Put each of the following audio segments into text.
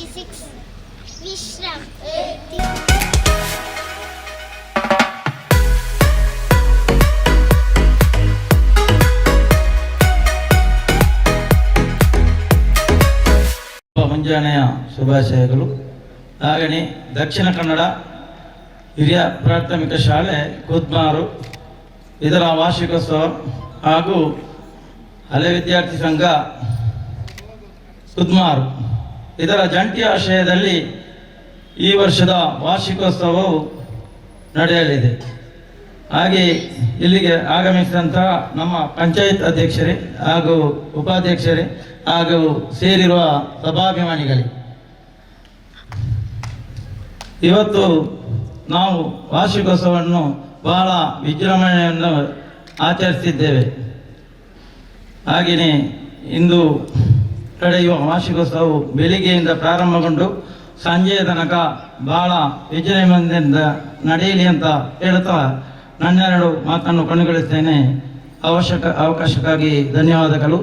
26 ವಿಶ್ರಾಮ್. ಮುಂಜಾನೆಯ ಶುಭಾಶಯಗಳು. ಹಾಗೆಯೇ ದಕ್ಷಿಣ ಕನ್ನಡ ಹಿರಿಯ ಪ್ರಾಥಮಿಕ ಶಾಲೆ ಕುದ್ಮಾರು ಇದರ ವಾರ್ಷಿಕೋತ್ಸವ ಹಾಗೂ ಹಳೆ ವಿದ್ಯಾರ್ಥಿ ಸಂಘ ಕುದ್ಮಾರು ಇದರ ಜಂಟಿ ಆಶ್ರಯದಲ್ಲಿ ಈ ವರ್ಷದ ವಾರ್ಷಿಕೋತ್ಸವವು ನಡೆಯಲಿದೆ. ಹಾಗೆ ಇಲ್ಲಿಗೆ ಆಗಮಿಸಿದಂತಹ ನಮ್ಮ ಪಂಚಾಯತ್ ಅಧ್ಯಕ್ಷರೇ ಹಾಗೂ ಉಪಾಧ್ಯಕ್ಷರೇ ಹಾಗೂ ಸೇರಿರುವ ಸಭಾಭಿಮಾನಿಗಳಿಗೆ, ಇವತ್ತು ನಾವು ವಾರ್ಷಿಕೋತ್ಸವವನ್ನು ಬಹಳ ವಿಜೃಂಭಣೆಯನ್ನು ಆಚರಿಸಿದ್ದೇವೆ. ಹಾಗೆಯೇ ಇಂದು ನಡೆಯುವ ವಾರ್ಷಿಕೋತ್ಸವವು ಬೆಳಿಗ್ಗೆಯಿಂದ ಪ್ರಾರಂಭಗೊಂಡು ಸಂಜೆಯ ತನಕ ಬಹಳ ವಿಜೃಂಭಣೆಯಿಂದ ನಡೆಯಲಿ ಅಂತ ಹೇಳುತ್ತಾ ನನ್ನೆರಡು ಮಾತನ್ನು ಕೊನೆಗೊಳಿಸ್ತೇನೆ. ಅವಕಾಶಕ್ಕಾಗಿ ಧನ್ಯವಾದಗಳು.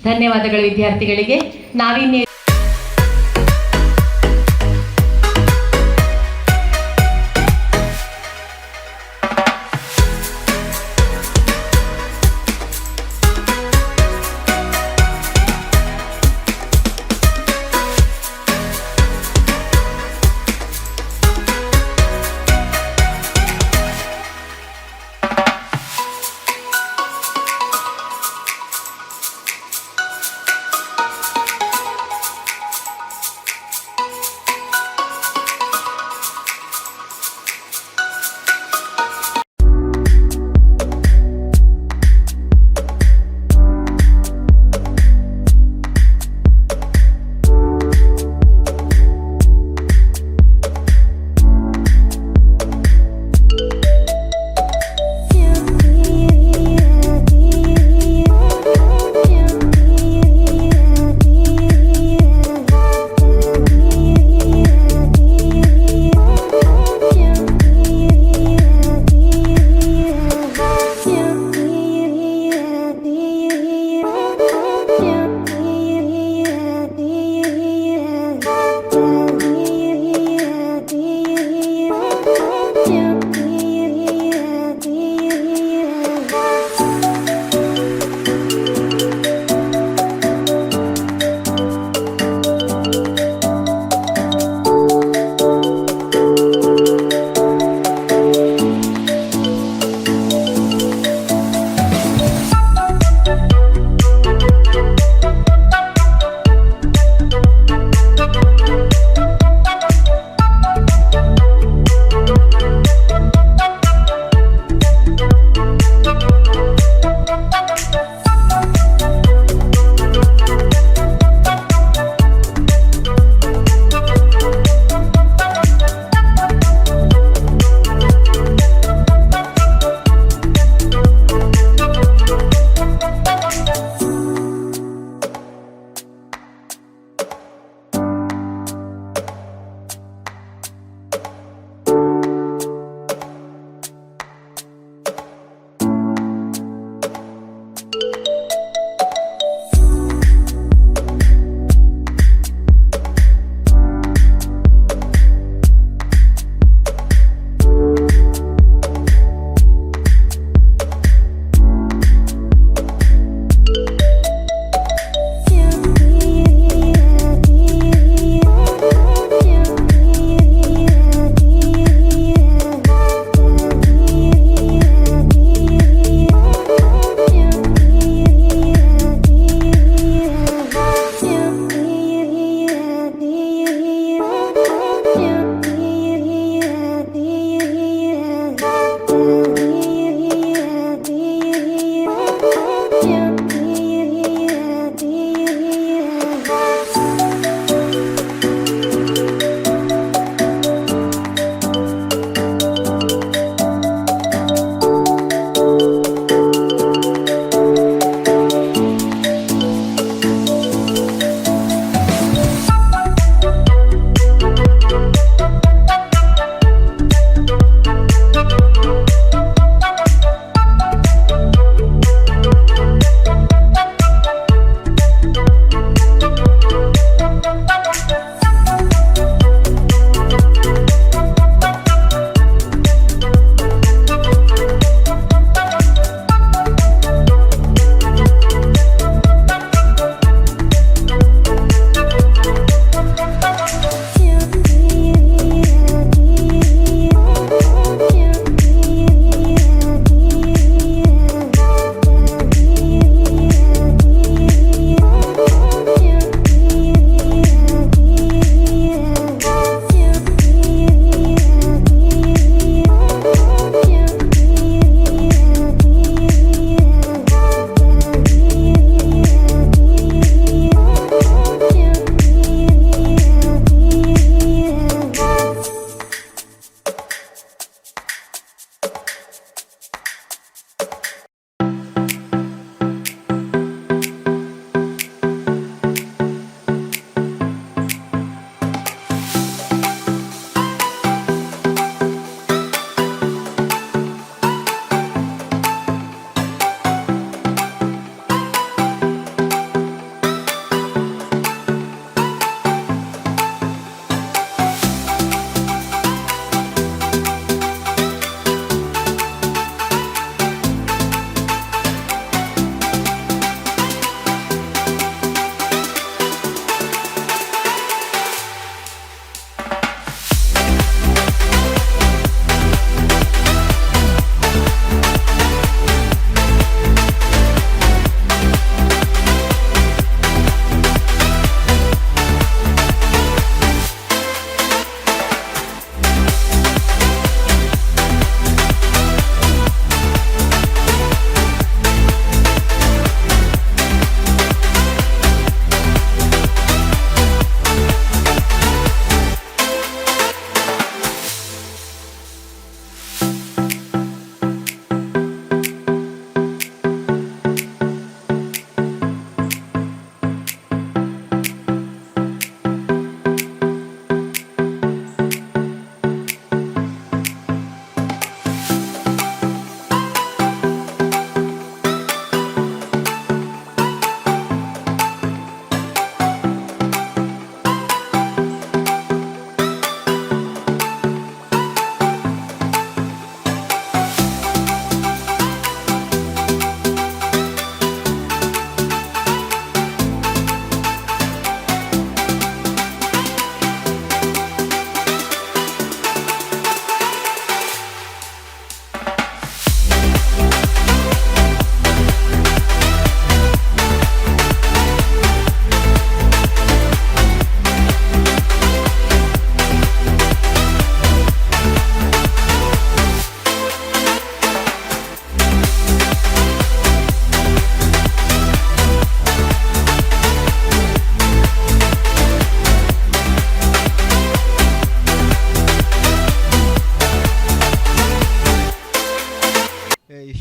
ಧನ್ಯವಾದಗಳು ವಿದ್ಯಾರ್ಥಿಗಳಿಗೆ. ನಾವಿನ್ನೇ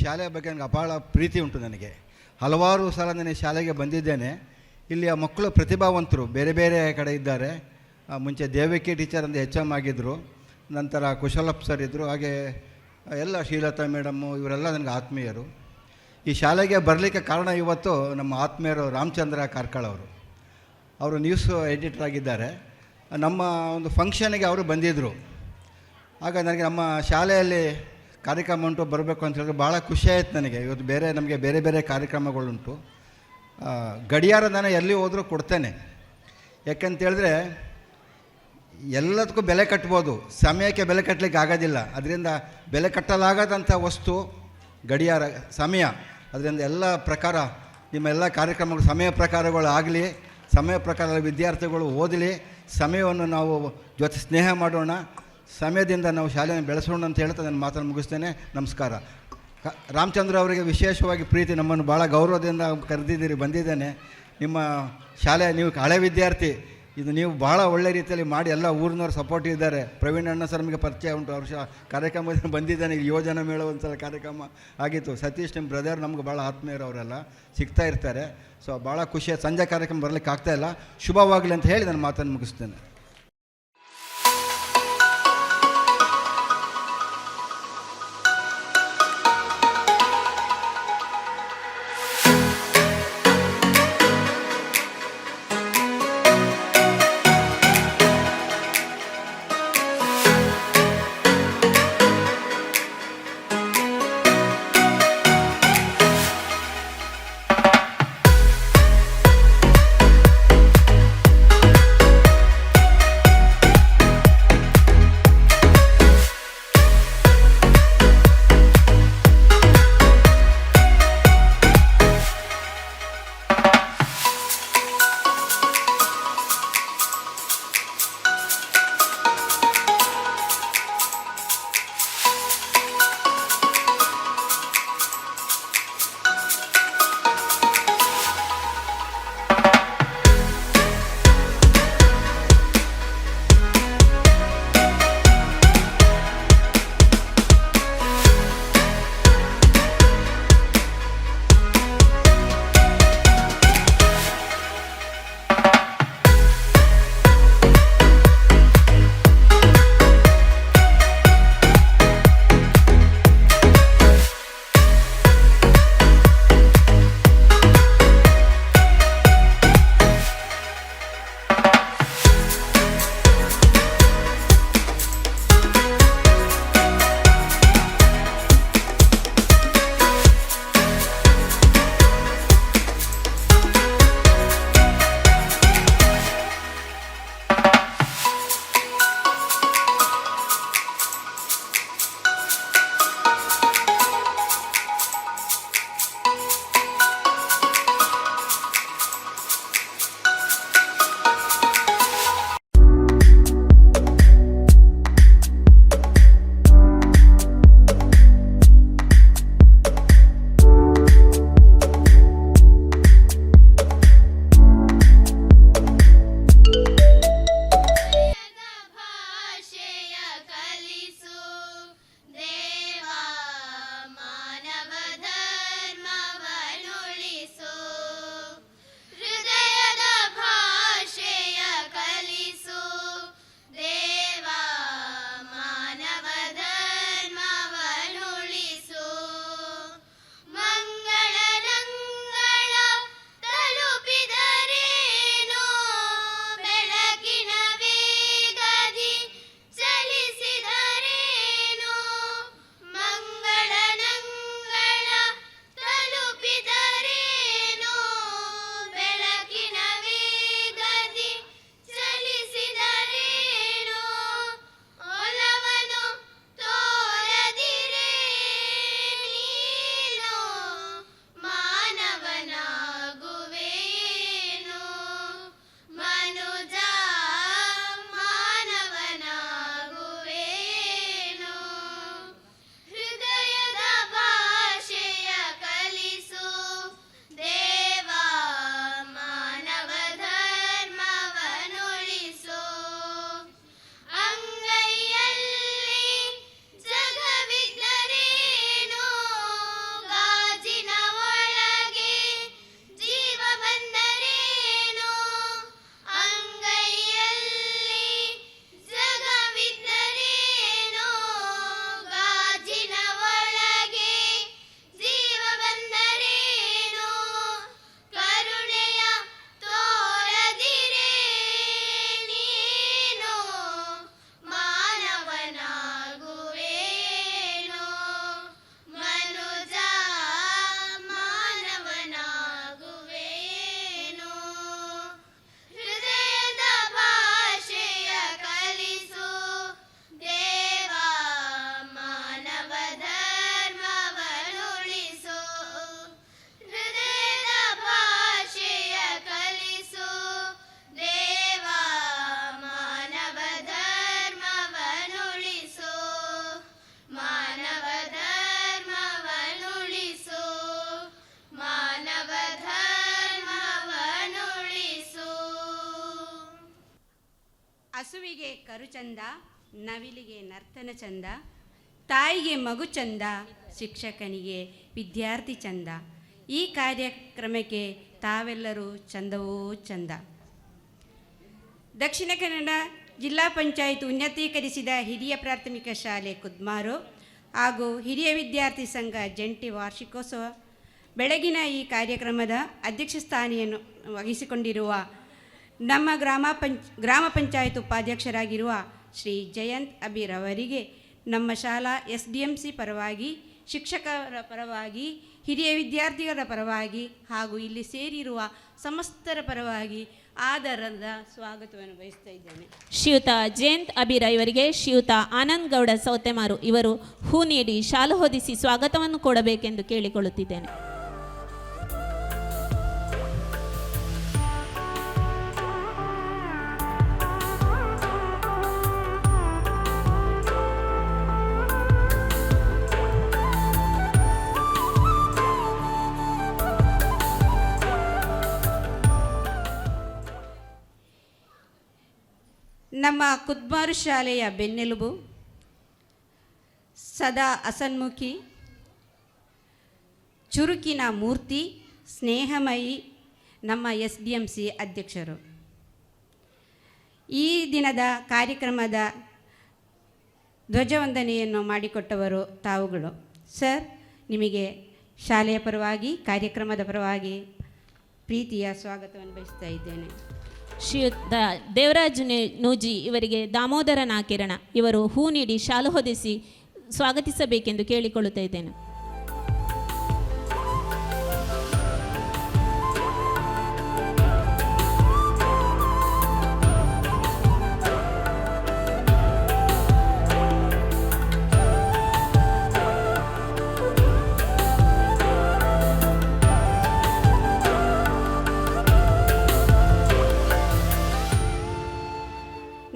ಶಾಲೆಯ ಬಗ್ಗೆ ನನಗೆ ಅಪಾರ ಪ್ರೀತಿ ಉಂಟು. ನನಗೆ ಹಲವಾರು ಸಲ ನಾನು ಈ ಶಾಲೆಗೆ ಬಂದಿದ್ದೇನೆ. ಇಲ್ಲಿಯ ಮಕ್ಕಳು ಪ್ರತಿಭಾವಂತರು ಬೇರೆ ಬೇರೆ ಕಡೆ ಇದ್ದಾರೆ. ಮುಂಚೆ ದೇವಕಿ ಟೀಚರ್ ಅಂತ HM ಆಗಿದ್ದರು, ನಂತರ ಕುಶಲಪ್ ಸರ್ ಇದ್ದರು, ಹಾಗೆ ಎಲ್ಲ ಶ್ರೀಲತಾ ಮೇಡಮ್ಮು ಇವರೆಲ್ಲ ನನಗೆ ಆತ್ಮೀಯರು. ಈ ಶಾಲೆಗೆ ಬರಲಿಕ್ಕೆ ಕಾರಣ ಇವತ್ತು ನಮ್ಮ ಆತ್ಮೀಯರು ರಾಮಚಂದ್ರ ಕಾರ್ಕಳ ಅವರು ನ್ಯೂಸ್ ಎಡಿಟರ್ ಆಗಿದ್ದಾರೆ. ನಮ್ಮ ಒಂದು ಫಂಕ್ಷನ್ಗೆ ಅವರು ಬಂದಿದ್ದರು. ಆಗ ನನಗೆ ನಮ್ಮ ಶಾಲೆಯಲ್ಲಿ ಕಾರ್ಯಕ್ರಮ ಉಂಟು ಬರಬೇಕು ಅಂತ ಹೇಳಿದ್ರೆ ಭಾಳ ಖುಷಿಯಾಯಿತು ನನಗೆ. ಇವತ್ತು ನಮಗೆ ಬೇರೆ ಬೇರೆ ಕಾರ್ಯಕ್ರಮಗಳುಂಟು. ಗಡಿಯಾರ ನಾನು ಎಲ್ಲಿ ಹೋದರೂ ಕೊಡ್ತೇನೆ. ಯಾಕೆಂತೇಳಿದ್ರೆ ಎಲ್ಲದಕ್ಕೂ ಬೆಲೆ ಕಟ್ಬೋದು, ಸಮಯಕ್ಕೆ ಬೆಲೆ ಕಟ್ಟಲಿಕ್ಕೆ ಆಗೋದಿಲ್ಲ. ಅದರಿಂದ ಬೆಲೆ ಕಟ್ಟಲಾಗದಂಥ ವಸ್ತು ಗಡಿಯಾರ, ಸಮಯ. ಅದರಿಂದ ಎಲ್ಲ ಪ್ರಕಾರ ನಿಮ್ಮ ಎಲ್ಲ ಕಾರ್ಯಕ್ರಮಗಳು ಸಮಯ ಪ್ರಕಾರಗಳು ಆಗಲಿ, ಸಮಯ ಪ್ರಕಾರ ವಿದ್ಯಾರ್ಥಿಗಳು ಓದಲಿ, ಸಮಯವನ್ನು ನಾವು ಜೊತೆ ಸ್ನೇಹ ಮಾಡೋಣ, ಸಮಯದಿಂದ ನಾವು ಶಾಲೆಯನ್ನು ಬೆಳೆಸೋಣ ಅಂತ ಹೇಳ್ತಾ ನಾನು ಮಾತನ್ನು ಮುಗಿಸ್ತೇನೆ. ನಮಸ್ಕಾರ. ರಾಮಚಂದ್ರ ಅವರಿಗೆ ವಿಶೇಷವಾಗಿ ಪ್ರೀತಿ, ನಮ್ಮನ್ನು ಭಾಳ ಗೌರವದಿಂದ ಕರೆದಿದ್ದೀರಿ, ಬಂದಿದ್ದೇನೆ. ನಿಮ್ಮ ಶಾಲೆ, ನೀವು ಹಳೆ ವಿದ್ಯಾರ್ಥಿ, ಇದು ನೀವು ಭಾಳ ಒಳ್ಳೆ ರೀತಿಯಲ್ಲಿ ಮಾಡಿ ಎಲ್ಲ ಊರಿನವ್ರು ಸಪೋರ್ಟ್ ಇದ್ದಾರೆ. ಪ್ರವೀಣ್ ಅಣ್ಣ ಸರ್ ನಮಗೆ ಪರಿಚಯ ಉಂಟು, ವರ್ಷ ಕಾರ್ಯಕ್ರಮದಲ್ಲಿ ಬಂದಿದ್ದಾನೆ. ಯೋಜನಾ ಮೇಳ ಒಂದು ಸಲ ಕಾರ್ಯಕ್ರಮ ಆಗಿತ್ತು. ಸತೀಶ್ ನಿಮ್ಮ ಬ್ರದರ್ ನಮ್ಗೆ ಭಾಳ ಆತ್ಮೀಯರು, ಅವರೆಲ್ಲ ಸಿಗ್ತಾ ಇರ್ತಾರೆ. ಸೊ ಭಾಳ ಖುಷಿಯ ಸಂಜೆ ಕಾರ್ಯಕ್ರಮ ಬರಲಿಕ್ಕೆ ಆಗ್ತಾಯಿಲ್ಲ. ಶುಭವಾಗಲಿ ಅಂತ ಹೇಳಿ ನಾನು ಮಾತನ್ನು ಮುಗಿಸ್ತೇನೆ. ಕರು ಚಂದ, ನವಿಲಿಗೆ ನರ್ತನ ಚಂದ, ತಾಯಿಗೆ ಮಗು ಚಂದ, ಶಿಕ್ಷಕನಿಗೆ ವಿದ್ಯಾರ್ಥಿ ಚಂದ. ಈ ಕಾರ್ಯಕ್ರಮಕ್ಕೆ ತಾವೆಲ್ಲರೂ ಚಂದವೋ ಚಂದ. ದಕ್ಷಿಣ ಕನ್ನಡ ಜಿಲ್ಲಾ ಪಂಚಾಯತ್ ಉನ್ನತೀಕರಿಸಿದ ಹಿರಿಯ ಪ್ರಾಥಮಿಕ ಶಾಲೆ ಕುದ್ಮಾರು ಹಾಗೂ ಹಿರಿಯ ವಿದ್ಯಾರ್ಥಿ ಸಂಘ ಜಂಟಿ ವಾರ್ಷಿಕೋತ್ಸವ ಬೆಳಗಿನ ಈ ಕಾರ್ಯಕ್ರಮದ ಅಧ್ಯಕ್ಷ ಸ್ಥಾನಿಯನ್ನು ವಹಿಸಿಕೊಂಡಿರುವ ನಮ್ಮ ಗ್ರಾಮ ಪಂಚಾಯತ್ ಉಪಾಧ್ಯಕ್ಷರಾಗಿರುವ ಶ್ರೀ ಜಯಂತ್ ಅಬೀರ್ ಅವರಿಗೆ ನಮ್ಮ ಶಾಲಾ SDMC ಪರವಾಗಿ, ಶಿಕ್ಷಕರ ಪರವಾಗಿ, ಹಿರಿಯ ವಿದ್ಯಾರ್ಥಿಗಳ ಪರವಾಗಿ ಹಾಗೂ ಇಲ್ಲಿ ಸೇರಿರುವ ಸಮಸ್ತರ ಪರವಾಗಿ ಆದರದ ಸ್ವಾಗತವನ್ನು ಬಯಸ್ತಾ ಇದ್ದೇನೆ. ಶ್ರೀಯುತ ಜಯಂತ್ ಅಬೀರ ಇವರಿಗೆ ಶ್ರೀಯುತ ಆನಂದ್ ಗೌಡ ಸೌತೆಮಾರು ಇವರು ಹೂ ನೀಡಿ ಶಾಲು ಹೊದಿಸಿ ಸ್ವಾಗತವನ್ನು ಕೊಡಬೇಕೆಂದು ಕೇಳಿಕೊಳ್ಳುತ್ತಿದ್ದೇನೆ. ನಮ್ಮ ಕುದ್ಮಾರು ಶಾಲೆಯ ಬೆನ್ನೆಲುಬು, ಸದಾ ಹಸನ್ಮುಖಿ, ಚುರುಕಿನ ಮೂರ್ತಿ, ಸ್ನೇಹಮಯಿ ನಮ್ಮ SDMC ಅಧ್ಯಕ್ಷರು. ಈ ದಿನದ ಕಾರ್ಯಕ್ರಮದ ಧ್ವಜವಂದನೆಯನ್ನು ಮಾಡಿಕೊಟ್ಟವರು ತಾವುಗಳು. ಸರ್, ನಿಮಗೆ ಶಾಲೆಯ ಪರವಾಗಿ, ಕಾರ್ಯಕ್ರಮದ ಪರವಾಗಿ ಪ್ರೀತಿಯ ಸ್ವಾಗತವನ್ನು ಬಯಸ್ತಾ ಇದ್ದೇನೆ. ಶ್ರೀಯುತ ದೇವರಾಜ್ ನೂಜಿ ಇವರಿಗೆ ದಾಮೋದರ ನಾಕಿರಣ ಇವರು ಹೂ ನೀಡಿ ಶಾಲು ಹೊದಿಸಿ ಸ್ವಾಗತಿಸಬೇಕೆಂದು ಕೇಳಿಕೊಳ್ಳುತ್ತಾ ಇದ್ದೇನೆ.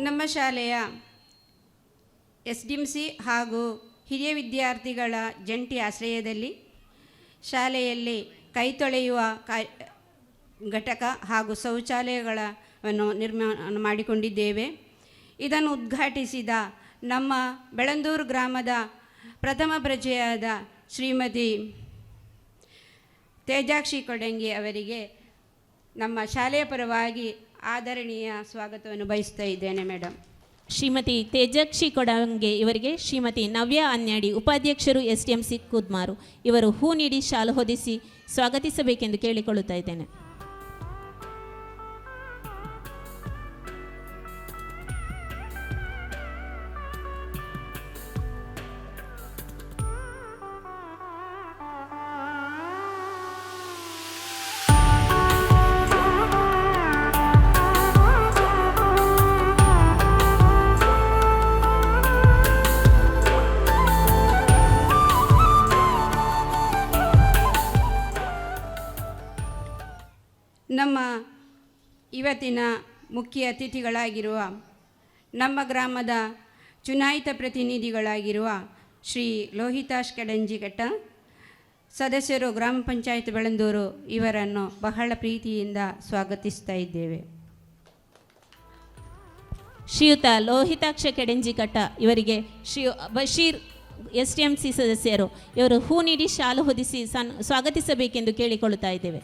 ನಮ್ಮ ಶಾಲೆಯ SDMC ಹಾಗೂ ಹಿರಿಯ ವಿದ್ಯಾರ್ಥಿಗಳ ಜಂಟಿ ಆಶ್ರಯದಲ್ಲಿ ಶಾಲೆಯಲ್ಲಿ ಕೈ ತೊಳೆಯುವ ಘಟಕ ಹಾಗೂ ಶೌಚಾಲಯಗಳನ್ನು ನಿರ್ಮಾಣ ಮಾಡಿಕೊಂಡಿದ್ದೇವೆ. ಇದನ್ನು ಉದ್ಘಾಟಿಸಿದ ನಮ್ಮ ಬೆಳಂದೂರು ಗ್ರಾಮದ ಪ್ರಥಮ ಪ್ರಜೆಯಾದ ಶ್ರೀಮತಿ ತೇಜಾಕ್ಷಿ ಕೊಡಂಗಿ ಅವರಿಗೆ ನಮ್ಮ ಶಾಲೆಯ ಪರವಾಗಿ ಆದರಣೀಯ ಸ್ವಾಗತವನ್ನು ಬಯಸ್ತಾ ಇದ್ದೇನೆ. ಮೇಡಮ್, ಶ್ರೀಮತಿ ತೇಜಾಕ್ಷಿ ಕೊಡಂಗೆ ಇವರಿಗೆ ಶ್ರೀಮತಿ ನವ್ಯ ಅನ್ಯಾಡಿ ಉಪಾಧ್ಯಕ್ಷರು SDMC ಕುದ್ಮಾರು ಇವರು ಹೂ ನೀಡಿ ಶಾಲು ಹೊದಿಸಿ ಸ್ವಾಗತಿಸಬೇಕೆಂದು ಕೇಳಿಕೊಳ್ಳುತ್ತಾ ಇದ್ದೇನೆ. ನಮ್ಮ ಇವತ್ತಿನ ಮುಖ್ಯ ಅತಿಥಿಗಳಾಗಿರುವ ನಮ್ಮ ಗ್ರಾಮದ ಚುನಾಯಿತ ಪ್ರತಿನಿಧಿಗಳಾಗಿರುವ ಶ್ರೀ ಲೋಹಿತಾಶ್ ಕಡಂಜಿಘಟ್ಟ, ಸದಸ್ಯರು ಗ್ರಾಮ ಪಂಚಾಯತ್ ಬೆಳಂದೂರು ಇವರನ್ನು ಬಹಳ ಪ್ರೀತಿಯಿಂದ ಸ್ವಾಗತಿಸ್ತಾ ಇದ್ದೇವೆ. ಶ್ರೀಯುತ ಲೋಹಿತಾಕ್ಷ ಕೆಡೆಂಜಿಕಟ್ಟ ಇವರಿಗೆ ಶ್ರೀ ಬಶೀರ್ SDMC ಸದಸ್ಯರು ಇವರು ಹೂ ನೀಡಿ ಶಾಲು ಹೊದಿಸಿ ಸ್ವಾಗತಿಸಬೇಕೆಂದು ಕೇಳಿಕೊಳ್ಳುತ್ತಾ ಇದ್ದೇವೆ.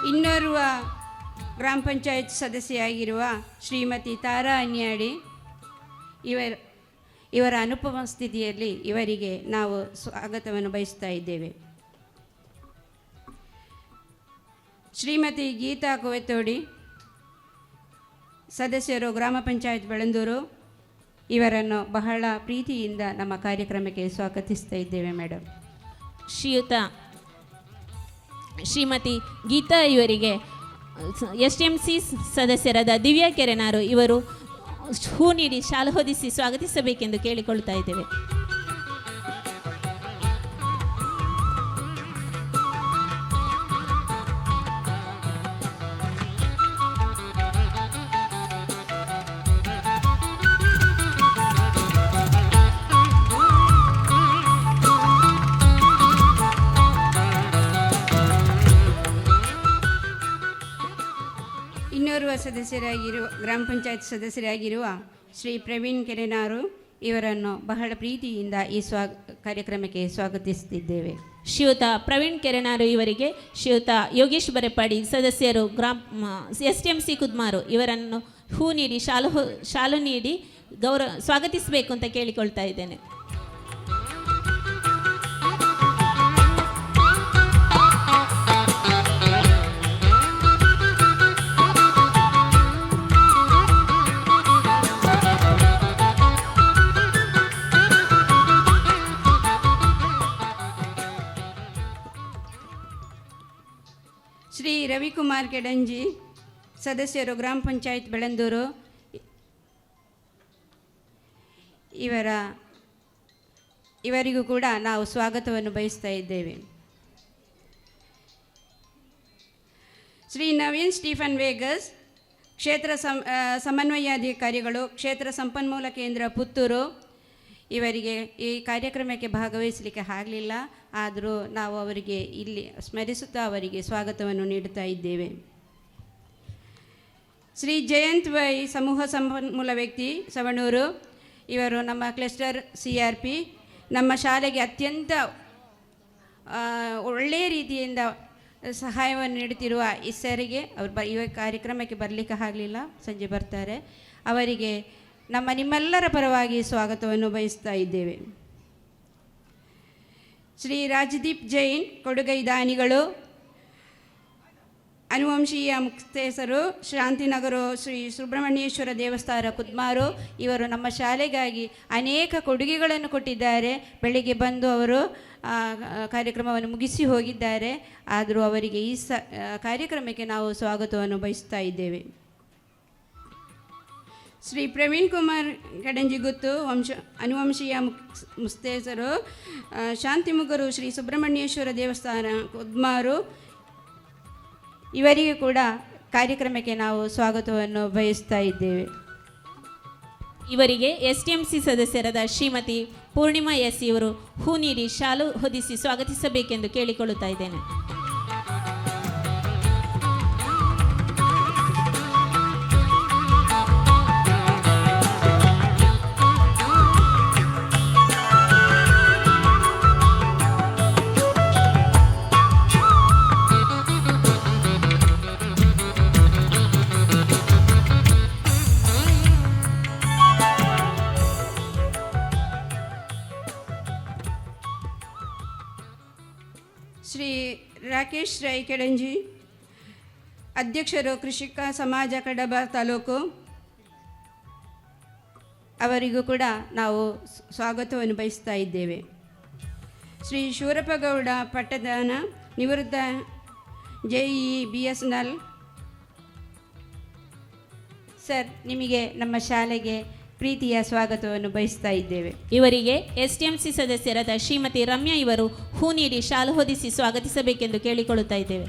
ಇನ್ನೋರ್ವ ಗ್ರಾಮ ಪಂಚಾಯತ್ ಸದಸ್ಯೆಯಾಗಿರುವ ಶ್ರೀಮತಿ ತಾರಾ ಅನ್ಯಾಡಿ ಇವರ ಅನುಪಮ ಸ್ಥಿತಿಯಲ್ಲಿ ಇವರಿಗೆ ನಾವು ಸ್ವಾಗತವನ್ನು ಬಯಸ್ತಾ ಇದ್ದೇವೆ. ಶ್ರೀಮತಿ ಗೀತಾ ಕೋವೆತೋಡಿ, ಸದಸ್ಯರು ಗ್ರಾಮ ಪಂಚಾಯತ್ ಬೆಳಂದೂರು ಇವರನ್ನು ಬಹಳ ಪ್ರೀತಿಯಿಂದ ನಮ್ಮ ಕಾರ್ಯಕ್ರಮಕ್ಕೆ ಸ್ವಾಗತಿಸ್ತಾ ಇದ್ದೇವೆ. ಮೇಡಮ್, ಶ್ರೀಮತಿ ಗೀತಾ ಇವರಿಗೆ SDMC ಸದಸ್ಯರಾದ ದಿವ್ಯಾ ಕೆರೆನಾರು ಇವರು ಹೂ ನೀಡಿ ಶಾಲು ಹೊದಿಸಿ ಸ್ವಾಗತಿಸಬೇಕೆಂದು ಕೇಳಿಕೊಳ್ಳುತ್ತಾ ಇದ್ದೇವೆ. ಗ್ರಾಮ ಪಂಚಾಯತ್ ಸದಸ್ಯರಾಗಿರುವ ಶ್ರೀ ಪ್ರವೀಣ್ ಕೆರೆನಾರು ಇವರನ್ನು ಬಹಳ ಪ್ರೀತಿಯಿಂದ ಈ ಕಾರ್ಯಕ್ರಮಕ್ಕೆ ಸ್ವಾಗತಿಸುತ್ತಿದ್ದೇವೆ. ಶ್ರೀಯುತ ಪ್ರವೀಣ್ ಕೆರೆನಾರು ಇವರಿಗೆ ಶ್ರೀಯುತ ಯೋಗೇಶ್ ಬರೆಪಾಡಿ ಸದಸ್ಯರು STMC ಕುದ್ಮಾರು ಇವರನ್ನು ಹೂ ನೀಡಿ ಶಾಲು ನೀಡಿ ಸ್ವಾಗತಿಸಬೇಕು ಅಂತ ಕೇಳಿಕೊಳ್ತಾ ಇದ್ದೇನೆ. ಶ್ರೀ ರವಿಕುಮಾರ್ ಕೆಡಂಜಿ ಸದಸ್ಯರು ಗ್ರಾಮ ಪಂಚಾಯತ್ ಬೆಳಂದೂರು ಇವರಿಗೂ ಕೂಡ ನಾವು ಸ್ವಾಗತವನ್ನು ಬಯಸ್ತಾ ಇದ್ದೇವೆ. ಶ್ರೀ ನವೀನ್ ಸ್ಟೀಫನ್ ವೇಗಸ್ ಕ್ಷೇತ್ರ ಸಮನ್ವಯಾಧಿಕಾರಿಗಳು ಕ್ಷೇತ್ರ ಸಂಪನ್ಮೂಲ ಕೇಂದ್ರ ಪುತ್ತೂರು ಇವರಿಗೆ ಈ ಕಾರ್ಯಕ್ರಮಕ್ಕೆ ಭಾಗವಹಿಸಲಿಕ್ಕೆ ಆಗಲಿಲ್ಲ. ಆದರೂ ನಾವು ಅವರಿಗೆ ಇಲ್ಲಿ ಸ್ಮರಿಸುತ್ತಾ ಅವರಿಗೆ ಸ್ವಾಗತವನ್ನು ನೀಡುತ್ತಾ ಇದ್ದೇವೆ. ಶ್ರೀ ಜಯಂತ್ ವೈ ಸಮೂಹ ಸಂಪನ್ಮೂಲ ವ್ಯಕ್ತಿ ಸವಣೂರು ಇವರು ನಮ್ಮ ಕ್ಲಸ್ಟರ್ CRP ನಮ್ಮ ಶಾಲೆಗೆ ಅತ್ಯಂತ ಒಳ್ಳೆಯ ರೀತಿಯಿಂದ ಸಹಾಯವನ್ನು ನೀಡುತ್ತಿರುವ ಸರಿಗೆ ಈ ಕಾರ್ಯಕ್ರಮಕ್ಕೆ ಬರಲಿಕ್ಕೆ ಆಗಲಿಲ್ಲ, ಸಂಜೆ ಬರ್ತಾರೆ. ಅವರಿಗೆ ನಿಮ್ಮೆಲ್ಲರ ಪರವಾಗಿ ಸ್ವಾಗತವನ್ನು ಬಯಸ್ತಾ ಇದ್ದೇವೆ. ಶ್ರೀ ರಾಜದೀಪ್ ಜೈನ್ ಕೊಡುಗೈ ದಾನಿಗಳು, ಅನುವಂಶೀಯ ಮುಕ್ತೇಸರು, ಶಾಂತಿನಗರ ಶ್ರೀ ಸುಬ್ರಹ್ಮಣ್ಯೇಶ್ವರ ದೇವಸ್ಥಾನ ಕುದ್ಮಾರು ಇವರು ನಮ್ಮ ಶಾಲೆಗಾಗಿ ಅನೇಕ ಕೊಡುಗೆಗಳನ್ನು ಕೊಟ್ಟಿದ್ದಾರೆ. ಬೆಳಿಗ್ಗೆ ಬಂದು ಅವರು ಕಾರ್ಯಕ್ರಮವನ್ನು ಮುಗಿಸಿ ಹೋಗಿದ್ದಾರೆ. ಆದರೂ ಅವರಿಗೆ ಈ ಕಾರ್ಯಕ್ರಮಕ್ಕೆ ನಾವು ಸ್ವಾಗತವನ್ನು ಬಯಸ್ತಾ ಇದ್ದೇವೆ. ಶ್ರೀ ಪ್ರವೀಣ್ ಕುಮಾರ್ ಕಡಂಜಿಗುತ್ತು ಅನುವಂಶೀಯ ಮುಸ್ತೇಸರು, ಶಾಂತಿಮುಗರು ಶ್ರೀ ಸುಬ್ರಹ್ಮಣ್ಯೇಶ್ವರ ದೇವಸ್ಥಾನ ಕುದ್ಮಾರು ಇವರಿಗೂ ಕೂಡ ಕಾರ್ಯಕ್ರಮಕ್ಕೆ ನಾವು ಸ್ವಾಗತವನ್ನು ಬಯಸ್ತಾ ಇದ್ದೇವೆ. ಇವರಿಗೆ STMC ಸದಸ್ಯರಾದ ಶ್ರೀಮತಿ ಪೂರ್ಣಿಮಾ S ಇವರು ಹೂ ನೀಡಿ ಶಾಲು ಹೊದಿಸಿ ಸ್ವಾಗತಿಸಬೇಕೆಂದು ಕೇಳಿಕೊಳ್ಳುತ್ತಾ ಇದ್ದೇನೆ. ಶ್ರೀ ರಾಕೇಶ್ ರೈ ಕೆಡಂಜಿ ಅಧ್ಯಕ್ಷರು ಕೃಷಿಕ ಸಮಾಜ ಕಡಬ ತಾಲೂಕು ಅವರಿಗೂ ಕೂಡ ನಾವು ಸ್ವಾಗತವನ್ನು ಬಯಸ್ತಾ ಇದ್ದೇವೆ. ಶ್ರೀ ಶೂರಪ್ಪಗೌಡ ಪಟ್ಟದಾನ ನಿವೃತ್ತ JE BSNL ಸರ್, ನಿಮಗೆ ನಮ್ಮ ಶಾಲೆಗೆ ಪ್ರೀತಿಯ ಸ್ವಾಗತವನ್ನು ಬಯಸ್ತಾ ಇದ್ದೇವೆ. ಇವರಿಗೆ STMC ಸದಸ್ಯರಾದ ಶ್ರೀಮತಿ ರಮ್ಯಾ ಇವರು ಹೂ ನೀಡಿ ಶಾಲು ಹೊದಿಸಿ ಸ್ವಾಗತಿಸಬೇಕೆಂದು ಕೇಳಿಕೊಳ್ಳುತ್ತಾ ಇದ್ದೇವೆ.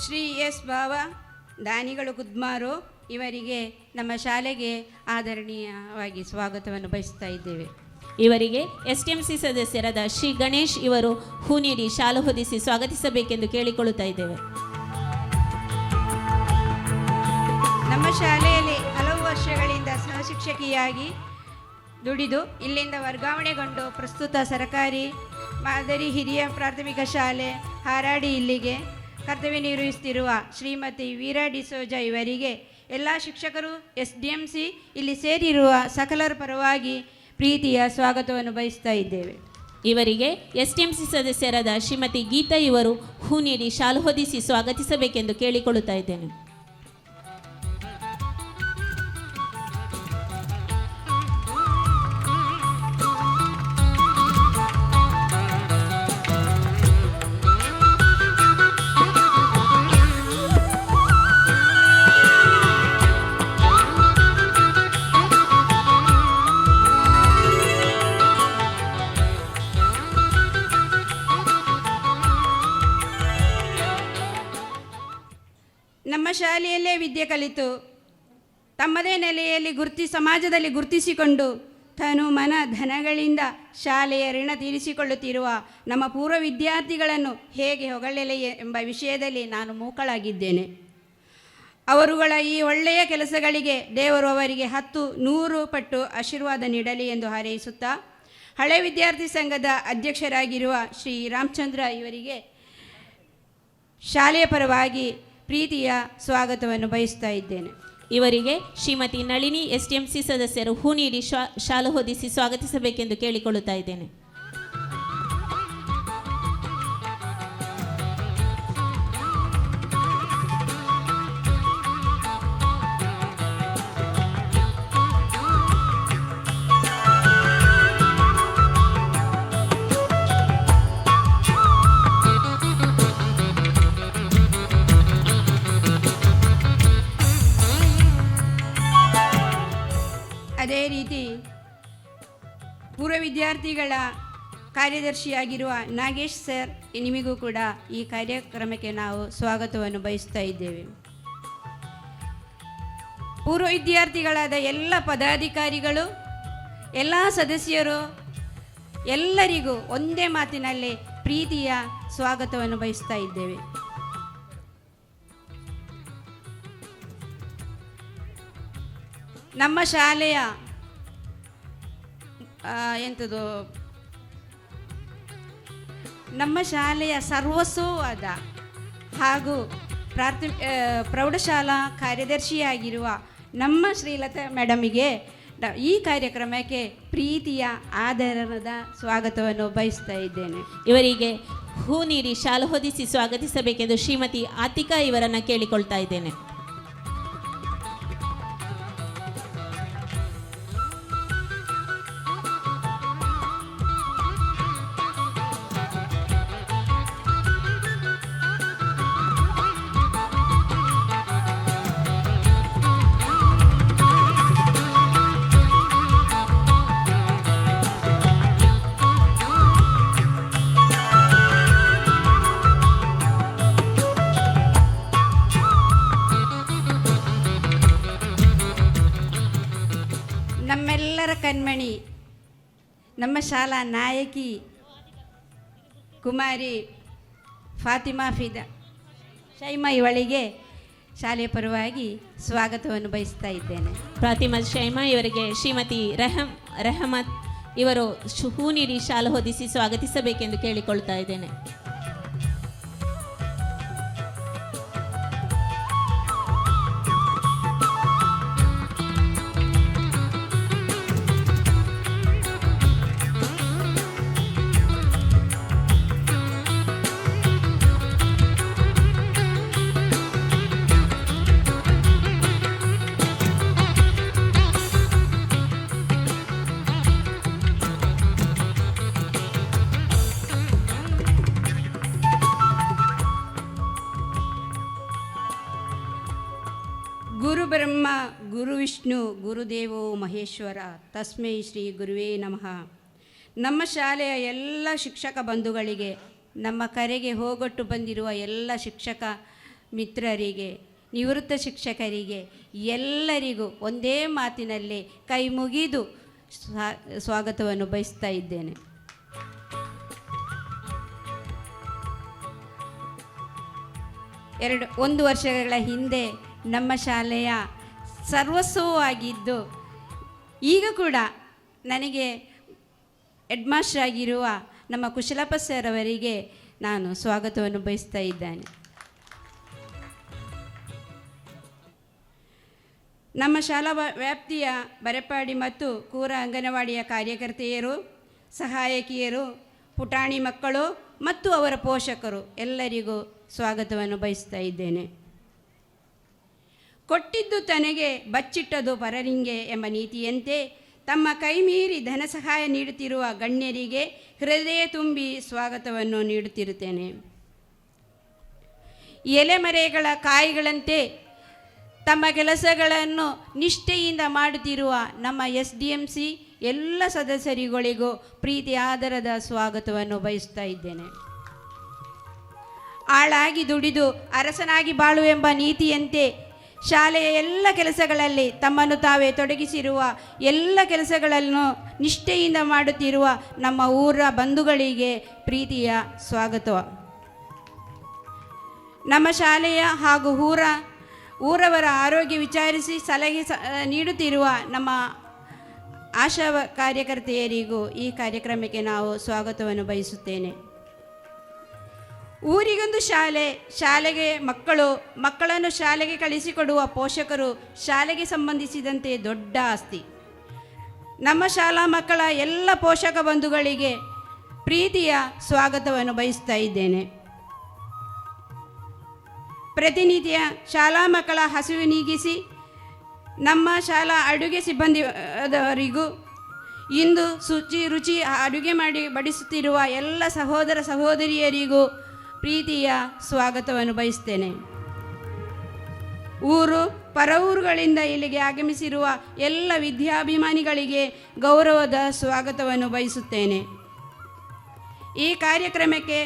ಶ್ರೀ S ಭಾವ ದಾನಿಗಳು ಕುದ್ಮಾರು ಇವರಿಗೆ ನಮ್ಮ ಶಾಲೆಗೆ ಆದರಣೀಯವಾಗಿ ಸ್ವಾಗತವನ್ನು ಬಯಸ್ತಾ ಇದ್ದೇವೆ. ಇವರಿಗೆ STMC ಸದಸ್ಯರಾದ ಶ್ರೀ ಗಣೇಶ್ ಇವರು ಹೂ ನೀಡಿ ಶಾಲು ಹೊದಿಸಿ ಸ್ವಾಗತಿಸಬೇಕೆಂದು ಕೇಳಿಕೊಳ್ಳುತ್ತಾ ಇದ್ದೇವೆ. ನಮ್ಮ ಶಾಲೆಯಲ್ಲಿ ಹಲವು ವರ್ಷಗಳಿಂದ ಸಹಶಿಕ್ಷಕಿಯಾಗಿ ದುಡಿದು ಇಲ್ಲಿಂದ ವರ್ಗಾವಣೆಗೊಂಡು ಪ್ರಸ್ತುತ ಸರ್ಕಾರಿ ಮಾದರಿ ಹಿರಿಯ ಪ್ರಾಥಮಿಕ ಶಾಲೆ ಹಾರಾಡಿ ಇಲ್ಲಿಗೆ ಕರ್ತವ್ಯ ನಿರ್ವಹಿಸುತ್ತಿರುವ ಶ್ರೀಮತಿ ವೀರಾ ಡಿಸೋಜ ಇವರಿಗೆ ಎಲ್ಲ ಶಿಕ್ಷಕರು SDMC ಇಲ್ಲಿ ಸೇರಿರುವ ಸಕಲರ ಪರವಾಗಿ ಪ್ರೀತಿಯ ಸ್ವಾಗತವನ್ನು ಬಯಸ್ತಾ ಇದ್ದೇವೆ. ಇವರಿಗೆ STMC ಸದಸ್ಯರಾದ ಶ್ರೀಮತಿ ಗೀತಾ ಇವರು ಹೂ ನೀಡಿ ಶಾಲು ಹೊದಿಸಿ ಸ್ವಾಗತಿಸಬೇಕೆಂದು ಕೇಳಿಕೊಳ್ಳುತ್ತಾ ಇದ್ದೇನೆ. ಶಾಲೆಯಲ್ಲೇ ವಿದ್ಯೆ ಕಲಿತು ತಮ್ಮದೇ ನೆಲೆಯಲ್ಲಿ ಸಮಾಜದಲ್ಲಿ ಗುರುತಿಸಿಕೊಂಡು ತನು ಮನ ಧನಗಳಿಂದ ಶಾಲೆಯ ಋಣ ತೀರಿಸಿಕೊಳ್ಳುತ್ತಿರುವ ನಮ್ಮ ಪೂರ್ವ ವಿದ್ಯಾರ್ಥಿಗಳನ್ನು ಹೇಗೆ ಹೊಗಳಲೆ ಎಂಬ ವಿಷಯದಲ್ಲಿ ನಾನು ಮೂಕಳಾಗಿದ್ದೇನೆ. ಅವರುಗಳ ಈ ಒಳ್ಳೆಯ ಕೆಲಸಗಳಿಗೆ ದೇವರು ಅವರಿಗೆ 10-100 ಪಟ್ಟು ಆಶೀರ್ವಾದ ನೀಡಲಿ ಎಂದು ಹಾರೈಸುತ್ತಾ, ಹಳೆ ವಿದ್ಯಾರ್ಥಿ ಸಂಘದ ಅಧ್ಯಕ್ಷರಾಗಿರುವ ಶ್ರೀ ರಾಮಚಂದ್ರ ಇವರಿಗೆ ಶಾಲೆಯ ಪರವಾಗಿ ಪ್ರೀತಿಯ ಸ್ವಾಗತವನ್ನು ಬಯಸ್ತಾ ಇದ್ದೇನೆ. ಇವರಿಗೆ ಶ್ರೀಮತಿ ನಳಿನಿ STMC ಸದಸ್ಯರು ಹೂ ನೀಡಿ ಶಾಲು ಹೊದಿಸಿ ಸ್ವಾಗತಿಸಬೇಕೆಂದು ಕೇಳಿಕೊಳ್ಳುತ್ತಾ ಇದ್ದೇನೆ. ಅದೇ ರೀತಿ ಪೂರ್ವ ವಿದ್ಯಾರ್ಥಿಗಳ ಕಾರ್ಯದರ್ಶಿಯಾಗಿರುವ ನಾಗೇಶ್ ಸರ್, ನಿಮಗೂ ಕೂಡ ಈ ಕಾರ್ಯಕ್ರಮಕ್ಕೆ ನಾವು ಸ್ವಾಗತವನ್ನು ಬಯಸ್ತಾ ಇದ್ದೇವೆ. ಪೂರ್ವ ವಿದ್ಯಾರ್ಥಿಗಳಾದ ಎಲ್ಲ ಪದಾಧಿಕಾರಿಗಳು, ಎಲ್ಲ ಸದಸ್ಯರು ಎಲ್ಲರಿಗೂ ಒಂದೇ ಮಾತಿನಲ್ಲಿ ಪ್ರೀತಿಯ ಸ್ವಾಗತವನ್ನು ಬಯಸ್ತಾ ಇದ್ದೇವೆ. ನಮ್ಮ ಶಾಲೆಯ ನಮ್ಮ ಶಾಲೆಯ ಸರ್ವಸ್ವವಾದ ಹಾಗೂ ಪ್ರೌಢಶಾಲಾ ಕಾರ್ಯದರ್ಶಿಯಾಗಿರುವ ನಮ್ಮ ಶ್ರೀಲತಾ ಮೇಡಮಿಗೆ ಈ ಕಾರ್ಯಕ್ರಮಕ್ಕೆ ಪ್ರೀತಿಯ ಆದರದ ಸ್ವಾಗತವನ್ನು ಬಯಸ್ತಾ ಇದ್ದೇನೆ. ಇವರಿಗೆ ಹೂ ನೀಡಿ ಶಾಲು ಹೊದಿಸಿ ಸ್ವಾಗತಿಸಬೇಕೆಂದು ಶ್ರೀಮತಿ ಆತಿಕಾ ಇವರನ್ನು ಕೇಳಿಕೊಳ್ತಾ ಇದ್ದೇನೆ. ನಮ್ಮೆಲ್ಲರ ಕಣ್ಮಣಿ, ನಮ್ಮ ಶಾಲಾ ನಾಯಕಿ ಕುಮಾರಿ ಫಾತಿಮಾ ಶೈಮಾ ಇವಳಿಗೆ ಶಾಲೆಯ ಪರವಾಗಿ ಸ್ವಾಗತವನ್ನು ಬಯಸ್ತಾ ಇದ್ದೇನೆ. ಫಾತಿಮಾ ಶೈಮಾ ಇವರಿಗೆ ಶ್ರೀಮತಿ ರೆಹಮತ್ ಇವರು ಹೂ ನೀಡಿ ಶಾಲು ಹೊದಿಸಿ ಸ್ವಾಗತಿಸಬೇಕೆಂದು ಕೇಳಿಕೊಳ್ತಾ ಇದ್ದೇನೆ. ಗುರು ಬ್ರಹ್ಮ ಗುರು ವಿಷ್ಣು ಗುರುದೇವೋ ಮಹೇಶ್ವರ ತಸ್ಮೈ ಶ್ರೀ ಗುರುವೇ ನಮಃ. ನಮ್ಮ ಶಾಲೆಯ ಎಲ್ಲ ಶಿಕ್ಷಕ ಬಂಧುಗಳಿಗೆ, ನಮ್ಮ ಕರೆಗೆ ಹೋಗೊಟ್ಟು ಬಂದಿರುವ ಎಲ್ಲ ಶಿಕ್ಷಕ ಮಿತ್ರರಿಗೆ, ನಿವೃತ್ತ ಶಿಕ್ಷಕರಿಗೆ ಎಲ್ಲರಿಗೂ ಒಂದೇ ಮಾತಿನಲ್ಲಿ ಕೈ ಮುಗಿದು ಸ್ವಾಗತವನ್ನು ಬಯಸ್ತಾ ಇದ್ದೇನೆ. ಒಂದು ವರ್ಷಗಳ ಹಿಂದೆ ನಮ್ಮ ಶಾಲೆಯ ಸರ್ವಸ್ವವಾಗಿದ್ದು ಈಗ ಕೂಡ ನನಗೆ ಹೆಡ್ ಮಾಸ್ಟರ್ ಆಗಿರುವ ನಮ್ಮ ಕುಶಲಪ್ಪ ಸರ್ ಅವರಿಗೆ ನಾನು ಸ್ವಾಗತವನ್ನು ಬಯಸ್ತಾ ಇದ್ದೇನೆ. ನಮ್ಮ ಶಾಲಾ ವ್ಯಾಪ್ತಿಯ ಬರೆಪಾಡಿ ಮತ್ತು ಕೂರ ಅಂಗನವಾಡಿಯ ಕಾರ್ಯಕರ್ತೆಯರು, ಸಹಾಯಕಿಯರು, ಪುಟಾಣಿ ಮಕ್ಕಳು ಮತ್ತು ಅವರ ಪೋಷಕರು ಎಲ್ಲರಿಗೂ ಸ್ವಾಗತವನ್ನು ಬಯಸ್ತಾ ಇದ್ದೇನೆ. ಕೊಟ್ಟಿದ್ದು ತನಗೆ ಬಚ್ಚಿಟ್ಟದು ಪರರಿಂಗೆ ಎಂಬ ನೀತಿಯಂತೆ ತಮ್ಮ ಕೈಮೀರಿ ಧನ ಸಹಾಯ ನೀಡುತ್ತಿರುವ ಗಣ್ಯರಿಗೆ ಹೃದಯ ತುಂಬಿ ಸ್ವಾಗತವನ್ನು ನೀಡುತ್ತಿರುತ್ತೇನೆ. ಎಲೆಮರೆಗಳ ಕಾಯಿಗಳಂತೆ ತಮ್ಮ ಕೆಲಸಗಳನ್ನು ನಿಷ್ಠೆಯಿಂದ ಮಾಡುತ್ತಿರುವ ನಮ್ಮ SDMC ಎಲ್ಲ ಸದಸ್ಯರುಗಳಿಗೂ ಪ್ರೀತಿ ಆದರದ ಸ್ವಾಗತವನ್ನು ಬಯಸ್ತಾ ಇದ್ದೇನೆ. ಆಳಾಗಿ ದುಡಿದು ಅರಸನಾಗಿ ಬಾಳುವೆಂಬ ನೀತಿಯಂತೆ ಶಾಲೆಯ ಎಲ್ಲ ಕೆಲಸಗಳಲ್ಲಿ ತಮ್ಮನ್ನು ತಾವೇ ತೊಡಗಿಸಿರುವ ಎಲ್ಲ ಕೆಲಸಗಳನ್ನು ನಿಷ್ಠೆಯಿಂದ ಮಾಡುತ್ತಿರುವ ನಮ್ಮ ಊರ ಬಂಧುಗಳಿಗೆ ಪ್ರೀತಿಯ ಸ್ವಾಗತ. ನಮ್ಮ ಶಾಲೆಯ ಹಾಗೂ ಊರವರ ಆರೋಗ್ಯ ವಿಚಾರಿಸಿ ಸಲಹೆ ನೀಡುತ್ತಿರುವ ನಮ್ಮ ಆಶಾ ಕಾರ್ಯಕರ್ತೆಯರಿಗೂ ಈ ಕಾರ್ಯಕ್ರಮಕ್ಕೆ ನಾವು ಸ್ವಾಗತವನ್ನು ಬಯಸುತ್ತೇನೆ. ಊರಿಗೊಂದು ಶಾಲೆಗೆ ಮಕ್ಕಳನ್ನು ಶಾಲೆಗೆ ಕಳಿಸಿಕೊಡುವ ಪೋಷಕರು ಶಾಲೆಗೆ ಸಂಬಂಧಿಸಿದಂತೆ ದೊಡ್ಡ ಆಸ್ತಿ. ನಮ್ಮ ಶಾಲಾ ಮಕ್ಕಳ ಎಲ್ಲ ಪೋಷಕ ಬಂಧುಗಳಿಗೆ ಪ್ರೀತಿಯ ಸ್ವಾಗತವನ್ನು ಬಯಸ್ತಾ ಇದ್ದೇನೆ. ಪ್ರತಿನಿತ್ಯ ಶಾಲಾ ಮಕ್ಕಳ ಹಸಿವು ನೀಗಿಸಿ ನಮ್ಮ ಶಾಲಾ ಅಡುಗೆ ಸಿಬ್ಬಂದಿಯವರಿಗೂ ಇಂದು ರುಚಿ ಅಡುಗೆ ಮಾಡಿ ಬಡಿಸುತ್ತಿರುವ ಎಲ್ಲ ಸಹೋದರ ಸಹೋದರಿಯರಿಗೂ ಪ್ರೀತಿಯ ಸ್ವಾಗತವನ್ನು ಬಯಸ್ತೇನೆ. ಪರ ಊರುಗಳಿಂದ ಇಲ್ಲಿಗೆ ಆಗಮಿಸಿರುವ ಎಲ್ಲ ವಿದ್ಯಾಭಿಮಾನಿಗಳಿಗೆ ಗೌರವದ ಸ್ವಾಗತವನ್ನು ಬಯಸುತ್ತೇನೆ. ಈ ಕಾರ್ಯಕ್ರಮಕ್ಕೆ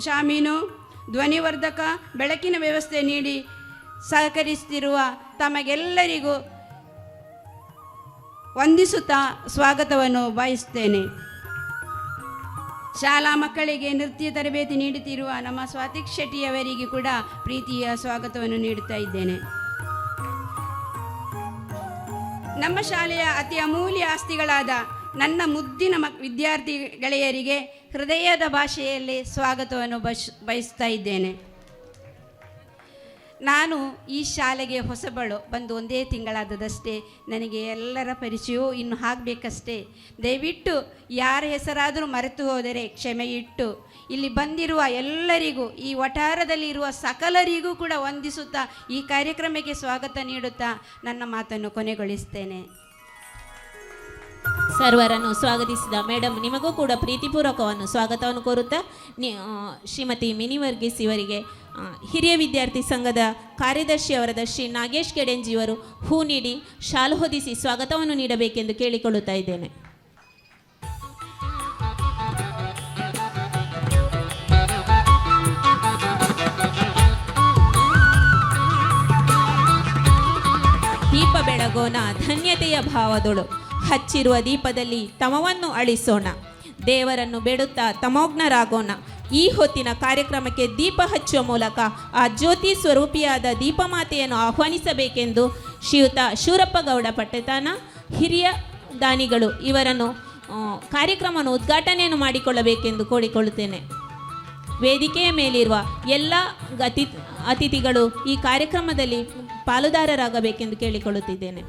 ಶಾಮೀನು, ಧ್ವನಿವರ್ಧಕ, ಬೆಳಕಿನ ವ್ಯವಸ್ಥೆ ನೀಡಿ ಸಹಕರಿಸುತ್ತಿರುವ ತಮಗೆಲ್ಲರಿಗೂ ವಂದಿಸುತ್ತಾ ಸ್ವಾಗತವನ್ನು ಬಯಸುತ್ತೇನೆ. ಶಾಲಾ ಮಕ್ಕಳಿಗೆ ನೃತ್ಯ ತರಬೇತಿ ನೀಡುತ್ತಿರುವ ನಮ್ಮ ಸ್ವಾತಿ ಶೆಟ್ಟಿಯವರಿಗೆ ಕೂಡ ಪ್ರೀತಿಯ ಸ್ವಾಗತವನ್ನು ನೀಡುತ್ತಾ ಇದ್ದೇನೆ. ನಮ್ಮ ಶಾಲೆಯ ಅತಿ ಅಮೂಲ್ಯ ಆಸ್ತಿಗಳಾದ ನನ್ನ ಮುದ್ದಿನ ವಿದ್ಯಾರ್ಥಿ ಗೆಳೆಯರಿಗೆ ಹೃದಯದ ಭಾಷೆಯಲ್ಲಿ ಸ್ವಾಗತವನ್ನು ಬಯಸ್ತಾ ಇದ್ದೇನೆ. ನಾನು ಈ ಶಾಲೆಗೆ ಹೊಸಬಳು, ಬಂದು ಒಂದೇ ತಿಂಗಳಾದದಷ್ಟೇ. ನನಗೆ ಎಲ್ಲರ ಪರಿಚಯವೂ ಇನ್ನು ಆಗಬೇಕಷ್ಟೇ. ದಯವಿಟ್ಟು ಯಾರ ಹೆಸರಾದರೂ ಮರೆತು ಹೋದರೆ ಕ್ಷಮೆ ಇಟ್ಟು ಇಲ್ಲಿ ಬಂದಿರುವ ಎಲ್ಲರಿಗೂ, ಈ ವಠಾರದಲ್ಲಿ ಇರುವ ಸಕಲರಿಗೂ ಕೂಡ ವಂದಿಸುತ್ತಾ ಈ ಕಾರ್ಯಕ್ರಮಕ್ಕೆ ಸ್ವಾಗತ ನೀಡುತ್ತಾ ನನ್ನ ಮಾತನ್ನು ಕೊನೆಗೊಳಿಸ್ತೇನೆ. ಸರ್ವರನ್ನು ಸ್ವಾಗತಿಸಿದ ಮೇಡಮ್ ನಿಮಗೂ ಕೂಡ ಪ್ರೀತಿಪೂರ್ವಕವನ್ನು ಸ್ವಾಗತವನ್ನು ಕೋರುತ್ತಾ ಶ್ರೀಮತಿ ಮಿನಿ ವರ್ಗೀಸ್ ಇವರಿಗೆ ಹಿರಿಯ ವಿದ್ಯಾರ್ಥಿ ಸಂಘದ ಕಾರ್ಯದರ್ಶಿಯವರಾದ ಶ್ರೀ ನಾಗೇಶ್ ಕೆಡೆಂಜಿಯವರು ಹೂ ನೀಡಿ ಶಾಲು ಹೊದಿಸಿ ಸ್ವಾಗತವನ್ನು ನೀಡಬೇಕೆಂದು ಕೇಳಿಕೊಳ್ಳುತ್ತಾ ಇದ್ದೇನೆ. ದೀಪ ಬೆಳಗೋಣ ಧನ್ಯತೆಯ ಭಾವದೊಳು, ಹಚ್ಚಿರುವ ದೀಪದಲ್ಲಿ ತಮವನ್ನು ಅಳಿಸೋಣ, ದೇವರನ್ನು ಬೇಡುತ್ತಾ ತಮೋಗ್ನರಾಗೋಣ. ಈ ಹೊತ್ತಿನ ಕಾರ್ಯಕ್ರಮಕ್ಕೆ ದೀಪ ಹಚ್ಚುವ ಮೂಲಕ ಆ ಜ್ಯೋತಿ ಸ್ವರೂಪಿಯಾದ ದೀಪಮಾತೆಯನ್ನು ಆಹ್ವಾನಿಸಬೇಕೆಂದು ಶ್ರೀಯುತ ಶೂರಪ್ಪ ಗೌಡ ಪಟ್ಟೆತಾನ ಹಿರಿಯ ದಾನಿಗಳು ಇವರನ್ನು ಕಾರ್ಯಕ್ರಮವನ್ನು ಉದ್ಘಾಟನೆಯನ್ನು ಮಾಡಿಕೊಳ್ಳಬೇಕೆಂದು ಕೋರಿಕೊಳ್ಳುತ್ತೇನೆ. ವೇದಿಕೆಯ ಮೇಲಿರುವ ಎಲ್ಲ ಅತಿಥಿಗಳು ಈ ಕಾರ್ಯಕ್ರಮದಲ್ಲಿ ಪಾಲುದಾರರಾಗಬೇಕೆಂದು ಕೇಳಿಕೊಳ್ಳುತ್ತಿದ್ದೇನೆ.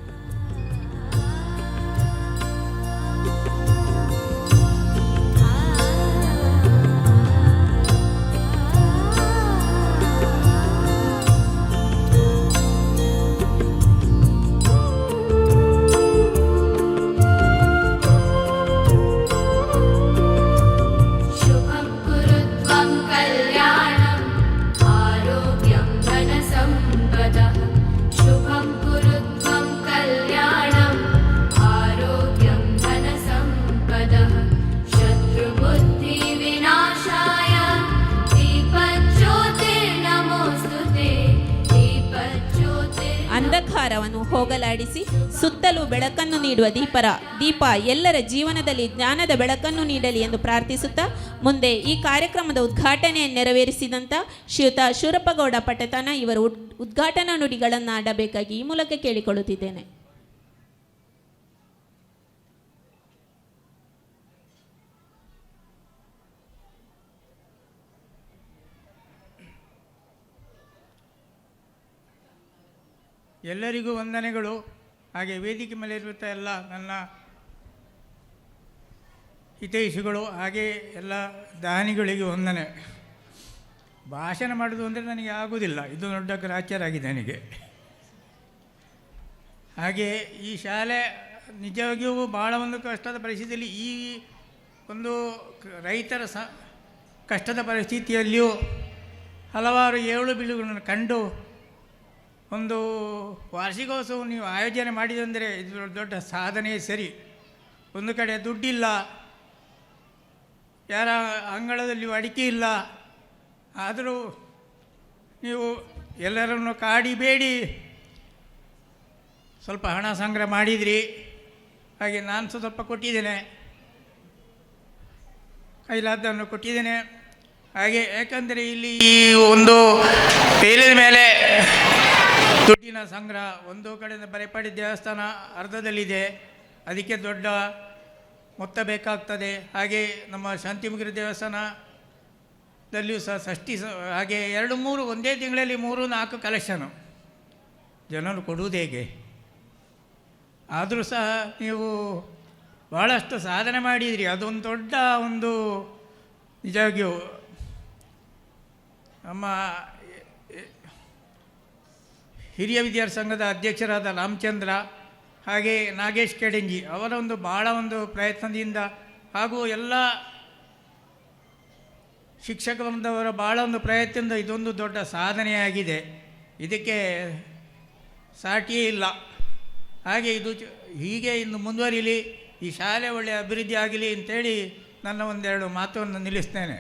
ಅಂಧಕಾರವನ್ನು ಹೋಗಲಾಡಿಸಿ ಸುತ್ತಲೂ ಬೆಳಕನ್ನು ನೀಡುವ ದೀಪ ಎಲ್ಲರ ಜೀವನದಲ್ಲಿ ಜ್ಞಾನದ ಬೆಳಕನ್ನು ನೀಡಲಿ ಎಂದು ಪ್ರಾರ್ಥಿಸುತ್ತಾ ಮುಂದೆ ಈ ಕಾರ್ಯಕ್ರಮದ ಉದ್ಘಾಟನೆಯನ್ನು ನೆರವೇರಿಸಿದಂಥ ಶ್ರೀಯುತ ಶೂರಪ್ಪಗೌಡ ಪಟ್ಟತಾನ ಇವರು ಉದ್ಘಾಟನಾ ನುಡಿಗಳನ್ನು ಆಡಬೇಕಾಗಿ ಈ ಮೂಲಕ ಕೇಳಿಕೊಳ್ಳುತ್ತಿದ್ದೇನೆ. ಎಲ್ಲರಿಗೂ ವಂದನೆಗಳು. ಹಾಗೆ ವೇದಿಕೆ ಮೇಲೆ ಇರುವಂಥ ಎಲ್ಲ ನನ್ನ ಹಿತೈಷಿಗಳು ಹಾಗೆ ಎಲ್ಲ ದಾನಿಗಳಿಗೆ ವಂದನೆ. ಭಾಷಣ ಮಾಡೋದು ಅಂದರೆ ನನಗೆ ಆಗುವುದಿಲ್ಲ, ಇದು ದೊಡ್ಡ ಗ್ರಾಚಾರ ಆಗಿದೆ ನನಗೆ. ಹಾಗೆ ಈ ಶಾಲೆ ನಿಜವಾಗಿಯೂ ಭಾಳ ಒಂದು ಕಷ್ಟದ ಪರಿಸ್ಥಿತಿಯಲ್ಲಿ, ಈ ಒಂದು ರೈತರ ಕಷ್ಟದ ಪರಿಸ್ಥಿತಿಯಲ್ಲಿಯೂ ಹಲವಾರು ಏಳು ಬೀಳುಗಳನ್ನು ಕಂಡು ಒಂದು ವಾರ್ಷಿಕೋತ್ಸವ ನೀವು ಆಯೋಜನೆ ಮಾಡಿದಂದರೆ ಇದು ದೊಡ್ಡ ಸಾಧನೆ. ಸರಿ, ಒಂದು ಕಡೆ ದುಡ್ಡಿಲ್ಲ, ಯಾರ ಅಂಗಳದಲ್ಲಿ ಅಡಿಕೆ ಇಲ್ಲ, ಆದರೂ ನೀವು ಎಲ್ಲರನ್ನು ಕಾಡಿಬೇಡಿ ಸ್ವಲ್ಪ ಹಣ ಸಂಗ್ರಹ ಮಾಡಿದಿರಿ. ಹಾಗೆ ನಾನು ಸ್ವಲ್ಪ ಕೊಟ್ಟಿದ್ದೇನೆ, ಕೈಲಾದನ್ನು ಕೊಟ್ಟಿದ್ದೇನೆ. ಹಾಗೆ ಯಾಕಂದರೆ ಇಲ್ಲಿ ಒಂದು ತೇಲಿದ ಮೇಲೆ ದುಡ್ಡಿನ ಸಂಗ್ರಹ ಒಂದು ಕಡೆಯಿಂದ ಬರೆಪಾಡಿ ದೇವಸ್ಥಾನ ಅರ್ಧದಲ್ಲಿದೆ, ಅದಕ್ಕೆ ದೊಡ್ಡ ಮೊತ್ತ ಬೇಕಾಗ್ತದೆ. ಹಾಗೆ ನಮ್ಮ ಶಾಂತಿಮುಗಿರಿ ದೇವಸ್ಥಾನದಲ್ಲಿಯೂ ಸಹ ಷಷ್ಠಿ ಹಾಗೆ 2-3 ಒಂದೇ ತಿಂಗಳಲ್ಲಿ 3-4 ಕಲೆಕ್ಷನು ಜನರು ಕೊಡುವುದು ಹೇಗೆ? ಆದರೂ ಸಹ ನೀವು ಭಾಳಷ್ಟು ಸಾಧನೆ ಮಾಡಿದಿರಿ, ಅದೊಂದು ದೊಡ್ಡ ಒಂದು ನಿಜವಾಗಿಯೂ. ನಮ್ಮ ಹಿರಿಯ ವಿದ್ಯಾರ್ಥಿ ಸಂಘದ ಅಧ್ಯಕ್ಷರಾದ ರಾಮಚಂದ್ರ ಹಾಗೆ ನಾಗೇಶ್ ಕೆಡೆಂಜಿ ಅವರ ಒಂದು ಭಾಳ ಒಂದು ಪ್ರಯತ್ನದಿಂದ ಹಾಗೂ ಎಲ್ಲ ಶಿಕ್ಷಕ ಬಂದವರ ಭಾಳ ಒಂದು ಪ್ರಯತ್ನದಿಂದ ಇದೊಂದು ದೊಡ್ಡ ಸಾಧನೆಯಾಗಿದೆ, ಇದಕ್ಕೆ ಸಾಟಿಯೇ ಇಲ್ಲ. ಹಾಗೆ ಇದು ಹೀಗೆ ಇನ್ನು ಮುಂದುವರಿಲಿ, ಈ ಶಾಲೆ ಒಳ್ಳೆಯ ಅಭಿವೃದ್ಧಿ ಆಗಲಿ ಅಂತೇಳಿ ನನ್ನ ಒಂದೆರಡು ಮಾತನ್ನು ನಿಲ್ಲಿಸ್ತೇನೆ.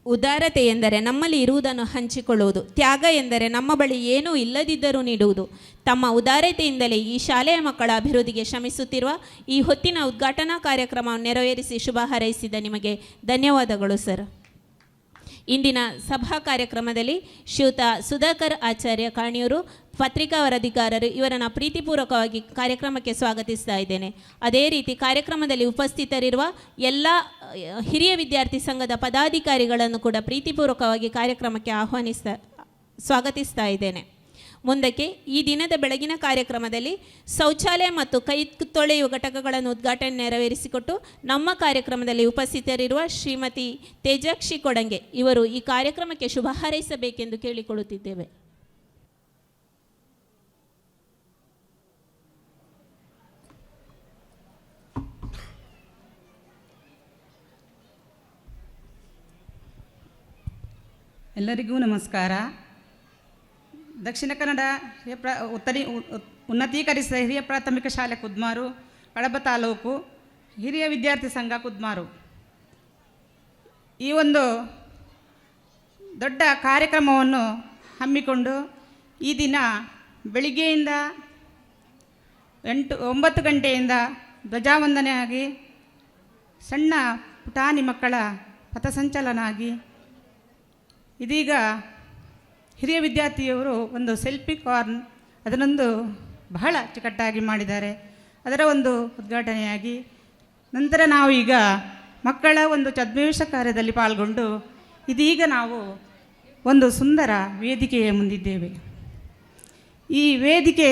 ಉದಾರತೆ ಎಂದರೆ ನಮ್ಮಲ್ಲಿ ಇರುವುದನ್ನು ಹಂಚಿಕೊಳ್ಳುವುದು, ತ್ಯಾಗ ಎಂದರೆ ನಮ್ಮ ಬಳಿ ಏನೂ ಇಲ್ಲದಿದ್ದರೂ ನೀಡುವುದು. ತಮ್ಮ ಉದಾರತೆಯಿಂದಲೇ ಈ ಶಾಲೆಯ ಮಕ್ಕಳ ಅಭಿವೃದ್ಧಿಗೆ ಶ್ರಮಿಸುತ್ತಿರುವ ಈ ಹೊತ್ತಿನ ಉದ್ಘಾಟನಾ ಕಾರ್ಯಕ್ರಮವನ್ನು ನೆರವೇರಿಸಿ ಶುಭ ಹಾರೈಸಿದ ನಿಮಗೆ ಧನ್ಯವಾದಗಳು ಸರ್. ಇಂದಿನ ಸಭಾ ಕಾರ್ಯಕ್ರಮದಲ್ಲಿ ಶ್ರೀಯುತ ಸುಧಾಕರ್ ಆಚಾರ್ಯ ಕಾಣಿಯೂರು ಪತ್ರಿಕಾ ವರದಿಗಾರರು ಇವರನ್ನು ಪ್ರೀತಿಪೂರ್ವಕವಾಗಿ ಕಾರ್ಯಕ್ರಮಕ್ಕೆ ಸ್ವಾಗತಿಸ್ತಾ ಇದ್ದೇನೆ. ಅದೇ ರೀತಿ ಕಾರ್ಯಕ್ರಮದಲ್ಲಿ ಉಪಸ್ಥಿತರಿರುವ ಎಲ್ಲ ಹಿರಿಯ ವಿದ್ಯಾರ್ಥಿ ಸಂಘದ ಪದಾಧಿಕಾರಿಗಳನ್ನು ಕೂಡ ಪ್ರೀತಿಪೂರ್ವಕವಾಗಿ ಕಾರ್ಯಕ್ರಮಕ್ಕೆ ಸ್ವಾಗತಿಸ್ತಾ ಇದ್ದೇನೆ. ಮುಂದಕ್ಕೆ ಈ ದಿನದ ಬೆಳಗಿನ ಕಾರ್ಯಕ್ರಮದಲ್ಲಿ ಶೌಚಾಲಯ ಮತ್ತು ಕೈ ತೊಳೆಯುವ ಘಟಕಗಳನ್ನು ಉದ್ಘಾಟನೆ ನೆರವೇರಿಸಿಕೊಟ್ಟು ನಮ್ಮ ಕಾರ್ಯಕ್ರಮದಲ್ಲಿ ಉಪಸ್ಥಿತರಿರುವ ಶ್ರೀಮತಿ ತೇಜಾಕ್ಷಿ ಕೊಡಂಗೆ ಇವರು ಈ ಕಾರ್ಯಕ್ರಮಕ್ಕೆ ಶುಭ ಹಾರೈಸಬೇಕೆಂದು ಕೇಳಿಕೊಳ್ಳುತ್ತಿದ್ದೇವೆ. ಎಲ್ಲರಿಗೂ ನಮಸ್ಕಾರ. ದಕ್ಷಿಣ ಕನ್ನಡ ಉನ್ನತೀಕರಿಸಿದ ಹಿರಿಯ ಪ್ರಾಥಮಿಕ ಶಾಲೆ ಕುದ್ಮಾರು, ಕಡಬ ತಾಲೂಕು ಹಿರಿಯ ವಿದ್ಯಾರ್ಥಿ ಸಂಘ ಕುದ್ಮಾರು ಈ ಒಂದು ದೊಡ್ಡ ಕಾರ್ಯಕ್ರಮವನ್ನು ಹಮ್ಮಿಕೊಂಡು ಈ ದಿನ ಬೆಳಿಗ್ಗೆಯಿಂದ 9 ಗಂಟೆಯಿಂದ ಧ್ವಜಾವಂದನೆ ಆಗಿ ಸಣ್ಣ ಪುಟಾಣಿ ಮಕ್ಕಳ ಪಥಸಂಚಲನ ಆಗಿ ಇದೀಗ ಹಿರಿಯ ವಿದ್ಯಾರ್ಥಿಯವರು ಒಂದು ಸೆಲ್ಫಿ ಕಾರ್ನ್ ಅದನ್ನೊಂದು ಬಹಳ ಅಚ್ಚುಕಟ್ಟಾಗಿ ಮಾಡಿದ್ದಾರೆ. ಅದರ ಒಂದು ಉದ್ಘಾಟನೆಯಾಗಿ ನಂತರ ನಾವು ಈಗ ಮಕ್ಕಳ ಒಂದು ಛದ್ಮವೇಶ ಕಾರ್ಯದಲ್ಲಿ ಪಾಲ್ಗೊಂಡು ಇದೀಗ ನಾವು ಒಂದು ಸುಂದರ ವೇದಿಕೆಯ ಮುಂದಿದ್ದೇವೆ. ಈ ವೇದಿಕೆ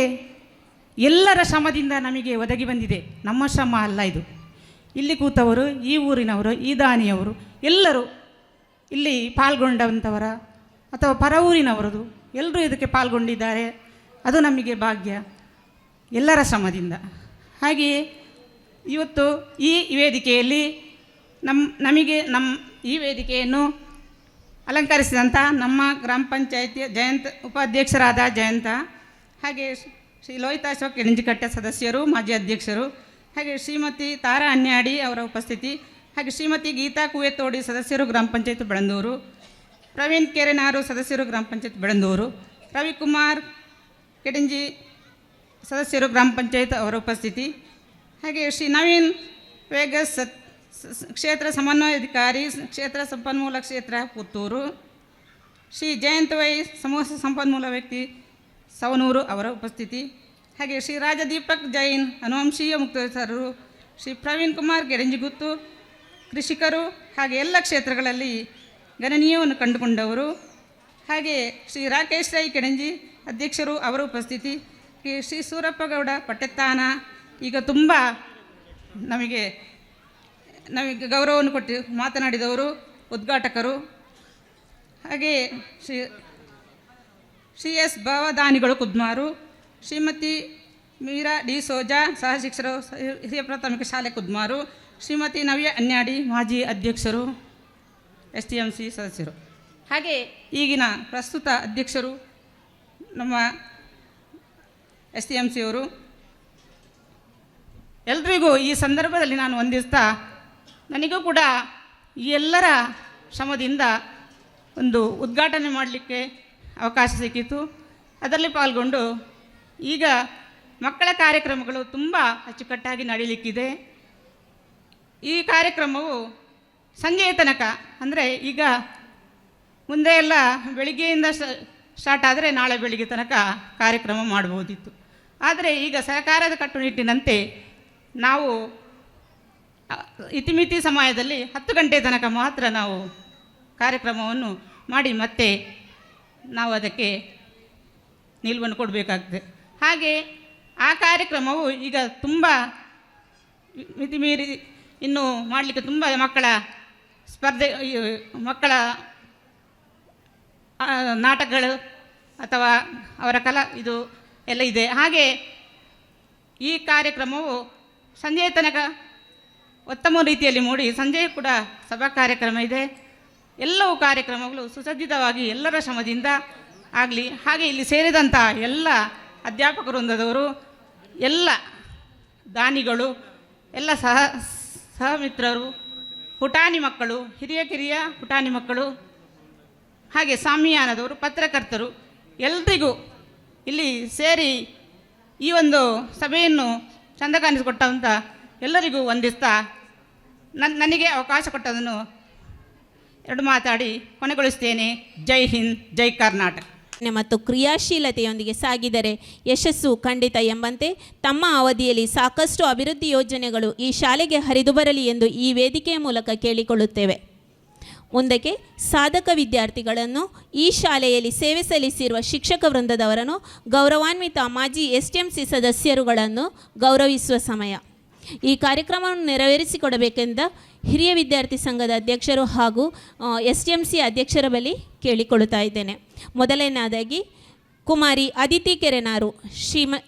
ಎಲ್ಲರ ಶ್ರಮದಿಂದ ನಮಗೆ ಒದಗಿ ಬಂದಿದೆ, ನಮ್ಮ ಶ್ರಮ ಅಲ್ಲ ಇದು. ಇಲ್ಲಿ ಕೂತವರು, ಈ ಊರಿನವರು, ಈ ದಾನಿಯವರು ಎಲ್ಲರೂ ಇಲ್ಲಿ ಪಾಲ್ಗೊಂಡಂಥವರ ಅಥವಾ ಪರ ಊರಿನವರದು ಎಲ್ಲರೂ ಇದಕ್ಕೆ ಪಾಲ್ಗೊಂಡಿದ್ದಾರೆ. ಅದು ನಮಗೆ ಭಾಗ್ಯ, ಎಲ್ಲರ ಶ್ರಮದಿಂದ. ಹಾಗೆಯೇ ಇವತ್ತು ಈ ವೇದಿಕೆಯಲ್ಲಿ ಈ ವೇದಿಕೆಯನ್ನು ಅಲಂಕರಿಸಿದಂಥ ನಮ್ಮ ಗ್ರಾಮ ಪಂಚಾಯಿತಿಯ ಉಪಾಧ್ಯಕ್ಷರಾದ ಜಯಂತ, ಹಾಗೆ ಶ್ರೀ ಲೋಹಿತಾಶ್ವ ಕೆಣಂಜಿಕಟ್ಟೆ ಸದಸ್ಯರು, ಮಾಜಿ ಅಧ್ಯಕ್ಷರು, ಹಾಗೆ ಶ್ರೀಮತಿ ತಾರಾ ಅನ್ಯಾಡಿ ಅವರ ಉಪಸ್ಥಿತಿ, ಹಾಗೆ ಶ್ರೀಮತಿ ಗೀತಾ ಕುವೆತೋಡಿ ಸದಸ್ಯರು ಗ್ರಾಮ ಪಂಚಾಯತ್ ಬೆಳಂದೂರು, ಪ್ರವೀಣ್ ಕೆರೆನಾರು ಸದಸ್ಯರು ಗ್ರಾಮ ಪಂಚಾಯತ್ ಬೆಳಂದೂರು, ರವಿಕುಮಾರ್ ಕೆಡಂಜಿ ಸದಸ್ಯರು ಗ್ರಾಮ ಪಂಚಾಯತ್ ಅವರ ಉಪಸ್ಥಿತಿ, ಹಾಗೆ ಶ್ರೀ ನವೀನ್ ವೇಗಸ್ ಕ್ಷೇತ್ರ ಸಮನ್ವಯಾಧಿಕಾರಿ ಕ್ಷೇತ್ರ ಸಂಪನ್ಮೂಲ ಕ್ಷೇತ್ರ ಪುತ್ತೂರು, ಶ್ರೀ ಜಯಂತ್ ವೈ ಸಮೂಹ ಸಂಪನ್ಮೂಲ ವ್ಯಕ್ತಿ ಸವನೂರು ಅವರ ಉಪಸ್ಥಿತಿ, ಹಾಗೆ ಶ್ರೀ ರಾಜದೀಪಕ್ ಜೈನ್ ಅನುವಂಶೀಯ ಮುಕ್ತೇಶ್ವರರು, ಶ್ರೀ ಪ್ರವೀಣ್ ಕುಮಾರ್ ಗೆರಂಜಿಗುತ್ತು ಕೃಷಿಕರು, ಹಾಗೆ ಎಲ್ಲ ಕ್ಷೇತ್ರಗಳಲ್ಲಿ ಗಣನೀಯವನ್ನು ಕಂಡುಕೊಂಡವರು, ಹಾಗೆ ಶ್ರೀ ರಾಕೇಶ್ ರೈ ಕೆಣಂಜಿ ಅಧ್ಯಕ್ಷರು ಅವರ ಉಪಸ್ಥಿತಿ, ಶ್ರೀ ಸೂರಪ್ಪಗೌಡ ಪಟ್ಟೆತ್ತಾನ ಈಗ ತುಂಬ ನಮಗೆ ಗೌರವವನ್ನು ಕೊಟ್ಟು ಮಾತನಾಡಿದವರು ಉದ್ಘಾಟಕರು, ಹಾಗೆ ಶ್ರೀ ಎಸ್ ಭಾವದಾನಿಗಳು ಕುದ್ಮಾರು, ಶ್ರೀಮತಿ ಮೀರಾ ಡಿ ಸೋಜಾ ಸಹ ಶಿಕ್ಷಕರು ಹಿರಿಯ ಪ್ರಾಥಮಿಕ ಶಾಲೆ ಕುದ್ಮಾರು, ಶ್ರೀಮತಿ ನವ್ಯ ಅನ್ಯಾಡಿ ಮಾಜಿ ಅಧ್ಯಕ್ಷರು STMC ಸದಸ್ಯರು, ಹಾಗೆ ಈಗಿನ ಪ್ರಸ್ತುತ ಅಧ್ಯಕ್ಷರು ನಮ್ಮ STMC ಅವರು, ಎಲ್ರಿಗೂ ಈ ಸಂದರ್ಭದಲ್ಲಿ ನಾನು ವಂದಿಸ್ತಾ, ನನಗೂ ಕೂಡ ಈ ಎಲ್ಲರ ಶ್ರಮದಿಂದ ಒಂದು ಉದ್ಘಾಟನೆ ಮಾಡಲಿಕ್ಕೆ ಅವಕಾಶ ಸಿಕ್ಕಿತು. ಅದರಲ್ಲಿ ಪಾಲ್ಗೊಂಡು ಈಗ ಮಕ್ಕಳ ಕಾರ್ಯಕ್ರಮಗಳು ತುಂಬ ಅಚ್ಚುಕಟ್ಟಾಗಿ ನಡೀಲಿಕ್ಕಿದೆ. ಈ ಕಾರ್ಯಕ್ರಮವು ಸಂಜೆಯ ತನಕ, ಅಂದರೆ ಈಗ ಮುಂದೆ ಎಲ್ಲ ಬೆಳಿಗ್ಗೆಯಿಂದ ಸ್ಟಾರ್ಟ್ ಆದರೆ ನಾಳೆ ಬೆಳಿಗ್ಗೆ ತನಕ ಕಾರ್ಯಕ್ರಮ ಮಾಡ್ಬೋದಿತ್ತು. ಆದರೆ ಈಗ ಸರ್ಕಾರದ ಕಟ್ಟುನಿಟ್ಟಿನಂತೆ ನಾವು ಇತಿಮಿತಿ ಸಮಯದಲ್ಲಿ 10 ಗಂಟೆ ತನಕ ಮಾತ್ರ ನಾವು ಕಾರ್ಯಕ್ರಮವನ್ನು ಮಾಡಿ ಮತ್ತೆ ನಾವು ಅದಕ್ಕೆ ನಿಲುವನ್ನು ಕೊಡಬೇಕಾಗ್ತದೆ. ಹಾಗೆ ಆ ಕಾರ್ಯಕ್ರಮವು ಈಗ ತುಂಬ ಮಿತಿಮೀರಿ ಇನ್ನು ಮಾಡಲಿಕ್ಕೆ ತುಂಬ ಮಕ್ಕಳ ಸ್ಪರ್ಧೆ, ಮಕ್ಕಳ ನಾಟಕಗಳು ಅಥವಾ ಅವರ ಇದು ಎಲ್ಲ ಇದೆ. ಹಾಗೆ ಈ ಕಾರ್ಯಕ್ರಮವು ಸಂಜೆಯ ತನಕ ಉತ್ತಮ ರೀತಿಯಲ್ಲಿ ಮೂಡಿ ಸಂಜೆ ಕೂಡ ಸಭಾ ಕಾರ್ಯಕ್ರಮ ಇದೆ. ಎಲ್ಲವೂ ಕಾರ್ಯಕ್ರಮಗಳು ಸುಸಜ್ಜಿತವಾಗಿ ಎಲ್ಲರ ಶ್ರಮದಿಂದ ಆಗಲಿ. ಹಾಗೆ ಇಲ್ಲಿ ಸೇರಿದಂಥ ಎಲ್ಲ ಅಧ್ಯಾಪಕ ವೃಂದದವರು, ಎಲ್ಲ ದಾನಿಗಳು, ಎಲ್ಲ ಸಹಮಿತ್ರರು, ಪುಟಾಣಿ ಮಕ್ಕಳು, ಕಿರಿಯ ಪುಟಾಣಿ ಮಕ್ಕಳು, ಹಾಗೆ ಸಾಮಿಯಾನದವರು, ಪತ್ರಕರ್ತರು, ಎಲ್ರಿಗೂ ಇಲ್ಲಿ ಸೇರಿ ಈ ಒಂದು ಸಭೆಯನ್ನು ಚಂದ ಕಾಣಿಸಿಕೊಟ್ಟಂಥ ಎಲ್ಲರಿಗೂ ವಂದಿಸ್ತಾ ನನಗೆ ಅವಕಾಶ ಕೊಟ್ಟದನ್ನು 2 ಮಾತಾಡಿ ಕೊನೆಗೊಳಿಸ್ತೇನೆ. ಜೈ ಹಿಂದ್, ಜೈ ಕರ್ನಾಟಕ. ಮತ್ತು ಕ್ರಿಯಾಶೀಲತೆಯೊಂದಿಗೆ ಸಾಗಿದರೆ ಯಶಸ್ಸು ಖಂಡಿತ ಎಂಬಂತೆ ತಮ್ಮ ಅವಧಿಯಲ್ಲಿ ಸಾಕಷ್ಟು ಅಭಿವೃದ್ಧಿ ಯೋಜನೆಗಳು ಈ ಶಾಲೆಗೆ ಹರಿದು ಬರಲಿ ಎಂದು ಈ ವೇದಿಕೆಯ ಮೂಲಕ ಕೇಳಿಕೊಳ್ಳುತ್ತೇವೆ. ಮುಂದಕ್ಕೆ ಸಾಧಕ ವಿದ್ಯಾರ್ಥಿಗಳನ್ನು, ಈ ಶಾಲೆಯಲ್ಲಿ ಸೇವೆ ಸಲ್ಲಿಸಿರುವ ಶಿಕ್ಷಕ ವೃಂದದವರನ್ನು, ಗೌರವಾನ್ವಿತ ಮಾಜಿ STMC ಸದಸ್ಯರುಗಳನ್ನು ಗೌರವಿಸುವ ಸಮಯ. ಈ ಕಾರ್ಯಕ್ರಮವನ್ನು ನೆರವೇರಿಸಿಕೊಡಬೇಕೆಂದ ಹಿರಿಯ ವಿದ್ಯಾರ್ಥಿ ಸಂಘದ ಅಧ್ಯಕ್ಷರು ಹಾಗೂ STMC ಅಧ್ಯಕ್ಷರ ಬಳಿ ಕೇಳಿಕೊಳ್ಳುತ್ತಾ ಇದ್ದೇನೆ. ಮೊದಲನೇದಾಗಿ ಕುಮಾರಿ ಅದಿತಿ ಕೆರೆನಾರು,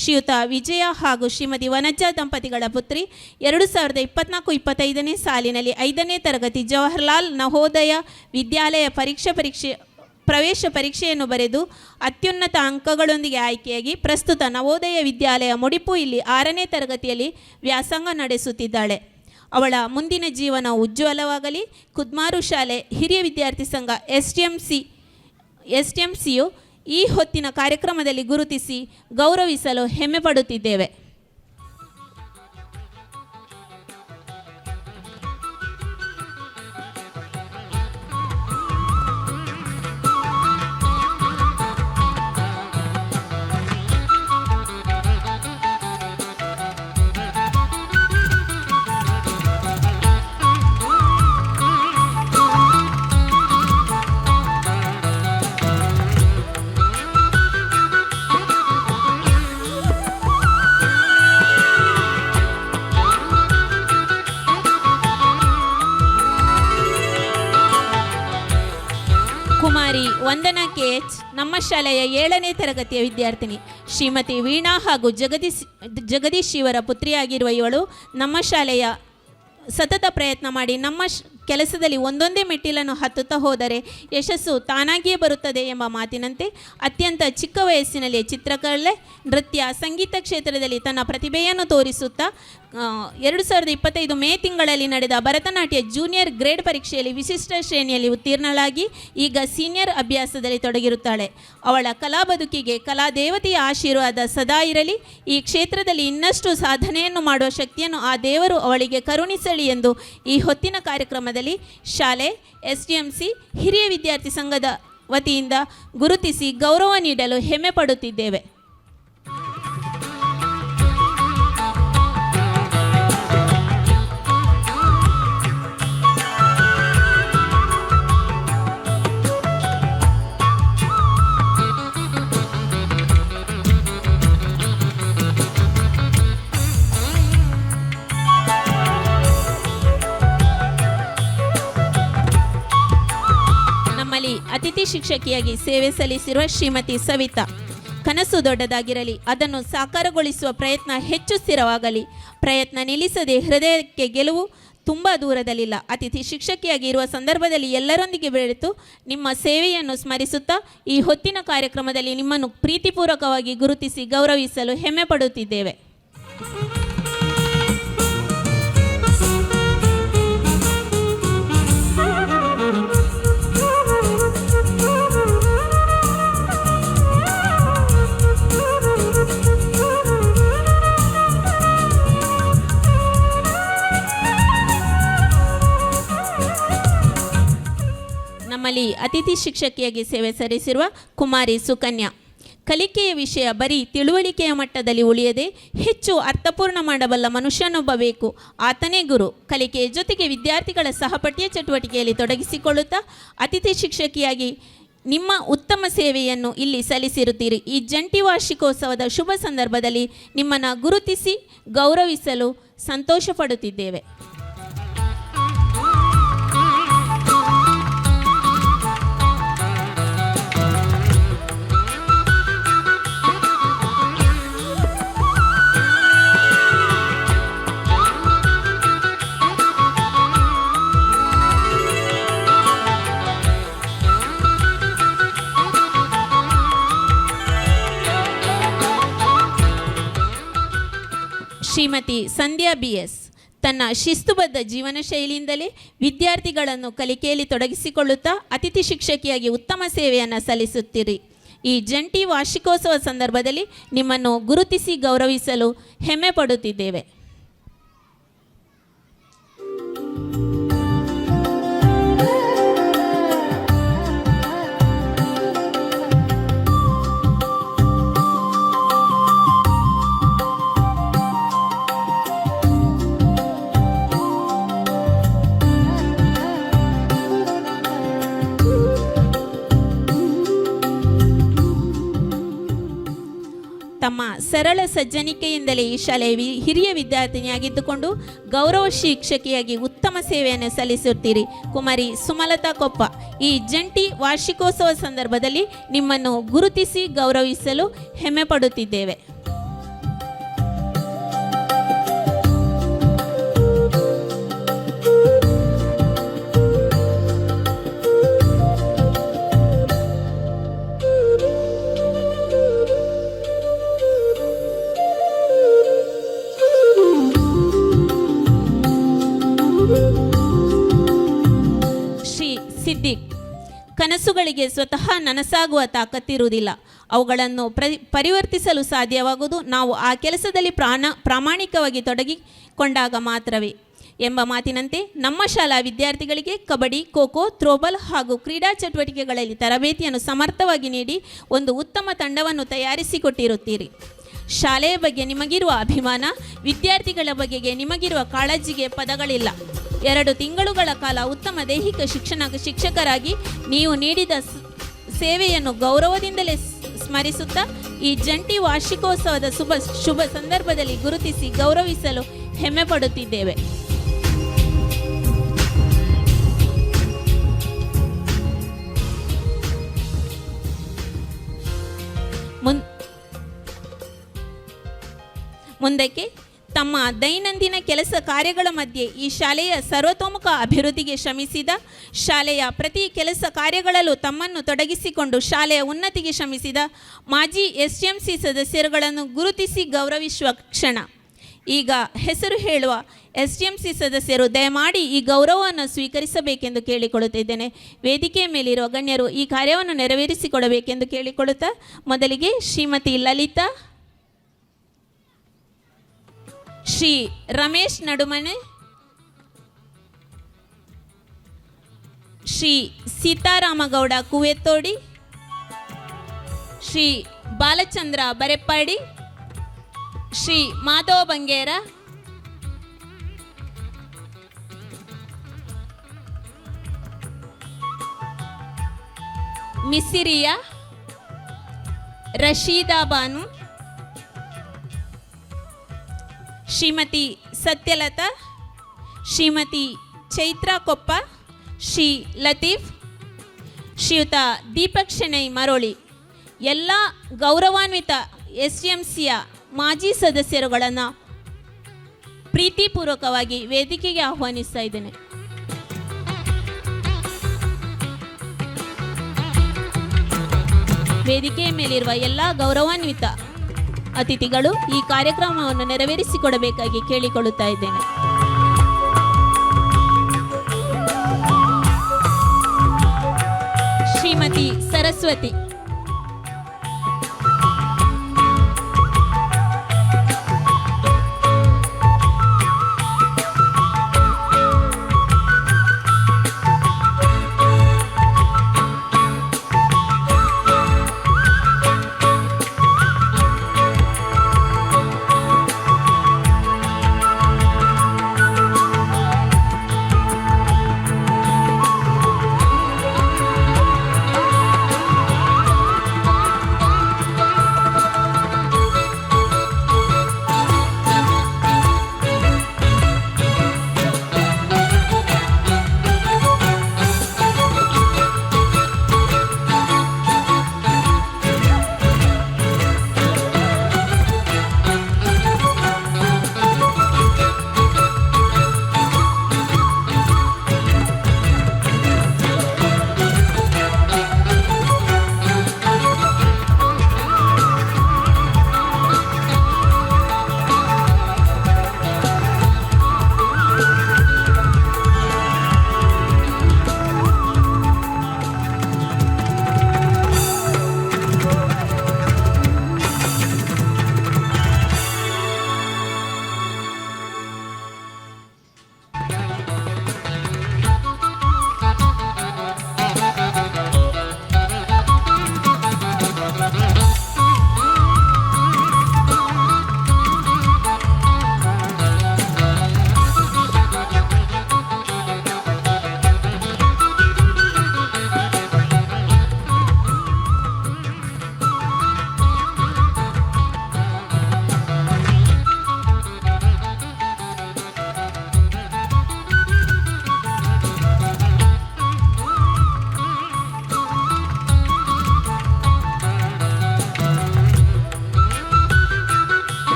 ಶ್ರೀಯುತ ವಿಜಯ ಹಾಗೂ ಶ್ರೀಮತಿ ವನಜಾ ದಂಪತಿಗಳ ಪುತ್ರಿ, 2024-25ನೇ ಸಾಲಿನಲ್ಲಿ 5ನೇ ತರಗತಿ ಜವಾಹರ್ಲಾಲ್ ನವೋದಯ ವಿದ್ಯಾಲಯ ಪ್ರವೇಶ ಪರೀಕ್ಷೆಯನ್ನು ಬರೆದು ಅತ್ಯುನ್ನತ ಅಂಕಗಳೊಂದಿಗೆ ಆಯ್ಕೆಯಾಗಿ ಪ್ರಸ್ತುತ ನವೋದಯ ವಿದ್ಯಾಲಯ ಮುಡಿಪು ಇಲ್ಲಿ 6ನೇ ತರಗತಿಯಲ್ಲಿ ವ್ಯಾಸಂಗ ನಡೆಸುತ್ತಿದ್ದಾಳೆ. ಅವಳ ಮುಂದಿನ ಜೀವನ ಉಜ್ವಲವಾಗಲಿ. ಕುದ್ಮಾರು ಶಾಲೆ ಹಿರಿಯ ವಿದ್ಯಾರ್ಥಿ ಸಂಘ STMCಯು ಈ ಹೊತ್ತಿನ ಕಾರ್ಯಕ್ರಮದಲ್ಲಿ ಗುರುತಿಸಿ ಗೌರವಿಸಲು ಹೆಮ್ಮೆ ಪಡುತ್ತಿದ್ದೇವೆ. ಕುಮಾರಿ ವಂದನಾ KH ನಮ್ಮ ಶಾಲೆಯ 7ನೇ ತರಗತಿಯ ವಿದ್ಯಾರ್ಥಿನಿ. ಶ್ರೀಮತಿ ವೀಣಾ ಹಾಗೂ ಜಗದೀಶ್ ಇವರ ಪುತ್ರಿಯಾಗಿರುವ ಇವಳು ನಮ್ಮ ಶಾಲೆಯ ಸತತ ಪ್ರಯತ್ನ ಮಾಡಿ ನಮ್ಮ ಕೆಲಸದಲ್ಲಿ ಒಂದೊಂದೇ ಮೆಟ್ಟಿಲನ್ನು ಹತ್ತುತ್ತಾ ಹೋದರೆ ಯಶಸ್ಸು ತಾನಾಗಿಯೇ ಬರುತ್ತದೆ ಎಂಬ ಮಾತಿನಂತೆ ಅತ್ಯಂತ ಚಿಕ್ಕ ವಯಸ್ಸಿನಲ್ಲಿ ಚಿತ್ರಕಲೆ, ನೃತ್ಯ, ಸಂಗೀತ ಕ್ಷೇತ್ರದಲ್ಲಿ ತನ್ನ ಪ್ರತಿಭೆಯನ್ನು ತೋರಿಸುತ್ತಾ 2025 ಮೇ ತಿಂಗಳಲ್ಲಿ ನಡೆದ ಭರತನಾಟ್ಯ ಜೂನಿಯರ್ ಗ್ರೇಡ್ ಪರೀಕ್ಷೆಯಲ್ಲಿ ವಿಶಿಷ್ಟ ಶ್ರೇಣಿಯಲ್ಲಿ ಉತ್ತೀರ್ಣಳಾಗಿ ಈಗ ಸೀನಿಯರ್ ಅಭ್ಯಾಸದಲ್ಲಿ ತೊಡಗಿರುತ್ತಾಳೆ. ಅವಳ ಕಲಾ ಬದುಕಿಗೆ ಕಲಾದೇವತೆಯ ಆಶೀರ್ವಾದ ಸದಾ ಇರಲಿ. ಈ ಕ್ಷೇತ್ರದಲ್ಲಿ ಇನ್ನಷ್ಟು ಸಾಧನೆಯನ್ನು ಮಾಡುವ ಶಕ್ತಿಯನ್ನು ಆ ದೇವರು ಅವಳಿಗೆ ಕರುಣಿಸಲಿ ಎಂದು ಈ ಹೊತ್ತಿನ ಕಾರ್ಯಕ್ರಮದಲ್ಲಿ ಶಾಲೆ, STMC ಹಿರಿಯ ವಿದ್ಯಾರ್ಥಿ ಸಂಘದ ವತಿಯಿಂದ ಗುರುತಿಸಿ ಗೌರವ ನೀಡಲು ಹೆಮ್ಮೆ ಪಡುತ್ತಿದ್ದೇವೆ. ಅತಿಥಿ ಶಿಕ್ಷಕಿಯಾಗಿ ಸೇವೆ ಸಲ್ಲಿಸಿರುವ ಶ್ರೀಮತಿ ಸವಿತಾ, ಕನಸು ದೊಡ್ಡದಾಗಿರಲಿ, ಅದನ್ನು ಸಾಕಾರಗೊಳಿಸುವ ಪ್ರಯತ್ನ ಹೆಚ್ಚು ಸ್ಥಿರವಾಗಲಿ. ಪ್ರಯತ್ನ ನಿಲ್ಲಿಸದೆ ಹೃದಯಕ್ಕೆ ಗೆಲುವು ತುಂಬ ದೂರದಲ್ಲಿಲ್ಲ. ಅತಿಥಿ ಶಿಕ್ಷಕಿಯಾಗಿ ಇರುವ ಸಂದರ್ಭದಲ್ಲಿ ಎಲ್ಲರೊಂದಿಗೆ ಬೆರೆತು ನಿಮ್ಮ ಸೇವೆಯನ್ನು ಸ್ಮರಿಸುತ್ತಾ ಈ ಹೊತ್ತಿನ ಕಾರ್ಯಕ್ರಮದಲ್ಲಿ ನಿಮ್ಮನ್ನು ಪ್ರೀತಿಪೂರ್ವಕವಾಗಿ ಗುರುತಿಸಿ ಗೌರವಿಸಲು ಹೆಮ್ಮೆ ಪಡುತ್ತಿದ್ದೇವೆ. ಅತಿಥಿ ಶಿಕ್ಷಕಿಯಾಗಿ ಸೇವೆ ಸಲ್ಲಿಸಿರುವ ಕುಮಾರಿ ಸುಕನ್ಯಾ. ಕಲಿಕೆಯ ವಿಷಯ ಬರೀ ತಿಳುವಳಿಕೆಯ ಮಟ್ಟದಲ್ಲಿ ಉಳಿಯದೆ ಹೆಚ್ಚು ಅರ್ಥಪೂರ್ಣ ಮಾಡಬಲ್ಲ ಮನುಷ್ಯನೊಬ್ಬ ಬೇಕು, ಆತನೇ ಗುರು. ಕಲಿಕೆಯ ಜೊತೆಗೆ ವಿದ್ಯಾರ್ಥಿಗಳ ಸಹಪಠ್ಯ ಚಟುವಟಿಕೆಯಲ್ಲಿ ತೊಡಗಿಸಿಕೊಳ್ಳುತ್ತಾ ಅತಿಥಿ ಶಿಕ್ಷಕಿಯಾಗಿ ನಿಮ್ಮ ಉತ್ತಮ ಸೇವೆಯನ್ನು ಇಲ್ಲಿ ಸಲ್ಲಿಸಿರುತ್ತೀರಿ. ಈ ಜಂಟಿ ವಾರ್ಷಿಕೋತ್ಸವದ ಶುಭ ಸಂದರ್ಭದಲ್ಲಿ ನಿಮ್ಮನ್ನು ಗುರುತಿಸಿ ಗೌರವಿಸಲು ಸಂತೋಷ ಪಡುತ್ತಿದ್ದೇವೆ. ಶ್ರೀಮತಿ ಸಂಧ್ಯಾ BS ತನ್ನ ಶಿಸ್ತುಬದ್ಧ ಜೀವನ ಶೈಲಿಯಿಂದಲೇ ವಿದ್ಯಾರ್ಥಿಗಳನ್ನು ಕಲಿಕೆಯಲ್ಲಿ ತೊಡಗಿಸಿಕೊಳ್ಳುತ್ತಾ ಅತಿಥಿ ಶಿಕ್ಷಕಿಯಾಗಿ ಉತ್ತಮ ಸೇವೆಯನ್ನು ಸಲ್ಲಿಸುತ್ತೀರಿ. ಈ ಜಂಟಿ ವಾರ್ಷಿಕೋತ್ಸವ ಸಂದರ್ಭದಲ್ಲಿ ನಿಮ್ಮನ್ನು ಗುರುತಿಸಿ ಗೌರವಿಸಲು ಹೆಮ್ಮೆ ಪಡುತ್ತಿದ್ದೇವೆ. ತಮ್ಮ ಸರಳ ಸಜ್ಜನಿಕೆಯಿಂದಲೇ ಈ ಶಾಲೆಯ ಹಿರಿಯ ವಿದ್ಯಾರ್ಥಿನಿಯಾಗಿದ್ದುಕೊಂಡು ಗೌರವ ಶಿಕ್ಷಕಿಯಾಗಿ ಉತ್ತಮ ಸೇವೆಯನ್ನು ಸಲ್ಲಿಸುತ್ತೀರಿ ಕುಮಾರಿ ಸುಮಲತಾ ಕೊಪ್ಪ. ಈ ಜಂಟಿ ವಾರ್ಷಿಕೋತ್ಸವ ಸಂದರ್ಭದಲ್ಲಿ ನಿಮ್ಮನ್ನು ಗುರುತಿಸಿ ಗೌರವಿಸಲು ಹೆಮ್ಮೆ ಪಡುತ್ತಿದ್ದೇವೆ. ಕನಸುಗಳಿಗೆ ಸ್ವತಃ ನನಸಾಗುವ ತಾಕತ್ತಿರುವುದಿಲ್ಲ. ಅವುಗಳನ್ನು ಪರಿವರ್ತಿಸಲು ಸಾಧ್ಯವಾಗುವುದು ನಾವು ಆ ಕೆಲಸದಲ್ಲಿ ಪ್ರಾಮಾಣಿಕವಾಗಿ ತೊಡಗಿಕೊಂಡಾಗ ಮಾತ್ರವೇ ಎಂಬ ಮಾತಿನಂತೆ ನಮ್ಮ ಶಾಲಾ ವಿದ್ಯಾರ್ಥಿಗಳಿಗೆ ಕಬಡ್ಡಿ, ಖೋಖೋ, ಥ್ರೋಬಾಲ್ ಹಾಗೂ ಕ್ರೀಡಾ ಚಟುವಟಿಕೆಗಳಲ್ಲಿ ತರಬೇತಿಯನ್ನು ಸಮರ್ಥವಾಗಿ ನೀಡಿ ಒಂದು ಉತ್ತಮ ತಂಡವನ್ನು ತಯಾರಿಸಿಕೊಟ್ಟಿರುತ್ತೀರಿ. ಶಾಲೆಯ ಬಗ್ಗೆ ನಿಮಗಿರುವ ಅಭಿಮಾನ, ವಿದ್ಯಾರ್ಥಿಗಳ ಬಗೆಗೆ ನಿಮಗಿರುವ ಕಾಳಜಿಗೆ ಪದಗಳಿಲ್ಲ. 2 ತಿಂಗಳುಗಳ ಕಾಲ ಉತ್ತಮ ದೈಹಿಕ ಶಿಕ್ಷಕರಾಗಿ ನೀವು ನೀಡಿದ ಸೇವೆಯನ್ನು ಗೌರವದಿಂದಲೇ ಸ್ಮರಿಸುತ್ತಾ ಈ ಜಂಟಿ ವಾರ್ಷಿಕೋತ್ಸವದ ಶುಭ ಸಂದರ್ಭದಲ್ಲಿ ಗುರುತಿಸಿ ಗೌರವಿಸಲು ಹೆಮ್ಮೆ ಪಡುತ್ತಿದ್ದೇವೆ. ಮುಂದಕ್ಕೆ ತಮ್ಮ ದೈನಂದಿನ ಕೆಲಸ ಕಾರ್ಯಗಳ ಮಧ್ಯೆ ಈ ಶಾಲೆಯ ಸರ್ವತೋಮುಖ ಅಭಿವೃದ್ಧಿಗೆ ಶ್ರಮಿಸಿದ, ಶಾಲೆಯ ಪ್ರತಿ ಕೆಲಸ ಕಾರ್ಯಗಳಲ್ಲೂ ತಮ್ಮನ್ನು ತೊಡಗಿಸಿಕೊಂಡು ಶಾಲೆಯ ಉನ್ನತಿಗೆ ಶ್ರಮಿಸಿದ ಮಾಜಿ STMC ಸದಸ್ಯರುಗಳನ್ನು ಗುರುತಿಸಿ ಗೌರವಿಸುವ ಕ್ಷಣ. ಈಗ ಹೆಸರು ಹೇಳುವ STMC ಸದಸ್ಯರು ದಯಮಾಡಿ ಈ ಗೌರವವನ್ನು ಸ್ವೀಕರಿಸಬೇಕೆಂದು ಕೇಳಿಕೊಳ್ಳುತ್ತಿದ್ದೇನೆ. ವೇದಿಕೆಯ ಮೇಲಿರುವ ಗಣ್ಯರು ಈ ಕಾರ್ಯವನ್ನು ನೆರವೇರಿಸಿಕೊಡಬೇಕೆಂದು ಕೇಳಿಕೊಳ್ಳುತ್ತಾ ಮೊದಲಿಗೆ ಶ್ರೀಮತಿ ಲಲಿತಾ, ಶ್ರೀ ರಮೇಶ್ ನಡುಮನೆ, ಶ್ರೀ ಸೀತಾರಾಮಗೌಡ ಕುವೆತ್ತೋಡಿ, ಶ್ರೀ ಬಾಲಚಂದ್ರ ಬರೆಪ್ಪಾಡಿ, ಶ್ರೀ ಮಾಧವ ಬಂಗೇರ, ಮಿಸಿರಿಯಾ, ರಶೀದಾ ಬಾನು, ಶ್ರೀಮತಿ ಸತ್ಯಲತಾ, ಶ್ರೀಮತಿ ಚೈತ್ರಾ ಕೊಪ್ಪ, ಶ್ರೀ ಲತೀಫ್, ಶ್ರೀಯುತ ದೀಪಕ್ ಶೆಣೈ ಮರೋಳಿ, ಎಲ್ಲ ಗೌರವಾನ್ವಿತ STMCಯ ಮಾಜಿ ಸದಸ್ಯರುಗಳನ್ನು ಪ್ರೀತಿಪೂರ್ವಕವಾಗಿ ವೇದಿಕೆಗೆ ಆಹ್ವಾನಿಸ್ತಾ ಇದ್ದೇನೆ. ವೇದಿಕೆಯ ಮೇಲಿರುವ ಎಲ್ಲ ಗೌರವಾನ್ವಿತ ಅತಿಥಿಗಳು ಈ ಕಾರ್ಯಕ್ರಮವನ್ನು ನೆರವೇರಿಸಿಕೊಡಬೇಕಾಗಿ ಕೇಳಿಕೊಳ್ಳುತ್ತಾ ಇದ್ದೇನೆ. ಶ್ರೀಮತಿ ಸರಸ್ವತಿ,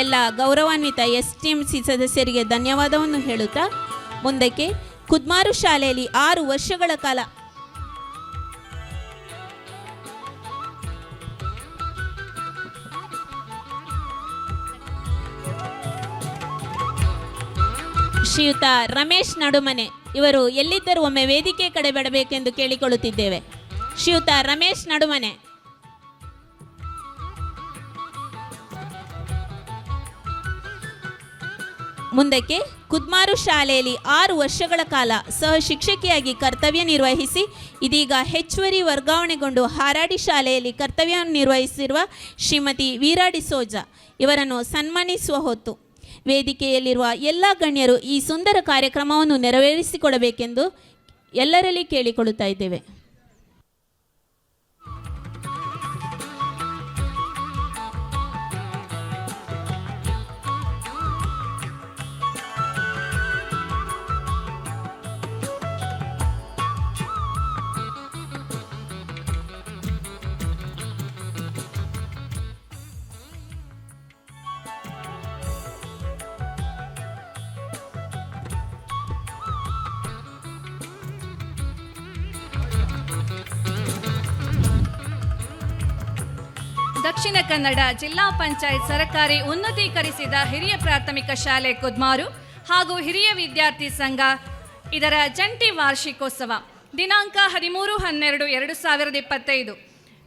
ಎಲ್ಲ ಗೌರವಾನ್ವಿತ STMC ಸದಸ್ಯರಿಗೆ ಧನ್ಯವಾದವನ್ನು ಹೇಳುತ್ತಾ ಮುಂದಕ್ಕೆ ಕುದ್ಮಾರು ಶಾಲೆಯಲ್ಲಿ 6 ವರ್ಷಗಳ ಕಾಲ ಶ್ರೀಯುತ ರಮೇಶ್ ನಡುಮನೆ ಇವರು ಎಲ್ಲಿದ್ದರೂ ಒಮ್ಮೆ ವೇದಿಕೆ ಕಡೆ ಬರಬೇಕೆಂದು ಕೇಳಿಕೊಳ್ಳುತ್ತಿದ್ದೇವೆ. ಶ್ರೀಯುತ ರಮೇಶ್ ನಡುಮನೆ. ಮುಂದಕ್ಕೆ ಕುದ್ಮಾರು ಶಾಲೆಯಲ್ಲಿ 6 ವರ್ಷಗಳ ಕಾಲ ಸಹ ಶಿಕ್ಷಕಿಯಾಗಿ ಕರ್ತವ್ಯ ನಿರ್ವಹಿಸಿ ಇದೀಗ ಹೆಚ್ಚುವರಿ ವರ್ಗಾವಣೆಗೊಂಡು ಹಾರಾಡಿ ಶಾಲೆಯಲ್ಲಿ ಕರ್ತವ್ಯವನ್ನು ನಿರ್ವಹಿಸಿರುವ ಶ್ರೀಮತಿ ವೀರಾ ಡಿಸೋಜ ಇವರನ್ನು ಸನ್ಮಾನಿಸುವ ಹೊತ್ತು ವೇದಿಕೆಯಲ್ಲಿರುವ ಎಲ್ಲ ಗಣ್ಯರು ಈ ಸುಂದರ ಕಾರ್ಯಕ್ರಮವನ್ನು ನೆರವೇರಿಸಿಕೊಡಬೇಕೆಂದು ಎಲ್ಲರಲ್ಲಿ ಕೇಳಿಕೊಳ್ಳುತ್ತಾ ಇದ್ದೇವೆ. ದಕ್ಷಿಣ ಕನ್ನಡ ಜಿಲ್ಲಾ ಪಂಚಾಯತ್ ಸರ್ಕಾರಿ ಉನ್ನತೀಕರಿಸಿದ ಹಿರಿಯ ಪ್ರಾಥಮಿಕ ಶಾಲೆ ಕುದ್ಮಾರು ಹಾಗೂ ಹಿರಿಯ ವಿದ್ಯಾರ್ಥಿ ಸಂಘ ಇದರ ಜಂಟಿ ವಾರ್ಷಿಕೋತ್ಸವ ದಿನಾಂಕ 13/12/2025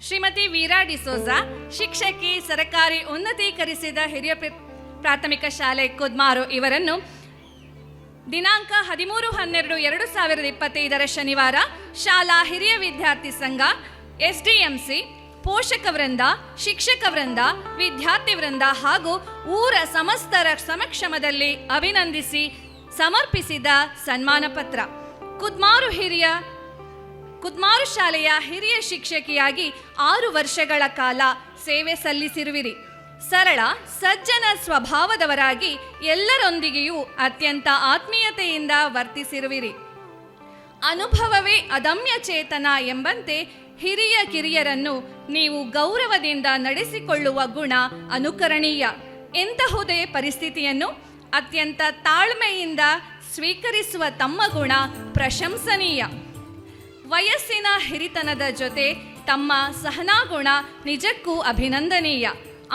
ಶ್ರೀಮತಿ ವೀರಾ ಡಿಸೋಜಾ ಶಿಕ್ಷಕಿ ಸರ್ಕಾರಿ ಉನ್ನತೀಕರಿಸಿದ ಹಿರಿಯ ಪ್ರಾಥಮಿಕ ಶಾಲೆ ಕುದ್ಮಾರು ಇವರನ್ನು ದಿನಾಂಕ 13/12/2025 ಶನಿವಾರ ಶಾಲಾ ಹಿರಿಯ ವಿದ್ಯಾರ್ಥಿ ಸಂಘ SDMC ಪೋಷಕ ವೃಂದ ಶಿಕ್ಷಕ ವೃಂದ ವಿದ್ಯಾರ್ಥಿ ವೃಂದ ಹಾಗೂ ಊರ ಸಮಸ್ತರ ಸಮಕ್ಷಮದಲ್ಲಿ ಅಭಿನಂದಿಸಿ ಸಮರ್ಪಿಸಿದ ಸನ್ಮಾನ ಪತ್ರ. ಕುದ್ಮಾರು ಶಾಲೆಯ ಹಿರಿಯ ಶಿಕ್ಷಕಿಯಾಗಿ 6 ವರ್ಷಗಳ ಕಾಲ ಸೇವೆ ಸಲ್ಲಿಸಿರುವಿರಿ. ಸರಳ ಸಜ್ಜನ ಸ್ವಭಾವದವರಾಗಿ ಎಲ್ಲರೊಂದಿಗೆಯೂ ಅತ್ಯಂತ ಆತ್ಮೀಯತೆಯಿಂದ ವರ್ತಿಸಿರುವಿರಿ. ಅನುಭವವೇ ಅದಮ್ಯ ಚೇತನ ಎಂಬಂತೆ ಹಿರಿಯ ಕಿರಿಯರನ್ನು ನೀವು ಗೌರವದಿಂದ ನಡೆಸಿಕೊಳ್ಳುವ ಗುಣ ಅನುಕರಣೀಯ. ಎಂತಹುದೇ ಪರಿಸ್ಥಿತಿಯನ್ನು ಅತ್ಯಂತ ತಾಳ್ಮೆಯಿಂದ ಸ್ವೀಕರಿಸುವ ತಮ್ಮ ಗುಣ ಪ್ರಶಂಸನೀಯ. ವಯಸ್ಸಿನ ಹಿರಿತನದ ಜೊತೆ ತಮ್ಮ ಸಹನಾಗುಣ ನಿಜಕ್ಕೂ ಅಭಿನಂದನೀಯ.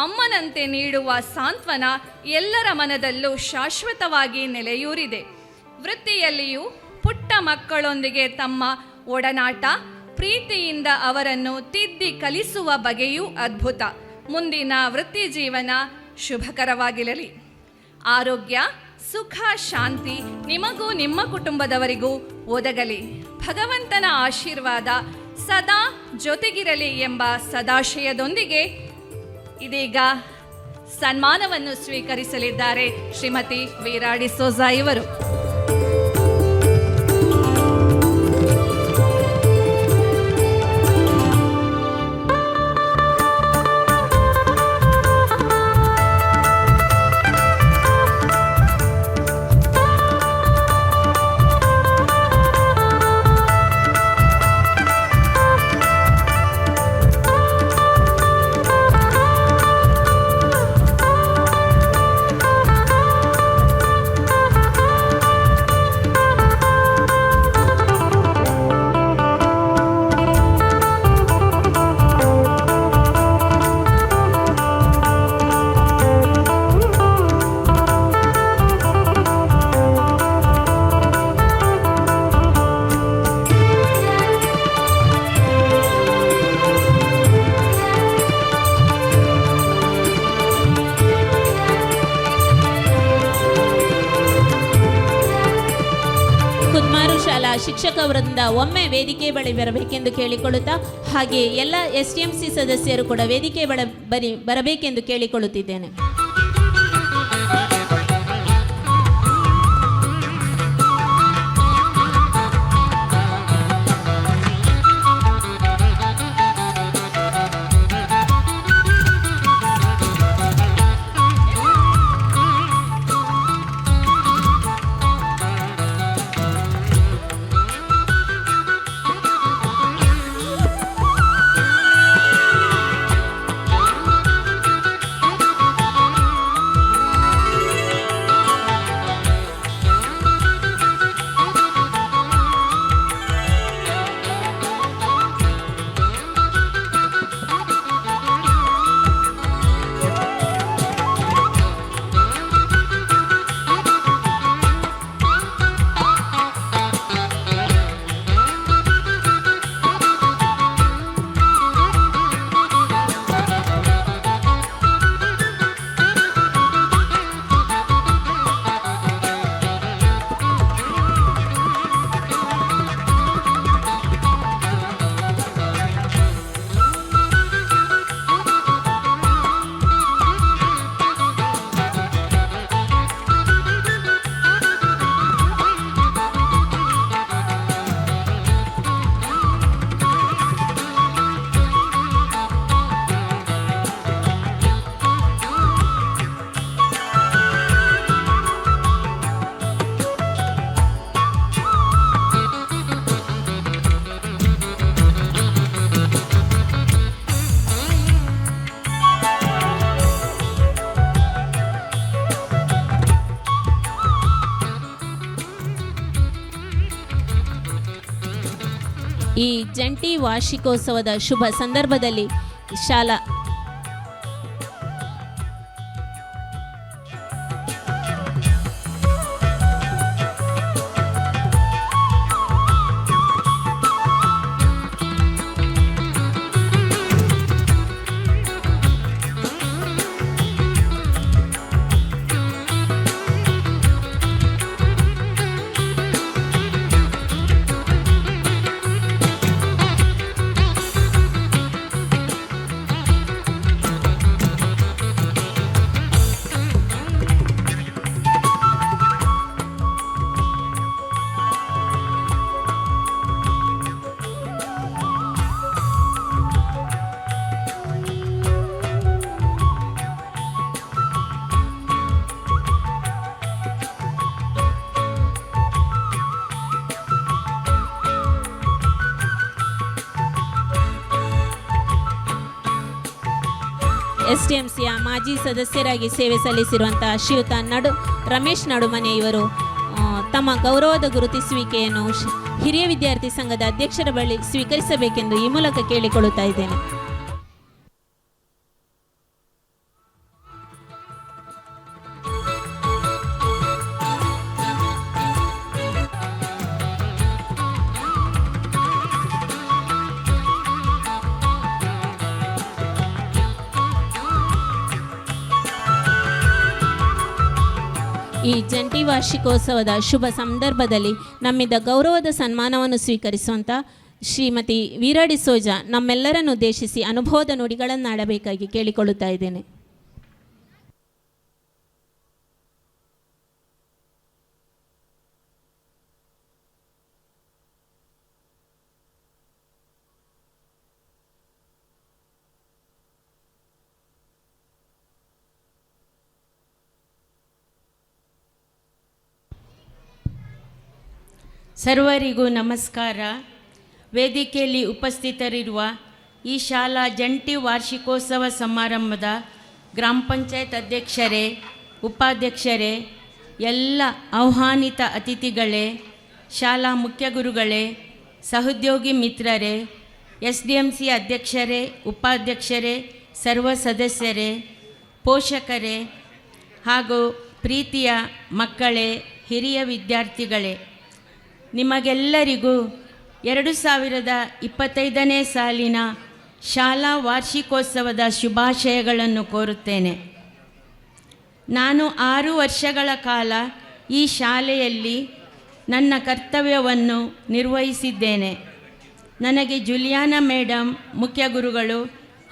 ಅಮ್ಮನಂತೆ ನೀಡುವ ಸಾಂತ್ವನ ಎಲ್ಲರ ಮನದಲ್ಲೂ ಶಾಶ್ವತವಾಗಿ ನೆಲೆಯೂರಿದೆ. ವೃತ್ತಿಯಲ್ಲಿಯೂ ಪುಟ್ಟ ಮಕ್ಕಳೊಂದಿಗೆ ತಮ್ಮ ಒಡನಾಟ ಪ್ರೀತಿಯಿಂದ ಅವರನ್ನು ತಿದ್ದಿ ಕಲಿಸುವ ಬಗೆಯೂ ಅದ್ಭುತ. ಮುಂದಿನ ವೃತ್ತಿ ಜೀವನ ಶುಭಕರವಾಗಿರಲಿ. ಆರೋಗ್ಯ ಸುಖ ಶಾಂತಿ ನಿಮಗೂ ನಿಮ್ಮ ಕುಟುಂಬದವರಿಗೂ ಒದಗಲಿ. ಭಗವಂತನ ಆಶೀರ್ವಾದ ಸದಾ ಜೊತೆಗಿರಲಿ ಎಂಬ ಸದಾಶಯದೊಂದಿಗೆ ಇದೀಗ ಸನ್ಮಾನವನ್ನು ಸ್ವೀಕರಿಸಲಿದ್ದಾರೆ ಶ್ರೀಮತಿ ವೀರಾ ಡಿಸೋಜಾ ಇವರು. ಶಿಕ್ಷಕ ವೃಂದ ಒಮ್ಮೆ ವೇದಿಕೆ ಬಳಿ ಬರಬೇಕೆಂದು ಕೇಳಿಕೊಳ್ಳುತ್ತಾ ಹಾಗೆ ಎಲ್ಲ STMC ಸದಸ್ಯರು ಕೂಡ ವೇದಿಕೆ ಬರಬೇಕೆಂದು ಕೇಳಿಕೊಳ್ಳುತ್ತಿದ್ದೇನೆ. ಈ ಜಂಟಿ ವಾರ್ಷಿಕೋತ್ಸವದ ಶುಭ ಸಂದರ್ಭದಲ್ಲಿ ಶಾಲಾ STMCಯ ಮಾಜಿ ಸದಸ್ಯರಾಗಿ ಸೇವೆ ಸಲ್ಲಿಸಿರುವಂತಹ ಶ್ರೀಯುತ ರಮೇಶ್ ನಡುಮನೆ ಇವರು ತಮ್ಮ ಗೌರವದ ಗುರುತಿಸುವಿಕೆಯನ್ನು ಹಿರಿಯ ವಿದ್ಯಾರ್ಥಿ ಸಂಘದ ಅಧ್ಯಕ್ಷರ ಬಳಿ ಸ್ವೀಕರಿಸಬೇಕೆಂದು ಈ ಮೂಲಕ ಕೇಳಿಕೊಳ್ಳುತ್ತಾ ಇದ್ದೇನೆ. ಈ ಜಂಟಿ ವಾರ್ಷಿಕೋತ್ಸವದ ಶುಭ ಸಂದರ್ಭದಲ್ಲಿ ನಮ್ಮಿಂದ ಗೌರವದ ಸನ್ಮಾನವನ್ನು ಸ್ವೀಕರಿಸುವಂಥ ಶ್ರೀಮತಿ ವೀರಾ ಸೋಜಾ ನಮ್ಮೆಲ್ಲರನ್ನು ಉದ್ದೇಶಿಸಿ ಅನುಭವದ ನುಡಿಗಳನ್ನಾಡಬೇಕಾಗಿ ಕೇಳಿಕೊಳ್ಳುತ್ತಾ ಇದ್ದೇನೆ. ಸರ್ವರಿಗೂ ನಮಸ್ಕಾರ. ವೇದಿಕೆಯಲ್ಲಿ ಉಪಸ್ಥಿತರಿರುವ ಈ ಶಾಲಾ ಜಂಟಿ ವಾರ್ಷಿಕೋತ್ಸವ ಸಮಾರಂಭದ ಗ್ರಾಮ ಪಂಚಾಯತ್ ಅಧ್ಯಕ್ಷರೇ, ಉಪಾಧ್ಯಕ್ಷರೇ, ಎಲ್ಲ ಆಹ್ವಾನಿತ ಅತಿಥಿಗಳೇ, ಶಾಲಾ ಮುಖ್ಯ ಗುರುಗಳೇ, ಸಹೋದ್ಯೋಗಿ ಮಿತ್ರರೇ, SDMC ಅಧ್ಯಕ್ಷರೇ, ಉಪಾಧ್ಯಕ್ಷರೇ, ಸರ್ವ ಸದಸ್ಯರೇ, ಪೋಷಕರೇ ಹಾಗೂ ಪ್ರೀತಿಯ ಮಕ್ಕಳೇ, ಹಿರಿಯ ವಿದ್ಯಾರ್ಥಿಗಳೇ, ನಿಮಗೆಲ್ಲರಿಗೂ 2025ನೇ ಸಾಲಿನ ಶಾಲಾ ವಾರ್ಷಿಕೋತ್ಸವದ ಶುಭಾಶಯಗಳನ್ನು ಕೋರುತ್ತೇನೆ. ನಾನು 6 ವರ್ಷಗಳ ಕಾಲ ಈ ಶಾಲೆಯಲ್ಲಿ ನನ್ನ ಕರ್ತವ್ಯವನ್ನು ನಿರ್ವಹಿಸಿದ್ದೇನೆ. ನನಗೆ ಜುಲಿಯಾನಾ ಮೇಡಮ್ ಮುಖ್ಯ ಗುರುಗಳು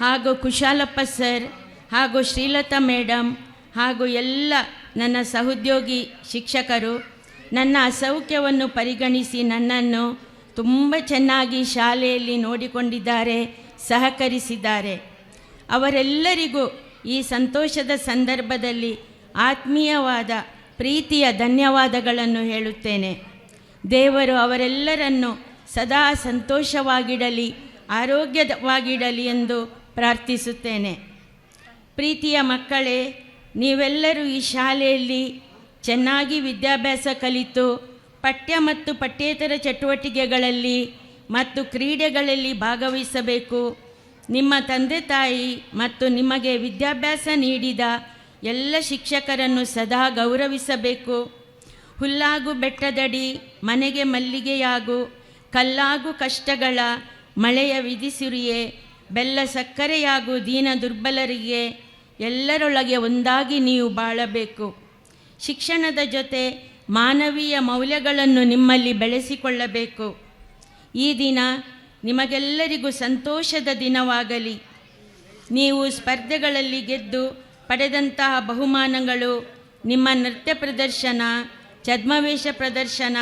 ಹಾಗೂ ಕುಶಾಲಪ್ಪ ಸರ್ ಹಾಗೂ ಶ್ರೀಲತಾ ಮೇಡಮ್ ಹಾಗೂ ಎಲ್ಲ ನನ್ನ ಸಹೋದ್ಯೋಗಿ ಶಿಕ್ಷಕರು ನನ್ನ ಅಸೌಖ್ಯವನ್ನು ಪರಿಗಣಿಸಿ ನನ್ನನ್ನು ತುಂಬ ಚೆನ್ನಾಗಿ ಶಾಲೆಯಲ್ಲಿ ನೋಡಿಕೊಂಡಿದ್ದಾರೆ, ಸಹಕರಿಸಿದ್ದಾರೆ. ಅವರೆಲ್ಲರಿಗೂ ಈ ಸಂತೋಷದ ಸಂದರ್ಭದಲ್ಲಿ ಆತ್ಮೀಯವಾದ ಪ್ರೀತಿಯ ಧನ್ಯವಾದಗಳನ್ನು ಹೇಳುತ್ತೇನೆ. ದೇವರು ಅವರೆಲ್ಲರನ್ನು ಸದಾ ಸಂತೋಷವಾಗಿಡಲಿ, ಆರೋಗ್ಯವಾಗಿಡಲಿ ಎಂದು ಪ್ರಾರ್ಥಿಸುತ್ತೇನೆ. ಪ್ರೀತಿಯ ಮಕ್ಕಳೇ, ನೀವೆಲ್ಲರೂ ಈ ಶಾಲೆಯಲ್ಲಿ ಚೆನ್ನಾಗಿ ವಿದ್ಯಾಭ್ಯಾಸ ಕಲಿತು ಪಠ್ಯ ಮತ್ತು ಪಠ್ಯೇತರ ಚಟುವಟಿಕೆಗಳಲ್ಲಿ ಮತ್ತು ಕ್ರೀಡೆಗಳಲ್ಲಿ ಭಾಗವಹಿಸಬೇಕು. ನಿಮ್ಮ ತಂದೆ ತಾಯಿ ಮತ್ತು ನಿಮಗೆ ವಿದ್ಯಾಭ್ಯಾಸ ನೀಡಿದ ಎಲ್ಲ ಶಿಕ್ಷಕರನ್ನು ಸದಾ ಗೌರವಿಸಬೇಕು. ಹುಲ್ಲಾಗು ಬೆಟ್ಟದಡಿ ಮನೆಗೆ ಮಲ್ಲಿಗೆಯಾಗು, ಕಲ್ಲಾಗು ಕಷ್ಟಗಳ ಮಳೆಯ ವಿಧಿಸುರಿಯೇ, ಬೆಲ್ಲ ಸಕ್ಕರೆಯಾಗು ದೀನ ದುರ್ಬಲರಿಗೆ, ಎಲ್ಲರೊಳಗೆ ಒಂದಾಗಿ ನೀವು ಬಾಳಬೇಕು. ಶಿಕ್ಷಣದ ಜೊತೆ ಮಾನವೀಯ ಮೌಲ್ಯಗಳನ್ನು ನಿಮ್ಮಲ್ಲಿ ಬೆಳೆಸಿಕೊಳ್ಳಬೇಕು. ಈ ದಿನ ನಿಮಗೆಲ್ಲರಿಗೂ ಸಂತೋಷದ ದಿನವಾಗಲಿ. ನೀವು ಸ್ಪರ್ಧೆಗಳಲ್ಲಿ ಗೆದ್ದು ಪಡೆದಂತಹ ಬಹುಮಾನಗಳು, ನಿಮ್ಮ ನೃತ್ಯ ಪ್ರದರ್ಶನ, ಛದ್ಮವೇಷ ಪ್ರದರ್ಶನ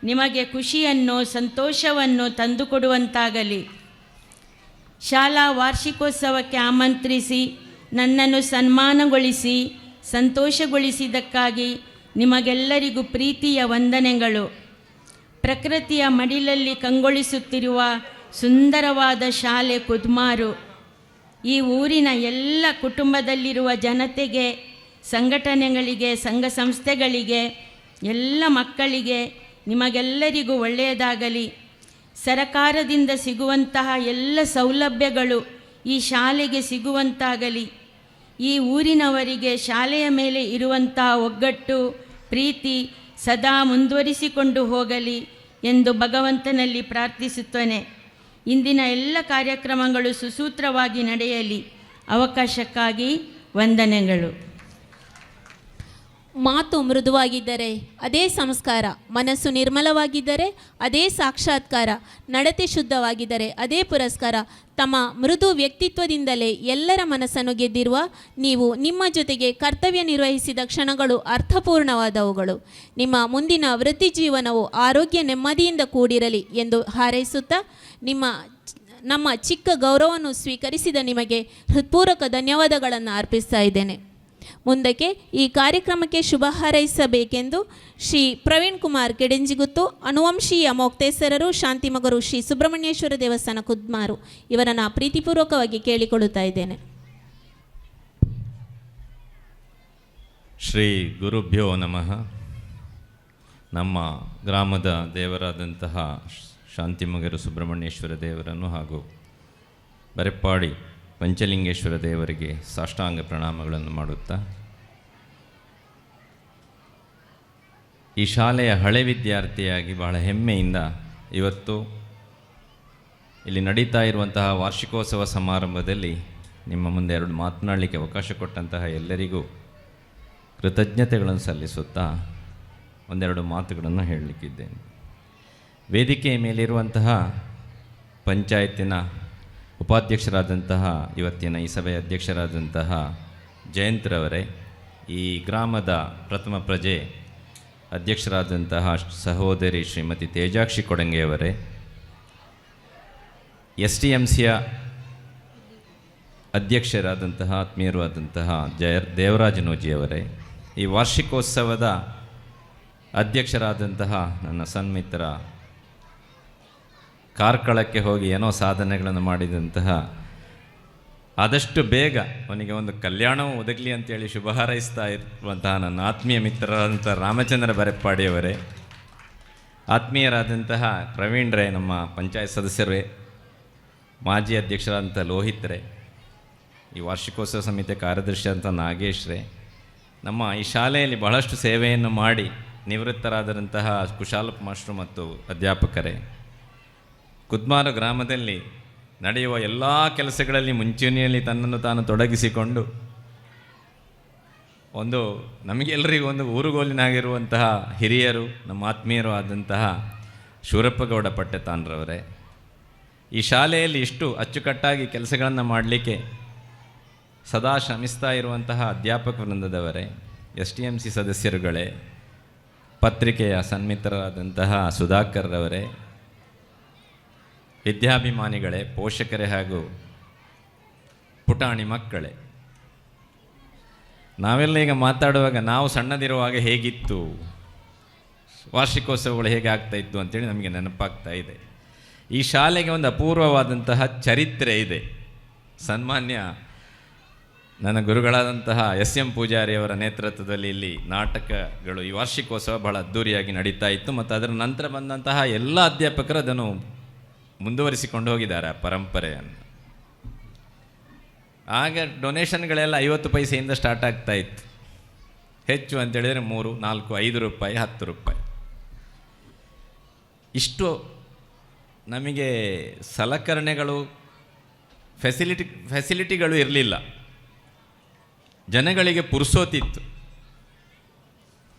ನಿಮಗೆ ಖುಷಿಯನ್ನು, ಸಂತೋಷವನ್ನು ತಂದುಕೊಡುವಂತಾಗಲಿ. ಶಾಲಾ ವಾರ್ಷಿಕೋತ್ಸವಕ್ಕೆ ಆಮಂತ್ರಿಸಿ ನನ್ನನ್ನು ಸನ್ಮಾನಗೊಳಿಸಿ ಸಂತೋಷಗೊಳಿಸಿದ್ದಕ್ಕಾಗಿ ನಿಮಗೆಲ್ಲರಿಗೂ ಪ್ರೀತಿಯ ವಂದನೆಗಳು. ಪ್ರಕೃತಿಯ ಮಡಿಲಲ್ಲಿ ಕಂಗೊಳಿಸುತ್ತಿರುವ ಸುಂದರವಾದ ಶಾಲೆ ಕುದ್ಮಾರು. ಈ ಊರಿನ ಎಲ್ಲ ಕುಟುಂಬದಲ್ಲಿರುವ ಜನತೆಗೆ, ಸಂಘಟನೆಗಳಿಗೆ, ಸಂಘ ಸಂಸ್ಥೆಗಳಿಗೆ, ಎಲ್ಲ ಮಕ್ಕಳಿಗೆ ನಿಮಗೆಲ್ಲರಿಗೂ ಒಳ್ಳೆಯದಾಗಲಿ. ಸರಕಾರದಿಂದ ಸಿಗುವಂತಹ ಎಲ್ಲ ಸೌಲಭ್ಯಗಳು ಈ ಶಾಲೆಗೆ ಸಿಗುವಂತಾಗಲಿ. ಈ ಊರಿನವರಿಗೆ ಶಾಲೆಯ ಮೇಲೆ ಇರುವಂತಹ ಒಗ್ಗಟ್ಟು, ಪ್ರೀತಿ ಸದಾ ಮುಂದುವರಿಸಿಕೊಂಡು ಹೋಗಲಿ ಎಂದು ಭಗವಂತನಲ್ಲಿ ಪ್ರಾರ್ಥಿಸುತ್ತೇನೆ. ಇಂದಿನ ಎಲ್ಲ ಕಾರ್ಯಕ್ರಮಗಳು ಸುಸೂತ್ರವಾಗಿ ನಡೆಯಲಿ. ಅವಕಾಶಕ್ಕಾಗಿ ವಂದನೆಗಳು. ಮಾತು ಮೃದುವಾಗಿದ್ದರೆ ಅದೇ ಸಂಸ್ಕಾರ, ಮನಸ್ಸು ನಿರ್ಮಲವಾಗಿದ್ದರೆ ಅದೇ ಸಾಕ್ಷಾತ್ಕಾರ, ನಡತೆ ಶುದ್ಧವಾಗಿದ್ದರೆ ಅದೇ ಪುರಸ್ಕಾರ. ತಮ್ಮ ಮೃದು ವ್ಯಕ್ತಿತ್ವದಿಂದಲೇ ಎಲ್ಲರ ಮನಸ್ಸನ್ನು ಗೆದ್ದಿರುವ ನೀವು ನಿಮ್ಮ ಜೊತೆಗೆ ಕರ್ತವ್ಯ ನಿರ್ವಹಿಸಿದ ಕ್ಷಣಗಳು ಅರ್ಥಪೂರ್ಣವಾದವುಗಳು. ನಿಮ್ಮ ಮುಂದಿನ ವೃತ್ತಿ ಜೀವನವು ಆರೋಗ್ಯ ನೆಮ್ಮದಿಯಿಂದ ಕೂಡಿರಲಿ ಎಂದು ಹಾರೈಸುತ್ತಾ ನಮ್ಮ ಚಿಕ್ಕ ಗೌರವವನ್ನು ಸ್ವೀಕರಿಸಿದ ನಿಮಗೆ ಹೃತ್ಪೂರ್ವಕ ಧನ್ಯವಾದಗಳನ್ನು ಅರ್ಪಿಸ್ತಾ ಇದ್ದೇನೆ. ಮುಂದಕ್ಕೆ ಈ ಕಾರ್ಯಕ್ರಮಕ್ಕೆ ಶುಭ ಹಾರೈಸಬೇಕೆಂದು ಶ್ರೀ ಪ್ರವೀಣ್ ಕುಮಾರ್ ಕೆಡೆಂಜಿಗುತ್ತು, ಅನುವಂಶೀಯ ಮೋಕ್ತೇಸರರು, ಶಾಂತಿಮಗರು, ಶ್ರೀ ಸುಬ್ರಹ್ಮಣ್ಯೇಶ್ವರ ದೇವಸ್ಥಾನ ಕುದ್ಮಾರು ಇವರನ್ನು ಪ್ರೀತಿಪೂರ್ವಕವಾಗಿ ಕೇಳಿಕೊಳ್ಳುತ್ತಾ ಇದ್ದೇನೆ. ಶ್ರೀ ಗುರುಭ್ಯೋ ನಮಃ. ನಮ್ಮ ಗ್ರಾಮದ ದೇವರಾದಂತಹ ಶಾಂತಿಮಗರು ಸುಬ್ರಹ್ಮಣ್ಯೇಶ್ವರ ದೇವರನ್ನು ಹಾಗೂ ಬರೆಪ್ಪಾಡಿ ಪಂಚಲಿಂಗೇಶ್ವರ ದೇವರಿಗೆ ಸಾಷ್ಟಾಂಗ ಪ್ರಣಾಮಗಳನ್ನು ಮಾಡುತ್ತಾ, ಈ ಶಾಲೆಯ ಹಳೆ ವಿದ್ಯಾರ್ಥಿಯಾಗಿ ಬಹಳ ಹೆಮ್ಮೆಯಿಂದ ಇವತ್ತು ಇಲ್ಲಿ ನಡೀತಾ ಇರುವಂತಹ ವಾರ್ಷಿಕೋತ್ಸವ ಸಮಾರಂಭದಲ್ಲಿ ನಿಮ್ಮ ಮುಂದೆ ಎರಡು ಮಾತನಾಡಲಿಕ್ಕೆ ಅವಕಾಶ ಕೊಟ್ಟಂತಹ ಎಲ್ಲರಿಗೂ ಕೃತಜ್ಞತೆಗಳನ್ನು ಸಲ್ಲಿಸುತ್ತಾ ಒಂದೆರಡು ಮಾತುಗಳನ್ನು ಹೇಳಲಿಕ್ಕಿದ್ದೇನೆ. ವೇದಿಕೆಯ ಮೇಲಿರುವಂತಹ ಪಂಚಾಯತಿನ ಉಪಾಧ್ಯಕ್ಷರಾದಂತಹ ಇವತ್ತಿನ ಈ ಸಭೆಯ ಅಧ್ಯಕ್ಷರಾದಂತಹ ಜಯಂತ್ರವರೇ, ಈ ಗ್ರಾಮದ ಪ್ರಥಮ ಪ್ರಜೆ ಅಧ್ಯಕ್ಷರಾದಂತಹ ಸಹೋದರಿ ಶ್ರೀಮತಿ ತೇಜಾಕ್ಷಿ ಕೊಡಂಗೆಯವರೇ, STMCಯ ಅಧ್ಯಕ್ಷರಾದಂತಹ ಆತ್ಮೀಯರಾದಂತಹ ದೇವರಾಜನೋಜಿಯವರೇ, ಈ ವಾರ್ಷಿಕೋತ್ಸವದ ಅಧ್ಯಕ್ಷರಾದಂತಹ ನನ್ನ ಸನ್ಮಿತ್ರ, ಕಾರ್ಕಳಕ್ಕೆ ಹೋಗಿ ಏನೋ ಸಾಧನೆಗಳನ್ನು ಮಾಡಿದಂತಹ, ಆದಷ್ಟು ಬೇಗ ಅವನಿಗೆ ಒಂದು ಕಲ್ಯಾಣವೂ ಒದಗಲಿ ಅಂತೇಳಿ ಶುಭ ಹಾರೈಸ್ತಾ ಇರುವಂತಹ ನನ್ನ ಆತ್ಮೀಯ ಮಿತ್ರರಾದಂಥ ರಾಮಚಂದ್ರ ಬರೆಪ್ಪಾಡಿಯವರೇ, ಆತ್ಮೀಯರಾದಂತಹ ಪ್ರವೀಣ್ರೇ, ನಮ್ಮ ಪಂಚಾಯತ್ ಸದಸ್ಯರೇ, ಮಾಜಿ ಅಧ್ಯಕ್ಷರಾದಂಥ ಲೋಹಿತ್ರೇ, ಈ ವಾರ್ಷಿಕೋತ್ಸವ ಸಮಿತಿಯ ಕಾರ್ಯದರ್ಶಿ ಅಂತ ನಾಗೇಶ್ರೇ, ನಮ್ಮ ಈ ಶಾಲೆಯಲ್ಲಿ ಬಹಳಷ್ಟು ಸೇವೆಯನ್ನು ಮಾಡಿ ನಿವೃತ್ತರಾದಂತಹ ಕುಶಾಲಪ್ಪ ಮಾಸ್ಟ್ರು ಮತ್ತು ಅಧ್ಯಾಪಕರೇ, ಕುದ್ಮಾರು ಗ್ರಾಮದಲ್ಲಿ ನಡೆಯುವ ಎಲ್ಲ ಕೆಲಸಗಳಲ್ಲಿ ಮುಂಚೂಣಿಯಲ್ಲಿ ತನ್ನನ್ನು ತಾನು ತೊಡಗಿಸಿಕೊಂಡು ಒಂದು ನಮಗೆಲ್ಲರಿಗೂ ಒಂದು ಊರುಗೋಲಿನಾಗಿರುವಂತಹ ಹಿರಿಯರು, ನಮ್ಮ ಆತ್ಮೀಯರು ಆದಂತಹ ಶೂರಪ್ಪಗೌಡ ಪಟ್ಟೆತಾನ್ರವರೇ, ಈ ಶಾಲೆಯಲ್ಲಿ ಇಷ್ಟು ಅಚ್ಚುಕಟ್ಟಾಗಿ ಕೆಲಸಗಳನ್ನು ಮಾಡಲಿಕ್ಕೆ ಸದಾ ಶ್ರಮಿಸ್ತಾ ಇರುವಂತಹ ಅಧ್ಯಾಪಕ ವೃಂದದವರೇ, STMC ಸದಸ್ಯರುಗಳೇ, ಪತ್ರಿಕೆಯ ಸನ್ಮಿತ್ರರಾದಂತಹ ಸುಧಾಕರ್ರವರೇ, ವಿದ್ಯಾಭಿಮಾನಿಗಳೇ, ಪೋಷಕರೇ ಹಾಗೂ ಪುಟಾಣಿ ಮಕ್ಕಳೇ, ನಾವೆಲ್ಲ ಈಗ ಮಾತಾಡುವಾಗ ನಾವು ಸಣ್ಣದಿರುವಾಗ ಹೇಗಿತ್ತು, ವಾರ್ಷಿಕೋತ್ಸವಗಳು ಹೇಗೆ ಆಗ್ತಾಯಿತ್ತು ಅಂತೇಳಿ ನಮಗೆ ನೆನಪಾಗ್ತಾ ಇದೆ. ಈ ಶಾಲೆಗೆ ಒಂದು ಅಪೂರ್ವವಾದಂತಹ ಚರಿತ್ರೆ ಇದೆ. ಸನ್ಮಾನ್ಯ ನನ್ನ ಗುರುಗಳಾದಂತಹ SM ಪೂಜಾರಿಯವರ ನೇತೃತ್ವದಲ್ಲಿ ಇಲ್ಲಿ ನಾಟಕಗಳು, ಈ ವಾರ್ಷಿಕೋತ್ಸವ ಬಹಳ ಅದ್ಧೂರಿಯಾಗಿ ನಡೀತಾ ಇತ್ತು ಮತ್ತು ಅದರ ನಂತರ ಬಂದಂತಹ ಎಲ್ಲ ಅಧ್ಯಾಪಕರು ಅದನ್ನು ಮುಂದುವರಿಸಿಕೊಂಡು ಹೋಗಿದ್ದಾರೆ ಆ ಪರಂಪರೆಯನ್ನು. ಆಗ ಡೊನೇಷನ್ಗಳೆಲ್ಲ 50 ಪೈಸೆಯಿಂದ ಸ್ಟಾರ್ಟ್ ಆಗ್ತಾ ಇತ್ತು. ಹೆಚ್ಚು ಅಂತೇಳಿದರೆ 3, 4, 5 ರೂಪಾಯಿ, 10 ರೂಪಾಯಿ. ಇಷ್ಟು ನಮಗೆ ಸಲಕರಣೆಗಳು, ಫೆಸಿಲಿಟಿಗಳು ಇರಲಿಲ್ಲ. ಜನಗಳಿಗೆ ಪುರ್ಸೋತಿತ್ತು.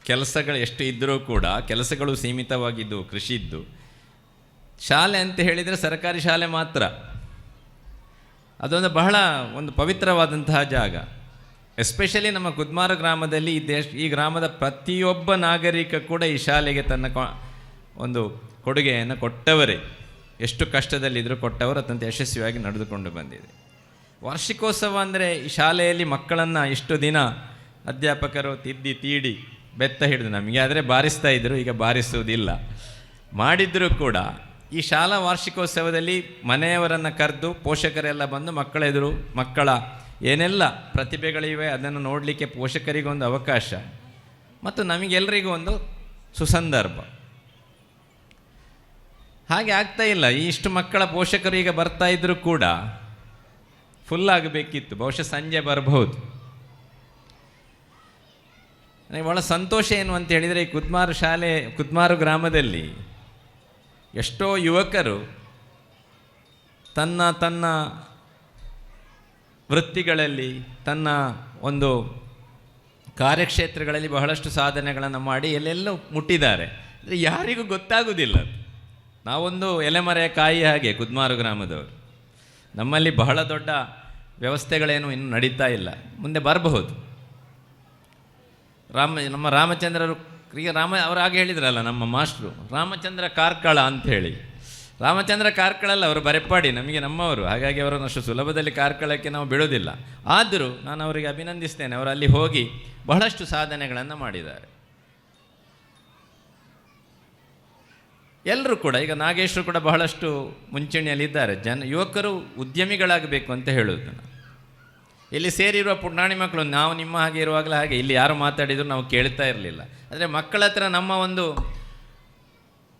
ಕೆಲಸಗಳು ಎಷ್ಟು ಇದ್ದರೂ ಕೂಡ ಕೆಲಸಗಳು ಸೀಮಿತವಾಗಿದ್ದು, ಕೃಷಿ ಇದ್ದು. ಶಾಲೆ ಅಂತ ಹೇಳಿದರೆ ಸರ್ಕಾರಿ ಶಾಲೆ ಮಾತ್ರ. ಅದೊಂದು ಬಹಳ ಒಂದು ಪವಿತ್ರವಾದಂತಹ ಜಾಗ. ಎಸ್ಪೆಷಲಿ ನಮ್ಮ ಕುದ್ಮಾರು ಗ್ರಾಮದಲ್ಲಿ ಈ ಗ್ರಾಮದ ಪ್ರತಿಯೊಬ್ಬ ನಾಗರಿಕ ಕೂಡ ಈ ಶಾಲೆಗೆ ತನ್ನ ಒಂದು ಕೊಡುಗೆಯನ್ನು ಕೊಟ್ಟವರೇ. ಎಷ್ಟು ಕಷ್ಟದಲ್ಲಿದ್ದರೂ ಕೊಟ್ಟವರು ಅತ್ಯಂತ ಯಶಸ್ವಿಯಾಗಿ ನಡೆದುಕೊಂಡು ಬಂದಿದೆ. ವಾರ್ಷಿಕೋತ್ಸವ ಅಂದರೆ ಈ ಶಾಲೆಯಲ್ಲಿ ಮಕ್ಕಳನ್ನು ಇಷ್ಟು ದಿನ ಅಧ್ಯಾಪಕರು ತಿದ್ದಿ ತೀಡಿ ಬೆತ್ತ ಹಿಡಿದು, ನಮಗೆ ಆದರೆ ಬಾರಿಸ್ತಾ ಇದ್ದರು, ಈಗ ಬಾರಿಸುವುದಿಲ್ಲ. ಮಾಡಿದರೂ ಕೂಡ ಈ ಶಾಲಾ ವಾರ್ಷಿಕೋತ್ಸವದಲ್ಲಿ ಮನೆಯವರನ್ನು ಕರೆದು ಪೋಷಕರೆಲ್ಲ ಬಂದು ಮಕ್ಕಳೆದುರು ಮಕ್ಕಳ ಏನೆಲ್ಲ ಪ್ರತಿಭೆಗಳಿವೆ ಅದನ್ನು ನೋಡಲಿಕ್ಕೆ ಪೋಷಕರಿಗೊಂದು ಅವಕಾಶ ಮತ್ತು ನಮಗೆಲ್ಲರಿಗೂ ಒಂದು ಸುಸಂದರ್ಭ. ಹಾಗೆ ಆಗ್ತಾ ಇಲ್ಲ. ಇಷ್ಟು ಮಕ್ಕಳ ಪೋಷಕರು ಈಗ ಬರ್ತಾ ಇದ್ದರೂ ಕೂಡ ಫುಲ್ ಆಗಬೇಕಿತ್ತು. ಬಹುಶಃ ಸಂಜೆ ಬರಬಹುದು. ನನಗೆ ಭಾಳ ಸಂತೋಷ ಏನು ಅಂತ ಹೇಳಿದರೆ, ಈ ಕುದ್ಮಾರು ಗ್ರಾಮದಲ್ಲಿ ಎಷ್ಟೋ ಯುವಕರು ತನ್ನ ವೃತ್ತಿಗಳಲ್ಲಿ, ತನ್ನ ಒಂದು ಕಾರ್ಯಕ್ಷೇತ್ರಗಳಲ್ಲಿ ಬಹಳಷ್ಟು ಸಾಧನೆಗಳನ್ನು ಮಾಡಿ ಎಲ್ಲೆಲ್ಲೋ ಮುಟ್ಟಿದ್ದಾರೆ. ಅಂದರೆ ಯಾರಿಗೂ ಗೊತ್ತಾಗುವುದಿಲ್ಲ. ನಾವೊಂದು ಎಲೆಮರೆಯ ಕಾಯಿ ಹಾಗೆ ಕುದ್ಮಾರು ಗ್ರಾಮದವರು. ನಮ್ಮಲ್ಲಿ ಬಹಳ ದೊಡ್ಡ ವ್ಯವಸ್ಥೆಗಳೇನು ಇನ್ನೂ ನಡೀತಾ ಇಲ್ಲ, ಮುಂದೆ ಬರಬಹುದು. ನಮ್ಮ ರಾಮಚಂದ್ರರು ಈಗ ಅವರು ಹಾಗೆ ಹೇಳಿದ್ರಲ್ಲ ನಮ್ಮ ಮಾಸ್ಟ್ರು, ರಾಮಚಂದ್ರ ಕಾರ್ಕಳ ಅಂಥೇಳಿ. ರಾಮಚಂದ್ರ ಕಾರ್ಕಳಲ್ಲ, ಅವರು ಬರೆಪಾಡಿ, ನಮಗೆ ನಮ್ಮವರು. ಹಾಗಾಗಿ ಅವರನ್ನು ಅಷ್ಟು ಸುಲಭದಲ್ಲಿ ಕಾರ್ಕಳಕ್ಕೆ ನಾವು ಬಿಡೋದಿಲ್ಲ. ಆದರೂ ನಾನು ಅವರಿಗೆ ಅಭಿನಂದಿಸ್ತೇನೆ. ಅವರು ಅಲ್ಲಿ ಹೋಗಿ ಬಹಳಷ್ಟು ಸಾಧನೆಗಳನ್ನು ಮಾಡಿದ್ದಾರೆ. ಎಲ್ಲರೂ ಕೂಡ, ಈಗ ನಾಗೇಶ್ವರು ಕೂಡ ಬಹಳಷ್ಟು ಮುಂಚೂಣಿಯಲ್ಲಿದ್ದಾರೆ. ಯುವಕರು ಉದ್ಯಮಿಗಳಾಗಬೇಕು ಅಂತ ಹೇಳೋದು. ಇಲ್ಲಿ ಸೇರಿರುವ ಪುಟಾಣಿ ಮಕ್ಕಳು, ನಾವು ನಿಮ್ಮ ಹಾಗೆ ಇರುವಾಗಲೇ ಹಾಗೆ ಇಲ್ಲಿ ಯಾರು ಮಾತಾಡಿದ್ರು ನಾವು ಕೇಳ್ತಾ ಇರಲಿಲ್ಲ. ಆದರೆ ಮಕ್ಕಳ ಹತ್ರ ನಮ್ಮ ಒಂದು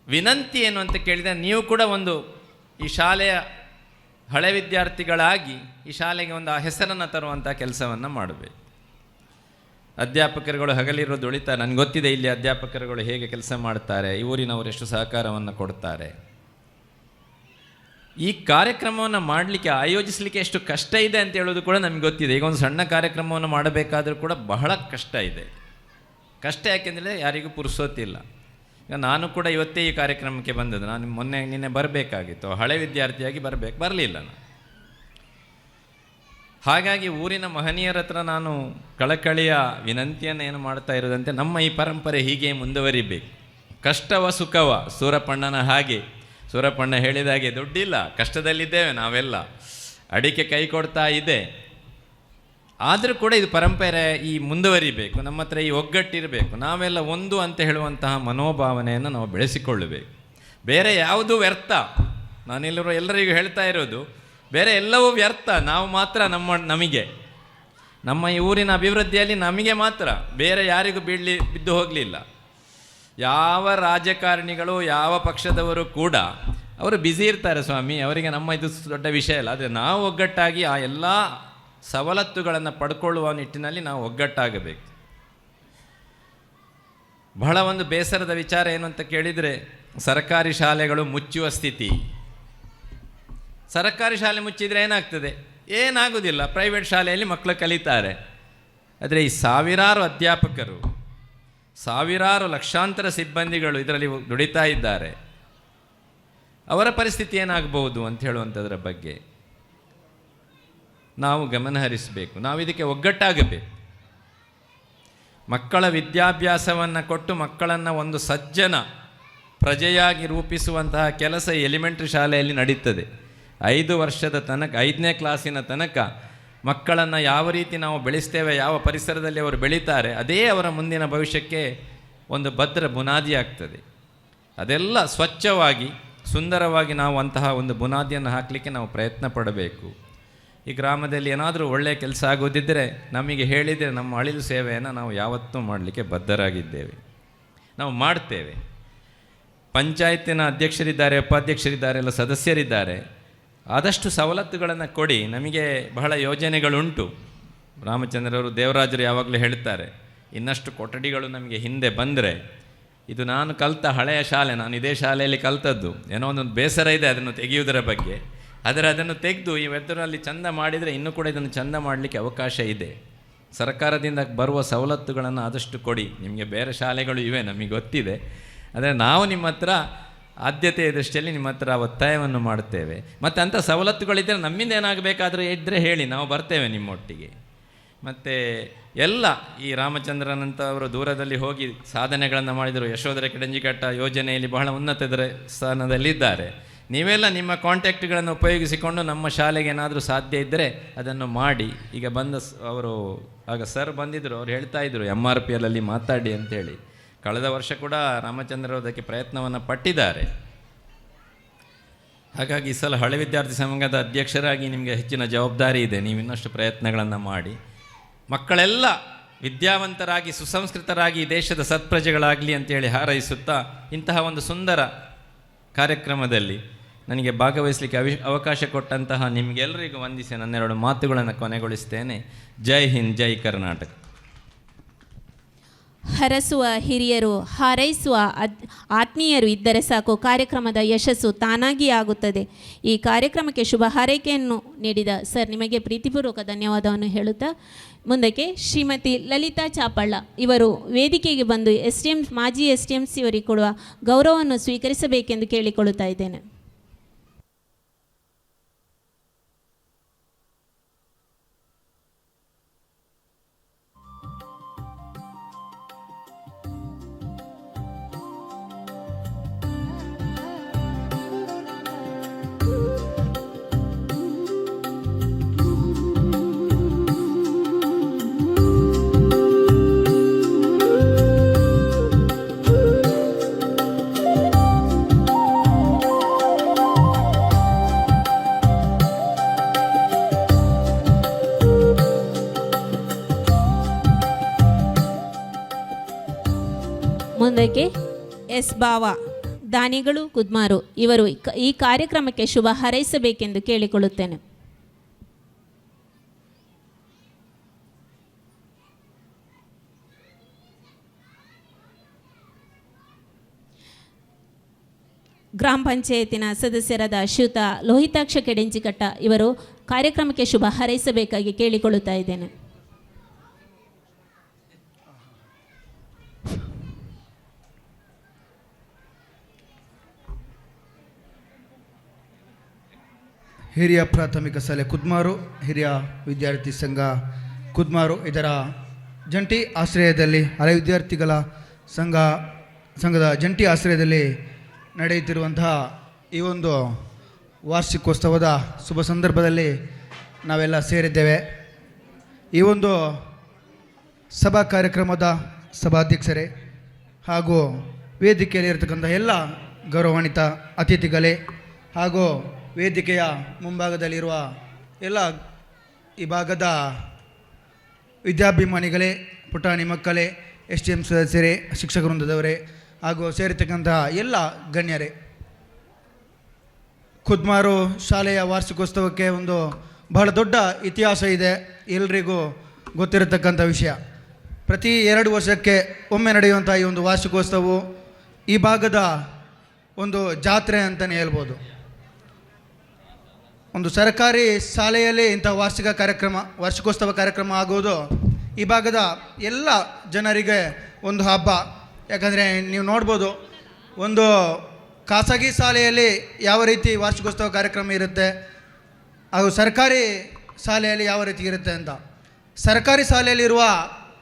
ವಿನಂತಿ ಏನು ಅಂತ ಕೇಳಿದರೆ, ನೀವು ಕೂಡ ಒಂದು ಈ ಶಾಲೆಯ ಹಳೆ ವಿದ್ಯಾರ್ಥಿಗಳಾಗಿ ಈ ಶಾಲೆಗೆ ಒಂದು ಆ ಹೆಸರನ್ನು ತರುವಂಥ ಕೆಲಸವನ್ನು ಮಾಡಬೇಕು. ಅಧ್ಯಾಪಕರುಗಳು ಹಗಲಿರೋ ದುಡಿತಾರೆ. ನನಗೆ ಗೊತ್ತಿದೆ ಇಲ್ಲಿ ಅಧ್ಯಾಪಕರುಗಳು ಹೇಗೆ ಕೆಲಸ ಮಾಡ್ತಾರೆ, ಈ ಊರಿನವರು ಎಷ್ಟು ಸಹಕಾರವನ್ನು ಕೊಡ್ತಾರೆ. ಈ ಕಾರ್ಯಕ್ರಮವನ್ನು ಮಾಡಲಿಕ್ಕೆ, ಆಯೋಜಿಸಲಿಕ್ಕೆ ಎಷ್ಟು ಕಷ್ಟ ಇದೆ ಅಂತ ಹೇಳೋದು ಕೂಡ ನಮಗೆ ಗೊತ್ತಿದೆ. ಈಗ ಒಂದು ಸಣ್ಣ ಕಾರ್ಯಕ್ರಮವನ್ನು ಮಾಡಬೇಕಾದರೂ ಕೂಡ ಬಹಳ ಕಷ್ಟ ಇದೆ. ಕಷ್ಟ ಯಾಕೆಂದರೆ ಯಾರಿಗೂ ಪುರುಸೋತಿಲ್ಲ. ಈಗ ನಾನು ಕೂಡ ಇವತ್ತೇ ಈ ಕಾರ್ಯಕ್ರಮಕ್ಕೆ ಬಂದದ್ದು. ನಾನು ನಿನ್ನೆ ಬರಬೇಕಾಗಿತ್ತು, ಹಳೆ ವಿದ್ಯಾರ್ಥಿಯಾಗಿ ಬರಲಿಲ್ಲ ನಾನು. ಹಾಗಾಗಿ ಊರಿನ ಮಹನೀಯರ ಹತ್ರ ನಾನು ಕಳಕಳಿಯ ವಿನಂತಿಯನ್ನು ಏನು ಮಾಡ್ತಾ ಇರೋದಂತೆ, ನಮ್ಮ ಈ ಪರಂಪರೆ ಹೀಗೆ ಮುಂದುವರಿಬೇಕು. ಕಷ್ಟವ ಸುಖವ ಸೂರಪ್ಪಣ್ಣನ ಹಾಗೆ. ಸೂರಪ್ಪಣ್ಣ ಹೇಳಿದ ಹಾಗೆ ದುಡ್ಡಿಲ್ಲ, ಕಷ್ಟದಲ್ಲಿದ್ದೇವೆ ನಾವೆಲ್ಲ, ಅಡಿಕೆ ಕೈ ಕೊಡ್ತಾ ಇದೆ. ಆದರೂ ಕೂಡ ಇದು ಪರಂಪರೆ ಈ ಮುಂದುವರಿಬೇಕು. ನಮ್ಮ ಹತ್ರ ಈ ಒಗ್ಗಟ್ಟಿರಬೇಕು. ನಾವೆಲ್ಲ ಒಂದು ಅಂತ ಹೇಳುವಂತಹ ಮನೋಭಾವನೆಯನ್ನು ನಾವು ಬೆಳೆಸಿಕೊಳ್ಳಬೇಕು. ಬೇರೆ ಯಾವುದೂ ವ್ಯರ್ಥ. ಎಲ್ಲರಿಗೂ ಹೇಳ್ತಾ ಇರೋದು, ಬೇರೆ ಎಲ್ಲವೂ ವ್ಯರ್ಥ. ನಾವು ಮಾತ್ರ ನಮಗೆ ನಮ್ಮ ಈ ಊರಿನ ಅಭಿವೃದ್ಧಿಯಲ್ಲಿ ನಮಗೆ ಮಾತ್ರ, ಬೇರೆ ಯಾರಿಗೂ ಬಿದ್ದು ಹೋಗಲಿಲ್ಲ. ಯಾವ ರಾಜಕಾರಣಿಗಳು, ಯಾವ ಪಕ್ಷದವರು ಕೂಡ ಅವರು ಬ್ಯುಸಿ ಇರ್ತಾರೆ ಸ್ವಾಮಿ, ಅವರಿಗೆ ನಮ್ಮ ಇದು ದೊಡ್ಡ ವಿಷಯ ಇಲ್ಲ. ಆದರೆ ನಾವು ಒಗ್ಗಟ್ಟಾಗಿ ಆ ಎಲ್ಲ ಸವಲತ್ತುಗಳನ್ನು ಪಡ್ಕೊಳ್ಳುವ ನಿಟ್ಟಿನಲ್ಲಿ ನಾವು ಒಗ್ಗಟ್ಟಾಗಬೇಕು. ಬಹಳ ಒಂದು ಬೇಸರದ ವಿಚಾರ ಏನು ಅಂತ ಕೇಳಿದರೆ, ಸರ್ಕಾರಿ ಶಾಲೆಗಳು ಮುಚ್ಚುವ ಸ್ಥಿತಿ. ಸರ್ಕಾರಿ ಶಾಲೆ ಮುಚ್ಚಿದರೆ ಏನಾಗ್ತದೆ? ಏನಾಗೋದಿಲ್ಲ. ಪ್ರೈವೇಟ್ ಶಾಲೆಯಲ್ಲಿ ಮಕ್ಕಳು ಕಲಿತಾರೆ. ಆದರೆ ಈ ಸಾವಿರಾರು ಅಧ್ಯಾಪಕರು, ಸಾವಿರಾರು ಲಕ್ಷಾಂತರ ಸಿಬ್ಬಂದಿಗಳು ಇದರಲ್ಲಿ ದುಡಿತಾ ಇದ್ದಾರೆ. ಅವರ ಪರಿಸ್ಥಿತಿ ಏನಾಗಬಹುದು ಅಂತ ಹೇಳುವಂಥದ್ರ ಬಗ್ಗೆ ನಾವು ಗಮನ ಹರಿಸಬೇಕು. ನಾವು ಇದಕ್ಕೆ ಒಗ್ಗಟ್ಟಾಗಬೇಕು. ಮಕ್ಕಳ ವಿದ್ಯಾಭ್ಯಾಸವನ್ನು ಕೊಟ್ಟು ಮಕ್ಕಳನ್ನು ಒಂದು ಸಜ್ಜನ ಪ್ರಜೆಯಾಗಿ ರೂಪಿಸುವಂತಹ ಕೆಲಸ ಎಲಿಮೆಂಟ್ರಿ ಶಾಲೆಯಲ್ಲಿ ನಡೀತದೆ. 5 ವರ್ಷದ ತನಕ, 5ನೇ ಕ್ಲಾಸಿನ ತನಕ ಮಕ್ಕಳನ್ನು ಯಾವ ರೀತಿ ನಾವು ಬೆಳೆಸ್ತೇವೆ, ಯಾವ ಪರಿಸರದಲ್ಲಿ ಅವರು ಬೆಳೀತಾರೆ, ಅದೇ ಅವರ ಮುಂದಿನ ಭವಿಷ್ಯಕ್ಕೆ ಒಂದು ಭದ್ರ ಬುನಾದಿ ಆಗ್ತದೆ. ಅದೆಲ್ಲ ಸ್ವಚ್ಛವಾಗಿ, ಸುಂದರವಾಗಿ ನಾವು ಅಂತಹ ಒಂದು ಬುನಾದಿಯನ್ನು ಹಾಕಲಿಕ್ಕೆ ನಾವು ಪ್ರಯತ್ನ ಪಡಬೇಕು. ಈ ಗ್ರಾಮದಲ್ಲಿ ಏನಾದರೂ ಒಳ್ಳೆಯ ಕೆಲಸ ಆಗೋದಿದ್ದರೆ ನಮಗೆ ಹೇಳಿದರೆ ನಮ್ಮ ಅಳಿಲು ಸೇವೆಯನ್ನು ನಾವು ಯಾವತ್ತೂ ಮಾಡಲಿಕ್ಕೆ ಬದ್ಧರಾಗಿದ್ದೇವೆ. ನಾವು ಮಾಡ್ತೇವೆ. ಪಂಚಾಯತಿನ ಅಧ್ಯಕ್ಷರಿದ್ದಾರೆ, ಉಪಾಧ್ಯಕ್ಷರಿದ್ದಾರೆ, ಎಲ್ಲ ಸದಸ್ಯರಿದ್ದಾರೆ. ಆದಷ್ಟು ಸವಲತ್ತುಗಳನ್ನು ಕೊಡಿ. ನಮಗೆ ಬಹಳ ಯೋಜನೆಗಳುಂಟು. ರಾಮಚಂದ್ರವರು, ದೇವರಾಜರು ಯಾವಾಗಲೂ ಹೇಳ್ತಾರೆ, ಇನ್ನಷ್ಟು ಕೊಠಡಿಗಳು ನಮಗೆ ಹಿಂದೆ ಬಂದರೆ, ಇದು ನಾನು ಕಲಿತ ಹಳೆಯ ಶಾಲೆ, ನಾನು ಇದೇ ಶಾಲೆಯಲ್ಲಿ ಕಲಿತದ್ದು, ಏನೋ ಒಂದು ಬೇಸರ ಇದೆ ಅದನ್ನು ತೆಗೆಯುವುದರ ಬಗ್ಗೆ. ಆದರೆ ಅದನ್ನು ತೆಗೆದು ಈ ವೆದರಲ್ಲಿ ಚಂದ ಮಾಡಿದರೆ ಇನ್ನೂ ಕೂಡ ಇದನ್ನು ಚಂದ ಮಾಡಲಿಕ್ಕೆ ಅವಕಾಶ ಇದೆ. ಸರ್ಕಾರದಿಂದ ಬರುವ ಸವಲತ್ತುಗಳನ್ನು ಆದಷ್ಟು ಕೊಡಿ. ನಿಮಗೆ ಬೇರೆ ಶಾಲೆಗಳು ಇವೆ, ನಮಗೆ ಗೊತ್ತಿದೆ. ಆದರೆ ನಾವು ನಿಮ್ಮ ಹತ್ರ ಆದ್ಯತೆಯ ದೃಷ್ಟಿಯಲ್ಲಿ ನಿಮ್ಮ ಹತ್ರ ಒತ್ತಾಯವನ್ನು ಮಾಡುತ್ತೇವೆ. ಮತ್ತು ಅಂಥ ಸವಲತ್ತುಗಳಿದ್ದರೆ ನಮ್ಮಿಂದ ಏನಾಗಬೇಕಾದರೂ ಇದ್ದರೆ ಹೇಳಿ, ನಾವು ಬರ್ತೇವೆ ನಿಮ್ಮೊಟ್ಟಿಗೆ. ಮತ್ತು ಎಲ್ಲ ಈ ರಾಮಚಂದ್ರನಂತವರು ದೂರದಲ್ಲಿ ಹೋಗಿ ಸಾಧನೆಗಳನ್ನು ಮಾಡಿದರು. ಯಶೋಧರ ಕಿಡಂಜಿಕಟ್ಟ ಯೋಜನೆಯಲ್ಲಿ ಬಹಳ ಉನ್ನತ ಸ್ಥಾನದಲ್ಲಿದ್ದಾರೆ. ನೀವೆಲ್ಲ ನಿಮ್ಮ ಕಾಂಟ್ಯಾಕ್ಟ್ಗಳನ್ನು ಉಪಯೋಗಿಸಿಕೊಂಡು ನಮ್ಮ ಶಾಲೆಗೆ ಏನಾದರೂ ಸಾಧ್ಯ ಇದ್ದರೆ ಅದನ್ನು ಮಾಡಿ. ಈಗ ಅವರು ಆಗ ಸರ್ ಬಂದಿದ್ದರು, ಅವ್ರು ಹೇಳ್ತಾಯಿದ್ರು MRPLಲ್ಲಿ ಮಾತಾಡಿ ಅಂಥೇಳಿ. ಕಳೆದ ವರ್ಷ ಕೂಡ ರಾಮಚಂದ್ರರು ಅದಕ್ಕೆ ಪ್ರಯತ್ನವನ್ನು ಪಟ್ಟಿದ್ದಾರೆ. ಹಾಗಾಗಿ ಈ ಸಲ ಹಳೆ ವಿದ್ಯಾರ್ಥಿ ಸಂಘದ ಅಧ್ಯಕ್ಷರಾಗಿ ನಿಮಗೆ ಹೆಚ್ಚಿನ ಜವಾಬ್ದಾರಿ ಇದೆ. ನೀವು ಇನ್ನಷ್ಟು ಪ್ರಯತ್ನಗಳನ್ನು ಮಾಡಿ ಮಕ್ಕಳೆಲ್ಲ ವಿದ್ಯಾವಂತರಾಗಿ, ಸುಸಂಸ್ಕೃತರಾಗಿ ದೇಶದ ಸತ್ಪ್ರಜೆಗಳಾಗಲಿ ಅಂತೇಳಿ ಹಾರೈಸುತ್ತಾ, ಇಂತಹ ಒಂದು ಸುಂದರ ಕಾರ್ಯಕ್ರಮದಲ್ಲಿ ನನಗೆ ಭಾಗವಹಿಸಲಿಕ್ಕೆ ಅವಕಾಶ ಕೊಟ್ಟಂತಹ ನಿಮಗೆಲ್ಲರಿಗೂ ವಂದಿಸಿ ನನ್ನೆರಡು ಮಾತುಗಳನ್ನು ಕೊನೆಗೊಳಿಸ್ತೇನೆ. ಜೈ ಹಿಂದ್, ಜೈ ಕರ್ನಾಟಕ. ಹರಸುವ ಹಿರಿಯರು, ಹಾರೈಸುವ ಆತ್ಮೀಯರು ಇದ್ದರೆ ಸಾಕು, ಕಾರ್ಯಕ್ರಮದ ಯಶಸ್ಸು ತಾನಾಗಿ ಆಗುತ್ತದೆ. ಈ ಕಾರ್ಯಕ್ರಮಕ್ಕೆ ಶುಭ ಹಾರೈಕೆಯನ್ನು ನೀಡಿದ ಸರ್ ನಿಮಗೆ ಪ್ರೀತಿಪೂರ್ವಕ ಧನ್ಯವಾದವನ್ನು ಹೇಳುತ್ತಾ ಮುಂದಕ್ಕೆ ಶ್ರೀಮತಿ ಲಲಿತಾ ಚಾಪಳ್ಳ ಇವರು ವೇದಿಕೆಗೆ ಬಂದು ಮಾಜಿ STMC ಅವರಿಗೆ ಕೊಡುವ ಗೌರವವನ್ನು ಸ್ವೀಕರಿಸಬೇಕೆಂದು ಕೇಳಿಕೊಳ್ಳುತ್ತಾ ಇದ್ದೇನೆ. ಮುಂದಕ್ಕೆ ಎಸ್ ಬಾವ ದಾನಿಗಳು ಕುದ್ಮಾರು ಇವರು ಈ ಕಾರ್ಯಕ್ರಮಕ್ಕೆ ಶುಭ ಹಾರೈಸಬೇಕೆಂದು ಕೇಳಿಕೊಳ್ಳುತ್ತೇನೆ. ಗ್ರಾಮ ಪಂಚಾಯತಿನ ಸದಸ್ಯರಾದ ಶ್ರೀಯುತ ಲೋಹಿತಾಕ್ಷ ಕೆಡೆಂಚಿಕಟ್ಟ ಇವರು ಕಾರ್ಯಕ್ರಮಕ್ಕೆ ಶುಭ ಹಾರೈಸಬೇಕಾಗಿ ಕೇಳಿಕೊಳ್ಳುತ್ತಾ ಇದ್ದೇನೆ. ಹಿರಿಯ ಪ್ರಾಥಮಿಕ ಶಾಲೆ ಕುದ್ಮಾರು, ಹಿರಿಯ ವಿದ್ಯಾರ್ಥಿ ಸಂಘ ಕುದ್ಮಾರು ಇದರ ಜಂಟಿ ಆಶ್ರಯದಲ್ಲಿ ಹಳೆ ವಿದ್ಯಾರ್ಥಿಗಳ ಸಂಘದ ಜಂಟಿ ಆಶ್ರಯದಲ್ಲಿ ನಡೆಯುತ್ತಿರುವಂತಹ ಈ ಒಂದು ವಾರ್ಷಿಕೋತ್ಸವದ ಶುಭ ಸಂದರ್ಭದಲ್ಲಿ ನಾವೆಲ್ಲ ಸೇರಿದ್ದೇವೆ. ಈ ಒಂದು ಸಭಾ ಕಾರ್ಯಕ್ರಮದ ಸಭಾಧ್ಯಕ್ಷರೇ ಹಾಗೂ ವೇದಿಕೆಯಲ್ಲಿ ಇರತಕ್ಕಂಥ ಎಲ್ಲ ಗೌರವಾನ್ವಿತ ಅತಿಥಿಗಳೇ ಹಾಗೂ ವೇದಿಕೆಯ ಮುಂಭಾಗದಲ್ಲಿರುವ ಎಲ್ಲ ಈ ಭಾಗದ ವಿದ್ಯಾಭಿಮಾನಿಗಳೇ, ಪುಟಾಣಿ ಮಕ್ಕಳೇ, STM ಸದಸ್ಯರೇ, ಶಿಕ್ಷಕ ವೃಂದದವರೇ ಹಾಗೂ ಸೇರಿರ್ತಕ್ಕಂತಹ ಎಲ್ಲ ಗಣ್ಯರೇ, ಕುದ್ಮಾರು ಶಾಲೆಯ ವಾರ್ಷಿಕೋತ್ಸವಕ್ಕೆ ಒಂದು ಬಹಳ ದೊಡ್ಡ ಇತಿಹಾಸ ಇದೆ. ಎಲ್ರಿಗೂ ಗೊತ್ತಿರತಕ್ಕಂಥ ವಿಷಯ. ಪ್ರತಿ 2 ವರ್ಷಕ್ಕೆ ಒಮ್ಮೆ ನಡೆಯುವಂಥ ಈ ಒಂದು ವಾರ್ಷಿಕೋತ್ಸವವು ಈ ಭಾಗದ ಒಂದು ಜಾತ್ರೆ ಅಂತಲೇ ಹೇಳ್ಬೋದು. ಒಂದು ಸರ್ಕಾರಿ ಶಾಲೆಯಲ್ಲಿ ಇಂಥ ವಾರ್ಷಿಕೋತ್ಸವ ಕಾರ್ಯಕ್ರಮ ಆಗುವುದು ಈ ಭಾಗದ ಎಲ್ಲ ಜನರಿಗೆ ಒಂದು ಹಬ್ಬ. ಯಾಕಂದರೆ ನೀವು ನೋಡ್ಬೋದು, ಒಂದು ಖಾಸಗಿ ಶಾಲೆಯಲ್ಲಿ ಯಾವ ರೀತಿ ವಾರ್ಷಿಕೋತ್ಸವ ಕಾರ್ಯಕ್ರಮ ಇರುತ್ತೆ ಹಾಗೂ ಸರ್ಕಾರಿ ಶಾಲೆಯಲ್ಲಿ ಯಾವ ರೀತಿ ಇರುತ್ತೆ ಅಂತ. ಸರ್ಕಾರಿ ಶಾಲೆಯಲ್ಲಿರುವ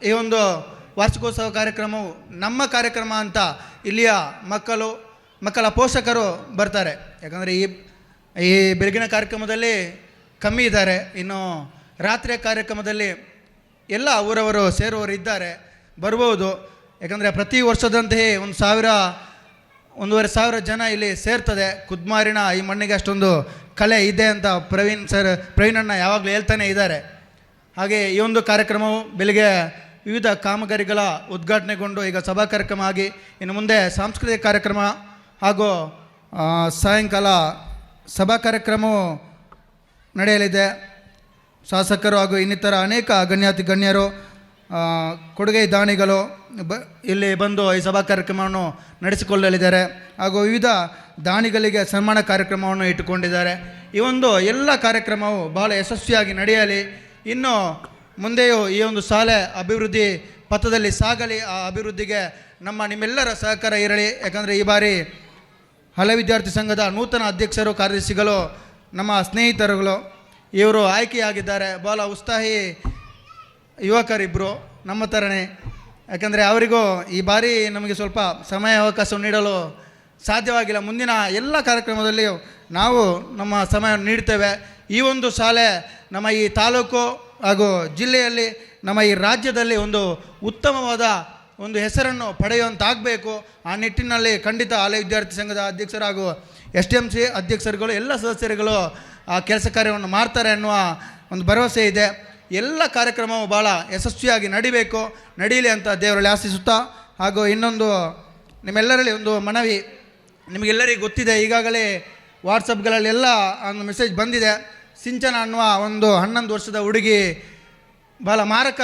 ಈ ಒಂದು ವಾರ್ಷಿಕೋತ್ಸವ ಕಾರ್ಯಕ್ರಮವು ನಮ್ಮ ಕಾರ್ಯಕ್ರಮ ಅಂತ ಇಲ್ಲಿಯ ಮಕ್ಕಳ ಪೋಷಕರು ಬರ್ತಾರೆ. ಯಾಕಂದರೆ ಈ ಬೆಳಗಿನ ಕಾರ್ಯಕ್ರಮದಲ್ಲಿ ಕಮ್ಮಿ ಇದ್ದಾರೆ, ಇನ್ನು ರಾತ್ರಿಯ ಕಾರ್ಯಕ್ರಮದಲ್ಲಿ ಎಲ್ಲ ಊರವರು ಸೇರುವವರು ಇದ್ದಾರೆ, ಬರ್ಬೋದು. ಯಾಕಂದರೆ ಪ್ರತಿ ವರ್ಷದಂತೆಯೇ 1,500 ಜನ ಇಲ್ಲಿ ಸೇರ್ತದೆ. ಕುದ್ಮಾರಿನ ಈ ಮಣ್ಣಿಗೆ ಅಷ್ಟೊಂದು ಕಲೆ ಇದೆ ಅಂತ ಪ್ರವೀಣಣ್ಣ ಯಾವಾಗಲೂ ಹೇಳ್ತಾನೆ ಇದ್ದಾರೆ. ಹಾಗೆ ಈ ಒಂದು ಕಾರ್ಯಕ್ರಮವು ಬೆಳಿಗ್ಗೆ ವಿವಿಧ ಕಾಮಗಾರಿಗಳ ಉದ್ಘಾಟನೆಗೊಂಡು ಈಗ ಸಭಾ ಕಾರ್ಯಕ್ರಮ ಆಗಿ ಇನ್ನು ಮುಂದೆ ಸಾಂಸ್ಕೃತಿಕ ಕಾರ್ಯಕ್ರಮ ಹಾಗೂ ಸಾಯಂಕಾಲ ಸಭಾ ಕಾರ್ಯಕ್ರಮವು ನಡೆಯಲಿದೆ. ಶಾಸಕರು ಹಾಗೂ ಇನ್ನಿತರ ಅನೇಕ ಗಣ್ಯರು ಕೊಡುಗೆ ದಾನಿಗಳು ಇಲ್ಲಿ ಬಂದು ಈ ಸಭಾ ಕಾರ್ಯಕ್ರಮವನ್ನು ನಡೆಸಿಕೊಳ್ಳಲಿದ್ದಾರೆ ಹಾಗೂ ವಿವಿಧ ದಾನಿಗಳಿಗೆ ಸನ್ಮಾನ ಕಾರ್ಯಕ್ರಮವನ್ನು ಇಟ್ಟುಕೊಂಡಿದ್ದಾರೆ. ಈ ಒಂದು ಎಲ್ಲ ಕಾರ್ಯಕ್ರಮವು ಬಹಳ ಯಶಸ್ವಿಯಾಗಿ ನಡೆಯಲಿ. ಇನ್ನು ಮುಂದೆಯೂ ಈ ಒಂದು ಶಾಲೆ ಅಭಿವೃದ್ಧಿ ಪಥದಲ್ಲಿ ಸಾಗಲಿ. ಆ ಅಭಿವೃದ್ಧಿಗೆ ನಿಮ್ಮೆಲ್ಲರ ಸಹಕಾರ ಇರಲಿ. ಯಾಕಂದರೆ ಈ ಬಾರಿ ಹಳೆ ವಿದ್ಯಾರ್ಥಿ ಸಂಘದ ನೂತನ ಅಧ್ಯಕ್ಷರು, ಕಾರ್ಯದರ್ಶಿಗಳು ನಮ್ಮ ಸ್ನೇಹಿತರುಗಳು ಇವರು ಆಯ್ಕೆಯಾಗಿದ್ದಾರೆ. ಭಾಳ ಉತ್ಸಾಹಿ ಯುವಕರಿಬ್ಬರು ನಮ್ಮ ಥರನೇ. ಯಾಕಂದರೆ ಅವರಿಗೂ ಈ ಬಾರಿ ನಮಗೆ ಸ್ವಲ್ಪ ಸಮಯ ಅವಕಾಶ ನೀಡಲು ಸಾಧ್ಯವಾಗಿಲ್ಲ. ಮುಂದಿನ ಎಲ್ಲ ಕಾರ್ಯಕ್ರಮದಲ್ಲಿ ನಾವು ನಮ್ಮ ಸಮಯವನ್ನು ನೀಡ್ತೇವೆ. ಈ ಒಂದು ಶಾಲೆ ನಮ್ಮ ಈ ತಾಲೂಕು ಹಾಗೂ ಜಿಲ್ಲೆಯಲ್ಲಿ, ನಮ್ಮ ಈ ರಾಜ್ಯದಲ್ಲಿ ಒಂದು ಉತ್ತಮವಾದ ಒಂದು ಹೆಸರನ್ನು ಪಡೆಯುವಂತಾಗಬೇಕು. ಆ ನಿಟ್ಟಿನಲ್ಲಿ ಖಂಡಿತ ಹಳೆ ವಿದ್ಯಾರ್ಥಿ ಸಂಘದ ಅಧ್ಯಕ್ಷರು ಹಾಗೂ STMC ಅಧ್ಯಕ್ಷರುಗಳು ಎಲ್ಲ ಸದಸ್ಯರುಗಳು ಆ ಕೆಲಸ ಕಾರ್ಯವನ್ನು ಮಾಡ್ತಾರೆ ಅನ್ನುವ ಒಂದು ಭರವಸೆ ಇದೆ. ಎಲ್ಲ ಕಾರ್ಯಕ್ರಮವು ಭಾಳ ಯಶಸ್ವಿಯಾಗಿ ನಡೀಲಿ ಅಂತ ದೇವರಲ್ಲಿ ಆಶಿಸುತ್ತಾ, ಹಾಗೂ ಇನ್ನೊಂದು ನಿಮ್ಮೆಲ್ಲರಲ್ಲಿ ಒಂದು ಮನವಿ, ನಿಮಗೆಲ್ಲರಿಗೂ ಗೊತ್ತಿದೆ, ಈಗಾಗಲೇ ವಾಟ್ಸಪ್ಗಳಲ್ಲೆಲ್ಲ ಒಂದು ಮೆಸೇಜ್ ಬಂದಿದೆ. ಸಿಂಚನ ಅನ್ನುವ ಒಂದು 11 ವರ್ಷದ ಹುಡುಗಿ ಬಹಳ ಮಾರಕ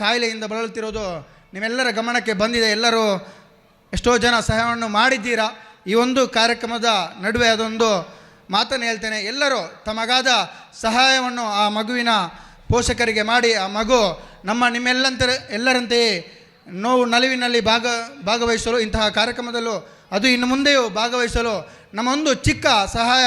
ಕಾಯಿಲೆಯಿಂದ ಬಳಲುತ್ತಿರೋದು ನಿಮ್ಮೆಲ್ಲರ ಗಮನಕ್ಕೆ ಬಂದಿದೆ. ಎಲ್ಲರೂ ಎಷ್ಟೋ ಜನ ಸಹಾಯವನ್ನು ಮಾಡಿದ್ದೀರಾ. ಈ ಒಂದು ಕಾರ್ಯಕ್ರಮದ ನಡುವೆ ಅದೊಂದು ಮಾತನ್ನು ಹೇಳ್ತೇನೆ, ಎಲ್ಲರೂ ತಮಗಾದ ಸಹಾಯವನ್ನು ಆ ಮಗುವಿನ ಪೋಷಕರಿಗೆ ಮಾಡಿ ಆ ಮಗು ಎಲ್ಲರಂತೆಯೇ ನೋವು ನಲಿವಿನಲ್ಲಿ ಭಾಗವಹಿಸಲು, ಇಂತಹ ಕಾರ್ಯಕ್ರಮದಲ್ಲೂ ಅದು ಇನ್ನು ಮುಂದೆಯೂ ಭಾಗವಹಿಸಲು ನಮ್ಮೊಂದು ಚಿಕ್ಕ ಸಹಾಯ,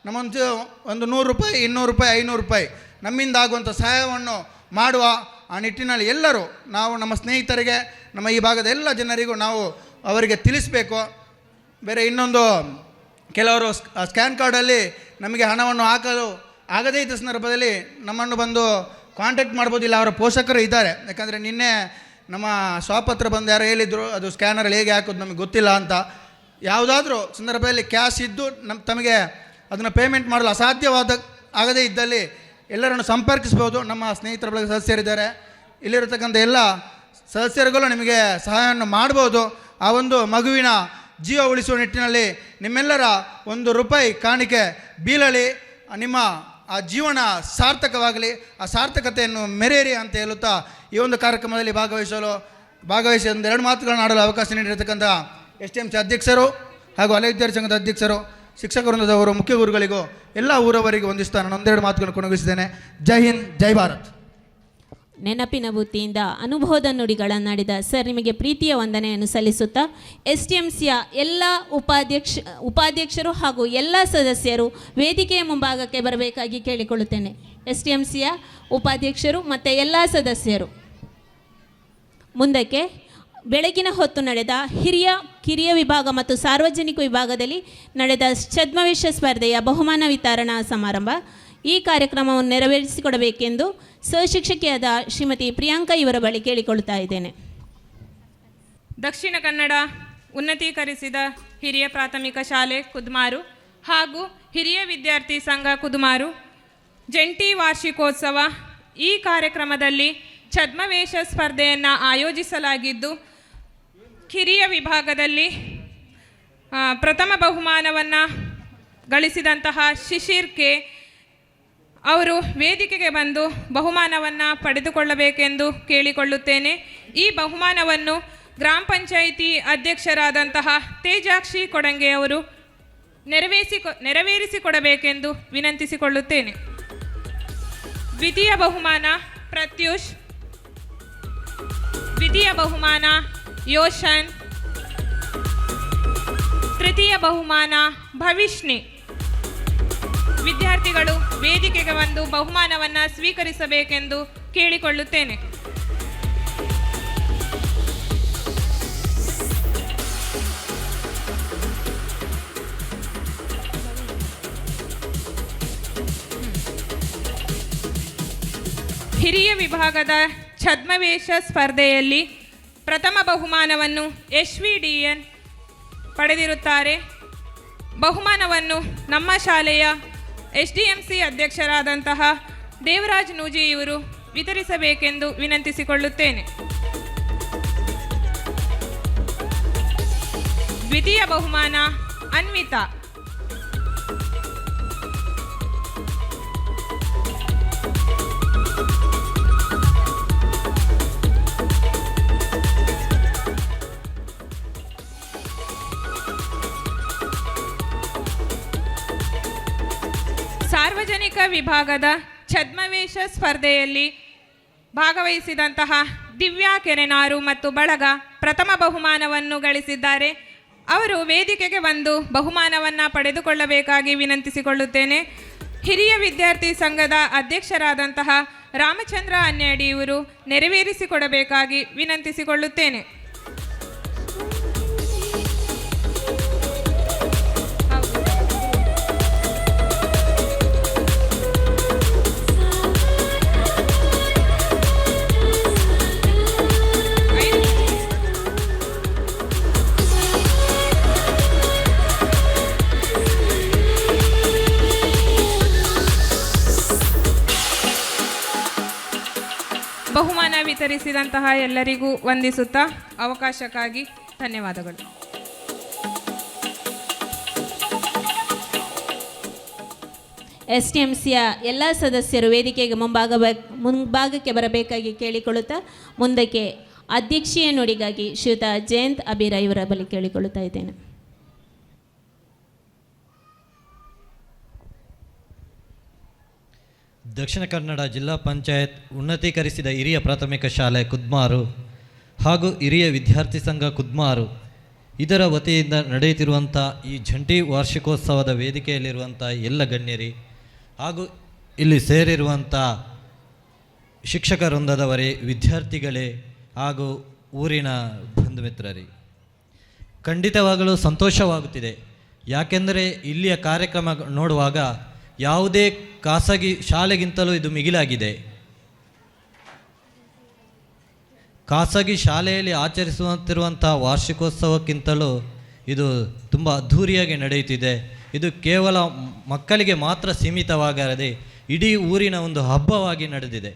ನಮ್ಮೊಂದು 100 ರೂಪಾಯಿ, 200 ರೂಪಾಯಿ, 500 ರೂಪಾಯಿ ನಮ್ಮಿಂದ ಆಗುವಂಥ ಸಹಾಯವನ್ನು ಮಾಡುವ ಆ ನಿಟ್ಟಿನಲ್ಲಿ ಎಲ್ಲರೂ ನಾವು ನಮ್ಮ ಸ್ನೇಹಿತರಿಗೆ, ನಮ್ಮ ಈ ಭಾಗದ ಎಲ್ಲ ಜನರಿಗೂ ನಾವು ಅವರಿಗೆ ತಿಳಿಸಬೇಕು. ಬೇರೆ ಇನ್ನೊಂದು, ಕೆಲವರು ಸ್ಕ್ಯಾನ್ ಕಾರ್ಡಲ್ಲಿ ನಮಗೆ ಹಣವನ್ನು ಹಾಕಲು ಆಗದೇ ಇದ್ದ ಸಂದರ್ಭದಲ್ಲಿ ನಮ್ಮನ್ನು ಬಂದು ಕಾಂಟ್ಯಾಕ್ಟ್ ಮಾಡ್ಬೋದಿಲ್ಲ, ಅವರ ಪೋಷಕರು ಇದ್ದಾರೆ. ಯಾಕಂದರೆ ನಿನ್ನೆ ನಮ್ಮ ಶಾಪ್ ಹತ್ರ ಬಂದು ಯಾರು ಹೇಳಿದರು, ಅದು ಸ್ಕ್ಯಾನರಲ್ಲಿ ಹೇಗೆ ಹಾಕೋದು ನಮಗೆ ಗೊತ್ತಿಲ್ಲ ಅಂತ. ಯಾವುದಾದ್ರೂ ಸಂದರ್ಭದಲ್ಲಿ ಕ್ಯಾಶ್ ಇದ್ದು ತಮಗೆ ಅದನ್ನು ಪೇಮೆಂಟ್ ಮಾಡಲು ಆಗದೇ ಇದ್ದಲ್ಲಿ ಎಲ್ಲರನ್ನು ಸಂಪರ್ಕಿಸ್ಬೋದು. ನಮ್ಮ ಸ್ನೇಹಿತರ ಬಳಗ ಸದಸ್ಯರಿದ್ದಾರೆ, ಇಲ್ಲಿರತಕ್ಕಂಥ ಎಲ್ಲ ಸದಸ್ಯರುಗಳು ನಿಮಗೆ ಸಹಾಯವನ್ನು ಮಾಡ್ಬೋದು. ಆ ಒಂದು ಮಗುವಿನ ಜೀವ ಉಳಿಸುವ ನಿಟ್ಟಿನಲ್ಲಿ ನಿಮ್ಮೆಲ್ಲರ 1 ರೂಪಾಯಿ ಕಾಣಿಕೆ ಬೀಳಲಿ, ನಿಮ್ಮ ಆ ಜೀವನ ಸಾರ್ಥಕವಾಗಲಿ, ಆ ಸಾರ್ಥಕತೆಯನ್ನು ಮೆರೆಯಿರಿ ಅಂತ ಹೇಳುತ್ತಾ ಈ ಒಂದು ಕಾರ್ಯಕ್ರಮದಲ್ಲಿ ಭಾಗವಹಿಸಿ 2 ಮಾತುಗಳನ್ನು ಆಡಲು ಅವಕಾಶ ನೀಡಿರತಕ್ಕಂಥ STMC ಅಧ್ಯಕ್ಷರು ಹಾಗೂ ಹಳೆ ವಿದ್ಯಾರ್ಥಿ ಸಂಘದ ಅಧ್ಯಕ್ಷರು, ಶಿಕ್ಷಕ ವೃಂದದವರು, ಮುಖ್ಯ ಗುರುಗಳಿಗೂ ಎಲ್ಲ ಊರವರಿಗೆ ವಂದಿಸ್ತಾ ನಾನು 1-2 ಮಾತುಗಳನ್ನು ಕೊನೆಗೊಳಿಸಿದ್ದೇನೆ. ಜೈ ಹಿಂದ್, ಜೈ ಭಾರತ್. ನೆನಪಿನ ಬುತ್ತಿಯಿಂದ ಅನುಭವದ ನುಡಿಗಳನ್ನಾಡಿದ ಸರ್ ನಿಮಗೆ ಪ್ರೀತಿಯ ವಂದನೆಯನ್ನು ಸಲ್ಲಿಸುತ್ತಾ STMCಯ ಎಲ್ಲ ಉಪಾಧ್ಯಕ್ಷರು ಹಾಗೂ ಎಲ್ಲ ಸದಸ್ಯರು ವೇದಿಕೆಯ ಮುಂಭಾಗಕ್ಕೆ ಬರಬೇಕಾಗಿ ಕೇಳಿಕೊಳ್ಳುತ್ತೇನೆ. STMCಯ ಉಪಾಧ್ಯಕ್ಷರು ಮತ್ತು ಎಲ್ಲ ಸದಸ್ಯರು ಮುಂದಕ್ಕೆ. ಬೆಳಗಿನ ಹೊತ್ತು ನಡೆದ ಕಿರಿಯ ವಿಭಾಗ ಮತ್ತು ಸಾರ್ವಜನಿಕ ವಿಭಾಗದಲ್ಲಿ ನಡೆದ ಛದ್ಮವೇಷ ಸ್ಪರ್ಧೆಯ ಬಹುಮಾನ ವಿತರಣಾ ಸಮಾರಂಭ. ಈ ಕಾರ್ಯಕ್ರಮವನ್ನು ನೆರವೇರಿಸಿಕೊಡಬೇಕೆಂದು ಸಹಶಿಕ್ಷಕಿಯಾದ ಶ್ರೀಮತಿ ಪ್ರಿಯಾಂಕಾ ಇವರ ಬಳಿ ಕೇಳಿಕೊಳ್ಳುತ್ತಾ ಇದ್ದೇನೆ. ದಕ್ಷಿಣ ಕನ್ನಡ ಉನ್ನತೀಕರಿಸಿದ ಹಿರಿಯ ಪ್ರಾಥಮಿಕ ಶಾಲೆ ಕುದ್ಮಾರು ಹಾಗೂ ಹಿರಿಯ ವಿದ್ಯಾರ್ಥಿ ಸಂಘ ಕುದ್ಮಾರು ಜಂಟಿ ವಾರ್ಷಿಕೋತ್ಸವ ಈ ಕಾರ್ಯಕ್ರಮದಲ್ಲಿ ಛದ್ಮವೇಷ ಸ್ಪರ್ಧೆಯನ್ನು ಆಯೋಜಿಸಲಾಗಿದ್ದು, ಕಿರಿಯ ವಿಭಾಗದಲ್ಲಿ ಪ್ರಥಮ ಬಹುಮಾನವನ್ನು ಗಳಿಸಿದಂತಹ ಶಿಶಿರ್ ಕೆ ಅವರು ವೇದಿಕೆಗೆ ಬಂದು ಬಹುಮಾನವನ್ನು ಪಡೆದುಕೊಳ್ಳಬೇಕೆಂದು ಕೇಳಿಕೊಳ್ಳುತ್ತೇನೆ. ಈ ಬಹುಮಾನವನ್ನು ಗ್ರಾಮ ಪಂಚಾಯಿತಿ ಅಧ್ಯಕ್ಷರಾದಂತಹ ತೇಜಾಕ್ಷಿ ಕೊಡಂಗೆ ಅವರು ನೆರವೇರಿಸಿಕೊಡಬೇಕೆಂದು ವಿನಂತಿಸಿಕೊಳ್ಳುತ್ತೇನೆ. ದ್ವಿತೀಯ ಬಹುಮಾನ ಪ್ರತ್ಯೂಷ್, ದ್ವಿತೀಯ ಬಹುಮಾನ ಯೋಶನ್, ತೃತೀಯ ಬಹುಮಾನ ಭವಿಷ್ಣಿ. ವಿದ್ಯಾರ್ಥಿಗಳು ವೇದಿಕೆಗೆ ಬಂದು ಬಹುಮಾನವನ್ನು ಸ್ವೀಕರಿಸಬೇಕೆಂದು ಕೇಳಿಕೊಳ್ಳುತ್ತೇನೆ. ಹಿರಿಯ ವಿಭಾಗದ ಛದ್ಮವೇಷ ಸ್ಪರ್ಧೆಯಲ್ಲಿ ಪ್ರಥಮ ಬಹುಮಾನವನ್ನು SVDN ಪಡೆದಿರುತ್ತಾರೆ. ಬಹುಮಾನವನ್ನು ನಮ್ಮ ಶಾಲೆಯ SDMC ಅಧ್ಯಕ್ಷರಾದಂತಹ ದೇವರಾಜ್ ನೂಜಿ ಇವರು ವಿತರಿಸಬೇಕೆಂದು ವಿನಂತಿಸಿಕೊಳ್ಳುತ್ತೇನೆ. ದ್ವಿತೀಯ ಬಹುಮಾನ ಅನ್ವಿತಾ, ಸಾರ್ವಜನಿಕ ವಿಭಾಗದ ಛದ್ಮವೇಷ ಸ್ಪರ್ಧೆಯಲ್ಲಿ ಭಾಗವಹಿಸಿದಂತಹ ದಿವ್ಯಾ ಕೆರೆನಾರು ಮತ್ತು ಬಳಗ ಪ್ರಥಮ ಬಹುಮಾನವನ್ನು ಗಳಿಸಿದ್ದಾರೆ. ಅವರು ವೇದಿಕೆಗೆ ಬಂದು ಬಹುಮಾನವನ್ನು ಪಡೆದುಕೊಳ್ಳಬೇಕಾಗಿ ವಿನಂತಿಸಿಕೊಳ್ಳುತ್ತೇನೆ. ಹಿರಿಯ ವಿದ್ಯಾರ್ಥಿ ಸಂಘದ ಅಧ್ಯಕ್ಷರಾದಂತಹ ರಾಮಚಂದ್ರ ಅನ್ಯಾಡಿ ಇವರು ನೆರವೇರಿಸಿಕೊಡಬೇಕಾಗಿ ವಿನಂತಿಸಿಕೊಳ್ಳುತ್ತೇನೆ. ಬಹುಮಾನ ವಿತರಿಸಿದಂತಹ ಎಲ್ಲರಿಗೂ ವಂದಿಸುತ್ತಾ ಅವಕಾಶಕ್ಕಾಗಿ ಧನ್ಯವಾದಗಳು. STMCಯ ಎಲ್ಲ ಸದಸ್ಯರು ವೇದಿಕೆಗೆ ಮುಂಭಾಗಕ್ಕೆ ಬರಬೇಕಾಗಿ ಕೇಳಿಕೊಳ್ಳುತ್ತಾ ಮುಂದಕ್ಕೆ ಅಧ್ಯಕ್ಷೀಯ ನುಡಿಗಾಗಿ ಶ್ರೀಯುತ ಜಯಂತ್ ಅಬೀರ ಇವರ ಬಳಿ ಕೇಳಿಕೊಳ್ಳುತ್ತಾ ಇದ್ದೇನೆ. ದಕ್ಷಿಣ ಕನ್ನಡ ಜಿಲ್ಲಾ ಪಂಚಾಯತ್ ಉನ್ನತೀಕರಿಸಿದ ಹಿರಿಯ ಪ್ರಾಥಮಿಕ ಶಾಲೆ ಕುದ್ಮಾರು ಹಾಗೂ ಹಿರಿಯ ವಿದ್ಯಾರ್ಥಿ ಸಂಘ ಕುದ್ಮಾರು ಇದರ ವತಿಯಿಂದ ನಡೆಯುತ್ತಿರುವಂಥ ಈ ಜಂಟಿ ವಾರ್ಷಿಕೋತ್ಸವದ ವೇದಿಕೆಯಲ್ಲಿರುವಂಥ ಎಲ್ಲ ಗಣ್ಯರಿ ಹಾಗೂ ಇಲ್ಲಿ ಸೇರಿರುವಂಥ ಶಿಕ್ಷಕ ವೃಂದದವರೇ, ವಿದ್ಯಾರ್ಥಿಗಳೇ ಹಾಗೂ ಊರಿನ ಬಂಧು ಮಿತ್ರರೇ, ಖಂಡಿತವಾಗಲೂ ಸಂತೋಷವಾಗುತ್ತಿದೆ. ಯಾಕೆಂದರೆ ಇಲ್ಲಿಯ ಕಾರ್ಯಕ್ರಮ ನೋಡುವಾಗ ಯಾವುದೇ ಖಾಸಗಿ ಶಾಲೆಗಿಂತಲೂ ಇದು ಮಿಗಿಲಾಗಿದೆ. ಖಾಸಗಿ ಶಾಲೆಯಲ್ಲಿ ಆಚರಿಸುತ್ತಿರುವಂಥ ವಾರ್ಷಿಕೋತ್ಸವಕ್ಕಿಂತಲೂ ಇದು ತುಂಬ ಅದ್ಧೂರಿಯಾಗಿ ನಡೆಯುತ್ತಿದೆ. ಇದು ಕೇವಲ ಮಕ್ಕಳಿಗೆ ಮಾತ್ರ ಸೀಮಿತವಾಗದೆ ಇಡೀ ಊರಿನ ಒಂದು ಹಬ್ಬವಾಗಿ ನಡೆದಿದೆ.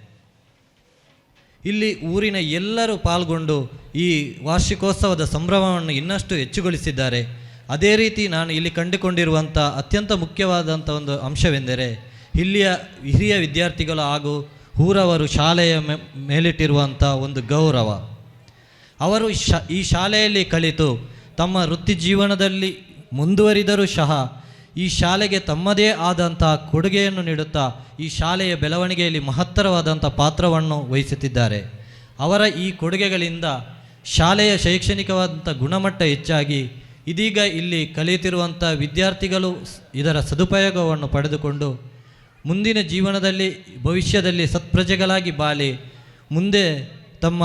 ಇಲ್ಲಿ ಊರಿನ ಎಲ್ಲರೂ ಪಾಲ್ಗೊಂಡು ಈ ವಾರ್ಷಿಕೋತ್ಸವದ ಸಂಭ್ರಮವನ್ನು ಇನ್ನಷ್ಟು ಹೆಚ್ಚುಗೊಳಿಸಿದ್ದಾರೆ. ಅದೇ ರೀತಿ ನಾನು ಇಲ್ಲಿ ಕಂಡುಕೊಂಡಿರುವಂಥ ಅತ್ಯಂತ ಮುಖ್ಯವಾದಂಥ ಒಂದು ಅಂಶವೆಂದರೆ ಇಲ್ಲಿಯ ಹಿರಿಯ ವಿದ್ಯಾರ್ಥಿಗಳು ಹಾಗೂ ಊರವರು ಶಾಲೆಯ ಮೇಲಿಟ್ಟಿರುವಂಥ ಒಂದು ಗೌರವ. ಅವರು ಈ ಶಾಲೆಯಲ್ಲಿ ಕಲಿತು ತಮ್ಮ ವೃತ್ತಿ ಜೀವನದಲ್ಲಿ ಮುಂದುವರಿದರೂ ಸಹ ಈ ಶಾಲೆಗೆ ತಮ್ಮದೇ ಆದಂಥ ಕೊಡುಗೆಯನ್ನು ನೀಡುತ್ತಾ ಈ ಶಾಲೆಯ ಬೆಳವಣಿಗೆಯಲ್ಲಿ ಮಹತ್ತರವಾದಂಥ ಪಾತ್ರವನ್ನು ವಹಿಸುತ್ತಿದ್ದಾರೆ. ಅವರ ಈ ಕೊಡುಗೆಗಳಿಂದ ಶಾಲೆಯ ಶೈಕ್ಷಣಿಕವಾದಂಥ ಗುಣಮಟ್ಟ ಹೆಚ್ಚಾಗಿ ಇದೀಗ ಇಲ್ಲಿ ಕಲಿಯುತ್ತಿರುವಂಥ ವಿದ್ಯಾರ್ಥಿಗಳು ಇದರ ಸದುಪಯೋಗವನ್ನು ಪಡೆದುಕೊಂಡು ಮುಂದಿನ ಜೀವನದಲ್ಲಿ ಭವಿಷ್ಯದಲ್ಲಿ ಸತ್ಪ್ರಜೆಗಳಾಗಿ ಬಾಳಿ ಮುಂದೆ ತಮ್ಮ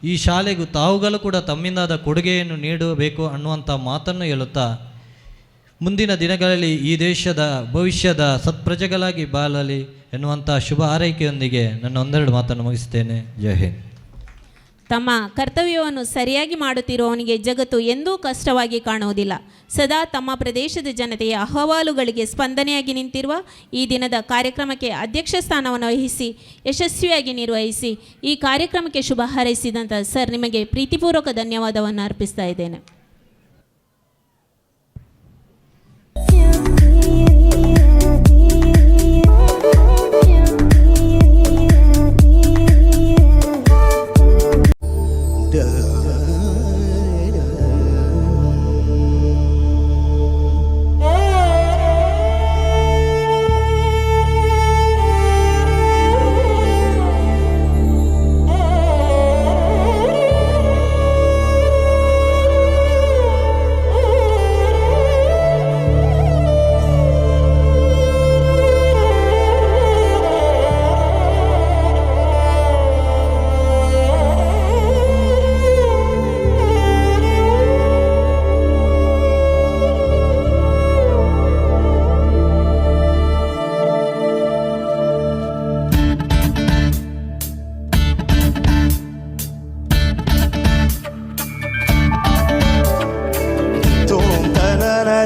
ಈ ಶಾಲೆಗೂ ತಾವುಗಳು ಕೂಡ ತಮ್ಮಿಂದಾದ ಕೊಡುಗೆಯನ್ನು ನೀಡಬೇಕು ಅನ್ನುವಂಥ ಮಾತನ್ನು ಹೇಳುತ್ತಾ ಮುಂದಿನ ದಿನಗಳಲ್ಲಿ ಈ ದೇಶದ ಭವಿಷ್ಯದ ಸತ್ಪ್ರಜೆಗಳಾಗಿ ಬಾಳಲಿ ಎನ್ನುವಂಥ ಶುಭ ಹಾರೈಕೆಯೊಂದಿಗೆ ನನ್ನ ಒಂದೆರಡು ಮಾತನ್ನು ಮುಗಿಸ್ತೇನೆ. ಜೈ ಹಿಂದ್. ತಮ್ಮ ಕರ್ತವ್ಯವನ್ನು ಸರಿಯಾಗಿ ಮಾಡುತ್ತಿರುವವನಿಗೆ ಜಗತ್ತು ಎಂದೂ ಕಷ್ಟವಾಗಿ ಕಾಣುವುದಿಲ್ಲ. ಸದಾ ತಮ್ಮ ಪ್ರದೇಶದ ಜನತೆಯ ಅಹವಾಲುಗಳಿಗೆ ಸ್ಪಂದನೆಯಾಗಿ ನಿಂತಿರುವ ಈ ದಿನದ ಕಾರ್ಯಕ್ರಮಕ್ಕೆ ಅಧ್ಯಕ್ಷ ಸ್ಥಾನವನ್ನು ವಹಿಸಿ ಯಶಸ್ವಿಯಾಗಿ ನಿರ್ವಹಿಸಿ ಈ ಕಾರ್ಯಕ್ರಮಕ್ಕೆ ಶುಭ ಹಾರೈಸಿದಂಥ ಸರ್ ನಿಮಗೆ ಪ್ರೀತಿಪೂರ್ವಕ ಧನ್ಯವಾದವನ್ನು ಅರ್ಪಿಸ್ತಾ ಇದ್ದೇನೆ.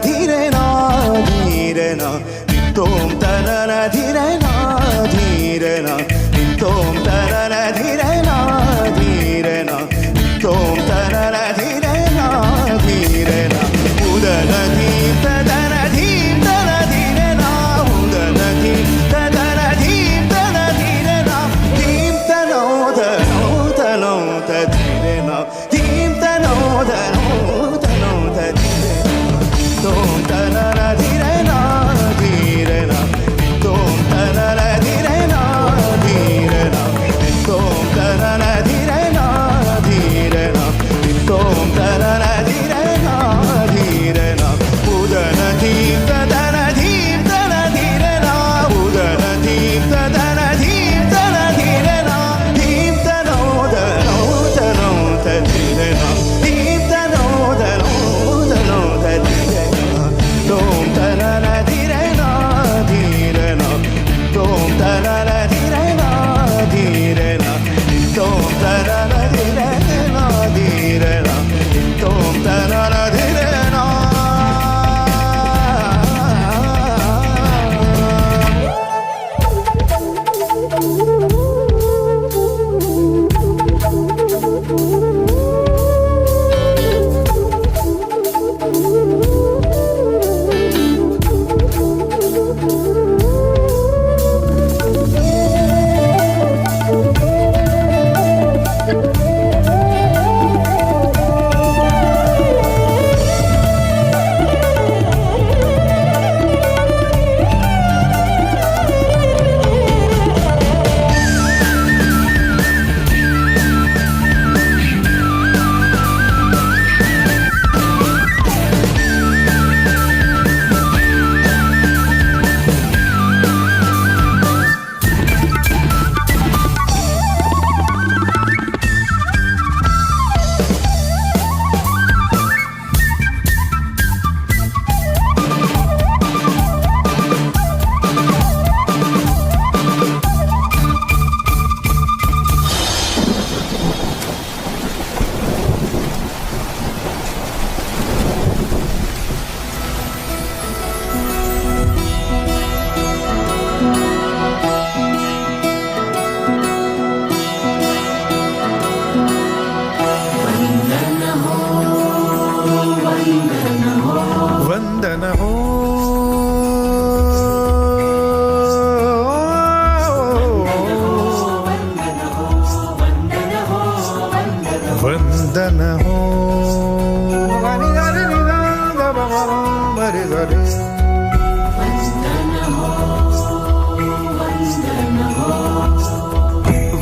ಧೀರೆ ನಾ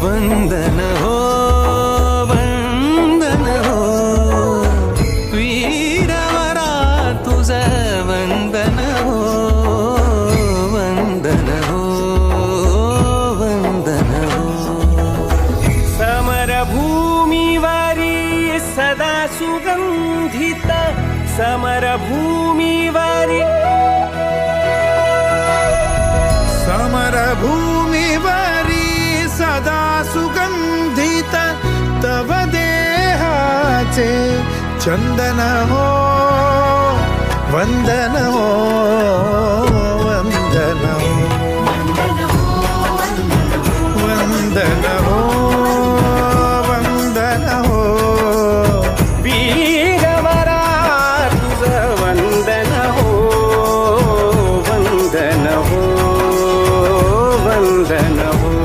ವಂದನ ಹೋ ವಂದನ ಹೋ ವೀರವರ ತುಜ ವಂದನ ಹೋ ವಂದನ ಹೋ ವಂದನ ಹೋ ಸಮರ ಭೂಮಿವಾರಿ ಸದಾ ಸುಗಂಧಿತ ಸಮರ ಭೂಮಿವಾರಿ ಸಮರ ಭೂಮಿವಾರಿ सदा सुगंधित तव देहाचे चंदन हो वंदन हो वंदन हो वंदन हो वंदन हो वीरवरा तुझ वंदन हो वंदन हो वंदन हो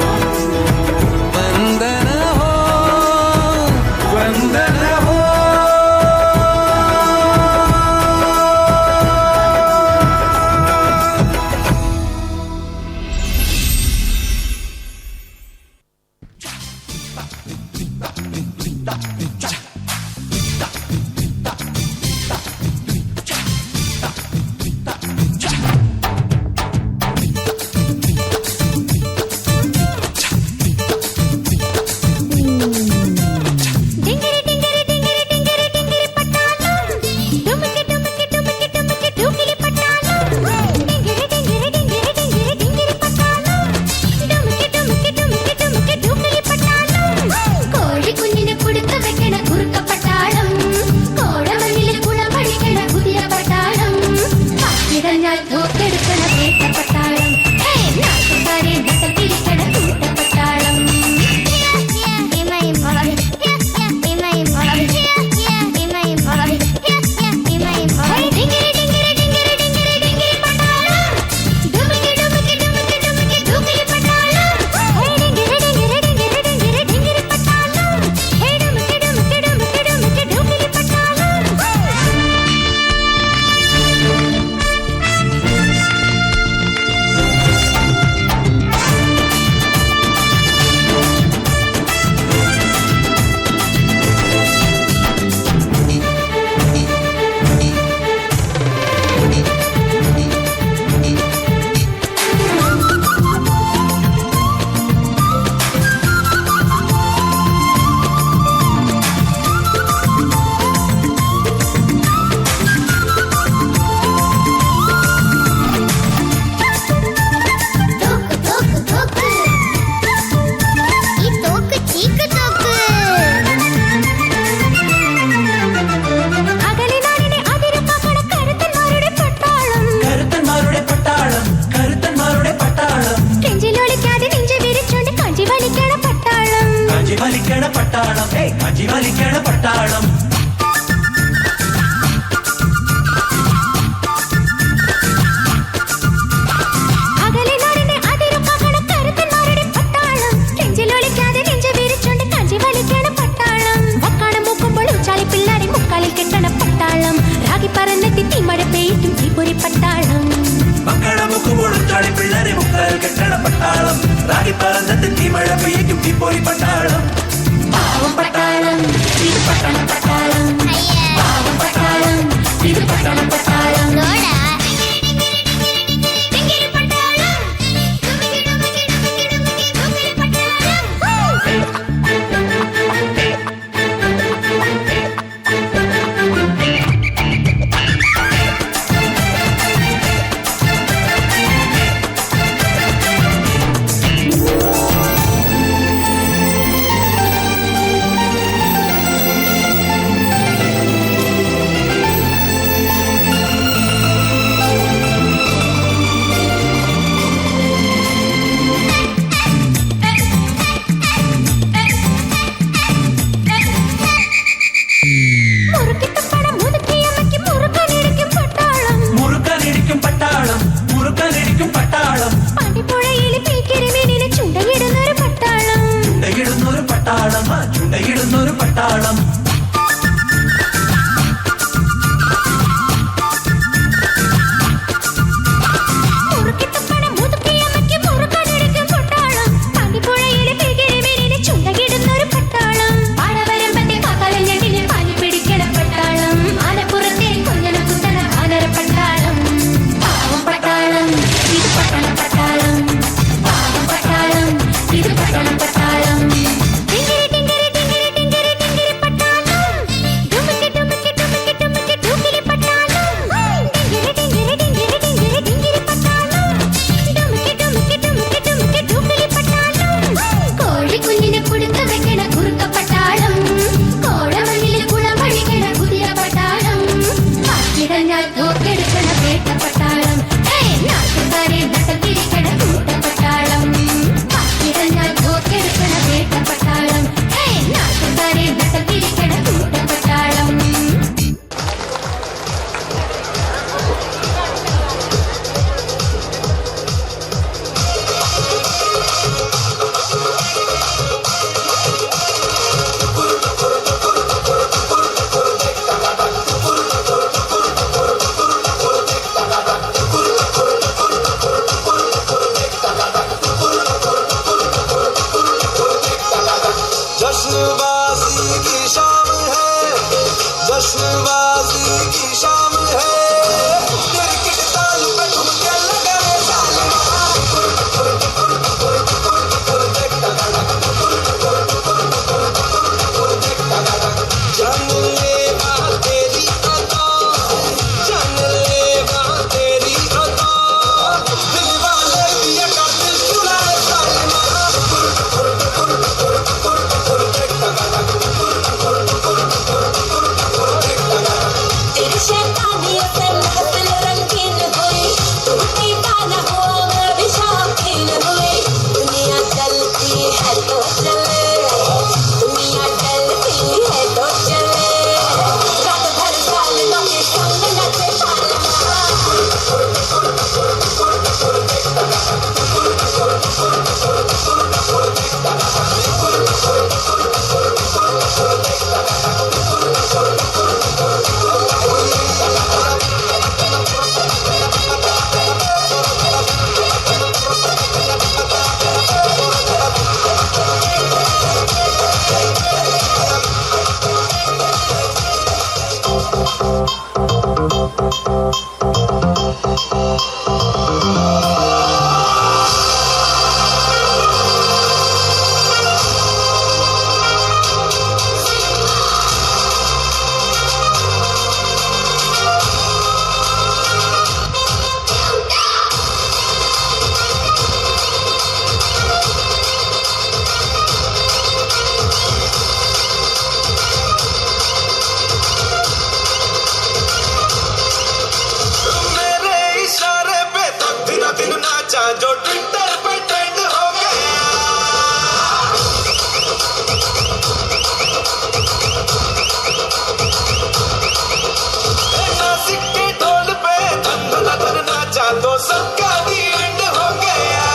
सबका दी एंड हो गया।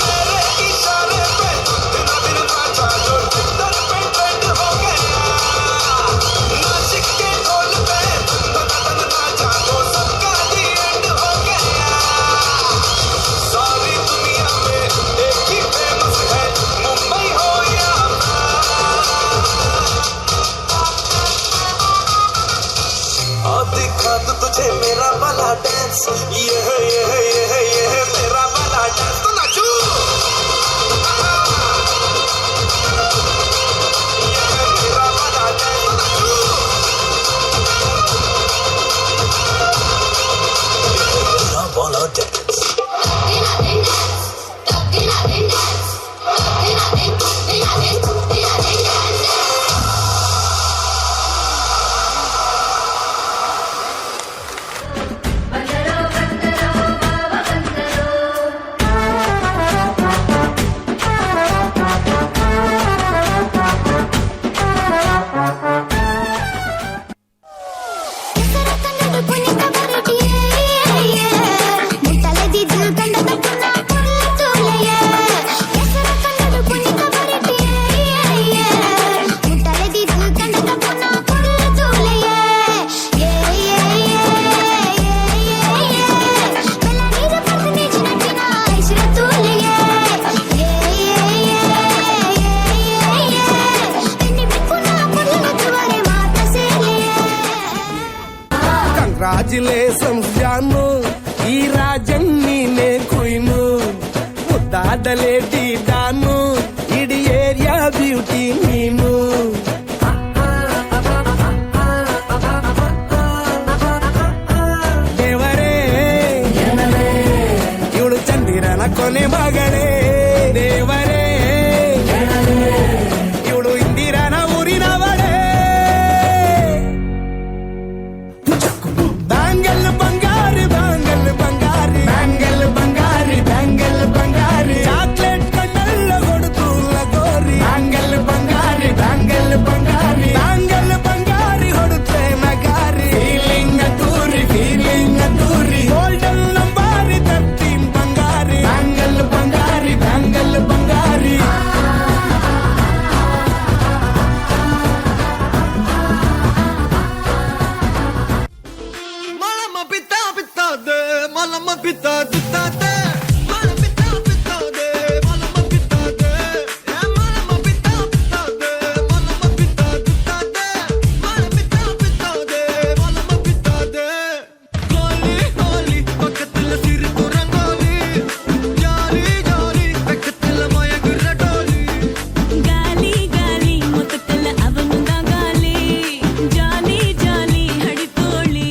मेरे इशारे पे दिन दिन नाचा जो चिंतन पे ट्रेंड हो गया। नासिक के ढोल पे तन नाचा तो सबका दी एंड हो गया। सारी दुनिया में एक ही फेमस है, मुंबई हो या दिखा तो तुझे मेरा वाला डांस, ये है मेरा वाला डांस, तो नाचू। ये है मेरा वाला डांस, तो नाचू। मेरा वाला डांस। ಕಂಗ್ರಾಚುಲೇಷನ್ಸ್ ಜಾನು, ಈ ರಾಜನ್ ನೀನೆ ಕುಯ್ನು, ಮುದ್ದಾದ ಲೇಡಿ ಡಾನು, ಇಡೀ ಏರಿಯಾ ಬ್ಯೂಟಿ ನೀನು. ದೇವರೇ ಇವಳು ಚಂದಿರನ ಕೊನೆ ಮಗಳೇ, ದೇವರೇ ಇವಳು ಇಂದಿರನ ಊರಿನವಳೇ. ಬ್ಯಾಂಗಲ್ ಬಂಗಾರಿ ಬ್ಯಾಂಗಲ್ ಬಂಗಾರಿ ಬ್ಯಾಂಗಲ್ ಬಂಗಾರಿ ಬ್ಯಾಂಗಲ್ ಬಂಗಾರಿ, ಚಾಕ್ಲೇಟ್ ಕಣ್ಣೆಲ್ಲ ಕೊಡುತ್ತು ಲಗೋರಿ. ಬ್ಯಾಂಗಲ್ ಬಂಗಾರಿ ಬ್ಯಾಂಗಲ್ ಬಂಗಾರಿ ಬ್ಯಾಂಗಲ್ ಬಂಗಾರಿ ಹೊಡುತ್ತೆ ನಗಾರಿ. ಫೀಲಿಂಗ್ ತೂರಿ ಗೋಲ್ಡನ್ ನಂಬಾರಿ 13 ಬಂಗಾರಿ. ಬ್ಯಾಂಗಲ್ ಬಂಗಾರಿ ಬ್ಯಾಂಗಲ್ ಬಂಗಾರಿ. Malama pitade, malama pitade, malama pitade, malama pitade, malama pitade, malama pitade, malama pitade. Holi holi பக்கத்துல சிரிப்பு ரங்கோலி, ஜாலி ஜாலி பக்கத்துல மயங்குற டோலி. ಗಾಲಿ ಗಾಲಿ ಮೊತ್ತಲ್ಲ ಅವನುಂದ ಗಾಲಿ, ಜಾಲಿ ಜಾಲಿ ಹಡಿತೋಳಿ.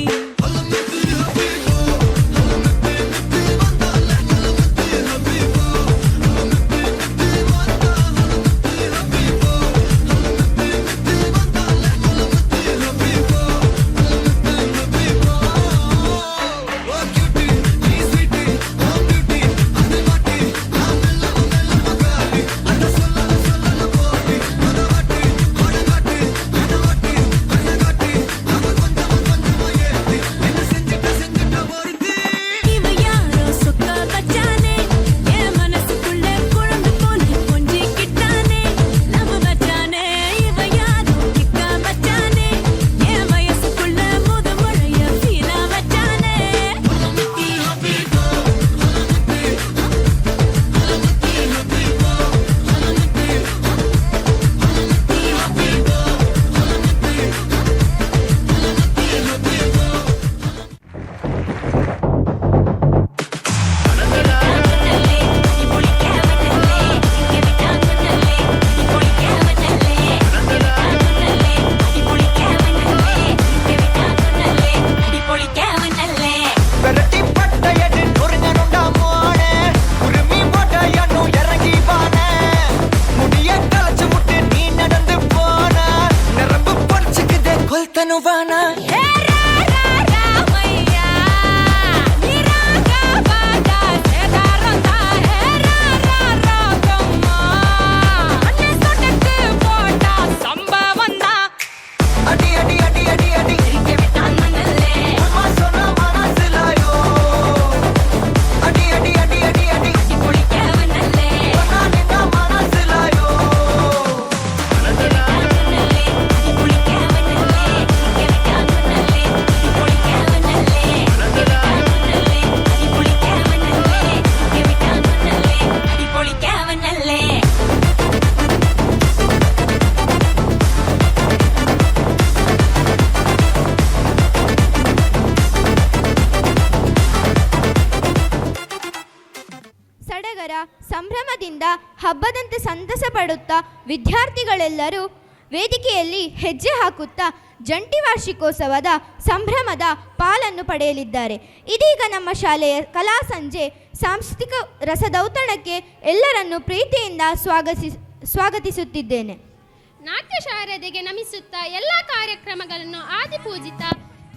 இவ யாரோ சொக்க பச்சானே, என் மனசுக்குள்ள குழம்பு போல கொஞ்சிக்கிட்டானே. நம்ம பச்சானே இவ யாரோ கிக்கா பச்சானே, என் வயசுக்குள்ள முது முழைய ஃபீலா வச்சானே. விரட்டி பட்டையடி நொறுங்கனுண்டா மோனே, உருமி போட்டையன்னு இறங்கி வானே. முடிய களைச்சு முட்டு நீ நடந்து போன, நரம்பு பொறிச்சுக்குதே கொல்தனுவானா. சம்பவம் ಹಬ್ಬದಂತೆ ಸಂತಸ ಪಡುತ್ತಾ ವಿದ್ಯಾರ್ಥಿಗಳೆಲ್ಲರೂ ವೇದಿಕೆಯಲ್ಲಿ ಹೆಜ್ಜೆ ಹಾಕುತ್ತಾ ಜಂಟಿ ವಾರ್ಷಿಕೋತ್ಸವದ ಸಂಭ್ರಮದ ಪಾಲನ್ನು ಪಡೆಯಲಿದ್ದಾರೆ. ಇದೀಗ ನಮ್ಮ ಶಾಲೆಯ ಕಲಾ ಸಂಜೆ ಸಾಂಸ್ಕೃತಿಕ ರಸದೌತಣಕ್ಕೆ ಎಲ್ಲರನ್ನೂ ಪ್ರೀತಿಯಿಂದ ಸ್ವಾಗತಿಸುತ್ತಿದ್ದೇನೆ. ನಾಟ್ಯ ಶಾರದೆಗೆ ನಮಿಸುತ್ತಾ ಎಲ್ಲ ಕಾರ್ಯಕ್ರಮಗಳನ್ನು ಆದಿಪೂಜಿತ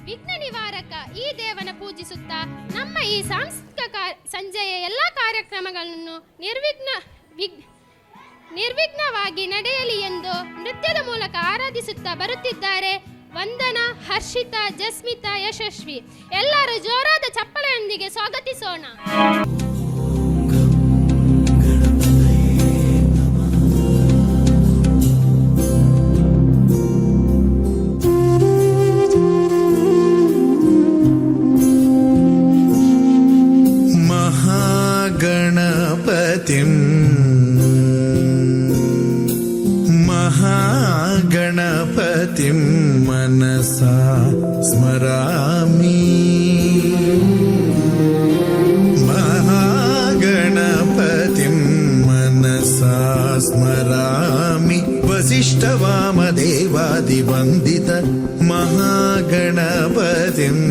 ವಿಘ್ನ ನಿವಾರಕ ಈ ದೇವನ ಪೂಜಿಸುತ್ತಾ ನಮ್ಮ ಈ ಸಾಂಸ್ಕೃತಿಕ ಸಂಜೆಯ ಎಲ್ಲ ಕಾರ್ಯಕ್ರಮಗಳನ್ನು ನಿರ್ವಿಘ್ನವಾಗಿ ನಡೆಯಲಿ ಎಂದು ನೃತ್ಯದ ಮೂಲಕ ಆರಾಧಿಸುತ್ತಾ ಬರುತ್ತಿದ್ದಾರೆ ವಂದನಾ, ಹರ್ಷಿತಾ, ಜಸ್ಮಿತಾ, ಯಶಸ್ವಿ. ಎಲ್ಲರೂ ಜೋರಾದ ಚಪ್ಪಳೆಯೊಂದಿಗೆ ಸ್ವಾಗತಿಸೋಣ. महागणपतिं मनसा स्मरामि महागणपतिं मनसा स्मरामि वसिष्ठवामदेवादिवन्दित महागणपतिम्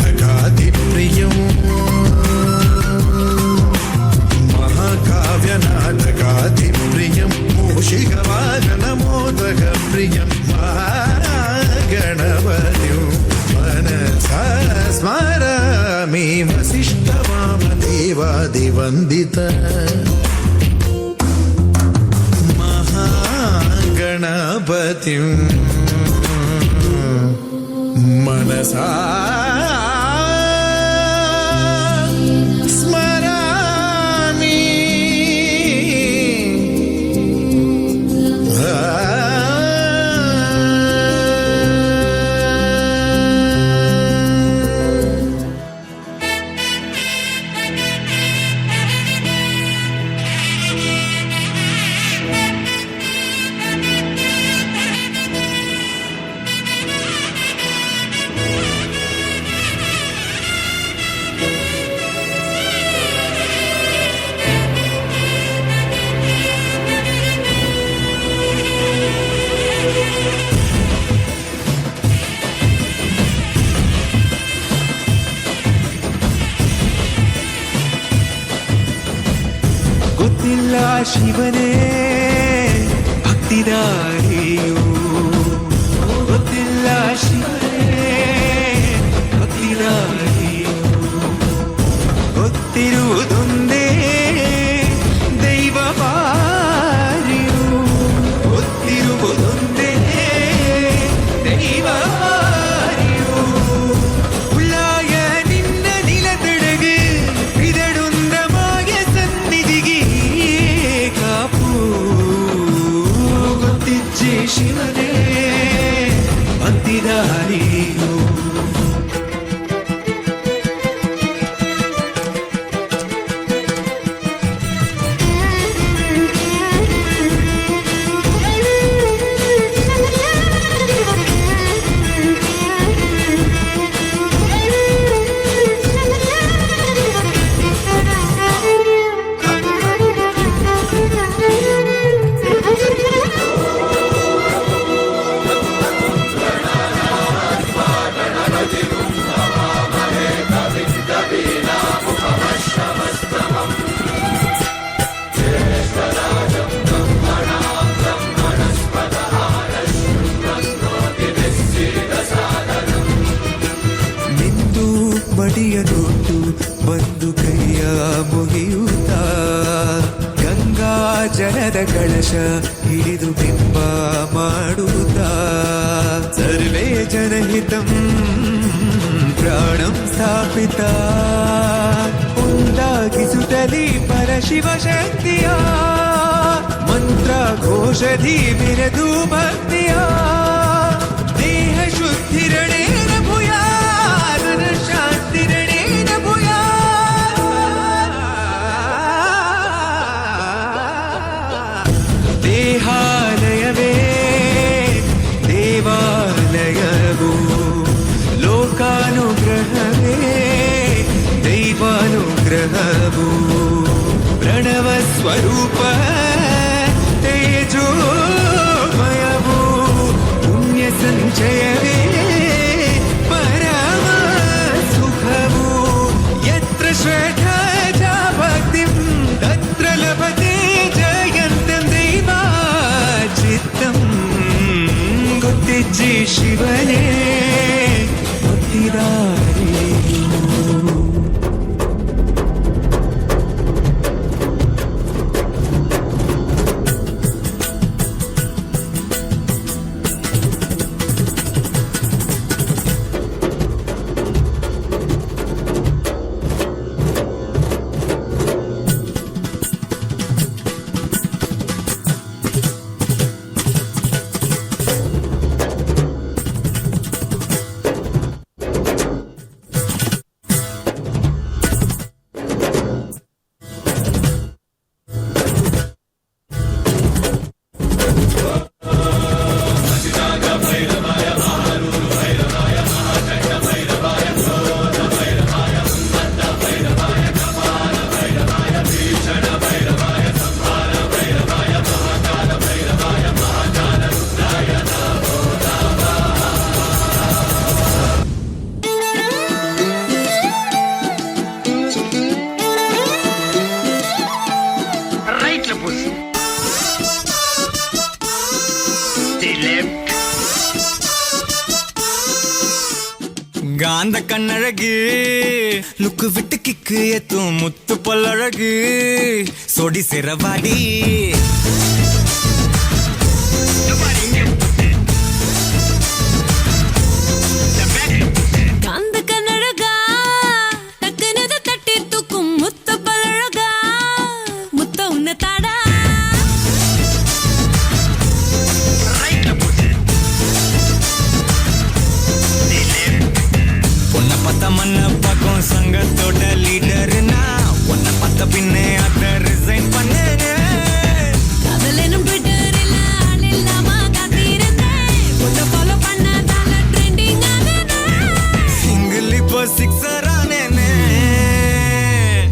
महाकाव्यनाटकादिप्रियं महाकाव्यनाटकादिप्रियं मूषिकवाहनमोदकप्रियं महागणपतिं मनसा स्मरामि वसिष्ठवामदेवादिवन्दित गणपतिं मनसा स्मरामि ಗೊತ್ತಿಲ್ಲ ಶಿವನೇ ಭಕ್ತಿದಾರಿಯು ಗೊತ್ತಿಲ್ಲ ಶಿವನೇ ಭಕ್ತಿದಾರಿಯು ಗೊತ್ತಿರುವುದೊಂದೇ ದೈವ ಪಾರಿಯು ಗೊತ್ತಿರುವುದೊಂದೇ ದೈವ ಪಾರಿಯು ಉಳ್ಳಾಯ ನಿನ್ನ ನಿಲತಡೆಗೆ ಇದಡುಂದ ಮಾಯ ಸನ್ನಿಧಿಗೆ ಕಾಪು ಗೊತ್ತಿಜ್ಜೆ ಶಿವನೇ ಭಕ್ತಿದಾರಿಯು ಮಡಿಯ ತೊಟ್ಟು ಬಂದು ಕೈಯ ಮುಗಿಯುತ್ತ ಗಂಗಾ ಜಲದ ಕಳಶ ಹಿಡಿದು ಬಿಂಬ ಮಾಡುತ್ತ ಸರ್ವೇ ಜನಹಿತಂ ಪ್ರಾಣಂ ಸ್ಥಾಪಿತ ಉಂಟಾಗಿಸುತ್ತಲಿ ಪರಶಿವ ಶಕ್ತಿಯ ಮಂತ್ರ ಘೋಷಧಿ ಮಿರೆದು ಭಕ್ತಿಯ ದೇಹ ಶುದ್ಧಿರಣೇನ ಭೂಯಾ ಶಾಂತಿರಣೇನ ಭೂಯಾ ದೇಹಾಲಯವೇ ದೇವಾಲಯವು ಲೋಕಾನುಗ್ರಹವೇ ದೈವಾನುಗ್ರಹವು ಪ್ರಣವ ಸ್ವರೂಪ ತೇಜೋಮಯವು ಪುಣ್ಯ ಸಂಚಯವೇ ಪರಮ ಸುಖವು ಯತ್ರ ಶ್ರದ್ಧಾ ಚ ಭಕ್ತಿಂ ತತ್ರ ಲಭತೆ ಜಯಂತಂ ದೈವಾ ಚಿತ್ತಂ ಗೊತ್ತಿಜ್ಜಿ ಶಿವನೇ ಗೊತ್ತಿದಾರೆಯೋ காந்த கண்ணழகு லுக்கு விட்டு கிக்கு ஏத்தும் முத்து பல்லழகு சொடி சிறவாடி காந்த கண்ணழகா டக்குனத தட்டி தூக்கும் முத்த பழகா முத்த உன்ன தாடா உன்னை பார்த்த மண்ண பக்கம் சங்கத்தோட லீடர்னா உன்னை பார்த்த பின்னே அதை ரிசைன் பண்ணு காதலனும் ட்விட்டரில் ஆள் இல்லாம காத்திருந்தேன் உன்னை ஃபாலோ பண்ணதால ட்ரெண்டிங் ஆனேன் சிங்கிள் இப்போ சிக்ஸர் ஆனேனே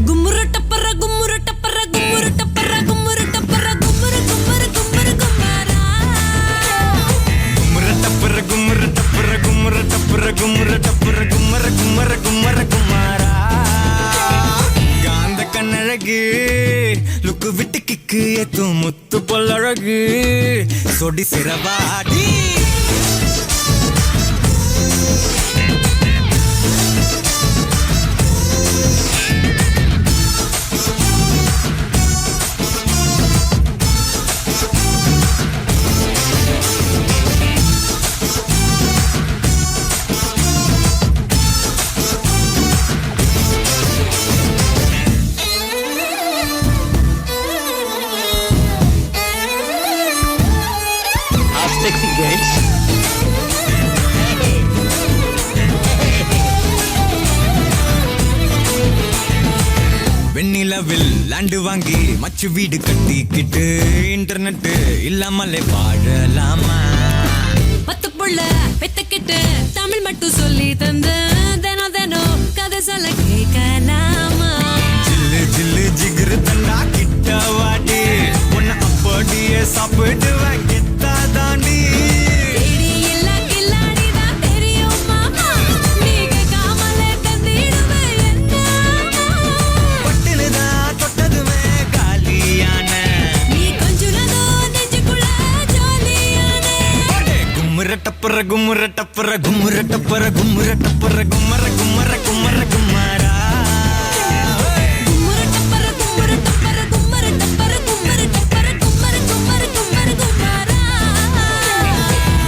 கும்முரு டப்பர கும்முரு டப்பர கும்முரு டப்பர கும்முரு டப்பர கும்முரு கும்முரு கும்முரு கும்மாரா கும்முரு டப்பர கும்முரு டப்பர கும்முரு டப்பர கும்முரு டப்பர கும்மர கும்மர கும்மர குமாரா காந்த கண்ணழகு லுக்கு விட்டு கிக்கு ஏத்தும் முத்து பொல்லழகு சொடி சிறவாடி வெண்ணிலவில் லேண்டு வாங்கி மச்சு வீடு கட்டிக்கிட்டு இன்டர்நெட் இல்லாமலே வாழலாமா பத்து புள்ள பெத்துக்கிட்டு தமிழ் மட்டும் சொல்லி தந்து தினம் தினம் கதை சொல்ல கேட்கலாமா ஜில்லு ஜில்லு ஜிகிரு தண்டா கிட்ட வாடி உன்னை அப்படியே சாப்பிடுவேன் கெத்தா தாண்டி டப்பர கும்முர டப்பர கும்முர டப்பர கும்முர டப்பர கும்மர கும்மர கும்மர குமாரா கும்முரு டப்பர கும்முரு டப்பர கும்மரு டப்பர கும்மரு டப்பர கும்மரு கும்மரு கும்மரு குமாரா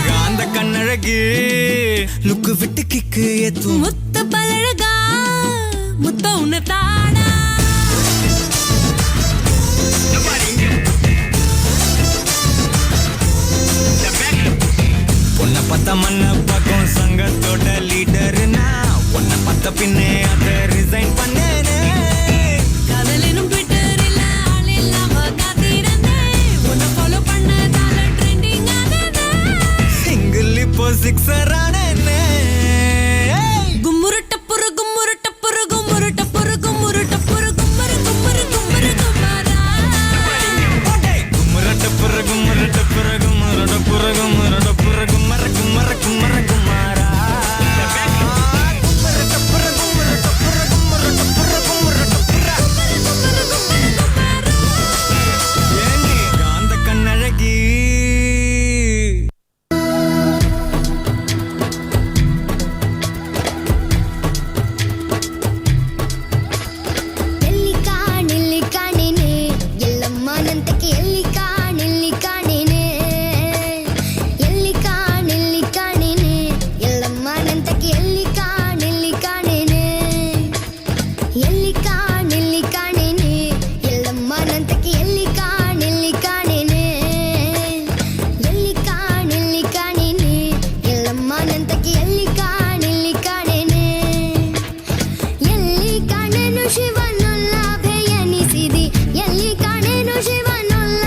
காந்த கண்ணழகு லுக்கு விட்டு கிக்கு ஏத்தும் முத்த தமன்ன பக்கம் சங்கத்தோட லீடர்னா உன்னை பார்த்த பின்னே அதை ரிசைன் பண்ணேனே காதலினும் ட்விட்டரில் ஆள் இல்லாம காத்திருந்தேன் உன்னை ஃபாலோ பண்ணதால ட்ரெண்டிங் ஆனது சிங்கிள் இப்போ சிக்ஸர் ஆனேனே கும்முரு டப்புரு கும்முரு டப்புரு கும்முரு டப்புரு கும்முரு டப்புரு கும்மரு கும்மரு கும்மரு கும்மரா கும்மர டப்புரு கும்மர டப்புரு கும்மர டப்புரு கும்மர டப்புரு கும்மர கும்மர கும்மர குமாரா கும்மர டப்புரு கும்மர டப்புரு கும்மர டப்புரு கும்மர டப்புரா ஏனி காந்த கண்ணழகி ಎಲ್ಲಿ ಕಾಣೇನೆ ಎಲ್ಲಮ್ಮನಂತಕ್ಕೆ ಎಲ್ಲಿ ಕಾಣೇನೆ ಎಲ್ಲಿ ಕಾಣೇನೆ ಎಲ್ಲಮ್ಮನಂತಕ್ಕೆ ಎಲ್ಲಿ ಕಾಣೇನೆ ಎಲ್ಲಿ ಕಾಣೇನೆ ಎಲ್ಲಮ್ಮನಂತಕ್ಕೆ ಎಲ್ಲಿ ಕಾಣೇನೆ ಎಲ್ಲಿ ಕಾಣೇನೆ ಎಲ್ಲಮ್ಮನಂತಕ್ಕೆ ಎಲ್ಲಿ ಕಾಣೇನೆ ಎಲ್ಲಿ ಕಾಣೆನು ಶಿವನೊಲ್ಲ ಭಯನಿಸಿದಿ ಎಲ್ಲಿ ಕಾಣೆನು ಶಿವನೊಲ್ಲ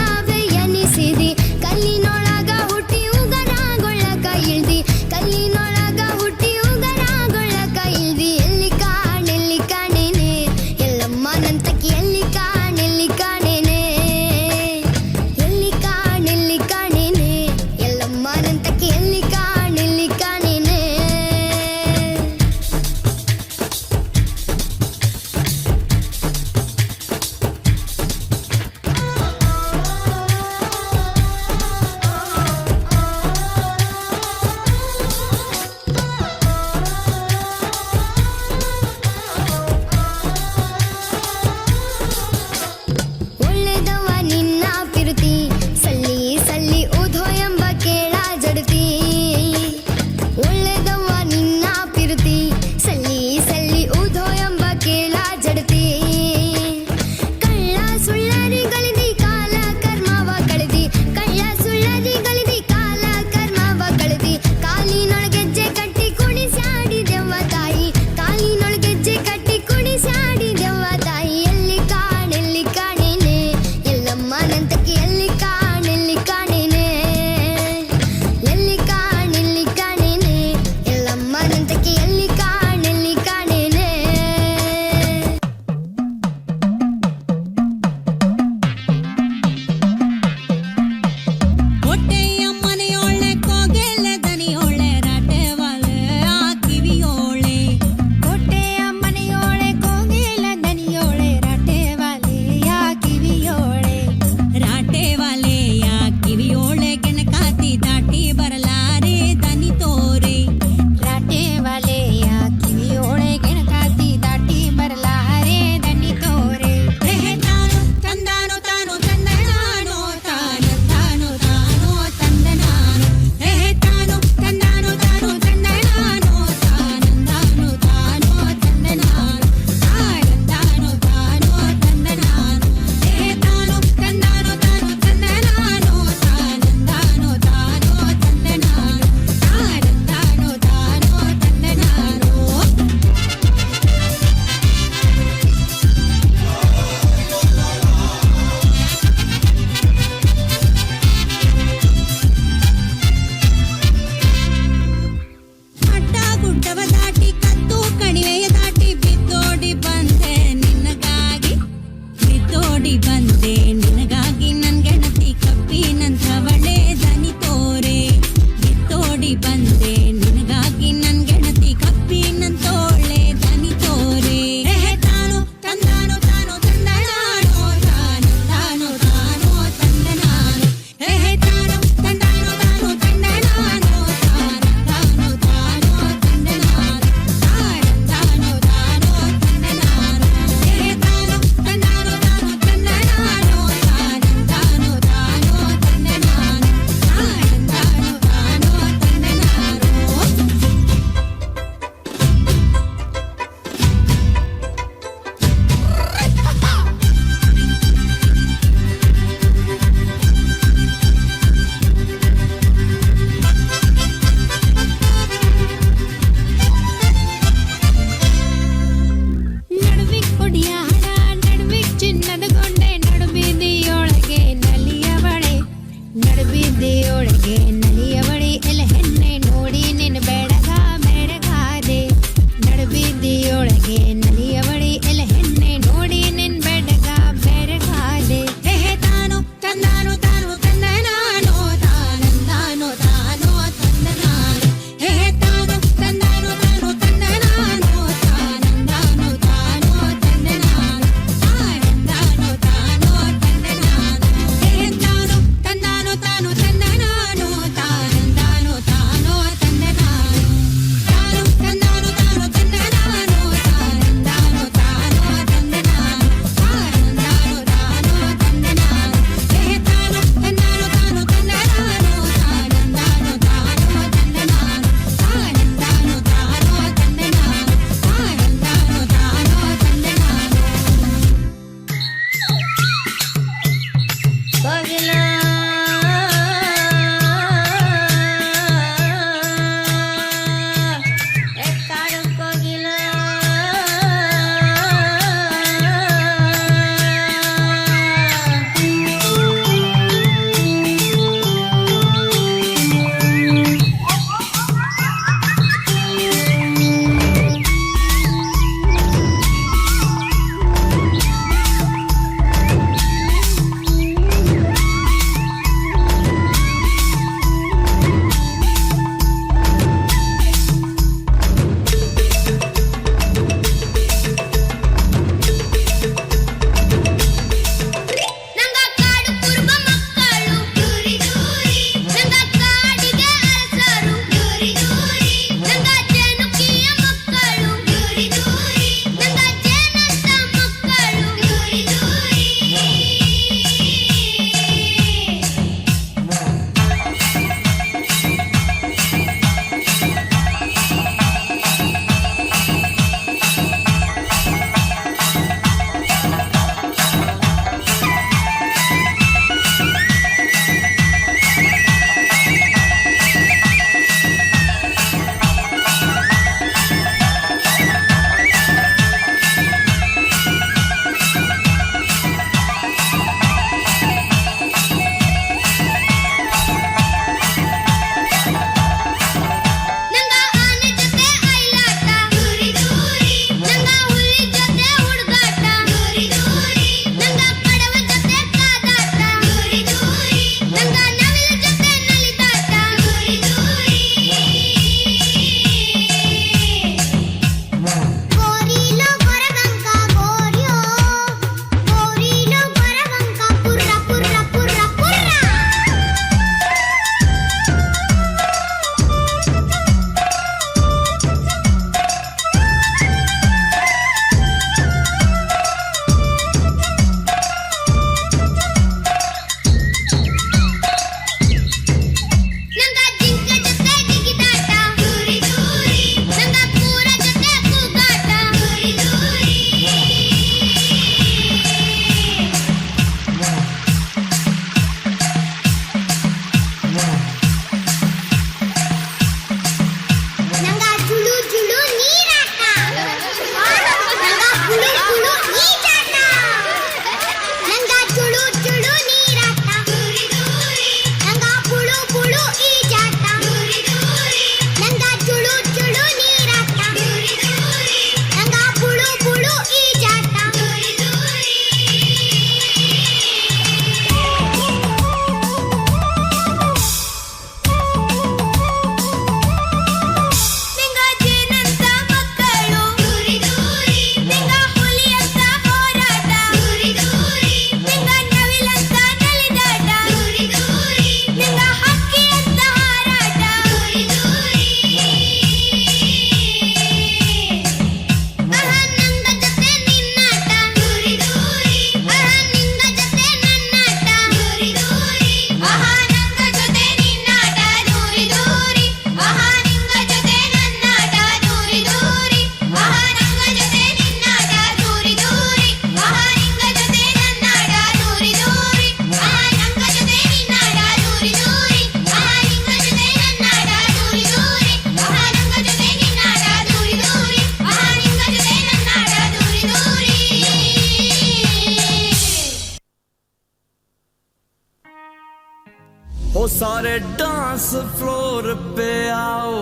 ओ सारे डांस फ्लोर पे आओ,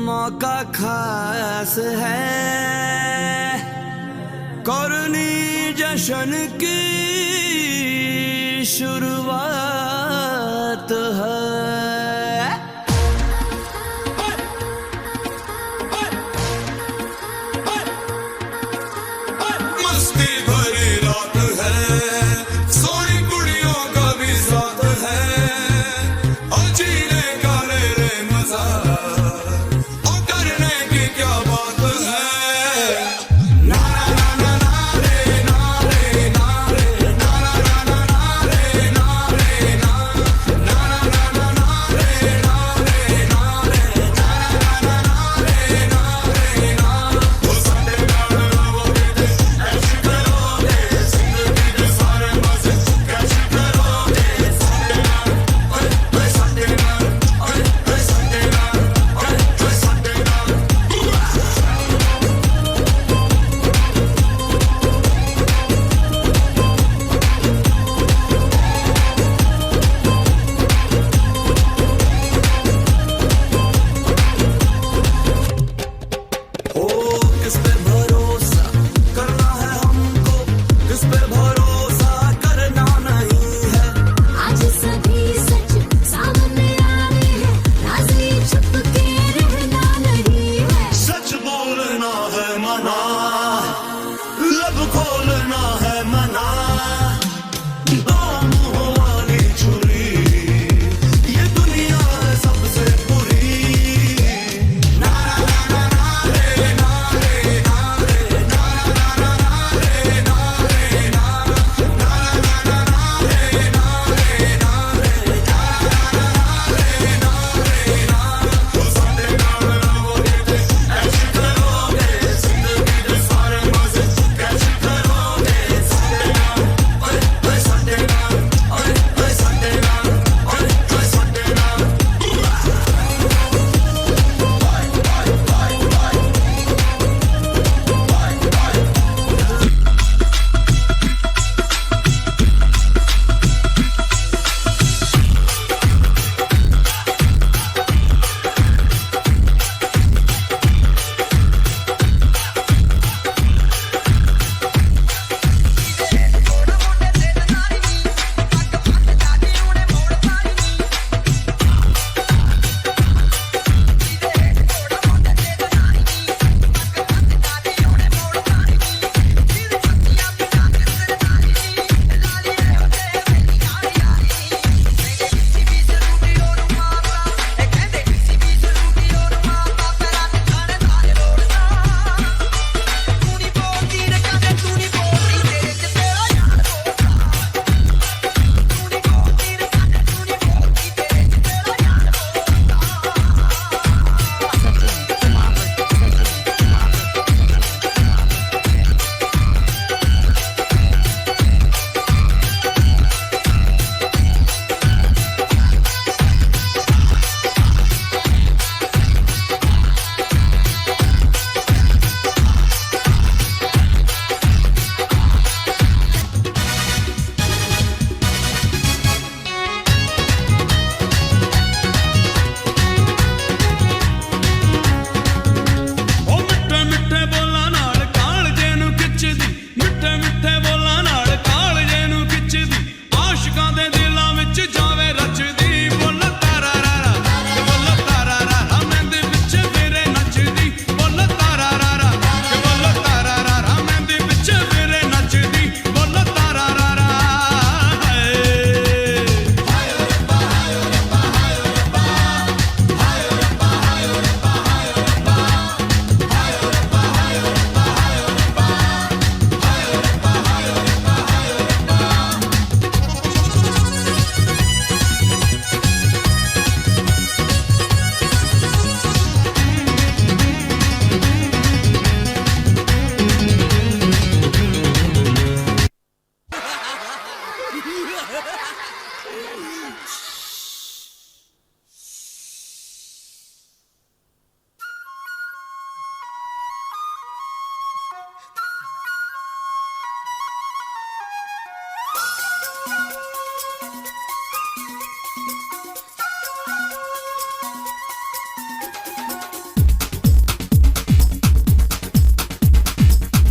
मौका खास है, करनी जश्न की शुरुआत है। मस्ती भरी रात है, सोनी कुड़ियों का भी साथ है, और जीने का ले रे मजा, और करने की क्या बात है। ना ना ना ना रे ना रे ना रे, ना ना ना ना रे ना रे,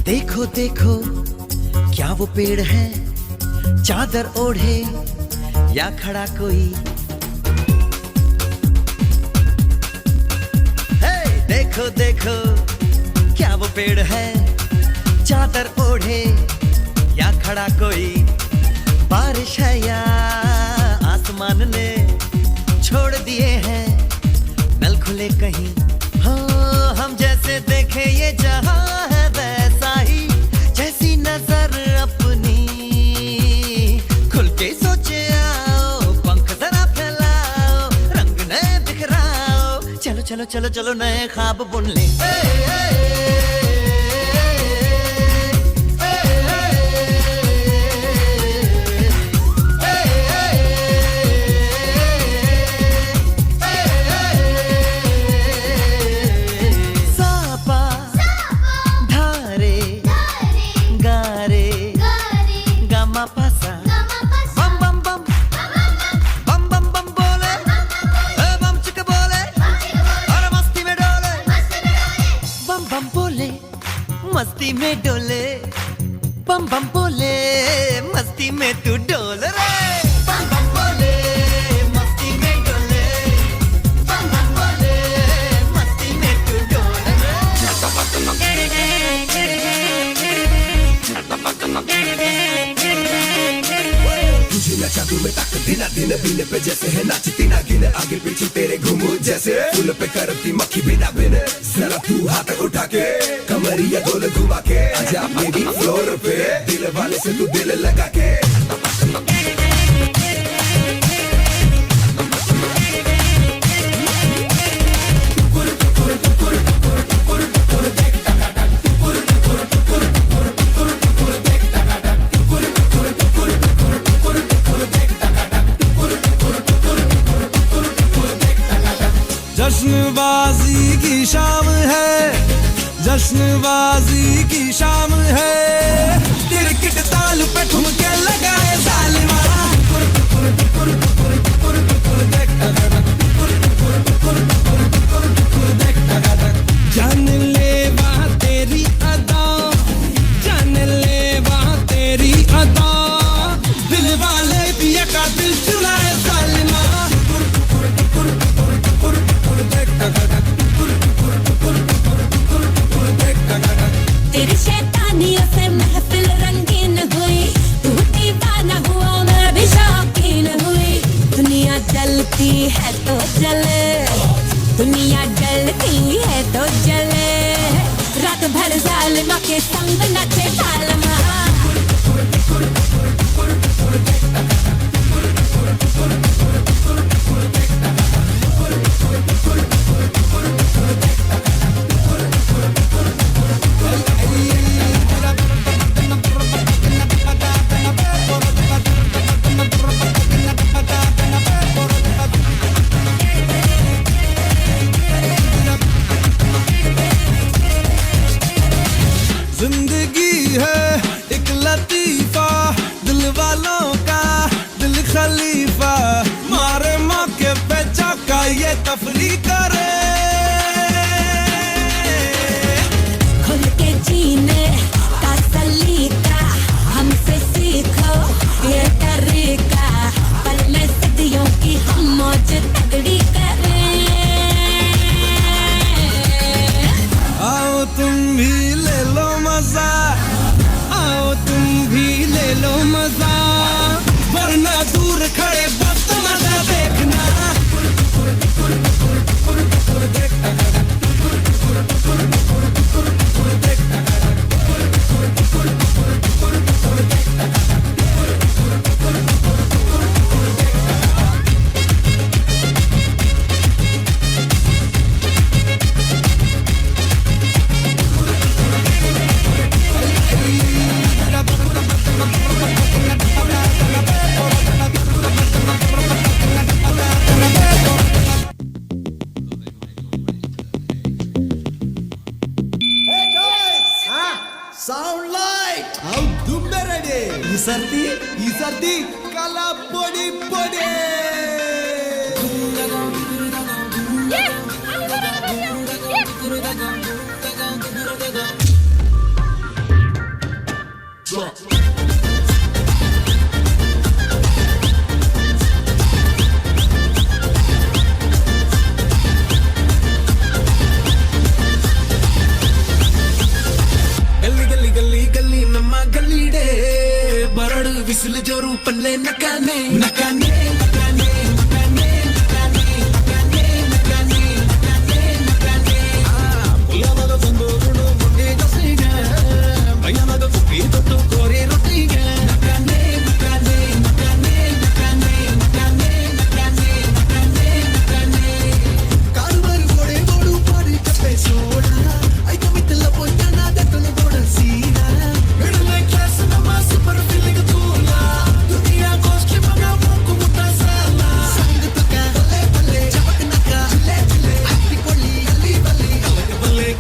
देखो देखो क्या वो पेड़ है, चादर ओढ़े या खड़ा कोई। हे देखो देखो क्या वो पेड़ है, चादर ओढ़े या खड़ा कोई। बारिश है या आसमान ने छोड़ दिए हैं नल खुले कहीं। हाँ हम जैसे देखे ये जहां है वैसा ही, जैसी नजर अपनी खुल के सोचे आओ। पंख जरा फैलाओ, रंग नए बिखराओ, चलो चलो चलो चलो नए ख्वाब बुन ले। मस्ती में डोले बम बम बोले, मस्ती में तू डोल रे। बम बम बोले मस्ती में डोले, बम बम बोले मस्ती में तू डोल तुझे नचा दूं मैं तक दिन दिन बिन पे जैसे है नाचती ना गिन, आगे पीछे तेरे घूमू जैसे फूल पे करती मक्खी बिना बिन। जरा तू हाथ उठा के कमरिया गोल घुमा के आजा बेबी फ्लोर पे, दिल वाले से तू दिल लगा के। जश्नबाजी की शाम है, जश्नबाजी की शाम है, तिरकिट ताल पे ठुमके लगाए जालिमा। जान ले वहाँ तेरी अदा, जान ले वहाँ तेरी अदा, दिल वाले पिया का दिल चुराए जालिमा। तेरी शैतानियों से महफिल रंगीन हुई, तू दीवाना हुआ मैं भी शौकीन हुई। दुनिया जलती है तो जले, दुनिया जलती है तो जले, रात भर जालिमा के संग नचे जालिमा। जिंदगी है एक लतीफा, दिल वालों का दिल खलीफा, मारे मौके पे चौका ये तफरी करे। खुल के जीने का सलीका हमसे सीखो ये तरीका, पल में सदियों की हम मौज तगड़ी करें। आओ तुम भी ले लो मजा, आओ तुम भी ले लो मजा, वरना दूर खड़े वक्त मजा देखना। Sound like how dumbe ready. ಈ ಸರ್ತಿ ಕಲಾ ಪೊಡಿ ಪೊಡಿ. ಪಲ್ಲೆ ನಕಾನೆ ನಕಾನೆ ನಕಾನೆ ನಕಾನೆ ನಕಾನೆ ನಕಾನೆ ನಕಾನೆ ನಕಾನೆ ನಕಾನೆ ಪುಲಾವದ ತಂದೂರು ಮುದ್ದೆ ದೋಸೆಗೆ ಮೈಯಾನದ ಕುಪ್ಪಿ ತೊಟ್ಟು ಕೋರಿ ರೊಟ್ಟಿಗೆ ನಕಾನೆ ನಕಾನೆ ನಕಾನೆ ನಕಾನೆ ನಕಾನೆ ನಕಾನೆ ನಕಾನೆ ನಕಾನೆ ಕಾರುಬಾರು ಗೋಡೆ ಗೋಡು ಪಾಡಿ ಕಪ್ಪೆ ಸೋಡ ಐಕ ಮಿತ್ತಲ್ಲ ಪೊಯ್ಯನ ದಟ್ಟಲು ಗೋಡ ಸೀನಾ ಮಿಡಲ್ ಕ್ಲಾಸ್ ನಮ್ಮ ಸೂಪರ್ ಫೀಲಿಂಗ್ ತೂಲ ದುನಿಯಾ ಗೋಷ್ಠಿ ಮಗ ಮೂಕು ಮುಟ್ಟ ಸಾಲ ಸಂಗತಕ ಬಲ್ಲೆ ಬಲ್ಲೆ ಚಪಕನಕ ಚಿಲ್ಲೆ ಚಿಲ್ಲೆ ಅಟ್ಟಿ ಕೊಳ್ಳಿ ಅಲ್ಲಿ ಬಲ್ಲಿ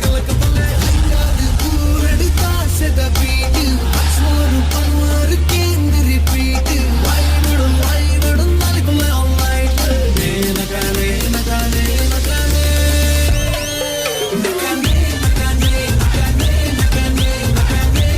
ಕಲಕ ಬಲ್ಲೆ ಐಯಾದು ಪೂರಡಿ ತಾಸದ ಬೀಟ್ ಅಸ್ಮೋರು ಪನ್ವಾರು ಕೇಂದ್ರ ರಿಪೀಟ್ ವೈನಡು ನಾಲಿಕುಲ್ಲ ಆಲ್ರೈಟ್ ನಕಾನೆ ನಕಾನೆ ನಕಾನೆ ನಕಾನೆ ನಕಾನೆ ನಕಾನೆ ನಕಾನೆ ನಕಾನೆ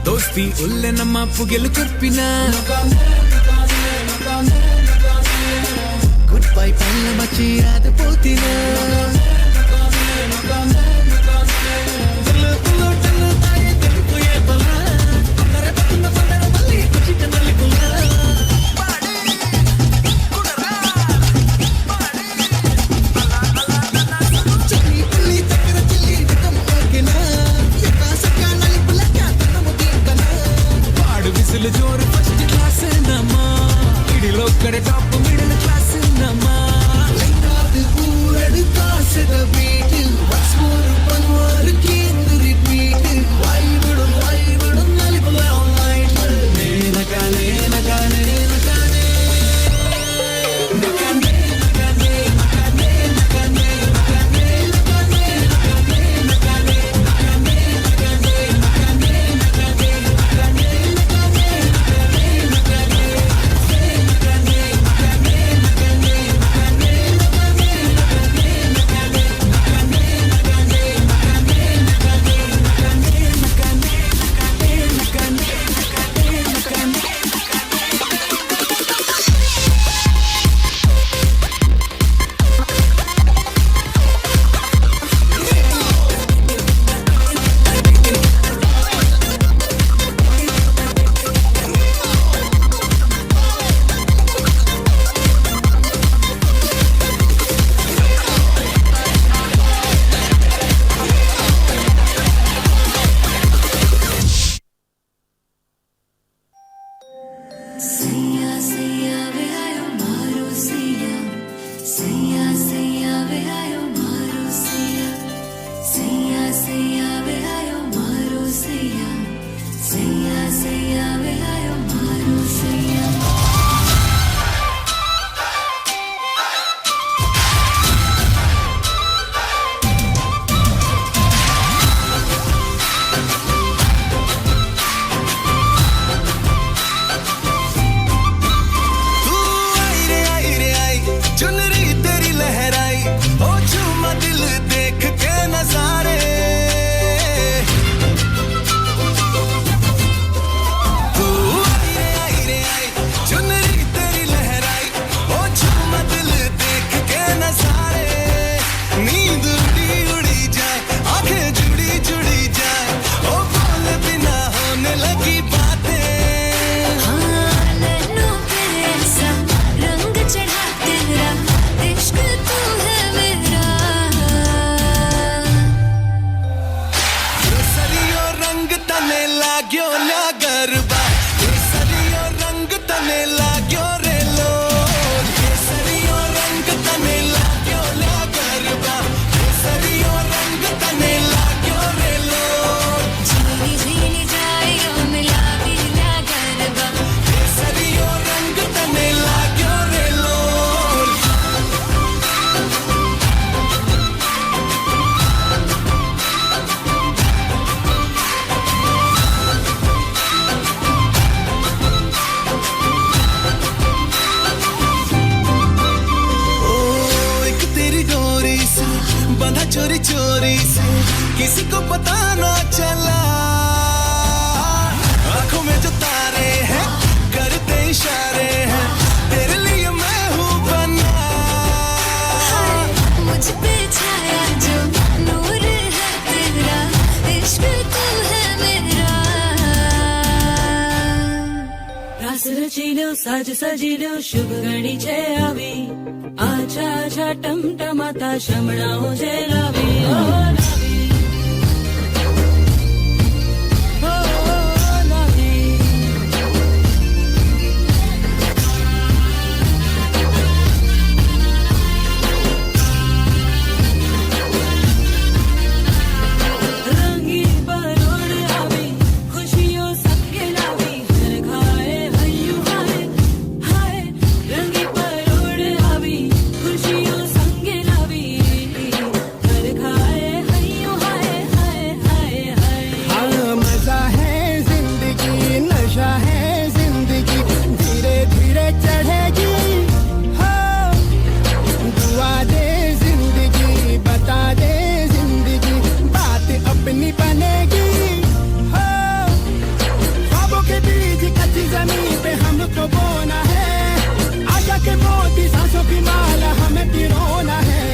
ದೋಸ್ತಿ ಒಲ್ಲೆ ನಮ್ಮ ಪುಗೆಲು ಕರ್ಪಿನ ಗುಡ್ ಬೈ ಪಲ್ಲ ಮಚ್ಚಿ ಆದ ಪೋತಿನ ಬಿಸಿಲು ಜೋರು ಫಸ್ಟ್ ಕ್ಲಾಸ್ ನಮ್ಮ ಇಡಿಲೋ ಕಡೆ ಟಾಪ್ ಮಿಡಲ್ ಕ್ಲಾಸ್ ನಮ್ಮ ಊರಡು बंधा चोरी चोरी से, किसी को पता ना चला। आंखों में जो तारे हैं करते इशारे हैं, तेरे लिए मैं हूँ बना। मुझ पे छाया जो नूर है तेरा, इश्क तू है मेरा। रास रचिलो साज सजिलो शुभ घड़ी छे आवी, आछा आछा टमटमाता शमणाओ जे लावी। ओ लावी, ओ लावी। रंगी बरोड़ आवी, खुशियों सबके लावी। हर खाए हयू हाय हाय, रंगी बरोड़ आवी, खुशियों संगे लावी। हर खाए हयू हाय हाय हाय हाय। हाँ मजा है जिंदगी, नशा है जिंदगी, धीरे धीरे चढ़ेगी। हाँ दुआ दे जिंदगी, बता दे जिंदगी, बात अपनी बनेगी। हाँ ख्वाबों के बीज कच्ची जमीन पे हमको बोना है, आशा के मोती सांसों की माला हमें पिरोना है।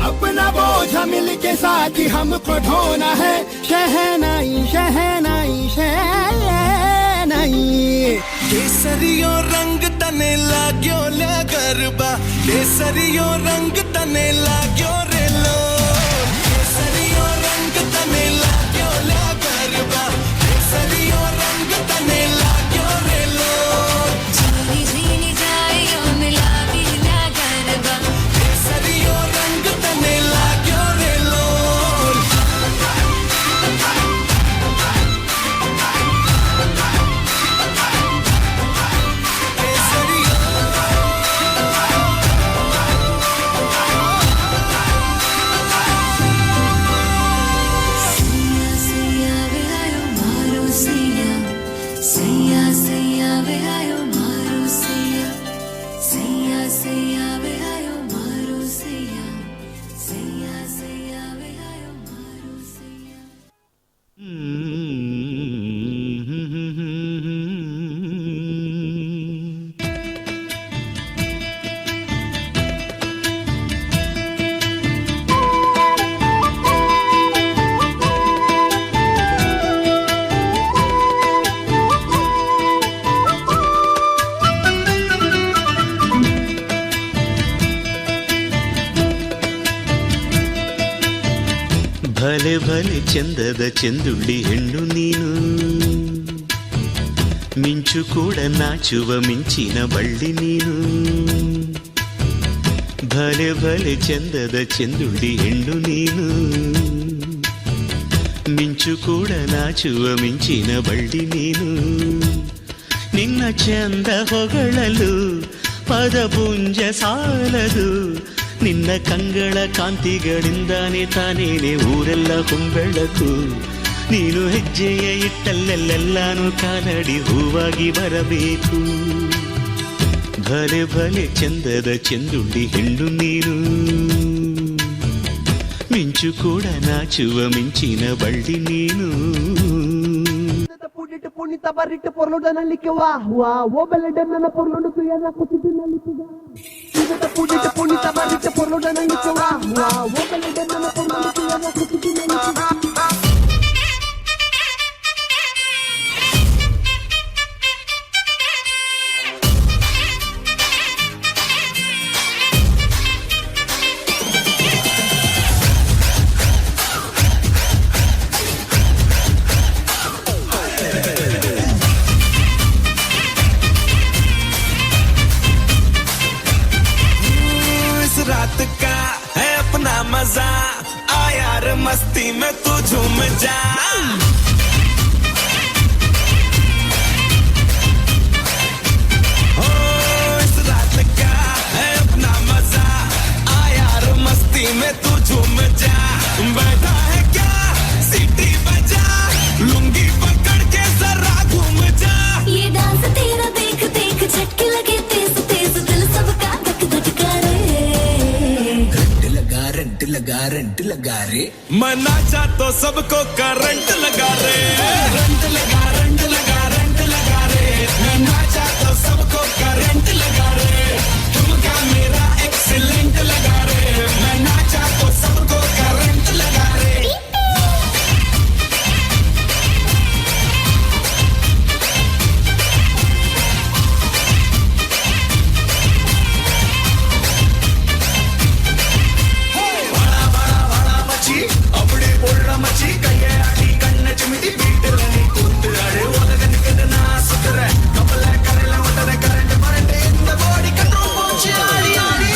अपना बोझा मिल के साथ ही हमको ढोना है। शहनाई शहनाई शहनाई, केसरियो रंग तने लाग्यो ल्या गरबा, केसरियो रंग तने लाग्यो रे लो। केसरियो रंग तने लाग्यो ल्या गरबा, केसरियो रंग तने लाग्यो रे लो। झीली झीली जाइयो मिलावी ला गरबा, केसरियो रंग तने लाग्यो रे लो। सैया वे आयो मारो सैया, सैया सैया वे आयो मारो सैया। सैया सैया वे आयो मारो सैया, सैया सैया वे आयो मारो सैया। ಭಲೆ ಭಲೆ ಚಂದದ ಚೆಂದುಳ್ಳಿ ಹೆಣ್ಣು ನೀನು, ಮಿಂಚು ಕೂಡ ನಾಚುವ ಮಿಂಚಿನ ಬಳ್ಳಿ ನೀನು. ಭಲೆ ಭಲೆ ಚಂದದ ಚೆಂದುಳ್ಳಿ ಹೆಣ್ಣು ನೀನು, ಮಿಂಚು ಕೂಡ ನಾಚುವ ಮಿಂಚಿನ ಬಳ್ಳಿ ನೀನು. ನಿನ್ನ ಚಂದ ಹೊಗಳಲು ಪದಪುಂಜ ಸಾಲದು, ನಿನ್ನ ಕಂಗಳ ಕಾಂತಿಗಳಿಂದಾನೆ ತಾನೇನೆ ಊರೆಲ್ಲ ಹೊಂಬೆಳಕು. ನೀನು ಹೆಜ್ಜೆಯ ಇಟ್ಟಲ್ಲೆಲ್ಲೆಲ್ಲಾನು ಕಾಲಡಿ ಹೂವಾಗಿ ಬರಬೇಕು. ಭಲೆ ಭಲೆ ಚಂದದ ಚೆಂದುಳ್ಳಿ ಹೆಣ್ಣು ನೀನು, ಮಿಂಚು ಕೂಡ ನಾಚುವ ಮಿಂಚಿನ ಬಳ್ಳಿ ನೀನು. ಪುಣಿತ ಬರಿಟ್ಟು ಪೊರ್ಲುಡನಲ್ಲಿಕ್ಕೆ ವಾ ವಾ ಓ ಬೆಲೆಡೆ ನನ್ನ ಪೊರ್ಲುಡು ತುಯನ ಕುಸಿದಿನಲ್ಲಿಕ್ಕೆ ಪುಣಿತ ಪುಣಿತ ಬರಿಟ್ಟು ಪೊರ್ಲುಡನಲ್ಲಿಕ್ಕೆ ವಾ ವಾ ಓ ಬೆಲೆಡೆ ನನ್ನ ಪೊರ್ಲುಡು ತುಯನ ಕುಸಿದಿನಲ್ಲಿಕ್ಕೆ. रात का है अपना मजा, आ यार मस्ती में तू झूम जा। ओ इस रात का है अपना मजा, आ यार मस्ती में तू झूम जा। बैठा है क्या सीटी बजा, लुंगी पकड़ के जरा घूम जा। ये डांस तेरा देख देख झटके लगे तेज तेज, दिल सबका धक धक करे। घंट लगा रे रेंट लगा रे मैं नाचा तो सबको करंट लगा रे रेंट लगा रे मैं नाचा तो सबको करंट लगा रे तुमका मेरा एक्सीलेंट लगा रे मैं नाचा तो सबको करंट लगा रे अपने बोलना मची कहिए आटी कन्ने चिमिटी बीट रही कुंत अरे ओलगन कदना सुतरे कपले करेला वटरे करंट मरंट इन द बॉडी कंट्रोल पहुंचे आड़ी आड़ी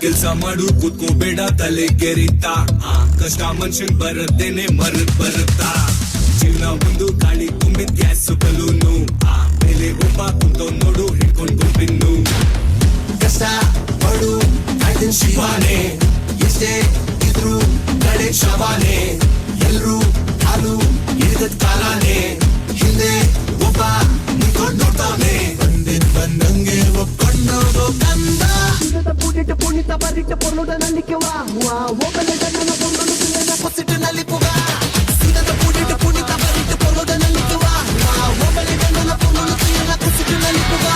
ಕೆಲಸ ಮಾಡು ಕೂತ್ಕೋಬೇಡ ತಲೆ ಕೆರಿತಾ ಕಷ್ಟ ಮನುಷ್ಯನ್ ಬರದೇನೆ ಮರದ್ ಬರುತ್ತಾ ಜೀವನ ಒಂದು ಗಾಳಿ ತುಂಬಿದ ಗ್ಯಾಸ್ ಬಲೂನು ಮೇಲೆ ಒಬ್ಬ ಕುಂತೋ ನೋಡು ಹಿಡ್ಕೊಂಡ್ ಗುಂಪಿನ್ನು ಕಷ್ಟ ಪಡು ಕಾಯ್ದಿನ ಶಿವಾನೆ ಎಷ್ಟೇ ಇದ್ರು ಕಡೆ ಶವಾನೆ ಎಲ್ರು ಹಾಲು ಎದದ್ ಕಾಲಾನೆ ಹಿಂದೆ ಒಬ್ಬ ನಿಂತ್ಕೊಂಡ್ ನೋಡ್ತಾನೆ ಬಂದಿದ್ ಬಂದಂಗೆ ಒಪ್ಕೊಂಡೋಗೋ ಕಂದ ಪುಣಿತ ಬರಿಟ ಪೊರ್ಲುಡನಲ್ಲಿ ಕೆವಾ ಓಬಲೆ ಗಣ್ಣನ ಪೊಂಗಲು ಪಿಯನ ಕೊಸಿಟಿನಲ್ಲಿ ಪುಗ ಸಿಗದ ಪುಣಿತ ಬರಿಟ ಪೊರ್ಲುಡನಲ್ಲಿ ಕೆವಾ ಓಬಲೆ ಗಣ್ಣನ pongal ಪಿಯನ ಕೊಸಿಟಿನಲ್ಲಿ ಪುಗ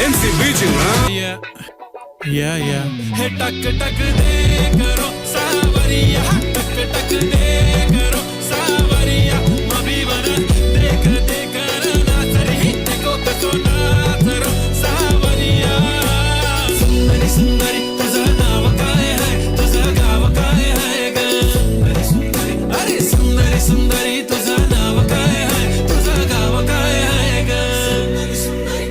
MC Beijing, huh? Yeah. Hey, tak de karo सावरिया टक दे करो सावरिया मबी बना देख ना सरी देखो कसो ना करो सावरिया सुंदरी तुझा नाव काय है तुझा गाव काय है ग सुंदरी अरे सुंदरी तुझा नाव काय है तुझा गाव काय है ग सुंदरी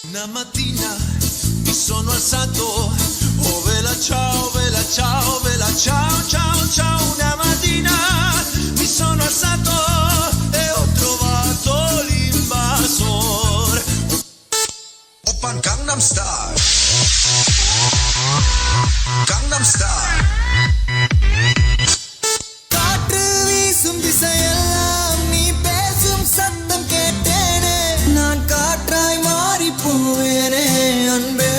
Una mattina mi sono alzato, oh vela ciao, vela ciao, vela ciao, ciao, ciao. Una mattina mi sono alzato e ho trovato l'invasor. Oppan Gangnam Style, Gangnam Style. காற்று வீசும் திசையெல்லாம் நீ பேசும் சத்தம் கேட்டேனே, நான் காற்றாய் மாறி போவேனே அன்பே.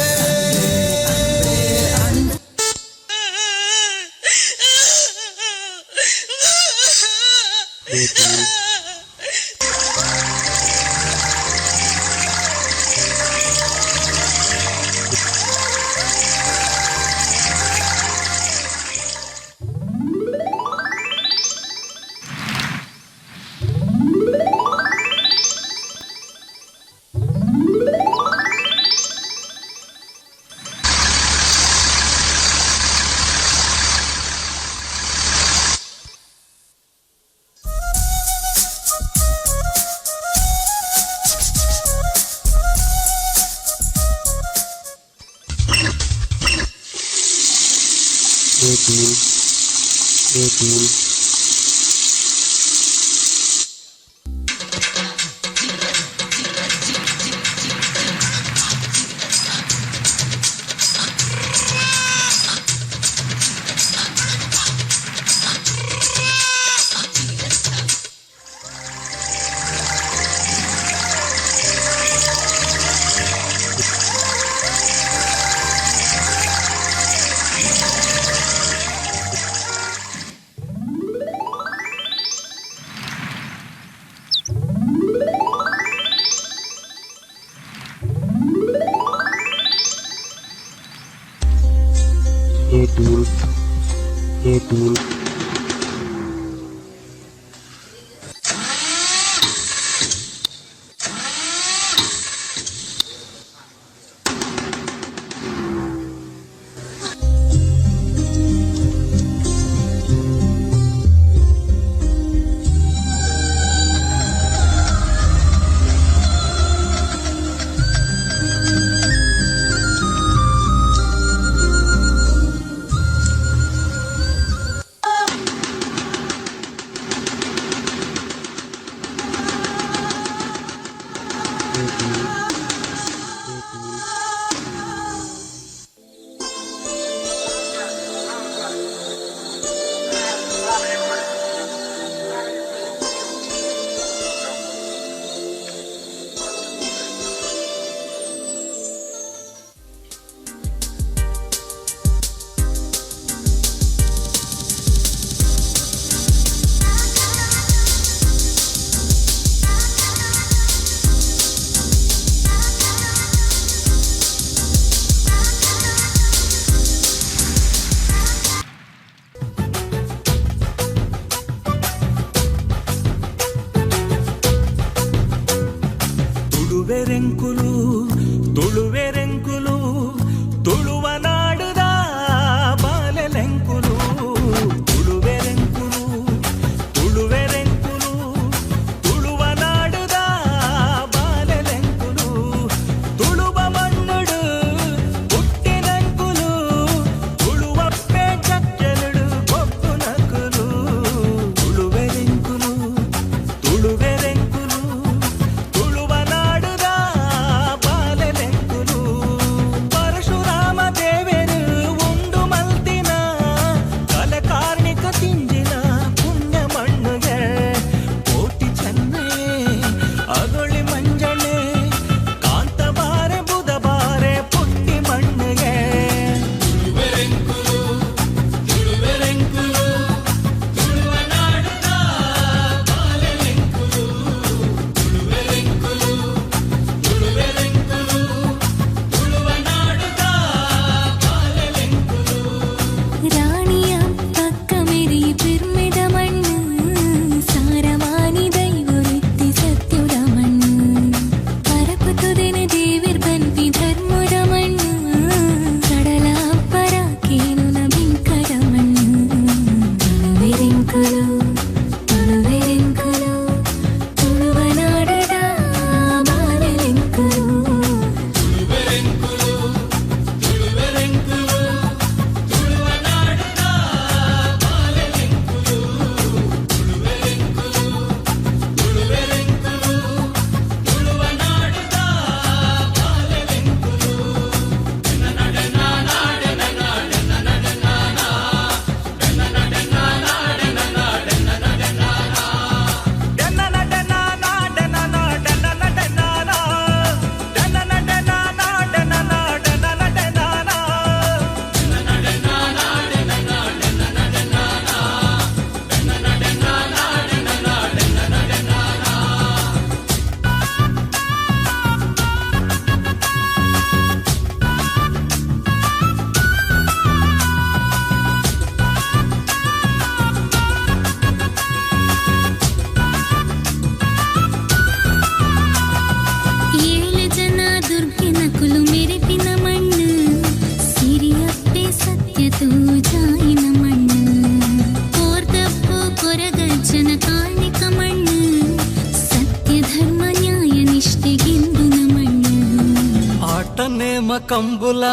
ಕಂಬುಲ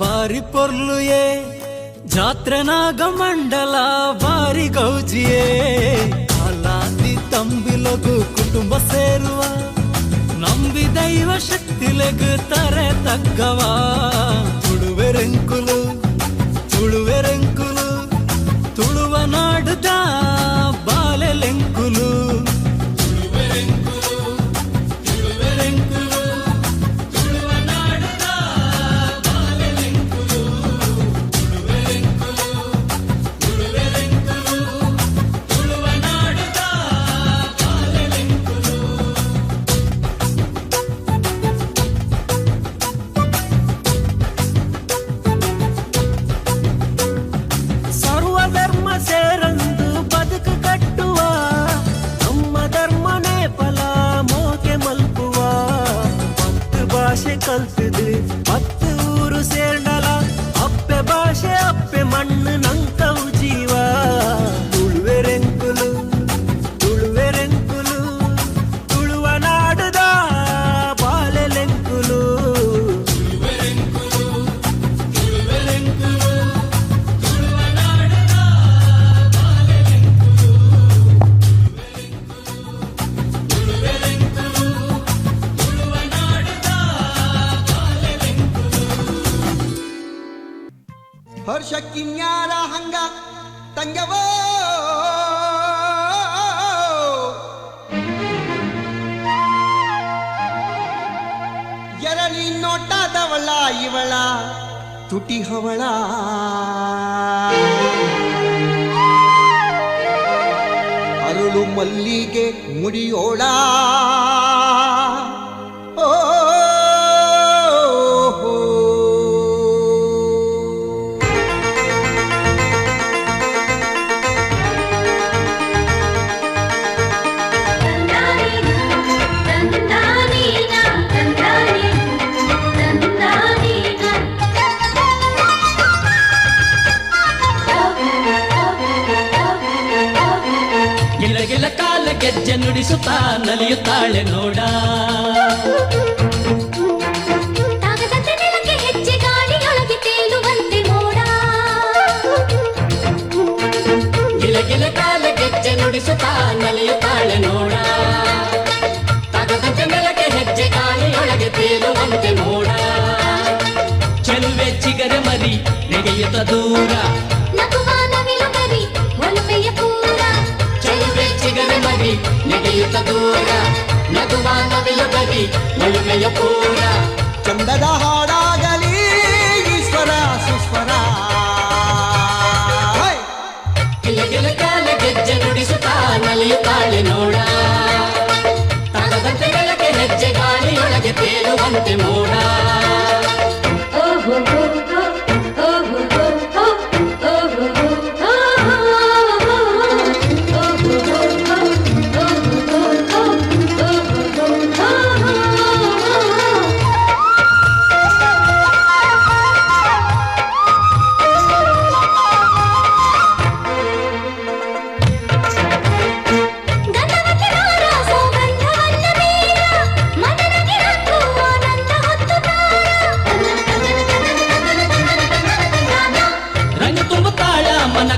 ಬಾರಿ ಪೊರ್ಲುಯೇ ಜಾತ್ರೆ ನಾಗ ಮಂಡಲ ಬಾರಿ ಗೌಜಿಯೇ ಅಲಾದಿ ತಂಬಿಲಗು ಕುಟುಂಬ ಸೇರುವ ನಂಬಿ ದೈವ ಶಕ್ತಿಲೆಗು ತಾರೆ ತಗ್ಗವ ತುಳುವೆರೆಂಕುಲು ತುಳುವೆರೆಂಕುಲು ತುಳುವ ನಾಡುದ ಬಾಲೆಲೆಂಕುಲು ಕಲ್ತಿದ್ವಿ 10 ಊರು ಸೇರ್ನಲ ಅಪ್ಪೆ ಭಾಷೆ ಅಪ್ಪೆ ಮಣ್ಣು ನಂಕವು ಜೀವ ತುಳುವೆರೆಂಕುಲು ತುಳುವೆರೆಂಕುಲು ತುಳುವ ನಾಡುದ ಬಾಲೆಲೆಂಕುಲು ಹರ್ಷಕ್ಕಿನ್ಯಾರ ಹಂಗ ತಂಗವೋ ಎರಳಿ ನೋಟದವಳ ಇವಳ ತುಟಿ ಹವಳ ಅರುಳು ಮಲ್ಲಿಗೆ ಮುಡಿಯೋಳ ಓ ಗಿಲ ಕಾಲ ಗೆಜ್ಜೆ ನುಡಿಸುತ್ತಾ ನಲಿಯುತ್ತಾಳೆ ನೋಡ ಹೆಜ್ಜೆ ಗಾಳಿಯೊಳಗೆ ತೇಲುವಂತೆ ಮೋಡ ಗಿಲ ಗಿಲ ಕಾಲ ಗೆಜ್ಜೆ ನುಡಿಸುತ್ತಾ ನಲಿಯುತ್ತಾಳೆ ನೋಡ ತಗದಂತೆ ನೆಲಕ್ಕೆ ಹೆಜ್ಜೆ ಗಾಳಿಯೊಳಗೆ ತೇಲುವಂತೆ ಮೋಡ ಚೆಲುವೆ ಚಿಗರೆ ಮರಿ ನೆಗೆಯುತ್ತ ದೂರ ನೆಗೆಯುತ್ತ ದೂರ ನಗುವ ನವಿಲು ಬರಿ ಒಲುಮೆಯ ಪೂರ ಚಂದದ ಹಾಡಾಗಲಿ ಈಶ್ವರ ಸುಸ್ವರ ಗಿಲ ಗಿಲ ಕಾಲ ಗೆಜ್ಜೆ ನುಡಿಸುತ್ತಾ ನಲಿಯುತ್ತಾಳೆ ನೋಡ ತಗದಂತೆ ಬೆಳಕೆ ಹೆಜ್ಜೆ ಗಾಳಿಯೊಳಗೆ ತೇಲುವಂತೆ ಮೋಡ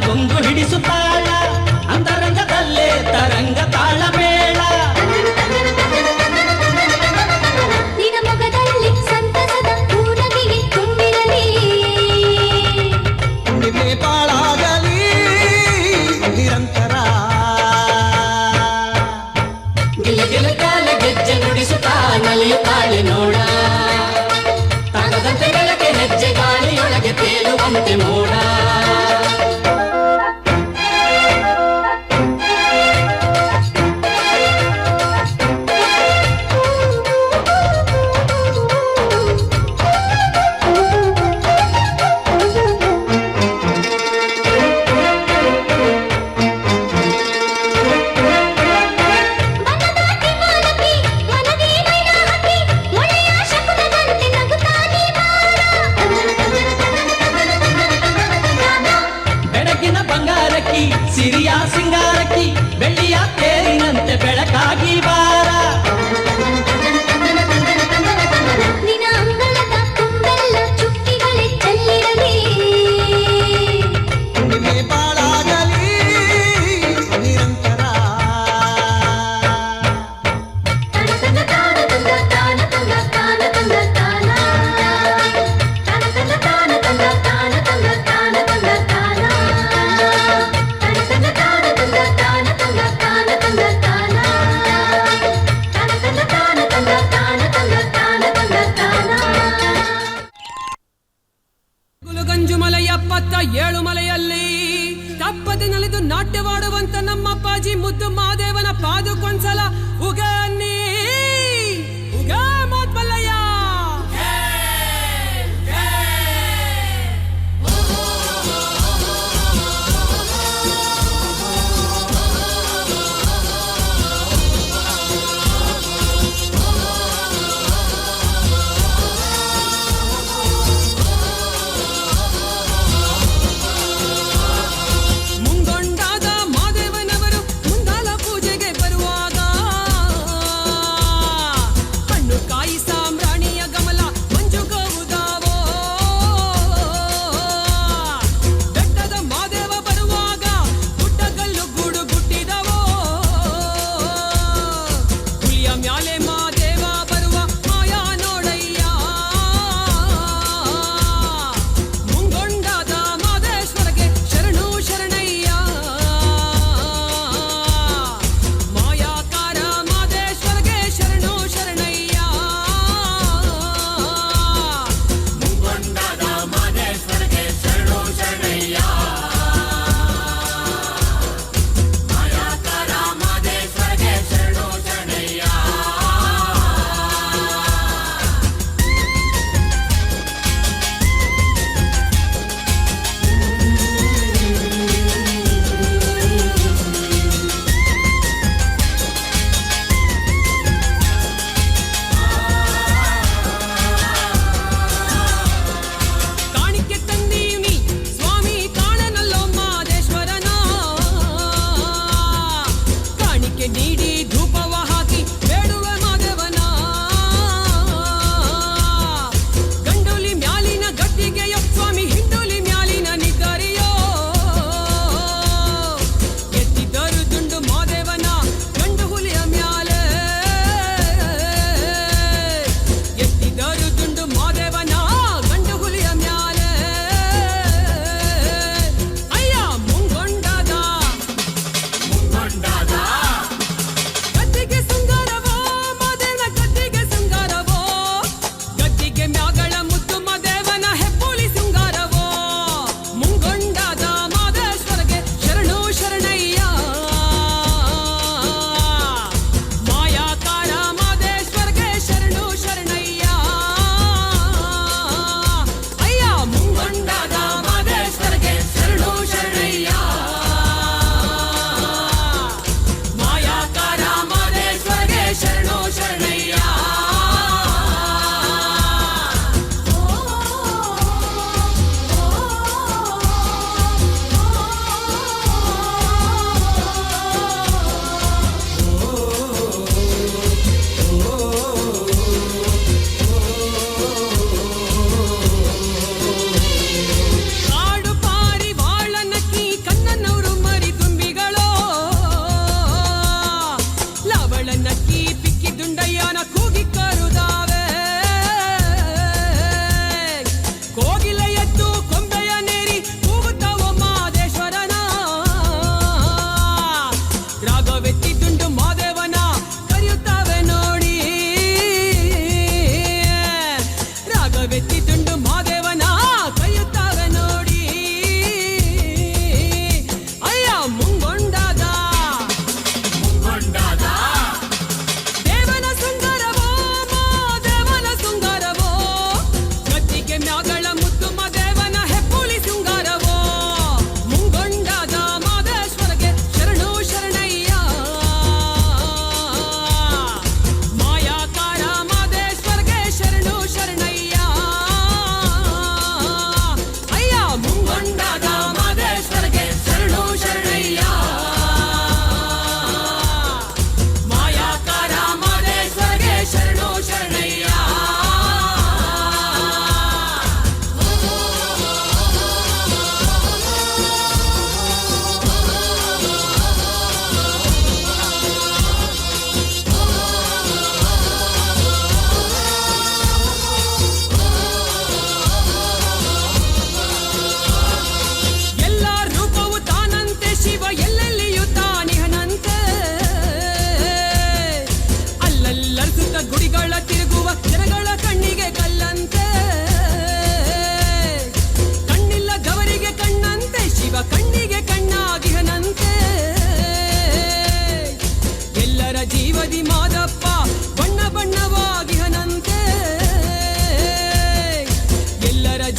ಗೊಂಗು ಹಿಡಿಸುತ್ತಾಳ ಅಂತರಂಗದಲ್ಲೇ ತರಂಗ ತಾಳ ಮೇಳ ನಿನ ಮೊಗದಲ್ಲಿ ಸಂತಸದ ಪೂರ್ಣಗಿಗೆ ತುಂಬಿರಲಿ ಹುಣ್ಣಿಮೆ ಬಾಳಾಗಲಿ ನಿರಂತರ ಗಿಲ ಗಿಲ ಕಾಲ ಗೆಜ್ಜೆ ನುಡಿಸುತ್ತಾ ನಲಿಯುತ್ತಾಳೆ ನೋಡ ತಗದಂತೆ ಬೆಳಕೆ ಹೆಜ್ಜೆ ಗಾಳಿಯೊಳಗೆ ತೇಲುವಂತೆ ಮೋಡ ಸಿರಿಯ ಸಿಂಗಾರಕ್ಕಿ ಬೆಳ್ಳಿಯ ತೇರಿನಂತೆ ಬೆಳಕಾಗಿ ಬಾರ ನಿನ ಅಂಗಳದ ತುಂಬೆಲ್ಲ ಮಂಜುಮಲೆ 77 ಮಲೆಯಲ್ಲಿ ತಪ್ಪದೆ ನಲಿದು ನಾಟ್ಯವಾಡುವಂತ ನಮ್ಮಪ್ಪಾಜಿ ಮುದ್ದು ಮಾದೇವನ ಪಾದಕ್ಕೊಂದ್ಸಲ ಉಗ ಅನ್ನಿ ಉಗ ಮೋತ್ಮಲ್ಲಯ್ಯ. ಮುಂಗೊಂಡಾದ ಮಾದೇವನವರು ಮುಂದಾಲ ಪೂಜೆಗೆ ಬರುವಾಗ ಹಣ್ಣು ಕಾಯಿ ಸಾಮ್ರಾಣಿಯ ಗಮಲ ಮಂಜುಗೌದಾವೋ. ಬೆಟ್ಟದ ಮಾದೇವ ಬರುವಾಗ ಗುಡ್ಡಗಲ್ಲು ಗೂಡು ಗುಟ್ಟಿದವೋ. ಹುಲಿಯ ಮ್ಯಾಲೆ ಮಾದೇವ ಬರುವ ಮಾಯಾ ನೋಡಯ್ಯ. ಮುಂಗೊಂಡಾದ ಮಾದೇಶ್ವರಗೆ ಶರಣು ಶರಣಯ್ಯ. ಮಾಯಾಕಾರ ಮಾದೇಶ್ವರಗೆ ಶರಣು ಶರಣಯ್ಯ. ಮುಂಗೊಂಡಾದ ಮಾದೇಶ್ವರಗೆ ಶರಣು ಶರಣಯ್ಯ. ಮಾಯಾಕಾರ ಮಾದೇಶ್ವರಗೆ ಶರಣು ಶರಣಯ್ಯ. ಕಾಣಿಕೆ ತಂದೀವ್ನಿ ಸ್ವಾಮಿ ಕಾಣನಲ್ಲೋ ಮಾದೇಶ್ವರನ. ಕಾಣಿಕೆ ನೀಡಿ ಧೂಪವ ಹಾಕಿ ಬೇಡುವೆ ಮಾದೇವನ. ಗಂಡುಲಿ ಮ್ಯಾಲಿನ ಗದ್ದಿಗೆಯ ಸ್ವಾಮಿ ಹಿಂಡುಲಿ ಮ್ಯಾಲಿನ ನಿದ್ದರಿಯೋ. ಎತ್ತಿದ್ದರು ದುಂಡು ಮಾದೇವನ ಗಂಡು ಹುಲಿಯ ಮ್ಯಾಲೆ. ಎತ್ತಿದ್ದರು ದುಂಡು ಮಾದೇವನ ಗಂಡು ಹುಲಿಯ ಮ್ಯಾಲೆ. ಅಯ್ಯ ಮುಂಗೊಂಡಾದ ಗದ್ದಿಗೆ ಸುಂದರವೋ ಮಾದೇವನ ಗದ್ದಿಗೆ ಸುಂದರವೋ. ಗದ್ದಿಗೆ ಮ್ಯಾಗಳ ಮುದ್ದು ಮಾದೇವನ ಹೆಪ್ಪುಲಿ ಶೃಂಗಾರವೋ. ಮುಂಗೊಂಡಾದ ಮಾದೇಶ್ವರಗೆ ಶರಣು ಶರಣಯ್ಯ. ಮಾಯಾಕಾರ ಮಾದೇಶ್ವರಗೆ ಶರಣು ಶರಣಯ್ಯ. ಅಯ್ಯ ಮುಂಗೊಂಡಾದ ಮಾದೇಶ್ವರಗೆ ಶರಣು ಶರಣಯ್ಯ. ಮಾಯಾಕಾರ ಮಾದೇಶ್ವರಗೆ ಶರಣು ಶರಣಯ್ಯ. ಕಾಡು ಪಾರಿ ವಾಳನಕ್ಕಿ ಕಣ್ಣನವರು ಮರಿ ತುಂಬಿಗಳೋ. ಲವಳನಕ್ಕಿ ಪಿಕ್ಕಿ ದುಂಡಯ್ಯನ ಕೂಗಿ ಕರುದಾವೆ. ಕೋಗಿಲ ಎದ್ದು ಕೊಂಬೆಯ ನೇರಿ ಕೂಗುತ್ತಾವೋ ಮಾದೇಶ್ವರನ. ರಾಗವೆತ್ತಿ ದುಂಡು ಮಾದೇವನ ಕರೆಯುತ್ತಾವೆ ನೋಡಿ. ರಾಗವೆತ್ತಿ ದುಂಡು ಮಾದೇವನ ಕರೆಯುತ್ತಾವೆ ನೋಡಿ. ಅಯ್ಯ ಮುಂಗೊಂಡಾದ ದೇವನ ಸುಂದರವೋ ಮಾದೇವನ ಸುಂದರವೋ. ಗದ್ದಿಗೆ ಮ್ಯಾಗಳ ಮುದ್ದು ಮಾದೇವನ ಹೆಪ್ಪುಲಿ ಶೃಂಗಾರವೋ. ಮುಂಗೊಂಡಾದ ಮಾದೇಶ್ವರಗೆ ಶರಣು ಶರಣಯ್ಯ. ಮಾಯಾಕಾರ ಮಾದೇಶ್ವರಗೆ ಶರಣು ಶರಣಯ್ಯ. ಅಯ್ಯ ಮುಂಗೊಂಡಾದ ಮಾದೇಶ್ವರಗೆ ಶರಣು ಶರಣಯ್ಯ. ಮಾಯಾಕಾರ ಮಾದೇಶ್ವರಗೆ ಶರಣು ಶರಣಯ್ಯ.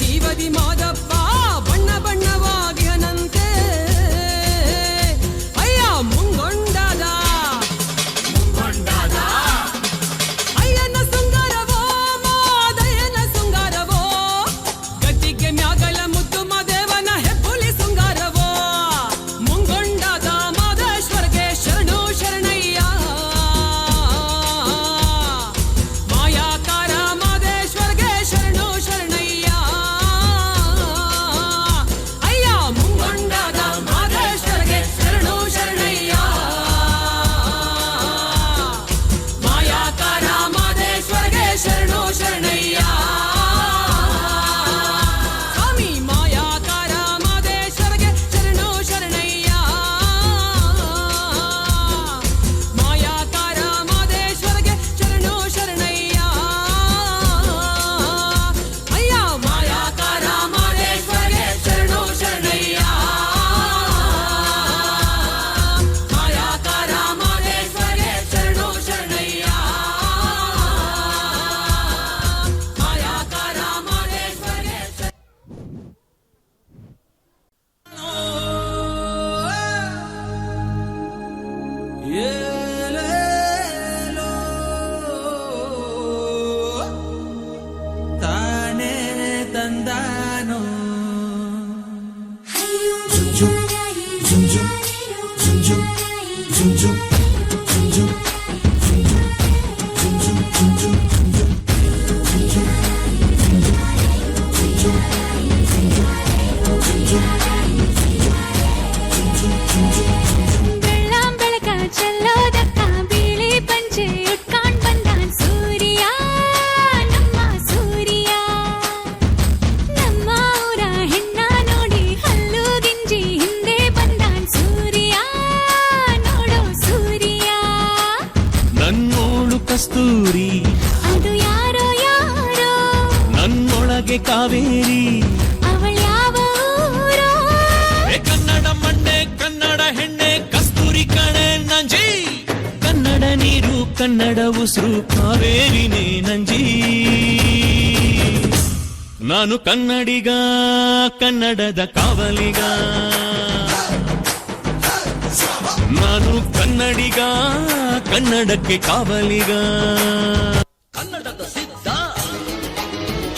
ಈ ಬದಿ ಮಾದಪ್ಪ ಬಣ್ಣ ಬಣ್ಣವಾಗಿಹನಂತೆ ಅಯ್ಯ ಮುಂಗೊಂಡಾದ ಅಯ್ಯನ ಸುಂದರವೋ ಮಾದಯ್ಯನ ಸುಂದರವೋ ಗದ್ದಿಗೆ ಮ್ಯಾಗಲ ಮುದ್ದು ಮಾದೇವನ ಹೆಬ್ಬುಲಿ ಸುಂದರವೋ ಮುಂಗೊಂಡಾದ ಮಾದೇಶ್ವರ್ಗೆ ಶರಣು ಶರಣಯ್ಯ ಮಾಯಾಕಾರ ಮಾದೇಶ್ವರ್ಗೆ ಶರಣು ಶರಣಯ್ಯ ಅಯ್ಯ ಮುಂಗೊಂಡಾದ ಮಾದೇಶ್ವರ್ಗೆ ಶರಣು ಶರಣಯ್ಯ ಮಾಯಾಕಾರ ಮಾದೇಶ್ವರ್ಗೆ ಶರಣು ಶರಣಯ್ಯ ಸ್ವಾಮಿ ಮಾಯಾಕಾರ ಮಾದೇಶ್ವರ್ಗೆ ಶರಣು ಶರಣಯ್ಯ ಮಾಯಾಕಾರ ಮಾದೇಶ್ವರ್ಗೆ ಶರಣು ಶರಣಯ್ಯ ಅಯ್ಯ ಮಾಯಾಕಾರ ಮಾದೇಶ್ವರ್ಗೆ ಶರಣು ಶರಣಯ್ಯ ಮಾಯಾಕಾರ ಮಾದೇಶ್ವರ್ಗೆ ಶರಣು ಶರಣಯ್ಯ ಮಾಯಾಕಾರ ಮಾದೇಶ್ವರ್ಗೆ ತಾನೇ ತಂದಾನೋ ಬೆಳ್ಳಾಂ ಬೆಳಕ ಚೆಲ್ಲೋದಕ್ಕ ಬಿಳಿ ಪಂಚೆ ಉಟ್ಕೊಂಡ್ ಬಂದಾನ್ ಸೂರ್ಯ ನಮ್ಮ ಸೂರ್ಯ ನಮ್ಮ ಊರ ಹೆಣ್ಣ ನೋಡಿ ಹಲ್ಲು ಗಿಂಜಿ ಹಿಂದೆ ಬಂದಾನ್ ಸೂರ್ಯ ನೋಡೋ ಸೂರ್ಯ ನನ್ನೋಳು ಕಸ್ತೂರಿ ಅದು ಯಾರೋ ಯಾರೋ ನನ್ನೊಳಗೆ ಕಾವೇರಿ ಅವಳ ಯಾವ ಊರೋ ಕನ್ನಡ ಮಣ್ಣೆ ಕನ್ನಡ ಹೆಣ್ಣೆ ಕಸ್ತೂರಿ ಕಣೆ ನಂಜಿ ಕನ್ನಡ ನೀರು ಕನ್ನಡ ಉಸಿರು ಕಾವೇರಿನೇ ನಂಜಿ ನಾನು ಕನ್ನಡಿಗ ಕನ್ನಡದ ಕಾವಲಿಗ ನಾನು ಕನ್ನಡಿಗ ಕನ್ನಡಕ್ಕೆ ಕಾವಲಿಗ ಕನ್ನಡದ ಸಿದ್ಧ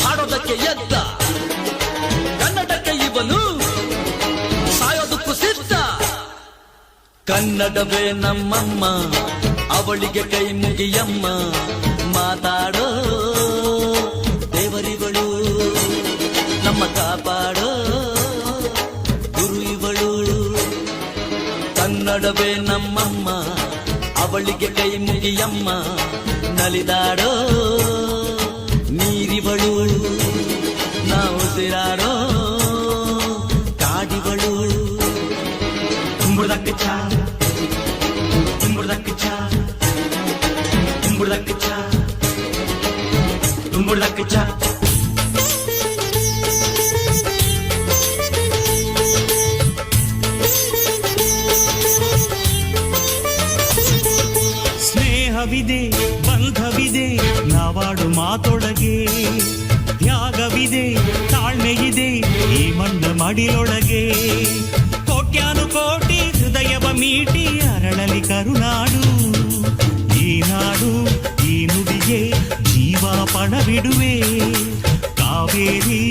ಹಾಡೋದಕ್ಕೆ ಎದ್ದ ಕನ್ನಡಕ್ಕೆ ಇವನು ಸಾಯೋದಕ್ಕೂ ಸಿದ್ಧ ಕನ್ನಡವೇ ನಮ್ಮಮ್ಮ ಅವಳಿಗೆ ಕೈ ಮುಗಿಯಮ್ಮ ಮಾತಾಡೋ ದೇವರಿಗಳು ನಮ್ಮ ಕಾಪಾಡೋ ಗುರು ಇವಳು ಕನ್ನಡವೇ ನಮ್ಮಮ್ಮ ಅವಳಿಗೆ ಕೈ ಮುಗಿಯಮ್ಮ ನಲಿದಾಡೋ ನೀರಿವಳು ನಾವು ಉಸಿರಾಡೋ ಕಾಡಿವಳು ತುಂಬುದಕ್ಕೆ ಚಾ ತುಂಬುದಕ್ಕೆ ಚಾ ತುಂಬುದಕ್ಕೆ ಚಾ ತುಂಬುದಕ್ಕೆ ಚಾ ಸ್ನೇಹವಿದೆ ಬಂಧವಿದೆ ನಾವಾಡು ಮಾತೊಳಗೆ ತ್ಯಾಗವಿದೆ ತಾಳ್ಮೆಯಿದೆ ಈ ಮಣ್ಣ ಮಡಿಲೊಳಗೆ ಕೋಟ್ಯಾನು ಕೋಟಿ ಹೃದಯವ ಮೀಟಿ ಅರಳಲಿ ಕರುನಾಡು ಈ ನಾಡು ಈ ನುಡಿಗೆ ಜೀವ ಪಣವಿಡುವೆ ಕಾವೇರಿ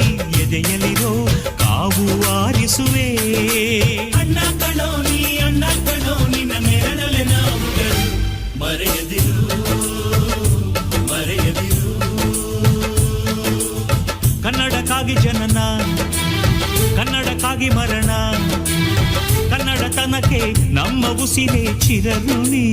ಎದೆಯಲಿರೋ ಕಾವು ಆರಿಸುವೆ ಅಣ್ಣ ಕಣೋ ನೀ ಅಣ್ಣ ಕಣೋ ನಿನ್ನ ನೆರಳಲೆ ನಾವು ಮರೆಯದಿರು ಮರೆಯದಿರು ಕನ್ನಡಕ್ಕಾಗಿ ಜನನ ಕನ್ನಡಕ್ಕಾಗಿ ಮರಣ ಕನ್ನಡತನಕ್ಕೆ ನಮ್ಮ ಉಸಿರೇ ಚಿರಋಣಿ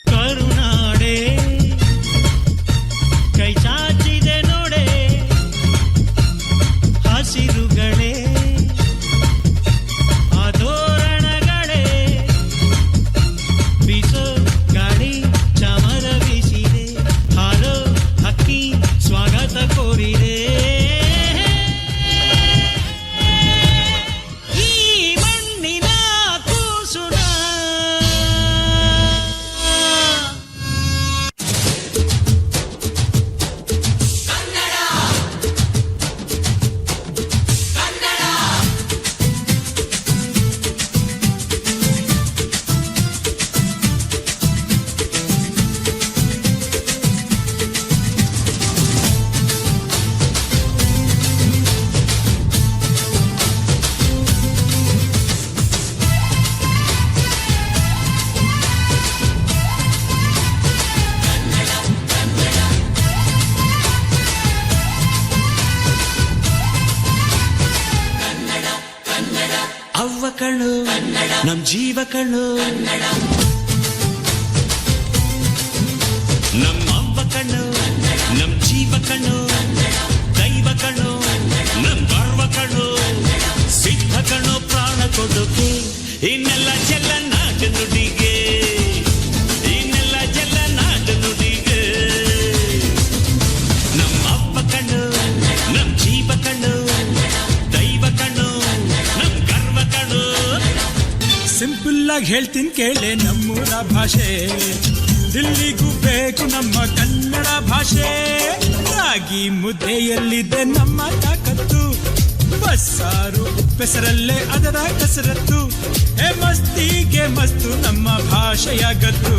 ಕರುನಾಡೆ ಕೈ ಚಾಚಿದೆ ನೋಡೆ ನಮ್ ಜೀವ ಕಣ್ಣು ನಮ್ಮ ಅವ್ವ ಕಣ್ಣು ನಮ್ ಜೀವ ಕಣ್ಣು ದೈವ ಕಣ್ಣು ನಮ್ ಗರ್ವ ಕಣ್ಣು ಸಿದ್ಧ ಕಣ್ಣು ಪ್ರಾಣ ಕೊಡೋಕೆ ಇನ್ನೆಲ್ಲ ಚೆಲ್ಲ ನಾಟ ನುಡಿಗೆ ಇನ್ನೆಲ್ಲ ಚೆಲ್ಲ ನಾಟ ನುಡಿಗೆ ನಮ್ಮ ಅವ್ವ ಕಣ್ಣು ನಮ್ ಜೀವ ಕಣ್ಣು ದೈವ ಕಣ್ಣು ನಮ್ ಗರ್ವ ಕಣ್ಣು. ಸಿಂಪಲ್ ಆಗಿ ಹೇಳ್ತೀನಿ ಕೇಳೆ ನಮ್ಮೂರ ಭಾಷೆ, ದಿಲ್ಲಿಗೂ ಬೇಕು ನಮ್ಮ ಕನ್ನಡ ಭಾಷೆ. ರಾಗಿ ಮುದ್ದೆಯಲ್ಲಿದೆ ನಮ್ಮ ತಾಕತ್ತು, ಬಸ್ಸಾರು ಉಪ್ಪೆಸರಲ್ಲೇ ಅದರ ಕಸರತ್ತು. ಮಸ್ತಿಗೆ ಮಸ್ತು ನಮ್ಮ ಭಾಷೆಯ ಗತ್ತು.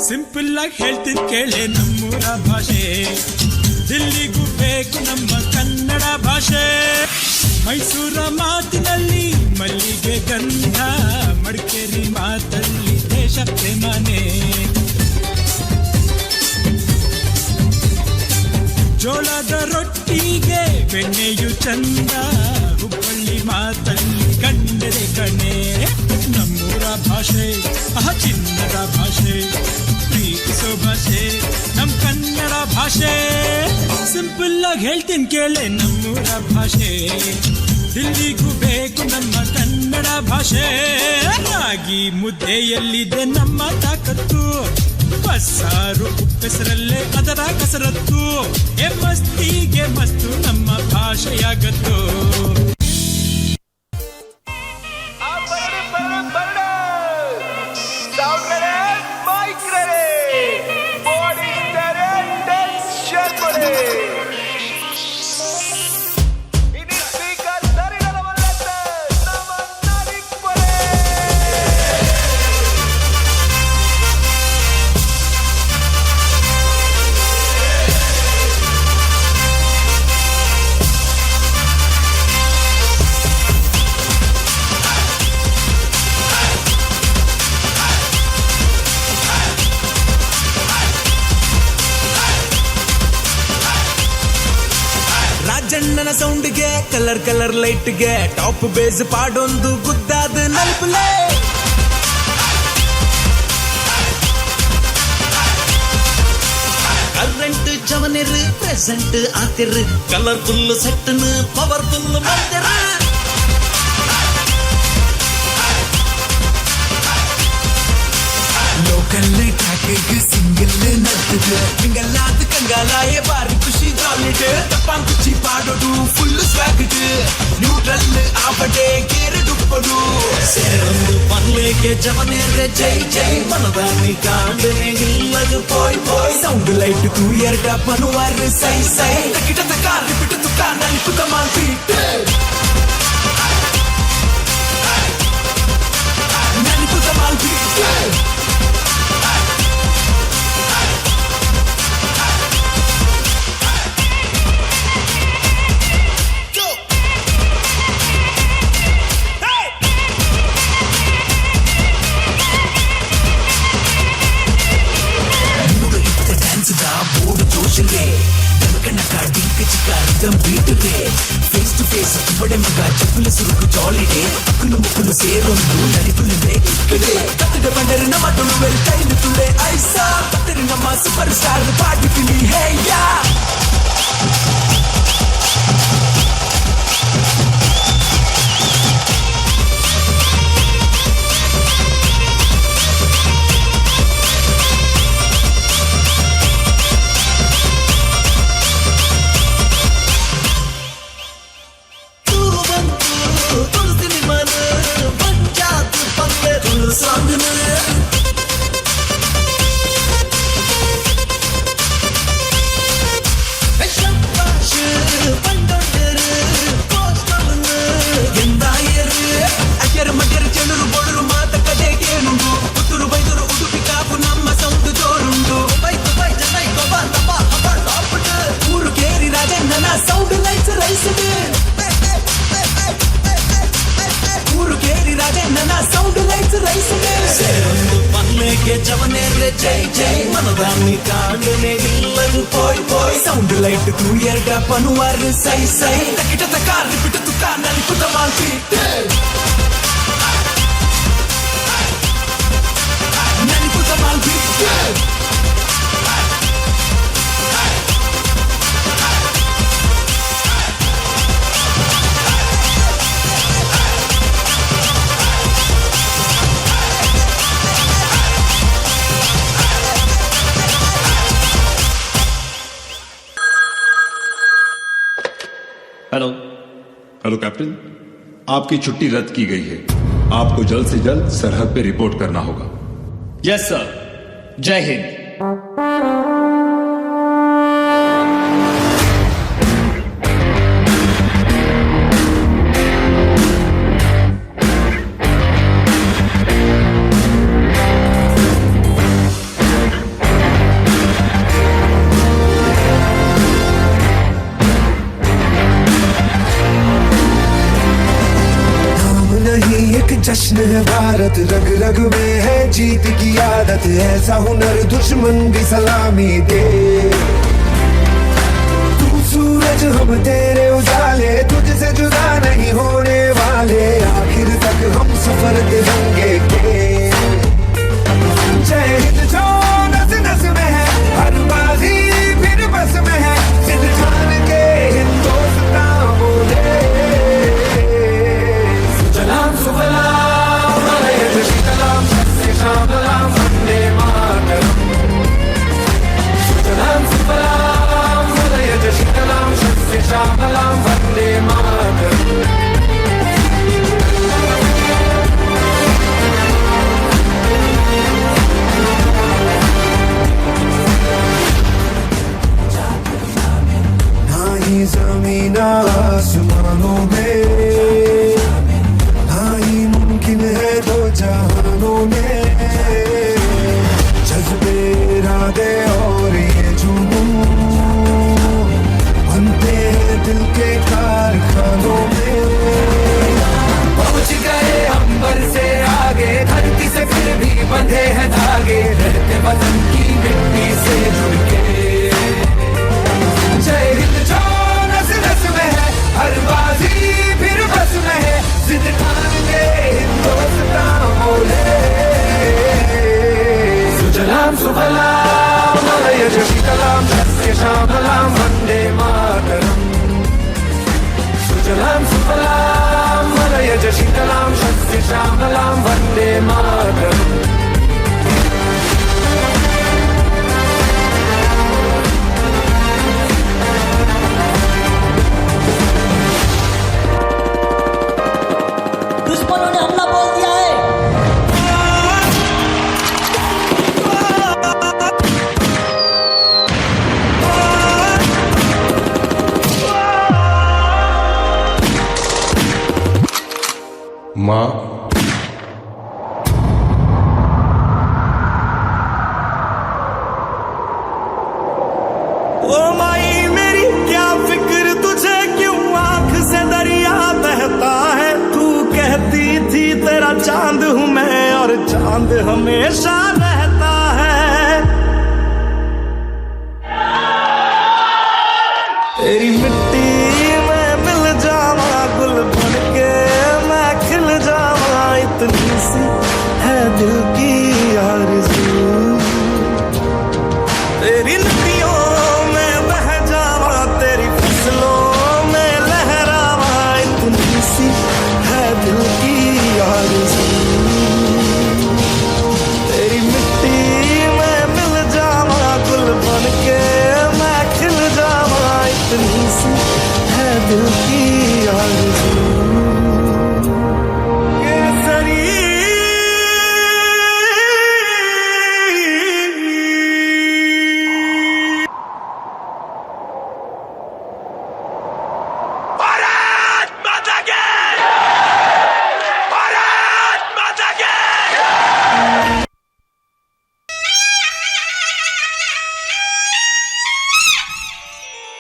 ಸಿಂಪಲ್ ಆಗಿ ಹೇಳ್ತೀನಿ ಕೇಳೆ ನಮ್ಮೂರ ಭಾಷೆ, ದಿಲ್ಲಿಗೂ ಬೇಕು ನಮ್ಮ ಕನ್ನಡ ಭಾಷೆ. ಮೈಸೂರ ಮಾತಿನಲ್ಲಿ ಮಲ್ಲಿಗೆ ಗಂಧ, ಮಡಿಕೇರಿ ಮಾತಲ್ಲಿ ದೇಶ ಪ್ರೇಮನೆ. ಜೋಳದ ರೊಟ್ಟಿಗೆ ಬೆಣ್ಣೆಯು ಚಂದ, ಹುಬ್ಬಳ್ಳಿ ಮಾತಲ್ಲಿ ಕಂಡರೆ ಕಣೆ. ನಮ್ಮೂರ ಭಾಷೆ ಚಿನ್ನದ ಭಾಷೆ, ಪ್ರೀತಿಸೋ ಭಾಷೆ ನಮ್ ಕನ್ನಡ ಭಾಷೆ. ಸಿಂಪಲ್ ಆಗಿ ಹೇಳ್ತೀನಿ ಕೇಳೆ ನಮ್ಮೂರ ಭಾಷೆ, ದಿಲ್ಲಿಗೂ ಬೇಕು ನಮ್ಮ ಕನ್ನಡ ಭಾಷೆ. ರಾಗಿ ಮುದ್ದೆಯಲ್ಲಿದೆ ನಮ್ಮ ತಾಕತ್ತು, ಬಸ್ಸಾರು ಉಪ್ಪೆಸರಲ್ಲೇ ಅದರ ಕಸರತ್ತು. ಮಸ್ತಿಗೆ ಮಸ್ತು ನಮ್ಮ ಭಾಷೆಯ ಗತ್ತು. ರಾಜಣ್ಣನ ಸೌಂಡ್ಗೆ ಕಲರ್ ಕಲರ್ ಲೈಟ್ಗೆ ಟಾಪ್ ಬೇಸ್ ಪಾಡೊಂದು ಗುದ್ದಾದ ನಲ್ಪಲೆ. ಕರೆಂಟ್ ಜವನಿರ್ ಪ್ರೆಸೆಂಟ್ ಆತಿರ್, ಕಲರ್ಫುಲ್ ಸೆಟ್ಟನ್ ಪವರ್ಫುಲ್ ಮಾಡ್ತಿರ. ಲೋಕಲ್ ಟ್ರ್ಯಾಕಿಗೆ ಸಿಂಗಲ್ ನಡ್ತಿದೆ, ಹಿಂಗಲ್ಲಾದ ಕಂಗಾಲಾಯ ಬಾರಿ ಖುಷಿ ಜಾಲಿಡ್. ತಪ್ಪಾಂಗ್ ಕುಚ್ಚಿ ಪಾಡೋದು ಫುಲ್ ಸ್ವಾಗಡ್, ನ್ಯೂಟ್ರಲ್ ಆಪಡೆ ಕೇರೆ ಡುಪ್ಪಡು. ಸೇರೊಂದು ಪನ್ಲೇಗೆ ಜವನೇರೆ ಜೈ ಜೈ, ಮನದಾನಿ ಕಾಂಡನೆ ನಿಲ್ಲದು ಪೋಯ್ ಪೋಯ್. ಸೌಂಡ್ ಲೈಟ್ ತೂ ಎರಡ ಪನುವಾರ ಸೈ ಸೈ, ತಕಿಟ ತಕ ರಿಪಿಟ ತುಕ ನಲಿಪುತ ಮಾಲ್ಪೀಟ್ ನಲಿಪುತ ಮಾಲ್ಪೀಟ್. ಬೋರ್ಡ್ ಜೋಶಲೆ ಕನಕ ಡಿಂಕ ಚಿಕ್ಕ ರಿದಮ್ ಬೀಟಲೆ. ಫೇಸ್ ಟು ಫೇಸ್ ಬಡೆ ಮಗ చెప్పుల ಸುರುಕು ಜಾಲಿಡೆ, ಅಕ್ಕಲು ಮುಕ್ಕಲು ಸೇರೊಂದು ನಡಿಪುಲಿದೆ ಇಕ್ಕಡೆ. ಕತ್ತಡ ಬಂದರೆ ನಮ್ಮ ತುಳುವೆಲ್ ಟೈಲ್ ತುಳೆ ಐಸಾ, ಕತ್ತರಿ ನಮ್ಮ ಸೂಪರ್ ಸ್ಟಾರ್ ಪಾರ್ಟಿ ಪಿಲಿ ಹೇಯಾ. ಜವನೇರೆ ಜೈ ಜೈ, ಮನದಾನಿ ಕಾಂಡನೆ ನಿಲ್ಲದು ಪೋಯ್ ಪೋಯ್. ಸೌಂಡ್ ಲೈಟ್ ತೂ ಎರಡ ಪನುವಾರ ಸೈ ಸೈ, ತಕಿಟ ತಕ ರಿಪಿಟ ತುಕ ನಲಿಪುತ ಮಾಲ್ಪೀಟ್. हेलो कैप्टन, आपकी छुट्टी रद्द की गई है। आपको जल्द से जल्द सरहद पे रिपोर्ट करना होगा। यस सर, जय हिंद। जश्न है भारत, रग रग में है जीत की आदत, ऐसा हुनर दुश्मन भी सलामी दे। तू सूरज हम तेरे उजाले, तुझसे जुदा नहीं होने वाले, आखिर तक हम सफर तिरंगे के। जय हिंद जो नस नस में है, हर बाजी फिर बस में है, जिद जान के हिंदुस्तान बोले। सलाम सुफलाम मलयज शीतलाम सस्य श्यामलाम वंदे मातरम। सलाम सुफलाम मलयज शीतलाम सस्य श्यामलाम वंदे मातरम। ना ही ज़मीन आसमानों में, है दो जहानों में, जज्बे इरादे और ये जुनून बनते हैं दिल के कारखानों में। पहुंच गए अंबर से आगे, धरती से फिर भी बंधे हैं धागे, रहते वतन की मिट्टी से जुड़ के। जय हिंद जो नस नस में है, हर बाजी फिर बस में है, जिद ठान के हिंदुस्तान बोले। सुजलाम सुफलाम मलयज शीतलाम सस्य श्यामलाम वंदे मातरम। सुजलाम सुफलाम मलयज शीतलाम सस्य श्यामलाम वंदे मातरम। दुश्मनों ने हमला बोल दिया है। माँ, ओ माई मेरी क्या फिक्र तुझे, क्यों आंख से दरिया बहता है। तू कहती थी तेरा चांद हूँ मैं, और चांद हमेशा रहता है। तेरी मिट्टी में मिल जावा, गुल बन के मैं खिल जावा, इतनी सी है दिल की आरज़ू। तेरी नदियों में बह जावा, तेरी फसलों में लहरावा, इतनी सी है दिल की आरज़ू। तेरी मिट्टी में मिल जावा, गुल बन के मैं खिल जावा, इतनी सी है दिल की आरज़ू।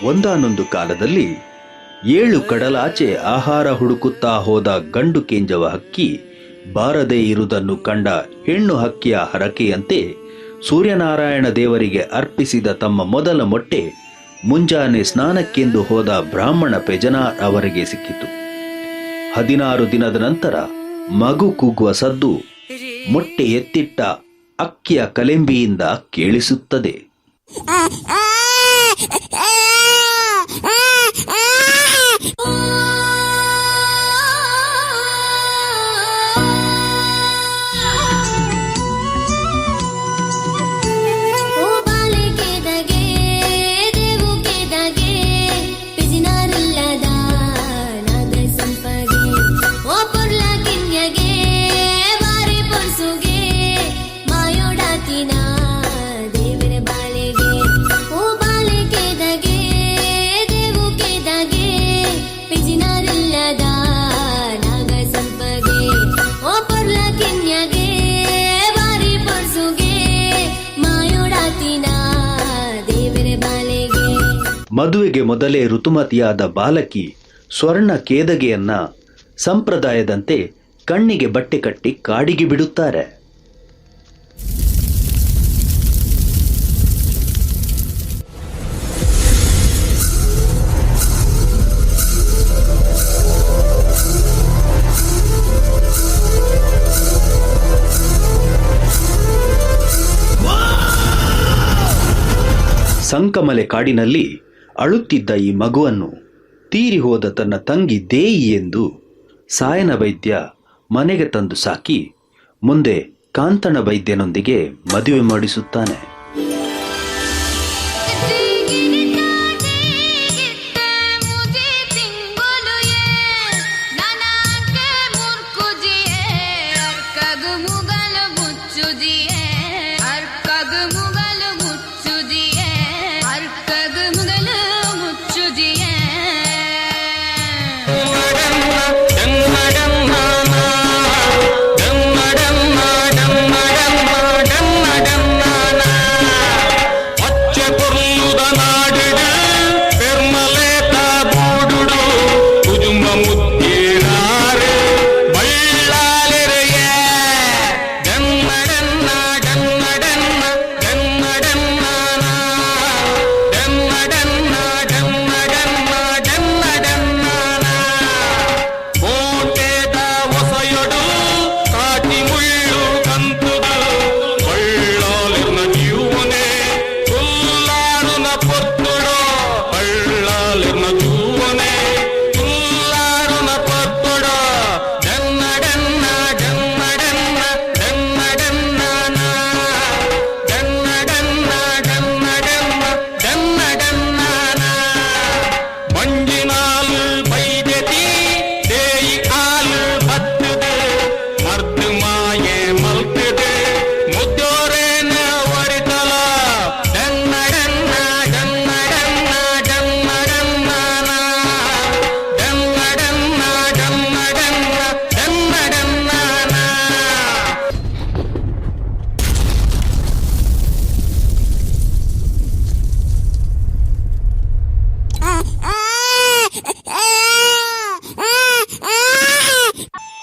ಒಂದಾನೊಂದು ಕಾಲದಲ್ಲಿ 7 ಕಡಲಾಚೆ ಆಹಾರ ಹುಡುಕುತ್ತಾ ಹೋದ ಗಂಡು ಕೆಂಜವ ಹಕ್ಕಿ ಬಾರದೇ ಇರುವುದನ್ನು ಕಂಡ ಹೆಣ್ಣು ಹಕ್ಕಿಯ ಹರಕೆಯಂತೆ ಸೂರ್ಯನಾರಾಯಣ ದೇವರಿಗೆ ಅರ್ಪಿಸಿದ ತಮ್ಮ ಮೊದಲ ಮೊಟ್ಟೆ ಮುಂಜಾನೆ ಸ್ನಾನಕ್ಕೆಂದು ಹೋದ ಬ್ರಾಹ್ಮಣ ಪೆಜನಾರ್ ಅವರಿಗೆ ಸಿಕ್ಕಿತು. 16 ದಿನದ ನಂತರ ಮಗು ಕೂಗುವ ಸದ್ದು ಮೊಟ್ಟೆ ಎತ್ತಿಟ್ಟ ಅಕ್ಕಿಯ ಕಲೆಂಬಿಯಿಂದ ಕೇಳಿಸುತ್ತದೆ. ಪಿಜಿನಾರಿಲ್ಲದ ನಾದ ಮದುವೆಗೆ ಮೊದಲೇ ಋತುಮತಿಯಾದ ಬಾಲಕಿ ಸ್ವರ್ಣ ಕೇದಗೆಯನ್ನ ಸಂಪ್ರದಾಯದಂತೆ ಕಣ್ಣಿಗೆ ಬಟ್ಟೆ ಕಟ್ಟಿ ಕಾಡಿಗೆ ಬಿಡುತ್ತಾರೆ. ಸಂಕಮಲೆ ಕಾಡಿನಲ್ಲಿ ಅಳುತ್ತಿದ್ದ ಈ ಮಗುವನ್ನು ತೀರಿ ಹೋದ ತನ್ನ ತಂಗಿ ದೇಯಿ ಎಂದು ಸಾಯನ ವೈದ್ಯ ಮನೆಗೆ ತಂದು ಸಾಕಿ ಮುಂದೆ ಕಾಂತಣ ವೈದ್ಯನೊಂದಿಗೆ ಮದುವೆ ಮಾಡಿಸುತ್ತಾನೆ.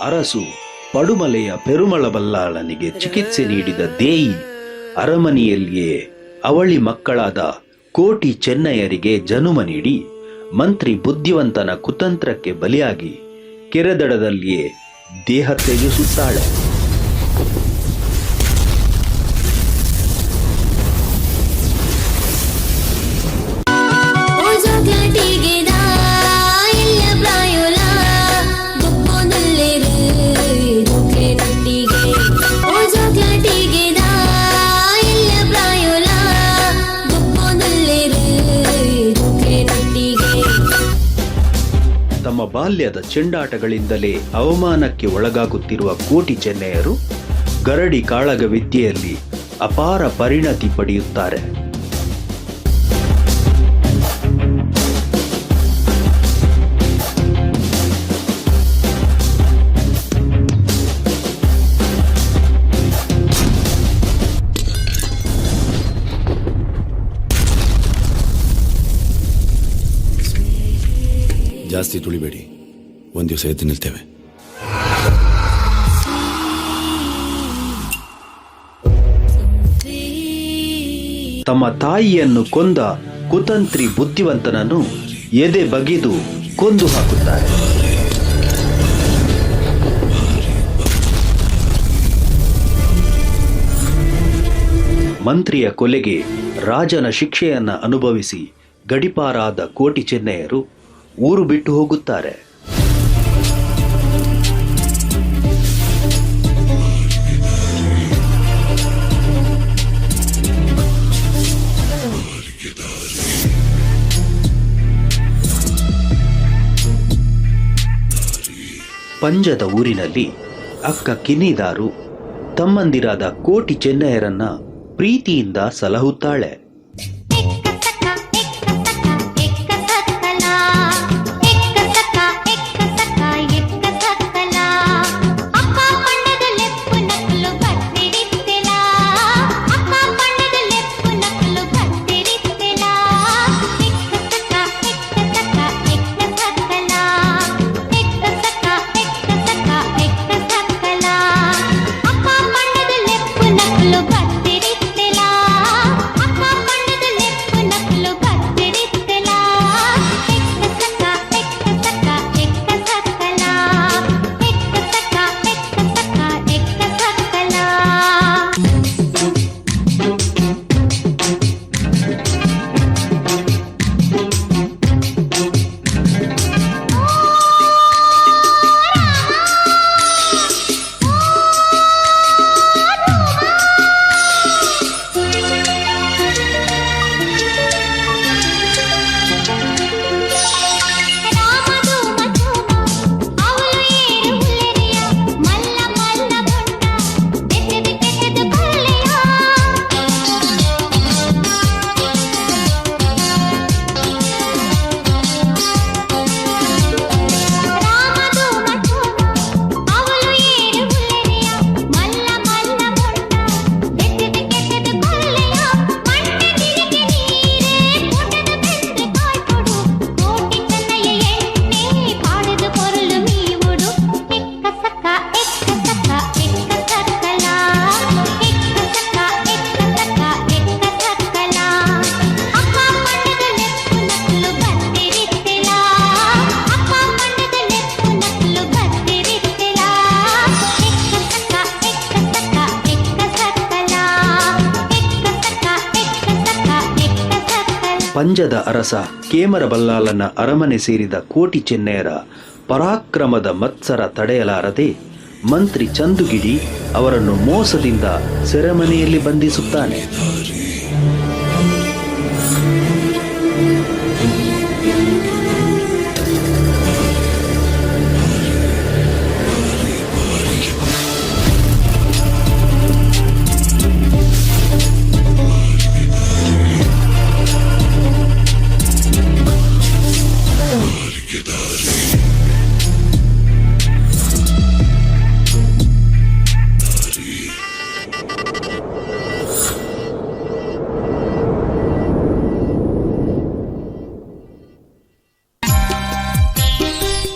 ಅರಸು ಪಡುಮಲೆಯ ಪೆರುಮಳ ಬಲ್ಲಾಳನಿಗೆ ಚಿಕಿತ್ಸೆ ನೀಡಿದ ದೇಯಿ ಅರಮನೆಯಲ್ಲಿಯೇ ಅವಳಿ ಮಕ್ಕಳಾದ ಕೋಟಿ ಚೆನ್ನಯ್ಯರಿಗೆ ಜನುಮ ನೀಡಿ ಮಂತ್ರಿ ಬುದ್ಧಿವಂತನ ಕುತಂತ್ರಕ್ಕೆ ಬಲಿಯಾಗಿ ಕೆರೆದಡದಲ್ಲಿಯೇ ದೇಹ ತ್ಯಜಿಸುತ್ತಾಳೆ. ತಮ್ಮ ಬಾಲ್ಯದ ಚೆಂಡಾಟಗಳಿಂದಲೇ ಅವಮಾನಕ್ಕೆ ಒಳಗಾಗುತ್ತಿರುವ ಕೋಟಿ ಚೆನ್ನಯ್ಯರು ಗರಡಿ ಕಾಳಗ ವಿದ್ಯೆಯಲ್ಲಿ ಅಪಾರ ಪರಿಣತಿ ಪಡೆಯುತ್ತಾರೆ. ಜಾಸ್ತಿ ತುಳಿಬೇಡಿ, ಒಂದು ದಿವಸ ಎದ್ದು ನಿಲ್ತೇವೆ. ತಮ್ಮ ತಾಯಿಯನ್ನು ಕೊಂದ ಕುತಂತ್ರಿ ಬುದ್ಧಿವಂತನನ್ನು ಎದೆ ಬಗೆದು ಕೊಂದು ಹಾಕುತ್ತಾರೆ. ಮಂತ್ರಿಯ ಕೊಲೆಗೆ ರಾಜನ ಶಿಕ್ಷೆಯನ್ನ ಅನುಭವಿಸಿ ಗಡಿಪಾರಾದ ಕೋಟಿ ಚೆನ್ನಯ್ಯರು ಊರು ಬಿಟ್ಟು ಹೋಗುತ್ತಾರೆ. ಪಂಜದ ಊರಿನಲ್ಲಿ ಅಕ್ಕ ಕಿನ್ನಿದಾರು ತಮ್ಮಂದಿರಾದ ಕೋಟಿ ಚೆನ್ನಯ್ಯರನ್ನ ಪ್ರೀತಿಯಿಂದ ಸಲಹುತ್ತಾಳೆ. ಪಂಜದ ಅರಸ ಕೇಮರಬಲ್ಲಾಳನ ಅರಮನೆ ಸೇರಿದ ಕೋಟಿ ಚೆನ್ನೆಯರ ಪರಾಕ್ರಮದ ಮತ್ಸರ ತಡೆಯಲಾರದೆ ಮಂತ್ರಿ ಚಂದುಗಿಡಿ ಅವರನ್ನು ಮೋಸದಿಂದ ಸೆರೆಮನೆಯಲ್ಲಿ ಬಂಧಿಸುತ್ತಾನೆ.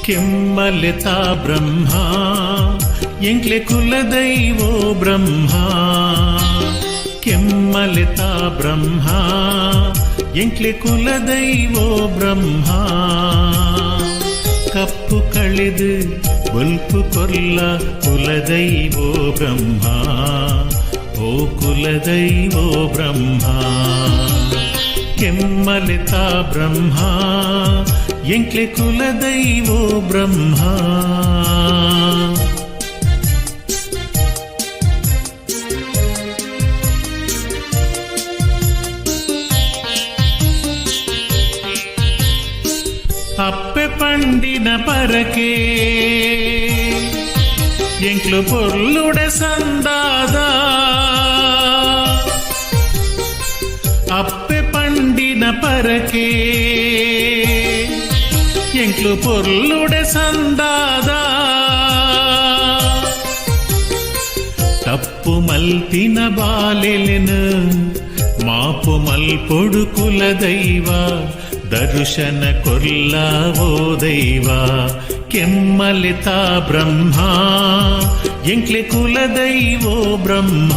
ಕೆಮ್ಮಲಿತ ಬ್ರಹ್ಮ ಎಂಕ್ಲೆ ಕುಲದೈವೋ ಬ್ರಹ್ಮ, ಕೆಮ್ಮಲಿತ ಬ್ರಹ್ಮ ಎಂಕ್ಲೆ ಕುಲದೈವೋ ಬ್ರಹ್ಮ, ಕಪ್ಪು ಕಳೆದು ಬಲ್ಪು ಕೊಲ್ಲ ಕುಲದೈವೋ ಬ್ರಹ್ಮ, ಓ ಕುಲದೈವೋ ಬ್ರಹ್ಮ. ಕೆಮ್ಮಲಿತ ಬ್ರಹ್ಮ ಎಂಕ್ಲೆ ಕುಲದೈವೋ ಬ್ರಹ್ಮ. ಅಪ್ಪೆ ಪಂಡಿನ ಪರಕೆ ಎಂಕ್ಲು ಪೊರ್ಲುಡ ಸಂದಾದ, ಅಪ್ಪೆ ಪಂಡಿನ ಪರಕೆ ಎಂಕ್ಲು ಪೊರ್ಲುಡ ಸಂದಾದ, ತಪ್ಪು ಮಲ್ಪಿನ ಬಾಲೆಲೆನು ಮಾಪು ಮಲ್ಪೊಡು ಕುಲದೈವ, ದರ್ಶನ ಕೊರ್ಲಾವೋ ದೈವ. ಕೆಮ್ಮಲಿತ ಬ್ರಹ್ಮ ಎಂಕ್ಲೆ ಕುಲದೈವೋ ಬ್ರಹ್ಮ.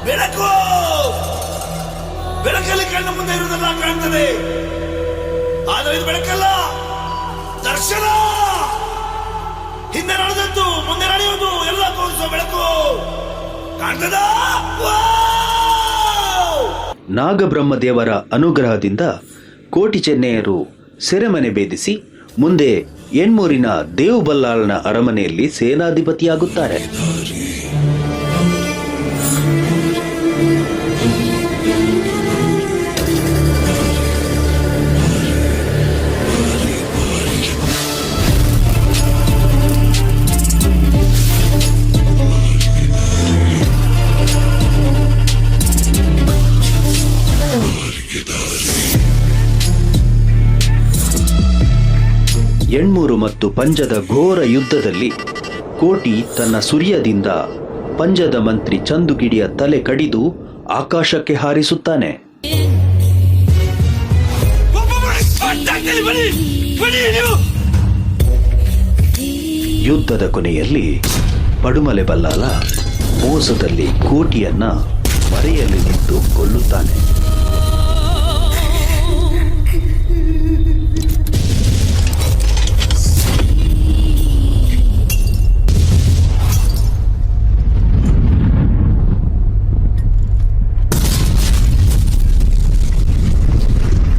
ಬೆಳಕು ಬೆಳಕಲ್ಲಿ ಕಣ್ಣು ಮುಂದೆ ಇರುವುದೆಲ್ಲ ಕಾಣ್ತದೆ, ಆದರೆ ಇದು ಬೆಳಕಲ್ಲ, ದರ್ಶನ. ಹಿಂದೆ ನಡೆದದ್ದು ಮುಂದೆ ನಡೆಯುವುದು ಎಲ್ಲ ತೋರಿಸುವ ಬೆಳಕು ಕಾಣ್ತದ. ನಾಗಬ್ರಹ್ಮದೇವರ ಅನುಗ್ರಹದಿಂದ ಕೋಟಿ ಚೆನ್ನೆಯರು ಸೆರೆಮನೆ ಭೇದಿಸಿ ಮುಂದೆ ಎಣ್ಮೂರಿನ ದೇವಬಲ್ಲಾಳನ ಅರಮನೆಯಲ್ಲಿ ಸೇನಾಧಿಪತಿಯಾಗುತ್ತಾರೆ. ಎಣ್ಮೂರು ಮತ್ತು ಪಂಜದ ಘೋರ ಯುದ್ಧದಲ್ಲಿ ಕೋಟಿ ತನ್ನ ಸುರ್ಯದಿಂದ ಪಂಜದ ಮಂತ್ರಿ ಚಂದುಗಿಡಿಯ ತಲೆ ಕಡಿದು ಆಕಾಶಕ್ಕೆ ಹಾರಿಸುತ್ತಾನೆ. ಯುದ್ಧದ ಕೊನೆಯಲ್ಲಿ ಪಡುಮಲೆ ಬಲ್ಲಾಳ ಮೋಸದಲ್ಲಿ ಕೋಟಿಯನ್ನ ಮರೆಯಲ್ಲಿ ನಿಂತು ಕೊಲ್ಲುತ್ತಾನೆ.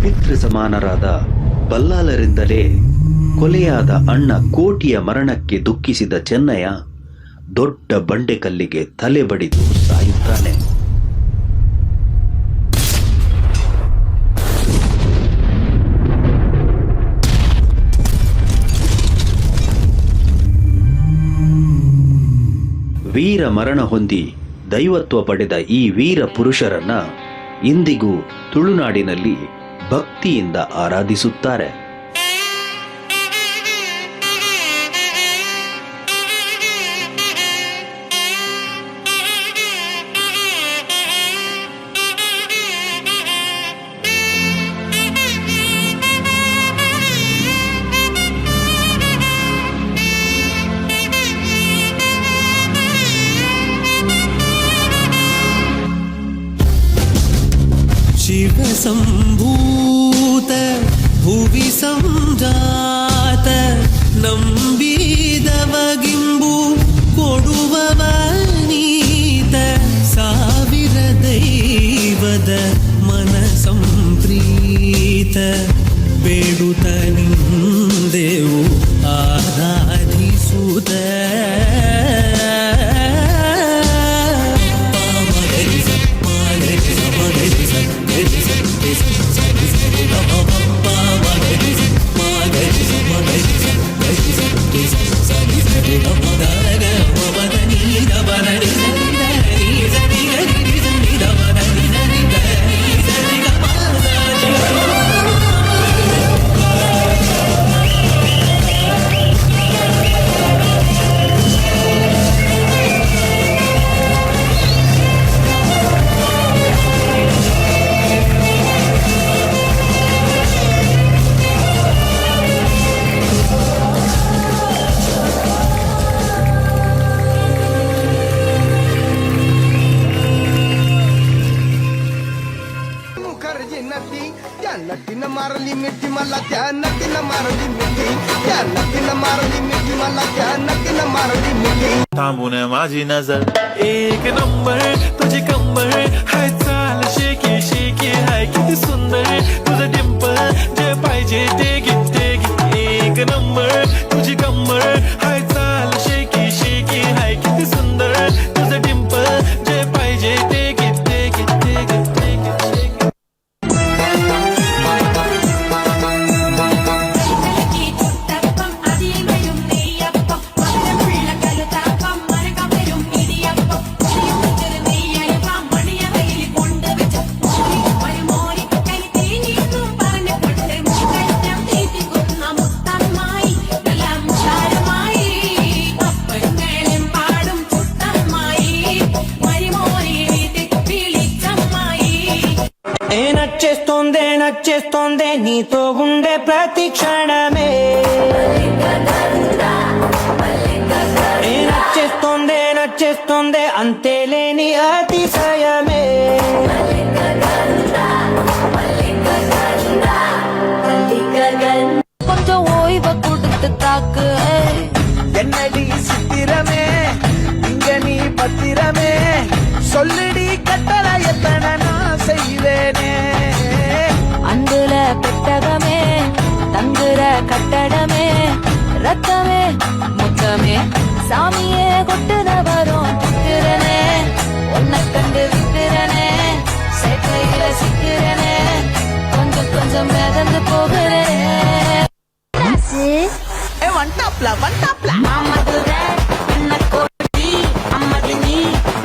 ಪಿತೃ ಸಮಾನರಾದ ಬಲ್ಲಾಳರಿಂದಲೇ ಕೊಲೆಯಾದ ಅಣ್ಣ ಕೋಟಿಯ ಮರಣಕ್ಕೆ ದುಃಖಿಸಿದ ಚೆನ್ನಯ್ಯ ದೊಡ್ಡ ಬಂಡೆಕಲ್ಲಿಗೆ ತಲೆ ಬಡಿದು ಸಾಯುತ್ತಾನೆ. ವೀರ ಮರಣ ಹೊಂದಿ ದೈವತ್ವ ಪಡೆದ ಈ ವೀರ ಪುರುಷರನ್ನ ಇಂದಿಗೂ ತುಳುನಾಡಿನಲ್ಲಿ ಭಕ್ತಿಯಿಂದ ಆರಾಧಿಸುತ್ತಾರೆ. ಸಂಭೂತ ಭುವಿ ಸಂಜಾತ ನಂಬಿದವಗಿಂಬು ಕೊಡುವವ ನೀತ ಸಾವಿರ ದೈವದ ಮನ ಸಂಪ್ರೀತ ಬೇಡುತ್ತ ನಿಂದೆವು ಆರಾಧಿಸುತ್ತ नट्टीनं मारली मिठी मला त्या नट्टीनं मारली मिठी त्या नट्टीनं मारली मिठी मला त्या नट्टीनं मारली मिठी थांबून माझी नजर एक नंबर तुझी कंबर हाय चाल शेकी शेकी हाय किती सुंदर तुझं डिंपल जे पाहिजे ते घे एक नंबर तुझी कंबर हाय चाल शेकी शेकी हाय किती सुंदर तुझं डिंपल जे पाहिजे ते घे నచ్చేస్తోందే నీతో ఉండే ప్రతి క్షణమే నచ్చేస్తోందే అంతేలేని అతిశయమే கொஞ்சம் ஓய்வ கொடுத்து தாக்கு என்னடி சித்திரமே இங்க நீ பத்திரமே சொல்லுடி கட்டளை எத்தனை நான் செய்வேனே அந்துல பெட்டகமே தங்குற கட்டடமே ரத்தமே முத்தமே சாமியே கொட்டுன வரும் திக்கிறனே உன்னை கண்டு விக்கிறனே சேட்டையில சிக்கிறனே கொஞ்சம் கொஞ்சம் மிதந்து போகிறேன் வண்டாப்ல மாமதுரை அண்ண கோடி அம்மதினி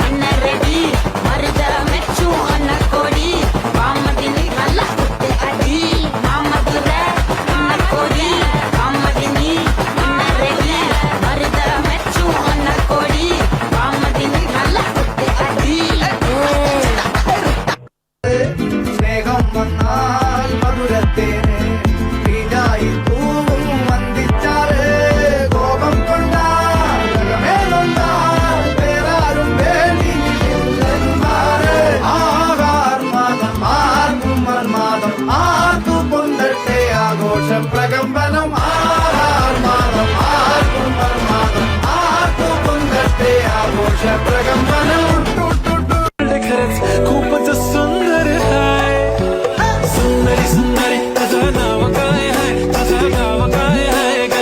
அண்ண ரெடி மருத மெச்சு அண்ண கோடி மாமதினி நல்ல குத்து அடி மாமதுரை அண்ண கோடி அம்மதினி அண்ண ரெடி மருத மெச்சு அண்ண கோடி மாமதினி நல்ல குத்து அடி ஸ்நேகம் வந்தால் மதுரத்தேனே வீணாய் பூவும் வந்திச்சாரு கோபம் கொண்டால் ஜகமே நொந்தால் பேராரும் வேண்டி இருந்தாரு ஆகார் மாதம் ஆர்க்கும் மன்மாதம் ஆர்க்கு பொந்தட்டே ஆഘോഷ பிரகம்பனம் ஆகார் மாதம் ஆர்க்கும் மன்மாதம் ஆர்க்கு பொந்தட்டே ஆഘോഷ பிரகம்பனம் खरंच खूपच सुंदर हाय सुंदरी सुंदरी तुझं नाव काय हाय तुझं नाव काय हाय ग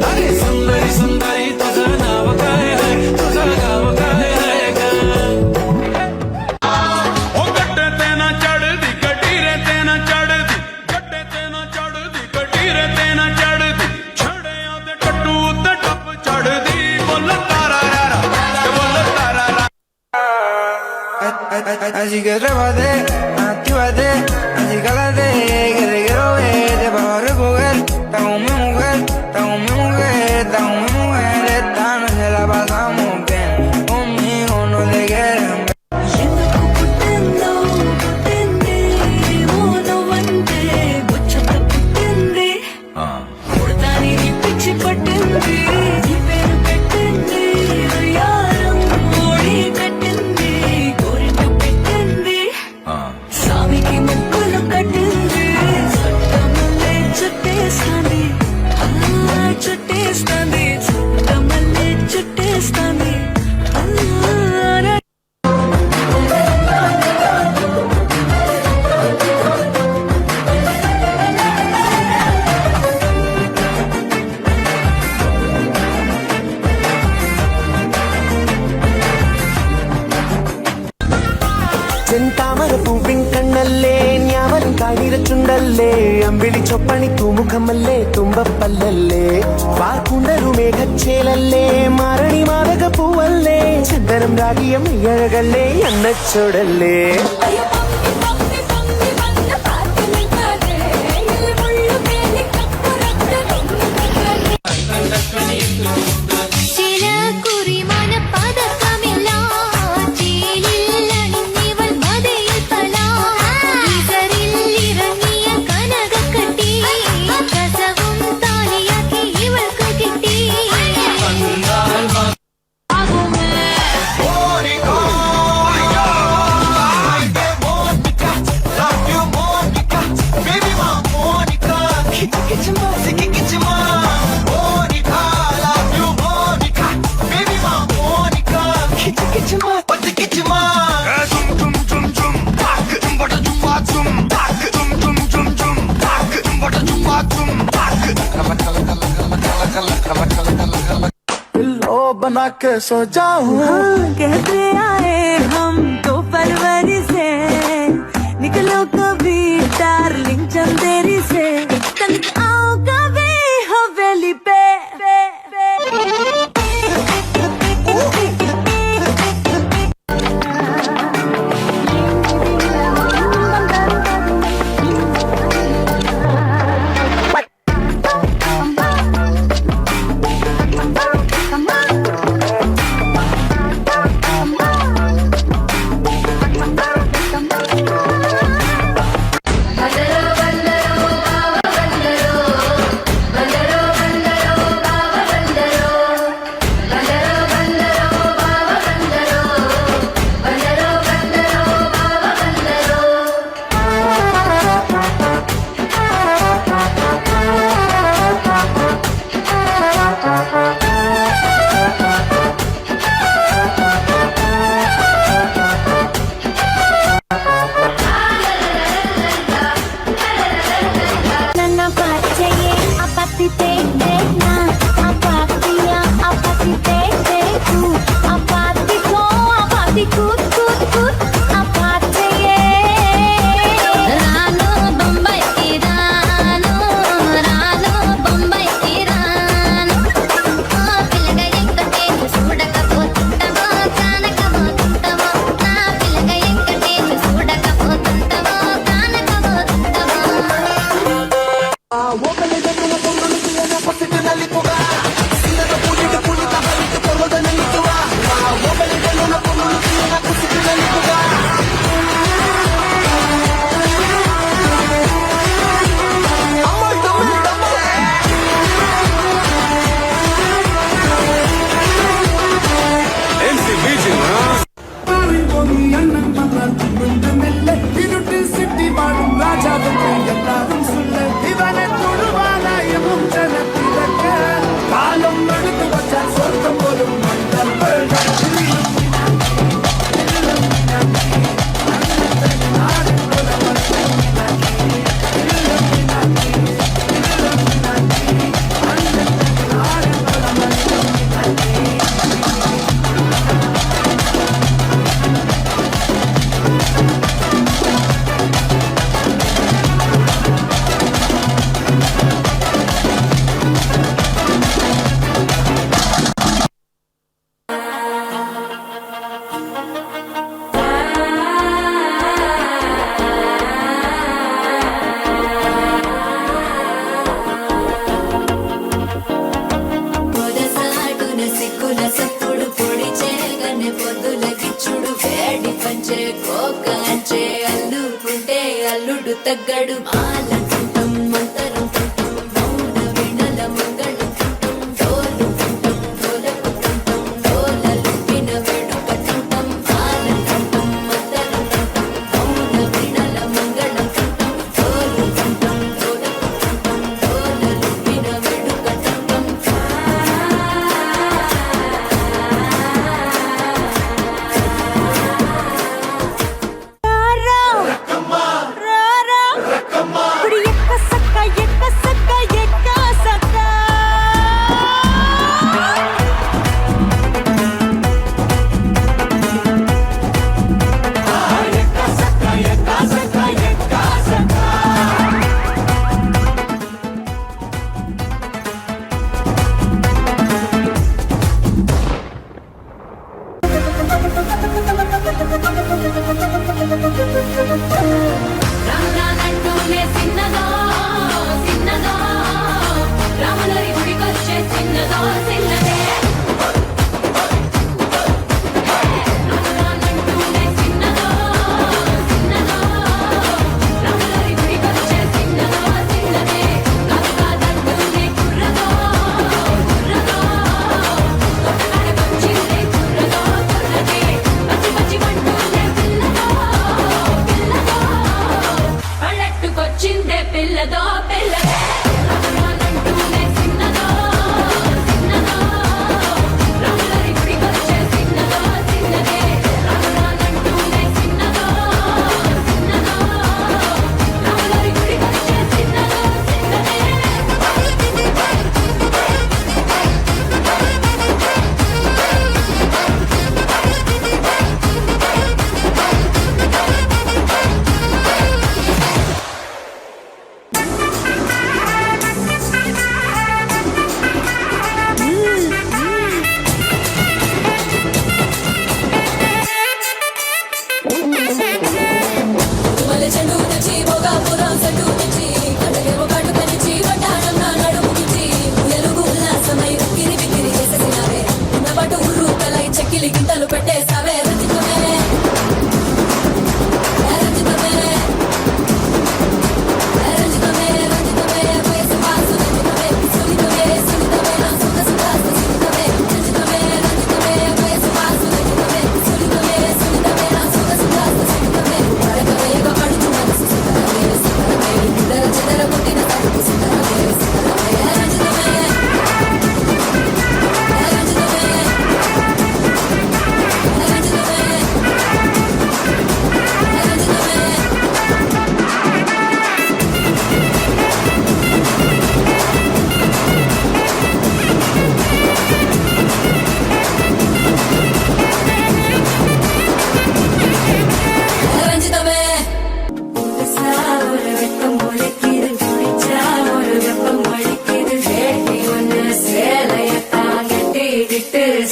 अरे सुंदरी सुंदरी तुझं नाव काय हाय तुझं नाव काय हाय ग ओ गड्डे तेना चढ़दी कटीरे तेना चढ़दी गड्डे तेना चढ़दी कटीरे तेना चढ़दी छड़े आदे टट्टू ते टप चढ़दी बोल तारा रा बोल तारा रा Así que trépate, actívate, así cálate, que te quiero ver, te vas a recoger, está con mi mujer, está con mi mujer, está con mi mujer, esta noche la pasamos bien, conmigo no te quieren ver. ఎందుకు పుట్టిందో పుట్టింది own వంటే బుచ్చత పుట్టింది పుడతాని పిచ్చి పట్టింది ఈ పేరు పెట్టింది ఉయ్యారం ఓడి కట్టింది కోరిక పెట్టింది స్వామికి ചെന്താമര പൂവിൻ കണ്ണല്ലേ ഞാവലും കാടിര ചുണ്ടല്ലേ അമ്പിളി ചൊപ്പണി തൂമുഖമല്ലേ തുമ്പപ്പല്ലല്ലേ വാർക്കുണ്ടരു മേഘച്ചേലല്ലേ മാരണി മാതക പൂവല്ലേ ചന്ദനം രാഗിയ മെയ്യഴകല്ലേ അന്നച്ചോടല്ലേ बना के सो जाऊं कहते आए हम तो फरवरी से निकलो कभी डार्लिंग चंदेरी से तनिक आओ कभी हवेली पे అల్లుడు తగ్గడు మాలంటుంటం మంతరంటుంటం మౌన వినల మంగళంటుంటం డోలుంటుంటం డోలకుంటుంటం డోలలు విన వేడుకటుంటం మాలంటుంటం మంతరంటుంటం మౌన వినల మంగళంటుంటం డోలుంటుంటం డోలకుంటుంటం డోలలు విన వేడుకటుంటం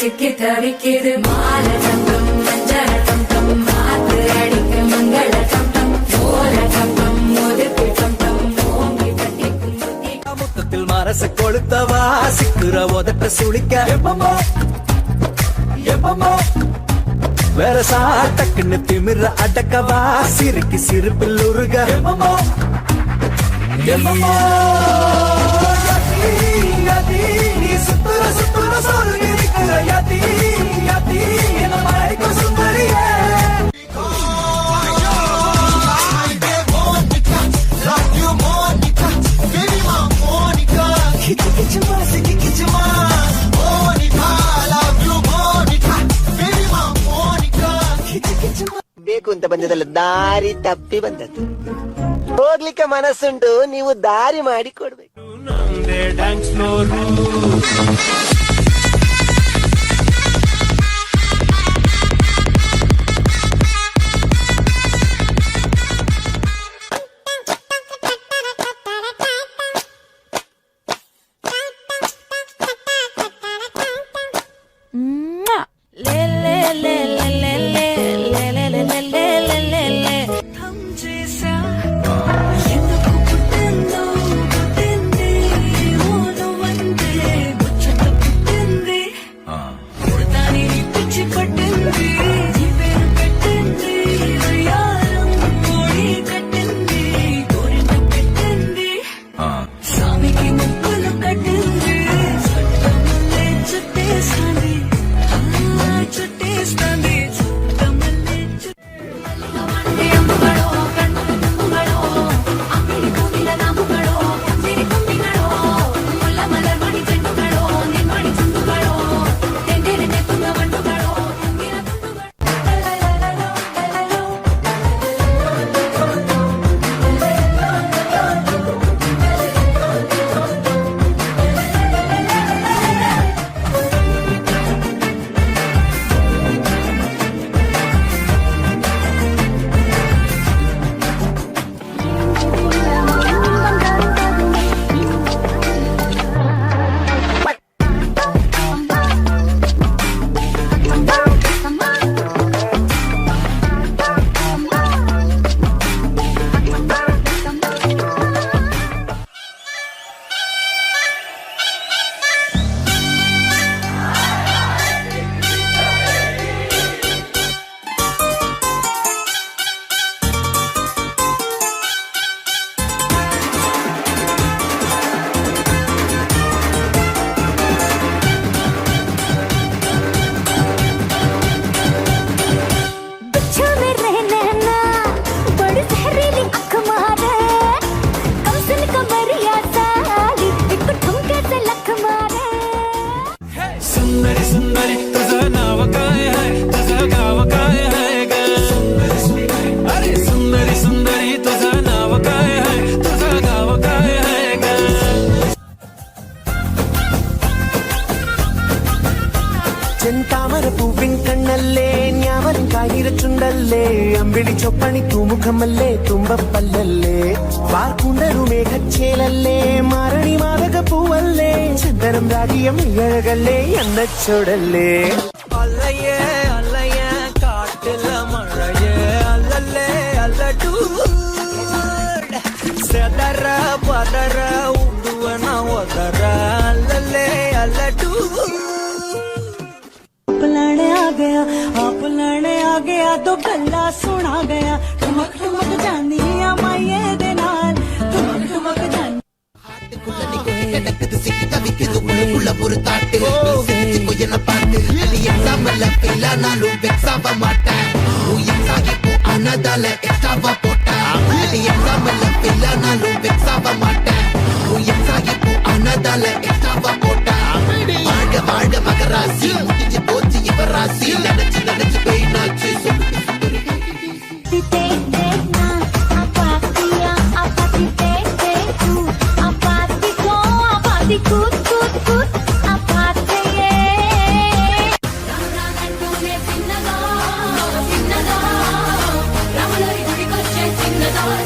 சிக்கி தவிக்கிது மால சங்கம் மஞ்சள சங்கம் மாத்து அடிக்க மங்கள சங்கம் ஓல சங்கம் ஒதுக்கு சங்கம் ஓங்கி கட்டி கும்பத்தி முத்தத்தில் மரச கொளுத்தவா சிக்குற உதட்ட சுளிக்க எப்பமோ எப்பமோ வேற சாட்டக்குன்னு திமிர அடக்கவா சிறுக்கி சிறுப்பில் உருக எப்பமோ எப்பமோ நீ சுத்துற சுத்துற சொல்லி இருக்கிற யதி யதி என்ன மழைக்கு சுந்தரியே ಬೇಕು ಅಂತ ಬಂದದಲ್ಲ ದಾರಿ ತಪ್ಪಿ ಬಂದದ್ದು ಹೋಗ್ಲಿಕ್ಕೆ ಮನಸ್ಸುಂಟು ನೀವು ದಾರಿ ಮಾಡಿ ಕೊಡ್ಬೇಕು ಡ್ಯಾನ್ಸ್ ಫ್ಲೋರು सुंदरी सुंदरी तुझं नाव काय आहे तुझं गाव काय आहे ग अरे सुंदरी सुंदरी तुझं नाव काय आहे तुझं गाव काय आहे ग ചെന്താമര പൂവിൻ കണ്ണല്ലേ ഞാവൻ കായിര ചുണ്ടല്ലേ അമ്പിളി ചൊപ്പണി തൂമുഖമല്ലേ തുമ്പപ്പല്ലല്ലേ വാർക്കുണ്ടരു മേഘച്ചേലല്ലേ മാരണി മാതക പൂവല്ലേ ചന്ദനം രാജിയം ഇഴകല്ലേ എണ്ണച്ചൊടല്ലേ അല്ലയേ അല്ലയേ കാട്ടില മഴയേ അല്ലല്ലേ അല്ലടൂ സെദര പദര ഉടുവന ഒദര അല്ലല്ലേ അല്ലടൂ आप लड़ने आ गया तो गल्ला सुना गया ठुमक ठुमक जानिया माये दे नाल ठुमक ठुमक जानी மகராசி முடிஞ்சு போச்சு இவ ராசி நினைச்சு நினைச்சு பெயினாச்சு చిన్నదో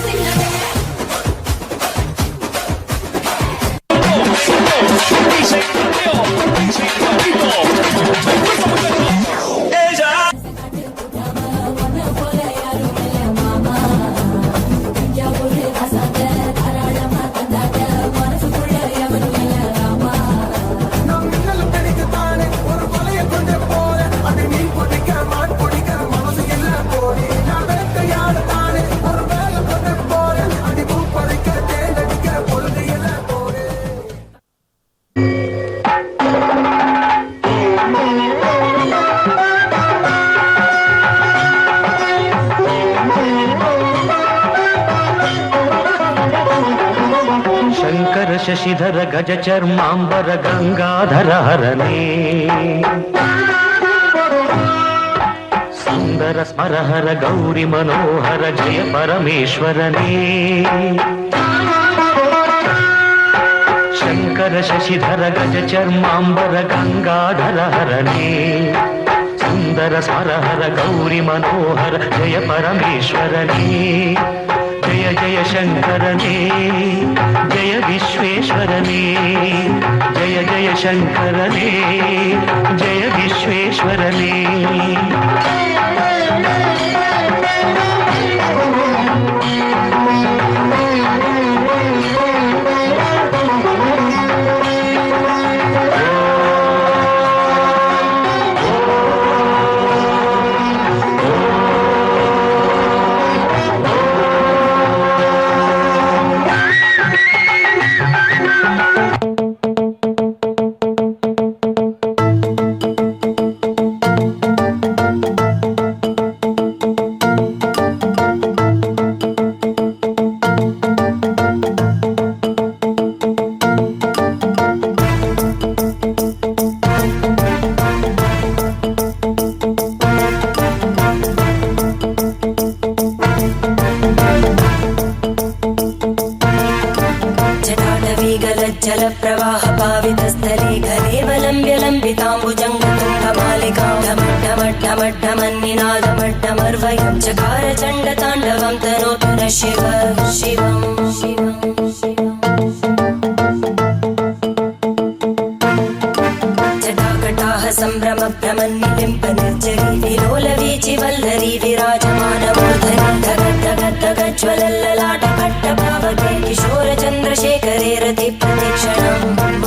ಶಂಕರ ಶಶಿಧರ ಗಜ ಚರ್ಮಾಂಬರ ಗಂಗಾಧರ ಹರನೇ ಸುಂದರ ಸ್ಮರಹರ ಗೌರಿ ಮನೋಹರ ಜಯ ಪರಮೇಶ್ವರನೇ ಶಂಕರ ಶಶಿಧರ ಗಜ ಚರ್ಮಾಂಬರ ಗಂಗಾಧರ ಹರನೇ ಸುಂದರ ಸ್ಮರಹರ ಗೌರಿ ಮನೋಹರ ಜಯ ಪರಮೇಶ್ವರನೇ ಜಯ ಜಯ ಶಂಕರನೇ ಜಯ ವಿಶ್ವೇಶ್ವರನೇ ಜಯ ಜಯ ಶಂಕರನೇ ಜಯ ವಿಶ್ವೇಶ್ವರನೇ जल प्रवाह पावित स्थले घलेवलंब्य लंबितांबुजंगतुंगमालिकां ढमड्ढमड्ढमन्निनादमड्ढमर्वयं चकार चण्ड ताण्डवं तनोतु न शिव शिवं शिवं शिवं जटाकटाह सम्भ्रम भ्रमन्निलिम्प निर्जरी विलोलवीचि वल्लरी विराजमानमूर्धनि धगद्धगद्धगज्ज्वलल्ललाट कट्टपावके किशोर चन्द्रशेखरे रति प्रतीक्षणं मम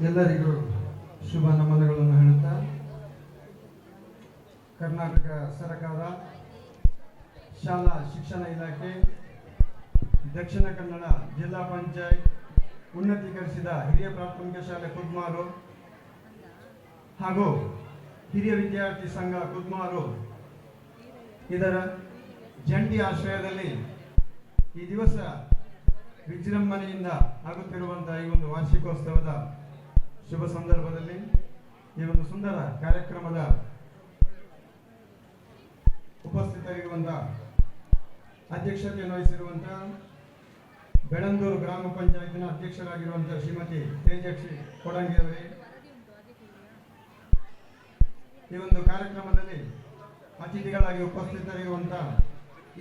ಎಲ್ಲರಿಗೂ ಶುಭ ನಮನಗಳನ್ನು ಹೇಳುತ್ತಾ, ಕರ್ನಾಟಕ ಸರ್ಕಾರ, ಶಾಲಾ ಶಿಕ್ಷಣ ಇಲಾಖೆ, ದಕ್ಷಿಣ ಕನ್ನಡ ಜಿಲ್ಲಾ ಪಂಚಾಯತ್, ಉನ್ನತೀಕರಿಸಿದ ಹಿರಿಯ ಪ್ರಾಥಮಿಕ ಶಾಲೆ ಕುದ್ಮಾರು ಹಾಗೂ ಹಿರಿಯ ವಿದ್ಯಾರ್ಥಿ ಸಂಘ ಕುದ್ಮಾರು ಇದರ ಜಂಟಿ ಆಶ್ರಯದಲ್ಲಿ ಈ ದಿವಸ ವಿಜೃಂಭಣೆಯಿಂದ ಆಗುತ್ತಿರುವಂತಹ ಈ ಒಂದು ವಾರ್ಷಿಕೋತ್ಸವದ ಶುಭ ಸಂದರ್ಭದಲ್ಲಿ ಈ ಒಂದು ಸುಂದರ ಕಾರ್ಯಕ್ರಮದ ಉಪಸ್ಥಿತರಿರುವಂತಹ ಅಧ್ಯಕ್ಷತೆಯನ್ನು ವಹಿಸಿರುವಂತಹ ಬೆಳಂದೂರು ಗ್ರಾಮ ಪಂಚಾಯತಿನ ಅಧ್ಯಕ್ಷರಾಗಿರುವಂತಹ ಶ್ರೀಮತಿ ತೇಜಸ್ವಿ ಕೊಡಂಗಿಯವರೇ, ಈ ಒಂದು ಕಾರ್ಯಕ್ರಮದಲ್ಲಿ ಅತಿಥಿಗಳಾಗಿ ಉಪಸ್ಥಿತರಿರುವಂತಹ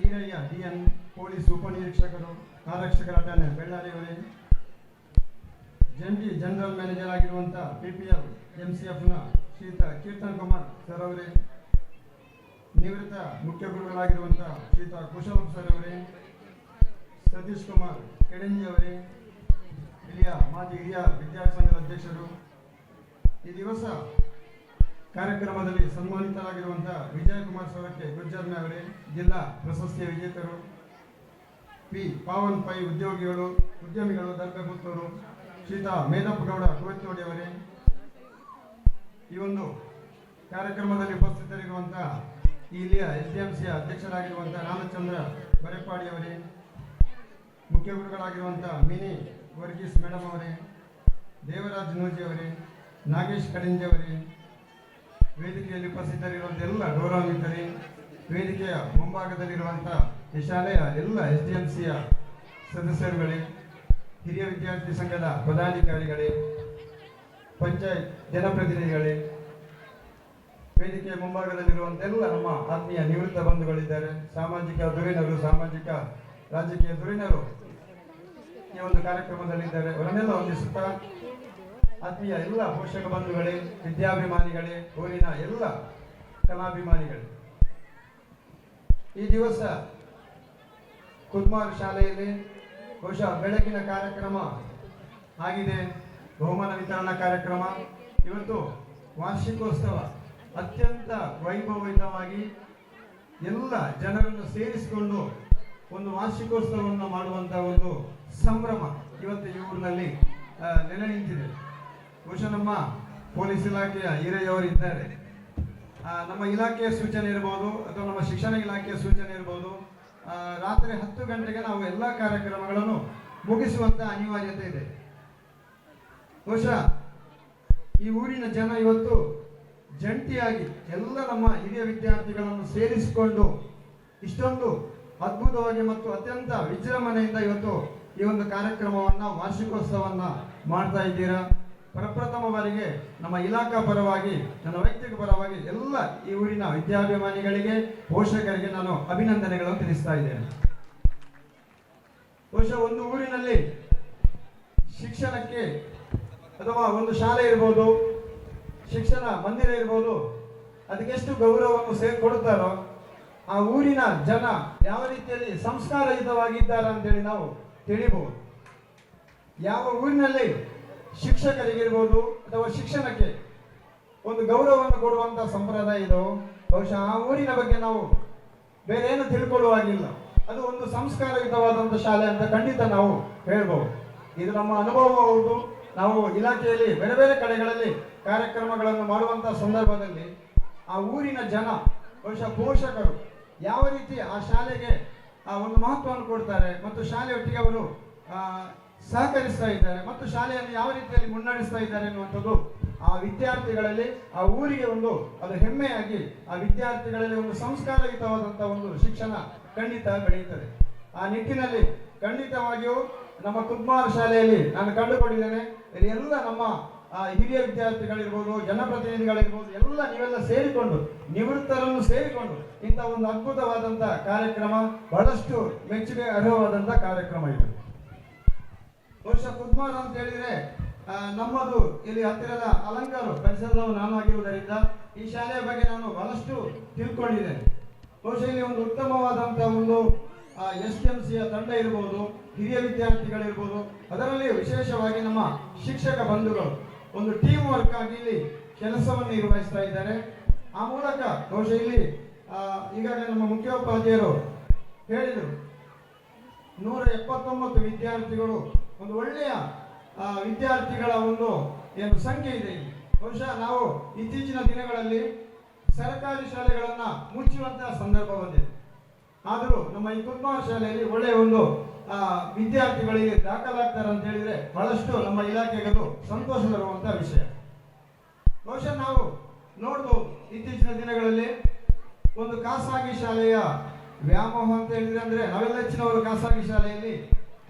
ಈರಯ್ಯ DN ಪೊಲೀಸ್ ಉಪನಿರೀಕ್ಷಕರು, ಆರಕ್ಷಕರ ಠಾಣೆ ಬೆಳ್ಳಾರಿಯವರೇ, ಜಂಟಿ ಜನರಲ್ ಮ್ಯಾನೇಜರ್ ಆಗಿರುವಂತಹ PPL MCFನ ಶ್ರೀಯುತ ಕೀರ್ತನ್ ಕುಮಾರ್ ಸರ್ ಅವರೇ, ನಿವೃತ್ತ ಮುಖ್ಯ ಗುರುಗಳಾಗಿರುವಂತಹ ಶ್ರೀಯುತ ಕುಶಲಂ ಸರ್ ಅವರೇ, ಸತೀಶ್ ಕುಮಾರ್ ಕೆಡಂಜಿ ಅವರೇ, ಇಲ್ಲಿಯ ಮಾಜಿ ಹಿರಿಯ ವಿದ್ಯಾರ್ಥಿ ಸಂಘದ ಅಧ್ಯಕ್ಷರು, ಈ ದಿವಸ ಕಾರ್ಯಕ್ರಮದಲ್ಲಿ ಸನ್ಮಾನಿತರಾಗಿರುವಂತಹ ವಿಜಯ್ ಕುಮಾರ್ ಸವರ್ಕೆ ಗುಜ್ಜರ್ಮೆ ಅವರೇ, ಜಿಲ್ಲಾ ಪ್ರಶಸ್ತಿಯ ವಿಜೇತರು, P ಪಾವನ್ ಪೈ ಉದ್ಯಮಿಗಳು ದರ್ಗಪುತ್ತೂರು, ಶ್ರೀತಾ ಮೇಧಪ್ಪ ಗೌಡ ಕುವೆತ್ತೋಡಿ ಅವರೇ, ಈ ಒಂದು ಕಾರ್ಯಕ್ರಮದಲ್ಲಿ ಉಪಸ್ಥಿತರಿರುವಂತಹ ಇಲ್ಲಿಯ SDMCಯ ಅಧ್ಯಕ್ಷರಾಗಿರುವಂತಹ ರಾಮಚಂದ್ರ ಬರೆಪಾಡಿ ಅವರೇ, ಮುಖ್ಯ ಗುರುಗಳಾಗಿರುವಂತಹ ಮಿನಿ ವರ್ಗೀಸ್ ಮೇಡಮ್ ಅವರೇ, ದೇವರಾಜ್ ನೂಜಿ ಅವರೇ, ನಾಗೇಶ್ ಕಡಿಂಜಿ ಅವರೇ, ವೇದಿಕೆಯಲ್ಲಿ ಉಪಸ್ಥಿತರಿರುವಂಥ ಎಲ್ಲ ಗೌರವಾನ್ವಿತರೇ, ವೇದಿಕೆಯ ಮುಂಭಾಗದಲ್ಲಿರುವಂತಹ ಈ ಶಾಲೆಯ ಎಲ್ಲ SDMCಯ ಸದಸ್ಯರುಗಳೇ, ಹಿರಿಯ ವಿದ್ಯಾರ್ಥಿ ಸಂಘದ ಪದಾಧಿಕಾರಿಗಳೇ, ಪಂಚಾಯತ್ ಜನಪ್ರತಿನಿಧಿಗಳೇ, ವೇದಿಕೆಯ ಮುಂಭಾಗದಲ್ಲಿರುವಂಥ ಎಲ್ಲ ನಮ್ಮ ಆತ್ಮೀಯ ನಿವೃತ್ತ ಬಂಧುಗಳಿದ್ದಾರೆ, ಸಾಮಾಜಿಕ ಧುರೀಣರು, ಸಾಮಾಜಿಕ ರಾಜಕೀಯ ಧುರೀಣರು ಈ ಒಂದು ಕಾರ್ಯಕ್ರಮದಲ್ಲಿದ್ದಾರೆ. ಅವರನ್ನೆಲ್ಲ ವಂದಿಸುತ್ತಾ, ಆತ್ಮೀಯ ಎಲ್ಲ ಪೋಷಕ ಬಂಧುಗಳೇ, ವಿದ್ಯಾಭಿಮಾನಿಗಳೇ, ಊರಿನ ಎಲ್ಲ ಕಲಾಭಿಮಾನಿಗಳೇ, ಈ ದಿವಸ ಕುದ್ಮಾರು ಶಾಲೆಯಲ್ಲಿ ಬಹುಶಃ ಬೆಳಗಿನ ಕಾರ್ಯಕ್ರಮ ಆಗಿದೆ, ಬಹುಮಾನ ವಿತರಣಾ ಕಾರ್ಯಕ್ರಮ. ಇವತ್ತು ವಾರ್ಷಿಕೋತ್ಸವ ಅತ್ಯಂತ ವೈಭವಯುತವಾಗಿ ಎಲ್ಲ ಜನರನ್ನು ಸೇರಿಸಿಕೊಂಡು ಒಂದು ವಾರ್ಷಿಕೋತ್ಸವವನ್ನು ಮಾಡುವಂತಹ ಒಂದು ಸಂಭ್ರಮ ಇವತ್ತು ಈ ಊರಿನಲ್ಲಿ ನೆಲೆ ನಿಂತಿದೆ. ಬಹುಶಃ ನಮ್ಮ ಪೊಲೀಸ್ ಇಲಾಖೆಯ ಈರಯ್ಯವರು ಇದ್ದಾರೆ, ನಮ್ಮ ಇಲಾಖೆಯ ಸೂಚನೆ ಇರ್ಬೋದು ಅಥವಾ ನಮ್ಮ ಶಿಕ್ಷಣ ಇಲಾಖೆಯ ಸೂಚನೆ ಇರ್ಬೋದು, ರಾತ್ರಿ 10 ಗಂಟೆಗೆ ನಾವು ಎಲ್ಲ ಕಾರ್ಯಕ್ರಮಗಳನ್ನು ಮುಗಿಸುವಂತ ಅನಿವಾರ್ಯತೆ ಇದೆ. ಬಹುಶಃ ಈ ಊರಿನ ಜನ ಇವತ್ತು ಜಂಟಿಯಾಗಿ ಎಲ್ಲ ನಮ್ಮ ಹಿರಿಯ ವಿದ್ಯಾರ್ಥಿಗಳನ್ನು ಸೇರಿಸಿಕೊಂಡು ಇಷ್ಟೊಂದು ಅದ್ಭುತವಾಗಿ ಮತ್ತು ಅತ್ಯಂತ ವಿಜೃಂಭಣೆಯಿಂದ ಇವತ್ತು ಈ ಒಂದು ಕಾರ್ಯಕ್ರಮವನ್ನ, ವಾರ್ಷಿಕೋತ್ಸವವನ್ನ ಮಾಡ್ತಾ ಇದ್ದೀರಾ. ಪ್ರಪ್ರಥಮ ಬಾರಿಗೆ ನಮ್ಮ ಇಲಾಖಾ ಪರವಾಗಿ, ನನ್ನ ವೈಯಕ್ತಿಕ ಪರವಾಗಿ ಎಲ್ಲ ಈ ಊರಿನ ವಿದ್ಯಾಭಿಮಾನಿಗಳಿಗೆ, ಪೋಷಕರಿಗೆ ನಾನು ಅಭಿನಂದನೆಗಳನ್ನು ತಿಳಿಸ್ತಾ ಇದ್ದೇನೆ. ಬಹುಶಃ ಒಂದು ಊರಿನಲ್ಲಿ ಶಿಕ್ಷಣಕ್ಕೆ ಅಥವಾ ಒಂದು ಶಾಲೆ ಇರ್ಬೋದು, ಶಿಕ್ಷಣ ಮಂದಿರ ಇರ್ಬೋದು, ಅದಕ್ಕೆ ಎಷ್ಟು ಗೌರವವನ್ನು ಕೊಡುತ್ತಾರೋ ಆ ಊರಿನ ಜನ ಯಾವ ರೀತಿಯಲ್ಲಿ ಸಂಸ್ಕಾರಯುತವಾಗಿದ್ದಾರೆ ಅಂತೇಳಿ ನಾವು ತಿಳಿಬಹುದು. ಯಾವ ಊರಿನಲ್ಲಿ ಶಿಕ್ಷಕರಿಗಿರ್ಬೋದು ಅಥವಾ ಶಿಕ್ಷಣಕ್ಕೆ ಒಂದು ಗೌರವವನ್ನು ಕೊಡುವಂತಹ ಸಂಪ್ರದಾಯ ಇದು, ಬಹುಶಃ ಆ ಊರಿನ ಬಗ್ಗೆ ನಾವು ಬೇರೆ ಏನು ತಿಳ್ಕೊಳ್ಳುವಾಗಿಲ್ಲ. ಅದು ಒಂದು ಸಂಸ್ಕಾರಯುತವಾದಂಥ ಶಾಲೆ ಅಂತ ಖಂಡಿತ ನಾವು ಹೇಳ್ಬೋದು. ಇದು ನಮ್ಮ ಅನುಭವ ಹೌದು. ನಾವು ಇಲಾಖೆಯಲ್ಲಿ ಬೇರೆ ಬೇರೆ ಕಡೆಗಳಲ್ಲಿ ಕಾರ್ಯಕ್ರಮಗಳನ್ನು ಮಾಡುವಂತಹ ಸಂದರ್ಭದಲ್ಲಿ ಆ ಊರಿನ ಜನ, ಬಹುಶಃ ಪೋಷಕರು ಯಾವ ರೀತಿ ಆ ಶಾಲೆಗೆ ಆ ಒಂದು ಮಹತ್ವವನ್ನು ಕೊಡ್ತಾರೆ ಮತ್ತು ಶಾಲೆಯೊಟ್ಟಿಗೆ ಅವರು ಸಹಕರಿಸ್ತಾ ಇದ್ದಾರೆ ಮತ್ತು ಶಾಲೆಯನ್ನು ಯಾವ ರೀತಿಯಲ್ಲಿ ಮುನ್ನಡೆಸ್ತಾ ಇದ್ದಾರೆ ಎನ್ನುವಂಥದ್ದು ಆ ವಿದ್ಯಾರ್ಥಿಗಳಲ್ಲಿ, ಆ ಊರಿಗೆ ಒಂದು ಅದು ಹೆಮ್ಮೆಯಾಗಿ ಆ ವಿದ್ಯಾರ್ಥಿಗಳಲ್ಲಿ ಒಂದು ಸಂಸ್ಕಾರಯುತವಾದಂಥ ಒಂದು ಶಿಕ್ಷಣ ಖಂಡಿತ ಬೆಳೆಯುತ್ತದೆ. ಆ ನಿಟ್ಟಿನಲ್ಲಿ ಖಂಡಿತವಾಗಿಯೂ ನಮ್ಮ ಕುದ್ಮಾರು ಶಾಲೆಯಲ್ಲಿ ನಾನು ಕಂಡುಕೊಂಡಿದ್ದೇನೆ, ಇಲ್ಲಿ ಎಲ್ಲ ನಮ್ಮ ಹಿರಿಯ ವಿದ್ಯಾರ್ಥಿಗಳಿರ್ಬೋದು, ಜನಪ್ರತಿನಿಧಿಗಳಿರ್ಬೋದು, ನೀವೆಲ್ಲ ಸೇರಿಕೊಂಡು, ನಿವೃತ್ತರನ್ನು ಸೇರಿಕೊಂಡು ಇಂಥ ಒಂದು ಅದ್ಭುತವಾದಂಥ ಕಾರ್ಯಕ್ರಮ, ಬಹಳಷ್ಟು ಮೆಚ್ಚುಗೆ ಅರ್ಹವಾದಂಥ ಕಾರ್ಯಕ್ರಮ ಇದು. ಬಹುಶಃ ಕುದ್ಮಾರ್ ಅಂತ ಹೇಳಿದ್ರೆ ನಮ್ಮದು ಇಲ್ಲಿ ಹತ್ತಿರದ ಅಲಂಕಾರ ಪರಿಸರದವರು ನಾನು ಆಗಿರುವುದರಿಂದ ಈ ಶಾಲೆಯ ಬಗ್ಗೆ ನಾನು ಬಹಳಷ್ಟು ತಿಳ್ಕೊಂಡಿದ್ದೇನೆ. ಬಹುಶಃ ಇಲ್ಲಿ ಒಂದು ಉತ್ತಮವಾದಂಥ ಒಂದು SDMCಯ ತಂಡ ಇರ್ಬೋದು, ಹಿರಿಯ ವಿದ್ಯಾರ್ಥಿಗಳಿರ್ಬೋದು, ಅದರಲ್ಲಿ ವಿಶೇಷವಾಗಿ ನಮ್ಮ ಶಿಕ್ಷಕ ಬಂಧುಗಳು ಒಂದು ಟೀಮ್ ವರ್ಕ್ ಆಗಿ ಇಲ್ಲಿ ಕೆಲಸವನ್ನು ನಿರ್ವಹಿಸ್ತಾ ಇದ್ದಾರೆ. ಆ ಮೂಲಕ ಬಹುಶಃ ಇಲ್ಲಿ ಈಗಾಗಲೇ ನಮ್ಮ ಮುಖ್ಯೋಪಾಧ್ಯಾಯರು ಹೇಳಿದರು, 179 ವಿದ್ಯಾರ್ಥಿಗಳು, ಒಂದು ಒಳ್ಳೆಯ ವಿದ್ಯಾರ್ಥಿಗಳ ಒಂದು ಏನು ಸಂಖ್ಯೆ ಇದೆ ಇಲ್ಲಿ. ಬಹುಶಃ ನಾವು ಇತ್ತೀಚಿನ ದಿನಗಳಲ್ಲಿ ಸರ್ಕಾರಿ ಶಾಲೆಗಳನ್ನ ಮುಚ್ಚುವಂತಹ ಸಂದರ್ಭ ಬಂದಿದೆ. ಆದರೂ ನಮ್ಮ ಈ ಕುದ್ಮಾರ್ ಶಾಲೆಯಲ್ಲಿ ಒಳ್ಳೆಯ ಒಂದು ವಿದ್ಯಾರ್ಥಿಗಳಿಗೆ ದಾಖಲಾಗ್ತಾರೆ ಅಂತ ಹೇಳಿದ್ರೆ ಬಹಳಷ್ಟು ನಮ್ಮ ಇಲಾಖೆಗೆ ಅದು ಸಂತೋಷ ತರುವಂತಹ ವಿಷಯ. ಬಹುಶಃ ನಾವು ನೋಡ್ಬೋದು ಇತ್ತೀಚಿನ ದಿನಗಳಲ್ಲಿ ಒಂದು ಖಾಸಗಿ ಶಾಲೆಯ ವ್ಯಾಮೋಹ ಅಂತ ಹೇಳಿದ್ರೆ, ಅಂದ್ರೆ ನಾವೆಲ್ಲ ಹೆಚ್ಚಿನವರು ಖಾಸಗಿ ಶಾಲೆಯಲ್ಲಿ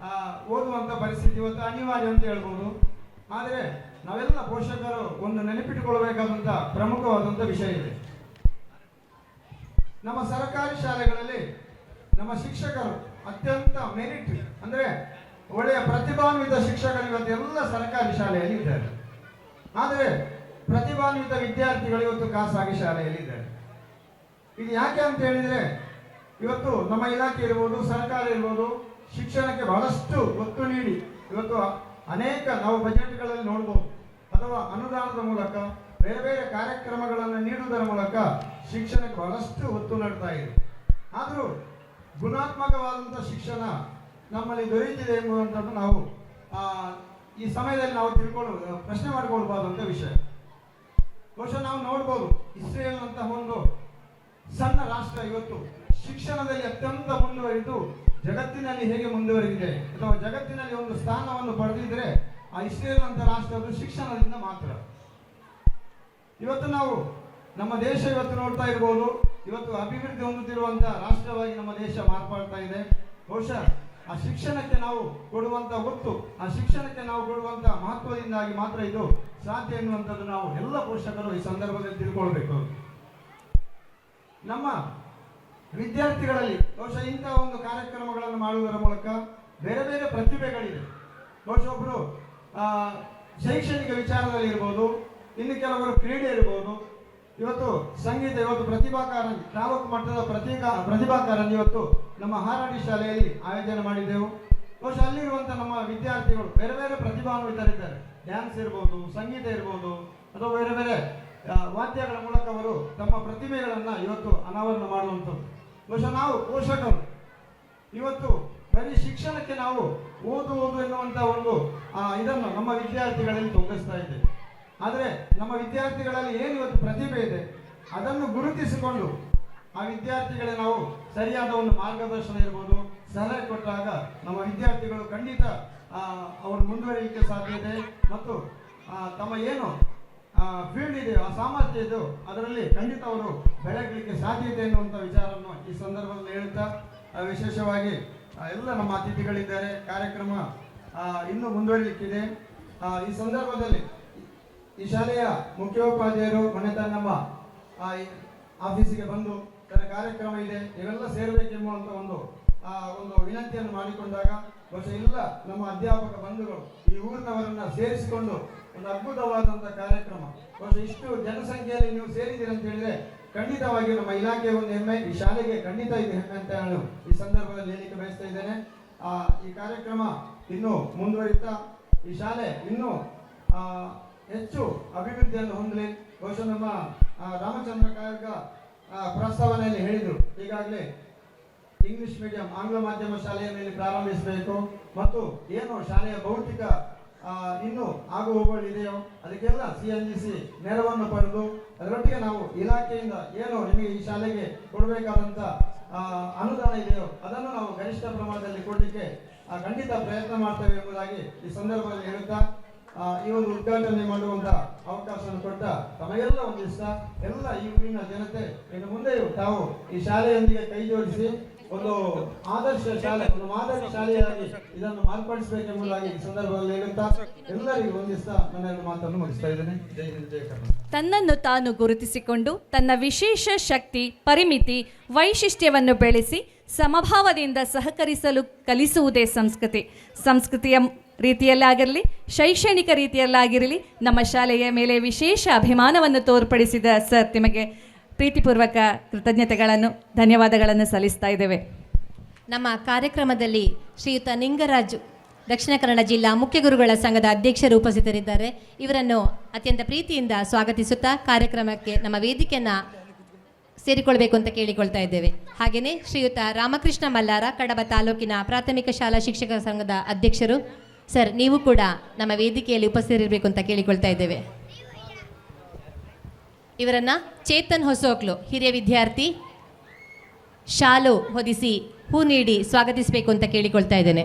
ಓದುವಂತ ಪರಿಸ್ಥಿತಿ ಇವತ್ತು ಅನಿವಾರ್ಯ ಅಂತ ಹೇಳ್ಬೋದು. ಆದರೆ ನಾವೆಲ್ಲ ಪೋಷಕರು ಒಂದು ನೆನಪಿಟ್ಟುಕೊಳ್ಳಬೇಕಾದಂತ ಪ್ರಮುಖವಾದಂತ ವಿಷಯ ಇದೆ. ನಮ್ಮ ಸರ್ಕಾರಿ ಶಾಲೆಗಳಲ್ಲಿ ನಮ್ಮ ಶಿಕ್ಷಕರು ಅತ್ಯಂತ ಮೆರಿಟ್ ಅಂದ್ರೆ ಒಳ್ಳೆಯ ಪ್ರತಿಭಾನ್ವಿತ ಶಿಕ್ಷಕರು ಇವತ್ತು ಎಲ್ಲ ಸರ್ಕಾರಿ ಶಾಲೆಯಲ್ಲಿ ಇದ್ದಾರೆ. ಆದರೆ ಪ್ರತಿಭಾನ್ವಿತ ವಿದ್ಯಾರ್ಥಿಗಳು ಇವತ್ತು ಖಾಸಗಿ ಶಾಲೆಯಲ್ಲಿ ಇದ್ದಾರೆ. ಇದು ಯಾಕೆ ಅಂತ ಹೇಳಿದ್ರೆ, ಇವತ್ತು ನಮ್ಮ ಇಲಾಖೆ ಇರ್ಬೋದು, ಸರ್ಕಾರ ಇರ್ಬೋದು, ಶಿಕ್ಷಣಕ್ಕೆ ಬಹಳಷ್ಟು ಒತ್ತು ನೀಡಿ ಇವತ್ತು ಅನೇಕ ನಾವು ಬಜೆಟ್ಗಳಲ್ಲಿ ನೋಡ್ಬೋದು, ಅಥವಾ ಅನುದಾನದ ಮೂಲಕ ಬೇರೆ ಬೇರೆ ಕಾರ್ಯಕ್ರಮಗಳನ್ನು ನೀಡುವುದರ ಮೂಲಕ ಶಿಕ್ಷಣಕ್ಕೆ ಬಹಳಷ್ಟು ಒತ್ತು ನೀಡ್ತಾ ಇದೆ. ಆದರೂ ಗುಣಾತ್ಮಕವಾದಂಥ ಶಿಕ್ಷಣ ನಮ್ಮಲ್ಲಿ ದೊರೆಯುತ್ತಿದೆ ಎಂಬುವಂಥದ್ದು ನಾವು ಈ ಸಮಯದಲ್ಲಿ ನಾವು ಪ್ರಶ್ನೆ ಮಾಡಿಕೊಳ್ಬಾರ್ದಂಥ ವಿಷಯ. ಬಹುಶಃ ನಾವು ನೋಡ್ಬೋದು, ಇಸ್ರೇಲ್ ಅಂತಹ ಒಂದು ಸಣ್ಣ ರಾಷ್ಟ್ರ ಇವತ್ತು ಶಿಕ್ಷಣದಲ್ಲಿ ಅತ್ಯಂತ ಮುಂದುವರಿದು ಜಗತ್ತಿನಲ್ಲಿ ಹೇಗೆ ಮುಂದುವರಿದಿದೆ ಅಥವಾ ಜಗತ್ತಿನಲ್ಲಿ ಒಂದು ಸ್ಥಾನವನ್ನು ಪಡೆದಿದ್ರೆ ಆ ಇಸ್ರೇಲ್ ಅಂತ ರಾಷ್ಟ್ರದ್ದು ಶಿಕ್ಷಣದಿಂದ ಮಾತ್ರ. ಇವತ್ತು ನಾವು ನಮ್ಮ ದೇಶ ಇವತ್ತು ನೋಡ್ತಾ ಇರ್ಬೋದು, ಇವತ್ತು ಅಭಿವೃದ್ಧಿ ಹೊಂದುತ್ತಿರುವಂತಹ ರಾಷ್ಟ್ರವಾಗಿ ನಮ್ಮ ದೇಶ ಮಾರ್ಪಾಡ್ತಾ ಇದೆ. ಬಹುಶಃ ಆ ಶಿಕ್ಷಣಕ್ಕೆ ನಾವು ಕೊಡುವಂತ ಒತ್ತು, ಆ ಶಿಕ್ಷಣಕ್ಕೆ ನಾವು ಕೊಡುವಂತ ಮಹತ್ವದಿಂದಾಗಿ ಮಾತ್ರ ಇದು ಸಾಧ್ಯ ಎನ್ನುವಂಥದ್ದು ನಾವು ಎಲ್ಲ ಪೋಷಕರು ಈ ಸಂದರ್ಭದಲ್ಲಿ ತಿಳ್ಕೊಳ್ಬೇಕು. ನಮ್ಮ ವಿದ್ಯಾರ್ಥಿಗಳಲ್ಲಿ ಬಹುಶಃ ಇಂತಹ ಒಂದು ಕಾರ್ಯಕ್ರಮಗಳನ್ನು ಮಾಡುವುದರ ಮೂಲಕ ಬೇರೆ ಬೇರೆ ಪ್ರತಿಭೆಗಳಿದೆ. ಬಹುಶಃ ಒಬ್ಬರು ಶೈಕ್ಷಣಿಕ ವಿಚಾರದಲ್ಲಿ ಇರ್ಬೋದು, ಇನ್ನು ಕೆಲವರು ಕ್ರೀಡೆ ಇರ್ಬೋದು, ಇವತ್ತು ಸಂಗೀತ, ಇವತ್ತು ಪ್ರತಿಭಾಕಾರಂಜಿ, ತಾಲೂಕು ಮಟ್ಟದ ಪ್ರತಿಭಾಕಾರಂಜಿ ಇವತ್ತು ನಮ್ಮ ಹಾರಾಡಿ ಶಾಲೆಯಲ್ಲಿ ಆಯೋಜನೆ ಮಾಡಿದ್ದೆವು. ಬಹುಶಃ ಅಲ್ಲಿರುವಂಥ ನಮ್ಮ ವಿದ್ಯಾರ್ಥಿಗಳು ಬೇರೆ ಬೇರೆ ಪ್ರತಿಭಾನ್ವಿತರಿದ್ದಾರೆ. ಡ್ಯಾನ್ಸ್ ಇರ್ಬೋದು, ಸಂಗೀತ ಇರ್ಬೋದು, ಅಥವಾ ಬೇರೆ ಬೇರೆ ವಾದ್ಯಗಳ ಮೂಲಕ ಅವರು ತಮ್ಮ ಪ್ರತಿಭೆಗಳನ್ನು ಇವತ್ತು ಅನಾವರಣ ಮಾಡುವಂಥದ್ದು. ಬಹುಶಃ ನಾವು ಪೋಷಕರು ಇವತ್ತು ಬರೀ ಶಿಕ್ಷಣಕ್ಕೆ ನಾವು ಓದು ಎನ್ನುವಂಥ ಒಂದು ಇದನ್ನು ನಮ್ಮ ವಿದ್ಯಾರ್ಥಿಗಳಲ್ಲಿ ತೊಡಗಿಸ್ತಾ ಇದ್ದೇವೆ. ಆದರೆ ನಮ್ಮ ವಿದ್ಯಾರ್ಥಿಗಳಲ್ಲಿ ಏನು ಇವತ್ತು ಪ್ರತಿಭೆ ಇದೆ ಅದನ್ನು ಗುರುತಿಸಿಕೊಂಡು ಆ ವಿದ್ಯಾರ್ಥಿಗಳಿಗೆ ನಾವು ಸರಿಯಾದ ಒಂದು ಮಾರ್ಗದರ್ಶನ ಇರ್ಬೋದು, ಸಲಹೆ ಕೊಟ್ಟಾಗ ನಮ್ಮ ವಿದ್ಯಾರ್ಥಿಗಳು ಖಂಡಿತ ಅವರು ಮುಂದುವರಿಯಲಿಕ್ಕೆ ಸಾಧ್ಯತೆ ಮತ್ತು ತಮ್ಮ ಏನು ಫೀಲ್ಡ್ ಇದೆ, ಆ ಸಾಮರ್ಥ್ಯ ಇದೆಯೋ ಅದರಲ್ಲಿ ಖಂಡಿತ ಅವರು ಬೆಳಗಲಿಕ್ಕೆ ಸಾಧ್ಯತೆ ಎನ್ನುವಂಥ ವಿಚಾರವನ್ನು ಈ ಸಂದರ್ಭದಲ್ಲಿ ಹೇಳುತ್ತಾ, ವಿಶೇಷವಾಗಿ ಎಲ್ಲ ನಮ್ಮ ಅತಿಥಿಗಳಿದ್ದಾರೆ. ಕಾರ್ಯಕ್ರಮ ಇನ್ನೂ ಮುಂದುವರಿಲಿಕ್ಕಿದೆ. ಈ ಸಂದರ್ಭದಲ್ಲಿ ಈ ಶಾಲೆಯ ಮುಖ್ಯೋಪಾಧ್ಯಾಯರು ಮೊನ್ನೆ ನಮ್ಮ ಆಫೀಸಿಗೆ ಬಂದು ತನ್ನ ಕಾರ್ಯಕ್ರಮ ಇದೆ, ಇವೆಲ್ಲ ಸೇರಬೇಕೆಂಬುವಂಥ ಒಂದು ವಿನಂತಿಯನ್ನು ಮಾಡಿಕೊಂಡಾಗ ಬಹುಶಃ ಎಲ್ಲ ನಮ್ಮ ಅಧ್ಯಾಪಕ ಬಂಧುಗಳು ಈ ಊರಿನವರನ್ನ ಸೇರಿಸಿಕೊಂಡು ಒಂದು ಅದ್ಭುತವಾದಂಥ ಕಾರ್ಯಕ್ರಮ. ಬಹುಶಃ ಇಷ್ಟು ಜನಸಂಖ್ಯೆಯಲ್ಲಿ ನೀವು ಸೇರಿದ್ದೀರಿ ಅಂತ ಹೇಳಿದ್ರೆ ಖಂಡಿತವಾಗಿ ನಮ್ಮ ಇಲಾಖೆ ಒಂದು ಹೆಮ್ಮೆ, ಈ ಶಾಲೆಗೆ ಖಂಡಿತ ಇದು ಹೆಮ್ಮೆ ಅಂತ ನಾನು ಈ ಸಂದರ್ಭದಲ್ಲಿ ಹೇಳಿಕೆ ಬಯಸ್ತಾ ಇದ್ದೇನೆ. ಈ ಕಾರ್ಯಕ್ರಮ ಇನ್ನೂ ಮುಂದುವರಿತಾ ಈ ಶಾಲೆ ಇನ್ನೂ ಹೆಚ್ಚು ಅಭಿವೃದ್ಧಿಯನ್ನು ಹೊಂದಲಿ. ಬಹುಶಃ ನಮ್ಮ ರಾಮಚಂದ್ರ ಕಾಯಕ ಪ್ರಸ್ತಾವನೆಯಲ್ಲಿ ಹೇಳಿದರು, ಈಗಾಗಲೇ ಇಂಗ್ಲಿಷ್ ಮೀಡಿಯಂ ಆಂಗ್ಲ ಮಾಧ್ಯಮ ಶಾಲೆಯನ್ನು ಇಲ್ಲಿ ಪ್ರಾರಂಭಿಸಬೇಕು ಮತ್ತು ಏನು ಶಾಲೆಯ ಭೌತಿಕ ಇನ್ನೂ ಆಗು ಹೋಗುಗಳಿದೆಯೋ ಅದಕ್ಕೆಲ್ಲ CNGC ನೆರವನ್ನು ಪಡೆದು ಅದರೊಟ್ಟಿಗೆ ನಾವು ಇಲಾಖೆಯಿಂದ ಏನು ನಿಮಗೆ ಈ ಶಾಲೆಗೆ ಕೊಡಬೇಕಾದಂಥ ಅನುದಾನ ಇದೆಯೋ ಅದನ್ನು ನಾವು ಗರಿಷ್ಠ ಪ್ರಮಾಣದಲ್ಲಿ ಕೊಡಲಿಕ್ಕೆ ಖಂಡಿತ ಪ್ರಯತ್ನ ಮಾಡ್ತೇವೆ ಎಂಬುದಾಗಿ ಈ ಸಂದರ್ಭದಲ್ಲಿ ಹೇಳುತ್ತಾ ಈ ಒಂದು ಉದ್ಘಾಟನೆ ಮಾಡುವಂತ ಅವಕಾಶವನ್ನು ಕೊಟ್ಟ ತಮಗೆಲ್ಲ ಒಂದಿಷ್ಟ ಎಲ್ಲ ಈ ಊರಿನ ಜನತೆ ಇನ್ನು ಮುಂದೆಯೂ ತಾವು ಈ ಶಾಲೆಯೊಂದಿಗೆ ಕೈ ಜೋಡಿಸಿ ಒಂದು ಆದರ್ಶ ಶಾಲೆ, ಒಂದು ಮಾದರಿ ಶಾಲೆಯಾಗಿ ಇದನ್ನು ಮಾರ್ಪಡಿಸಬೇಕೆಂಬುದಾಗಿ ಈ ಸಂದರ್ಭದಲ್ಲಿ ಹೇಳುತ್ತಾ ಎಲ್ಲರಿಗೂ ಒಂದಿಷ್ಟ ನನ್ನ ಮಾತನ್ನು ಮುಗಿಸ್ತಾ ಇದ್ದೇನೆ. ಜೈ ಹಿಂದ್, ಜೈ ಕರ್ನಾಟಕ. ತನ್ನನ್ನು ತಾನು ಗುರುತಿಸಿಕೊಂಡು ತನ್ನ ವಿಶೇಷ ಶಕ್ತಿ, ಪರಿಮಿತಿ, ವೈಶಿಷ್ಟ್ಯವನ್ನು ಬೆಳೆಸಿ ಸಮಭಾವದಿಂದ ಸಹಕರಿಸಲು ಕಲಿಸುವುದೇ ಸಂಸ್ಕೃತಿ. ಸಂಸ್ಕೃತಿಯ ರೀತಿಯಲ್ಲಾಗಿರಲಿ, ಶೈಕ್ಷಣಿಕ ರೀತಿಯಲ್ಲಾಗಿರಲಿ ನಮ್ಮ ಶಾಲೆಯ ಮೇಲೆ ವಿಶೇಷ ಅಭಿಮಾನವನ್ನು ತೋರ್ಪಡಿಸಿದ ಸರ್ ನಿಮಗೆ ಪ್ರೀತಿಪೂರ್ವಕ ಕೃತಜ್ಞತೆಗಳನ್ನು, ಧನ್ಯವಾದಗಳನ್ನು ಸಲ್ಲಿಸ್ತಾ ಇದ್ದೇವೆ. ನಮ್ಮ ಕಾರ್ಯಕ್ರಮದಲ್ಲಿ ಶ್ರೀಯುತ ನಿಂಗರಾಜು ದಕ್ಷಿಣ ಕನ್ನಡ ಜಿಲ್ಲಾ ಮುಖ್ಯ ಗುರುಗಳ ಸಂಘದ ಅಧ್ಯಕ್ಷರು ಉಪಸ್ಥಿತರಿದ್ದಾರೆ. ಇವರನ್ನು ಅತ್ಯಂತ ಪ್ರೀತಿಯಿಂದ ಸ್ವಾಗತಿಸುತ್ತಾ ಕಾರ್ಯಕ್ರಮಕ್ಕೆ ನಮ್ಮ ವೇದಿಕೆಯನ್ನು ಸೇರಿಕೊಳ್ಬೇಕು ಅಂತ ಕೇಳಿಕೊಳ್ತಾ ಇದ್ದೇವೆ. ಹಾಗೆಯೇ ಶ್ರೀಯುತ ರಾಮಕೃಷ್ಣ ಮಲ್ಲಾರ, ಕಡಬ ತಾಲೂಕಿನ ಪ್ರಾಥಮಿಕ ಶಾಲಾ ಶಿಕ್ಷಕರ ಸಂಘದ ಅಧ್ಯಕ್ಷರು. ಸರ್, ನೀವು ಕೂಡ ನಮ್ಮ ವೇದಿಕೆಯಲ್ಲಿ ಉಪಸ್ಥಿತರಿರಬೇಕು ಅಂತ ಕೇಳಿಕೊಳ್ತಾ ಇದ್ದೇವೆ. ಇವರನ್ನು ಚೇತನ್ ಹೊಸೋಕ್ಲು, ಹಿರಿಯ ವಿದ್ಯಾರ್ಥಿ, ಶಾಲು ಹೊದಿಸಿ ಹೂ ನೀಡಿ ಸ್ವಾಗತಿಸಬೇಕು ಅಂತ ಕೇಳಿಕೊಳ್ತಾ ಇದ್ದೇನೆ.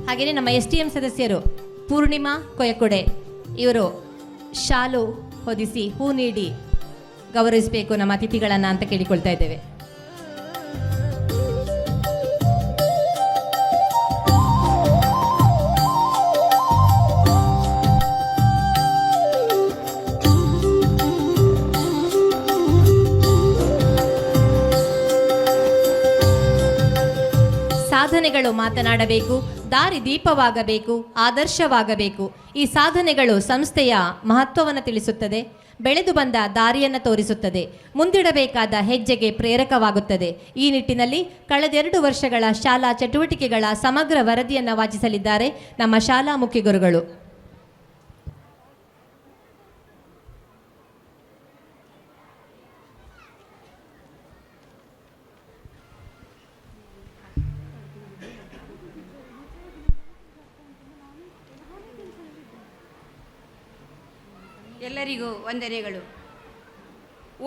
ಹಾಗೆಯೇ ನಮ್ಮ STM ಸದಸ್ಯರು ಪೂರ್ಣಿಮಾ ಕೊಯಕೊಡೆ, ಇವರು ಶಾಲು ಹೊದಿಸಿ ಹೂ ನೀಡಿ ಗೌರವಿಸಬೇಕು ನಮ್ಮ ಅತಿಥಿಗಳನ್ನು ಅಂತ ಕೇಳಿಕೊಳ್ತಾ ಇದ್ದೇವೆ. ಸಾಧನೆಗಳು ಮಾತನಾಡಬೇಕು, ದಾರಿ ದೀಪವಾಗಬೇಕು, ಆದರ್ಶವಾಗಬೇಕು. ಈ ಸಾಧನೆಗಳು ಸಂಸ್ಥೆಯ ಮಹತ್ವವನ್ನು ತಿಳಿಸುತ್ತದೆ, ಬೆಳೆದು ಬಂದ ದಾರಿಯನ್ನು ತೋರಿಸುತ್ತದೆ, ಮುಂದಿಡಬೇಕಾದ ಹೆಜ್ಜೆಗೆ ಪ್ರೇರಕವಾಗುತ್ತದೆ. ಈ ನಿಟ್ಟಿನಲ್ಲಿ ಕಳೆದ 2 ವರ್ಷಗಳ ಶಾಲಾ ಚಟುವಟಿಕೆಗಳ ಸಮಗ್ರ ವರದಿಯನ್ನು ವಾಚಿಸಲಿದ್ದಾರೆ ನಮ್ಮ ಶಾಲಾ ಮುಖ್ಯ ಗುರುಗಳು. ಎಲ್ಲರಿಗೂ ವಂದನೆಗಳು.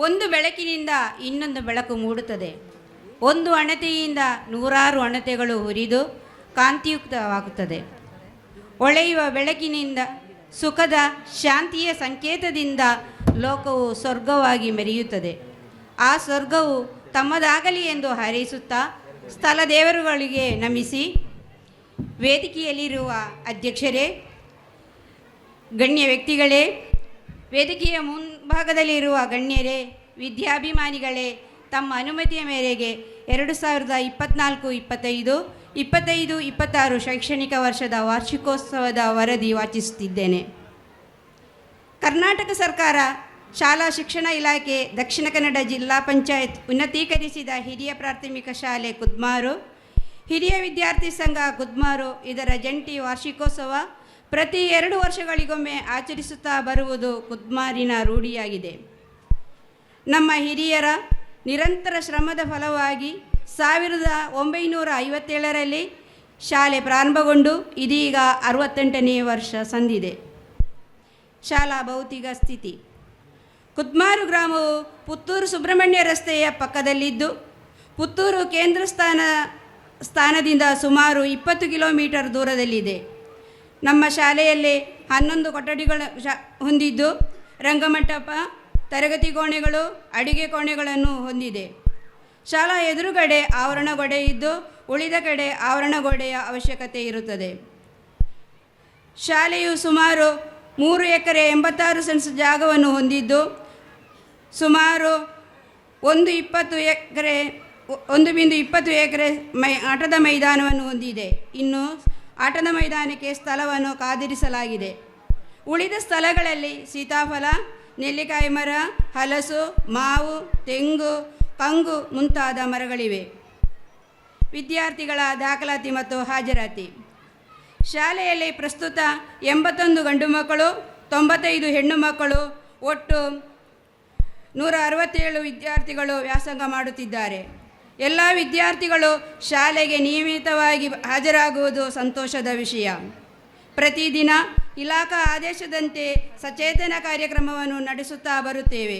ಒಂದು ಬೆಳಕಿನಿಂದ ಇನ್ನೊಂದು ಬೆಳಕು ಮೂಡುತ್ತದೆ. ಒಂದು ಅಣತೆಯಿಂದ 100 ಅಣತೆಗಳು ಉರಿದು ಕಾಂತಿಯುಕ್ತವಾಗುತ್ತದೆ. ಹೊಳೆಯುವ ಬೆಳಕಿನಿಂದ ಸುಖದ ಶಾಂತಿಯ ಸಂಕೇತದಿಂದ ಲೋಕವು ಸ್ವರ್ಗವಾಗಿ ಮೆರೆಯುತ್ತದೆ. ಆ ಸ್ವರ್ಗವು ತಮ್ಮದಾಗಲಿ ಎಂದು ಹಾರೈಸುತ್ತಾ ಸ್ಥಳ ದೇವರುಗಳಿಗೆ ನಮಿಸಿ, ವೇದಿಕೆಯಲ್ಲಿರುವ ಅಧ್ಯಕ್ಷರೇ, ಗಣ್ಯ ವ್ಯಕ್ತಿಗಳೇ, ವೇದಿಕೆಯ ಮುಂಭಾಗದಲ್ಲಿರುವ ಗಣ್ಯರೇ, ವಿದ್ಯಾಭಿಮಾನಿಗಳೇ, ತಮ್ಮ ಅನುಮತಿಯ ಮೇರೆಗೆ 2024-25, 25-26 ಶೈಕ್ಷಣಿಕ ವರ್ಷದ ವಾರ್ಷಿಕೋತ್ಸವದ ವರದಿ ವಾಚಿಸುತ್ತಿದ್ದೇನೆ. ಕರ್ನಾಟಕ ಸರ್ಕಾರ, ಶಾಲಾ ಶಿಕ್ಷಣ ಇಲಾಖೆ, ದಕ್ಷಿಣ ಕನ್ನಡ ಜಿಲ್ಲಾ ಪಂಚಾಯತ್ ಉನ್ನತೀಕರಿಸಿದ ಹಿರಿಯ ಪ್ರಾಥಮಿಕ ಶಾಲೆ ಕುದ್ಮಾರು, ಹಿರಿಯ ವಿದ್ಯಾರ್ಥಿ ಸಂಘ ಕುದ್ಮಾರು ಇದರ ಜಂಟಿ ವಾರ್ಷಿಕೋತ್ಸವ ಪ್ರತಿ 2 ವರ್ಷಗಳಿಗೊಮ್ಮೆ ಆಚರಿಸುತ್ತಾ ಬರುವುದು ಕುದ್ಮಾರಿನ ರೂಢಿಯಾಗಿದೆ. ನಮ್ಮ ಹಿರಿಯರ ನಿರಂತರ ಶ್ರಮದ ಫಲವಾಗಿ 1957ರಲ್ಲಿ ಶಾಲೆ ಪ್ರಾರಂಭಗೊಂಡು ಇದೀಗ 68ನೇ ವರ್ಷ ಸಂದಿದೆ. ಶಾಲಾ ಭೌತಿಕ ಸ್ಥಿತಿ: ಕುದ್ಮಾರು ಗ್ರಾಮವು ಪುತ್ತೂರು ಸುಬ್ರಹ್ಮಣ್ಯ ರಸ್ತೆಯ ಪಕ್ಕದಲ್ಲಿದ್ದು, ಪುತ್ತೂರು ಕೇಂದ್ರ ಸ್ಥಾನದಿಂದ ಸುಮಾರು 20 ಕಿಲೋಮೀಟರ್ ದೂರದಲ್ಲಿದೆ. ನಮ್ಮ ಶಾಲೆಯಲ್ಲಿ 11 ಕೊಠಡಿಗಳು ಹೊಂದಿದ್ದು, ರಂಗಮಂಟಪ, ತರಗತಿ ಕೋಣೆಗಳು, ಅಡುಗೆ ಕೋಣೆಗಳನ್ನು ಹೊಂದಿದೆ. ಶಾಲಾ ಎದುರುಗಡೆ ಆವರಣಗೋಡೆ ಇದ್ದು, ಉಳಿದ ಕಡೆ ಆವರಣಗೋಡೆಯ ಅವಶ್ಯಕತೆ ಇರುತ್ತದೆ. ಶಾಲೆಯು ಸುಮಾರು 3 ಎಕರೆ 86 ಸೆಂಟ್ಸ್ ಜಾಗವನ್ನು ಹೊಂದಿದ್ದು, ಸುಮಾರು 1.20 ಎಕರೆ ಆಟದ ಮೈದಾನವನ್ನು ಹೊಂದಿದೆ. ಇನ್ನು ಆಟದ ಮೈದಾನಕ್ಕೆ ಸ್ಥಳವನ್ನು ಕಾದಿರಿಸಲಾಗಿದೆ. ಉಳಿದ ಸ್ಥಳಗಳಲ್ಲಿ ಸೀತಾಫಲ, ನೆಲ್ಲಿಕಾಯಿ ಮರ, ಹಲಸು, ಮಾವು, ತೆಂಗು, ಕಂಗು ಮುಂತಾದ ಮರಗಳಿವೆ. ವಿದ್ಯಾರ್ಥಿಗಳ ದಾಖಲಾತಿ ಮತ್ತು ಹಾಜರಾತಿ: ಶಾಲೆಯಲ್ಲಿ ಪ್ರಸ್ತುತ 81 ಗಂಡು ಮಕ್ಕಳು, 95 ಹೆಣ್ಣು ಮಕ್ಕಳು, ಒಟ್ಟು 167 ವಿದ್ಯಾರ್ಥಿಗಳು ವ್ಯಾಸಂಗ ಮಾಡುತ್ತಿದ್ದಾರೆ. ಎಲ್ಲ ವಿದ್ಯಾರ್ಥಿಗಳು ಶಾಲೆಗೆ ನಿಯಮಿತವಾಗಿ ಹಾಜರಾಗುವುದು ಸಂತೋಷದ ವಿಷಯ. ಪ್ರತಿದಿನ ಇಲಾಖಾ ಆದೇಶದಂತೆ ಸಚೇತನ ಕಾರ್ಯಕ್ರಮವನ್ನು ನಡೆಸುತ್ತಾ ಬರುತ್ತೇವೆ.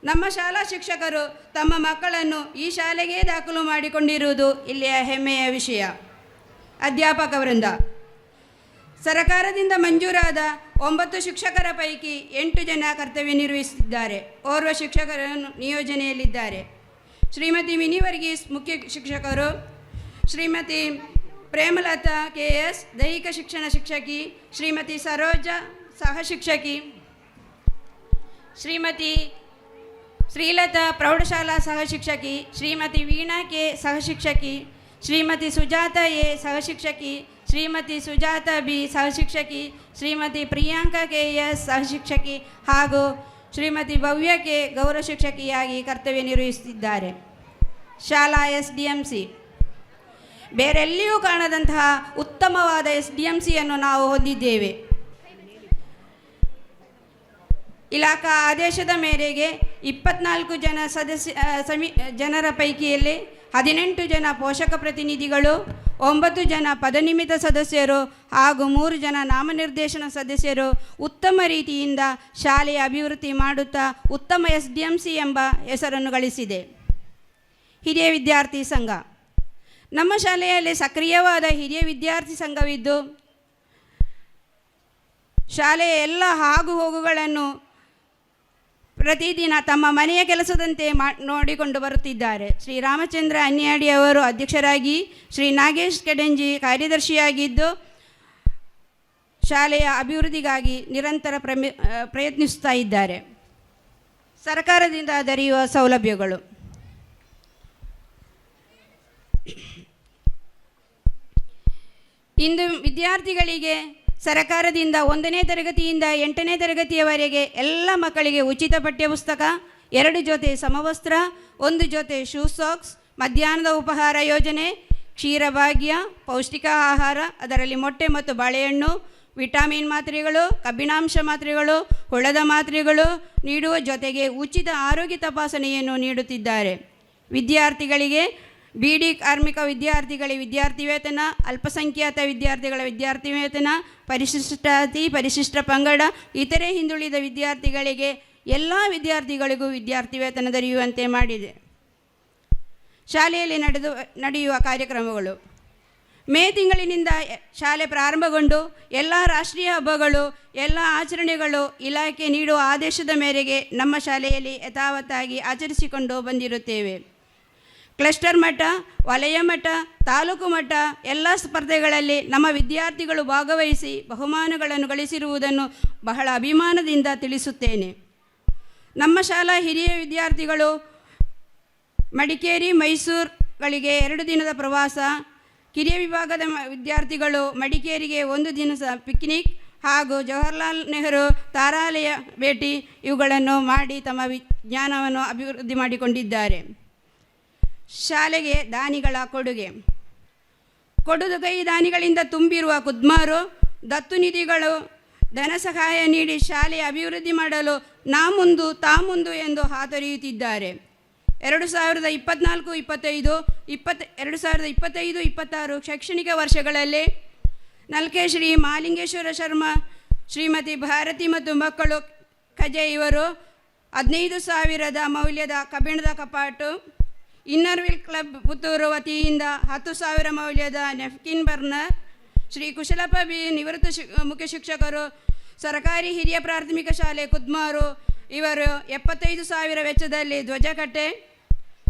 ನಮ್ಮ ಶಾಲಾ ಶಿಕ್ಷಕರು ತಮ್ಮ ಮಕ್ಕಳನ್ನು ಈ ಶಾಲೆಗೆ ದಾಖಲು ಮಾಡಿಕೊಂಡಿರುವುದು ಇಲ್ಲಿಯ ಹೆಮ್ಮೆಯ ವಿಷಯ. ಅಧ್ಯಾಪಕ ವೃಂದ: ಸರಕಾರದಿಂದ ಮಂಜೂರಾದ 9 ಶಿಕ್ಷಕರ ಪೈಕಿ 8 ಜನ ಕರ್ತವ್ಯ ನಿರ್ವಹಿಸುತ್ತಿದ್ದಾರೆ. ಓರ್ವ ಶಿಕ್ಷಕರನ್ನು ನಿಯೋಜನೆಯಲ್ಲಿದ್ದಾರೆ. ಶ್ರೀಮತಿ ಮಿನಿ ವರ್ಗೀಸ್ ಮುಖ್ಯ ಶಿಕ್ಷಕರು, ಶ್ರೀಮತಿ ಪ್ರೇಮಲತಾ KS ದೈಹಿಕ ಶಿಕ್ಷಣ ಶಿಕ್ಷಕಿ, ಶ್ರೀಮತಿ ಸರೋಜಾ ಸಹ ಶಿಕ್ಷಕಿ, ಶ್ರೀಮತಿ ಶ್ರೀಲತಾ ಪ್ರೌಢಶಾಲಾ ಸಹ ಶಿಕ್ಷಕಿ, ಶ್ರೀಮತಿ ವೀಣಾ K ಸಹ ಶಿಕ್ಷಕಿ, ಶ್ರೀಮತಿ ಸುಜಾತಾ A ಸಹ ಶಿಕ್ಷಕಿ, ಶ್ರೀಮತಿ ಸುಜಾತಾ B ಸಹ ಶಿಕ್ಷಕಿ, ಶ್ರೀಮತಿ ಪ್ರಿಯಾಂಕಾ KS ಸಹ ಶಿಕ್ಷಕಿ ಹಾಗೂ ಶ್ರೀಮತಿ ಭವ್ಯ K ಗೌರವ ಶಿಕ್ಷಕಿಯಾಗಿ ಕರ್ತವ್ಯ ನಿರ್ವಹಿಸುತ್ತಿದ್ದಾರೆ. ಶಾಲಾ SDMC. ಬೇರೆಲ್ಲಿಯೂ ಕಾಣದಂತಹ ಉತ್ತಮವಾದ SDMCಯನ್ನು ನಾವು ಹೊಂದಿದ್ದೇವೆ. ಇಲಾಖಾ ಆದೇಶದ ಮೇರೆಗೆ 24 ಜನ ಜನರ ಪೈಕಿಯಲ್ಲಿ 18 ಜನ ಪೋಷಕ ಪ್ರತಿನಿಧಿಗಳು, 9 ಜನ ಪದನಿಮಿತ್ತ ಸದಸ್ಯರು ಹಾಗೂ 3 ಜನ ನಾಮನಿರ್ದೇಶನ ಸದಸ್ಯರು ಉತ್ತಮ ರೀತಿಯಿಂದ ಶಾಲೆಯ ಅಭಿವೃದ್ಧಿ ಮಾಡುತ್ತಾ ಉತ್ತಮ SDMC ಎಂಬ ಹೆಸರನ್ನು ಗಳಿಸಿದೆ. ಹಿರಿಯ ವಿದ್ಯಾರ್ಥಿ ಸಂಘ. ನಮ್ಮ ಶಾಲೆಯಲ್ಲಿ ಸಕ್ರಿಯವಾದ ಹಿರಿಯ ವಿದ್ಯಾರ್ಥಿ ಸಂಘವಿದ್ದು ಶಾಲೆಯ ಎಲ್ಲ ಆಗು ಹೋಗುಗಳನ್ನು ಪ್ರತಿದಿನ ತಮ್ಮ ಮನೆಯ ಕೆಲಸದಂತೆ ನೋಡಿಕೊಂಡು ಬರುತ್ತಿದ್ದಾರೆ. ಶ್ರೀ ರಾಮಚಂದ್ರ ಅನ್ಯಾಡಿ ಅವರು ಅಧ್ಯಕ್ಷರಾಗಿ, ಶ್ರೀ ನಾಗೇಶ್ ಕೆಡಂಜಿ ಕಾರ್ಯದರ್ಶಿಯಾಗಿದ್ದು ಶಾಲೆಯ ಅಭಿವೃದ್ಧಿಗಾಗಿ ನಿರಂತರ ಪ್ರಯತ್ನಿಸ್ತಾ ಇದ್ದಾರೆ. ಸರ್ಕಾರದಿಂದ ದೊರೆಯುವ ಸೌಲಭ್ಯಗಳು. ಇಂದು ವಿದ್ಯಾರ್ಥಿಗಳಿಗೆ ಸರಕಾರದಿಂದ 1ನೇ ತರಗತಿಯಿಂದ 8ನೇ ತರಗತಿಯವರೆಗೆ ಎಲ್ಲ ಮಕ್ಕಳಿಗೆ ಉಚಿತ ಪಠ್ಯಪುಸ್ತಕ, 2 ಜೊತೆ ಸಮವಸ್ತ್ರ, 1 ಜೊತೆ ಶೂ ಸಾಕ್ಸ್, ಮಧ್ಯಾಹ್ನದ ಉಪಹಾರ ಯೋಜನೆ, ಕ್ಷೀರಭಾಗ್ಯ, ಪೌಷ್ಟಿಕ ಆಹಾರ, ಅದರಲ್ಲಿ ಮೊಟ್ಟೆ ಮತ್ತು ಬಾಳೆಹಣ್ಣು, ವಿಟಮಿನ್ ಮಾತ್ರೆಗಳು, ಕಬ್ಬಿಣಾಂಶ ಮಾತ್ರೆಗಳು, ಹುಳದ ಮಾತ್ರೆಗಳು ನೀಡುವ ಜೊತೆಗೆ ಉಚಿತ ಆರೋಗ್ಯ ತಪಾಸಣೆಯನ್ನು ನೀಡುತ್ತಿದ್ದಾರೆ. ವಿದ್ಯಾರ್ಥಿಗಳಿಗೆ ಬಿಡಿ ಕಾರ್ಮಿಕ ವಿದ್ಯಾರ್ಥಿಗಳಿಗೆ ವಿದ್ಯಾರ್ಥಿ ವೇತನ, ಅಲ್ಪಸಂಖ್ಯಾತ ವಿದ್ಯಾರ್ಥಿಗಳ ವಿದ್ಯಾರ್ಥಿ ವೇತನ, ಪರಿಶಿಷ್ಟ ಜಾತಿ, ಪರಿಶಿಷ್ಟ ಪಂಗಡ, ಇತರೆ ಹಿಂದುಳಿದ ವಿದ್ಯಾರ್ಥಿಗಳಿಗೆ ಎಲ್ಲ ವಿದ್ಯಾರ್ಥಿಗಳಿಗೂ ವಿದ್ಯಾರ್ಥಿ ವೇತನ ದೊರೆಯುವಂತೆ ಮಾಡಿದೆ. ಶಾಲೆಯಲ್ಲಿ ನಡೆಯುವ ಕಾರ್ಯಕ್ರಮಗಳು. ಮೇ ತಿಂಗಳಿನಿಂದ ಶಾಲೆ ಪ್ರಾರಂಭಗೊಂಡು ಎಲ್ಲ ರಾಷ್ಟ್ರೀಯ ಹಬ್ಬಗಳು, ಎಲ್ಲ ಆಚರಣೆಗಳು ಇಲಾಖೆ ನೀಡುವ ಆದೇಶದ ಮೇರೆಗೆ ನಮ್ಮ ಶಾಲೆಯಲ್ಲಿ ಯಥಾವತ್ತಾಗಿ ಆಚರಿಸಿಕೊಂಡು ಬಂದಿರುತ್ತೇವೆ. ಕ್ಲಸ್ಟರ್ ಮಟ್ಟ, ವಲಯ ಮಟ್ಟ, ತಾಲೂಕು ಮಟ್ಟ ಎಲ್ಲ ಸ್ಪರ್ಧೆಗಳಲ್ಲಿ ನಮ್ಮ ವಿದ್ಯಾರ್ಥಿಗಳು ಭಾಗವಹಿಸಿ ಬಹುಮಾನಗಳನ್ನು ಗಳಿಸಿರುವುದನ್ನು ಬಹಳ ಅಭಿಮಾನದಿಂದ ತಿಳಿಸುತ್ತೇನೆ. ನಮ್ಮ ಶಾಲಾ ಹಿರಿಯ ವಿದ್ಯಾರ್ಥಿಗಳು ಮಡಿಕೇರಿ, ಮೈಸೂರುಗಳಿಗೆ 2 ದಿನದ ಪ್ರವಾಸ, ಕಿರಿಯ ವಿಭಾಗದ ವಿದ್ಯಾರ್ಥಿಗಳು ಮಡಿಕೇರಿಗೆ 1 ದಿನದ ಪಿಕ್ನಿಕ್ ಹಾಗೂ ಜವಾಹರ್ಲಾಲ್ ನೆಹರು ತಾರಾಲಯ ಭೇಟಿ ಇವುಗಳನ್ನು ಮಾಡಿ ತಮ್ಮ ಜ್ಞಾನವನ್ನು ಅಭಿವೃದ್ಧಿ ಮಾಡಿಕೊಂಡಿದ್ದಾರೆ. ಶಾಲೆಗೆ ದಾನಿಗಳ ಕೊಡುಗೆ. ಕೊಡುಗೈ ದಾನಿಗಳಿಂದ ತುಂಬಿರುವ ಕುದ್ಮಾರು ದತ್ತು ನಿಧಿಗಳು ಧನ ಸಹಾಯ ನೀಡಿ ಶಾಲೆಯ ಅಭಿವೃದ್ಧಿ ಮಾಡಲು ನಾ ಮುಂದು ತಾ ಮುಂದು ಎಂದು ಹಾತೊರೆಯುತ್ತಿದ್ದಾರೆ. 2025-26 ಶೈಕ್ಷಣಿಕ ವರ್ಷಗಳಲ್ಲಿ ನಲ್ಕೆ ಶ್ರೀ ಮಾಲಿಂಗೇಶ್ವರ ಶರ್ಮಾ, ಶ್ರೀಮತಿ ಭಾರತಿ ಮತ್ತು ಮಕ್ಕಳು ಕಜೆ ಇವರು 15,000 ಮೌಲ್ಯದ ಕಬ್ಬಿಣದ ಕಪಾಟು, ಇನ್ನರ್ವಿಲ್ ಕ್ಲಬ್ ಪುತ್ತೂರು ವತಿಯಿಂದ 10,000 ಮೌಲ್ಯದ ನೆಫ್ಕಿನ್ ಬರ್ನರ್, ಶ್ರೀ ಕುಶಲಪ್ಪ ಬಿ ನಿವೃತ್ತ ಮುಖ್ಯ ಶಿಕ್ಷಕರು, ಸರ್ಕಾರಿ ಹಿರಿಯ ಪ್ರಾಥಮಿಕ ಶಾಲೆ ಕುದ್ಮಾರು ಇವರು 75,000 ವೆಚ್ಚದಲ್ಲಿ ಧ್ವಜಕಟ್ಟೆ,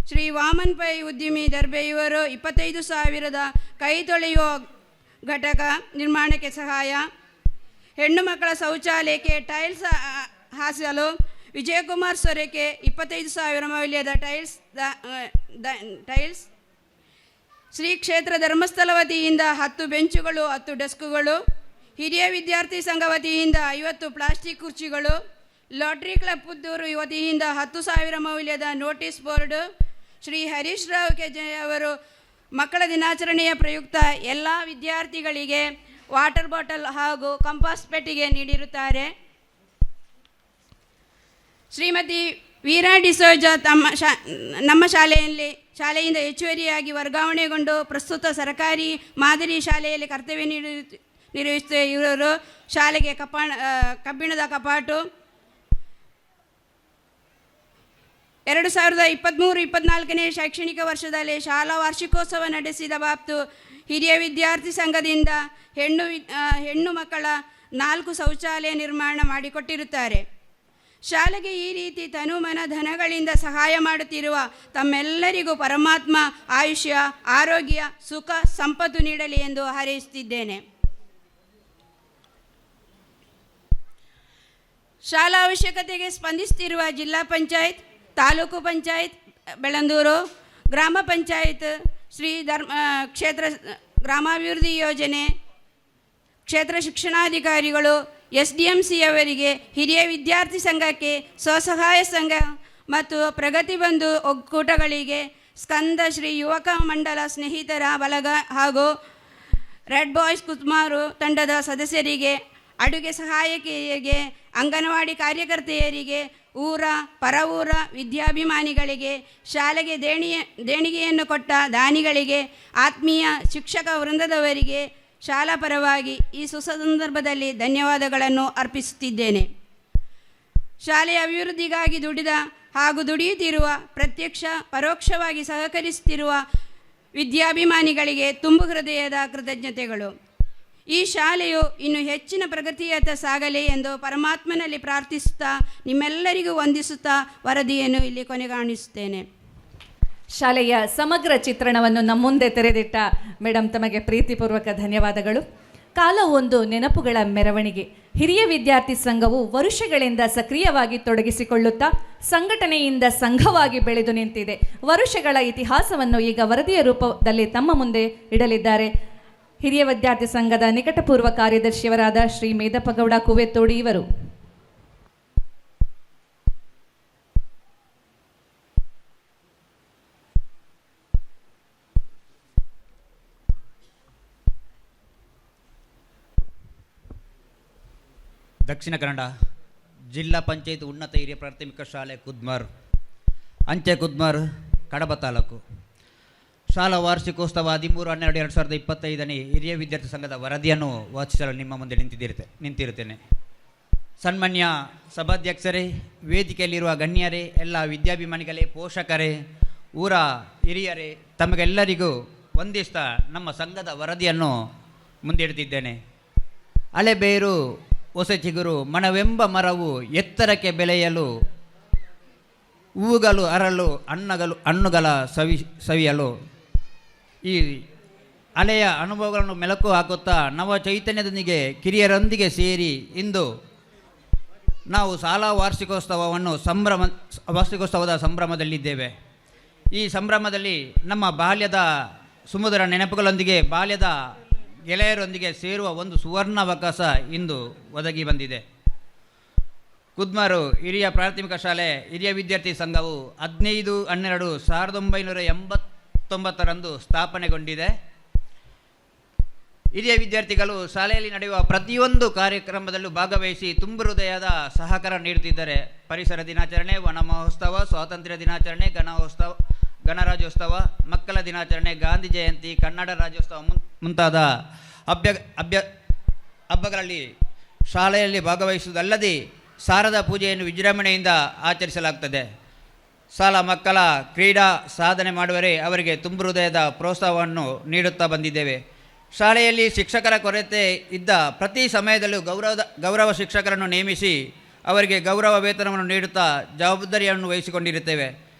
ಶ್ರೀ ವಾಮನ್ ಪೈ ಉದ್ಯಮಿ ದರ್ಬೆ ಇವರು 25,000 ಕೈ ತೊಳೆಯುವ ಘಟಕ ನಿರ್ಮಾಣಕ್ಕೆ ಸಹಾಯ, ಹೆಣ್ಣು ಮಕ್ಕಳ ಶೌಚಾಲಯಕ್ಕೆ ಟೈಲ್ಸ್ ಹಾಸಲು ವಿಜಯಕುಮಾರ್ ಸೊರೆಕೆ 25,000 ಮೌಲ್ಯದ ಟೈಲ್ಸ್, ಶ್ರೀ ಕ್ಷೇತ್ರ ಧರ್ಮಸ್ಥಳ ವತಿಯಿಂದ 10 ಬೆಂಚುಗಳು 10 ಡೆಸ್ಕುಗಳು, ಹಿರಿಯ ವಿದ್ಯಾರ್ಥಿ ಸಂಘ ವತಿಯಿಂದ 50 ಪ್ಲಾಸ್ಟಿಕ್ ಕುರ್ಚಿಗಳು, ಲಾಟ್ರಿ ಕ್ಲಬ್ ಪುತ್ತೂರು ವತಿಯಿಂದ 10,000 ಮೌಲ್ಯದ notice board, Shri Harish Rao KJ ಅವರು ಮಕ್ಕಳ ದಿನಾಚರಣೆಯ ಪ್ರಯುಕ್ತ ಎಲ್ಲ ವಿದ್ಯಾರ್ಥಿಗಳಿಗೆ ವಾಟರ್ ಬಾಟಲ್ ಹಾಗೂ ಕಂಪಾಸ್ ಪೆಟ್ಟಿಗೆ ನೀಡಿರುತ್ತಾರೆ. ಶ್ರೀಮತಿ ವೀರಾ ಡಿಸೋಜ ನಮ್ಮ ಶಾಲೆಯಿಂದ ಹೆಚ್ಚುವರಿಯಾಗಿ ವರ್ಗಾವಣೆಗೊಂಡು ಪ್ರಸ್ತುತ ಸರ್ಕಾರಿ ಮಾದರಿ ಶಾಲೆಯಲ್ಲಿ ಕರ್ತವ್ಯ ನಿರ್ವಹಿಸುತ್ತಿರುವ ಇವರು ಶಾಲೆಗೆ ಕಬ್ಬಿಣದ ಕಪಾಟು, 2023-24ನೇ ಶೈಕ್ಷಣಿಕ ವರ್ಷದಲ್ಲಿ ಶಾಲಾ ವಾರ್ಷಿಕೋತ್ಸವ ನಡೆಸಿದ ಬಾಬ್ತು ಹಿರಿಯ ವಿದ್ಯಾರ್ಥಿ ಸಂಘದಿಂದ ಹೆಣ್ಣು ಮಕ್ಕಳ 4 ಶೌಚಾಲಯ ನಿರ್ಮಾಣ ಮಾಡಿಕೊಟ್ಟಿರುತ್ತಾರೆ. ಶಾಲೆಗೆ ಈ ರೀತಿ ತನುಮನ ಧನಗಳಿಂದ ಸಹಾಯ ಮಾಡುತ್ತಿರುವ ತಮ್ಮೆಲ್ಲರಿಗೂ ಪರಮಾತ್ಮ ಆಯುಷ್ಯ, ಆರೋಗ್ಯ, ಸುಖ, ಸಂಪತ್ತು ನೀಡಲಿ ಎಂದು ಹಾರೈಸುತ್ತಿದ್ದೇನೆ. ಶಾಲಾ ಅವಶ್ಯಕತೆಗೆ ಸ್ಪಂದಿಸುತ್ತಿರುವ ಜಿಲ್ಲಾ ಪಂಚಾಯತ್, ತಾಲೂಕು ಪಂಚಾಯತ್ ಬೆಳಂದೂರು, ಗ್ರಾಮ ಪಂಚಾಯತ್, ಕ್ಷೇತ್ರ ಗ್ರಾಮಾಭಿವೃದ್ಧಿ ಯೋಜನೆ, ಕ್ಷೇತ್ರ ಶಿಕ್ಷಣಾಧಿಕಾರಿಗಳು, SDMC ಅವರಿಗೆ, ಹಿರಿಯ ವಿದ್ಯಾರ್ಥಿ ಸಂಘಕ್ಕೆ, ಸ್ವಸಹಾಯ ಸಂಘ ಮತ್ತು ಪ್ರಗತಿ ಬಂಧು ಒಕ್ಕೂಟಗಳಿಗೆ, ಸ್ಕಂದ ಶ್ರೀ ಯುವಕ ಮಂಡಲ ಸ್ನೇಹಿತರ ಬಳಗ ಹಾಗೂ ರೆಡ್ ಬಾಯ್ಸ್ ಕುದ್ಮಾರು ತಂಡದ ಸದಸ್ಯರಿಗೆ, ಅಡುಗೆ ಸಹಾಯಕಿಯರಿಗೆ, ಅಂಗನವಾಡಿ ಕಾರ್ಯಕರ್ತೆಯರಿಗೆ, ಊರ ಪರ ಊರ ವಿದ್ಯಾಭಿಮಾನಿಗಳಿಗೆ, ಶಾಲೆಗೆ ದೇಣಿಗೆಯನ್ನು ಕೊಟ್ಟ ದಾನಿಗಳಿಗೆ, ಆತ್ಮೀಯ ಶಿಕ್ಷಕ ವೃಂದದವರಿಗೆ ಶಾಲಾ ಪರವಾಗಿ ಈ ಸುಸಂದರ್ಭದಲ್ಲಿ ಧನ್ಯವಾದಗಳನ್ನು ಅರ್ಪಿಸುತ್ತಿದ್ದೇನೆ. ಶಾಲೆಯ ಅಭಿವೃದ್ಧಿಗಾಗಿ ದುಡಿದ ಹಾಗೂ ದುಡಿಯುತ್ತಿರುವ, ಪ್ರತ್ಯಕ್ಷ ಪರೋಕ್ಷವಾಗಿ ಸಹಕರಿಸುತ್ತಿರುವ ವಿದ್ಯಾಭಿಮಾನಿಗಳಿಗೆ ತುಂಬು ಹೃದಯದ ಕೃತಜ್ಞತೆಗಳು. ಈ ಶಾಲೆಯು ಇನ್ನು ಹೆಚ್ಚಿನ ಪ್ರಗತಿಯತ್ತ ಸಾಗಲಿ ಎಂದು ಪರಮಾತ್ಮನಲ್ಲಿ ಪ್ರಾರ್ಥಿಸುತ್ತಾ ನಿಮ್ಮೆಲ್ಲರಿಗೂ ವಂದಿಸುತ್ತಾ ವರದಿಯನ್ನು ಇಲ್ಲಿ ಕೊನೆಗಾಣಿಸುತ್ತೇನೆ. ಶಾಲೆಯ ಸಮಗ್ರ ಚಿತ್ರಣವನ್ನು ನಮ್ಮ ಮುಂದೆ ತೆರೆದಿಟ್ಟ ಮೇಡಮ್ ತಮಗೆ ಪ್ರೀತಿಪೂರ್ವಕ ಧನ್ಯವಾದಗಳು. ಕಾಲ ಒಂದು ನೆನಪುಗಳ ಮೆರವಣಿಗೆ. ಹಿರಿಯ ವಿದ್ಯಾರ್ಥಿ ಸಂಘವು ವರುಷಗಳಿಂದ ಸಕ್ರಿಯವಾಗಿ ತೊಡಗಿಸಿಕೊಳ್ಳುತ್ತಾ ಸಂಘಟನೆಯಿಂದ ಸಂಘವಾಗಿ ಬೆಳೆದು ನಿಂತಿದೆ. ವರುಷಗಳ ಇತಿಹಾಸವನ್ನು ಈಗ ವರದಿಯ ರೂಪದಲ್ಲಿ ತಮ್ಮ ಮುಂದೆ ಇಡಲಿದ್ದಾರೆ ಹಿರಿಯ ವಿದ್ಯಾರ್ಥಿ ಸಂಘದ ನಿಕಟಪೂರ್ವ ಕಾರ್ಯದರ್ಶಿಯವರಾದ ಶ್ರೀ ಮೇದಪ್ಪಗೌಡ ಕುವೆತ್ತೋಡಿ ಇವರು. ದಕ್ಷಿಣ ಕನ್ನಡ ಜಿಲ್ಲಾ ಪಂಚಾಯತ್ ಉನ್ನತ ಹಿರಿಯ ಪ್ರಾಥಮಿಕ ಶಾಲೆ ಕುದ್ಮಾರ್, ಅಂಚೆ ಕುದ್ಮಾರ್, ಕಡಬ ತಾಲೂಕು. ಶಾಲಾ ವಾರ್ಷಿಕೋತ್ಸವ 13/12/2025 ಹಿರಿಯ ವಿದ್ಯಾರ್ಥಿ ಸಂಘದ ವರದಿಯನ್ನು ವಾಚಿಸಲು ನಿಮ್ಮ ಮುಂದೆ ನಿಂತಿರುತ್ತೇನೆ. ಸನ್ಮಾನ್ಯ ಸಭಾಧ್ಯಕ್ಷರೇ, ವೇದಿಕೆಯಲ್ಲಿರುವ ಗಣ್ಯರೇ, ಎಲ್ಲ ವಿದ್ಯಾಭಿಮಾನಿಗಳೇ, ಪೋಷಕರೇ, ಊರ ಹಿರಿಯರೇ, ತಮಗೆಲ್ಲರಿಗೂ ವಂದಿಸ್ತಾ ನಮ್ಮ ಸಂಘದ ವರದಿಯನ್ನು ಮುಂದಿಡ್ತಿದ್ದೇನೆ. ಅಲೆಬೇರು ಹೊಸ ಚಿಗುರು, ಮನವೆಂಬ ಮರವು ಎತ್ತರಕ್ಕೆ ಬೆಳೆಯಲು, ಹೂವುಗಳು ಅರಳು, ಹಣ್ಣುಗಳ ಸವಿಯಲು, ಈ ಅಲೆಯ ಅನುಭವಗಳನ್ನು ಮೆಲುಕು ಹಾಕುತ್ತಾ ನವ ಚೈತನ್ಯದೊಂದಿಗೆ ಕಿರಿಯರೊಂದಿಗೆ ಸೇರಿ ಇಂದು ನಾವು ಶಾಲಾ ವಾರ್ಷಿಕೋತ್ಸವದ ಸಂಭ್ರಮದಲ್ಲಿದ್ದೇವೆ. ಈ ಸಂಭ್ರಮದಲ್ಲಿ ನಮ್ಮ ಬಾಲ್ಯದ ಸುಮಧುರ ನೆನಪುಗಳೊಂದಿಗೆ ಬಾಲ್ಯದ ಗೆಳೆಯರೊಂದಿಗೆ ಸೇರುವ ಒಂದು ಸುವರ್ಣಾವಕಾಶ ಇಂದು ಒದಗಿ ಬಂದಿದೆ. ಕುದ್ಮಾರು ಹಿರಿಯ ಪ್ರಾಥಮಿಕ ಶಾಲೆ ಹಿರಿಯ ವಿದ್ಯಾರ್ಥಿ ಸಂಘವು 15/12/1989 ಸ್ಥಾಪನೆಗೊಂಡಿದೆ. ಹಿರಿಯ ವಿದ್ಯಾರ್ಥಿಗಳು ಶಾಲೆಯಲ್ಲಿ ನಡೆಯುವ ಪ್ರತಿಯೊಂದು ಕಾರ್ಯಕ್ರಮದಲ್ಲೂ ಭಾಗವಹಿಸಿ ತುಂಬು ಹೃದಯದ ಸಹಕಾರ ನೀಡುತ್ತಿದ್ದಾರೆ. ಪರಿಸರ ದಿನಾಚರಣೆ, ವನ ಮಹೋತ್ಸವ, ಸ್ವಾತಂತ್ರ್ಯ ದಿನಾಚರಣೆ, ಗಣರಾಜ್ಯೋತ್ಸವ, ಮಕ್ಕಳ ದಿನಾಚರಣೆ, ಗಾಂಧಿ ಜಯಂತಿ, ಕನ್ನಡ ರಾಜ್ಯೋತ್ಸವ ಮುಂತಾದ ಹಬ್ಬಗಳಲ್ಲಿ ಶಾಲೆಯಲ್ಲಿ ಭಾಗವಹಿಸುವುದಲ್ಲದೆ ಶಾರದಾ ಪೂಜೆಯನ್ನು ವಿಜೃಂಭಣೆಯಿಂದ ಆಚರಿಸಲಾಗುತ್ತದೆ. ಶಾಲಾ ಮಕ್ಕಳ ಕ್ರೀಡಾ ಸಾಧನೆ ಮಾಡುವರೆ ಅವರಿಗೆ ತುಂಬು ಹೃದಯದ ಪ್ರೋತ್ಸಾಹವನ್ನು ನೀಡುತ್ತಾ ಬಂದಿದ್ದೇವೆ. ಶಾಲೆಯಲ್ಲಿ ಶಿಕ್ಷಕರ ಕೊರತೆ ಇದ್ದ ಪ್ರತಿ ಸಮಯದಲ್ಲೂ ಗೌರವ ಶಿಕ್ಷಕರನ್ನು ನೇಮಿಸಿ ಅವರಿಗೆ ಗೌರವ ವೇತನವನ್ನು ನೀಡುತ್ತಾ ಜವಾಬ್ದಾರಿಯನ್ನು ವಹಿಸಿಕೊಂಡಿರುತ್ತೇವೆ.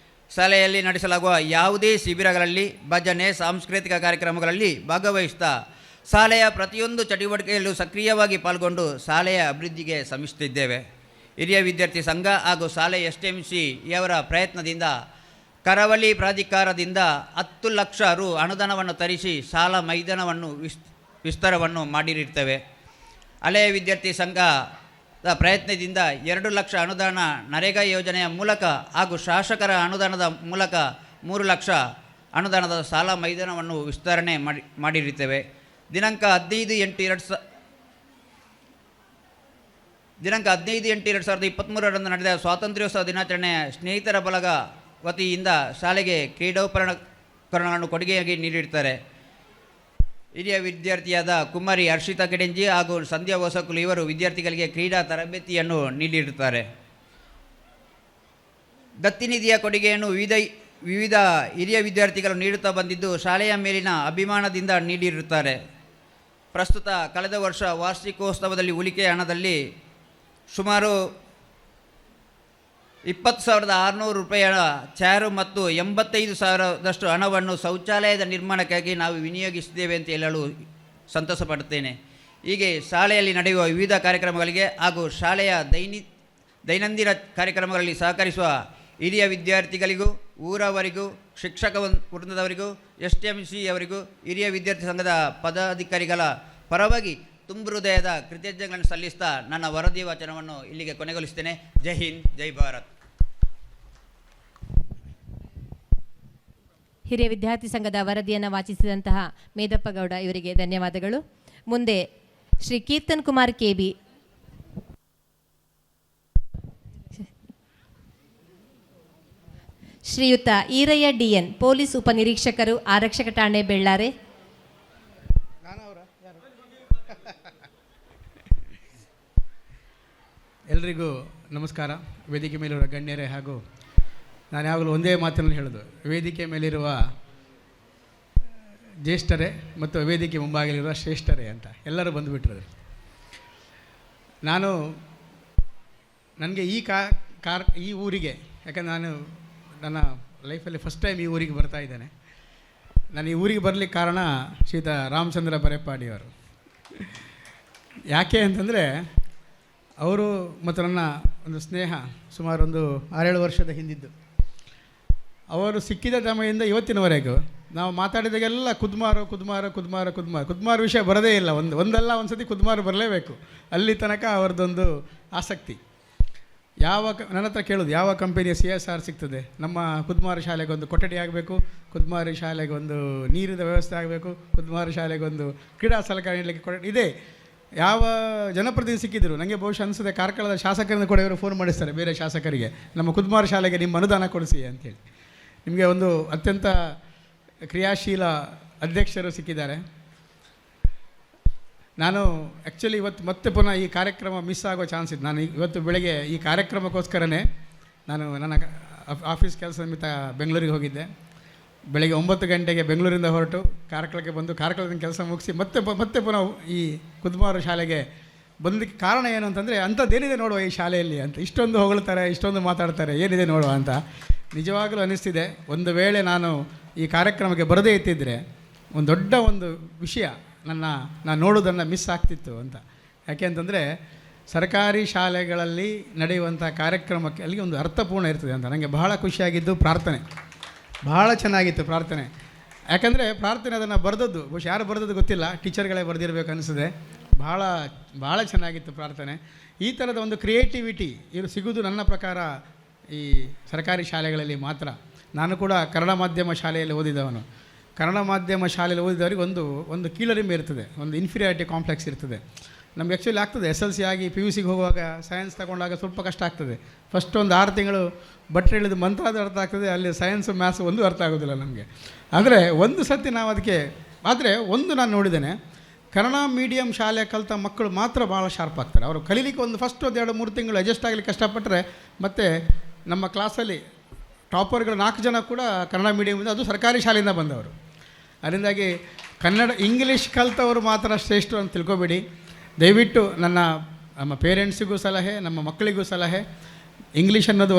ಶಾಲೆಯಲ್ಲಿ ನಡೆಸಲಾಗುವ ಯಾವುದೇ ಶಿಬಿರಗಳಲ್ಲಿ, ಭಜನೆ, ಸಾಂಸ್ಕೃತಿಕ ಕಾರ್ಯಕ್ರಮಗಳಲ್ಲಿ ಭಾಗವಹಿಸ್ತಾ ಶಾಲೆಯ ಪ್ರತಿಯೊಂದು ಚಟುವಟಿಕೆಯಲ್ಲೂ ಸಕ್ರಿಯವಾಗಿ ಪಾಲ್ಗೊಂಡು ಶಾಲೆಯ ಅಭಿವೃದ್ಧಿಗೆ ಶ್ರಮಿಸುತ್ತಿದ್ದೇವೆ. ಹಿರಿಯ ವಿದ್ಯಾರ್ಥಿ ಸಂಘ ಹಾಗೂ ಶಾಲೆ STMC ಯವರ ಪ್ರಯತ್ನದಿಂದ ಕರಾವಳಿ ಪ್ರಾಧಿಕಾರದಿಂದ 10 ಲಕ್ಷ ರು ಅನುದಾನವನ್ನು ತರಿಸಿ ಶಾಲಾ ಮೈದಾನವನ್ನು ವಿಸ್ತಾರವನ್ನು ಮಾಡಿರುತ್ತೇವೆ. ಹಳೆಯ ವಿದ್ಯಾರ್ಥಿ ಸಂಘದ ಪ್ರಯತ್ನದಿಂದ 2 ಲಕ್ಷ ಅನುದಾನ ನರೇಗಾ ಯೋಜನೆಯ ಮೂಲಕ ಹಾಗೂ ಶಾಸಕರ ಅನುದಾನದ ಮೂಲಕ 3 ಲಕ್ಷ ಅನುದಾನದ ಶಾಲಾ ಮೈದಾನವನ್ನು ವಿಸ್ತರಣೆ ಮಾಡಿರುತ್ತೇವೆ. ದಿನಾಂಕ 15/8/2023 ನಡೆದ ಸ್ವಾತಂತ್ರ್ಯೋತ್ಸವ ದಿನಾಚರಣೆಯ ಸ್ನೇಹಿತರ ಬಳಗ ವತಿಯಿಂದ ಶಾಲೆಗೆ ಕ್ರೀಡೋಪಕರಣಗಳನ್ನು ಕೊಡುಗೆಯಾಗಿ ನೀಡಿರುತ್ತಾರೆ. ಹಿರಿಯ ವಿದ್ಯಾರ್ಥಿಯಾದ ಕುಮಾರಿ ಹರ್ಷಿತಾ ಕೆಡೆಂಜಿ ಹಾಗೂ ಸಂಧ್ಯಾ ಹೊಸಕುಲು ಇವರು ವಿದ್ಯಾರ್ಥಿಗಳಿಗೆ ಕ್ರೀಡಾ ತರಬೇತಿಯನ್ನು ನೀಡಿರುತ್ತಾರೆ. ದತ್ತಿನಿಧಿಯ ಕೊಡುಗೆಯನ್ನು ವಿವಿಧ ಹಿರಿಯ ವಿದ್ಯಾರ್ಥಿಗಳು ನೀಡುತ್ತಾ ಬಂದಿದ್ದು ಶಾಲೆಯ ಮೇಲಿನ ಅಭಿಮಾನದಿಂದ ನೀಡಿರುತ್ತಾರೆ. ಪ್ರಸ್ತುತ ಕಳೆದ ವರ್ಷ ವಾರ್ಷಿಕೋತ್ಸವದಲ್ಲಿ ಉಳಿಕೆ ಹಣದಲ್ಲಿ ಸುಮಾರು 20,600 ರೂಪಾಯಿಯ ಚಾರು ಮತ್ತು 85,000ದಷ್ಟು ಹಣವನ್ನು ಶೌಚಾಲಯದ ನಿರ್ಮಾಣಕ್ಕಾಗಿ ನಾವು ವಿನಿಯೋಗಿಸಿದ್ದೇವೆ ಅಂತ ಹೇಳಲು ಸಂತೋಷ ಪಡುತ್ತೇನೆ. ಹೀಗೆ ಶಾಲೆಯಲ್ಲಿ ನಡೆಯುವ ವಿವಿಧ ಕಾರ್ಯಕ್ರಮಗಳಿಗೆ ಹಾಗೂ ಶಾಲೆಯ ದೈನಂದಿನ ಕಾರ್ಯಕ್ರಮಗಳಲ್ಲಿ ಸಹಕರಿಸುವ ಹಿರಿಯ ವಿದ್ಯಾರ್ಥಿಗಳಿಗೂ, ಊರವರಿಗೂ, ಶಿಕ್ಷಕ ವೃಂದದವರಿಗೂ, STMC ಅವರಿಗೂ, ಹಿರಿಯ ವಿದ್ಯಾರ್ಥಿ ಸಂಘದ ಪದಾಧಿಕಾರಿಗಳ ಪರವಾಗಿ ತುಂಬು ಹೃದಯದ ಕೃತಜ್ಞತೆಗಳನ್ನು ಸಲ್ಲಿಸ್ತಾ ನನ್ನ ವರದಿ ವಾಚನವನ್ನು ಇಲ್ಲಿಗೆ ಕೊನೆಗೊಳಿಸ್ತೇನೆ. ಜೈ ಹಿಂದ್, ಜೈ ಭಾರತ್. ಹಿರಿಯ ವಿದ್ಯಾರ್ಥಿ ಸಂಘದ ವರದಿಯನ್ನು ವಾಚಿಸಿದಂತಹ ಮೇದಪ್ಪ ಗೌಡ ಇವರಿಗೆ ಧನ್ಯವಾದಗಳು. ಮುಂದೆ ಶ್ರೀ ಕೀರ್ತನ್ ಕುಮಾರ್ KB, ಶ್ರೀಯುತ ಈರಯ್ಯ DN, ಪೊಲೀಸ್ ಉಪನಿರೀಕ್ಷಕರು, ಆರಕ್ಷಕ ಠಾಣೆ ಬೆಳ್ಳಾರೆ. ಎಲ್ರಿಗೂ ನಮಸ್ಕಾರ. ವೇದಿಕೆ ಮೇಲಿರುವ ಗಣ್ಯರೇ ಹಾಗೂ ನಾನು ಯಾವಾಗಲೂ ಒಂದೇ ಮಾತಿನಲ್ಲಿ ಹೇಳೋದು, ವೇದಿಕೆ ಮೇಲಿರುವ ಜ್ಯೇಷ್ಠರೇ ಮತ್ತು ವೇದಿಕೆ ಮುಂಭಾಗಲಿರುವ ಶ್ರೇಷ್ಠರೇ ಅಂತ ಎಲ್ಲರೂ ಬಂದುಬಿಟ್ರು. ನನಗೆ ಈ ಊರಿಗೆ, ಯಾಕಂದರೆ ನಾನು ನನ್ನ ಲೈಫಲ್ಲಿ ಫಸ್ಟ್ ಟೈಮ್ ಈ ಊರಿಗೆ ಬರ್ತಾ ಇದ್ದೇನೆ. ನಾನು ಈ ಊರಿಗೆ ಬರಲಿಕ್ಕೆ ಕಾರಣ ಶ್ರೀಯುತ ರಾಮಚಂದ್ರ ಬರೆಪ್ಪಾಡಿಯವರು. ಯಾಕೆ ಅಂತಂದರೆ ಅವರು ಮತ್ತು ನನ್ನ ಒಂದು ಸ್ನೇಹ ಸುಮಾರು ಒಂದು 6-7 ವರ್ಷದ ಹಿಂದಿದ್ದು. ಅವರು ಸಿಕ್ಕಿದ ಸಮಯದಿಂದ ಇವತ್ತಿನವರೆಗೂ ನಾವು ಮಾತಾಡಿದಾಗೆಲ್ಲ ಕುದ್ಮಾರು ವಿಷಯ ಬರೋದೇ ಇಲ್ಲ. ಒಂದಲ್ಲ ಒಂದು ಸತಿ ಕುದ್ಮಾರು ಬರಲೇಬೇಕು. ಅಲ್ಲಿ ತನಕ ಅವ್ರದ್ದೊಂದು ಆಸಕ್ತಿ. ನನ್ನ ಹತ್ರ ಕೇಳೋದು, ಯಾವ ಕಂಪನಿಯ CSR ಸಿಗ್ತದೆ, ನಮ್ಮ ಕುದ್ಮಾರು ಶಾಲೆಗೆ ಒಂದು ಕೊಠಡಿ ಆಗಬೇಕು, ಕುದ್ಮಾರು ಶಾಲೆಗೆ ಒಂದು ನೀರಿನ ವ್ಯವಸ್ಥೆ ಆಗಬೇಕು, ಕುದ್ಮಾರು ಶಾಲೆಗೆ ಒಂದು ಕ್ರೀಡಾ ಸಲಕರಣೆ ನೀಡಲಿಕ್ಕೆ ಕೊಠಡಿ ಇದೆ. ಯಾವ ಜನಪ್ರತಿನಿಧಿ ಸಿಕ್ಕಿದ್ರು ನನಗೆ ಬಹುಶಃ ಅನಿಸುತ್ತೆ ಕಾರ್ಕಳದ ಶಾಸಕರಿಂದ ಕೂಡ ಇವರು ಫೋನ್ ಮಾಡಿಸ್ತಾರೆ ಬೇರೆ ಶಾಸಕರಿಗೆ, ನಮ್ಮ ಕುದ್ಮಾರು ಶಾಲೆಗೆ ನಿಮ್ಮ ಅನುದಾನ ಕೊಡಿಸಿ ಅಂಥೇಳಿ. ನಿಮಗೆ ಒಂದು ಅತ್ಯಂತ ಕ್ರಿಯಾಶೀಲ ಅಧ್ಯಕ್ಷರು ಸಿಕ್ಕಿದ್ದಾರೆ. ನಾನು ಆ್ಯಕ್ಚುಲಿ ಇವತ್ತು ಮತ್ತೆ ಪುನಃ ಈ ಕಾರ್ಯಕ್ರಮ ಮಿಸ್ ಆಗೋ ಚಾನ್ಸ್ ಇತ್ತು. ನಾನು ಇವತ್ತು ಬೆಳಗ್ಗೆ ಈ ಕಾರ್ಯಕ್ರಮಕ್ಕೋಸ್ಕರನೇ ನಾನು ನನ್ನ ಆಫೀಸ್ ಕೆಲಸ ನಿಮಿತ್ತ ಬೆಂಗಳೂರಿಗೆ ಹೋಗಿದ್ದೆ. ಬೆಳಗ್ಗೆ 9 ಗಂಟೆಗೆ ಬೆಂಗಳೂರಿಂದ ಹೊರಟು ಕಾರ್ಕಳಕ್ಕೆ ಬಂದು ಕಾರ್ಕಳದಿಂದ ಕೆಲಸ ಮುಗಿಸಿ ಮತ್ತೆ ಪುನಃ ಈ ಕುದ್ಮಾರು ಶಾಲೆಗೆ ಬಂದಕ್ಕೆ ಕಾರಣ ಏನು ಅಂತಂದರೆ, ಅಂಥದ್ದೇನಿದೆ ನೋಡುವ ಈ ಶಾಲೆಯಲ್ಲಿ ಅಂತ. ಇಷ್ಟೊಂದು ಹೊಗಳ್ತಾರೆ, ಇಷ್ಟೊಂದು ಮಾತಾಡ್ತಾರೆ, ಏನಿದೆ ನೋಡುವ ಅಂತ ನಿಜವಾಗಲೂ ಅನ್ನಿಸ್ತಿದೆ. ಒಂದು ವೇಳೆ ನಾನು ಈ ಕಾರ್ಯಕ್ರಮಕ್ಕೆ ಬರದೇ ಇತ್ತಿದ್ದರೆ ಒಂದು ದೊಡ್ಡ ಒಂದು ವಿಷಯ ನಾನು ನೋಡೋದನ್ನು ಮಿಸ್ ಆಗ್ತಿತ್ತು ಅಂತ. ಯಾಕೆ ಅಂತಂದರೆ ಸರ್ಕಾರಿ ಶಾಲೆಗಳಲ್ಲಿ ನಡೆಯುವಂಥ ಕಾರ್ಯಕ್ರಮಕ್ಕೆ ಅಲ್ಲಿಗೆ ಒಂದು ಅರ್ಥಪೂರ್ಣ ಇರ್ತದೆ ಅಂತ. ನನಗೆ ಬಹಳ ಖುಷಿಯಾಗಿದ್ದು ಪ್ರಾರ್ಥನೆ, ಭಾಳ ಚೆನ್ನಾಗಿತ್ತು ಪ್ರಾರ್ಥನೆ. ಯಾಕಂದರೆ ಪ್ರಾರ್ಥನೆ ಅದನ್ನು ಬರೆದದ್ದು ಬಹುಶಃ ಯಾರು ಬರೆದದ್ದು ಗೊತ್ತಿಲ್ಲ, ಟೀಚರ್ಗಳೇ ಬರೆದಿರಬೇಕು ಅನಿಸಿದೆ. ಭಾಳ ಚೆನ್ನಾಗಿತ್ತು ಪ್ರಾರ್ಥನೆ. ಈ ಥರದ ಒಂದು ಕ್ರಿಯೇಟಿವಿಟಿ ಸಿಗೋದು ನನ್ನ ಪ್ರಕಾರ ಈ ಸರ್ಕಾರಿ ಶಾಲೆಗಳಲ್ಲಿ ಮಾತ್ರ. ನಾನು ಕೂಡ ಕನ್ನಡ ಮಾಧ್ಯಮ ಶಾಲೆಯಲ್ಲಿ ಓದಿದವನು. ಕನ್ನಡ ಮಾಧ್ಯಮ ಶಾಲೆಯಲ್ಲಿ ಓದಿದವರಿಗೆ ಒಂದು ಕೀಳರಿಮೆ ಇರ್ತದೆ, ಒಂದು ಇನ್ಫೀರಿಯಾರಿಟಿ ಕಾಂಪ್ಲೆಕ್ಸ್ ಇರ್ತದೆ. ನಮ್ಗೆ ಆ್ಯಕ್ಚುಲಿ ಆಗ್ತದೆ SLC ಆಗಿ PUCಗೆ ಹೋಗುವಾಗ ಸೈನ್ಸ್ ತಗೊಂಡಾಗ ಸ್ವಲ್ಪ ಕಷ್ಟ ಆಗ್ತದೆ. ಫಸ್ಟ್ ಒಂದು 6 ತಿಂಗಳು ಬಟ್ಟೆ ಇಳಿದು ಮಂತ್ರಾದ ಅರ್ಥ ಆಗ್ತದೆ, ಅಲ್ಲಿ ಸೈನ್ಸು ಮ್ಯಾಥ್ಸ್ ಒಂದು ಅರ್ಥ ಆಗೋದಿಲ್ಲ ನಮಗೆ. ಆದರೆ ಒಂದು ಸತಿ ನಾವು ಅದಕ್ಕೆ ನಾನು ನೋಡಿದ್ದೇನೆ, ಕನ್ನಡ ಮೀಡಿಯಂ ಶಾಲೆ ಕಲಿತ ಮಕ್ಕಳು ಮಾತ್ರ ಭಾಳ ಶಾರ್ಪ್ ಆಗ್ತಾರೆ. ಅವರು ಕಲೀಲಿಕ್ಕೆ ಫಸ್ಟ್ 1-2-3 ತಿಂಗಳು ಅಡ್ಜಸ್ಟ್ ಆಗಲಿಕ್ಕೆ ಕಷ್ಟಪಟ್ಟರೆ ಮತ್ತು ನಮ್ಮ ಕ್ಲಾಸಲ್ಲಿ ಟಾಪರ್ಗಳು 4 ಜನ ಕೂಡ ಕನ್ನಡ ಮೀಡಿಯಮಿಂದ, ಅದು ಸರ್ಕಾರಿ ಶಾಲೆಯಿಂದ ಬಂದವರು. ಅದರಿಂದಾಗಿ ಇಂಗ್ಲೀಷ್ ಕಲಿತವರು ಮಾತ್ರ ಶ್ರೇಷ್ಠರು ಅಂತ ತಿಳ್ಕೊಬೇಡಿ. ದಯವಿಟ್ಟು ನಮ್ಮ ಪೇರೆಂಟ್ಸಿಗೂ ಸಲಹೆ, ನಮ್ಮ ಮಕ್ಕಳಿಗೂ ಸಲಹೆ, ಇಂಗ್ಲೀಷ್ ಅನ್ನೋದು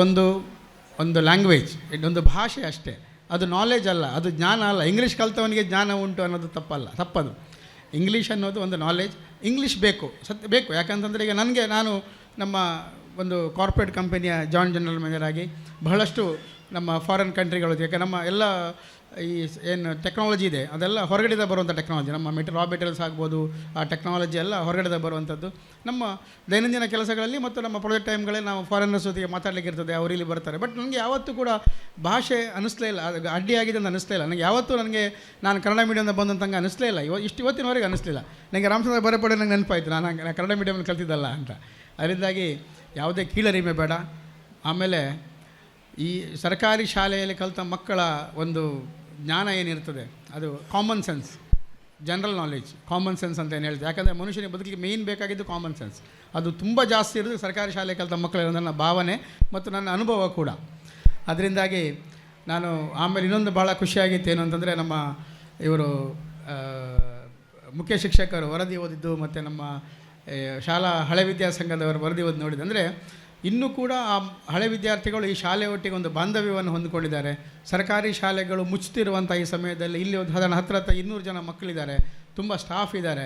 ಒಂದು ಲ್ಯಾಂಗ್ವೇಜ್, ಒಂದು ಭಾಷೆ ಅಷ್ಟೇ. ಅದು ನಾಲೆಜ್ ಅಲ್ಲ, ಅದು ಜ್ಞಾನ ಅಲ್ಲ. ಇಂಗ್ಲೀಷ್ ಕಲಿತವನಿಗೆ ಜ್ಞಾನ ಉಂಟು ಅನ್ನೋದು ತಪ್ಪದು. ಇಂಗ್ಲೀಷ್ ಅನ್ನೋದು ಒಂದು ನಾಲೆಜ್. ಇಂಗ್ಲೀಷ್ ಬೇಕು. ಯಾಕಂತಂದರೆ ಈಗ ನಾನು ನಮ್ಮ ಒಂದು ಕಾರ್ಪೊರೇಟ್ ಕಂಪನಿಯ ಜಾಯಿಂಟ್ ಜನರಲ್ ಮ್ಯಾನೇಜರ್ ಆಗಿ ಬಹಳಷ್ಟು ನಮ್ಮ ಫಾರಿನ್ ಕಂಟ್ರಿಗಳು, ಯಾಕೆ ನಮ್ಮ ಎಲ್ಲ ಈ ಏನು ಟೆಕ್ನಾಲಜಿ ಇದೆ ಅದೆಲ್ಲ ಹೊರಗಡೆದ ಬರುವಂಥ ಟೆಕ್ನಾಲಜಿ, ನಮ್ಮ ರಾ ಮೆಟೀರಿಯಲ್ಸ್ ಆಗ್ಬೋದು, ಆ ಟೆಕ್ನಾಲಜಿ ಎಲ್ಲ ಹೊರಗಡೆದ ಬರುವಂಥದ್ದು. ನಮ್ಮ ದೈನಂದಿನ ಕೆಲಸಗಳಲ್ಲಿ ಮತ್ತು ನಮ್ಮ ಪ್ರಾಜೆಕ್ಟ್ ಟೈಮ್ಗಳಲ್ಲಿ ನಾವು ಫಾರಿನರ್ಸ್ ಜೊತೆಗೆ ಮಾತಾಡಲಿಕ್ಕೆ ಇರ್ತದೆ, ಅವರು ಇಲ್ಲಿ ಬರ್ತಾರೆ. ಬಟ್ ನನಗೆ ಯಾವತ್ತೂ ಕೂಡ ಭಾಷೆ ಅನ್ನಿಸ್ಲೇ ಇಲ್ಲ, ಅದು ಅಡ್ಡಿಯಾಗಿದೆ ಅಂತ ಅನ್ನಿಸ್ಲೇ ಇಲ್ಲ ನನಗೆ. ಯಾವತ್ತೂ ನಾನು ಕನ್ನಡ ಮೀಡಿಯಮ್ನ ಬಂದಂತಂಗೆ ಅನ್ನಿಸ್ಲೇ ಇಲ್ಲ. ಇವತ್ತಿನವರೆಗೆ ಅನ್ನಿಸ್ಲಿಲ್ಲ. ನನಗೆ ರಾಮಚಂದ್ರ ಬರೆಪಾಡಿ ನನಗೆ ನೆನಪಾಯಿತು, ನಾನು ಕನ್ನಡ ಮೀಡಿಯಮ್ನ ಕಲ್ತಿದ್ದಲ್ಲ ಅಂತ. ಅದರಿಂದಾಗಿ ಯಾವುದೇ ಕೀಳರಿಮೆ ಬೇಡ. ಆಮೇಲೆ ಈ ಸರ್ಕಾರಿ ಶಾಲೆಯಲ್ಲಿ ಕಲಿತ ಮಕ್ಕಳ ಒಂದು ಜ್ಞಾನ ಏನಿರ್ತದೆ ಅದು common sense, general knowledge, common sense ಅಂತ ಏನು ಹೇಳ್ತಾರೆ. ಯಾಕಂದರೆ ಮನುಷ್ಯನಿಗೆ ಬದುಕಿಗೆ ಮೇಯ್ನ್ ಬೇಕಾಗಿದ್ದು ಕಾಮನ್ ಸೆನ್ಸ್. ಅದು ತುಂಬ ಜಾಸ್ತಿ ಇರೋದು ಸರ್ಕಾರಿ ಶಾಲೆ ಕಲಿತ ಮಕ್ಕಳು, ನನ್ನ ಭಾವನೆ ಮತ್ತು ನನ್ನ ಅನುಭವ ಕೂಡ. ಅದರಿಂದಾಗಿ ನಾನು ಆಮೇಲೆ ಇನ್ನೊಂದು ಭಾಳ ಖುಷಿಯಾಗಿತ್ತು ಏನು ಅಂತಂದರೆ, ನಮ್ಮ ಇವರು ಮುಖ್ಯ ಶಿಕ್ಷಕರು ವರದಿ ಓದಿದ್ದು ಮತ್ತು ನಮ್ಮ ಶಾಲಾ ಹಳೆ ವಿದ್ಯಾಸಂಘದವರು ವರದಿ ಓದಿ ನೋಡಿದ್ದು ಅಂದರೆ, ಇನ್ನೂ ಕೂಡ ಆ ಹಳೆ ವಿದ್ಯಾರ್ಥಿಗಳು ಈ ಶಾಲೆ ಒಟ್ಟಿಗೆ ಒಂದು ಬಾಂಧವ್ಯವನ್ನು ಹೊಂದಿಕೊಂಡಿದ್ದಾರೆ. ಸರ್ಕಾರಿ ಶಾಲೆಗಳು ಮುಚ್ಚುತ್ತಿರುವಂಥ ಈ ಸಮಯದಲ್ಲಿ ಇಲ್ಲಿ ಒಂದು ಸಾಧಾರಣ 100-200 ಜನ ಮಕ್ಕಳಿದ್ದಾರೆ, ತುಂಬ ಸ್ಟಾಫ್ ಇದ್ದಾರೆ.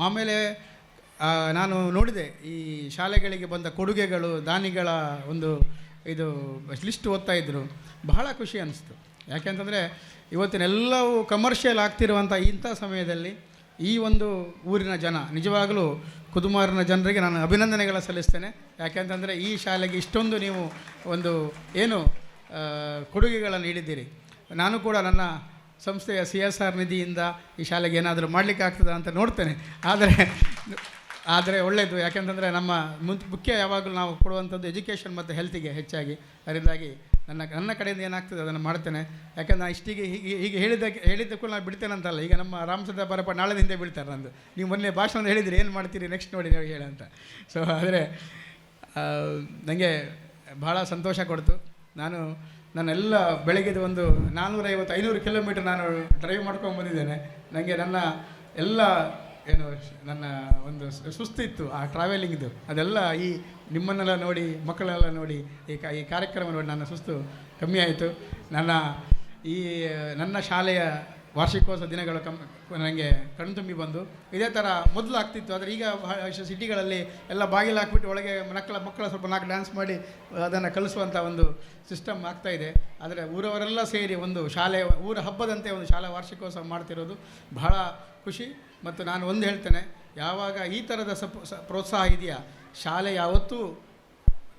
ಆಮೇಲೆ ನಾನು ನೋಡಿದೆ ಈ ಶಾಲೆಗಳಿಗೆ ಬಂದ ಕೊಡುಗೆಗಳು, ದಾನಿಗಳ ಒಂದು ಇದು ಲಿಸ್ಟ್ ಓದ್ತಾ ಇದ್ದರು. ಬಹಳ ಖುಷಿ ಅನಿಸ್ತು. ಯಾಕೆಂತಂದರೆ ಇವತ್ತಿನೆಲ್ಲವೂ ಕಮರ್ಷಿಯಲ್ ಆಗ್ತಿರುವಂಥ ಇಂಥ ಸಮಯದಲ್ಲಿ ಈ ಒಂದು ಊರಿನ ಜನ, ನಿಜವಾಗಲೂ ಕುದುಮಾರಿನ ಜನರಿಗೆ ನಾನು ಅಭಿನಂದನೆಗಳ ಸಲ್ಲಿಸ್ತೇನೆ. ಯಾಕೆಂತಂದರೆ ಈ ಶಾಲೆಗೆ ಇಷ್ಟೊಂದು ನೀವು ಒಂದು ಏನು ಕೊಡುಗೆಗಳನ್ನು ನೀಡಿದ್ದೀರಿ. ನಾನು ಕೂಡ ನನ್ನ ಸಂಸ್ಥೆಯ CSR ನಿಧಿಯಿಂದ ಈ ಶಾಲೆಗೆ ಏನಾದರೂ ಮಾಡಲಿಕ್ಕೆ ಆಗ್ತದಾ ಅಂತ ನೋಡ್ತೇನೆ. ಆದರೆ ಒಳ್ಳೆಯದು, ಯಾಕೆಂತಂದರೆ ನಮ್ಮ ಮುಖ್ಯ ಯಾವಾಗಲೂ ನಾವು ಕೊಡುವಂಥದ್ದು ಎಜುಕೇಷನ್ ಮತ್ತು ಹೆಲ್ತಿಗೆ ಹೆಚ್ಚಾಗಿ. ಅದರಿಂದಾಗಿ ನನ್ನ ಕಡೆಯಿಂದ ಏನಾಗ್ತದೆ ಅದನ್ನು ಮಾಡ್ತೇನೆ. ಯಾಕೆಂದ್ರೆ ನಾನು ಇಷ್ಟಿಗೆ ಹೀಗೆ ಹೇಳಿದ್ದಕ್ಕೂ ನಾನು ಬಿಡ್ತೇನೆ ಅಂತಲ್ಲ. ಈಗ ನಮ್ಮ ರಾಮಚಂದ್ರ ಬರಪ್ಪ ನಾಳೆದಿಂದ ಬೀಳ್ತಾರೆ ನಂದು, ನೀವು ಮೊನ್ನೆ ಭಾಷಣ ಹೇಳಿದಿರಿ ಏನು ಮಾಡ್ತೀರಿ ನೆಕ್ಸ್ಟ್ ನೋಡಿ ನೀವು ಹೇಳಿ ಅಂತ. ಸೊ ಆದರೆ ನನಗೆ ಭಾಳ ಸಂತೋಷ ಕೊಡ್ತು. ನಾನೆಲ್ಲ ಬೆಳಗ್ಗೆದು ಒಂದು 450-500 ಕಿಲೋಮೀಟರ್ ನಾನು ಡ್ರೈವ್ ಮಾಡ್ಕೊಂಡು ಬಂದಿದ್ದೇನೆ. ನನಗೆ ನನ್ನ ಎಲ್ಲ ನನ್ನ ಒಂದು ಸುಸ್ತಿತ್ತು ಆ ಟ್ರಾವೆಲಿಂಗ್ದು, ಅದೆಲ್ಲ ಈ ನಿಮ್ಮನ್ನೆಲ್ಲ ನೋಡಿ, ಮಕ್ಕಳೆಲ್ಲ ನೋಡಿ, ಈ ಕಾರ್ಯಕ್ರಮ ನೋಡಿ ನನ್ನ ಸುಸ್ತು ಕಮ್ಮಿ ಆಯಿತು. ನನ್ನ ಶಾಲೆಯ ವಾರ್ಷಿಕೋತ್ಸವ ದಿನಗಳು ನನಗೆ ಕಣ್ತುಂಬಿ ಬಂದು ಇದೇ ಥರ ಮೊದಲು ಆಗ್ತಿತ್ತು. ಆದರೆ ಈಗ ಸಿಟಿಗಳಲ್ಲಿ ಎಲ್ಲ ಬಾಗಿಲು ಹಾಕ್ಬಿಟ್ಟು ಒಳಗೆ ಮಕ್ಕಳ ಸ್ವಲ್ಪ 4 ಡ್ಯಾನ್ಸ್ ಮಾಡಿ ಅದನ್ನು ಕಲಿಸುವಂಥ ಒಂದು ಸಿಸ್ಟಮ್ ಆಗ್ತಾಯಿದೆ. ಆದರೆ ಊರವರೆಲ್ಲ ಸೇರಿ ಒಂದು ಊರ ಹಬ್ಬದಂತೆ ಒಂದು ಶಾಲಾ ವಾರ್ಷಿಕೋತ್ಸವ ಮಾಡ್ತಿರೋದು ಬಹಳ ಖುಷಿ. ಮತ್ತು ನಾನು ಒಂದು ಹೇಳ್ತೇನೆ, ಯಾವಾಗ ಈ ಥರದ ಪ್ರೋತ್ಸಾಹ ಇದೆಯಾ, ಶಾಲೆ ಯಾವತ್ತೂ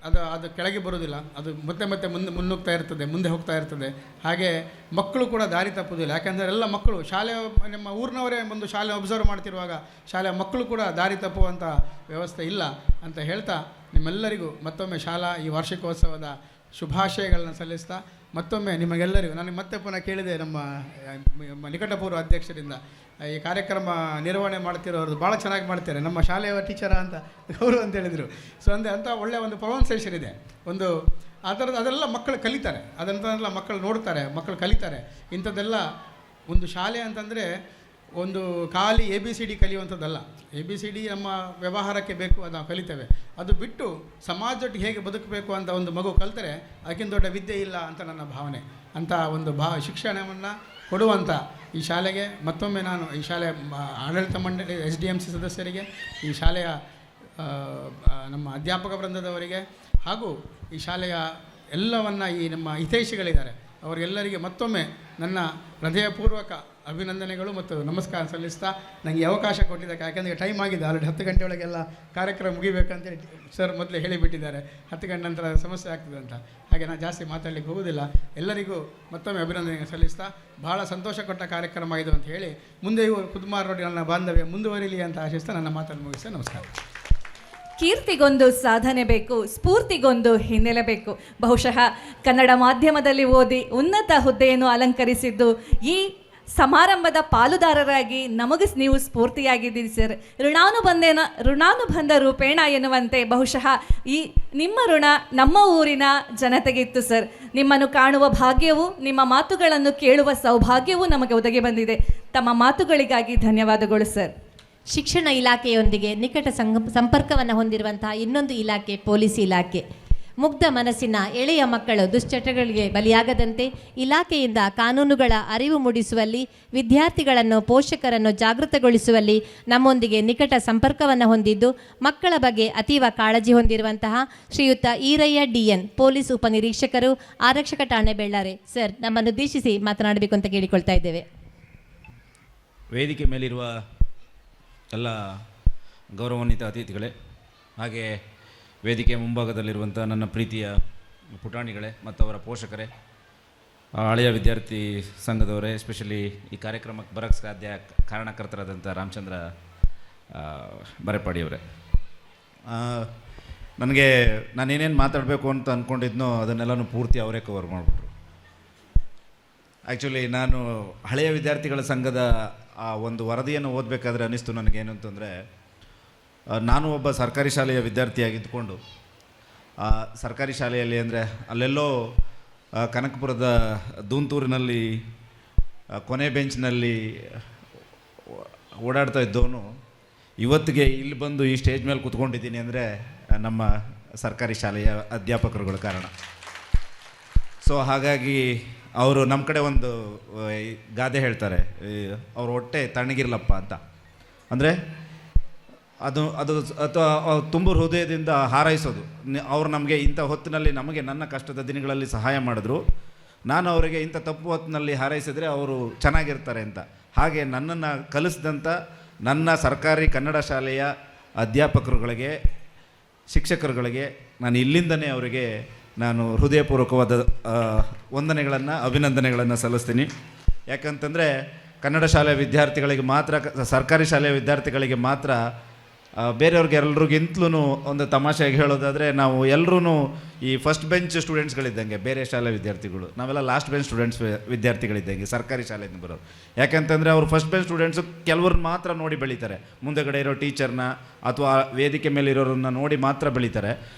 ಅದು ಕೆಳಗೆ ಬರೋದಿಲ್ಲ, ಅದು ಮತ್ತೆ ಮುಂದೆ ಹೋಗ್ತಾ ಇರ್ತದೆ. ಹಾಗೆ ಮಕ್ಕಳು ಕೂಡ ದಾರಿ ತಪ್ಪೋದಿಲ್ಲ. ಯಾಕೆಂದರೆ ಎಲ್ಲ ಮಕ್ಕಳು ನಮ್ಮ ಊರಿನವರೇ ಒಂದು ಶಾಲೆ ಅಬ್ಸರ್ವ್ ಮಾಡ್ತಿರುವಾಗ ಶಾಲೆಯ ಮಕ್ಕಳು ಕೂಡ ದಾರಿ ತಪ್ಪುವಂಥ ವ್ಯವಸ್ಥೆ ಇಲ್ಲ ಅಂತ ಹೇಳ್ತಾ, ನಿಮ್ಮೆಲ್ಲರಿಗೂ ಮತ್ತೊಮ್ಮೆ ಈ ವಾರ್ಷಿಕೋತ್ಸವದ ಶುಭಾಶಯಗಳನ್ನ ಸಲ್ಲಿಸ್ತಾ, ಮತ್ತೊಮ್ಮೆ ನಿಮಗೆಲ್ಲರಿಗೂ ನಾನು ಮತ್ತೆ ಪುನಃ ಕೇಳಿದೆ ನಮ್ಮ ನಿಕಟಪೂರ್ವ ಅಧ್ಯಕ್ಷರಿಂದ, ಈ ಕಾರ್ಯಕ್ರಮ ನಿರ್ವಹಣೆ ಮಾಡ್ತಿರೋರು ಭಾಳ ಚೆನ್ನಾಗಿ ಮಾಡ್ತಾರೆ, ನಮ್ಮ ಶಾಲೆಯ ಟೀಚರ ಅಂತ ಅವರು ಅಂತ ಹೇಳಿದರು. ಸೊ ಅಂಥ ಒಳ್ಳೆಯ ಒಂದು ಪ್ರೊನೌನ್ಸಿಯೇಷನ್ ಇದೆ ಒಂದು ಅದೆಲ್ಲ ಮಕ್ಕಳು ಕಲಿತಾರೆ, ಅದಂತೆಲ್ಲ ಮಕ್ಕಳು ನೋಡ್ತಾರೆ, ಮಕ್ಕಳು ಕಲಿತಾರೆ. ಇಂಥದ್ದೆಲ್ಲ ಒಂದು ಶಾಲೆ ಅಂತಂದರೆ ಒಂದು ಖಾಲಿ ABCD ಕಲಿಯುವಂಥದ್ದಲ್ಲ. ABCD ನಮ್ಮ ವ್ಯವಹಾರಕ್ಕೆ ಬೇಕು, ಅದು ನಾವು ಕಲಿತೇವೆ. ಅದು ಬಿಟ್ಟು ಸಮಾಜದೊಟ್ಟಿಗೆ ಹೇಗೆ ಬದುಕಬೇಕು ಅಂತ ಒಂದು ಮಗು ಕಲಿತರೆ ಅದಕ್ಕಿಂತ ದೊಡ್ಡ ವಿದ್ಯೆ ಇಲ್ಲ ಅಂತ ನನ್ನ ಭಾವನೆ. ಅಂಥ ಒಂದು ಶಿಕ್ಷಣವನ್ನು ಕೊಡುವಂಥ ಈ ಶಾಲೆಗೆ ಮತ್ತೊಮ್ಮೆ ನಾನು ಈ ಶಾಲೆಯ ಆಡಳಿತ ಮಂಡಳಿ SDMC ಸದಸ್ಯರಿಗೆ, ಈ ಶಾಲೆಯ ನಮ್ಮ ಅಧ್ಯಾಪಕ ವೃಂದದವರಿಗೆ ಹಾಗೂ ಈ ಶಾಲೆಯ ಎಲ್ಲವನ್ನು ಈ ನಮ್ಮ ಹಿತೈಷಿಗಳಿದ್ದಾರೆ ಅವರಿಗೆಲ್ಲರಿಗೆ ಮತ್ತೊಮ್ಮೆ ನನ್ನ ಹೃದಯಪೂರ್ವಕ ಅಭಿನಂದನೆಗಳು ಮತ್ತು ನಮಸ್ಕಾರ ಸಲ್ಲಿಸ್ತಾ, ನನಗೆ ಅವಕಾಶ ಕೊಟ್ಟಿದ್ದಕ್ಕೆ. ಯಾಕೆಂದರೆ ಟೈಮ್ ಆಗಿದೆ, ಆಲ್ರೆಡಿ 10 ಗಂಟೆ ಒಳಗೆಲ್ಲ ಕಾರ್ಯಕ್ರಮ ಮುಗಿಬೇಕಂತೇಳಿ ಸರ್ ಮೊದಲೇ ಹೇಳಿಬಿಟ್ಟಿದ್ದಾರೆ. 10 ಗಂಟೆ ನಂತರ ಸಮಸ್ಯೆ ಆಗ್ತದೆ ಅಂತ. ಹಾಗೆ ನಾನು ಜಾಸ್ತಿ ಮಾತಾಡಲಿಕ್ಕೆ ಹೋಗೋದಿಲ್ಲ. ಎಲ್ಲರಿಗೂ ಮತ್ತೊಮ್ಮೆ ಅಭಿನಂದನೆ ಸಲ್ಲಿಸ್ತಾ, ಬಹಳ ಸಂತೋಷ ಕೊಟ್ಟ ಕಾರ್ಯಕ್ರಮ ಇದು ಅಂತ ಹೇಳಿ ಮುಂದೆಯೂ ಕುದ್ಮಾರ್ ರೋಡಿ ನನ್ನ ಬಾಂಧವ್ಯ ಮುಂದುವರಿಲಿ ಅಂತ ಆಶಿಸ್ತಾ ನನ್ನ ಮಾತನ್ನು ಮುಗಿಸ್ತಾ ನಮಸ್ಕಾರ. ಕೀರ್ತಿಗೊಂದು ಸಾಧನೆ ಬೇಕು, ಸ್ಫೂರ್ತಿಗೊಂದು ಹಿನ್ನೆಲೆ ಬೇಕು. ಬಹುಶಃ ಕನ್ನಡ ಮಾಧ್ಯಮದಲ್ಲಿ ಓದಿ ಉನ್ನತ ಹುದ್ದೆಯನ್ನು ಅಲಂಕರಿಸಿದ್ದು ಈ ಸಮಾರಂಭದ ಪಾಲುದಾರರಾಗಿ ನಮಗೆ ನೀವು ಸ್ಫೂರ್ತಿಯಾಗಿದ್ದೀರಿ ಸರ್. ಋಣಾನುಬಂಧ ರೂಪೇಣ ಎನ್ನುವಂತೆ ಬಹುಶಃ ಈ ನಿಮ್ಮ ಋಣ ನಮ್ಮ ಊರಿನ ಜನತೆಗಿತ್ತು ಸರ್. ನಿಮ್ಮನ್ನು ಕಾಣುವ ಭಾಗ್ಯವು, ನಿಮ್ಮ ಮಾತುಗಳನ್ನು ಕೇಳುವ ಸೌಭಾಗ್ಯವೂ ನಮಗೆ ಒದಗಿ ಬಂದಿದೆ. ತಮ್ಮ ಮಾತುಗಳಿಗಾಗಿ ಧನ್ಯವಾದಗಳು ಸರ್. ಶಿಕ್ಷಣ ಇಲಾಖೆಯೊಂದಿಗೆ ನಿಕಟ ಸಂಪರ್ಕವನ್ನು ಹೊಂದಿರುವಂತಹ ಇನ್ನೊಂದು ಇಲಾಖೆ ಪೊಲೀಸ್ ಇಲಾಖೆ. ಮುಗ್ಧ ಮನಸ್ಸಿನ ಎಳೆಯ ಮಕ್ಕಳು ದುಶ್ಚಟಗಳಿಗೆ ಬಲಿಯಾಗದಂತೆ ಇಲಾಖೆಯಿಂದ ಕಾನೂನುಗಳ ಅರಿವು ಮೂಡಿಸುವಲ್ಲಿ, ವಿದ್ಯಾರ್ಥಿಗಳನ್ನು ಪೋಷಕರನ್ನು ಜಾಗೃತಗೊಳಿಸುವಲ್ಲಿ ನಮ್ಮೊಂದಿಗೆ ನಿಕಟ ಸಂಪರ್ಕವನ್ನು ಹೊಂದಿದ್ದು, ಮಕ್ಕಳ ಬಗ್ಗೆ ಅತೀವ ಕಾಳಜಿ ಹೊಂದಿರುವಂತಹ ಶ್ರೀಯುತ ಈರಯ್ಯ DN, ಪೊಲೀಸ್ ಉಪನಿರೀಕ್ಷಕರು, ಆರಕ್ಷಕ ಠಾಣೆ ಬೆಳ್ಳಾರೆ ಸರ್, ನಮ್ಮನ್ನು ಉದ್ದೇಶಿಸಿ ಮಾತನಾಡಬೇಕು ಅಂತ ಕೇಳಿಕೊಳ್ತಾ ಇದ್ದೇವೆ. ವೇದಿಕೆ ಮೇಲಿರುವ ಎಲ್ಲ ಗೌರವಾನ್ವಿತ ಅತಿಥಿಗಳೇ, ಹಾಗೆ ವೇದಿಕೆಯ ಮುಂಭಾಗದಲ್ಲಿರುವಂಥ ನನ್ನ ಪ್ರೀತಿಯ ಪುಟಾಣಿಗಳೇ ಮತ್ತು ಅವರ ಪೋಷಕರೇ, ಹಳೆಯ ವಿದ್ಯಾರ್ಥಿ ಸಂಘದವರೇ, ಎಸ್ಪೆಷಲಿ ಈ ಕಾರ್ಯಕ್ರಮಕ್ಕೆ ಬರೋಕ್ಕೆ ಸಾಧ್ಯ ಕಾರಣಕರ್ತರಾದಂಥ ರಾಮಚಂದ್ರ ಬರೆಪಾಡಿಯವರೇ, ನನಗೆ ನಾನೇನೇನು ಮಾತಾಡಬೇಕು ಅಂತ ಅಂದ್ಕೊಂಡಿದ್ನೋ ಅದನ್ನೆಲ್ಲನೂ ಪೂರ್ತಿ ಅವರೇ ಕವರ್ ಮಾಡಿಬಿಟ್ರು. ಆ್ಯಕ್ಚುಲಿ ನಾನು ಹಳೆಯ ವಿದ್ಯಾರ್ಥಿಗಳ ಸಂಘದ ಆ ಒಂದು ವರದಿಯನ್ನು ಓದಬೇಕಾದ್ರೆ ಅನ್ನಿಸ್ತು ನನಗೇನು ಅಂತಂದರೆ, ನಾನು ಒಬ್ಬ ಸರ್ಕಾರಿ ಶಾಲೆಯ ವಿದ್ಯಾರ್ಥಿಯಾಗಿದ್ದುಕೊಂಡು ಆ ಸರ್ಕಾರಿ ಶಾಲೆಯಲ್ಲಿ ಅಂದರೆ ಅಲ್ಲೆಲ್ಲೋ ಕನಕಪುರದ ದೂಂತೂರಿನಲ್ಲಿ ಕೊನೆ ಬೆಂಚ್ನಲ್ಲಿ ಓಡಾಡ್ತಾ ಇದ್ದವನು ಇವತ್ತಿಗೆ ಇಲ್ಲಿ ಬಂದು ಈ ಸ್ಟೇಜ್ ಮೇಲೆ ಕೂತ್ಕೊಂಡಿದ್ದೀನಿ ಅಂದರೆ ನಮ್ಮ ಸರ್ಕಾರಿ ಶಾಲೆಯ ಅಧ್ಯಾಪಕರುಗಳ ಕಾರಣ. ಸೊ ಹಾಗಾಗಿ ಅವರು ನಮ್ಮ ಕಡೆ ಒಂದು ಗಾದೆ ಹೇಳ್ತಾರೆ, ಅವ್ರ ಹೊಟ್ಟೆ ತಣ್ಣಗಿರ್ಲಪ್ಪ ಅಂತ. ಅಂದರೆ ಅದು ಅಥವಾ ತುಂಬ ಹೃದಯದಿಂದ ಹಾರೈಸೋದು. ಅವರು ನಮಗೆ ಇಂಥ ಹೊತ್ತಿನಲ್ಲಿ ನಮಗೆ ನನ್ನ ಕಷ್ಟದ ದಿನಗಳಲ್ಲಿ ಸಹಾಯ ಮಾಡಿದ್ರು, ನಾನು ಅವರಿಗೆ ಇಂಥ ತಪ್ಪು ಹೊತ್ತಿನಲ್ಲಿ ಹಾರೈಸಿದರೆ ಅವರು ಚೆನ್ನಾಗಿರ್ತಾರೆ ಅಂತ. ಹಾಗೆ ನನ್ನನ್ನು ಕಲಿಸಿದಂಥ ನನ್ನ ಸರ್ಕಾರಿ ಕನ್ನಡ ಶಾಲೆಯ ಅಧ್ಯಾಪಕರುಗಳಿಗೆ, ಶಿಕ್ಷಕರುಗಳಿಗೆ ನಾನು ಇಲ್ಲಿಂದನೇ ಅವರಿಗೆ ನಾನು ಹೃದಯಪೂರ್ವಕವಾದ ವಂದನೆಗಳನ್ನು ಅಭಿನಂದನೆಗಳನ್ನು ಸಲ್ಲಿಸ್ತೀನಿ. ಯಾಕಂತಂದರೆ ಕನ್ನಡ ಶಾಲೆಯ ವಿದ್ಯಾರ್ಥಿಗಳಿಗೆ ಮಾತ್ರ, ಸರ್ಕಾರಿ ಶಾಲೆಯ ವಿದ್ಯಾರ್ಥಿಗಳಿಗೆ ಮಾತ್ರ, ಬೇರೆಯವ್ರಿಗೆ ಎಲ್ರಿಗಿಂತಲೂ ಒಂದು ತಮಾಷೆಯಾಗಿ ಹೇಳೋದಾದರೆ, ನಾವು ಎಲ್ಲರೂ ಈ ಫಸ್ಟ್ ಬೆಂಚ್ ಸ್ಟೂಡೆಂಟ್ಸ್ಗಳಿದ್ದಂಗೆ ಬೇರೆ ಶಾಲೆ ವಿದ್ಯಾರ್ಥಿಗಳು, ನಾವೆಲ್ಲ ಲಾಸ್ಟ್ ಬೆಂಚ್ ವಿದ್ಯಾರ್ಥಿಗಳಿದ್ದಂಗೆ ಸರ್ಕಾರಿ ಶಾಲೆಯಿಂದ ಬರೋರು. ಯಾಕಂತಂದರೆ ಅವರು ಫಸ್ಟ್ ಬೆಂಚ್ ಸ್ಟೂಡೆಂಟ್ಸು ಕೆಲವ್ರನ್ನ ಮಾತ್ರ ನೋಡಿ ಬೆಳೀತಾರೆ, ಮುಂದೆಗಡೆ ಇರೋ ಟೀಚರ್ನ ಅಥವಾ ವೇದಿಕೆ ಮೇಲೆ ಇರೋರನ್ನ ನೋಡಿ ಮಾತ್ರ ಬೆಳೀತಾರೆ.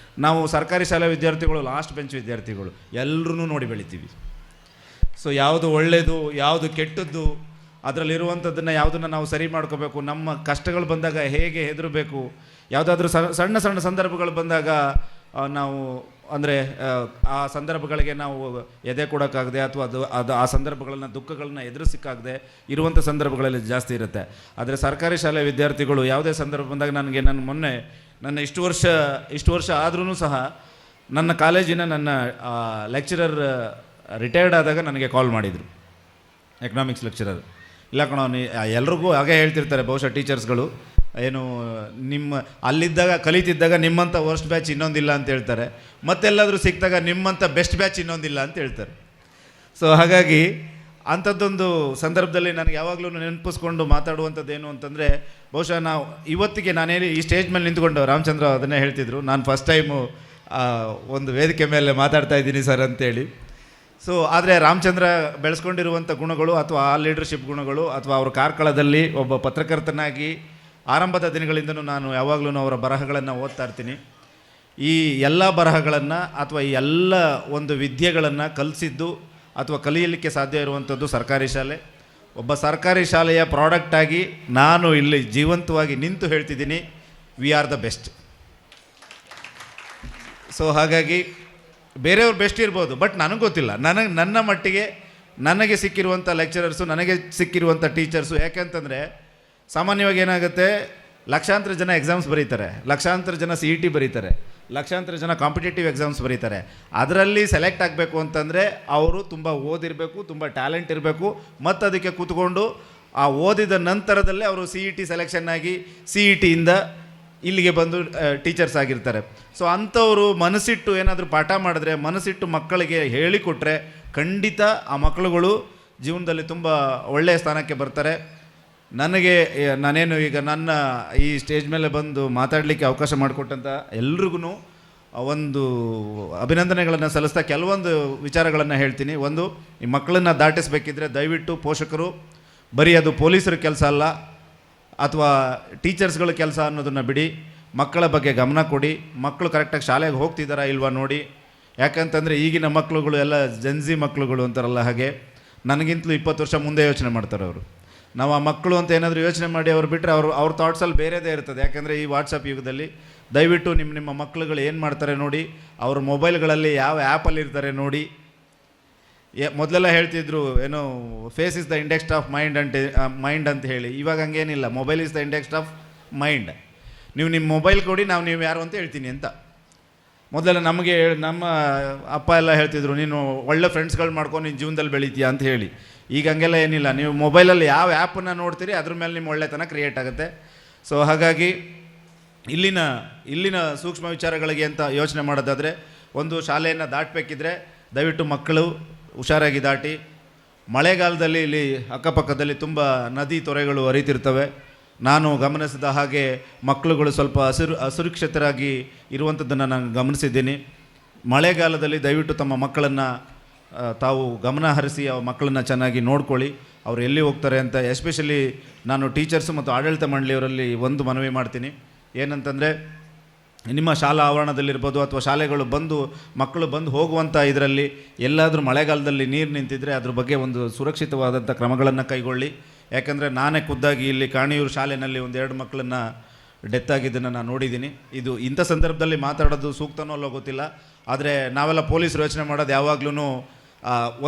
ನಾವು ಸರ್ಕಾರಿ ಶಾಲೆ ವಿದ್ಯಾರ್ಥಿಗಳು ಲಾಸ್ಟ್ ಬೆಂಚ್ ವಿದ್ಯಾರ್ಥಿಗಳು ಎಲ್ಲರೂ ನೋಡಿ ಬೆಳಿತೀವಿ. ಸೊ ಯಾವುದು ಒಳ್ಳೆಯದು, ಯಾವುದು ಕೆಟ್ಟದ್ದು, ಅದರಲ್ಲಿರುವಂಥದ್ದನ್ನು ಯಾವುದನ್ನು ನಾವು ಸರಿ ಮಾಡ್ಕೋಬೇಕು, ನಮ್ಮ ಕಷ್ಟಗಳು ಬಂದಾಗ ಹೇಗೆ ಹೆದರಬೇಕು, ಯಾವುದಾದ್ರೂ ಸಣ್ಣ ಸಣ್ಣ ಸಂದರ್ಭಗಳು ಬಂದಾಗ ನಾವು ಅಂದರೆ ಆ ಸಂದರ್ಭಗಳಿಗೆ ನಾವು ಎದೆ ಕೊಡೋಕ್ಕಾಗದೆ ಅಥವಾ ಅದು ಆ ಸಂದರ್ಭಗಳನ್ನ ದುಃಖಗಳನ್ನ ಎದುರಿಸೋಕ್ಕಾಗದೆ ಇರುವಂಥ ಸಂದರ್ಭಗಳಲ್ಲಿ ಜಾಸ್ತಿ ಇರುತ್ತೆ. ಆದರೆ ಸರ್ಕಾರಿ ಶಾಲೆ ವಿದ್ಯಾರ್ಥಿಗಳು ಯಾವುದೇ ಸಂದರ್ಭ ಬಂದಾಗ ನನ್ನ ಮೊನ್ನೆ ಇಷ್ಟು ವರ್ಷ ಆದ್ರೂ ಸಹ ನನ್ನ ಕಾಲೇಜಿನ ನನ್ನ ಲೆಕ್ಚರರ್ ರಿಟೈರ್ಡ್ ಆದಾಗ ನನಗೆ ಕಾಲ್ ಮಾಡಿದರು, ಎಕನಾಮಿಕ್ಸ್ ಲೆಕ್ಚರರ್. ಇಲ್ಲ ಕಣೋ, ಎಲ್ರಿಗೂ ಹಾಗೆ ಹೇಳ್ತಿರ್ತಾರೆ ಬಹುಶಃ ಟೀಚರ್ಸ್ಗಳು, ಏನು ನಿಮ್ಮ ಅಲ್ಲಿದ್ದಾಗ ಕಲಿತಿದ್ದಾಗ ನಿಮ್ಮಂಥ ವರ್ಸ್ಟ್ ಬ್ಯಾಚ್ ಇನ್ನೊಂದಿಲ್ಲ ಅಂತ ಹೇಳ್ತಾರೆ, ಮತ್ತೆಲ್ಲಾದರೂ ಸಿಕ್ಕಿದಾಗ ನಿಮ್ಮಂಥ ಬೆಸ್ಟ್ ಬ್ಯಾಚ್ ಇನ್ನೊಂದಿಲ್ಲ ಅಂತ ಹೇಳ್ತಾರೆ. ಸೊ ಹಾಗಾಗಿ ಅಂಥದ್ದೊಂದು ಸಂದರ್ಭದಲ್ಲಿ ನನಗೆ ಯಾವಾಗಲೂ ನೆನಪಿಸ್ಕೊಂಡು ಮಾತಾಡುವಂಥದ್ದು ಏನು ಅಂತಂದರೆ, ಬಹುಶಃ ನಾವು ಇವತ್ತಿಗೆ ನಾನೇನು ಈ ಸ್ಟೇಜ್ ಮೇಲೆ ನಿಂತ್ಕೊಂಡು ರಾಮಚಂದ್ರ ಅದನ್ನೇ ಹೇಳ್ತಿದ್ರು, ನಾನು ಫಸ್ಟ್ ಟೈಮು ಒಂದು ವೇದಿಕೆ ಮೇಲೆ ಮಾತಾಡ್ತಾ ಇದ್ದೀನಿ ಸರ್ ಅಂತೇಳಿ. ಸೊ ಆದರೆ ರಾಮಚಂದ್ರ ಬೆಳೆಸ್ಕೊಂಡಿರುವಂಥ ಗುಣಗಳು ಅಥವಾ ಆ ಲೀಡರ್ಶಿಪ್ ಗುಣಗಳು ಅಥವಾ ಅವ್ರ ಕಾರ್ಕಳದಲ್ಲಿ ಒಬ್ಬ ಪತ್ರಕರ್ತನಾಗಿ ಆರಂಭದ ದಿನಗಳಿಂದನೂ ನಾನು ಯಾವಾಗಲೂ ಅವರ ಬರಹಗಳನ್ನು ಓದ್ತಾ ಇರ್ತೀನಿ. ಈ ಎಲ್ಲ ಬರಹಗಳನ್ನು ಅಥವಾ ಈ ಎಲ್ಲ ಒಂದು ವಿದ್ಯೆಗಳನ್ನು ಕಲಿಸಿದ್ದು ಅಥವಾ ಕಲಿಯಲಿಕ್ಕೆ ಸಾಧ್ಯ ಇರುವಂಥದ್ದು ಸರ್ಕಾರಿ ಶಾಲೆ. ಒಬ್ಬ ಸರ್ಕಾರಿ ಶಾಲೆಯ ಪ್ರಾಡಕ್ಟಾಗಿ ನಾನು ಇಲ್ಲಿ ಜೀವಂತವಾಗಿ ನಿಂತು ಹೇಳ್ತಿದ್ದೀನಿ, we are the best. So ಹಾಗಾಗಿ ಬೇರೆಯವ್ರು ಬೆಸ್ಟ್ ಇರ್ಬೋದು, ಬಟ್ ನನಗೆ ಗೊತ್ತಿಲ್ಲ, ನನ್ನ ಮಟ್ಟಿಗೆ ನನಗೆ ಸಿಕ್ಕಿರುವಂಥ ಲೆಕ್ಚರರ್ಸು, ನನಗೆ ಸಿಕ್ಕಿರುವಂಥ ಟೀಚರ್ಸು. ಯಾಕೆಂತಂದರೆ ಸಾಮಾನ್ಯವಾಗಿ ಏನಾಗುತ್ತೆ, ಲಕ್ಷಾಂತರ ಜನ ಎಕ್ಸಾಮ್ಸ್ ಬರೀತಾರೆ, ಲಕ್ಷಾಂತರ ಜನ CET ಬರೀತಾರೆ, ಲಕ್ಷಾಂತರ ಜನ ಕಾಂಪಿಟೇಟಿವ್ ಎಕ್ಸಾಮ್ಸ್ ಬರೀತಾರೆ. ಅದರಲ್ಲಿ ಸೆಲೆಕ್ಟ್ ಆಗಬೇಕು ಅಂತಂದರೆ ಅವರು ತುಂಬ ಓದಿರಬೇಕು, ತುಂಬ ಟ್ಯಾಲೆಂಟ್ ಇರಬೇಕು, ಮತ್ತು ಅದಕ್ಕೆ ಕೂತ್ಕೊಂಡು ಆ ಓದಿದ ನಂತರದಲ್ಲೇ ಅವರು CET ಸೆಲೆಕ್ಷನ್ ಆಗಿ CETಯಿಂದ ಇಲ್ಲಿಗೆ ಬಂದು ಟೀಚರ್ಸ್ ಆಗಿರ್ತಾರೆ. ಸೊ ಅಂಥವರು ಮನಸ್ಸಿಟ್ಟು ಏನಾದರೂ ಪಾಠ ಮಾಡಿದ್ರೆ, ಮನಸ್ಸಿಟ್ಟು ಮಕ್ಕಳಿಗೆ ಹೇಳಿಕೊಟ್ರೆ ಖಂಡಿತ ಆ ಮಕ್ಕಳುಗಳು ಜೀವನದಲ್ಲಿ ತುಂಬ ಒಳ್ಳೆಯ ಸ್ಥಾನಕ್ಕೆ ಬರ್ತಾರೆ. ನಾನೇನು ಈಗ ನನ್ನ ಈ ಸ್ಟೇಜ್ ಮೇಲೆ ಬಂದು ಮಾತಾಡಲಿಕ್ಕೆ ಅವಕಾಶ ಮಾಡಿಕೊಟ್ಟಂಥ ಎಲ್ರಿಗೂ ಒಂದು ಅಭಿನಂದನೆಗಳನ್ನು ಸಲ್ಲಿಸ್ತಾ ಕೆಲವೊಂದು ವಿಚಾರಗಳನ್ನು ಹೇಳ್ತೀನಿ. ಒಂದು, ಈ ಮಕ್ಕಳನ್ನು ದಾಟಿಸಬೇಕಿದ್ರೆ ದಯವಿಟ್ಟು ಪೋಷಕರು ಬರೀ ಅದು ಪೊಲೀಸರ ಕೆಲಸ ಅಲ್ಲ ಅಥವಾ ಟೀಚರ್ಸ್ಗಳ ಕೆಲಸ ಅನ್ನೋದನ್ನು ಬಿಡಿ, ಮಕ್ಕಳ ಬಗ್ಗೆ ಗಮನ ಕೊಡಿ. ಮಕ್ಕಳು ಕರೆಕ್ಟಾಗಿ ಶಾಲೆಗೆ ಹೋಗ್ತಿದ್ದಾರಾ ಇಲ್ವಾ ನೋಡಿ. ಯಾಕಂತಂದರೆ ಈಗಿನ ಮಕ್ಕಳುಗಳು ಎಲ್ಲ ಜೆನ್ಜಿ ಮಕ್ಕಳುಗಳು ಅಂತಾರಲ್ಲ, ಹಾಗೆ ನನಗಿಂತಲೂ 20 ವರ್ಷ ಮುಂದೆ ಯೋಚನೆ ಮಾಡ್ತಾರೆ ಅವರು. ನಾವು ಆ ಮಕ್ಕಳು ಅಂತ ಏನಾದರೂ ಯೋಚನೆ ಮಾಡಿ ಅವ್ರು ಬಿಟ್ಟರೆ ಅವ್ರ ಥಾಟ್ಸಲ್ಲಿ ಬೇರೆದೇ ಇರ್ತದೆ. ಯಾಕಂದರೆ ಈ ವಾಟ್ಸಪ್ ಯುಗದಲ್ಲಿ ದಯವಿಟ್ಟು ನಿಮ್ಮ ಮಕ್ಕಳುಗಳು ಏನು ಮಾಡ್ತಾರೆ ನೋಡಿ, ಅವ್ರ ಮೊಬೈಲ್ಗಳಲ್ಲಿ ಯಾವ ಆ್ಯಪಲ್ಲಿ ಇರ್ತಾರೆ ನೋಡಿ. ಮೊದಲೆಲ್ಲ ಹೇಳ್ತಿದ್ರು ಏನೋ face is the index of mind ಅಂತ ಹೇಳಿ. ಇವಾಗ ಹಂಗೇನಿಲ್ಲ, mobile is the index of mind. ನೀವು ನಿಮ್ಮ ಮೊಬೈಲ್ ಕೊಡಿ, ನೀವು ಯಾರು ಅಂತ ಹೇಳ್ತೀನಿ ಅಂತ. ಮೊದಲೆಲ್ಲ ನಮ್ಮ ಅಪ್ಪ ಎಲ್ಲ ಹೇಳ್ತಿದ್ರು, ನೀನು ಒಳ್ಳೆ ಫ್ರೆಂಡ್ಸ್ಗಳು ಮಾಡ್ಕೊಂಡು ನಿನ್ನ ಜೀವನದಲ್ಲಿ ಬೆಳಿತೀಯ ಅಂತ ಹೇಳಿ. ಈಗ ಹಂಗೆಲ್ಲ ಏನಿಲ್ಲ, ನೀವು ಮೊಬೈಲಲ್ಲಿ ಯಾವ ಆ್ಯಪನ್ನು ನೋಡ್ತೀರಿ ಅದ್ರ ಮೇಲೆ ನಿಮ್ಮ ಒಳ್ಳೆತನ ಕ್ರಿಯೇಟ್ ಆಗುತ್ತೆ. ಸೊ ಹಾಗಾಗಿ ಇಲ್ಲಿನ ಸೂಕ್ಷ್ಮ ವಿಚಾರಗಳಿಗೆ ಅಂತ ಯೋಚನೆ ಮಾಡೋದಾದರೆ, ಒಂದು ಶಾಲೆಯನ್ನು ದಾಟಬೇಕಿದ್ರೆ ದಯವಿಟ್ಟು ಮಕ್ಕಳು ಹುಷಾರಾಗಿ ದಾಟಿ. ಮಳೆಗಾಲದಲ್ಲಿ ಇಲ್ಲಿ ಅಕ್ಕಪಕ್ಕದಲ್ಲಿ ತುಂಬ ನದಿ ತೊರೆಗಳು ಹರಿತಿರ್ತವೆ. ನಾನು ಗಮನಿಸಿದ ಹಾಗೆ ಮಕ್ಕಳುಗಳು ಸ್ವಲ್ಪ ಅಸುರಕ್ಷಿತರಾಗಿ ಇರುವಂಥದ್ದನ್ನು ನಾನು ಗಮನಿಸಿದ್ದೀನಿ. ಮಳೆಗಾಲದಲ್ಲಿ ದಯವಿಟ್ಟು ತಮ್ಮ ಮಕ್ಕಳನ್ನು ತಾವು ಗಮನ ಹರಿಸಿ ಆ ಮಕ್ಕಳನ್ನು ಚೆನ್ನಾಗಿ ನೋಡ್ಕೊಳ್ಳಿ. ಅವರು ಎಲ್ಲಿ ಹೋಗ್ತಾರೆ ಅಂತ. ಎಸ್ಪೆಷಲಿ ನಾನು ಟೀಚರ್ಸು ಮತ್ತು ಆಡಳಿತ ಮಂಡಳಿಯವರಲ್ಲಿ ಒಂದು ಮನವಿ ಮಾಡ್ತೀನಿ. ಏನಂತಂದರೆ, ನಿಮ್ಮ ಶಾಲಾ ಆವರಣದಲ್ಲಿರ್ಬೋದು ಅಥವಾ ಶಾಲೆಗಳು ಮಕ್ಕಳು ಬಂದು ಹೋಗುವಂಥ ಇದರಲ್ಲಿ ಎಲ್ಲಾದರೂ ಮಳೆಗಾಲದಲ್ಲಿ ನೀರು ನಿಂತಿದ್ದರೆ ಅದ್ರ ಬಗ್ಗೆ ಒಂದು ಸುರಕ್ಷಿತವಾದಂಥ ಕ್ರಮಗಳನ್ನು ಕೈಗೊಳ್ಳಿ. ಯಾಕಂದರೆ ನಾನೇ ಖುದ್ದಾಗಿ ಇಲ್ಲಿ ಕಾಣಿಯೂರು ಶಾಲೆಯಲ್ಲಿ 1-2 ಮಕ್ಕಳನ್ನು ಡೆತ್ ಆಗಿದ್ದನ್ನು ನಾನು ನೋಡಿದ್ದೀನಿ. ಇದು ಇಂಥ ಸಂದರ್ಭದಲ್ಲಿ ಮಾತಾಡೋದು ಸೂಕ್ತನೋ ಅಲ್ಲೋ ಗೊತ್ತಿಲ್ಲ, ಆದರೆ ನಾವೆಲ್ಲ ಪೊಲೀಸರು ಯೋಚನೆ ಮಾಡೋದು ಯಾವಾಗಲೂ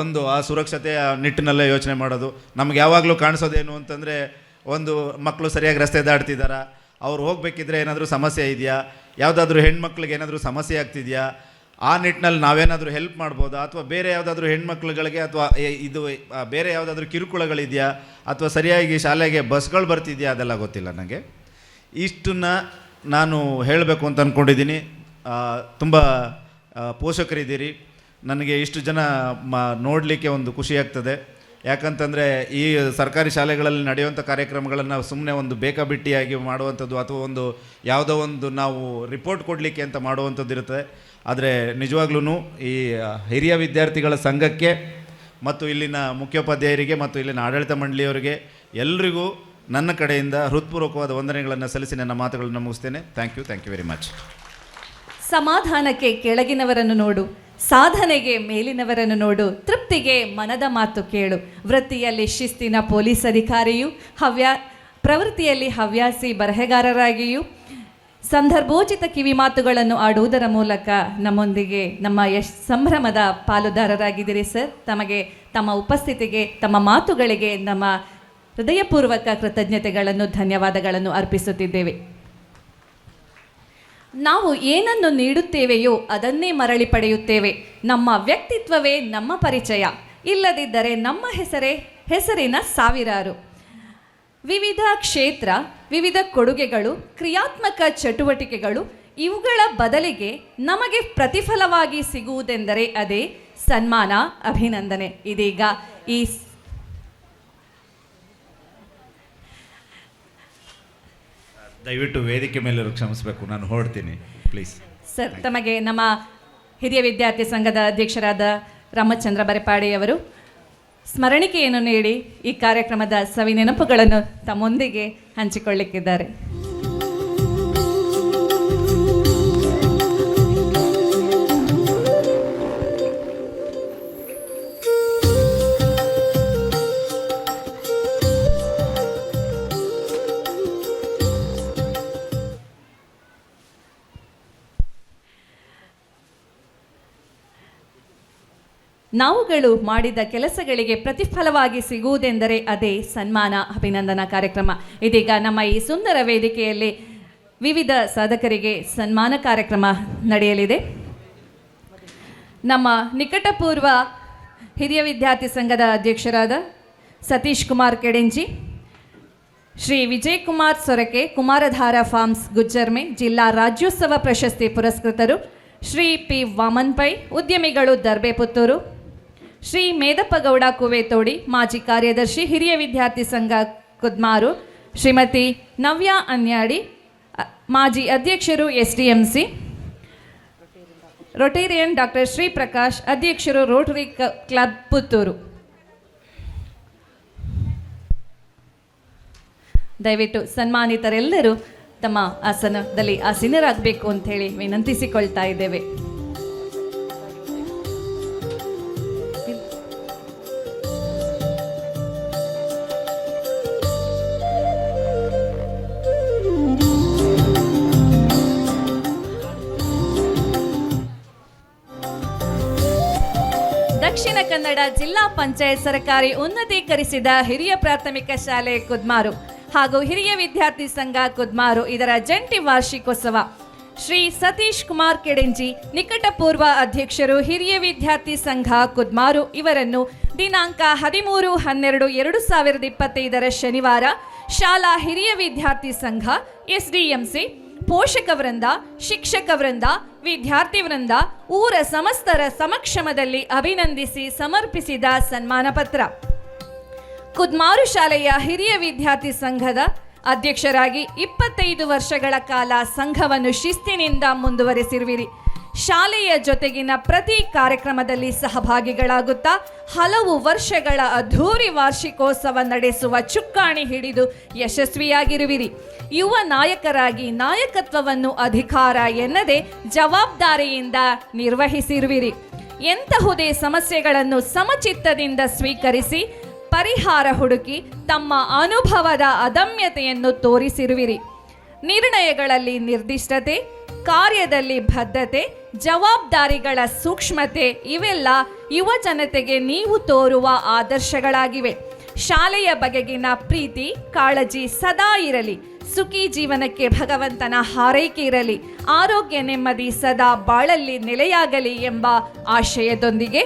ಒಂದು ಆ ಸುರಕ್ಷತೆಯ ನಿಟ್ಟಿನಲ್ಲೇ ಯೋಚನೆ ಮಾಡೋದು. ನಮ್ಗೆ ಯಾವಾಗಲೂ ಕಾಣಿಸೋದೇನು ಅಂತಂದರೆ, ಒಂದು ಮಕ್ಕಳು ಸರಿಯಾಗಿ ರಸ್ತೆ ದಾಟ್ತಿದ್ದಾರಾ, ಅವ್ರು ಹೋಗಬೇಕಿದ್ರೆ ಏನಾದರೂ ಸಮಸ್ಯೆ ಇದೆಯಾ, ಯಾವುದಾದ್ರೂ ಹೆಣ್ಮಕ್ಳಿಗೆ ಏನಾದರೂ ಸಮಸ್ಯೆ ಆಗ್ತಿದೆಯಾ, ಆ ನಿಟ್ಟಿನಲ್ಲಿ ನಾವೇನಾದರೂ ಹೆಲ್ಪ್ ಮಾಡ್ಬೋದಾ, ಅಥವಾ ಬೇರೆ ಯಾವುದಾದ್ರೂ ಹೆಣ್ಮಕ್ಳುಗಳಿಗೆ ಅಥವಾ ಇದು ಬೇರೆ ಯಾವುದಾದ್ರೂ ಕಿರುಕುಳಗಳಿದೆಯಾ, ಅಥವಾ ಸರಿಯಾಗಿ ಶಾಲೆಗೆ ಬಸ್ಗಳು ಬರ್ತಿದೆಯಾ, ಅದೆಲ್ಲ ಗೊತ್ತಿಲ್ಲ ನನಗೆ. ಇಷ್ಟನ್ನು ನಾನು ಹೇಳಬೇಕು ಅಂತ ಅಂದ್ಕೊಂಡಿದ್ದೀನಿ. ತುಂಬ ಪೋಷಕರಿದ್ದೀರಿ. ನನಗೆ ಇಷ್ಟು ಜನ ನೋಡಲಿಕ್ಕೆ ಒಂದು ಖುಷಿಯಾಗ್ತದೆ. ಯಾಕಂತಂದರೆ ಈ ಸರ್ಕಾರಿ ಶಾಲೆಗಳಲ್ಲಿ ನಡೆಯುವಂಥ ಕಾರ್ಯಕ್ರಮಗಳನ್ನು ಸುಮ್ಮನೆ ಒಂದು ಬೇಕಾಬಿಟ್ಟಿಯಾಗಿ ಮಾಡುವಂಥದ್ದು ಅಥವಾ ಒಂದು ಯಾವುದೋ ಒಂದು ನಾವು ರಿಪೋರ್ಟ್ ಕೊಡಲಿಕ್ಕೆ ಅಂತ ಮಾಡುವಂಥದ್ದು ಇರುತ್ತೆ. ಆದರೆ ನಿಜವಾಗ್ಲೂ ಈ ಹಿರಿಯ ವಿದ್ಯಾರ್ಥಿಗಳ ಸಂಘಕ್ಕೆ ಮತ್ತು ಇಲ್ಲಿನ ಮುಖ್ಯೋಪಾಧ್ಯಾಯರಿಗೆ ಮತ್ತು ಇಲ್ಲಿನ ಆಡಳಿತ ಮಂಡಳಿಯವರಿಗೆ ಎಲ್ರಿಗೂ ನನ್ನ ಕಡೆಯಿಂದ ಹೃತ್ಪೂರ್ವಕವಾದ ವಂದನೆಗಳನ್ನು ಸಲ್ಲಿಸಿ ನನ್ನ ಮಾತುಗಳನ್ನು ಮುಗಿಸ್ತೇನೆ. Thank you very much. ಸಮಾಧಾನಕ್ಕೆ ಕೆಳಗಿನವರನ್ನು ನೋಡು, ಸಾಧನೆಗೆ ಮೇಲಿನವರನ್ನು ನೋಡು, ತೃಪ್ತಿಗೆ ಮನದ ಮಾತು ಕೇಳು. ವೃತ್ತಿಯಲ್ಲಿ ಶಿಸ್ತಿನ ಪೊಲೀಸ್ ಅಧಿಕಾರಿಯು, ಪ್ರವೃತ್ತಿಯಲ್ಲಿ ಹವ್ಯಾಸಿ ಬರಹಗಾರರಾಗಿಯೂ ಸಂದರ್ಭೋಚಿತ ಕಿವಿಮಾತುಗಳನ್ನು ಆಡುವುದರ ಮೂಲಕ ನಮ್ಮೊಂದಿಗೆ ನಮ್ಮ ಸಂಭ್ರಮದ ಪಾಲುದಾರರಾಗಿದ್ದೀರಿ ಸರ್. ತಮಗೆ ತಮ್ಮ ಉಪಸ್ಥಿತಿಗೆ, ತಮ್ಮ ಮಾತುಗಳಿಗೆ ನಮ್ಮ ಹೃದಯಪೂರ್ವಕ ಕೃತಜ್ಞತೆಗಳನ್ನು, ಧನ್ಯವಾದಗಳನ್ನು ಅರ್ಪಿಸುತ್ತಿದ್ದೇವೆ. ನಾವು ಏನನ್ನು ನೀಡುತ್ತೇವೆಯೋ ಅದನ್ನೇ ಮರಳಿ ಪಡೆಯುತ್ತೇವೆ. ನಮ್ಮ ವ್ಯಕ್ತಿತ್ವವೇ ನಮ್ಮ ಪರಿಚಯ. ಇಲ್ಲದಿದ್ದರೆ ನಮ್ಮ ಹೆಸರಿನ ಸಾವಿರಾರು. ವಿವಿಧ ಕ್ಷೇತ್ರ, ವಿವಿಧ ಕೊಡುಗೆಗಳು, ಕ್ರಿಯಾತ್ಮಕ ಚಟುವಟಿಕೆಗಳು, ಇವುಗಳ ಬದಲಿಗೆ ನಮಗೆ ಪ್ರತಿಫಲವಾಗಿ ಸಿಗುವುದೆಂದರೆ ಅದೇ ಸನ್ಮಾನ, ಅಭಿನಂದನೆ. ಇದೀಗ ಈ ದಯವಿಟ್ಟು ವೇದಿಕೆ ಮೇಲೆ ಕ್ಷಮಿಸಬೇಕು, ನಾನು ಹೊರಡ್ತೀನಿ ಪ್ಲೀಸ್ ಸರ್. ತಮಗೆ ನಮ್ಮ ಹಿರಿಯ ವಿದ್ಯಾರ್ಥಿ ಸಂಘದ ಅಧ್ಯಕ್ಷರಾದ ರಾಮಚಂದ್ರ ಬರೆಪಾಡಿಯವರು ಸ್ಮರಣಿಕೆಯನ್ನು ನೀಡಿ ಈ ಕಾರ್ಯಕ್ರಮದ ಸವಿ ನೆನಪುಗಳನ್ನು ತಮ್ಮೊಂದಿಗೆ ಹಂಚಿಕೊಳ್ಳಿಕ್ಕಿದ್ದಾರೆ. ನಾವುಗಳು ಮಾಡಿದ ಕೆಲಸಗಳಿಗೆ ಪ್ರತಿಫಲವಾಗಿ ಸಿಗುವುದೆಂದರೆ ಅದೇ ಸನ್ಮಾನ, ಅಭಿನಂದನಾ ಕಾರ್ಯಕ್ರಮ. ಇದೀಗ ನಮ್ಮ ಈ ಸುಂದರ ವೇದಿಕೆಯಲ್ಲಿ ವಿವಿಧ ಸಾಧಕರಿಗೆ ಸನ್ಮಾನ ಕಾರ್ಯಕ್ರಮ ನಡೆಯಲಿದೆ. ನಮ್ಮ ನಿಕಟಪೂರ್ವ ಹಿರಿಯ ವಿದ್ಯಾರ್ಥಿ ಸಂಘದ ಅಧ್ಯಕ್ಷರಾದ ಸತೀಶ್ ಕುಮಾರ್ ಕೆಡೆಂಜಿ, ಶ್ರೀ ವಿಜಯ್ ಕುಮಾರ್ ಸೊರಕೆ, ಕುಮಾರಧಾರ ಫಾರ್ಮ್ಸ್ ಗುಜ್ಜರ್ಮೆ ಜಿಲ್ಲಾ ರಾಜ್ಯೋತ್ಸವ ಪ್ರಶಸ್ತಿ ಪುರಸ್ಕೃತರು, ಶ್ರೀ ಪಿ ವಾಮನ್ ಪೈ, ಉದ್ಯಮಿಗಳು ದರ್ಬೆ ಪುತ್ತೂರು, ಶ್ರೀ ಮೇದಪ್ಪಗೌಡ ಕುವೇತೋಡಿ, ಮಾಜಿ ಕಾರ್ಯದರ್ಶಿ ಹಿರಿಯ ವಿದ್ಯಾರ್ಥಿ ಸಂಘ ಕುದ್ಮಾರು, ಶ್ರೀಮತಿ ನವ್ಯಾ ಅನ್ಯಾಡಿ, ಮಾಜಿ ಅಧ್ಯಕ್ಷರು SDMC, Rotarian doctor Shri Prakash, ಅಧ್ಯಕ್ಷರು ರೋಟರಿ ಕ್ಲಬ್ ಪುತ್ತೂರು. ದಯವಿಟ್ಟು ಸನ್ಮಾನಿತರೆಲ್ಲರೂ ತಮ್ಮ ಆಸನದಲ್ಲಿ ಆಸೀನರಾಗಬೇಕು ಅಂತ ಹೇಳಿ ವಿನಂತಿಸಿಕೊಳ್ತಾ ಇದ್ದೇವೆ. ದಕ್ಷಿಣ ಕನ್ನಡ ಜಿಲ್ಲಾ ಪಂಚಾಯತ್ ಸರ್ಕಾರಿ ಉನ್ನತೀಕರಿಸಿದ ಹಿರಿಯ ಪ್ರಾಥಮಿಕ ಶಾಲೆ ಕುದ್ಮಾರು ಹಾಗೂ ಹಿರಿಯ ವಿದ್ಯಾರ್ಥಿ ಸಂಘ ಕುದ್ಮಾರು ಇದರ ಜಂಟಿ ವಾರ್ಷಿಕೋತ್ಸವ. ಶ್ರೀ ಸತೀಶ್ ಕುಮಾರ್ ಕೆಡೆಂಜಿ, ನಿಕಟಪೂರ್ವ ಅಧ್ಯಕ್ಷರು, ಹಿರಿಯ ವಿದ್ಯಾರ್ಥಿ ಸಂಘ ಕುದ್ಮಾರು ಇವರನ್ನು ದಿನಾಂಕ 13/12/2025 ಶನಿವಾರ ಶಾಲಾ ಹಿರಿಯ ವಿದ್ಯಾರ್ಥಿ ಸಂಘ, SDMC, ಪೋಷಕ ವೃಂದ, ಶಿಕ್ಷಕ ವೃಂದ, ವಿದ್ಯಾರ್ಥಿ ವೃಂದ, ಊರ ಸಮಸ್ತರ ಸಮಕ್ಷಮದಲ್ಲಿ ಅಭಿನಂದಿಸಿ ಸಮರ್ಪಿಸಿದ ಸನ್ಮಾನ ಪತ್ರ. ಕುದ್ಮಾರು ಶಾಲೆಯ ಹಿರಿಯ ವಿದ್ಯಾರ್ಥಿ ಸಂಘದ ಅಧ್ಯಕ್ಷರಾಗಿ 25 ವರ್ಷಗಳ ಕಾಲ ಸಂಘವನ್ನು ಶಿಸ್ತಿನಿಂದ ಮುಂದುವರೆಸಿರುವಿರಿ. ಶಾಲೆಯ ಜೊತೆಗಿನ ಪ್ರತಿ ಕಾರ್ಯಕ್ರಮದಲ್ಲಿ ಸಹಭಾಗಿಗಳಾಗುತ್ತಾ ಹಲವು ವರ್ಷಗಳ ಅದ್ಧೂರಿ ವಾರ್ಷಿಕೋತ್ಸವ ನಡೆಸುವ ಚುಕ್ಕಾಣಿ ಹಿಡಿದು ಯಶಸ್ವಿಯಾಗಿರುವಿರಿ. ಯುವ ನಾಯಕರಾಗಿ ನಾಯಕತ್ವವನ್ನು ಅಧಿಕಾರ ಎನ್ನದೆ ಜವಾಬ್ದಾರಿಯಿಂದ ನಿರ್ವಹಿಸಿರುವಿರಿ. ಎಂತಹುದೇ ಸಮಸ್ಯೆಗಳನ್ನು ಸಮಚಿತ್ತದಿಂದ ಸ್ವೀಕರಿಸಿ ಪರಿಹಾರ ಹುಡುಕಿ ತಮ್ಮ ಅನುಭವದ ಅದಮ್ಯತೆಯನ್ನು ತೋರಿಸಿರುವಿರಿ. ನಿರ್ಣಯಗಳಲ್ಲಿ ನಿರ್ದಿಷ್ಟತೆ, ಕಾರ್ಯದಲ್ಲಿ ಬದ್ಧತೆ, ಜವಾಬ್ದಾರಿಗಳ ಸೂಕ್ಷ್ಮತೆ ಇವೆಲ್ಲ ಯುವ ಜನತೆಗೆ ನೀವು ತೋರುವ ಆದರ್ಶಗಳಾಗಿವೆ. ಶಾಲೆಯ ಬಗೆಗಿನ ಪ್ರೀತಿ, ಕಾಳಜಿ ಸದಾ ಇರಲಿ. ಸುಖಿ ಜೀವನಕ್ಕೆ ಭಗವಂತನ ಹಾರೈಕೆ ಇರಲಿ. ಆರೋಗ್ಯ ನೆಮ್ಮದಿ ಸದಾ ಬಾಳಲ್ಲಿ ನೆಲೆಯಾಗಲಿ ಎಂಬ ಆಶಯದೊಂದಿಗೆ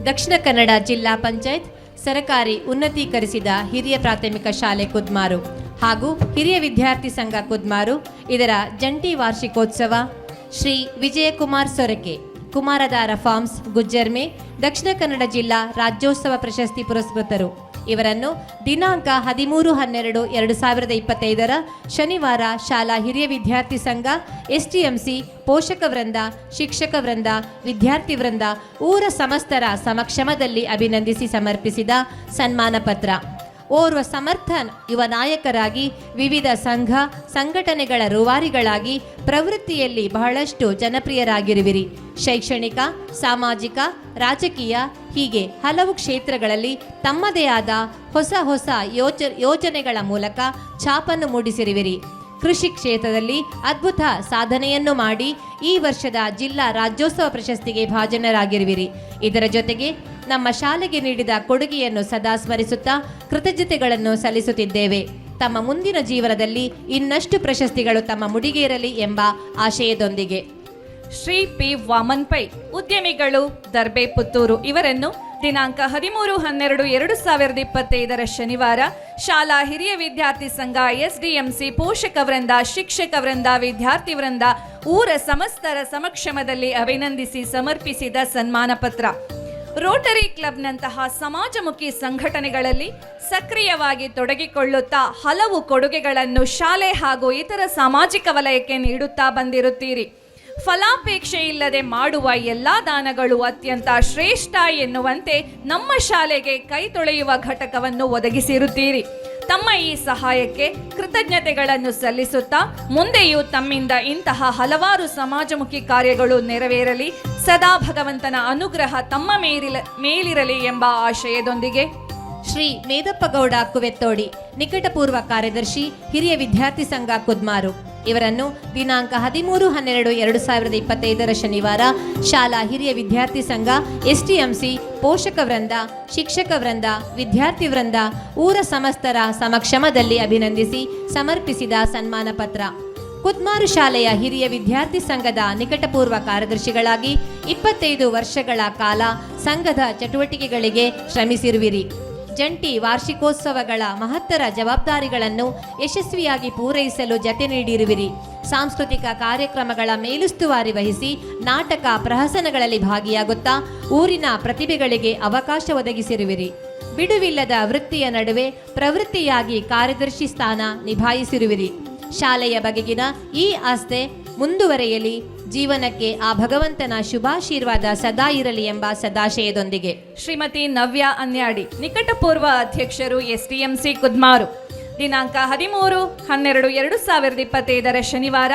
ದಕ್ಷಿಣ ಕನ್ನಡ ಜಿಲ್ಲಾ ಪಂಚಾಯತ್ ಸರಕಾರಿ ಉನ್ನತೀಕರಿಸಿದ ಹಿರಿಯ ಪ್ರಾಥಮಿಕ ಶಾಲೆ ಕುದ್ಮಾರು ಹಾಗೂ ಹಿರಿಯ ವಿದ್ಯಾರ್ಥಿ ಸಂಘ ಕುದ್ಮಾರು ಇದರ ಜಂಟಿ ವಾರ್ಷಿಕೋತ್ಸವ ಶ್ರೀ ವಿಜಯಕುಮಾರ್ ಸೊರಕೆ, ಕುಮಾರಧಾರ ಫಾರ್ಮ್ಸ್, ಗುಜ್ಜರ್ಮೆ, ದಕ್ಷಿಣ ಕನ್ನಡ ಜಿಲ್ಲಾ ರಾಜ್ಯೋತ್ಸವ ಪ್ರಶಸ್ತಿ ಪುರಸ್ಕೃತರು. ಇವರನ್ನು ದಿನಾಂಕ 13/12/2025 ಶನಿವಾರ ಶಾಲಾ ಹಿರಿಯ ವಿದ್ಯಾರ್ಥಿ ಸಂಘ, STMC, ಪೋಷಕ ವೃಂದ, ಶಿಕ್ಷಕ ವೃಂದ, ವಿದ್ಯಾರ್ಥಿ ವೃಂದ, ಊರ ಸಮಸ್ತರ ಸಮಕ್ಷಮದಲ್ಲಿ ಅಭಿನಂದಿಸಿ ಸಮರ್ಪಿಸಿದ ಸನ್ಮಾನ ಪತ್ರ. ಓರ್ವ ಸಮರ್ಥ ಯುವ ನಾಯಕರಾಗಿ ವಿವಿಧ ಸಂಘ ಸಂಘಟನೆಗಳ ರೂವಾರಿಗಳಾಗಿ ಪ್ರವೃತ್ತಿಯಲ್ಲಿ ಬಹಳಷ್ಟು ಜನಪ್ರಿಯರಾಗಿರುವಿರಿ. ಶೈಕ್ಷಣಿಕ, ಸಾಮಾಜಿಕ, ರಾಜಕೀಯ ಹೀಗೆ ಹಲವು ಕ್ಷೇತ್ರಗಳಲ್ಲಿ ತಮ್ಮದೇ ಆದ ಹೊಸ ಹೊಸ ಯೋಜನೆಗಳ ಮೂಲಕ ಛಾಪನ್ನು ಮೂಡಿಸಿರುವಿರಿ. ಕೃಷಿ ಕ್ಷೇತ್ರದಲ್ಲಿ ಅದ್ಭುತ ಸಾಧನೆಯನ್ನು ಮಾಡಿ ಈ ವರ್ಷದ ಜಿಲ್ಲಾ ರಾಜ್ಯೋತ್ಸವ ಪ್ರಶಸ್ತಿಗೆ ಭಾಜನರಾಗಿರುವಿರಿ. ಇದರ ಜೊತೆಗೆ ನಮ್ಮ ಶಾಲೆಗೆ ನೀಡಿದ ಕೊಡುಗೆಯನ್ನು ಸದಾ ಸ್ಮರಿಸುತ್ತಾ ಕೃತಜ್ಞತೆಗಳನ್ನು ಸಲ್ಲಿಸುತ್ತಿದ್ದೇವೆ. ತಮ್ಮ ಮುಂದಿನ ಜೀವನದಲ್ಲಿ ಇನ್ನಷ್ಟು ಪ್ರಶಸ್ತಿಗಳು ತಮ್ಮ ಮುಡಿಗೇರಲಿ ಎಂಬ ಆಶಯದೊಂದಿಗೆ. ಶ್ರೀ ಪಿ ವಾಮನ್ ಪೈ, ಉದ್ಯಮಿಗಳು, ದರ್ಬೆ, ಪುತ್ತೂರು ಇವರನ್ನು ದಿನಾಂಕ 13/12/2025 ಶನಿವಾರ ಶಾಲಾ ಹಿರಿಯ ವಿದ್ಯಾರ್ಥಿ ಸಂಘ, SDMC, ಪೋಷಕ ವೃಂದ, ಶಿಕ್ಷಕ ವೃಂದ, ವಿದ್ಯಾರ್ಥಿ ವೃಂದ, ಊರ ಸಮಸ್ತರ ಸಮಕ್ಷಮದಲ್ಲಿ ಅಭಿನಂದಿಸಿ ಸಮರ್ಪಿಸಿದ ಸನ್ಮಾನ ಪತ್ರ. ರೋಟರಿ ಕ್ಲಬ್ನಂತಹ ಸಮಾಜಮುಖಿ ಸಂಘಟನೆಗಳಲ್ಲಿ ಸಕ್ರಿಯವಾಗಿ ತೊಡಗಿಕೊಳ್ಳುತ್ತಾ ಹಲವು ಕೊಡುಗೆಗಳನ್ನು ಶಾಲೆ ಹಾಗೂ ಇತರ ಸಾಮಾಜಿಕ ವಲಯಕ್ಕೆ ನೀಡುತ್ತಾ ಬಂದಿರುತ್ತೀರಿ. ಫಲಾಪೇಕ್ಷೆ ಇಲ್ಲದೆ ಮಾಡುವ ಎಲ್ಲ ದಾನಗಳು ಅತ್ಯಂತ ಶ್ರೇಷ್ಠ ಎನ್ನುವಂತೆ ನಮ್ಮ ಶಾಲೆಗೆ ಕೈ ತೊಳೆಯುವ ಘಟಕವನ್ನು ಒದಗಿಸಿರುತ್ತೀರಿ. ತಮ್ಮ ಈ ಸಹಾಯಕ್ಕೆ ಕೃತಜ್ಞತೆಗಳನ್ನು ಸಲ್ಲಿಸುತ್ತಾ ಮುಂದೆಯೂ ತಮ್ಮಿಂದ ಇಂತಹ ಹಲವಾರು ಸಮಾಜಮುಖಿ ಕಾರ್ಯಗಳು ನೆರವೇರಲಿ, ಸದಾ ಭಗವಂತನ ಅನುಗ್ರಹ ತಮ್ಮ ಮೇಲಿರಲಿ ಎಂಬ ಆಶಯದೊಂದಿಗೆ ಶ್ರೀ ಮೇದಪ್ಪಗೌಡ ಕುವೆತ್ತೋಡಿ, ನಿಕಟಪೂರ್ವ ಕಾರ್ಯದರ್ಶಿ, ಹಿರಿಯ ವಿದ್ಯಾರ್ಥಿ ಸಂಘ, ಕುದ್ಮಾರು ಇವರನ್ನು ದಿನಾಂಕ 13/12/2025 ಶನಿವಾರ ಶಾಲಾ ಹಿರಿಯ ವಿದ್ಯಾರ್ಥಿ ಸಂಘ, STMC, ಪೋಷಕ ವೃಂದ, ಶಿಕ್ಷಕ ವೃಂದ, ವಿದ್ಯಾರ್ಥಿ ವೃಂದ, ಊರ ಸಮಸ್ತರ ಸಮಕ್ಷಮದಲ್ಲಿ ಅಭಿನಂದಿಸಿ ಸಮರ್ಪಿಸಿದ ಸನ್ಮಾನ ಪತ್ರ. ಕುದ್ಮಾರು ಶಾಲೆಯ ಹಿರಿಯ ವಿದ್ಯಾರ್ಥಿ ಸಂಘದ ನಿಕಟಪೂರ್ವ ಕಾರ್ಯದರ್ಶಿಗಳಾಗಿ 25 ವರ್ಷಗಳ ಕಾಲ ಸಂಘದ ಚಟುವಟಿಕೆಗಳಿಗೆ ಶ್ರಮಿಸಿರುವಿರಿ. ಜಂಟಿ ವಾರ್ಷಿಕೋತ್ಸವಗಳ ಮಹತ್ತರ ಜವಾಬ್ದಾರಿಗಳನ್ನು ಯಶಸ್ವಿಯಾಗಿ ಪೂರೈಸಲು ಜತೆ ನೀಡಿರುವಿರಿ. ಸಾಂಸ್ಕೃತಿಕ ಕಾರ್ಯಕ್ರಮಗಳ ಮೇಲುಸ್ತುವಾರಿ ವಹಿಸಿ ನಾಟಕ, ಪ್ರಹಸನಗಳಲ್ಲಿ ಭಾಗಿಯಾಗುತ್ತಾ ಊರಿನ ಪ್ರತಿಭೆಗಳಿಗೆ ಅವಕಾಶ ಒದಗಿಸಿರುವಿರಿ. ಬಿಡುವಿಲ್ಲದ ವೃತ್ತಿಯ ನಡುವೆ ಪ್ರವೃತ್ತಿಯಾಗಿ ಕಾರ್ಯದರ್ಶಿ ಸ್ಥಾನ ನಿಭಾಯಿಸಿರುವಿರಿ. ಶಾಲೆಯ ಬಗೆಗಿನ ಈ ಆಸ್ಥೆ ಮುಂದುವರೆಯಲಿ, ಜೀವನಕ್ಕೆ ಆ ಭಗವಂತನ ಶುಭಾಶೀರ್ವಾದ ಸದಾ ಇರಲಿ ಎಂಬ ಸದಾಶಯದೊಂದಿಗೆ. ಶ್ರೀಮತಿ ನವ್ಯಾ ಅನ್ಯಾಡಿ, ನಿಕಟಪೂರ್ವ ಅಧ್ಯಕ್ಷರು, STMC, ಕುದ್ಮಾರು, ದಿನಾಂಕ 13/12/2025 ಶನಿವಾರ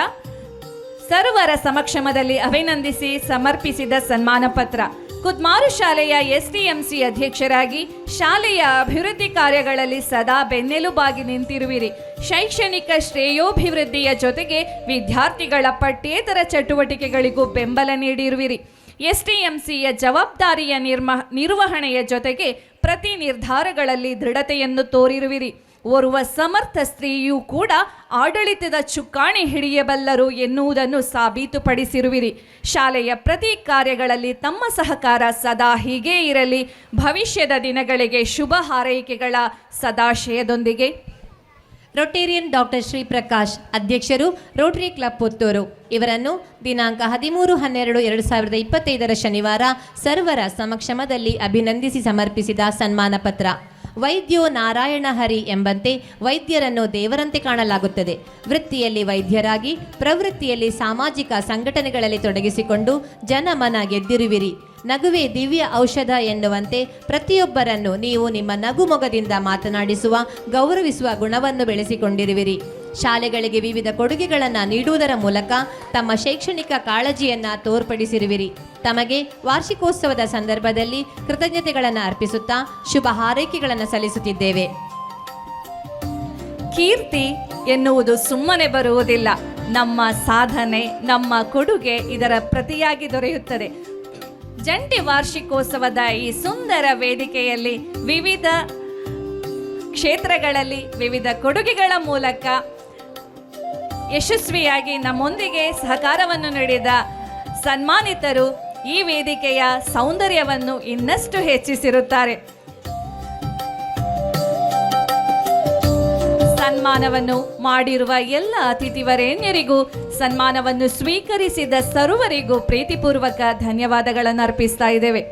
ಸರ್ವರ ಸಮಕ್ಷಮದಲ್ಲಿ ಅಭಿನಂದಿಸಿ ಸಮರ್ಪಿಸಿದ ಸನ್ಮಾನ ಪತ್ರ. ಕುದ್ಮಾರು ಶಾಲೆಯ STMC ಅಧ್ಯಕ್ಷರಾಗಿ ಶಾಲೆಯ ಅಭಿವೃದ್ಧಿ ಕಾರ್ಯಗಳಲ್ಲಿ ಸದಾ ಬೆನ್ನೆಲುಬಾಗಿ ನಿಂತಿರುವಿರಿ. ಶೈಕ್ಷಣಿಕ ಶ್ರೇಯೋಭಿವೃದ್ಧಿಯ ಜೊತೆಗೆ ವಿದ್ಯಾರ್ಥಿಗಳ ಪಠ್ಯೇತರ ಚಟುವಟಿಕೆಗಳಿಗೂ ಬೆಂಬಲ ನೀಡಿರುವಿರಿ. STMCಯ ಜವಾಬ್ದಾರಿಯ ನಿರ್ವಹಣೆಯ ಜೊತೆಗೆ ಪ್ರತಿ ನಿರ್ಧಾರಗಳಲ್ಲಿ ದೃಢತೆಯನ್ನು ತೋರಿರುವಿರಿ. ಓರ್ವ ಸಮರ್ಥ ಸ್ತ್ರೀಯೂ ಕೂಡ ಆಡಳಿತದ ಚುಕ್ಕಾಣಿ ಹಿಡಿಯಬಲ್ಲರು ಎನ್ನುವುದನ್ನು ಸಾಬೀತುಪಡಿಸಿರುವಿರಿ. ಶಾಲೆಯ ಪ್ರತಿ ಕಾರ್ಯಗಳಲ್ಲಿ ತಮ್ಮ ಸಹಕಾರ ಸದಾ ಹೀಗೇ ಇರಲಿ. ಭವಿಷ್ಯದ ದಿನಗಳಿಗೆ ಶುಭ ಹಾರೈಕೆಗಳ ಸದಾಶಯದೊಂದಿಗೆ ರೊಟೇರಿಯನ್ ಡಾಕ್ಟರ್ ಶ್ರೀ ಪ್ರಕಾಶ್, ಅಧ್ಯಕ್ಷರು, ರೋಟರಿ ಕ್ಲಬ್, ಪುತ್ತೂರು ಇವರನ್ನು ದಿನಾಂಕ 13/12/2025 ಶನಿವಾರ ಸರ್ವರ ಸಮಕ್ಷಮದಲ್ಲಿ ಅಭಿನಂದಿಸಿ ಸಮರ್ಪಿಸಿದ ಸನ್ಮಾನ ಪತ್ರ. ವೈದ್ಯೋ ನಾರಾಯಣ ಹರಿ ಎಂಬಂತೆ ವೈದ್ಯರನ್ನು ದೇವರಂತೆ ಕಾಣಲಾಗುತ್ತದೆ. ವೃತ್ತಿಯಲ್ಲಿ ವೈದ್ಯರಾಗಿ ಪ್ರವೃತ್ತಿಯಲ್ಲಿ ಸಾಮಾಜಿಕ ಸಂಘಟನೆಗಳಲ್ಲಿ ತೊಡಗಿಸಿಕೊಂಡು ಜನಮನ ಗೆದ್ದಿರುವಿರಿ. ನಗುವೆ ದಿವ್ಯ ಔಷಧ ಎನ್ನುವಂತೆ ಪ್ರತಿಯೊಬ್ಬರನ್ನು ನೀವು ನಿಮ್ಮ ನಗುಮೊಗದಿಂದ ಮಾತನಾಡಿಸುವ, ಗೌರವಿಸುವ ಗುಣವನ್ನು ಬೆಳೆಸಿಕೊಂಡಿರುವಿರಿ. ಶಾಲೆಗಳಿಗೆ ವಿವಿಧ ಕೊಡುಗೆಗಳನ್ನು ನೀಡುವುದರ ಮೂಲಕ ತಮ್ಮ ಶೈಕ್ಷಣಿಕ ಕಾಳಜಿಯನ್ನು ತೋರ್ಪಡಿಸಿರುವಿರಿ. ತಮಗೆ ವಾರ್ಷಿಕೋತ್ಸವದ ಸಂದರ್ಭದಲ್ಲಿ ಕೃತಜ್ಞತೆಗಳನ್ನು ಅರ್ಪಿಸುತ್ತಾ ಶುಭ ಹಾರೈಕೆಗಳನ್ನು ಸಲ್ಲಿಸುತ್ತಿದ್ದೇವೆ. ಕೀರ್ತಿ ಎನ್ನುವುದು ಸುಮ್ಮನೆ ಬರುವುದಿಲ್ಲ. ನಮ್ಮ ಸಾಧನೆ, ನಮ್ಮ ಕೊಡುಗೆ ಇದರ ಪ್ರತಿಯಾಗಿ ದೊರೆಯುತ್ತದೆ. ಜಂಟಿ ವಾರ್ಷಿಕೋತ್ಸವದ ಈ ಸುಂದರ ವೇದಿಕೆಯಲ್ಲಿ ವಿವಿಧ ಕ್ಷೇತ್ರಗಳಲ್ಲಿ ವಿವಿಧ ಕೊಡುಗೆಗಳ ಮೂಲಕ ಯಶಸ್ವಿಯಾಗಿ ನಮ್ಮೊಂದಿಗೆ ಸಹಕಾರವನ್ನು ನೀಡಿದ ಸನ್ಮಾನಿತರು ಈ ವೇದಿಕೆಯ ಸೌಂದರ್ಯವನ್ನು ಇನ್ನಷ್ಟು ಹೆಚ್ಚಿಸಿರುತ್ತಾರೆ. ಸನ್ಮಾನವನ್ನು ಮಾಡಿರುವ ಎಲ್ಲ ಅತಿಥಿವರೇಣ್ಯರಿಗೂ ಸನ್ಮಾನವನ್ನು ಸ್ವೀಕರಿಸಿದ ಸರ್ವರಿಗೂ ಪ್ರೀತಿಪೂರ್ವಕ ಧನ್ಯವಾದಗಳನ್ನು ಅರ್ಪಿಸ್ತಾ ಇದ್ದೇವೆ.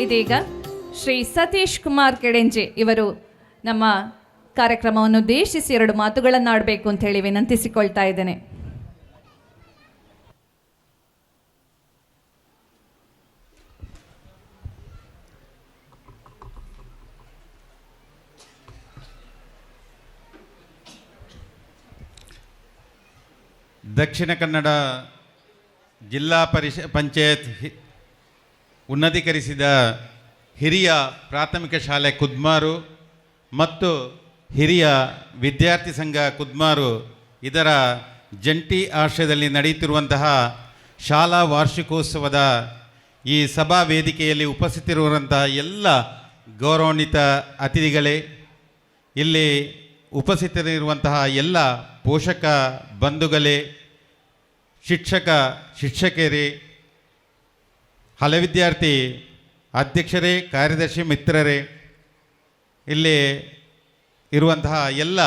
ಇದೀಗ ಶ್ರೀ ಸತೀಶ್ ಕುಮಾರ್ ಕೆಡೆಂಜೆ ಇವರು ನಮ್ಮ ಕಾರ್ಯಕ್ರಮವನ್ನು ಉದ್ದೇಶಿಸಿ 2 ಮಾತುಗಳನ್ನಾಡಬೇಕು ಅಂತ ಹೇಳಿ ವಿನಂತಿಸಿಕೊಳ್ತಾ ಇದ್ದೇನೆ. ದಕ್ಷಿಣ ಕನ್ನಡ ಜಿಲ್ಲಾ ಪಂಚಾಯತ್ ಉನ್ನತೀಕರಿಸಿದ ಹಿರಿಯ ಪ್ರಾಥಮಿಕ ಶಾಲೆ ಕುದ್ಮಾರು ಮತ್ತು ಹಿರಿಯ ವಿದ್ಯಾರ್ಥಿ ಸಂಘ ಕುದ್ಮಾರು ಇದರ ಜಂಟಿ ಆಶ್ರಯದಲ್ಲಿ ನಡೆಯುತ್ತಿರುವಂತಹ ಶಾಲಾ ವಾರ್ಷಿಕೋತ್ಸವದ ಈ ಸಭಾ ವೇದಿಕೆಯಲ್ಲಿ ಉಪಸ್ಥಿತರಿರುವಂತಹ ಎಲ್ಲ ಗೌರವಾನ್ವಿತ ಅತಿಥಿಗಳೇ, ಇಲ್ಲಿ ಉಪಸ್ಥಿತರಿರುವಂತಹ ಎಲ್ಲ ಪೋಷಕ ಬಂಧುಗಳೇ, ಶಿಕ್ಷಕರೇ, ಹಳೆ ವಿದ್ಯಾರ್ಥಿ ಅಧ್ಯಕ್ಷರೇ, ಕಾರ್ಯದರ್ಶಿ ಮಿತ್ರರೇ, ಇಲ್ಲಿ ಇರುವಂತಹ ಎಲ್ಲ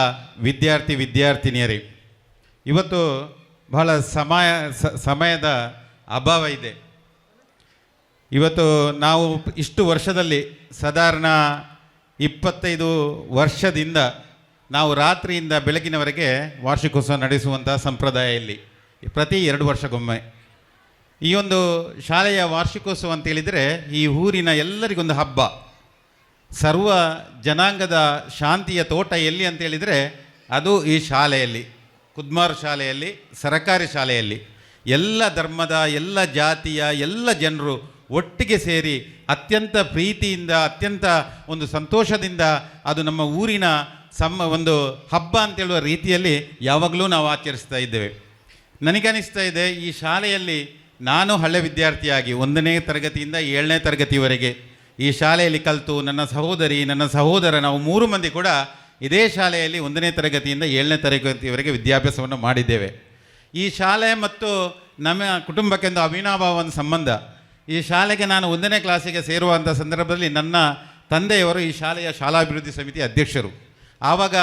ವಿದ್ಯಾರ್ಥಿನಿಯರೇ, ಇವತ್ತು ಬಹಳ ಸಮಯದ ಅಭಾವ ಇದೆ. ಇವತ್ತು ನಾವು ಇಷ್ಟು ವರ್ಷದಲ್ಲಿ ಸಾಧಾರಣ 25 ವರ್ಷದಿಂದ ನಾವು ರಾತ್ರಿಯಿಂದ ಬೆಳಗಿನವರೆಗೆ ವಾರ್ಷಿಕೋತ್ಸವ ನಡೆಸುವಂಥ ಸಂಪ್ರದಾಯ ಇಲ್ಲಿ ಪ್ರತಿ 2 ವರ್ಷಕ್ಕೊಮ್ಮೆ. ಈ ಒಂದು ಶಾಲೆಯ ವಾರ್ಷಿಕೋತ್ಸವ ಅಂತೇಳಿದರೆ ಈ ಊರಿನ ಎಲ್ಲರಿಗೊಂದು ಹಬ್ಬ. ಸರ್ವ ಜನಾಂಗದ ಶಾಂತಿಯ ತೋಟ ಎಲ್ಲಿ ಅಂತೇಳಿದರೆ ಅದು ಈ ಶಾಲೆಯಲ್ಲಿ, ಕುದ್ಮಾರು ಶಾಲೆಯಲ್ಲಿ, ಸರಕಾರಿ ಶಾಲೆಯಲ್ಲಿ ಎಲ್ಲ ಧರ್ಮದ, ಎಲ್ಲ ಜಾತಿಯ, ಎಲ್ಲ ಜನರು ಒಟ್ಟಿಗೆ ಸೇರಿ ಅತ್ಯಂತ ಪ್ರೀತಿಯಿಂದ, ಅತ್ಯಂತ ಒಂದು ಸಂತೋಷದಿಂದ ಅದು ನಮ್ಮ ಊರಿನ ಒಂದು ಹಬ್ಬ ಅಂತೇಳುವ ರೀತಿಯಲ್ಲಿ ಯಾವಾಗಲೂ ನಾವು ಆಚರಿಸ್ತಾ ಇದ್ದೇವೆ. ನನಗನ್ನಿಸ್ತಾ ಇದೆ, ಈ ಶಾಲೆಯಲ್ಲಿ ನಾನು ಹಳೆ ವಿದ್ಯಾರ್ಥಿಯಾಗಿ 1ನೇ ತರಗತಿಯಿಂದ 7ನೇ ತರಗತಿವರೆಗೆ ಈ ಶಾಲೆಯಲ್ಲಿ ಕಲಿತು ನನ್ನ ಸಹೋದರಿ, ನನ್ನ ಸಹೋದರ, ನಾವು 3 ಮಂದಿ ಕೂಡ ಇದೇ ಶಾಲೆಯಲ್ಲಿ 1ನೇ ತರಗತಿಯಿಂದ 7ನೇ ತರಗತಿವರೆಗೆ ವಿದ್ಯಾಭ್ಯಾಸವನ್ನು ಮಾಡಿದ್ದೇವೆ. ಈ ಶಾಲೆ ಮತ್ತು ನಮ್ಮ ಕುಟುಂಬಕ್ಕೆ ಒಂದು ಅವಿನಾಭಾವ ಒಂದು ಸಂಬಂಧ. ಈ ಶಾಲೆಗೆ ನಾನು 1ನೇ ಕ್ಲಾಸಿಗೆ ಸೇರುವಂಥ ಸಂದರ್ಭದಲ್ಲಿ ನನ್ನ ತಂದೆಯವರು ಈ ಶಾಲೆಯ ಶಾಲಾಭಿವೃದ್ಧಿ ಸಮಿತಿ ಅಧ್ಯಕ್ಷರು. ಆವಾಗ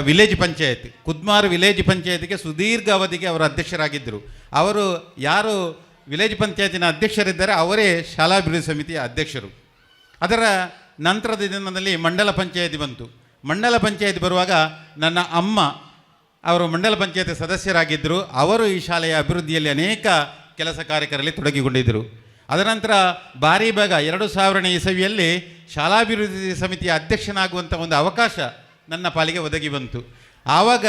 ವಿಲೇಜ್ ಪಂಚಾಯತ್, ಕುದ್ಮಾರು ವಿಲೇಜ್ ಪಂಚಾಯತಿಗೆ ಸುದೀರ್ಘ ಅವಧಿಗೆ ಅವರು ಅಧ್ಯಕ್ಷರಾಗಿದ್ದರು. ಅವರು ಯಾರು ವಿಲೇಜ್ ಪಂಚಾಯತಿನ ಅಧ್ಯಕ್ಷರಿದ್ದಾರೆ ಅವರೇ ಶಾಲಾಭಿವೃದ್ಧಿ ಸಮಿತಿಯ ಅಧ್ಯಕ್ಷರು. ಅದರ ನಂತರದ ದಿನದಲ್ಲಿ ಮಂಡಲ ಪಂಚಾಯತಿ ಬಂತು. ಮಂಡಲ ಪಂಚಾಯತ್ ಬರುವಾಗ ನನ್ನ ಅಮ್ಮ ಅವರು ಮಂಡಲ ಪಂಚಾಯತಿ ಸದಸ್ಯರಾಗಿದ್ದರು. ಅವರು ಈ ಶಾಲೆಯ ಅಭಿವೃದ್ಧಿಯಲ್ಲಿ ಅನೇಕ ಕೆಲಸ ಕಾರ್ಯಗಳಲ್ಲಿ ತೊಡಗಿಕೊಂಡಿದ್ದರು. ಅದರ ನಂತರ ಭಾರಿ ಭಾಗ 2000ನೇ ಇಸವಿಯಲ್ಲಿ ಶಾಲಾಭಿವೃದ್ಧಿ ಸಮಿತಿಯ ಅಧ್ಯಕ್ಷನಾಗುವಂಥ ಒಂದು ಅವಕಾಶ ನನ್ನ ಪಾಲಿಗೆ ಒದಗಿ ಬಂತು. ಆವಾಗ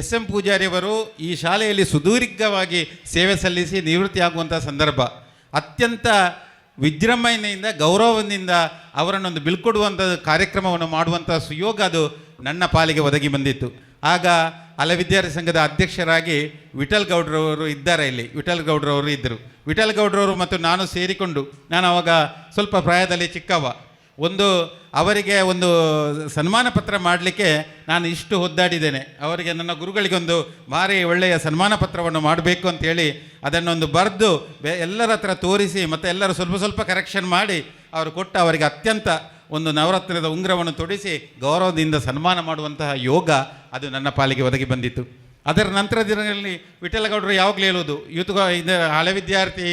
SM ಪೂಜಾರಿಯವರು ಈ ಶಾಲೆಯಲ್ಲಿ ಸುದೀರ್ಘವಾಗಿ ಸೇವೆ ಸಲ್ಲಿಸಿ ನಿವೃತ್ತಿಯಾಗುವಂಥ ಸಂದರ್ಭ. ಅತ್ಯಂತ ವಿಜೃಂಭಣೆಯಿಂದ, ಗೌರವದಿಂದ ಅವರನ್ನೊಂದು ಬೀಳ್ಕೊಡುವಂಥ ಕಾರ್ಯಕ್ರಮವನ್ನು ಮಾಡುವಂಥ ಸುಯೋಗ ಅದು ನನ್ನ ಪಾಲಿಗೆ ಒದಗಿ ಬಂದಿತ್ತು. ಆಗ ಹಳೆ ವಿದ್ಯಾರ್ಥಿ ಸಂಘದ ಅಧ್ಯಕ್ಷರಾಗಿ ವಿಠಲ್ ಗೌಡ್ರವರು ಇದ್ದಾರೆ, ಇಲ್ಲಿ ವಿಠಲ್ ಗೌಡ್ರವರು ಇದ್ದರು. ವಿಠಲ್ ಗೌಡ್ರವರು ಮತ್ತು ನಾನು ಸೇರಿಕೊಂಡು, ನಾನು ಆವಾಗ ಸ್ವಲ್ಪ ಪ್ರಾಯದಲ್ಲಿ ಚಿಕ್ಕವ, ಅವರಿಗೆ ಒಂದು ಸನ್ಮಾನ ಪತ್ರ ಮಾಡಲಿಕ್ಕೆ ನಾನು ಇಷ್ಟು ಒದ್ದಾಡಿದ್ದೇನೆ. ಅವರಿಗೆ ನನ್ನ ಗುರುಗಳಿಗೆ ಒಂದು ಭಾರಿ ಒಳ್ಳೆಯ ಸನ್ಮಾನ ಪತ್ರವನ್ನು ಮಾಡಬೇಕು ಅಂತೇಳಿ ಅದನ್ನೊಂದು ಬರೆದು ಎಲ್ಲರ ಹತ್ರ ತೋರಿಸಿ ಮತ್ತು ಎಲ್ಲರೂ ಸ್ವಲ್ಪ ಸ್ವಲ್ಪ ಕರೆಕ್ಷನ್ ಮಾಡಿ ಅವರು ಕೊಟ್ಟು ಅವರಿಗೆ ಅತ್ಯಂತ ಒಂದು ನವರತ್ನದ ಉಂಗುರವನ್ನು ತೊಡಿಸಿ ಗೌರವದಿಂದ ಸನ್ಮಾನ ಮಾಡುವಂತಹ ಯೋಗ ಅದು ನನ್ನ ಪಾಲಿಗೆ ಒದಗಿ ಬಂದಿತ್ತು. ಅದರ ನಂತರ ದಿನಗಳಲ್ಲಿ ವಿಠಲಗೌಡರು ಯಾವಾಗಲೂ ಹೇಳೋದು, ಹಳೆ ವಿದ್ಯಾರ್ಥಿ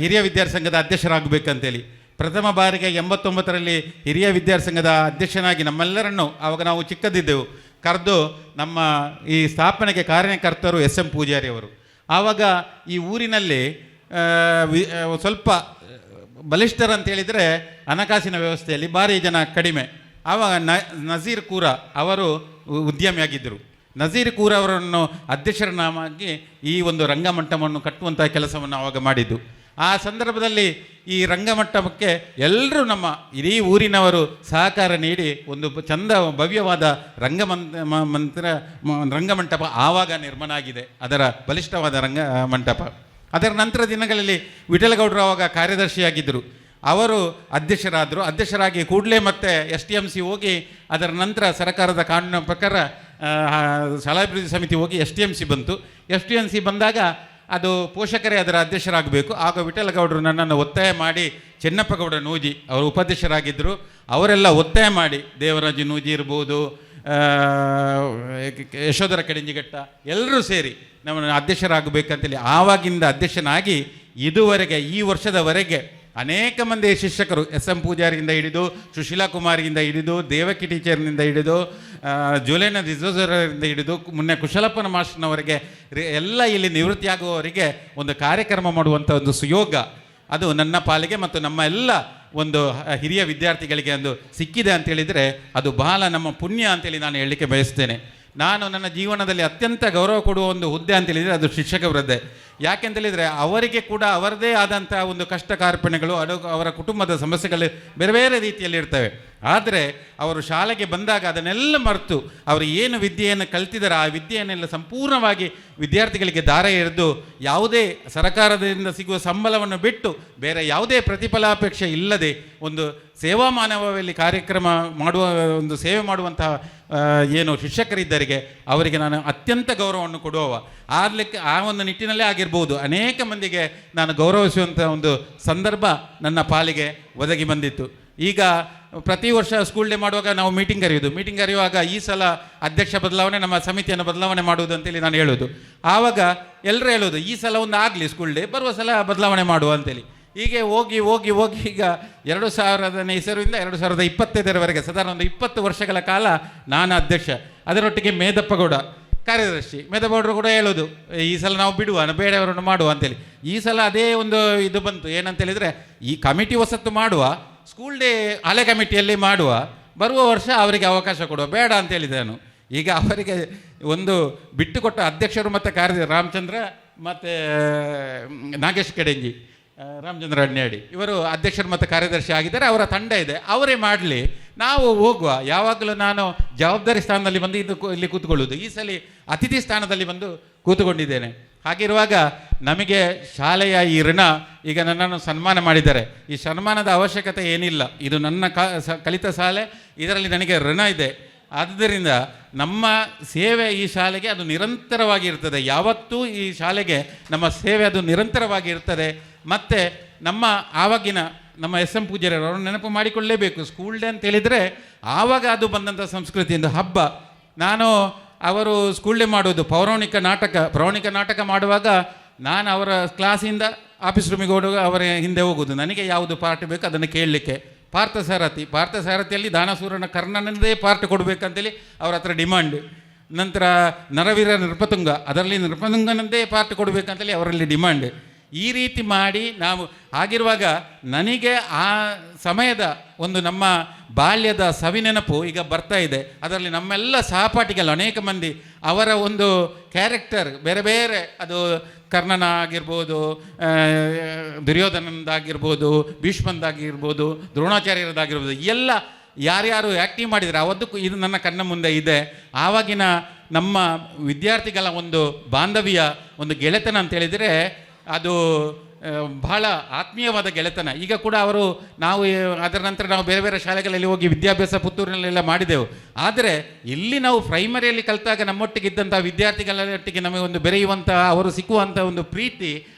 ಹಿರಿಯ ವಿದ್ಯಾರ್ಥಿ ಸಂಘದ ಅಧ್ಯಕ್ಷರಾಗಬೇಕಂತೇಳಿ. ಪ್ರಥಮ ಬಾರಿಗೆ 89ರಲ್ಲಿ ಹಿರಿಯ ವಿದ್ಯಾರ್ಥಿ ಸಂಘದ ಅಧ್ಯಕ್ಷನಾಗಿ ನಮ್ಮೆಲ್ಲರನ್ನು, ಆವಾಗ ನಾವು ಚಿಕ್ಕದಿದ್ದೆವು, ಕರೆದು ನಮ್ಮ ಈ ಸ್ಥಾಪನೆಗೆ ಕಾರ್ಯಕರ್ತರು SM ಪೂಜಾರಿಯವರು. ಆವಾಗ ಈ ಊರಿನಲ್ಲಿ ಸ್ವಲ್ಪ ಬಲಿಷ್ಠರಂತೇಳಿದರೆ ಹಣಕಾಸಿನ ವ್ಯವಸ್ಥೆಯಲ್ಲಿ ಭಾರಿ ಜನ ಕಡಿಮೆ. ಆವಾಗ ನಜೀರ್ ಕೂರ ಅವರು ಉದ್ಯಮಿಯಾಗಿದ್ದರು. ನಜೀರ್ ಕೂರ ಅವರನ್ನು ಅಧ್ಯಕ್ಷರನ್ನಾಗಿ ಈ ಒಂದು ರಂಗಮಂಟಪವನ್ನು ಕಟ್ಟುವಂಥ ಕೆಲಸವನ್ನು ಆವಾಗ ಮಾಡಿದ್ದು. ಆ ಸಂದರ್ಭದಲ್ಲಿ ಈ ರಂಗಮಂಟಪಕ್ಕೆ ಎಲ್ಲರೂ ನಮ್ಮ ಇಡೀ ಊರಿನವರು ಸಹಕಾರ ನೀಡಿ ಒಂದು ಚಂದ ಭವ್ಯವಾದ ರಂಗಮಂಟಪ ಆವಾಗ ನಿರ್ಮಾಣ ಆಗಿದೆ, ಅದರ ಬಲಿಷ್ಠವಾದ ರಂಗಮಂಟಪ. ಅದರ ನಂತರ ದಿನಗಳಲ್ಲಿ ವಿಠಲಗೌಡರು ಆವಾಗ ಕಾರ್ಯದರ್ಶಿಯಾಗಿದ್ದರು, ಅವರು ಅಧ್ಯಕ್ಷರಾಗಿ ಕೂಡಲೇ ಮತ್ತೆ STMC ಹೋಗಿ ಅದರ ನಂತರ ಸರ್ಕಾರದ ಕಾನೂನಿನ ಪ್ರಕಾರ ಶಾಲಾಭಿವೃದ್ಧಿ ಸಮಿತಿ ಹೋಗಿ STMC ಬಂತು. STMC ಬಂದಾಗ ಅದು ಪೋಷಕರೇ ಅದರ ಅಧ್ಯಕ್ಷರಾಗಬೇಕು. ಆಗ ವಿಠಲಗೌಡರು ನನ್ನನ್ನು ಒತ್ತಾಯ ಮಾಡಿ, ಚೆನ್ನಪ್ಪಗೌಡ ನೂಜಿ ಅವರು ಉಪಾಧ್ಯಕ್ಷರಾಗಿದ್ದರು, ಅವರೆಲ್ಲ ಒತ್ತಾಯ ಮಾಡಿ, ದೇವರಾಜ ನೂಜಿ ಇರ್ಬೋದು, ಯಶೋಧರ ಕಡಿಂಜಿಘಟ್ಟ ಎಲ್ಲರೂ ಸೇರಿ ನಮ್ಮನ್ನು ಅಧ್ಯಕ್ಷರಾಗಬೇಕಂತೇಳಿ ಆವಾಗಿಂದ ಅಧ್ಯಕ್ಷನಾಗಿ ಇದುವರೆಗೆ ಈ ವರ್ಷದವರೆಗೆ ಅನೇಕ ಮಂದಿ ಶಿಕ್ಷಕರು SM ಪೂಜಾರಿಯಿಂದ ಹಿಡಿದು, ಸುಶೀಲಾ ಕುಮಾರಿಯಿಂದ ಹಿಡಿದು, ದೇವಕಿ ಟೀಚರ್ನಿಂದ ಹಿಡಿದು, ಜುಲೇನ ಡಿಸೋಜರಿಂದ ಹಿಡಿದು, ಮುನ್ನೆ ಕುಶಲಪ್ಪನ ಮಾಸ್ಟರ್ನವರೆಗೆ ಎಲ್ಲ ಇಲ್ಲಿ ನಿವೃತ್ತಿಯಾಗುವವರಿಗೆ ಒಂದು ಕಾರ್ಯಕ್ರಮ ಮಾಡುವಂಥ ಒಂದು ಸುಯೋಗ ಅದು ನನ್ನ ಪಾಲಿಗೆ ಮತ್ತು ನಮ್ಮ ಎಲ್ಲ ಒಂದು ಹಿರಿಯ ವಿದ್ಯಾರ್ಥಿಗಳಿಗೆ ಒಂದು ಸಿಕ್ಕಿದೆ ಅಂತೇಳಿದರೆ ಅದು ಬಹಳ ನಮ್ಮ ಪುಣ್ಯ ಅಂತೇಳಿ ನಾನು ಹೇಳಲಿಕ್ಕೆ ಬಯಸ್ತೇನೆ. ನಾನು ನನ್ನ ಜೀವನದಲ್ಲಿ ಅತ್ಯಂತ ಗೌರವ ಕೊಡುವ ಒಂದು ಹುದ್ದೆ ಅಂತೇಳಿದರೆ ಅದು ಶಿಕ್ಷಕ ವೃದ್ಧೆ. ಯಾಕೆಂತೇಳಿದರೆ ಅವರಿಗೆ ಕೂಡ ಅವರದೇ ಆದಂಥ ಒಂದು ಕಷ್ಟ ಕಾರ್ಪಣ್ಯಗಳು, ಅವರ ಕುಟುಂಬದ ಸಮಸ್ಯೆಗಳು ಬೇರೆ ಬೇರೆ ರೀತಿಯಲ್ಲಿ ಇರ್ತವೆ. ಆದರೆ ಅವರು ಶಾಲೆಗೆ ಬಂದಾಗ ಅದನ್ನೆಲ್ಲ ಮರೆತು ಅವರು ಏನು ವಿದ್ಯೆಯನ್ನು ಕಲ್ತಿದ್ದಾರೆ ಆ ವಿದ್ಯೆಯನ್ನೆಲ್ಲ ಸಂಪೂರ್ಣವಾಗಿ ವಿದ್ಯಾರ್ಥಿಗಳಿಗೆ ದಾರ ಎರೆದು ಯಾವುದೇ ಸರ್ಕಾರದಿಂದ ಸಿಗುವ ಸಂಬಳವನ್ನು ಬಿಟ್ಟು ಬೇರೆ ಯಾವುದೇ ಪ್ರತಿಫಲಾಪೇಕ್ಷೆ ಇಲ್ಲದೆ ಒಂದು ಸೇವಾ ಮಾನವದಲ್ಲಿ ಕಾರ್ಯಕ್ರಮ ಮಾಡುವ ಒಂದು ಸೇವೆ ಮಾಡುವಂತಹ ಏನು ಶಿಕ್ಷಕರಿದ್ದರಿಗೆ ಅವರಿಗೆ ನಾನು ಅತ್ಯಂತ ಗೌರವವನ್ನು ಕೊಡುವ ಆ ಒಂದು ನಿಟ್ಟಿನಲ್ಲೇ ಆಗಿರ್ಬೋದು ಅನೇಕ ಮಂದಿಗೆ ನಾನು ಗೌರವಿಸುವಂಥ ಒಂದು ಸಂದರ್ಭ ನನ್ನ ಪಾಲಿಗೆ ಒದಗಿ ಬಂದಿತ್ತು. ಈಗ ಪ್ರತಿ ವರ್ಷ ಸ್ಕೂಲ್ ಡೇ ಮಾಡುವಾಗ ನಾವು ಮೀಟಿಂಗ್ ಕರೆಯುವಾಗ ಈ ಸಲ ಅಧ್ಯಕ್ಷ ಬದಲಾವಣೆ, ನಮ್ಮ ಸಮಿತಿಯನ್ನು ಬದಲಾವಣೆ ಮಾಡುವುದು ಅಂತೇಳಿ ನಾನು ಹೇಳೋದು. ಆವಾಗ ಎಲ್ಲರೂ ಹೇಳೋದು ಈ ಸಲ ಒಂದು ಆಗಲಿ ಸ್ಕೂಲ್ ಡೇ, ಬರುವ ಸಲ ಬದಲಾವಣೆ ಮಾಡುವ ಅಂತೇಳಿ. ಹೀಗೆ ಹೋಗಿ ಈಗ 2000ನೇ ಇಸವಿಯಿಂದ 2025ರವರೆಗೆ ಸಾಧಾರಣ ಒಂದು 20 ವರ್ಷಗಳ ಕಾಲ ನಾನು ಅಧ್ಯಕ್ಷ, ಅದರೊಟ್ಟಿಗೆ ಮೇದಪ್ಪಗೌಡ ಕಾರ್ಯದರ್ಶಿ. ಮೇದಪ್ಪಗೌಡರು ಕೂಡ ಹೇಳೋದು ಈ ಸಲ ನಾವು ಬಿಡುವ, ಬೇರೆಯವರನ್ನು ಮಾಡುವ ಅಂತೇಳಿ. ಈ ಸಲ ಅದೇ ಒಂದು ಇದು ಬಂತು, ಏನಂತೇಳಿದರೆ ಈ ಕಮಿಟಿ ಹೊಸತ್ತು ಮಾಡುವ, ಸ್ಕೂಲ್ ಡೇ ಹಳೆ ಕಮಿಟಿಯಲ್ಲಿ ಮಾಡುವ, ಬರುವ ವರ್ಷ ಅವರಿಗೆ ಅವಕಾಶ ಕೊಡುವ, ಬೇಡ ಅಂತೇಳಿದೆ ನಾನು. ಈಗ ಅವರಿಗೆ ಒಂದು ಬಿಟ್ಟುಕೊಟ್ಟ ಅಧ್ಯಕ್ಷರು ಮತ್ತು ರಾಮಚಂದ್ರ ಮತ್ತು ನಾಗೇಶ್ ಕಡೆಂಜಿ, ರಾಮಚಂದ್ರ ಅಡ್ನ್ಯಾಡಿ ಇವರು ಅಧ್ಯಕ್ಷರು ಮತ್ತು ಕಾರ್ಯದರ್ಶಿ ಆಗಿದ್ದಾರೆ. ಅವರ ತಂಡ ಇದೆ, ಅವರೇ ಮಾಡಲಿ, ನಾವು ಹೋಗುವ. ಯಾವಾಗಲೂ ನಾನು ಜವಾಬ್ದಾರಿ ಸ್ಥಾನದಲ್ಲಿ ಬಂದು ಇಲ್ಲಿ ಕೂತ್ಕೊಳ್ಳೋದು, ಈ ಸಲ ಅತಿಥಿ ಸ್ಥಾನದಲ್ಲಿ ಬಂದು ಕೂತ್ಕೊಂಡಿದ್ದೇನೆ. ಹಾಗಿರುವಾಗ ನಮಗೆ ಶಾಲೆಯ ಈ ಋಣ, ಈಗ ನನ್ನನ್ನು ಸನ್ಮಾನ ಮಾಡಿದ್ದಾರೆ, ಈ ಸನ್ಮಾನದ ಅವಶ್ಯಕತೆ ಏನಿಲ್ಲ, ಇದು ನನ್ನ ಕಲಿತ ಶಾಲೆ, ಇದರಲ್ಲಿ ನನಗೆ ಋಣ ಇದೆ. ಆದ್ದರಿಂದ ನಮ್ಮ ಸೇವೆ ಈ ಶಾಲೆಗೆ ಅದು ನಿರಂತರವಾಗಿ ಇರ್ತದೆ. ಯಾವತ್ತೂ ಈ ಶಾಲೆಗೆ ನಮ್ಮ ಸೇವೆ ಅದು ನಿರಂತರವಾಗಿ ಇರ್ತದೆ. ಮತ್ತು ಆವಾಗಿನ ನಮ್ಮ SM ಪೂಜಾರಿಯವರು ನೆನಪು ಮಾಡಿಕೊಳ್ಳಲೇಬೇಕು. ಸ್ಕೂಲ್ ಡೇ ಅಂತೇಳಿದರೆ ಆವಾಗ ಅದು ಬಂದಂಥ ಸಂಸ್ಕೃತಿಯಿಂದ ಹಬ್ಬ. ನಾನು ಅವರು ಸ್ಕೂಲ್ ಡೇ ಮಾಡೋದು ಪೌರಾಣಿಕ ನಾಟಕ ಮಾಡುವಾಗ ನಾನು ಅವರ ಕ್ಲಾಸಿಂದ ಆಫೀಸ್ ರೂಮಿಗೆ ಹೋಗುವಾಗ ಅವರ ಹಿಂದೆ ಹೋಗೋದು, ನನಗೆ ಯಾವುದು ಪಾರ್ಟ್ ಬೇಕು ಅದನ್ನು ಕೇಳಲಿಕ್ಕೆ. ಪಾರ್ಥಸಾರಥಿಯಲ್ಲಿ ದಾನಸೂರನ ಕರ್ಣನದೇ ಪಾರ್ಟ್ ಕೊಡಬೇಕಂತೇಳಿ ಅವ್ರ ಹತ್ರ ಡಿಮಾಂಡ್. ನಂತರ ನರವೀರ ನೃಪತುಂಗ, ಅದರಲ್ಲಿ ನೃಪತುಂಗನದ್ದೇ ಪಾರ್ಟ್ ಕೊಡಬೇಕಂತೇಳಿ ಅವರಲ್ಲಿ ಡಿಮಾಂಡ್. ಈ ರೀತಿ ಮಾಡಿ ನಾವು ಆಗಿರುವಾಗ ನನಗೆ ಆ ಸಮಯದ ಒಂದು ನಮ್ಮ ಬಾಲ್ಯದ ಸವಿನೆನಪು ಈಗ ಬರ್ತಾ ಇದೆ. ಅದರಲ್ಲಿ ನಮ್ಮೆಲ್ಲ ಸಹಪಾಠಿಗಳು ಅನೇಕ ಮಂದಿ ಅವರ ಒಂದು ಕ್ಯಾರೆಕ್ಟರ್ ಬೇರೆ ಬೇರೆ, ಅದು ಕರ್ಣನ ಆಗಿರ್ಬೋದು, ದುರ್ಯೋಧನಂದಾಗಿರ್ಬೋದು, ಭೀಷ್ಮಂದಾಗಿರ್ಬೋದು, ದ್ರೋಣಾಚಾರ್ಯರದಾಗಿರ್ಬೋದು, ಎಲ್ಲ ಯಾರ್ಯಾರು ಆ್ಯಕ್ಟಿವ್ ಮಾಡಿದರೆ ಅವತ್ತೂ ಇದು ನನ್ನ ಕಣ್ಣ ಮುಂದೆ ಇದೆ. ಆವಾಗಿನ ನಮ್ಮ ವಿದ್ಯಾರ್ಥಿಗಳ ಒಂದು ಬಾಂಧವ್ಯ, ಒಂದು ಗೆಳೆತನ ಅಂತೇಳಿದರೆ ಅದು ಬಹಳ ಆತ್ಮೀಯವಾದ ಗೆಳೆತನ. ಈಗ ಕೂಡ ನಾವು ಅದರ ನಂತರ ನಾವು ಬೇರೆ ಬೇರೆ ಶಾಲೆಗಳಲ್ಲಿ ಹೋಗಿ ವಿದ್ಯಾಭ್ಯಾಸ ಪುತ್ತೂರಿನಲ್ಲೆಲ್ಲ ಮಾಡಿದೆವು. ಆದರೆ ಇಲ್ಲಿ ನಾವು ಪ್ರೈಮರಿಯಲ್ಲಿ ಕಲಿತಾಗ ನಮ್ಮೊಟ್ಟಿಗೆ ಇದ್ದಂಥ ವಿದ್ಯಾರ್ಥಿಗಳೊಟ್ಟಿಗೆ ನಮಗೆ ಒಂದು ಬೆರೆಯುವಂಥ, ಅವರು ಸಿಕ್ಕುವಂಥ ಒಂದು ಪ್ರೀತಿ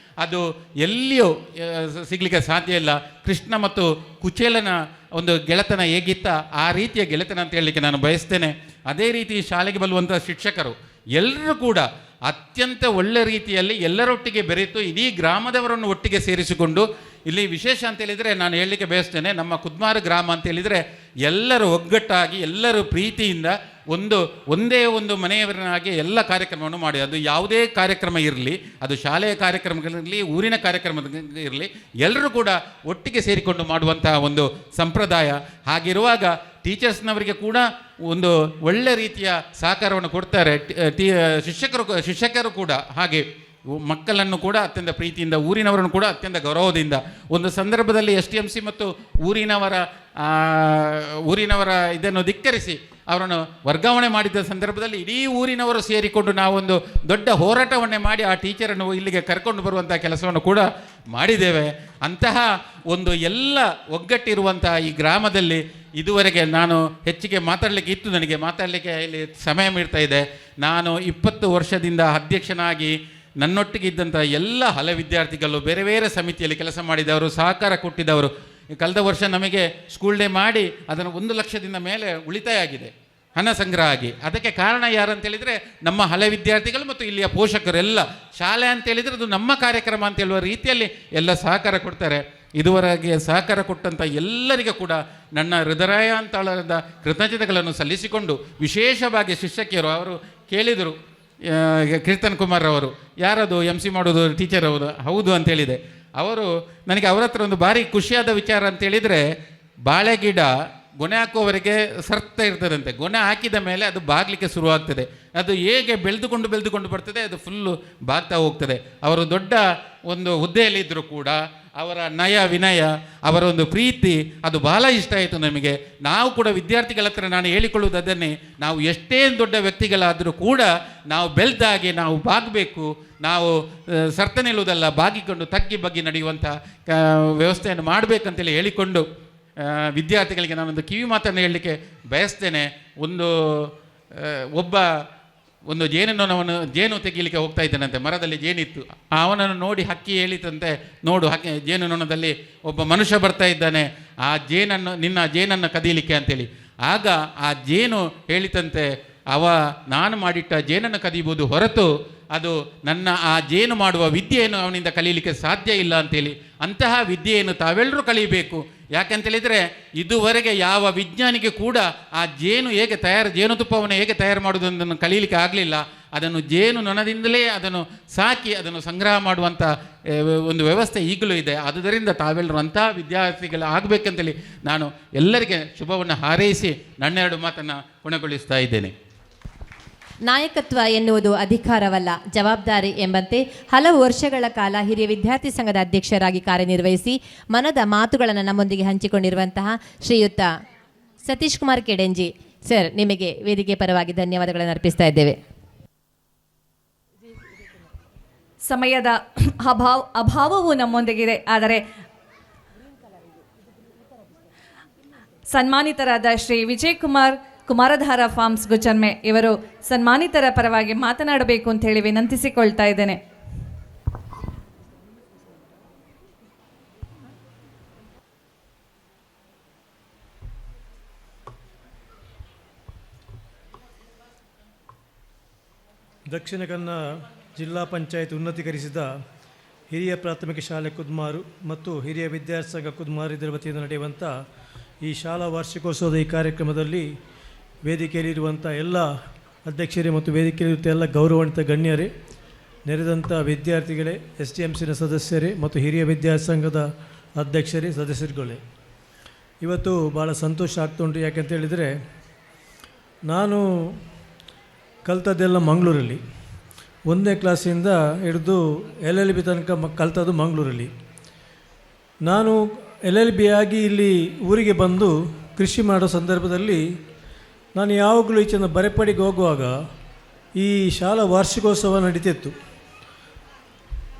ಅದು ಎಲ್ಲಿಯೂ ಸಿಗಲಿಕ್ಕೆ ಸಾಧ್ಯ ಇಲ್ಲ. ಕೃಷ್ಣ ಮತ್ತು ಕುಚೇಲನ ಒಂದು ಗೆಳೆತನ ಹೇಗಿತ್ತ ಆ ರೀತಿಯ ಗೆಳೆತನ ಅಂತ ಹೇಳಲಿಕ್ಕೆ ನಾನು ಬಯಸ್ತೇನೆ. ಅದೇ ರೀತಿ ಶಾಲೆಗೆ ಬರುವಂಥ ಶಿಕ್ಷಕರು ಎಲ್ಲರೂ ಕೂಡ ಅತ್ಯಂತ ಒಳ್ಳೆ ರೀತಿಯಲ್ಲಿ ಎಲ್ಲರೊಟ್ಟಿಗೆ ಬೆರೆತು ಇಡೀ ಗ್ರಾಮದವರನ್ನು ಒಟ್ಟಿಗೆ ಸೇರಿಸಿಕೊಂಡು, ಇಲ್ಲಿ ವಿಶೇಷ ಅಂತೇಳಿದರೆ ನಾನು ಹೇಳಲಿಕ್ಕೆ ಬಯಸ್ತೇನೆ, ನಮ್ಮ ಕುದ್ಮಾರು ಗ್ರಾಮ ಅಂತೇಳಿದರೆ ಎಲ್ಲರೂ ಒಗ್ಗಟ್ಟಾಗಿ ಎಲ್ಲರೂ ಪ್ರೀತಿಯಿಂದ ಒಂದೇ ಒಂದು ಮನೆಯವರನ್ನಾಗಿ ಎಲ್ಲ ಕಾರ್ಯಕ್ರಮವನ್ನು ಮಾಡಿ, ಅದು ಯಾವುದೇ ಕಾರ್ಯಕ್ರಮ ಇರಲಿ, ಅದು ಶಾಲೆಯ ಕಾರ್ಯಕ್ರಮಗಳಿರಲಿ, ಊರಿನ ಕಾರ್ಯಕ್ರಮ ಇರಲಿ, ಎಲ್ಲರೂ ಕೂಡ ಒಟ್ಟಿಗೆ ಸೇರಿಕೊಂಡು ಮಾಡುವಂತಹ ಒಂದು ಸಂಪ್ರದಾಯ. ಹಾಗಿರುವಾಗ ಟೀಚರ್ಸ್ನವರಿಗೆ ಕೂಡ ಒಂದು ಒಳ್ಳೆ ರೀತಿಯ ಸಹಕಾರವನ್ನು ಕೊಡ್ತಾರೆ. ಶಿಕ್ಷಕರು ಕೂಡ ಹಾಗೆ ಮಕ್ಕಳನ್ನು ಕೂಡ ಅತ್ಯಂತ ಪ್ರೀತಿಯಿಂದ, ಊರಿನವರನ್ನು ಕೂಡ ಅತ್ಯಂತ ಗೌರವದಿಂದ, ಒಂದು ಸಂದರ್ಭದಲ್ಲಿ STMC ಮತ್ತು ಊರಿನವರ ಇದನ್ನು ಧಿಕ್ಕರಿಸಿ ಅವರನ್ನು ವರ್ಗಾವಣೆ ಮಾಡಿದ್ದ ಸಂದರ್ಭದಲ್ಲಿ ಇಡೀ ಊರಿನವರು ಸೇರಿಕೊಂಡು ನಾವೊಂದು ದೊಡ್ಡ ಹೋರಾಟವನ್ನೇ ಮಾಡಿ ಆ ಟೀಚರನ್ನು ಇಲ್ಲಿಗೆ ಕರ್ಕೊಂಡು ಬರುವಂಥ ಕೆಲಸವನ್ನು ಕೂಡ ಮಾಡಿದ್ದೇವೆ. ಅಂತಹ ಒಂದು ಎಲ್ಲ ಒಗ್ಗಟ್ಟಿರುವಂತಹ ಈ ಗ್ರಾಮದಲ್ಲಿ ಇದುವರೆಗೆ ನಾನು ಹೆಚ್ಚಿಗೆ ಮಾತಾಡಲಿಕ್ಕೆ ಇತ್ತು, ನನಗೆ ಮಾತಾಡಲಿಕ್ಕೆ ಇಲ್ಲಿ ಸಮಯ ಮೀರ್ತಾ ಇದೆ. ನಾನು 20 ವರ್ಷದಿಂದ ಅಧ್ಯಕ್ಷನಾಗಿ ನನ್ನೊಟ್ಟಿಗೆ ಇದ್ದಂಥ ಎಲ್ಲ ಹಳೆ ವಿದ್ಯಾರ್ಥಿಗಳು, ಬೇರೆ ಬೇರೆ ಸಮಿತಿಯಲ್ಲಿ ಕೆಲಸ ಮಾಡಿದವರು, ಸಹಕಾರ ಕೊಟ್ಟಿದ್ದವರು, ಕಳೆದ ವರ್ಷ ನಮಗೆ ಸ್ಕೂಲ್ ಡೇ ಮಾಡಿ ಅದನ್ನು 1 ಲಕ್ಷದಿಂದ ಮೇಲೆ ಉಳಿತಾಯ ಆಗಿದೆ, ಹಣ ಸಂಗ್ರಹ ಆಗಿ. ಅದಕ್ಕೆ ಕಾರಣ ಯಾರಂತೇಳಿದರೆ ನಮ್ಮ ಹಳೆ ವಿದ್ಯಾರ್ಥಿಗಳು ಮತ್ತು ಇಲ್ಲಿಯ ಪೋಷಕರೆಲ್ಲ. ಶಾಲೆ ಅಂತೇಳಿದರೆ ಅದು ನಮ್ಮ ಕಾರ್ಯಕ್ರಮ ಅಂತ ಹೇಳುವ ರೀತಿಯಲ್ಲಿ ಎಲ್ಲ ಸಹಕಾರ ಕೊಡ್ತಾರೆ. ಇದುವರೆಗೆ ಸಹಕಾರ ಕೊಟ್ಟಂಥ ಎಲ್ಲರಿಗೂ ಕೂಡ ನನ್ನ ಹೃದಯಾಂತಳದ ಕೃತಜ್ಞತೆಗಳನ್ನು ಸಲ್ಲಿಸಿಕೊಂಡು, ವಿಶೇಷವಾಗಿ ಶಿಕ್ಷಕಿಯರು ಅವರು ಕೇಳಿದರು, ಕೀರ್ತನ್ ಕುಮಾರ್ ಅವರು ಯಾರದು MC ಮಾಡೋದು ಟೀಚರ್ ಅವರು ಹೌದು ಅಂತೇಳಿದೆ. ಅವರು ನನಗೆ ಅವರ ಹತ್ರ ಒಂದು ಭಾರಿ ಖುಷಿಯಾದ ವಿಚಾರ ಅಂತೇಳಿದರೆ, ಬಾಳೆ ಗಿಡ ಗೊನೆ ಹಾಕುವವರೆಗೆ ಸರ್ತಾ ಇರ್ತದಂತೆ, ಗೊನೆ ಹಾಕಿದ ಮೇಲೆ ಅದು ಬಾಗಲಿಕ್ಕೆ ಶುರುವಾಗ್ತದೆ. ಅದು ಹೇಗೆ ಬೆಳೆದುಕೊಂಡು ಬರ್ತದೆ, ಅದು ಫುಲ್ಲು ಬಾಗ್ತಾ ಹೋಗ್ತದೆ. ಅವರು ದೊಡ್ಡ ಒಂದು ಹುದ್ದೆಯಲ್ಲಿದ್ದರೂ ಕೂಡ ಅವರ ನಯ ವಿನಯ, ಅವರ ಒಂದು ಪ್ರೀತಿ ಅದು ಬಹಳ ಇಷ್ಟ ಆಯಿತು ನಮಗೆ. ನಾವು ಕೂಡ ವಿದ್ಯಾರ್ಥಿಗಳ ಹತ್ರ ನಾನು ಹೇಳಿಕೊಳ್ಳುವುದು ಅದನ್ನೇ, ನಾವು ಎಷ್ಟೇ ದೊಡ್ಡ ವ್ಯಕ್ತಿಗಳಾದರೂ ಕೂಡ ನಾವು ಬೆಳೆದಾಗೆ ನಾವು ಬಾಗಬೇಕು, ನಾವು ಸರ್ತ ನಿಲ್ಲುವುದಲ್ಲ, ಬಾಗಿಕೊಂಡು ತಗ್ಗಿ ಬಗ್ಗಿ ನಡೆಯುವಂಥ ವ್ಯವಸ್ಥೆಯನ್ನು ಮಾಡಬೇಕಂತೇಳಿ ಹೇಳಿಕೊಂಡು ವಿದ್ಯಾರ್ಥಿಗಳಿಗೆ ನಾನೊಂದು ಕಿವಿ ಮಾತನ್ನು ಹೇಳಲಿಕ್ಕೆ ಬಯಸ್ತೇನೆ. ಒಂದು ಜೇನು ತೆಗೀಲಿಕ್ಕೆ ಹೋಗ್ತಾ ಇದ್ದಾನಂತೆ, ಮರದಲ್ಲಿ ಜೇನಿತ್ತು, ಅವನನ್ನು ನೋಡಿ ಹಕ್ಕಿ ಹೇಳಿತಂತೆ, ನೋಡು ಹಕ್ಕಿ ಜೇನುನೊಣದಲ್ಲಿ ಒಬ್ಬ ಮನುಷ್ಯ ಬರ್ತಾ ಇದ್ದಾನೆ, ಆ ನಿನ್ನ ಜೇನನ್ನು ಕದೀಲಿಕ್ಕೆ ಅಂತೇಳಿ. ಆಗ ಆ ಜೇನು ಹೇಳಿತಂತೆ, ನಾನು ಮಾಡಿಟ್ಟ ಜೇನನ್ನು ಕದೀಬೋದು ಹೊರತು ಅದು ನನ್ನ ಆ ಜೇನು ಮಾಡುವ ವಿದ್ಯೆಯನ್ನು ಅವನಿಂದ ಕಲೀಲಿಕ್ಕೆ ಸಾಧ್ಯ ಇಲ್ಲ ಅಂತೇಳಿ. ಅಂತಹ ವಿದ್ಯೆಯನ್ನು ತಾವೆಲ್ಲರೂ ಕಲಿಬೇಕು. ಯಾಕಂತೇಳಿದರೆ ಇದುವರೆಗೆ ಯಾವ ವಿಜ್ಞಾನಿಗೆ ಕೂಡ ಆ ಜೇನುತುಪ್ಪವನ್ನು ಹೇಗೆ ತಯಾರು ಮಾಡುವುದನ್ನು ಕಲೀಲಿಕ್ಕೆ ಆಗಲಿಲ್ಲ. ಅದನ್ನು ಜೇನು ನೊಣದಿಂದಲೇ ಅದನ್ನು ಸಾಕಿ ಅದನ್ನು ಸಂಗ್ರಹ ಮಾಡುವಂಥ ಒಂದು ವ್ಯವಸ್ಥೆ ಈಗಲೂ ಇದೆ. ಆದುದರಿಂದ ತಾವೆಲ್ಲರೂ ಅಂತಹ ವಿದ್ಯಾರ್ಥಿಗಳು ಆಗಬೇಕಂತೇಳಿ ನಾನು ಎಲ್ಲರಿಗೆ ಶುಭವನ್ನು ಹಾರೈಸಿ ನನ್ನೆರಡು ಮಾತನ್ನು ಕೊನೆಗೊಳಿಸ್ತಾ ಇದ್ದೇನೆ. ನಾಯಕತ್ವ ಎನ್ನುವುದು ಅಧಿಕಾರವಲ್ಲ, ಜವಾಬ್ದಾರಿ ಎಂಬಂತೆ ಹಲವು ವರ್ಷಗಳ ಕಾಲ ಹಿರಿಯ ವಿದ್ಯಾರ್ಥಿ ಸಂಘದ ಅಧ್ಯಕ್ಷರಾಗಿ ಕಾರ್ಯನಿರ್ವಹಿಸಿ ಮನದ ಮಾತುಗಳನ್ನು ನಮ್ಮೊಂದಿಗೆ ಹಂಚಿಕೊಂಡಿರುವಂತಹ ಶ್ರೀಯುತ ಸತೀಶ್ ಕುಮಾರ್ ಕೆಡೆಂಜಿ ಸರ್, ನಿಮಗೆ ವೇದಿಕೆ ಪರವಾಗಿ ಧನ್ಯವಾದಗಳನ್ನು ಅರ್ಪಿಸ್ತಾ ಇದ್ದೇವೆ. ಸಮಯದ ಅಭಾವವು ನಮ್ಮೊಂದಿಗಿದೆ. ಆದರೆ ಸನ್ಮಾನಿತರಾದ ಶ್ರೀ ವಿಜಯ್ ಕುಮಾರಧಾರ ಫಾರ್ಮ್ಸ್ ಗುಜರ್ಮೆ ಇವರು ಸನ್ಮಾನಿತರ ಪರವಾಗಿ ಮಾತನಾಡಬೇಕು ಅಂತ ಹೇಳಿ ವಿನಂತಿಸಿಕೊಳ್ತಾ ಇದ್ದೇನೆ. ದಕ್ಷಿಣ ಕನ್ನಡ ಜಿಲ್ಲಾ ಪಂಚಾಯತ್ ಉನ್ನತೀಕರಿಸಿದ ಹಿರಿಯ ಪ್ರಾಥಮಿಕ ಶಾಲೆ ಕುದ್ಮಾರು ಮತ್ತು ಹಿರಿಯ ವಿದ್ಯಾರ್ಥಿ ಸಂಘ ಕುದ್ಮಾರು ಇದರ ವತಿಯಿಂದ ನಡೆಯುವಂಥ ಈ ಶಾಲಾ ವಾರ್ಷಿಕೋತ್ಸವದ ಈ ಕಾರ್ಯಕ್ರಮದಲ್ಲಿ ವೇದಿಕೆಯಲ್ಲಿರುವಂಥ ಎಲ್ಲ ಅಧ್ಯಕ್ಷರೇ ಮತ್ತು ವೇದಿಕೆಯಲ್ಲಿರುವಂಥ ಎಲ್ಲ ಗೌರವಾನ್ವಿತ ಗಣ್ಯರೇ, ನೆರೆದಂಥ ವಿದ್ಯಾರ್ಥಿಗಳೇ, STMCನ ಸದಸ್ಯರೇ ಮತ್ತು ಹಿರಿಯ ವಿದ್ಯಾರ್ಥಿ ಸಂಘದ ಅಧ್ಯಕ್ಷರೇ, ಸದಸ್ಯರುಗಳೇ, ಇವತ್ತು ಭಾಳ ಸಂತೋಷ ಆಗ್ತುಂಟು. ಯಾಕೆಂತೇಳಿದರೆ ನಾನು ಕಲ್ತದ್ದೆಲ್ಲ ಮಂಗಳೂರಲ್ಲಿ, 1ನೇ ಕ್ಲಾಸಿಂದ ಹಿಡಿದು LLB ತನಕ ಕಲ್ತದ್ದು ಮಂಗಳೂರಲ್ಲಿ. ನಾನು LLB ಆಗಿ ಇಲ್ಲಿ ಊರಿಗೆ ಬಂದು ಕೃಷಿ ಮಾಡೋ ಸಂದರ್ಭದಲ್ಲಿ ನಾನು ಯಾವಾಗಲೂ ಈಚಿನ ಬರೆಪಡಿಗೆ ಹೋಗುವಾಗ ಈ ಶಾಲಾ ವಾರ್ಷಿಕೋತ್ಸವ ನಡೀತಿತ್ತು,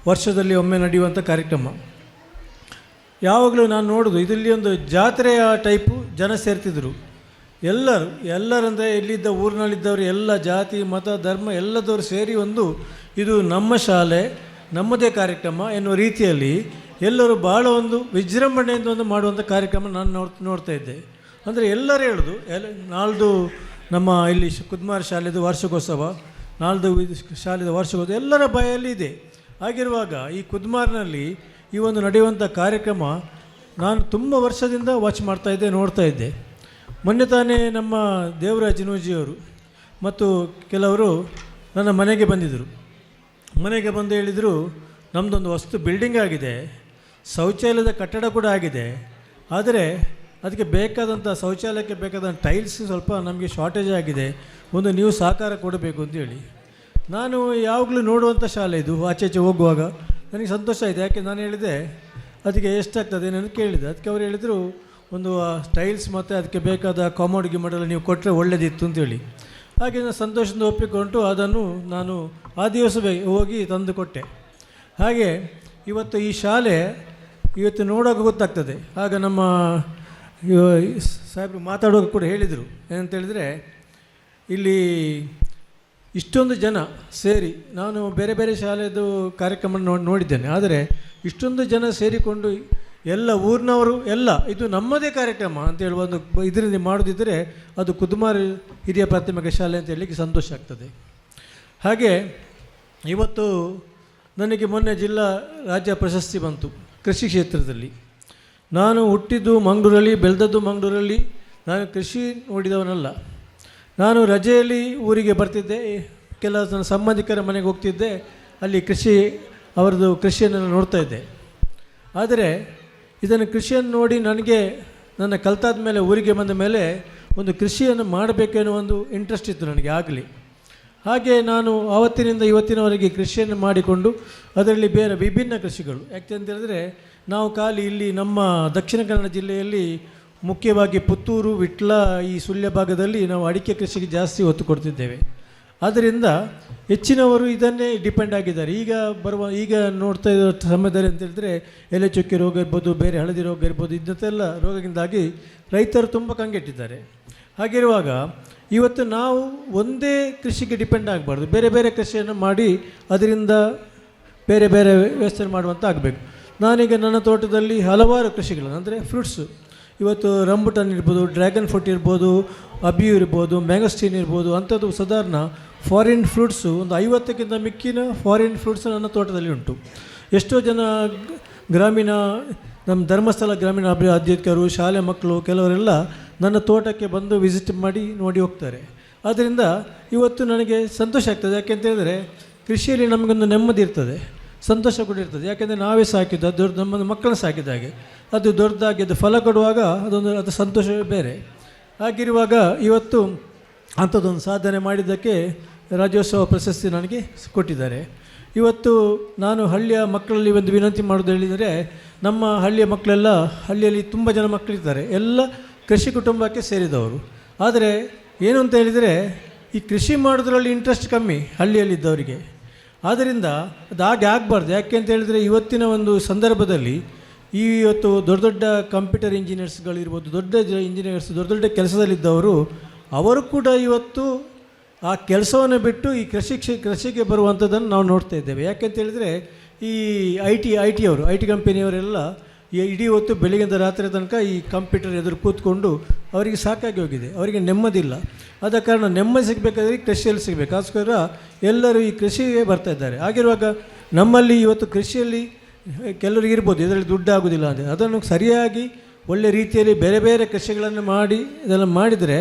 ವರ್ಷದಲ್ಲಿ ಒಮ್ಮೆ ನಡೆಯುವಂಥ ಕಾರ್ಯಕ್ರಮ. ಯಾವಾಗಲೂ ನಾನು ನೋಡೋದು ಇದರಲ್ಲಿ ಒಂದು ಜಾತ್ರೆಯ ಟೈಪು ಜನ ಸೇರ್ತಿದ್ರು. ಎಲ್ಲರಂದರೆ ಇಲ್ಲಿದ್ದ ಊರಿನಲ್ಲಿದ್ದವರು ಎಲ್ಲ ಜಾತಿ ಮತ ಧರ್ಮ ಎಲ್ಲದವರು ಸೇರಿ ಇದು ನಮ್ಮ ಶಾಲೆ ನಮ್ಮದೇ ಕಾರ್ಯಕ್ರಮ ಎನ್ನುವ ರೀತಿಯಲ್ಲಿ ಎಲ್ಲರೂ ಭಾಳ ಒಂದು ವಿಜೃಂಭಣೆಯಿಂದ ಮಾಡುವಂಥ ಕಾರ್ಯಕ್ರಮ ನಾನು ನೋಡ್ತಾ ಇದ್ದೆ. ಅಂದರೆ ಎಲ್ಲರೂ ಹೇಳೋದು ನಾಳ್ದು ನಮ್ಮ ಇಲ್ಲಿ ಕುದ್ಮಾರ್ ಶಾಲೆದು ವಾರ್ಷಿಕೋತ್ಸವ, ನಾಳ್ದು ಶಾಲೆದ ವಾರ್ಷಿಕೋತ್ಸವ ಎಲ್ಲರ ಬಾಯಲ್ಲಿ ಇದೆ. ಹಾಗಿರುವಾಗ ಈ ಕುದ್ಮಾರ್ನಲ್ಲಿ ಈ ಒಂದು ನಡೆಯುವಂಥ ಕಾರ್ಯಕ್ರಮ ನಾನು ತುಂಬ ವರ್ಷದಿಂದ ವಾಚ್ ಮಾಡ್ತಾಯಿದ್ದೆ, ನೋಡ್ತಾ ಇದ್ದೆ. ಮೊನ್ನೆ ತಾನೇ ನಮ್ಮ ದೇವರಾಜ್ ಜಿನೋಜಿಯವರು ಮತ್ತು ಕೆಲವರು ನನ್ನ ಮನೆಗೆ ಬಂದಿದ್ದರು. ಮನೆಗೆ ಬಂದು ಹೇಳಿದರು, ನಮ್ಮದೊಂದು ವಸ್ತು ಬಿಲ್ಡಿಂಗ್ ಆಗಿದೆ, ಶೌಚಾಲಯದ ಕಟ್ಟಡ ಕೂಡ ಆಗಿದೆ, ಆದರೆ ಅದಕ್ಕೆ ಬೇಕಾದಂಥ ಶೌಚಾಲಯಕ್ಕೆ ಬೇಕಾದಂಥ ಟೈಲ್ಸ್ ಸ್ವಲ್ಪ ನಮಗೆ ಶಾರ್ಟೇಜ್ ಆಗಿದೆ, ನೀವು ಸಹಕಾರ ಕೊಡಬೇಕು ಅಂತೇಳಿ. ನಾನು ಯಾವಾಗಲೂ ನೋಡುವಂಥ ಶಾಲೆ ಇದು. ಆಚೆ ಹೋಗುವಾಗ ನನಗೆ ಸಂತೋಷ ಆಯಿತು. ಯಾಕೆ ನಾನು ಹೇಳಿದೆ ಅದಕ್ಕೆ ಎಷ್ಟಾಗ್ತದೆ ಏನನ್ನು ಕೇಳಿದೆ. ಅದಕ್ಕೆ ಅವರು ಹೇಳಿದರು ಒಂದು ಟೈಲ್ಸ್ ಮತ್ತು ಅದಕ್ಕೆ ಬೇಕಾದ ಕಾಮೋಡ್ ಗಿಮೋಡೆಲ್ಲ ನೀವು ಕೊಟ್ಟರೆ ಒಳ್ಳೆಯದಿತ್ತು ಅಂತೇಳಿ. ಹಾಗೆ ನಾನು ಸಂತೋಷದಿಂದ ಒಪ್ಪಿಕೊಂಡು ಅದನ್ನು ನಾನು ಆ ದಿವಸವೇ ಹೋಗಿ ತಂದು ಕೊಟ್ಟೆ. ಹಾಗೆ ಇವತ್ತು ಈ ಶಾಲೆ ಇವತ್ತು ನೋಡೋಕೆ ಗೊತ್ತಾಗ್ತದೆ. ಆಗ ನಮ್ಮ ಸಾಹೇಬರು ಮಾತಾಡುವಾಗ ಕೂಡ ಹೇಳಿದರು ಏನಂತೇಳಿದರೆ, ಇಲ್ಲಿ ಇಷ್ಟೊಂದು ಜನ ಸೇರಿ, ನಾನು ಬೇರೆ ಬೇರೆ ಶಾಲೆದು ಕಾರ್ಯಕ್ರಮ ನೋಡಿದ್ದೇನೆ, ಆದರೆ ಇಷ್ಟೊಂದು ಜನ ಸೇರಿಕೊಂಡು ಎಲ್ಲ ಊರಿನವರು ಎಲ್ಲ ಇದು ನಮ್ಮದೇ ಕಾರ್ಯಕ್ರಮ ಅಂತೇಳಿ ಒಂದು ಇದರಿಂದ ಮಾಡೋದಿದ್ದರೆ ಅದು ಕುದುಮಾರು ಹಿರಿಯ ಪ್ರಾಥಮಿಕ ಶಾಲೆ ಅಂತ ಹೇಳಲಿಕ್ಕೆ ಸಂತೋಷ ಆಗ್ತದೆ. ಹಾಗೆ ಇವತ್ತು ನನಗೆ ಮೊನ್ನೆ ಜಿಲ್ಲಾ ರಾಜ್ಯ ಪ್ರಶಸ್ತಿ ಬಂತು ಕೃಷಿ ಕ್ಷೇತ್ರದಲ್ಲಿ. ನಾನು ಹುಟ್ಟಿದ್ದು ಮಂಗಳೂರಲ್ಲಿ, ಬೆಳೆದದ್ದು ಮಂಗಳೂರಲ್ಲಿ. ನಾನು ಕೃಷಿ ನೋಡಿದವನಲ್ಲ. ನಾನು ರಜೆಯಲ್ಲಿ ಊರಿಗೆ ಬರ್ತಿದ್ದೆ, ಕೆಲವು ನನ್ನ ಸಂಬಂಧಿಕರ ಮನೆಗೆ ಹೋಗ್ತಿದ್ದೆ, ಅಲ್ಲಿ ಅವರದ್ದು ಕೃಷಿಯನ್ನು ನೋಡ್ತಾ ಇದ್ದೆ. ಆದರೆ ಇದನ್ನು ಕೃಷಿಯನ್ನು ನೋಡಿ ನನಗೆ ನನ್ನ ಕಲ್ತಾದ ಮೇಲೆ ಊರಿಗೆ ಬಂದ ಮೇಲೆ ಒಂದು ಕೃಷಿಯನ್ನು ಮಾಡಬೇಕೆನ್ನೋ ಒಂದು ಇಂಟ್ರೆಸ್ಟ್ ಇತ್ತು ನನಗೆ ಆಗಲಿ. ಹಾಗೆ ನಾನು ಆವತ್ತಿನಿಂದ ಇವತ್ತಿನವರೆಗೆ ಕೃಷಿಯನ್ನು ಮಾಡಿಕೊಂಡು ಅದರಲ್ಲಿ ಬೇರೆ ವಿಭಿನ್ನ ಕೃಷಿಗಳು. ಯಾಕೆ ಅಂತ ಹೇಳಿದ್ರೆ ನಾವು ಖಾಲಿ ಇಲ್ಲಿ ನಮ್ಮ ದಕ್ಷಿಣ ಕನ್ನಡ ಜಿಲ್ಲೆಯಲ್ಲಿ ಮುಖ್ಯವಾಗಿ ಪುತ್ತೂರು, ವಿಟ್ಲ, ಈ ಸುಳ್ಯ ಭಾಗದಲ್ಲಿ ನಾವು ಅಡಿಕೆ ಕೃಷಿಗೆ ಜಾಸ್ತಿ ಒತ್ತು ಕೊಡ್ತಿದ್ದೇವೆ. ಆದ್ದರಿಂದ ಹೆಚ್ಚಿನವರು ಇದನ್ನೇ ಡಿಪೆಂಡ್ ಆಗಿದ್ದಾರೆ. ಈಗ ನೋಡ್ತಾ ಇರೋ ಸಮಯದಲ್ಲಿ ಅಂತ ಹೇಳಿದ್ರೆ ಎಲೆ ಚುಕ್ಕೆ ರೋಗ ಇರ್ಬೋದು, ಬೇರೆ ಹಳದಿ ರೋಗ ಇರ್ಬೋದು, ಇದನ್ನೆಲ್ಲ ರೋಗದಿಂದಾಗಿ ರೈತರು ತುಂಬ ಕಂಗೆಟ್ಟಿದ್ದಾರೆ. ಹಾಗಿರುವಾಗ ಇವತ್ತು ನಾವು ಒಂದೇ ಕೃಷಿಗೆ ಡಿಪೆಂಡ್ ಆಗಬಾರ್ದು, ಬೇರೆ ಬೇರೆ ಕೃಷಿಯನ್ನು ಮಾಡಿ ಅದರಿಂದ ಬೇರೆ ಬೇರೆ ವ್ಯವಸ್ಥೆ ಮಾಡುವಂಥ ಆಗಬೇಕು. ನಾನೀಗ ನನ್ನ ತೋಟದಲ್ಲಿ ಹಲವಾರು ಕೃಷಿಗಳನ್ನು, ಅಂದರೆ ಫ್ರೂಟ್ಸು, ಇವತ್ತು ರಂಬುಟನ್ ಇರ್ಬೋದು, ಡ್ರ್ಯಾಗನ್ ಫ್ರೂಟ್ ಇರ್ಬೋದು, ಅಬಿಯು ಇರ್ಬೋದು, ಮ್ಯಾಂಗೋಸ್ಟೀನ್ ಇರ್ಬೋದು, ಅಂಥದ್ದು ಸಾಧಾರಣ ಫಾರಿನ್ ಫ್ರೂಟ್ಸು ಒಂದು 50ಕ್ಕಿಂತ ಮಿಕ್ಕಿನ ಫಾರಿನ್ ಫ್ರೂಟ್ಸ್ ನನ್ನ ತೋಟದಲ್ಲಿ ಉಂಟು. ಎಷ್ಟೋ ಜನ ಗ್ರಾಮೀಣ, ನಮ್ಮ ಧರ್ಮಸ್ಥಳ ಗ್ರಾಮೀಣ ಅಭಿವೃದ್ಧಿಕರು, ಶಾಲೆ ಮಕ್ಕಳು ಕೆಲವರೆಲ್ಲ ನನ್ನ ತೋಟಕ್ಕೆ ಬಂದು ವಿಸಿಟ್ ಮಾಡಿ ನೋಡಿ ಹೋಗ್ತಾರೆ. ಆದ್ದರಿಂದ ಇವತ್ತು ನನಗೆ ಸಂತೋಷ ಆಗ್ತದೆ. ಯಾಕೆಂತ ಹೇಳಿದರೆ ಕೃಷಿಯಲ್ಲಿ ನಮಗೊಂದು ನೆಮ್ಮದಿ ಇರ್ತದೆ, ಸಂತೋಷ ಕೂಡ ಇರ್ತದೆ. ಯಾಕೆಂದರೆ ನಾವೇ ಸಾಕಿದ್ದು, ಅದು ನಮ್ಮ ಮಕ್ಕಳನ್ನ ಸಾಕಿದ ಹಾಗೆ, ಅದು ದೊಡ್ಡದಾಗಿ ಅದು ಫಲ ಕೊಡುವಾಗ ಅದು ಸಂತೋಷವೇ ಬೇರೆ. ಹಾಗಿರುವಾಗ ಇವತ್ತು ಅಂಥದ್ದೊಂದು ಸಾಧನೆ ಮಾಡಿದ್ದಕ್ಕೆ ರಾಜ್ಯೋತ್ಸವ ಪ್ರಶಸ್ತಿ ನನಗೆ ಕೊಟ್ಟಿದ್ದಾರೆ. ಇವತ್ತು ನಾನು ಹಳ್ಳಿಯ ಮಕ್ಕಳಲ್ಲಿ ಒಂದು ವಿನಂತಿ ಮಾಡೋದು ಹೇಳಿದರೆ, ನಮ್ಮ ಹಳ್ಳಿಯ ಮಕ್ಕಳೆಲ್ಲ, ಹಳ್ಳಿಯಲ್ಲಿ ತುಂಬ ಜನ ಮಕ್ಕಳಿದ್ದಾರೆ, ಎಲ್ಲ ಕೃಷಿ ಕುಟುಂಬಕ್ಕೆ ಸೇರಿದವರು. ಆದರೆ ಏನು ಅಂತ ಹೇಳಿದರೆ ಈ ಕೃಷಿ ಮಾಡೋದ್ರಲ್ಲಿ ಇಂಟ್ರೆಸ್ಟ್ ಕಮ್ಮಿ ಹಳ್ಳಿಯಲ್ಲಿದ್ದವರಿಗೆ. ಆದ್ದರಿಂದ ಅದು ಹಾಗೆ ಆಗಬಾರ್ದು. ಯಾಕೆ ಅಂತ ಹೇಳಿದರೆ ಇವತ್ತಿನ ಒಂದು ಸಂದರ್ಭದಲ್ಲಿ ಇವತ್ತು ದೊಡ್ಡ ದೊಡ್ಡ ಕಂಪ್ಯೂಟರ್ ಇಂಜಿನಿಯರ್ಸ್ಗಳಿರ್ಬೋದು, ದೊಡ್ಡ ಇಂಜಿನಿಯರ್ಸ್, ದೊಡ್ಡ ದೊಡ್ಡ ಕೆಲಸದಲ್ಲಿದ್ದವರು ಅವರು ಕೂಡ ಇವತ್ತು ಆ ಕೆಲಸವನ್ನು ಬಿಟ್ಟು ಈ ಕೃಷಿಗೆ ಬರುವಂಥದ್ದನ್ನು ನಾವು ನೋಡ್ತಾ ಇದ್ದೇವೆ. ಯಾಕೆಂತ ಹೇಳಿದರೆ ಈ ಐ ಟಿ ಕಂಪನಿಯವರೆಲ್ಲ ಇಡೀ ಹೊತ್ತು ಬೆಳಗ್ಗಿಂದ ರಾತ್ರಿ ತನಕ ಈ ಕಂಪ್ಯೂಟರ್ ಎದುರು ಕೂತ್ಕೊಂಡು ಅವರಿಗೆ ಸಾಕಾಗಿ ಹೋಗಿದೆ, ಅವರಿಗೆ ನೆಮ್ಮದಿಲ್ಲ. ಆದ ಕಾರಣ ನೆಮ್ಮದಿ ಸಿಗಬೇಕಾದ್ರೆ ಕೃಷಿಯಲ್ಲಿ ಸಿಗಬೇಕು. ಅದಕ್ಕೋಸ್ಕರ ಎಲ್ಲರೂ ಈ ಕೃಷಿಗೆ ಬರ್ತಾ ಇದ್ದಾರೆ. ಹಾಗಿರುವಾಗ ನಮ್ಮಲ್ಲಿ ಇವತ್ತು ಕೃಷಿಯಲ್ಲಿ ಕೆಲವರಿಗೆ ಇರ್ಬೋದು ಇದರಲ್ಲಿ ದುಡ್ಡು ಆಗೋದಿಲ್ಲ ಅಂದರೆ, ಅದನ್ನು ಸರಿಯಾಗಿ ಒಳ್ಳೆ ರೀತಿಯಲ್ಲಿ ಬೇರೆ ಬೇರೆ ಕೃಷಿಗಳನ್ನು ಮಾಡಿ ಇದೆಲ್ಲ ಮಾಡಿದರೆ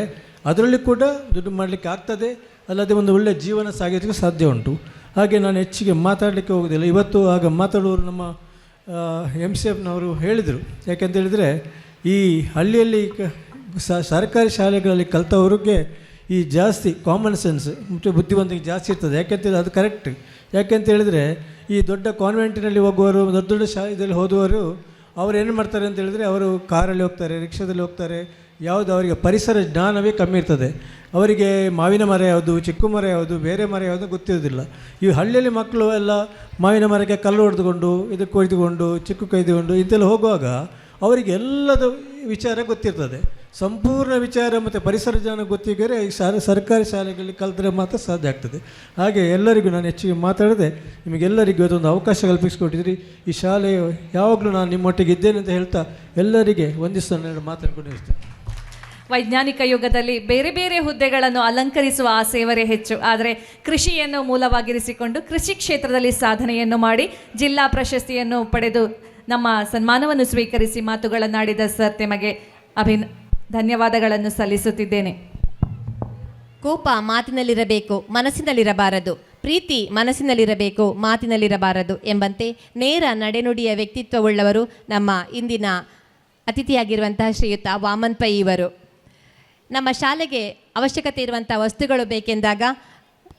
ಅದರಲ್ಲಿ ಕೂಡ ದುಡ್ಡು ಮಾಡಲಿಕ್ಕೆ ಆಗ್ತದೆ, ಅಲ್ಲದೆ ಒಂದು ಒಳ್ಳೆಯ ಜೀವನ ಸಾಗಿಸಲಿಕ್ಕೆ ಸಾಧ್ಯ ಉಂಟು. ಹಾಗೆ ನಾನು ಹೆಚ್ಚಿಗೆ ಮಾತಾಡಲಿಕ್ಕೆ ಹೋಗೋದಿಲ್ಲ. ಇವತ್ತು ಆಗ ಮಾತಾಡುವವರು ನಮ್ಮ MCFನವರು ಹೇಳಿದರು. ಯಾಕೆಂತ ಹೇಳಿದರೆ ಈ ಹಳ್ಳಿಯಲ್ಲಿ ಸರ್ಕಾರಿ ಶಾಲೆಗಳಲ್ಲಿ ಕಲಿತವ್ರಿಗೆ ಈ ಜಾಸ್ತಿ ಕಾಮನ್ ಸೆನ್ಸ್ ಮತ್ತು ಬುದ್ಧಿವಂತಿಕೆ ಜಾಸ್ತಿ ಇರ್ತದೆ. ಯಾಕೆಂತೇಳಿ ಅದು ಕರೆಕ್ಟ್. ಯಾಕೆಂತ ಹೇಳಿದರೆ ಈ ದೊಡ್ಡ ಕಾನ್ವೆಂಟಿನಲ್ಲಿ ಹೋಗುವವರು, ದೊಡ್ಡ ದೊಡ್ಡ ಶಾಲೆಯಲ್ಲಿ ಹೋದವರು ಅವರು ಏನು ಮಾಡ್ತಾರೆ ಅಂತ ಹೇಳಿದರೆ ಅವರು ಕಾರಲ್ಲಿ ಹೋಗ್ತಾರೆ, ರಿಕ್ಷಾದಲ್ಲಿ ಹೋಗ್ತಾರೆ. ಯಾವುದು ಅವರಿಗೆ ಪರಿಸರ ಜ್ಞಾನವೇ ಕಮ್ಮಿ ಇರ್ತದೆ. ಅವರಿಗೆ ಮಾವಿನ ಮರ ಯಾವುದು, ಚಿಕ್ಕು ಮರ ಯಾವುದು, ಬೇರೆ ಮರ ಯಾವುದು ಗೊತ್ತಿರೋದಿಲ್ಲ. ಈ ಹಳ್ಳಿಯಲ್ಲಿ ಮಕ್ಕಳು ಎಲ್ಲ ಮಾವಿನ ಮರಕ್ಕೆ ಕಲ್ಲು ಹೊಡೆದುಕೊಂಡು, ಇದಕ್ಕೆ ಕೊಯ್ದುಕೊಂಡು, ಚಿಕ್ಕು ಕೊಯ್ದುಕೊಂಡು ಇಂತೆಲ್ಲ ಹೋಗುವಾಗ ಅವರಿಗೆ ಎಲ್ಲದ ವಿಚಾರ ಗೊತ್ತಿರ್ತದೆ. ಸಂಪೂರ್ಣ ವಿಚಾರ ಮತ್ತು ಪರಿಸರ ಜ್ಞಾನ ಗೊತ್ತಿದ್ದರೆ ಈ ಸರ್ಕಾರಿ ಶಾಲೆಗಳಲ್ಲಿ ಕಲಿತರೆ ಮಾತ್ರ ಸಾಧ್ಯ ಆಗ್ತದೆ. ಹಾಗೆ ಎಲ್ಲರಿಗೂ ನಾನು ಹೆಚ್ಚಿಗೆ ಮಾತಾಡದೆ ನಿಮಗೆಲ್ಲರಿಗೂ ಇವತ್ತೊಂದು ಅವಕಾಶ ಕಲ್ಪಿಸಿಕೊಟ್ಟಿದ್ರಿ. ಈ ಶಾಲೆ ಯಾವಾಗಲೂ ನಾನು ನಿಮ್ಮೊಟ್ಟಿಗೆ ಇದ್ದೇನೆ ಅಂತ ಹೇಳ್ತಾ ಎಲ್ಲರಿಗೆ ವಂದಿಸ್ತಾನೆ ಮಾತಾಡ್ಕೊಂಡು ಇರ್ತೇನೆ. ವೈಜ್ಞಾನಿಕ ಯುಗದಲ್ಲಿ ಬೇರೆ ಬೇರೆ ಹುದ್ದೆಗಳನ್ನು ಅಲಂಕರಿಸುವ ಆಸೆಯವರೇ ಹೆಚ್ಚು. ಆದರೆ ಕೃಷಿಯನ್ನು ಮೂಲವಾಗಿರಿಸಿಕೊಂಡು ಕೃಷಿ ಕ್ಷೇತ್ರದಲ್ಲಿ ಸಾಧನೆಯನ್ನು ಮಾಡಿ ಜಿಲ್ಲಾ ಪ್ರಶಸ್ತಿಯನ್ನು ಪಡೆದು ನಮ್ಮ ಸನ್ಮಾನವನ್ನು ಸ್ವೀಕರಿಸಿ ಮಾತುಗಳನ್ನಾಡಿದ ಸರ್ ತಮಗೆ ಧನ್ಯವಾದಗಳನ್ನು ಸಲ್ಲಿಸುತ್ತಿದ್ದೇನೆ. ಕೋಪ ಮಾತಿನಲ್ಲಿರಬೇಕು, ಮನಸ್ಸಿನಲ್ಲಿರಬಾರದು. ಪ್ರೀತಿ ಮನಸ್ಸಿನಲ್ಲಿರಬೇಕು, ಮಾತಿನಲ್ಲಿರಬಾರದು ಎಂಬಂತೆ ನೇರ ನಡೆನುಡಿಯ ವ್ಯಕ್ತಿತ್ವವುಳ್ಳವರು ನಮ್ಮ ಇಂದಿನ ಅತಿಥಿಯಾಗಿರುವಂತಹ ಶ್ರೀಯುತ ವಾಮನ್ ಪೈ ಇವರು. ನಮ್ಮ ಶಾಲೆಗೆ ಅವಶ್ಯಕತೆ ಇರುವಂಥ ವಸ್ತುಗಳು ಬೇಕೆಂದಾಗ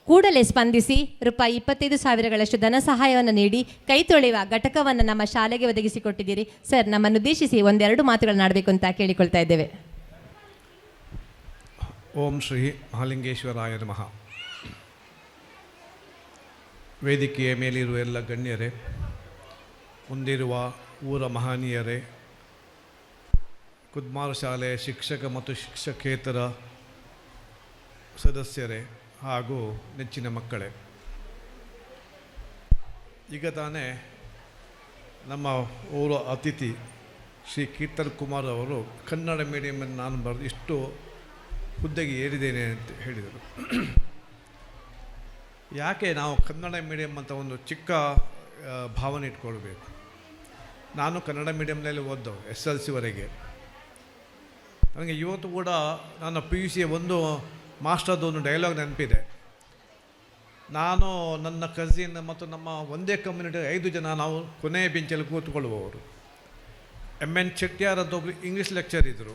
ಕೂಡಲೇ ಸ್ಪಂದಿಸಿ ರೂಪಾಯಿ 25,000ಗಳಷ್ಟು ಧನ ಸಹಾಯವನ್ನು ನೀಡಿ ಕೈ ತೊಳೆಯುವ ಘಟಕವನ್ನು ನಮ್ಮ ಶಾಲೆಗೆ ಒದಗಿಸಿಕೊಟ್ಟಿದ್ದೀರಿ. ಸರ್, ನಮ್ಮನ್ನು ಉದ್ದೇಶಿಸಿ ಒಂದೆರಡು ಮಾತುಗಳನ್ನು ಆಡಬೇಕು ಅಂತ ಕೇಳಿಕೊಳ್ತಾ ಇದ್ದೇವೆ. ಓಂ ಶ್ರೀ ಮಹಾಲಿಂಗೇಶ್ವರಾಯ ನಮಃ. ವೇದಿಕೆಯ ಮೇಲಿರುವ ಎಲ್ಲ ಗಣ್ಯರೇ, ಮುಂದಿರುವ ಊರ ಮಹನೀಯರೇ, ಕುದ್ಮಾರ ಶಾಲೆಯ ಶಿಕ್ಷಕ ಮತ್ತು ಶಿಕ್ಷಕೇತರ ಸದಸ್ಯರೇ ಹಾಗೂ ನೆಚ್ಚಿನ ಮಕ್ಕಳೇ, ಈಗ ತಾನೇ ನಮ್ಮ ಊರ ಅತಿಥಿ ಶ್ರೀ ಕೀರ್ತನ್ ಕುಮಾರ್ ಅವರು ಕನ್ನಡ ಮೀಡಿಯಮನ್ನು ನಾನು ಬರೆದು ಇಷ್ಟು ಹುದ್ದೆಗೆ ಏರಿದ್ದೇನೆ ಅಂತ ಹೇಳಿದರು. ಯಾಕೆ ನಾವು ಕನ್ನಡ ಮೀಡಿಯಮ್ ಅಂತ ಒಂದು ಚಿಕ್ಕ ಭಾವನೆ ಇಟ್ಕೊಳ್ಬೇಕು? ನಾನು ಕನ್ನಡ ಮೀಡಿಯಮ್ನಲ್ಲಿ ಓದ್ದವು SLC ನನಗೆ ಇವತ್ತು ಕೂಡ ನನ್ನ PUC ಒಂದು ಮಾಸ್ಟರ್ದು ಒಂದು ಡೈಲಾಗ್ ನೆನಪಿದೆ. ನಾನು, ನನ್ನ ಕಸಿನ್ ಮತ್ತು ನಮ್ಮ ಒಂದೇ ಕಮ್ಯುನಿಟಿ 5 ಜನ ನಾವು ಕೊನೆಯ ಬೆಂಚಲ್ಲಿ ಕೂತ್ಕೊಳ್ಳುವವರು. MN ಚೆಟ್ಟಿಯಾರ್ ಅಂತ ಒಬ್ಬರು ಇಂಗ್ಲೀಷ್ ಲೆಕ್ಚರ್ ಇದ್ದರು.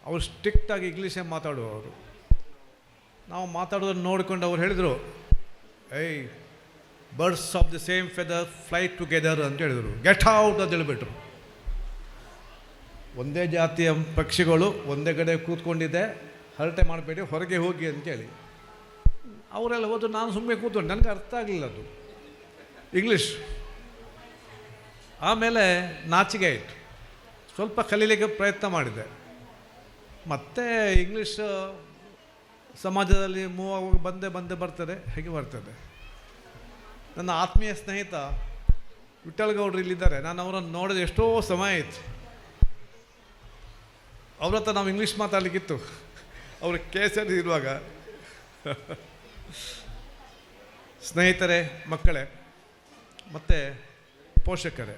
ಅವರು ಸ್ಟ್ರಿಕ್ಟಾಗಿ ಇಂಗ್ಲೀಷೇ ಮಾತಾಡುವವರು. ನಾವು ಮಾತಾಡೋದನ್ನು ನೋಡಿಕೊಂಡು ಅವ್ರು ಹೇಳಿದರು, ಏಯ್ birds of the same feather fly together ಅಂತ ಹೇಳಿದರು. ಗೆಟ್ ಔಟ್ ಅಂತ ಹೇಳಿಬಿಟ್ರು. ಒಂದೇ ಜಾತಿಯ ಪಕ್ಷಿಗಳು ಒಂದೇ ಕಡೆ ಕೂತ್ಕೊಂಡಿದ್ದೆ, ಹರಟೆ ಮಾಡಬೇಡಿ, ಹೊರಗೆ ಹೋಗಿ ಅಂತೇಳಿ. ಅವರೆಲ್ಲ ಹೋದ್ರು, ನಾನು ಸುಮ್ಮನೆ ಕೂತ್ಕೊಂಡು, ನನಗೆ ಅರ್ಥ ಆಗಲಿಲ್ಲ ಅದು ಇಂಗ್ಲೀಷ್. ಆಮೇಲೆ ನಾಚಿಕೆ ಆಯಿತು, ಸ್ವಲ್ಪ ಕಲೀಲಿಕ್ಕೆ ಪ್ರಯತ್ನ ಮಾಡಿದೆ. ಮತ್ತೆ ಇಂಗ್ಲೀಷ್ ಸಮಾಜದಲ್ಲಿ ಮೂವ್ ಆಗುವಾಗ ಬಂದೇ ಬರ್ತದೆ, ಹೇಗೆ ಬರ್ತದೆ. ನನ್ನ ಆತ್ಮೀಯ ಸ್ನೇಹಿತ ವಿಠಲ್ ಗೌಡ್ರು ಇಲ್ಲಿದ್ದಾರೆ. ನಾನು ಅವರನ್ನು ನೋಡಿದ ಎಷ್ಟೋ ಸಮಯ ಆಯಿತು. ಅವ್ರ ಹತ್ರ ನಾವು ಇಂಗ್ಲೀಷ್ ಮಾತಾಡಲಿಕ್ಕಿತ್ತು, ಅವರು ಕೇಸಲ್ಲಿ ಇರುವಾಗ. ಸ್ನೇಹಿತರೆ, ಮಕ್ಕಳೇ ಮತ್ತು ಪೋಷಕರೇ,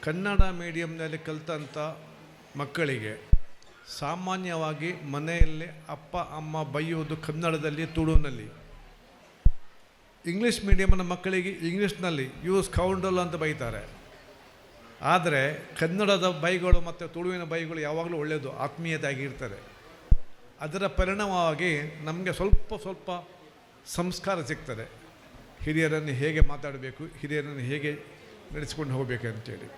ಕನ್ನಡ ಮೀಡಿಯಮ್ನಲ್ಲಿ ಕಲಿತಂಥ ಮಕ್ಕಳಿಗೆ ಸಾಮಾನ್ಯವಾಗಿ ಮನೆಯಲ್ಲಿ ಅಪ್ಪ ಅಮ್ಮ ಬೈಯುವುದು ಕನ್ನಡದಲ್ಲಿ, ತುಳುವಿನಲ್ಲಿ. ಇಂಗ್ಲೀಷ್ ಮೀಡಿಯಮ್ನ ಮಕ್ಕಳಿಗೆ ಇಂಗ್ಲೀಷ್ನಲ್ಲಿ ಯೂಸ್ ಕೌಂಡಲ್ ಅಂತ ಬೈತಾರೆ. ಆದರೆ ಕನ್ನಡದ ಬೈಗಳು ಮತ್ತು ತುಳುವಿನ ಬೈಗಳು ಯಾವಾಗಲೂ ಒಳ್ಳೆಯದು, ಆತ್ಮೀಯತೆಯಾಗಿರ್ತದೆ. ಅದರ ಪರಿಣಾಮವಾಗಿ ನಮಗೆ ಸ್ವಲ್ಪ ಸಂಸ್ಕಾರ ಸಿಗ್ತದೆ. ಹಿರಿಯರನ್ನು ಹೇಗೆ ಮಾತಾಡಬೇಕು, ಹಿರಿಯರನ್ನು ಹೇಗೆ ನಡೆಸಿಕೊಂಡು ಹೋಗಬೇಕು ಅಂತೇಳಿ.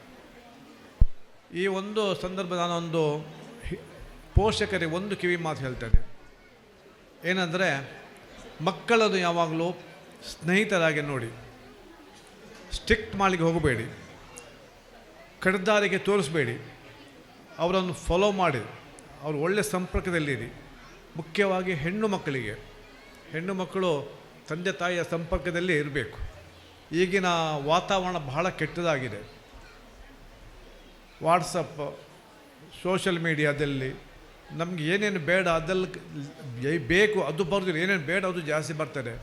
ಈ ಒಂದು ಸಂದರ್ಭ ನಾನೊಂದು ಪೋಷಕರಿಗೆ ಒಂದು ಕಿವಿ ಮಾತು ಹೇಳ್ತೇನೆ. ಏನಂದರೆ, ಮಕ್ಕಳನ್ನು ಯಾವಾಗಲೂ ಸ್ನೇಹಿತರಾಗಿ ನೋಡಿ, ಸ್ಟ್ರಿಕ್ಟ್ ಮಾಡಲಿಕ್ಕೆ ಹೋಗಬೇಡಿ, ಕಡ್ದಾರಿಗೆ ತೋರಿಸಬೇಡಿ. ಅವರನ್ನು ಫಾಲೋ ಮಾಡಿ, ಅವರು ಒಳ್ಳೆಯ ಸಂಪರ್ಕದಲ್ಲಿರಿ. ಮುಖ್ಯವಾಗಿ ಹೆಣ್ಣು ಮಕ್ಕಳು ತಂದೆ ತಾಯಿಯ ಸಂಪರ್ಕದಲ್ಲಿ ಇರಬೇಕು. ಈಗಿನ ವಾತಾವರಣ ಬಹಳ ಕೆಟ್ಟದಾಗಿದೆ. ವಾಟ್ಸಪ್, ಸೋಷಲ್ ಮೀಡಿಯಾದಲ್ಲಿ ನಮಗೆ ಏನೇನು ಬೇಡ ಅದೆಲ್ಲ ಬೇಕು ಅದು ಬರೋದಿಲ್ಲ, ಏನೇನು ಬೇಡ ಅದು ಜಾಸ್ತಿ ಬರ್ತದೆ.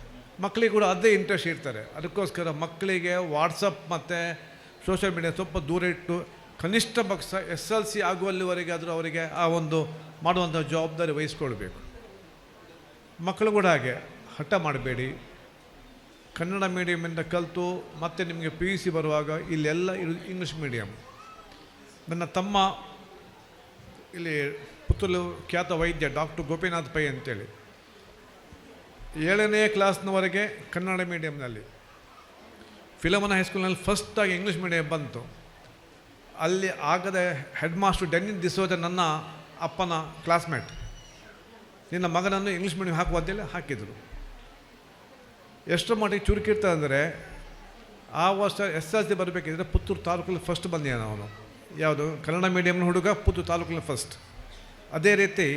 ಮಕ್ಕಳಿಗೆ ಕೂಡ ಅದೇ ಇಂಟ್ರೆಸ್ಟ್ ಇರ್ತಾರೆ. ಅದಕ್ಕೋಸ್ಕರ ಮಕ್ಕಳಿಗೆ ವಾಟ್ಸಪ್ ಮತ್ತು ಸೋಷಲ್ ಮೀಡಿಯಾ ಸ್ವಲ್ಪ ದೂರ ಇಟ್ಟು, ಕನಿಷ್ಠ ಪಕ್ಷ SLC ಆಗುವಲ್ಲಿವರೆಗೆ ಆದರೂ ಅವರಿಗೆ ಆ ಒಂದು ಮಾಡುವಂಥ ಜವಾಬ್ದಾರಿ ವಹಿಸ್ಕೊಳ್ಬೇಕು. ಮಕ್ಕಳು ಕೂಡ ಹಾಗೆ ಹಠ ಮಾಡಬೇಡಿ. ಕನ್ನಡ ಮೀಡಿಯಮಿಂದ ಕಲಿತು ಮತ್ತು ನಿಮಗೆ PUC ಬರುವಾಗ ಇಲ್ಲೆಲ್ಲ ಇಂಗ್ಲೀಷ್ ಮೀಡಿಯಮ್. ನನ್ನ ತಮ್ಮ ಇಲ್ಲಿ ಪುತ್ತೂರು ಖ್ಯಾತ ವೈದ್ಯ ಡಾಕ್ಟರ್ ಗೋಪಿನಾಥ್ ಪೈ ಅಂತೇಳಿ 7ನೇ ಕ್ಲಾಸ್ನವರೆಗೆ ಕನ್ನಡ ಮೀಡಿಯಮ್ನಲ್ಲಿ, ಫಿಲಮನ ಹೈಸ್ಕೂಲ್ನಲ್ಲಿ ಫಸ್ಟಾಗಿ ಇಂಗ್ಲೀಷ್ ಮೀಡಿಯಮ್ ಬಂತು. ಅಲ್ಲಿ ಆಗದ ಹೆಡ್ ಮಾಸ್ಟರ್ ಡೆನ್ನಿನ್ ಡಿಸೋಜ ನನ್ನ ಅಪ್ಪನ ಕ್ಲಾಸ್ಮೇಟ್. ನಿನ್ನ ಮಗನನ್ನು ಇಂಗ್ಲೀಷ್ ಮೀಡಿಯಮ್ ಹಾಕುವ ಅಂತೇಳಿ ಹಾಕಿದರು. ಎಷ್ಟು ಮಟ್ಟಿಗೆ ಚುರುಕಿರ್ತದೆ ಅಂದರೆ, ಆ ವರ್ಷ SLC ಬರಬೇಕಿದ್ರೆ ಪುತ್ತೂರು ತಾಲೂಕಲ್ಲಿ ಫಸ್ಟ್ ಬಂದಿದ್ದಾನೆ ಅವನು. ಯಾವುದು ಕನ್ನಡ ಮೀಡಿಯಮ್ನ ಹುಡುಗ ಪುತ್ತೂರು ತಾಲೂಕಲ್ಲಿ ಫಸ್ಟ್. ಅದೇ ರೀತಿ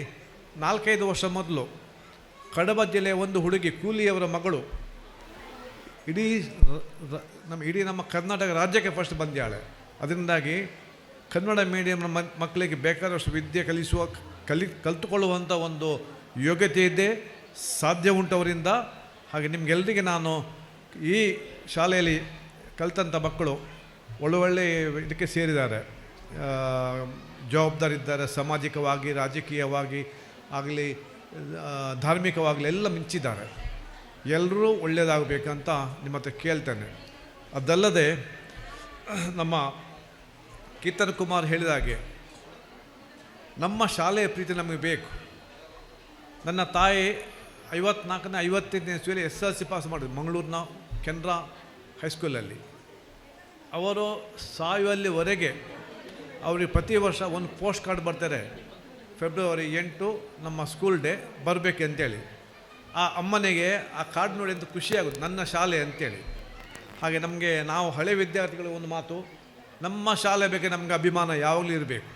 4-5 ವರ್ಷ ಮೊದಲು ಕಡಬ ಜಿಲ್ಲೆಯ ಒಂದು ಹುಡುಗಿ, ಕೂಲಿಯವರ ಮಗಳು, ಇಡೀ ನಮ್ಮ ಕರ್ನಾಟಕ ರಾಜ್ಯಕ್ಕೆ ಫಸ್ಟ್ ಬಂದ್ಯಾಳೆ. ಅದರಿಂದಾಗಿ ಕನ್ನಡ ಮೀಡಿಯಮ್ನ ಮಕ್ಕಳಿಗೆ ಬೇಕಾದಷ್ಟು ವಿದ್ಯೆ ಕಲಿತುಕೊಳ್ಳುವಂಥ ಒಂದು ಯೋಗ್ಯತೆ ಇದೆ, ಸಾಧ್ಯ ಉಂಟವರಿಂದ. ಹಾಗೆ ನಿಮಗೆಲ್ಲರಿಗೆ ನಾನು ಈ ಶಾಲೆಯಲ್ಲಿ ಕಲಿತಂಥ ಮಕ್ಕಳು ಒಳ್ಳೊಳ್ಳೆ ಇದಕ್ಕೆ ಸೇರಿದ್ದಾರೆ, ಜವಾಬ್ದಾರಿ ಇದ್ದಾರೆ, ಸಾಮಾಜಿಕವಾಗಿ, ರಾಜಕೀಯವಾಗಿ ಆಗಲಿ, ಧಾರ್ಮಿಕವಾಗಲಿ ಎಲ್ಲ ಮಿಂಚಿದ್ದಾರೆ. ಎಲ್ಲರೂ ಒಳ್ಳೆಯದಾಗಬೇಕಂತ ನಿಮ್ಮ ಹತ್ರ ಕೇಳ್ತೇನೆ. ಅದಲ್ಲದೆ ನಮ್ಮ ಕೀರ್ತನ್ ಕುಮಾರ್ ಹೇಳಿದ ಹಾಗೆ ನಮ್ಮ ಶಾಲೆಯ ಪ್ರೀತಿ ನಮಗೆ ಬೇಕು. ನನ್ನ ತಾಯಿ 54ನೇ 55ನೇ ಇಸ್ವಿಯಲ್ಲಿ SLC ಪಾಸ್ ಮಾಡಿದ್ರು ಮಂಗಳೂರಿನ ಕೆನರಾ ಹೈಸ್ಕೂಲಲ್ಲಿ. ಅವರು ಸಾಯುವಲ್ಲಿವರೆಗೆ ಅವ್ರಿಗೆ ಪ್ರತಿ ವರ್ಷ ಒಂದು ಪೋಸ್ಟ್ ಕಾರ್ಡ್ ಬರ್ತಾರೆ, ಫೆಬ್ರವರಿ 8 ನಮ್ಮ ಸ್ಕೂಲ್ ಡೇ ಬರಬೇಕು ಅಂತೇಳಿ. ಆ ಅಮ್ಮನಿಗೆ ಆ ಕಾರ್ಡ್ ನೋಡಿ ಅಂತ ಖುಷಿಯಾಗುತ್ತೆ, ನನ್ನ ಶಾಲೆ ಅಂತೇಳಿ. ಹಾಗೆ ನಮಗೆ ನಾವು ಹಳೆ ವಿದ್ಯಾರ್ಥಿಗಳು ಒಂದು ಮಾತು, ನಮ್ಮ ಶಾಲೆ ಬಗ್ಗೆ ನಮಗೆ ಅಭಿಮಾನ ಯಾವಾಗಲೂ ಇರಬೇಕು.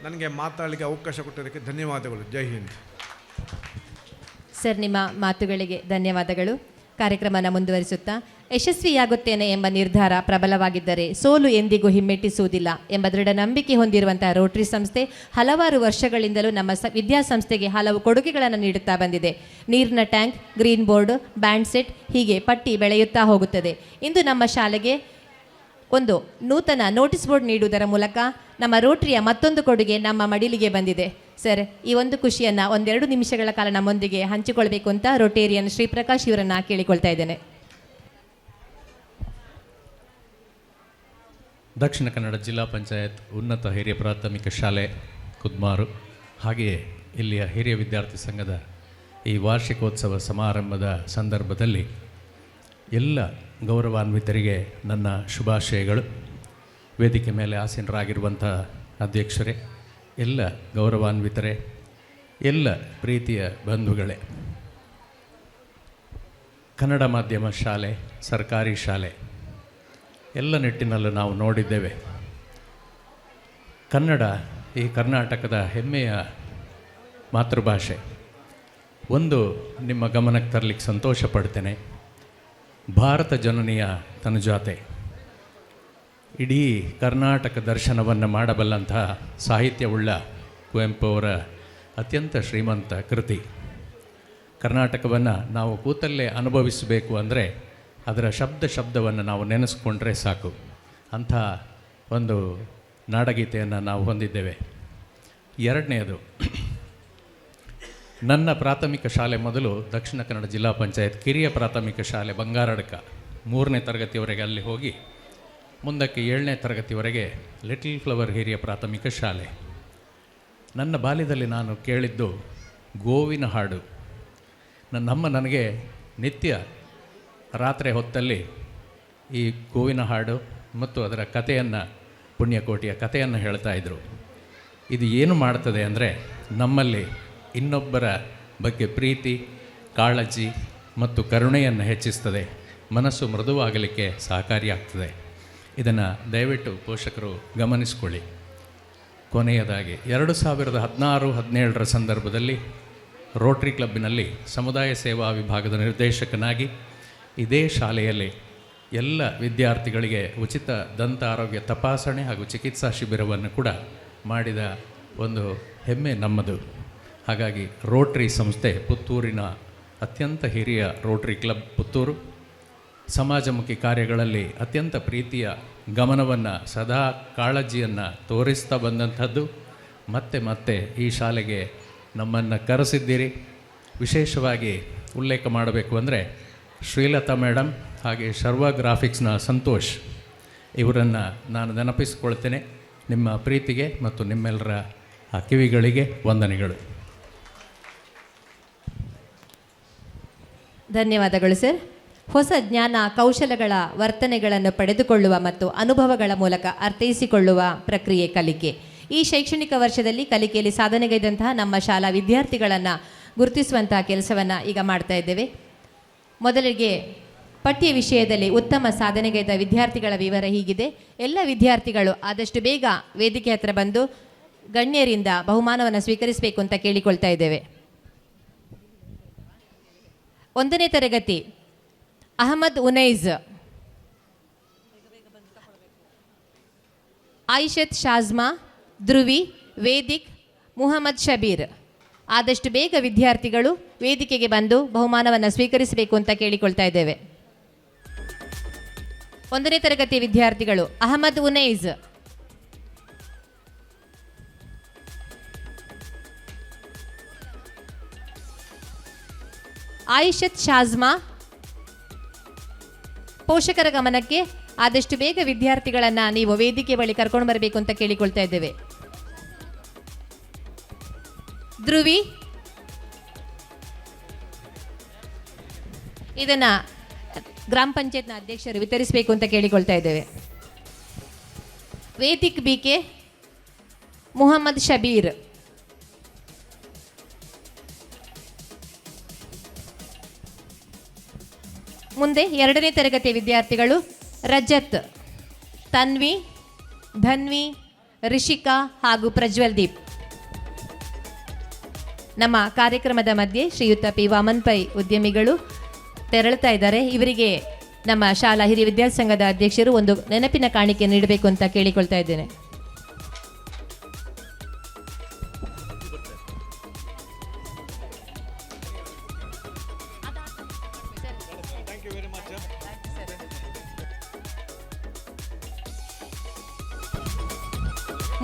ನನಗೆ ಮಾತಾಡಲಿಕ್ಕೆ ಅವಕಾಶ ಕೊಟ್ಟಿದ್ದಕ್ಕೆ ಧನ್ಯವಾದಗಳು. ಜೈ ಹಿಂದ್. ಸರ್, ನಿಮ್ಮ ಮಾತುಗಳಿಗೆ ಧನ್ಯವಾದಗಳು. ಕಾರ್ಯಕ್ರಮನ ಮುಂದುವರಿಸುತ್ತಾ, ಯಶಸ್ವಿಯಾಗುತ್ತೇನೆ ಎಂಬ ನಿರ್ಧಾರ ಪ್ರಬಲವಾಗಿದ್ದರೆ ಸೋಲು ಎಂದಿಗೂ ಹಿಮ್ಮೆಟ್ಟಿಸುವುದಿಲ್ಲ ಎಂಬ ದೃಢ ನಂಬಿಕೆ ಹೊಂದಿರುವಂತಹ ರೋಟರಿ ಸಂಸ್ಥೆ ಹಲವಾರು ವರ್ಷಗಳಿಂದಲೂ ನಮ್ಮ ವಿದ್ಯಾಸಂಸ್ಥೆಗೆ ಹಲವು ಕೊಡುಗೆಗಳನ್ನು ನೀಡುತ್ತಾ ಬಂದಿದೆ. ನೀರಿನ tank, green board, band set, ಹೀಗೆ ಪಟ್ಟಿ ಬೆಳೆಯುತ್ತಾ ಹೋಗುತ್ತದೆ. ಇಂದು ನಮ್ಮ ಶಾಲೆಗೆ ಒಂದು ನೂತನ ನೋಟಿಸ್ ಬೋರ್ಡ್ ನೀಡುವುದರ ಮೂಲಕ ನಮ್ಮ ರೋಟರಿಯ ಮತ್ತೊಂದು ಕೊಡುಗೆ ನಮ್ಮ ಮಡಿಲಿಗೆ ಬಂದಿದೆ. ಸರ್, ಈ ಒಂದು ಖುಷಿಯನ್ನು 1-2 ನಿಮಿಷಗಳ ಕಾಲ ನಮ್ಮೊಂದಿಗೆ ಹಂಚಿಕೊಳ್ಬೇಕು ಅಂತ ರೋಟೇರಿಯನ್ ಶ್ರೀಪ್ರಕಾಶ್ ಇವರನ್ನು ಕೇಳಿಕೊಳ್ತಾ ಇದ್ದೇನೆ. ದಕ್ಷಿಣ ಕನ್ನಡ ಜಿಲ್ಲಾ ಪಂಚಾಯತ್ ಉನ್ನತ ಹಿರಿಯ ಪ್ರಾಥಮಿಕ ಶಾಲೆ ಕುದ್ಮಾರು, ಹಾಗೆಯೇ ಇಲ್ಲಿಯ ಹಿರಿಯ ವಿದ್ಯಾರ್ಥಿ ಸಂಘದ ಈ ವಾರ್ಷಿಕೋತ್ಸವ ಸಮಾರಂಭದ ಸಂದರ್ಭದಲ್ಲಿ ಎಲ್ಲ ಗೌರವಾನ್ವಿತರಿಗೆ ನನ್ನ ಶುಭಾಶಯಗಳು. ವೇದಿಕೆ ಮೇಲೆ ಆಸೀನರಾಗಿರುವಂಥ ಅಧ್ಯಕ್ಷರೇ, ಎಲ್ಲ ಗೌರವಾನ್ವಿತರೇ, ಎಲ್ಲ ಪ್ರೀತಿಯ ಬಂಧುಗಳೇ, ಕನ್ನಡ ಮಾಧ್ಯಮ ಶಾಲೆ, ಸರ್ಕಾರಿ ಶಾಲೆ ಎಲ್ಲ ನಿಟ್ಟಿನಲ್ಲೂ ನಾವು ನೋಡಿದ್ದೇವೆ. ಕನ್ನಡ ಈ ಕರ್ನಾಟಕದ ಹೆಮ್ಮೆಯ ಮಾತೃಭಾಷೆ. ಒಂದು ನಿಮ್ಮ ಗಮನಕ್ಕೆ ತರಲಿಕ್ಕೆ ಸಂತೋಷ ಪಡ್ತೇನೆ, ಭಾರತ ಜನನಿಯ ತನುಜಾತೆ, ಇಡೀ ಕರ್ನಾಟಕ ದರ್ಶನವನ್ನು ಮಾಡಬಲ್ಲಂತಹ ಸಾಹಿತ್ಯವುಳ್ಳ ಕುವೆಂಪು ಅವರ ಅತ್ಯಂತ ಶ್ರೀಮಂತ ಕೃತಿ. ಕರ್ನಾಟಕವನ್ನು ನಾವು ಕೂತಲ್ಲೇ ಅನುಭವಿಸಬೇಕು ಅಂದರೆ ಅದರ ಶಬ್ದವನ್ನು ನಾವು ನೆನೆಸ್ಕೊಂಡ್ರೆ ಸಾಕು. ಅಂಥ ಒಂದು ನಾಡಗೀತೆಯನ್ನು ನಾವು ಹೊಂದಿದ್ದೇವೆ. ಎರಡನೆಯದು, ನನ್ನ ಪ್ರಾಥಮಿಕ ಶಾಲೆ ಮೊದಲು ದಕ್ಷಿಣ ಕನ್ನಡ ಜಿಲ್ಲಾ ಪಂಚಾಯತ್ ಕಿರಿಯ ಪ್ರಾಥಮಿಕ ಶಾಲೆ ಬಂಗಾರಡ್ಕ 3ನೇ ತರಗತಿಯವರೆಗೆ ಅಲ್ಲಿ ಹೋಗಿ ಮುಂದಕ್ಕೆ 7ನೇ ತರಗತಿವರೆಗೆ ಲಿಟಲ್ ಫ್ಲವರ್ ಹಿರಿಯ ಪ್ರಾಥಮಿಕ ಶಾಲೆ. ನನ್ನ ಬಾಲ್ಯದಲ್ಲಿ ನಾನು ಕೇಳಿದ್ದು ಗೋವಿನ ಹಾಡು. ನನ್ನಮ್ಮ ನನಗೆ ನಿತ್ಯ ರಾತ್ರಿ ಹೊತ್ತಲ್ಲಿ ಈ ಗೋವಿನ ಹಾಡು ಮತ್ತು ಅದರ ಕಥೆಯನ್ನು, ಪುಣ್ಯಕೋಟಿಯ ಕಥೆಯನ್ನು ಹೇಳ್ತಾಯಿದ್ರು. ಇದು ಏನು ಮಾಡ್ತದೆ ಅಂದರೆ ನಮ್ಮಲ್ಲಿ ಇನ್ನೊಬ್ಬರ ಬಗ್ಗೆ ಪ್ರೀತಿ, ಕಾಳಜಿ ಮತ್ತು ಕರುಣೆಯನ್ನು ಹೆಚ್ಚಿಸ್ತದೆ, ಮನಸ್ಸು ಮೃದುವಾಗಲಿಕ್ಕೆ ಸಹಕಾರಿಯಾಗ್ತದೆ. ಇದನ್ನು ದಯವಿಟ್ಟು ಪೋಷಕರು ಗಮನಿಸಿಕೊಳ್ಳಿ. ಕೊನೆಯದಾಗಿ 2016-17 ಸಂದರ್ಭದಲ್ಲಿ ರೋಟರಿ ಕ್ಲಬ್ಬಿನಲ್ಲಿ ಸಮುದಾಯ ಸೇವಾ ವಿಭಾಗದ ನಿರ್ದೇಶಕನಾಗಿ ಇದೇ ಶಾಲೆಯಲ್ಲಿ ಎಲ್ಲ ವಿದ್ಯಾರ್ಥಿಗಳಿಗೆ ಉಚಿತ ದಂತ ಆರೋಗ್ಯ ತಪಾಸಣೆ ಹಾಗೂ ಚಿಕಿತ್ಸಾ ಶಿಬಿರವನ್ನು ಕೂಡ ಮಾಡಿದ ಒಂದು ಹೆಮ್ಮೆ ನಮ್ಮದು. ಹಾಗಾಗಿ ರೋಟರಿ ಸಂಸ್ಥೆ ಪುತ್ತೂರಿನ ಅತ್ಯಂತ ಹಿರಿಯ ರೋಟರಿ ಕ್ಲಬ್ ಪುತ್ತೂರು ಸಮಾಜಮುಖಿ ಕಾರ್ಯಗಳಲ್ಲಿ ಅತ್ಯಂತ ಪ್ರೀತಿಯ ಗಮನವನ್ನು, ಸದಾ ಕಾಳಜಿಯನ್ನು ತೋರಿಸ್ತಾ ಬಂದಂಥದ್ದು. ಮತ್ತೆ ಈ ಶಾಲೆಗೆ ನಮ್ಮನ್ನು ಕರೆಸಿದ್ದೀರಿ. ವಿಶೇಷವಾಗಿ ಉಲ್ಲೇಖ ಮಾಡಬೇಕು ಅಂದರೆ ಶ್ರೀಲತಾ ಮೇಡಮ್ ಹಾಗೆ ಶರ್ವ ಗ್ರಾಫಿಕ್ಸ್ನ ಸಂತೋಷ್ ಇವರನ್ನು ನಾನು ನೆನಪಿಸಿಕೊಳ್ತೇನೆ. ನಿಮ್ಮ ಪ್ರೀತಿಗೆ ಮತ್ತು ನಿಮ್ಮೆಲ್ಲರ ಆ ಕಿವಿಗಳಿಗೆ ವಂದನೆಗಳು. ಧನ್ಯವಾದಗಳು ಸರ್. ಹೊಸ ಜ್ಞಾನ, ಕೌಶಲಗಳ, ವರ್ತನೆಗಳನ್ನು ಪಡೆದುಕೊಳ್ಳುವ ಮತ್ತು ಅನುಭವಗಳ ಮೂಲಕ ಅರ್ಥೈಸಿಕೊಳ್ಳುವ ಪ್ರಕ್ರಿಯೆ ಕಲಿಕೆ. ಈ ಶೈಕ್ಷಣಿಕ ವರ್ಷದಲ್ಲಿ ಕಲಿಕೆಯಲ್ಲಿ ಸಾಧನೆಗೈದಂತಹ ನಮ್ಮ ಶಾಲಾ ವಿದ್ಯಾರ್ಥಿಗಳನ್ನು ಗುರುತಿಸುವಂತಹ ಕೆಲಸವನ್ನು ಈಗ ಮಾಡ್ತಾ ಇದ್ದೇವೆ. ಮೊದಲಿಗೆ ಪಠ್ಯ ವಿಷಯದಲ್ಲಿ ಉತ್ತಮ ಸಾಧನೆಗೈದ ವಿದ್ಯಾರ್ಥಿಗಳ ವಿವರ ಹೀಗಿದೆ. ಎಲ್ಲ ವಿದ್ಯಾರ್ಥಿಗಳು ಆದಷ್ಟು ಬೇಗ ವೇದಿಕೆ ಹತ್ರ ಬಂದು ಗಣ್ಯರಿಂದ ಬಹುಮಾನವನ್ನು ಸ್ವೀಕರಿಸಬೇಕು ಅಂತ ಕೇಳಿಕೊಳ್ತಾ ಇದ್ದೇವೆ. 1ನೇ ತರಗತಿ ಅಹಮದ್ ಉನೈಜ್, ಆಯಿಷತ್ ಶಾಜ್ಮಾ, ಧ್ರುವಿ, ವೇದಿಕ್, ಮುಹಮ್ಮದ್ ಶಬೀರ್. ಆದಷ್ಟು ಬೇಗ ವಿದ್ಯಾರ್ಥಿಗಳು ವೇದಿಕೆಗೆ ಬಂದು ಬಹುಮಾನವನ್ನು ಸ್ವೀಕರಿಸಬೇಕು ಅಂತ ಕೇಳಿಕೊಳ್ತಾ ಇದ್ದೇವೆ. 1ನೇ ತರಗತಿ ವಿದ್ಯಾರ್ಥಿಗಳು ಅಹಮದ್ ಉನೈಜ್, ಆಯಿಷತ್ ಶಾಜ್ಮಾ. ಪೋಷಕರ ಗಮನಕ್ಕೆ ಆದಷ್ಟು ಬೇಗ ವಿದ್ಯಾರ್ಥಿಗಳನ್ನು ನೀವು ವೇದಿಕೆ ಬಳಿ ಕರ್ಕೊಂಡು ಬರಬೇಕು ಅಂತ ಕೇಳಿಕೊಳ್ತಾ ಇದ್ದೇವೆ. ಧ್ರುವಿ, ಇದನ್ನು ಗ್ರಾಮ ಪಂಚಾಯತ್ನ ಅಧ್ಯಕ್ಷರು ವಿತರಿಸಬೇಕು ಅಂತ ಕೇಳಿಕೊಳ್ತಾ ಇದ್ದೇವೆ. ವೇದಿಕ್ ಬಿಕೆ ಮುಹಮ್ಮದ್ ಶಬೀರ್. ಮುಂದೆ 2ನೇ ತರಗತಿ ವಿದ್ಯಾರ್ಥಿಗಳು ರಜತ್, ತನ್ವಿ, ಧನ್ವಿ, ರಿಷಿಕಾ ಹಾಗೂ ಪ್ರಜ್ವಲ್ ದೀಪ್. ನಮ್ಮ ಕಾರ್ಯಕ್ರಮದ ಮಧ್ಯೆ ಶ್ರೀಯುತ ಪಿ ವಾಮನ್ ಪೈ ಉದ್ಯಮಿಗಳು ತೆರಳುತ್ತಾ ಇದ್ದಾರೆ. ಇವರಿಗೆ ನಮ್ಮ ಶಾಲಾ ಹಿರಿಯ ವಿದ್ಯಾರ್ಥಿ ಸಂಘದ ಅಧ್ಯಕ್ಷರು ಒಂದು ನೆನಪಿನ ಕಾಣಿಕೆ ನೀಡಬೇಕು ಅಂತ ಕೇಳಿಕೊಳ್ತಾ ಇದ್ದೇನೆ.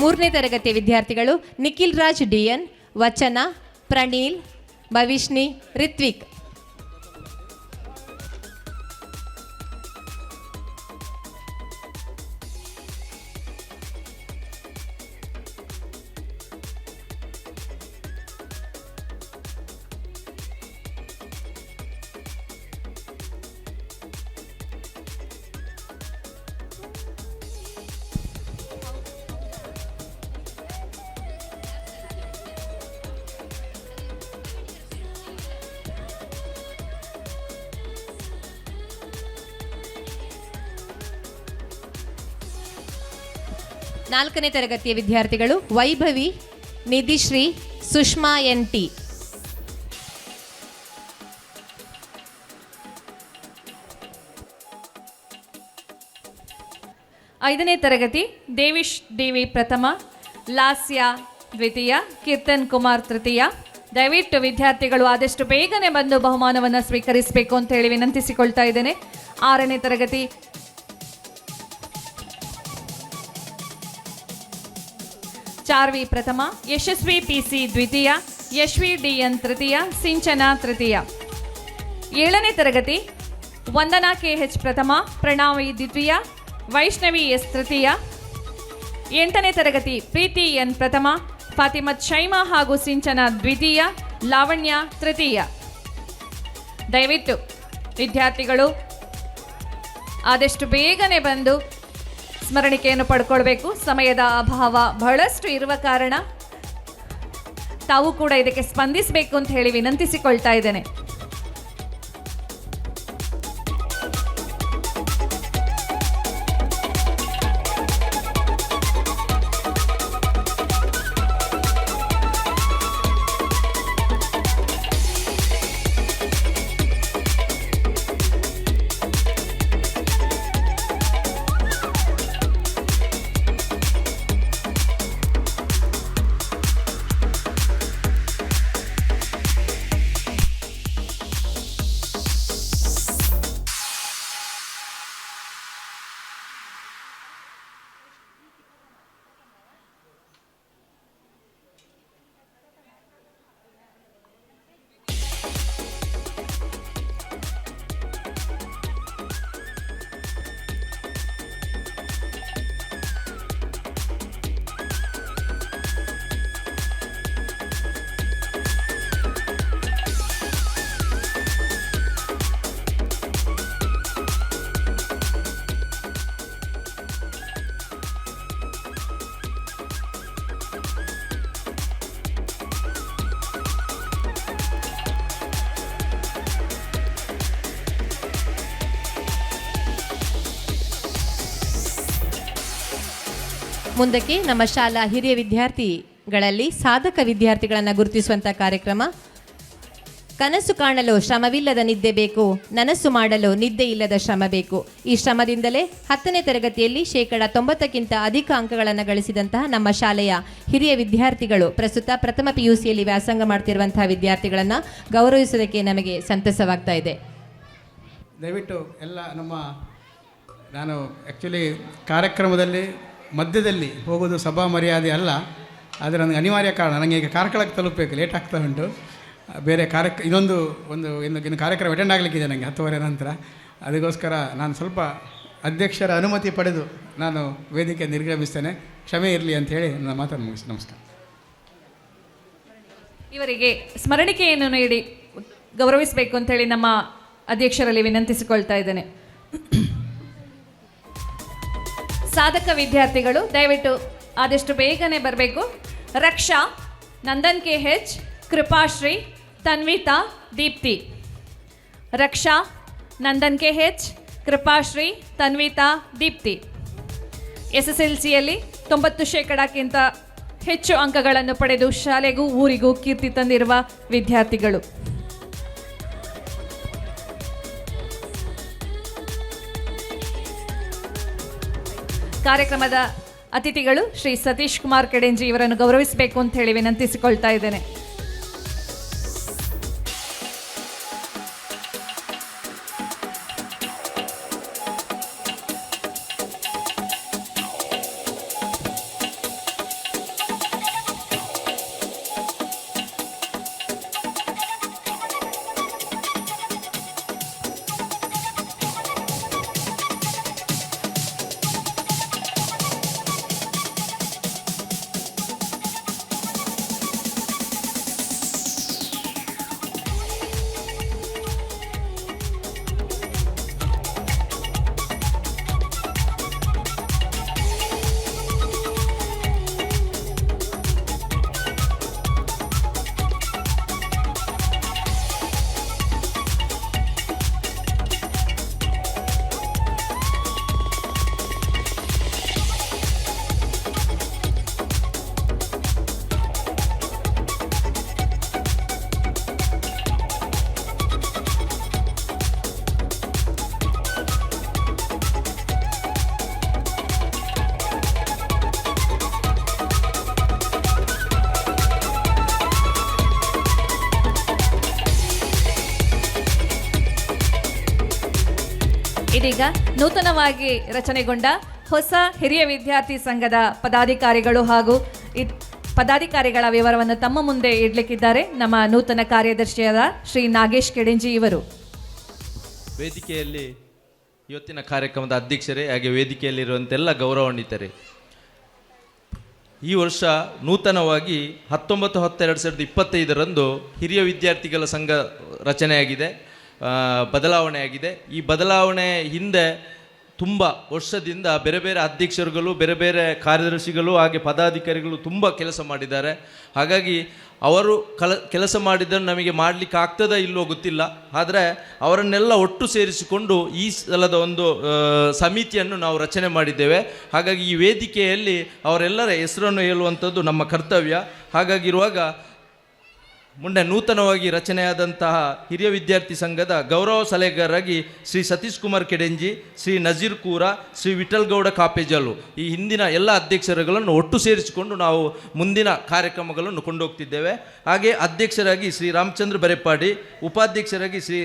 ಮೂರನೇ ತರಗತಿ ವಿದ್ಯಾರ್ಥಿಗಳು ನಿಖಿಲ್ ರಾಜ್ ಡಿಎನ್, ವಚನ, ಪ್ರಣೀಲ್, ಭವಿಷ್ಣಿ, ರಿತ್ವಿಕ್. ನಾಲ್ಕನೇ ತರಗತಿಯ ವಿದ್ಯಾರ್ಥಿಗಳು ವೈಭವಿ, ನಿಧಿಶ್ರೀ, ಸುಷ್ಮಾ NT. ಐದನೇ ತರಗತಿ ದೇವಿಶ್ ದೇವಿ ಪ್ರಥಮ, ಲಾಸ್ಯ ದ್ವಿತೀಯ, ಕೀರ್ತನ್ ಕುಮಾರ್ ತೃತೀಯ. ದಯವಿಟ್ಟು ವಿದ್ಯಾರ್ಥಿಗಳು ಆದಷ್ಟು ಬೇಗನೆ ಬಂದು ಬಹುಮಾನವನ್ನು ಸ್ವೀಕರಿಸಬೇಕು ಅಂತ ಹೇಳಿ ವಿನಂತಿಸಿಕೊಳ್ತಾ ಇದ್ದೇನೆ. 6ನೇ ತರಗತಿ ಚಾರ್ವಿ ಪ್ರಥಮ, ಯಶಸ್ವಿ PC ದ್ವಿತೀಯ, ಯಶ್ವಿ DN ತೃತೀಯ, ಸಿಂಚನಾ ತೃತೀಯ. 7ನೇ ತರಗತಿ ವಂದನಾ KH ಪ್ರಥಮ, ಪ್ರಣಾವಿ ದ್ವಿತೀಯ, ವೈಷ್ಣವಿ S ತೃತೀಯ. 8ನೇ ತರಗತಿ ಪ್ರೀತಿ N ಪ್ರಥಮ, ಫಾತಿಮತ್ ಶೈಮಾ ಹಾಗೂ ಸಿಂಚನಾ ದ್ವಿತೀಯ, ಲಾವಣ್ಯ ತೃತೀಯ. ದಯವಿಟ್ಟು ವಿದ್ಯಾರ್ಥಿಗಳು ಆದಷ್ಟು ಬೇಗನೆ ಬಂದು ಸ್ಮರಣಿಕೆಯನ್ನು ಪಡ್ಕೊಳ್ಬೇಕು. ಸಮಯದ ಅಭಾವ ಬಹಳಷ್ಟು ಇರುವ ಕಾರಣ ತಾವು ಕೂಡ ಇದಕ್ಕೆ ಸ್ಪಂದಿಸಬೇಕು ಅಂತ ಹೇಳಿ ವಿನಂತಿಸಿಕೊಳ್ತಾ ಇದ್ದೇನೆ. ಮುಂದಕ್ಕೆ ನಮ್ಮ ಶಾಲಾ ಹಿರಿಯ ವಿದ್ಯಾರ್ಥಿಗಳಲ್ಲಿ ಸಾಧಕ ವಿದ್ಯಾರ್ಥಿಗಳನ್ನು ಗುರುತಿಸುವಂಥ ಕಾರ್ಯಕ್ರಮ. ಕನಸು ಕಾಣಲು ಶ್ರಮವಿಲ್ಲದ ನಿದ್ದೆ ಬೇಕು, ನನಸು ಮಾಡಲು ನಿದ್ದೆ ಇಲ್ಲದ ಶ್ರಮ ಬೇಕು. ಈ ಶ್ರಮದಿಂದಲೇ 10ನೇ ತರಗತಿಯಲ್ಲಿ 90%ಕ್ಕಿಂತ ಅಧಿಕ ಅಂಕಗಳನ್ನು ಗಳಿಸಿದಂತಹ ನಮ್ಮ ಶಾಲೆಯ ಹಿರಿಯ ವಿದ್ಯಾರ್ಥಿಗಳು ಪ್ರಸ್ತುತ ಪ್ರಥಮ PUCಯಲ್ಲಿ ವ್ಯಾಸಂಗ ಮಾಡ್ತಿರುವಂತಹ ವಿದ್ಯಾರ್ಥಿಗಳನ್ನು ಗೌರವಿಸೋದಕ್ಕೆ ನಮಗೆ ಸಂತಸವಾಗ್ತಾ ಇದೆ. ದಯವಿಟ್ಟು ಎಲ್ಲ ನಾನು ಆ್ಯಕ್ಚುಲಿ ಕಾರ್ಯಕ್ರಮದಲ್ಲಿ ಮಧ್ಯದಲ್ಲಿ ಹೋಗೋದು ಸಭಾ ಮರ್ಯಾದೆ ಅಲ್ಲ, ಆದರೆ ನನಗೆ ಅನಿವಾರ್ಯ ಕಾರಣ, ನನಗೆ ಈಗ ಕಾರ್ಕಳಕ್ಕೆ ತಲುಪಬೇಕು, ಲೇಟ್ ಆಗ್ತಾ ಉಂಟು. ಬೇರೆ ಇನ್ನು ಕಾರ್ಯಕ್ರಮ ಅಟೆಂಡ್ ಆಗಲಿಕ್ಕಿದೆ ನನಗೆ 10:30 ನಂತರ. ಅದಕ್ಕೋಸ್ಕರ ನಾನು ಸ್ವಲ್ಪ ಅಧ್ಯಕ್ಷರ ಅನುಮತಿ ಪಡೆದು ನಾನು ವೇದಿಕೆ ನಿರ್ಗಮಿಸ್ತೇನೆ, ಕ್ಷಮೆ ಇರಲಿ ಅಂತ ಹೇಳಿ ನನ್ನ ಮಾತನ್ನು ಮುಗಿಸಿ ನಮಸ್ಕಾರ. ಇವರಿಗೆ ಸ್ಮರಣಿಕೆಯನ್ನು ನೀಡಿ ಗೌರವಿಸಬೇಕು ಅಂತೇಳಿ ನಮ್ಮ ಅಧ್ಯಕ್ಷರಲ್ಲಿ ವಿನಂತಿಸಿಕೊಳ್ತಾ ಇದ್ದೇನೆ. ಸಾಧಕ ವಿದ್ಯಾರ್ಥಿಗಳು ದಯವಿಟ್ಟು ಆದಷ್ಟು ಬೇಗನೆ ಬರಬೇಕು. ರಕ್ಷಾ, ನಂದನ್ KH, ಕೃಪಾಶ್ರೀ, ತನ್ವಿತಾ, ದೀಪ್ತಿ. ರಕ್ಷಾ, ನಂದನ್ KH, ಕೃಪಾಶ್ರೀ, ತನ್ವಿತಾ, ದೀಪ್ತಿ. SSLCಯಲ್ಲಿ 90% ಹೆಚ್ಚು ಅಂಕಗಳನ್ನು ಪಡೆದು ಶಾಲೆಗೂ ಊರಿಗೂ ಕೀರ್ತಿ ತಂದಿರುವ ವಿದ್ಯಾರ್ಥಿಗಳು. ಕಾರ್ಯಕ್ರಮದ ಅತಿಥಿಗಳು ಶ್ರೀ ಸತೀಶ್ ಕುಮಾರ್ ಕೆಡೆಂಜಿ ಇವರನ್ನು ಗೌರವಿಸಬೇಕು ಅಂತ ಹೇಳಿ ವಿನಂತಿಸಿಕೊಳ್ತಾ ಇದ್ದೇನೆ. ಇದೀಗ ನೂತನವಾಗಿ ರಚನೆಗೊಂಡ ಹೊಸ ಹಿರಿಯ ವಿದ್ಯಾರ್ಥಿ ಸಂಘದ ಪದಾಧಿಕಾರಿಗಳು ಹಾಗೂ ಪದಾಧಿಕಾರಿಗಳ ವಿವರವನ್ನು ತಮ್ಮ ಮುಂದೆ ಇಡಲಿಕ್ಕಿದ್ದಾರೆ ನಮ್ಮ ನೂತನ ಕಾರ್ಯದರ್ಶಿಯಾದ ಶ್ರೀ ನಾಗೇಶ್ ಕೆಡೆಂಜಿ ಇವರು. ವೇದಿಕೆಯಲ್ಲಿ ಇವತ್ತಿನ ಕಾರ್ಯಕ್ರಮದ ಅಧ್ಯಕ್ಷರೇ ಹಾಗೆ ವೇದಿಕೆಯಲ್ಲಿರುವಂತೆಲ್ಲ ಗೌರವಾನ್ವಿತರೇ, ಈ ವರ್ಷ ನೂತನವಾಗಿ 19/10/2025 ಹಿರಿಯ ವಿದ್ಯಾರ್ಥಿಗಳ ಸಂಘ ರಚನೆಯಾಗಿದೆ, ಬದಲಾವಣೆಯಾಗಿದೆ. ಈ ಬದಲಾವಣೆ ಹಿಂದೆ ತುಂಬ ವರ್ಷದಿಂದ ಬೇರೆ ಬೇರೆ ಅಧ್ಯಕ್ಷರುಗಳು, ಬೇರೆ ಬೇರೆ ಕಾರ್ಯದರ್ಶಿಗಳು ಹಾಗೆ ಪದಾಧಿಕಾರಿಗಳು ತುಂಬ ಕೆಲಸ ಮಾಡಿದ್ದಾರೆ. ಹಾಗಾಗಿ ಅವರು ಕೆಲಸ ಮಾಡಿದ್ದನ್ನು ನಮಗೆ ಮಾಡಲಿಕ್ಕೆ ಆಗ್ತದೋ ಇಲ್ಲವೋ ಗೊತ್ತಿಲ್ಲ, ಆದರೆ ಅವರನ್ನೆಲ್ಲ ಒಟ್ಟು ಸೇರಿಸಿಕೊಂಡು ಈ ಸಲದ ಒಂದು ಸಮಿತಿಯನ್ನು ನಾವು ರಚನೆ ಮಾಡಿದ್ದೇವೆ. ಹಾಗಾಗಿ ಈ ವೇದಿಕೆಯಲ್ಲಿ ಅವರೆಲ್ಲರ ಹೆಸರನ್ನು ಹೇಳುವಂಥದ್ದು ನಮ್ಮ ಕರ್ತವ್ಯ. ಹಾಗಾಗಿರುವಾಗ ಮುಂದೆ ನೂತನವಾಗಿ ರಚನೆಯಾದಂತಹ ಹಿರಿಯ ವಿದ್ಯಾರ್ಥಿ ಸಂಘದ ಗೌರವ ಸಲಹೆಗಾರರಾಗಿ ಶ್ರೀ ಸತೀಶ್ ಕುಮಾರ್ ಕೆಡೆಂಜಿ, ಶ್ರೀ ನಜೀರ್ ಕೂರ, ಶ್ರೀ ವಿಠಲ್ ಗೌಡ ಕಾಪೇಜಲು ಈ ಹಿಂದಿನ ಎಲ್ಲ ಅಧ್ಯಕ್ಷರುಗಳನ್ನು ಒಟ್ಟು ಸೇರಿಸಿಕೊಂಡು ನಾವು ಮುಂದಿನ ಕಾರ್ಯಕ್ರಮಗಳನ್ನು ಕೊಂಡೋಗ್ತಿದ್ದೇವೆ. ಹಾಗೆ ಅಧ್ಯಕ್ಷರಾಗಿ ಶ್ರೀ ರಾಮಚಂದ್ರ ಬರೆಪಾಡಿ, ಉಪಾಧ್ಯಕ್ಷರಾಗಿ ಶ್ರೀ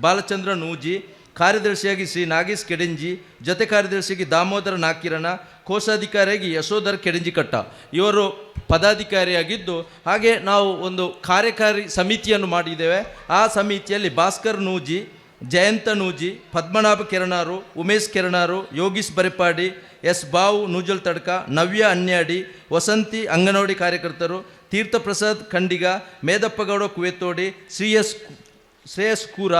ಬಾಲಚಂದ್ರ ನೂಜಿ, ಕಾರ್ಯದರ್ಶಿಯಾಗಿ ಶ್ರೀ ನಾಗೇಶ್ ಕೆಡೆಂಜಿ, ಜೊತೆ ಕಾರ್ಯದರ್ಶಿಯಾಗಿ ದಾಮೋದರ ನಾಕಿರಣ, ಕೋಶಾಧಿಕಾರಿಯಾಗಿ ಯಶೋಧರ್ ಕೆಡೆಂಜಿ ಕಟ್ಟ ಇವರು ಪದಾಧಿಕಾರಿಯಾಗಿದ್ದು, ಹಾಗೆ ನಾವು ಒಂದು ಕಾರ್ಯಕಾರಿ ಸಮಿತಿಯನ್ನು ಮಾಡಿದ್ದೇವೆ. ಆ ಸಮಿತಿಯಲ್ಲಿ ಭಾಸ್ಕರ್ ನೂಜಿ, ಜಯಂತ ನೂಜಿ, ಪದ್ಮನಾಭ ಕೆರಣಾರು, ಉಮೇಶ್ ಕೆರಣಾರು, ಯೋಗೀಶ್ ಬರೆಪಾಡಿ, ಎಸ್ ಬಾವು ನೂಜಲ್ ತಡ್ಕ, ನವ್ಯ ಅನ್ಯಾಡಿ, ವಸಂತಿ ಅಂಗನವಾಡಿ ಕಾರ್ಯಕರ್ತರು, ತೀರ್ಥಪ್ರಸಾದ್ ಖಂಡಿಗ, ಮೇದಪ್ಪಗೌಡ ಕುವೆತೋಡಿ, ಶ್ರೇಯಸ್ ಕೂರ,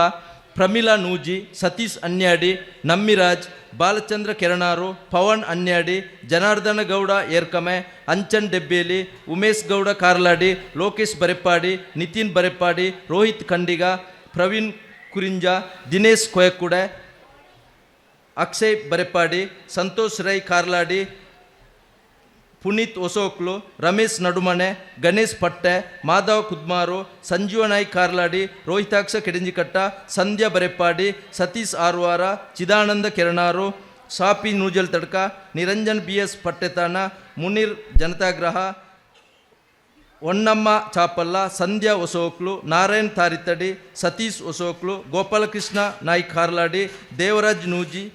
ಪ್ರಮೀಲಾ ನೂಜಿ, ಸತೀಶ್ ಅನ್ಯಾಡಿ, ನಮ್ಮಿರಾಜ್, ಬಾಲಚಂದ್ರ ಕೆರಣಾರು, ಪವನ್ ಅನ್ಯಾಡಿ, ಜನಾರ್ದನ ಗೌಡ ಏರ್ಕಮೆ, ಅಂಚನ್ ಡೆಬ್ಬೇಲಿ, ಉಮೇಶ್ ಗೌಡ ಕಾರ್ಲಾಡಿ, ಲೋಕೇಶ್ ಬರೆಪಾಡಿ, ನಿತಿನ್ ಬರೆಪಾಡಿ, ರೋಹಿತ್ ಖಂಡಿಗ, ಪ್ರವೀಣ್ ಕುರಿಂಜ, ದಿನೇಶ್ ಕೊಯಕ್ಕುಡೆ, ಅಕ್ಷಯ್ ಬರೆಪಾಡಿ, ಸಂತೋಷ್ ರೈ ಕಾರ್ಲಾಡಿ, ಪುನೀತ್ ಹೊಸೋಕ್ಲು, ರಮೇಶ್ ನಡುಮನೆ, ಗಣೇಶ್ ಪಟ್ಟೆ, ಮಾಧವ್ ಕುದ್ಮಾರು, ಸಂಜೀವನಾಯ್ ಕಾರ್ಲಾಡಿ, ರೋಹಿತಾಕ್ಷ ಕೆಡೆಂಜಿಕಟ್ಟ, ಸಂಧ್ಯಾ ಬರೆಪಾಡಿ, ಸತೀಶ್ ಆರ್ವಾರ, ಚಿದಾನಂದ ಕೆರಣಾರು, ಶಾಪಿ ನೂಜಲ್ ತಡ್ಕ, ನಿರಂಜನ್ BS ಪಟ್ಟೆತಾನ, ಮುನೀರ್ ಜನತಾಗ್ರಹ, ಹೊನ್ನಮ್ಮ ಚಾಪಲ್ಲ, ಸಂಧ್ಯಾ ಹೊಸೋಕ್ಲು, ನಾರಾಯಣ್ ತಾರಿತಡಿ, ಸತೀಶ್ ಹೊಸೋಕ್ಲು, ಗೋಪಾಲಕೃಷ್ಣ ನಾಯ್ಕ್ ಕಾರ್ಲಾಡಿ, ದೇವರಾಜ್ ನೂಜಿ,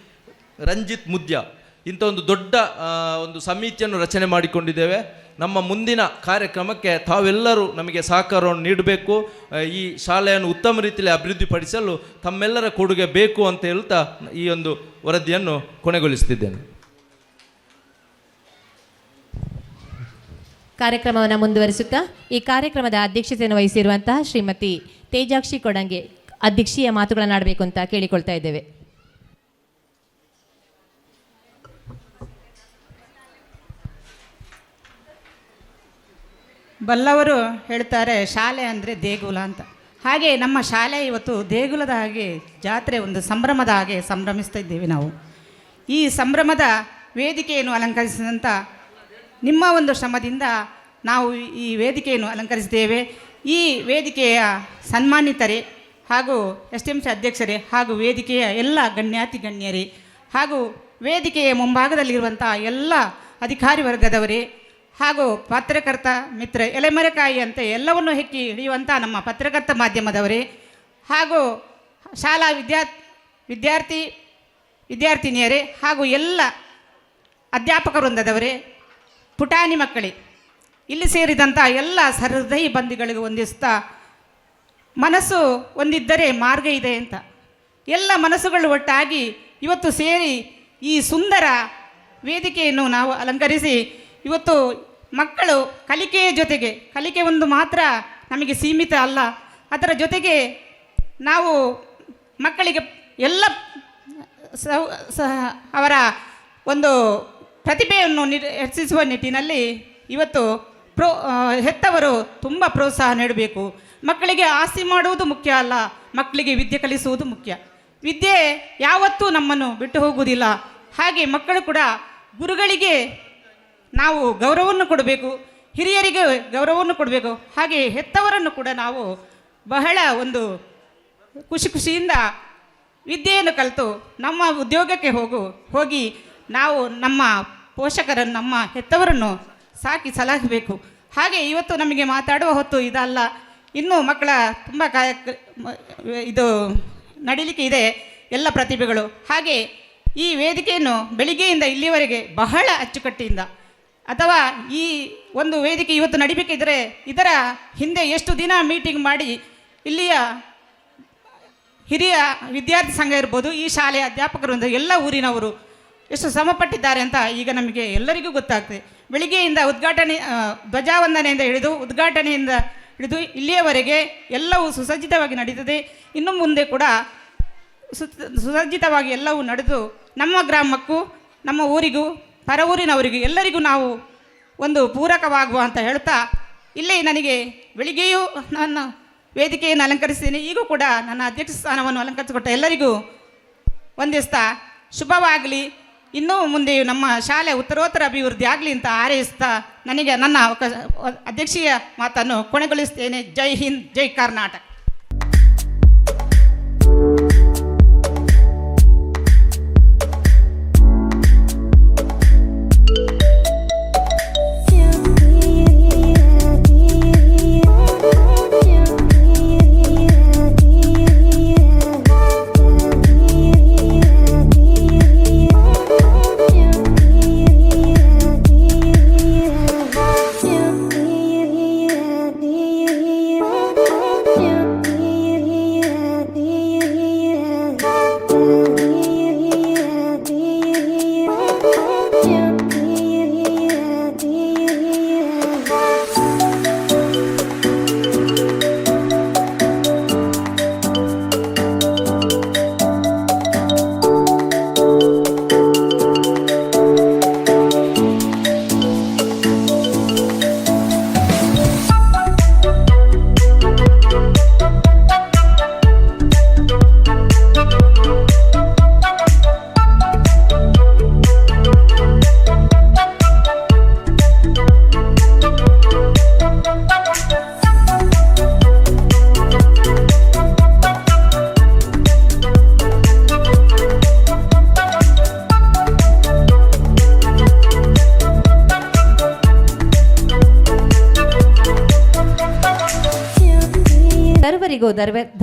ರಂಜಿತ್ ಮುದ್ಯ ಇಂಥ ಒಂದು ದೊಡ್ಡ ಒಂದು ಸಮಿತಿಯನ್ನು ರಚನೆ ಮಾಡಿಕೊಂಡಿದ್ದೇವೆ. ನಮ್ಮ ಮುಂದಿನ ಕಾರ್ಯಕ್ರಮಕ್ಕೆ ತಾವೆಲ್ಲರೂ ನಮಗೆ ಸಹಕಾರವನ್ನು ನೀಡಬೇಕು, ಈ ಶಾಲೆಯನ್ನು ಉತ್ತಮ ರೀತಿಯಲ್ಲಿ ಅಭಿವೃದ್ಧಿಪಡಿಸಲು ತಮ್ಮೆಲ್ಲರ ಕೊಡುಗೆ ಬೇಕು ಅಂತ ಹೇಳ್ತಾ ಈ ಒಂದು ವರದಿಯನ್ನು ಕೊನೆಗೊಳಿಸ್ತಿದ್ದೇನೆ. ಕಾರ್ಯಕ್ರಮವನ್ನು ಮುಂದುವರಿಸುತ್ತಾ ಈ ಕಾರ್ಯಕ್ರಮದ ಅಧ್ಯಕ್ಷತೆಯನ್ನು ವಹಿಸಿರುವಂತಹ ಶ್ರೀಮತಿ ತೇಜಾಕ್ಷಿ ಕೊಡಂಗೆ ಅಧ್ಯಕ್ಷೀಯ ಮಾತುಗಳನ್ನಾಡಬೇಕು ಅಂತ ಕೇಳಿಕೊಳ್ತಾ ಇದ್ದೇವೆ. ಬಲ್ಲವರು ಹೇಳ್ತಾರೆ ಶಾಲೆ ಅಂದರೆ ದೇಗುಲ ಅಂತ. ಹಾಗೆ ನಮ್ಮ ಶಾಲೆ ಇವತ್ತು ದೇಗುಲದ ಹಾಗೆ ಜಾತ್ರೆ, ಒಂದು ಸಂಭ್ರಮದ ಹಾಗೆ ಸಂಭ್ರಮಿಸ್ತಾ ಇದ್ದೇವೆ ನಾವು. ಈ ಸಂಭ್ರಮದ ವೇದಿಕೆಯನ್ನು ಅಲಂಕರಿಸಿದಂಥ ನಿಮ್ಮ ಒಂದು ಶ್ರಮದಿಂದ ನಾವು ಈ ವೇದಿಕೆಯನ್ನು ಅಲಂಕರಿಸಿದ್ದೇವೆ. ಈ ವೇದಿಕೆಯ ಸನ್ಮಾನಿತರೇ ಹಾಗೂ STMC ಅಧ್ಯಕ್ಷರೇ ಹಾಗೂ ವೇದಿಕೆಯ ಎಲ್ಲ ಗಣ್ಯಾತಿ ಗಣ್ಯರೇ ಹಾಗೂ ವೇದಿಕೆಯ ಮುಂಭಾಗದಲ್ಲಿರುವಂಥ ಎಲ್ಲ ಅಧಿಕಾರಿ ವರ್ಗದವರೇ ಹಾಗೂ ಪತ್ರಕರ್ತ ಮಿತ್ರ ಎಲೆಮರೆಕಾಯಿ ಅಂತ ಎಲ್ಲವನ್ನು ಹೆಕ್ಕಿ ಹಿಡಿಯುವಂಥ ನಮ್ಮ ಪತ್ರಕರ್ತ ಮಾಧ್ಯಮದವರೇ ಹಾಗೂ ಶಾಲಾ ವಿದ್ಯಾರ್ಥಿನಿಯರೇ ಹಾಗೂ ಎಲ್ಲ ಅಧ್ಯಾಪಕ ವೃಂದದವರೇ, ಪುಟಾಣಿ ಮಕ್ಕಳೇ, ಇಲ್ಲಿ ಸೇರಿದಂಥ ಎಲ್ಲ ಸಹೃದಯಿ ಬಂಧುಗಳಿಗೆ ವಂದಿಸ್ತಾ, ಮನಸ್ಸು ಒಂದಿದ್ದರೆ ಮಾರ್ಗ ಇದೆ ಅಂತ ಎಲ್ಲ ಮನಸ್ಸುಗಳು ಒಟ್ಟಾಗಿ ಇವತ್ತು ಸೇರಿ ಈ ಸುಂದರ ವೇದಿಕೆಯನ್ನು ನಾವು ಅಲಂಕರಿಸಿ, ಇವತ್ತು ಮಕ್ಕಳು ಕಲಿಕೆಯ ಜೊತೆಗೆ, ಕಲಿಕೆ ಒಂದು ಮಾತ್ರ ನಮಗೆ ಸೀಮಿತ ಅಲ್ಲ, ಅದರ ಜೊತೆಗೆ ನಾವು ಮಕ್ಕಳಿಗೆ ಎಲ್ಲ ಅವರ ಒಂದು ಪ್ರತಿಭೆಯನ್ನು ಹೆಚ್ಚಿಸುವ ನಿಟ್ಟಿನಲ್ಲಿ ಇವತ್ತು ಹೆತ್ತವರು ತುಂಬ ಪ್ರೋತ್ಸಾಹ ನೀಡಬೇಕು. ಮಕ್ಕಳಿಗೆ ಆಸ್ತಿ ಮಾಡುವುದು ಮುಖ್ಯ ಅಲ್ಲ, ಮಕ್ಕಳಿಗೆ ವಿದ್ಯೆ ಕಲಿಸುವುದು ಮುಖ್ಯ. ವಿದ್ಯೆ ಯಾವತ್ತೂ ನಮ್ಮನ್ನು ಬಿಟ್ಟು ಹೋಗುವುದಿಲ್ಲ. ಹಾಗೆ ಮಕ್ಕಳು ಕೂಡ ಗುರುಗಳಿಗೆ ನಾವು ಗೌರವವನ್ನು ಕೊಡಬೇಕು, ಹಿರಿಯರಿಗೆ ಗೌರವವನ್ನು ಕೊಡಬೇಕು. ಹಾಗೆ ಹೆತ್ತವರನ್ನು ಕೂಡ ನಾವು ಬಹಳ ಒಂದು ಖುಷಿಯಿಂದ ವಿದ್ಯೆಯನ್ನು ಕಲಿತು ನಮ್ಮ ಉದ್ಯೋಗಕ್ಕೆ ಹೋಗಿ ನಾವು ನಮ್ಮ ಪೋಷಕರನ್ನು, ನಮ್ಮ ಹೆತ್ತವರನ್ನು ಸಾಕಿ ಸಲಹಬೇಕು. ಹಾಗೆ ಇವತ್ತು ನಮಗೆ ಮಾತಾಡುವ ಹೊತ್ತು ಇದಲ್ಲ, ಇನ್ನೂ ಮಕ್ಕಳ ತುಂಬ ಇದು ನಡೀಲಿಕ್ಕೆ ಇದೆ ಎಲ್ಲ ಪ್ರತಿಭೆಗಳು. ಹಾಗೆ ಈ ವೇದಿಕೆಯನ್ನು ಬೆಳಿಗ್ಗೆಯಿಂದ ಇಲ್ಲಿವರೆಗೆ ಬಹಳ ಅಚ್ಚುಕಟ್ಟಿಯಿಂದ, ಅಥವಾ ಈ ಒಂದು ವೇದಿಕೆ ಇವತ್ತು ನಡಿಬೇಕಿದ್ರೆ ಇದರ ಹಿಂದೆ ಎಷ್ಟು ದಿನ ಮೀಟಿಂಗ್ ಮಾಡಿ ಇಲ್ಲಿಯ ಹಿರಿಯ ವಿದ್ಯಾರ್ಥಿ ಸಂಘ ಇರ್ಬೋದು, ಈ ಶಾಲೆಯ ಅಧ್ಯಾಪಕರು, ಎಲ್ಲ ಊರಿನವರು ಎಷ್ಟು ಶ್ರಮಪಟ್ಟಿದ್ದಾರೆ ಅಂತ ಈಗ ನಮಗೆ ಎಲ್ಲರಿಗೂ ಗೊತ್ತಾಗ್ತದೆ. ಬೆಳಿಗ್ಗೆಯಿಂದ ಧ್ವಜಾವಂದನೆಯಿಂದ ಉದ್ಘಾಟನೆಯಿಂದ ಹಿಡಿದು ಇಲ್ಲಿಯವರೆಗೆ ಎಲ್ಲವೂ ಸುಸಜ್ಜಿತವಾಗಿ ನಡೀತದೆ. ಇನ್ನು ಮುಂದೆ ಕೂಡ ಸುಸಜ್ಜಿತವಾಗಿ ಎಲ್ಲವೂ ನಡೆದು ನಮ್ಮ ಗ್ರಾಮಕ್ಕೂ, ನಮ್ಮ ಊರಿಗೂ, ಪರ ಊರಿನವರಿಗೂ ಎಲ್ಲರಿಗೂ ನಾವು ಒಂದು ಪೂರಕವಾಗುವ ಅಂತ ಹೇಳ್ತಾ, ಇಲ್ಲೇ ನನಗೆ ಬೆಳಿಗ್ಗೆಯೂ ನನ್ನ ವೇದಿಕೆಯನ್ನು ಅಲಂಕರಿಸಿದ್ದೀನಿ, ಈಗೂ ಕೂಡ ನನ್ನ ಅಧ್ಯಕ್ಷ ಸ್ಥಾನವನ್ನು ಅಲಂಕರಿಸಿಕೊಟ್ಟ ಎಲ್ಲರಿಗೂ ವಂದಿಸ್ತಾ ಶುಭವಾಗಲಿ, ಇನ್ನೂ ಮುಂದೆಯೂ ನಮ್ಮ ಶಾಲೆ ಉತ್ತರೋತ್ತರ ಅಭಿವೃದ್ಧಿ ಆಗಲಿ ಅಂತ ಹಾರೈಸ್ತಾ ನನಗೆ ನನ್ನ ಅಧ್ಯಕ್ಷೀಯ ಮಾತನ್ನು ಕೊನೆಗೊಳಿಸ್ತೇನೆ. ಜೈ ಹಿಂದ್, ಜೈ ಕರ್ನಾಟಕ.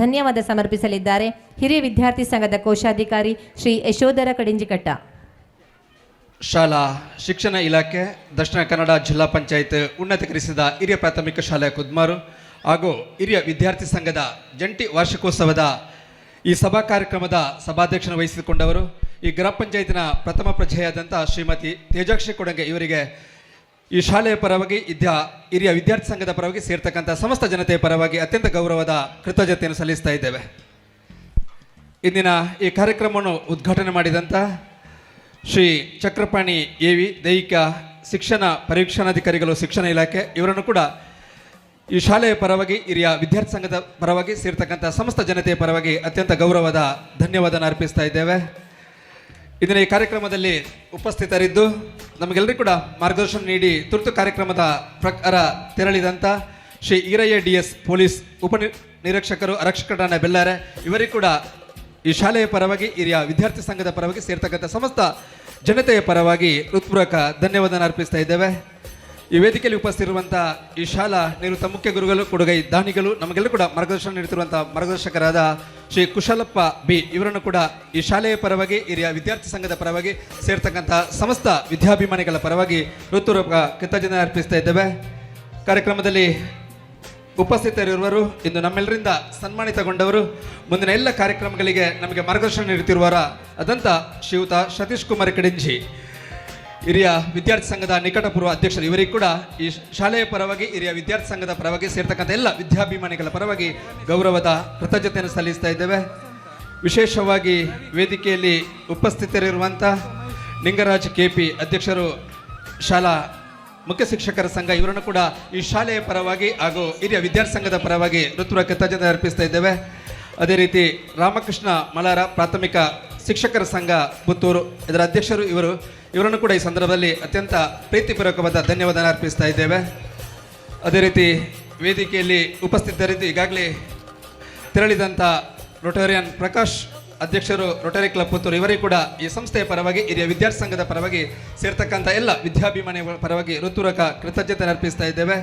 ಧನ್ಯವಾದ ಸಮರ್ಪಿಸಲಿದ್ದಾರೆ ಹಿರಿಯ ವಿದ್ಯಾರ್ಥಿ ಸಂಘದ ಕೋಶಾಧಿಕಾರಿ ಶ್ರೀ ಯಶೋಧರ ಕಡಿಂಜಿಕಟ್ಟ. ಶಾಲಾ ಶಿಕ್ಷಣ ಇಲಾಖೆ ದಕ್ಷಿಣ ಕನ್ನಡ ಜಿಲ್ಲಾ ಪಂಚಾಯತ್ ಉನ್ನತೀಕರಿಸಿದ ಹಿರಿಯ ಪ್ರಾಥಮಿಕ ಶಾಲೆ ಕುದ್ಮಾರು ಹಾಗೂ ಹಿರಿಯ ವಿದ್ಯಾರ್ಥಿ ಸಂಘದ ಜಂಟಿ ವಾರ್ಷಿಕೋತ್ಸವದ ಈ ಸಭಾ ಕಾರ್ಯಕ್ರಮದ ಸಭಾಧ್ಯಕ್ಷನ ವಹಿಸಿಕೊಂಡವರು ಈ ಗ್ರಾಮ ಪಂಚಾಯತಿನ ಪ್ರಥಮ ಪ್ರಜೆಯಾದಂಥ ಶ್ರೀಮತಿ ತೇಜಾಕ್ಷಿ ಕೊಡಂಗೆ ಇವರಿಗೆ ಈ ಶಾಲೆಯ ಪರವಾಗಿ ಹಿರಿಯ ವಿದ್ಯಾರ್ಥಿ ಸಂಘದ ಪರವಾಗಿ ಸೇರ್ತಕ್ಕಂಥ ಸಮಸ್ತ ಜನತೆಯ ಪರವಾಗಿ ಅತ್ಯಂತ ಗೌರವದ ಕೃತಜ್ಞತೆಯನ್ನು ಸಲ್ಲಿಸ್ತಾ ಇದ್ದೇವೆ. ಇಂದಿನ ಈ ಕಾರ್ಯಕ್ರಮವನ್ನು ಉದ್ಘಾಟನೆ ಮಾಡಿದಂಥ ಶ್ರೀ ಚಕ್ರಪಾಣಿ ಎವಿ ದೈಹಿಕ ಶಿಕ್ಷಣ ಪರೀಕ್ಷಣಾಧಿಕಾರಿಗಳು ಶಿಕ್ಷಣ ಇಲಾಖೆ ಇವರನ್ನು ಕೂಡ ಈ ಶಾಲೆಯ ಪರವಾಗಿ ಹಿರಿಯ ವಿದ್ಯಾರ್ಥಿ ಸಂಘದ ಪರವಾಗಿ ಸೇರ್ತಕ್ಕಂಥ ಸಮಸ್ತ ಜನತೆಯ ಪರವಾಗಿ ಅತ್ಯಂತ ಗೌರವದ ಧನ್ಯವಾದನ ಅರ್ಪಿಸ್ತಾ ಇದ್ದೇವೆ. ಇಂದಿನ ಈ ಕಾರ್ಯಕ್ರಮದಲ್ಲಿ ಉಪಸ್ಥಿತರಿದ್ದು ನಮಗೆಲ್ಲರಿಗೂ ಕೂಡ ಮಾರ್ಗದರ್ಶನ ನೀಡಿ ತುರ್ತು ಕಾರ್ಯಕ್ರಮದ ಪ್ರಕಾರ ತೆರಳಿದಂಥ ಶ್ರೀ ಈರಯ್ಯ DS ಪೊಲೀಸ್ ನಿರೀಕ್ಷಕರು ಆರಕ್ಷಕ ಠಾಣೆ ಬೆಲ್ಲಾರೆ ಇವರಿಗೂ ಕೂಡ ಈ ಶಾಲೆಯ ಪರವಾಗಿ ಹಿರಿಯ ವಿದ್ಯಾರ್ಥಿ ಸಂಘದ ಪರವಾಗಿ ಸೇರ್ತಕ್ಕಂಥ ಸಮಸ್ತ ಜನತೆಯ ಪರವಾಗಿ ಹೃತ್ಪೂರ್ವಕ ಧನ್ಯವಾದನ ಅರ್ಪಿಸ್ತಾ ಇದ್ದೇವೆ. ಈ ವೇದಿಕೆಯಲ್ಲಿ ಉಪಸ್ಥಿತಿರುವಂಥ ಈ ಶಾಲಾ ನಿವೃತ್ತ ಮುಖ್ಯ ಗುರುಗಳು ಕೊಡುಗೈ ದಾನಿಗಳು ನಮಗೆಲ್ಲರೂ ಕೂಡ ಮಾರ್ಗದರ್ಶನ ನೀಡುತ್ತಿರುವಂಥ ಮಾರ್ಗದರ್ಶಕರಾದ ಶ್ರೀ ಕುಶಲಪ್ಪ ಬಿ ಇವರನ್ನು ಕೂಡ ಈ ಶಾಲೆಯ ಪರವಾಗಿ ಹಿರಿಯ ವಿದ್ಯಾರ್ಥಿ ಸಂಘದ ಪರವಾಗಿ ಸೇರ್ತಕ್ಕಂಥ ಸಮಸ್ತ ವಿದ್ಯಾಭಿಮಾನಿಗಳ ಪರವಾಗಿ ಹೃತ್ಪೂರ್ವಕ ಕೃತಜ್ಞತೆ ಅರ್ಪಿಸ್ತಾ ಇದ್ದೇವೆ. ಕಾರ್ಯಕ್ರಮದಲ್ಲಿ ಉಪಸ್ಥಿತರಿರುವರು ಇಂದು ನಮ್ಮೆಲ್ಲರಿಂದ ಸನ್ಮಾನಿತಗೊಂಡವರು ಮುಂದಿನ ಎಲ್ಲ ಕಾರ್ಯಕ್ರಮಗಳಿಗೆ ನಮಗೆ ಮಾರ್ಗದರ್ಶನ ನೀಡುತ್ತಿರುವವರ ಅದಂತ ಶ್ರೀಯುತ ಸತೀಶ್ ಕುಮಾರ್ ಕಡಿಂಜಿ ಹಿರಿಯ ವಿದ್ಯಾರ್ಥಿ ಸಂಘದ ನಿಕಟಪೂರ್ವ ಅಧ್ಯಕ್ಷರು ಇವರಿಗೂ ಕೂಡ ಈ ಶಾಲೆಯ ಪರವಾಗಿ ಹಿರಿಯ ವಿದ್ಯಾರ್ಥಿ ಸಂಘದ ಪರವಾಗಿ ಸೇರ್ತಕ್ಕಂಥ ಎಲ್ಲ ವಿದ್ಯಾಭಿಮಾನಿಗಳ ಪರವಾಗಿ ಗೌರವದ ಕೃತಜ್ಞತೆಯನ್ನು ಸಲ್ಲಿಸ್ತಾ ಇದ್ದೇವೆ. ವಿಶೇಷವಾಗಿ ವೇದಿಕೆಯಲ್ಲಿ ಉಪಸ್ಥಿತರಿರುವಂಥ ನಿಂಗರಾಜ್ KP ಅಧ್ಯಕ್ಷರು ಶಾಲಾ ಮುಖ್ಯ ಶಿಕ್ಷಕರ ಸಂಘ ಇವರನ್ನು ಕೂಡ ಈ ಶಾಲೆಯ ಪರವಾಗಿ ಹಾಗೂ ಹಿರಿಯ ವಿದ್ಯಾರ್ಥಿ ಸಂಘದ ಪರವಾಗಿ ಹೃತ್ಪೂರ್ವಕ ಕೃತಜ್ಞತೆ ಅರ್ಪಿಸ್ತಾ ಇದ್ದೇವೆ. ಅದೇ ರೀತಿ ರಾಮಕೃಷ್ಣ ಮಲಾರ ಪ್ರಾಥಮಿಕ ಶಿಕ್ಷಕರ ಸಂಘ ಪುತ್ತೂರು ಇದರ ಅಧ್ಯಕ್ಷರು ಇವರನ್ನು ಕೂಡ ಈ ಸಂದರ್ಭದಲ್ಲಿ ಅತ್ಯಂತ ಪ್ರೀತಿಪೂರ್ವಕವಾದ ಧನ್ಯವಾದ ಅರ್ಪಿಸ್ತಾ ಇದ್ದೇವೆ. ಅದೇ ರೀತಿ ವೇದಿಕೆಯಲ್ಲಿ ಉಪಸ್ಥಿತರಿದ್ದು ಈಗಾಗಲೇ ತೆರಳಿದಂಥ ರೊಟೇರಿಯನ್ ಪ್ರಕಾಶ್ ಅಧ್ಯಕ್ಷರು ರೋಟರಿ ಕ್ಲಬ್ ಪುತ್ತೂರು ಇವರಿಗೂ ಕೂಡ ಈ ಸಂಸ್ಥೆಯ ಪರವಾಗಿ ಹಿರಿಯ ವಿದ್ಯಾರ್ಥಿ ಸಂಘದ ಪರವಾಗಿ ಸೇರ್ತಕ್ಕಂಥ ಎಲ್ಲ ವಿದ್ಯಾಭಿಮಾನಿಗಳ ಪರವಾಗಿ ಹೃತ್ಪೂರ್ವಕ ಕೃತಜ್ಞತೆ ಅರ್ಪಿಸ್ತಾ ಇದ್ದೇವೆ.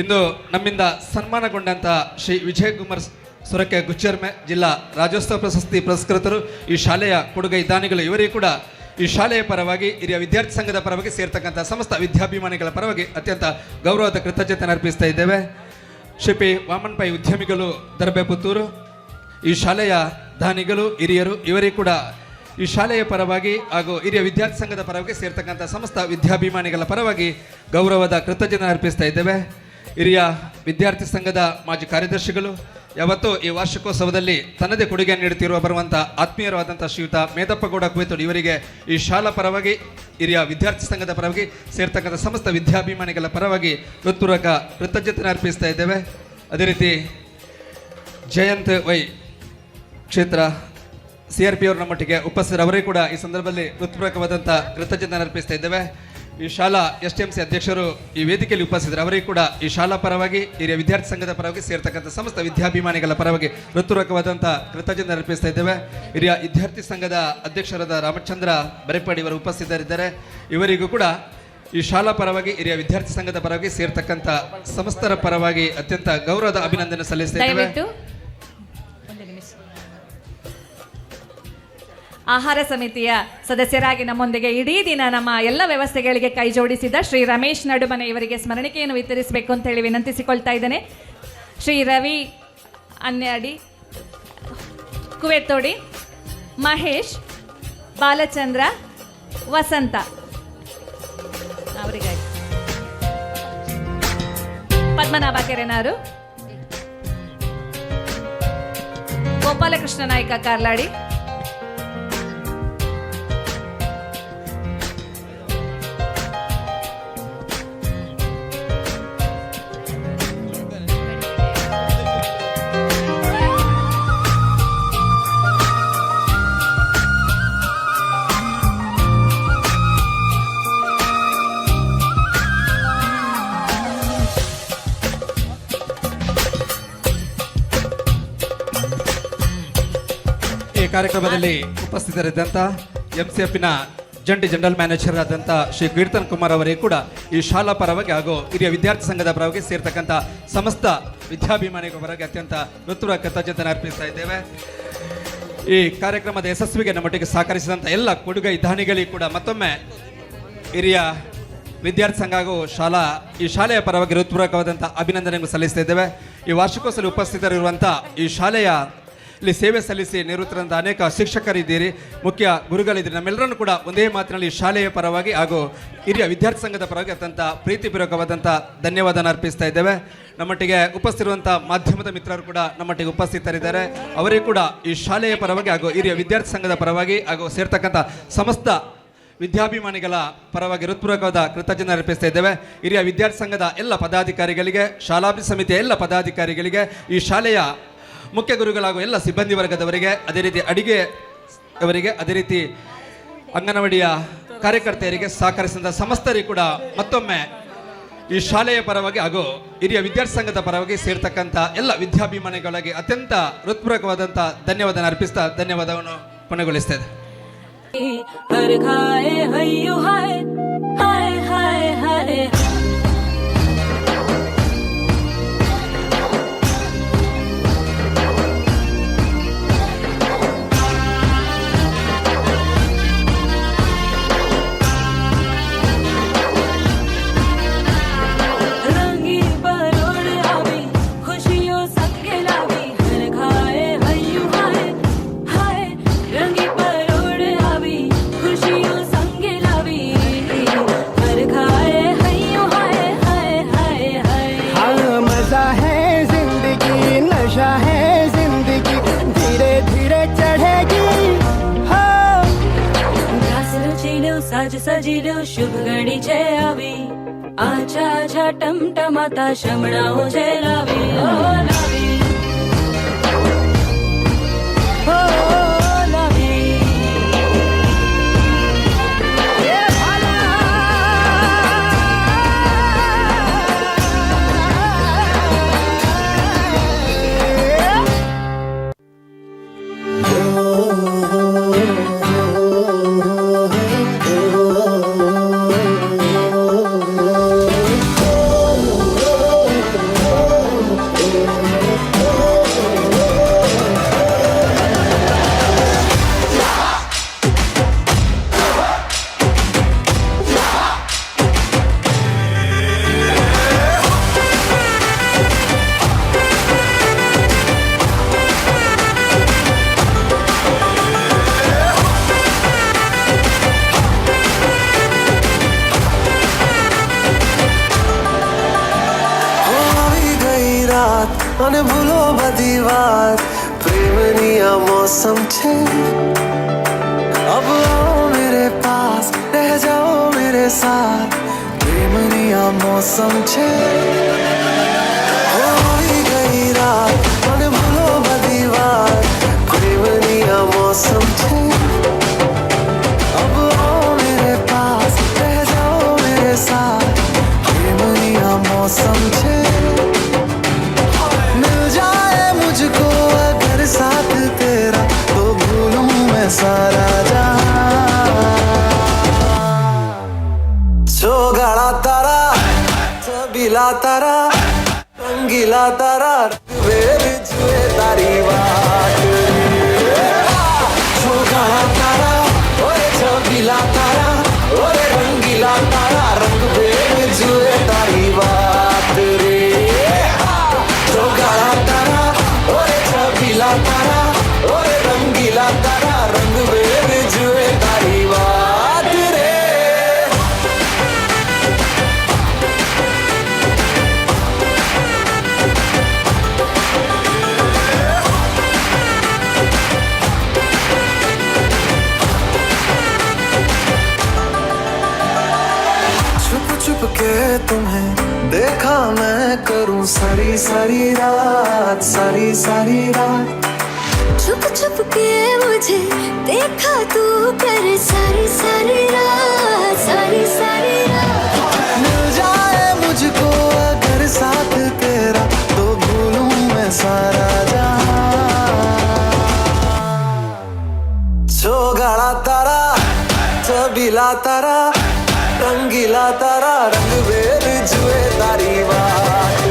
ಇಂದು ನಮ್ಮಿಂದ ಸನ್ಮಾನಗೊಂಡಂಥ ಶ್ರೀ ವಿಜಯಕುಮಾರ್ ಸೊರಕೆ ಗುಚ್ಚರ್ಮೆ ಜಿಲ್ಲಾ ರಾಜ್ಯೋತ್ಸವ ಪ್ರಶಸ್ತಿ ಪುರಸ್ಕೃತರು ಈ ಶಾಲೆಯ ಕೊಡುಗೈ ದಾನಿಗಳು ಇವರಿಗೂ ಕೂಡ ಈ ಶಾಲೆಯ ಪರವಾಗಿ ಹಿರಿಯ ವಿದ್ಯಾರ್ಥಿ ಸಂಘದ ಪರವಾಗಿ ಸೇರ್ತಕ್ಕಂಥ ಸಮಸ್ತ ವಿದ್ಯಾಭಿಮಾನಿಗಳ ಪರವಾಗಿ ಅತ್ಯಂತ ಗೌರವದ ಕೃತಜ್ಞತೆ ಅರ್ಪಿಸ್ತಾ ಇದ್ದೇವೆ. ಶ್ರೀ ಪಿ ವಾಮನ್ ಪೈ ಉದ್ಯಮಿಗಳು ದರ್ಬೆ ಪುತ್ತೂರು ಈ ಶಾಲೆಯ ದಾನಿಗಳು ಹಿರಿಯರು ಇವರಿಗೂ ಕೂಡ ಈ ಶಾಲೆಯ ಪರವಾಗಿ ಹಾಗೂ ಹಿರಿಯ ವಿದ್ಯಾರ್ಥಿ ಸಂಘದ ಪರವಾಗಿ ಸೇರ್ತಕ್ಕಂಥ ಸಮಸ್ತ ವಿದ್ಯಾಭಿಮಾನಿಗಳ ಪರವಾಗಿ ಗೌರವದ ಕೃತಜ್ಞತೆ ಅರ್ಪಿಸ್ತಾ ಇದ್ದೇವೆ. ಹಿರಿಯ ವಿದ್ಯಾರ್ಥಿ ಸಂಘದ ಮಾಜಿ ಕಾರ್ಯದರ್ಶಿಗಳು ಯಾವತ್ತೂ ಈ ವಾರ್ಷಿಕೋತ್ಸವದಲ್ಲಿ ತನ್ನದೇ ಕೊಡುಗೆ ನೀಡುತ್ತಿರುವ ಬರುವಂಥ ಆತ್ಮೀಯರಾದಂಥ ಶ್ರೀಯುತ ಮೇದಪ್ಪಗೌಡ ಕುವೆತೋಡು ಇವರಿಗೆ ಈ ಶಾಲಾ ಪರವಾಗಿ ಹಿರಿಯ ವಿದ್ಯಾರ್ಥಿ ಸಂಘದ ಪರವಾಗಿ ಸೇರ್ತಕ್ಕಂಥ ಸಮಸ್ತ ವಿದ್ಯಾಭಿಮಾನಿಗಳ ಪರವಾಗಿ ಹೃತ್ಪೂರ್ವಕ ಕೃತಜ್ಞತೆ ಅರ್ಪಿಸ್ತಾ ಇದ್ದೇವೆ. ಅದೇ ರೀತಿ ಜಯಂತ್ ವೈ ಕ್ಷೇತ್ರ CRP ಅವರು ನಮ್ಮೊಟ್ಟಿಗೆ ಉಪಸ್ಥಿತರು ಅವರಿಗೂ ಕೂಡ ಈ ಸಂದರ್ಭದಲ್ಲಿ ಹೃತ್ಪೂರ್ವಕವಾದಂಥ ಕೃತಜ್ಞತೆ ಅರ್ಪಿಸ್ತಾ ಇದ್ದೇವೆ. ಈ ಶಾಲಾ STMC ಅಧ್ಯಕ್ಷರು ಈ ವೇದಿಕೆಯಲ್ಲಿ ಉಪಸ್ಥಿತರು ಅವರಿಗೂ ಕೂಡ ಈ ಶಾಲಾ ಪರವಾಗಿ ಹಿರಿಯ ವಿದ್ಯಾರ್ಥಿ ಸಂಘದ ಪರವಾಗಿ ಸೇರ್ತಕ್ಕಂಥ ಸಮಸ್ತ ವಿದ್ಯಾಭಿಮಾನಿಗಳ ಪರವಾಗಿ ಹೃತ್ಪೂರ್ವಕವಾದಂಥ ಕೃತಜ್ಞತೆ ಅರ್ಪಿಸ್ತಾ ಇದ್ದೇವೆ. ಹಿರಿಯ ವಿದ್ಯಾರ್ಥಿ ಸಂಘದ ಅಧ್ಯಕ್ಷರಾದ ರಾಮಚಂದ್ರ ಬರೆಪಾಡಿ ಇವರು ಉಪಸ್ಥಿತರಿದ್ದಾರೆ. ಇವರಿಗೂ ಕೂಡ ಈ ಶಾಲಾ ಪರವಾಗಿ ಹಿರಿಯ ವಿದ್ಯಾರ್ಥಿ ಸಂಘದ ಪರವಾಗಿ ಸೇರ್ತಕ್ಕಂಥ ಸಮಸ್ತರ ಪರವಾಗಿ ಅತ್ಯಂತ ಗೌರವದ ಅಭಿನಂದನೆ ಸಲ್ಲಿಸ್ತಾ ಇದ್ದೇವೆ. ಆಹಾರ ಸಮಿತಿಯ ಸದಸ್ಯರಾಗಿ ನಮ್ಮೊಂದಿಗೆ ಇಡೀ ದಿನ ನಮ್ಮ ಎಲ್ಲ ವ್ಯವಸ್ಥೆಗಳಿಗೆ ಕೈ ಜೋಡಿಸಿದ ಶ್ರೀ ರಮೇಶ್ ನಡುಮನೆ ಇವರಿಗೆ ಸ್ಮರಣಿಕೆಯನ್ನು ವಿತರಿಸಬೇಕು ಅಂತ ಹೇಳಿ ವಿನಂತಿಸಿಕೊಳ್ತಾ ಇದ್ದೇನೆ. ಶ್ರೀ ರವಿ ಅನ್ಯಾಡಿ, ಕುವೆತೋಡಿ, ಮಹೇಶ್, ಬಾಲಚಂದ್ರ, ವಸಂತ ಅವರಿಗಾಗಿ, ಪದ್ಮನಾಭ ಕೆರೆನಾರು, ಗೋಪಾಲಕೃಷ್ಣ ನಾಯ್ಕ ಕಾರ್ಲಾಡಿ, ಕಾರ್ಯಕ್ರಮದಲ್ಲಿ ಉಪಸ್ಥಿತರಿದ್ದಂಥ MCFನ ಜಂಟಿ ಜನರಲ್ ಮ್ಯಾನೇಜರ್ ಆದಂಥ ಶ್ರೀ ಕೀರ್ತನ್ ಕುಮಾರ್ ಅವರಿಗೆ ಕೂಡ ಈ ಶಾಲಾ ಪರವಾಗಿ ಹಾಗೂ ಹಿರಿಯ ವಿದ್ಯಾರ್ಥಿ ಸಂಘದ ಪರವಾಗಿ ಸೇರ್ತಕ್ಕಂಥ ಸಮಸ್ತ ವಿದ್ಯಾಭಿಮಾನಿಗಳ ಪರವಾಗಿ ಅತ್ಯಂತ ಹೃತ್ಪೂರ್ವಕ ಕೃತಜ್ಞತೆ ಅರ್ಪಿಸ್ತಾ ಇದ್ದೇವೆ. ಈ ಕಾರ್ಯಕ್ರಮದ ಯಶಸ್ವಿಗೆ ನಮ್ಮೊಟ್ಟಿಗೆ ಸಹಕರಿಸಿದಂಥ ಎಲ್ಲ ಕೊಡುಗೈ ದಾನಿಗಳಿಗೆ ಕೂಡ ಮತ್ತೊಮ್ಮೆ ಹಿರಿಯ ವಿದ್ಯಾರ್ಥಿ ಸಂಘ ಹಾಗೂ ಈ ಶಾಲೆಯ ಪರವಾಗಿ ಹೃತ್ಪೂರ್ವಕವಾದಂಥ ಅಭಿನಂದನೆಗಳು ಸಲ್ಲಿಸ್ತಾ ಇದ್ದೇವೆ. ಈ ವಾರ್ಷಿಕೋತ್ಸವ ಉಪಸ್ಥಿತರಿರುವಂಥ ಈ ಶಾಲೆಯ ಇಲ್ಲಿ ಸೇವೆ ಸಲ್ಲಿಸಿ ನಿವೃತ್ತರಂತ ಅನೇಕ ಶಿಕ್ಷಕರಿದ್ದೀರಿ, ಮುಖ್ಯ ಗುರುಗಳಿದ್ದೀರಿ. ನಮ್ಮೆಲ್ಲರನ್ನು ಕೂಡ ಒಂದೇ ಮಾತಿನಲ್ಲಿ ಶಾಲೆಯ ಪರವಾಗಿ ಹಾಗೂ ಹಿರಿಯ ವಿದ್ಯಾರ್ಥಿ ಸಂಘದ ಪರವಾಗಿ ಅತ್ಯಂತ ಪ್ರೀತಿಪೂರ್ವಕವಾದಂಥ ಧನ್ಯವಾದನ ಅರ್ಪಿಸ್ತಾ ಇದ್ದೇವೆ. ನಮ್ಮೊಟ್ಟಿಗೆ ಉಪಸ್ಥಿತಿರುವಂಥ ಮಾಧ್ಯಮದ ಮಿತ್ರರು ಕೂಡ ನಮ್ಮೊಟ್ಟಿಗೆ ಉಪಸ್ಥಿತರಿದ್ದಾರೆ. ಅವರಿಗೆ ಕೂಡ ಈ ಶಾಲೆಯ ಪರವಾಗಿ ಹಾಗೂ ಹಿರಿಯ ವಿದ್ಯಾರ್ಥಿ ಸಂಘದ ಪರವಾಗಿ ಹಾಗೂ ಸೇರ್ತಕ್ಕಂಥ ಸಮಸ್ತ ವಿದ್ಯಾಭಿಮಾನಿಗಳ ಪರವಾಗಿ ಹೃತ್ಪೂರ್ವಕವಾದ ಕೃತಜ್ಞತೆ ಅರ್ಪಿಸ್ತಾ ಇದ್ದೇವೆ. ಹಿರಿಯ ವಿದ್ಯಾರ್ಥಿ ಸಂಘದ ಎಲ್ಲ ಪದಾಧಿಕಾರಿಗಳಿಗೆ, ಶಾಲಾಭಿವೃದ್ಧಿ ಸಮಿತಿಯ ಎಲ್ಲ ಪದಾಧಿಕಾರಿಗಳಿಗೆ, ಈ ಶಾಲೆಯ ಮುಖ್ಯ ಗುರುಗಳಾಗುವ ಎಲ್ಲ ಸಿಬ್ಬಂದಿ ವರ್ಗದವರಿಗೆ, ಅದೇ ರೀತಿ ಅಡಿಗೆ ಅವರಿಗೆ, ಅದೇ ರೀತಿ ಅಂಗನವಾಡಿಯ ಕಾರ್ಯಕರ್ತೆಯರಿಗೆ ಸಹಕರಿಸಿದ ಸಮಸ್ತರಿಗೆ ಕೂಡ ಮತ್ತೊಮ್ಮೆ ಈ ಶಾಲೆಯ ಪರವಾಗಿ ಹಾಗೂ ಹಿರಿಯ ವಿದ್ಯಾರ್ಥಿ ಸಂಘದ ಪರವಾಗಿ ಸೇರ್ತಕ್ಕಂಥ ಎಲ್ಲ ವಿದ್ಯಾಭಿಮಾನಿಗಳಿಗೆ ಅತ್ಯಂತ ಹೃತ್ಪೂರ್ವಕವಾದಂಥ ಧನ್ಯವಾದ ಅರ್ಪಿಸ್ತಾ ಧನ್ಯವಾದವನ್ನು ಕೊನೆಗೊಳಿಸ್ತಾ ಇದೆ. हर खाए हय्यो हाय हाय हाय हाय रंगी परोड़ आवी खुशियों सबके लावी हर खाए हय्यो हाय हाय रंगी परोड़ आवी खुशियों संगे लावी हर खाए हय्यो हाय हाय हाय हाय हाँ मजा है जिंदगी, नशा है जिंदगी, धीरे धीरे चढ़ेगी. हाँ घास रचीलो साज सजीलो शुभ घड़ी छे आवी आछा आछा टमटमाता शमणाओ छे लावी ओ लावी ओ लावी ये भाला અને ભૂલો બધી વાત પ્રેમની આ મૌસમ છે. अब आओ मेरे पास, रह जाओ मेरे साथ, प्रेमनी आ मौसम छे. होई गई रात અને ભૂલો બધી વાત પ્રેમની આ मौसम छे. अब आओ मेरे पास, रह जाओ मेरे साथ, प्रेमनी आ मौसम छे. मिल जाए मुझको अगर साथ तेरा तो भूलूं मैं सारा गाड़ा तारा छबीला तारा रंगीला तारा वेर जुए तारी बात गाड़ा तारा ओए छबीला तारा ओए रंगीला तारा रंग वेर जुए तारी बात रे गाड़ा तारा ओए छबीला तारा ओए रंगीला तारा रंग वेर जुए तारी बात रे. छुप के तुम्हें देखा मैं करूं सारी सारी रात, सारी सारी रात. छुप छुप के मुझे देखा तू कर सारी सारी रात, सारी सारी रात. मिल जाए मुझको अगर साथ तेरा तो भूलूं मैं सारा जहां. गाड़ा तारा छबीला तारा रंगीला तारा रंग वेर जुए तारी बात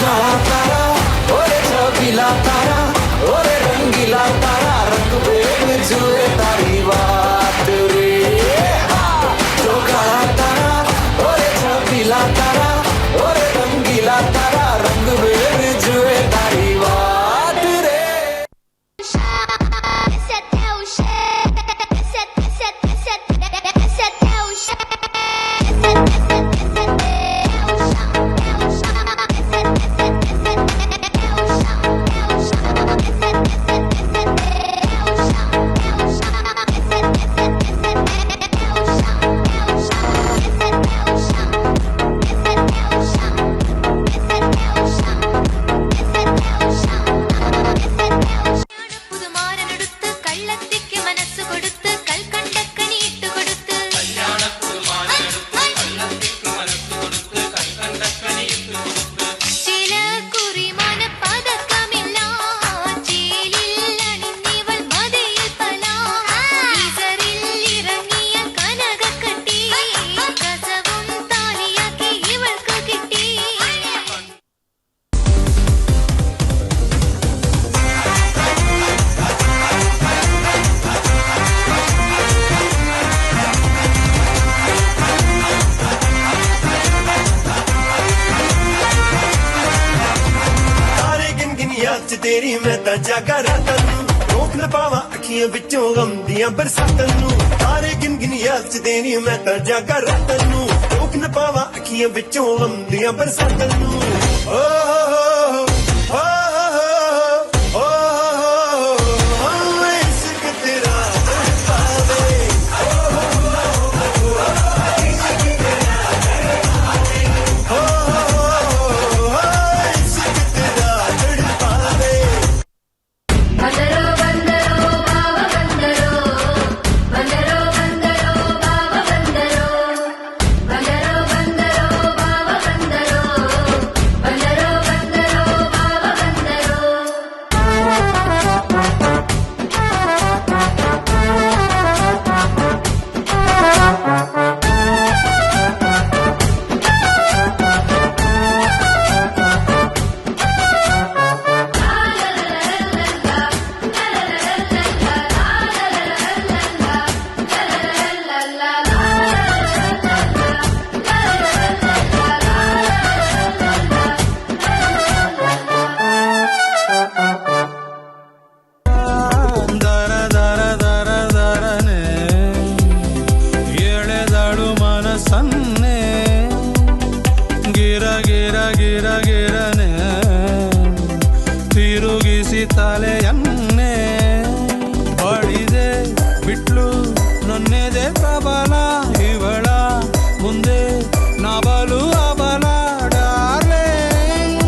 गाड़ा तारा ओरे छबीला तारा ओरे रंगीला तारा रंग वेर जुए तारी बात रे. गाड़ा तारा ओरे छबीला तारा ओरे रंगीला तारा रंग वेर जुए तारी बात. तेरी मैं ता जागा रातां नू रोक न पावा अखियां विचों गम दियां बरसातां नू तारे गिन गिन याद च देनी मैं ता जागा रातां नू रोक न पावा अखियां विचों गम दियां बरसातां नू ओ ತಲೆಯನ್ನೇ ಬಡಿದೆ ಬಿಟ್ಲು ನನ್ನೆದೆ ಪ್ರಬಲ ಇವಳ ಮುಂದೆ ನಬಲು ಅಬಲ ಡಾರ್ಲಿಂಗ್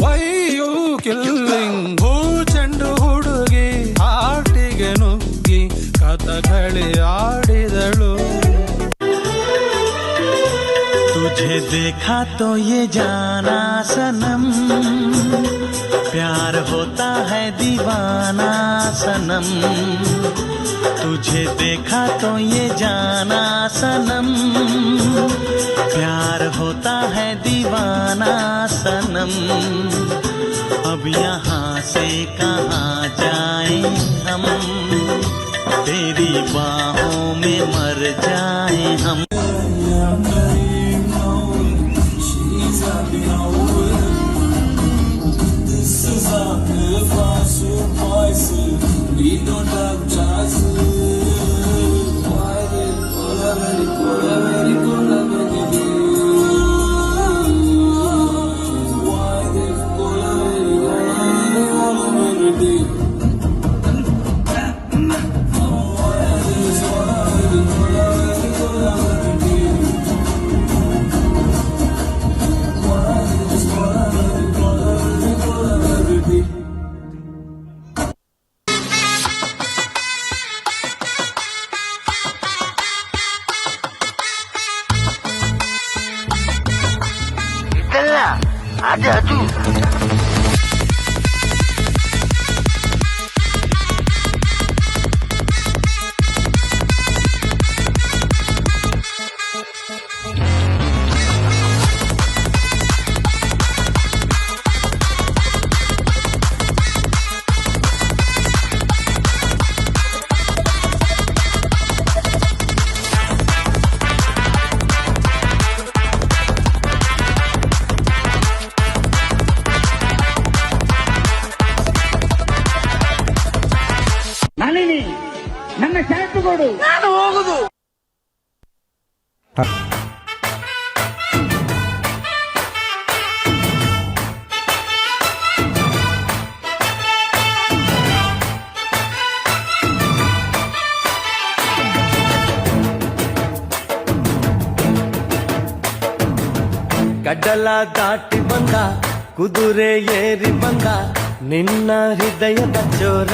ವೈ ಯು ಕಿಲ್ಲಿಂಗ್ ಹೂ ಚೆಂಡು ಹುಡುಗಿ ಹಾಟಿಗೆ ನುಗ್ಗಿ ಕಥಕಳಿ ಆಡಿದಳು तुझे देखा तो ये जाना सनम प्यार होता है दीवाना सनम तुझे देखा तो ये जाना सनम प्यार होता है दीवाना सनम अब यहाँ से कहाँ जाएं हम तेरी बाहों में मर जाएं हम We don't have chances. Why they cola very Why they cola very ada tu. ನನ್ನ ಷರತ್ತು ಕೊಡು ನಾನು ಹೋಗುದು ಗಡ್ಡಲ ದಾಟಿ ಬಂದ ಕುದುರೆ ಏರಿ ಬಂದ ನಿನ್ನ ಹೃದಯದ ಚೋರ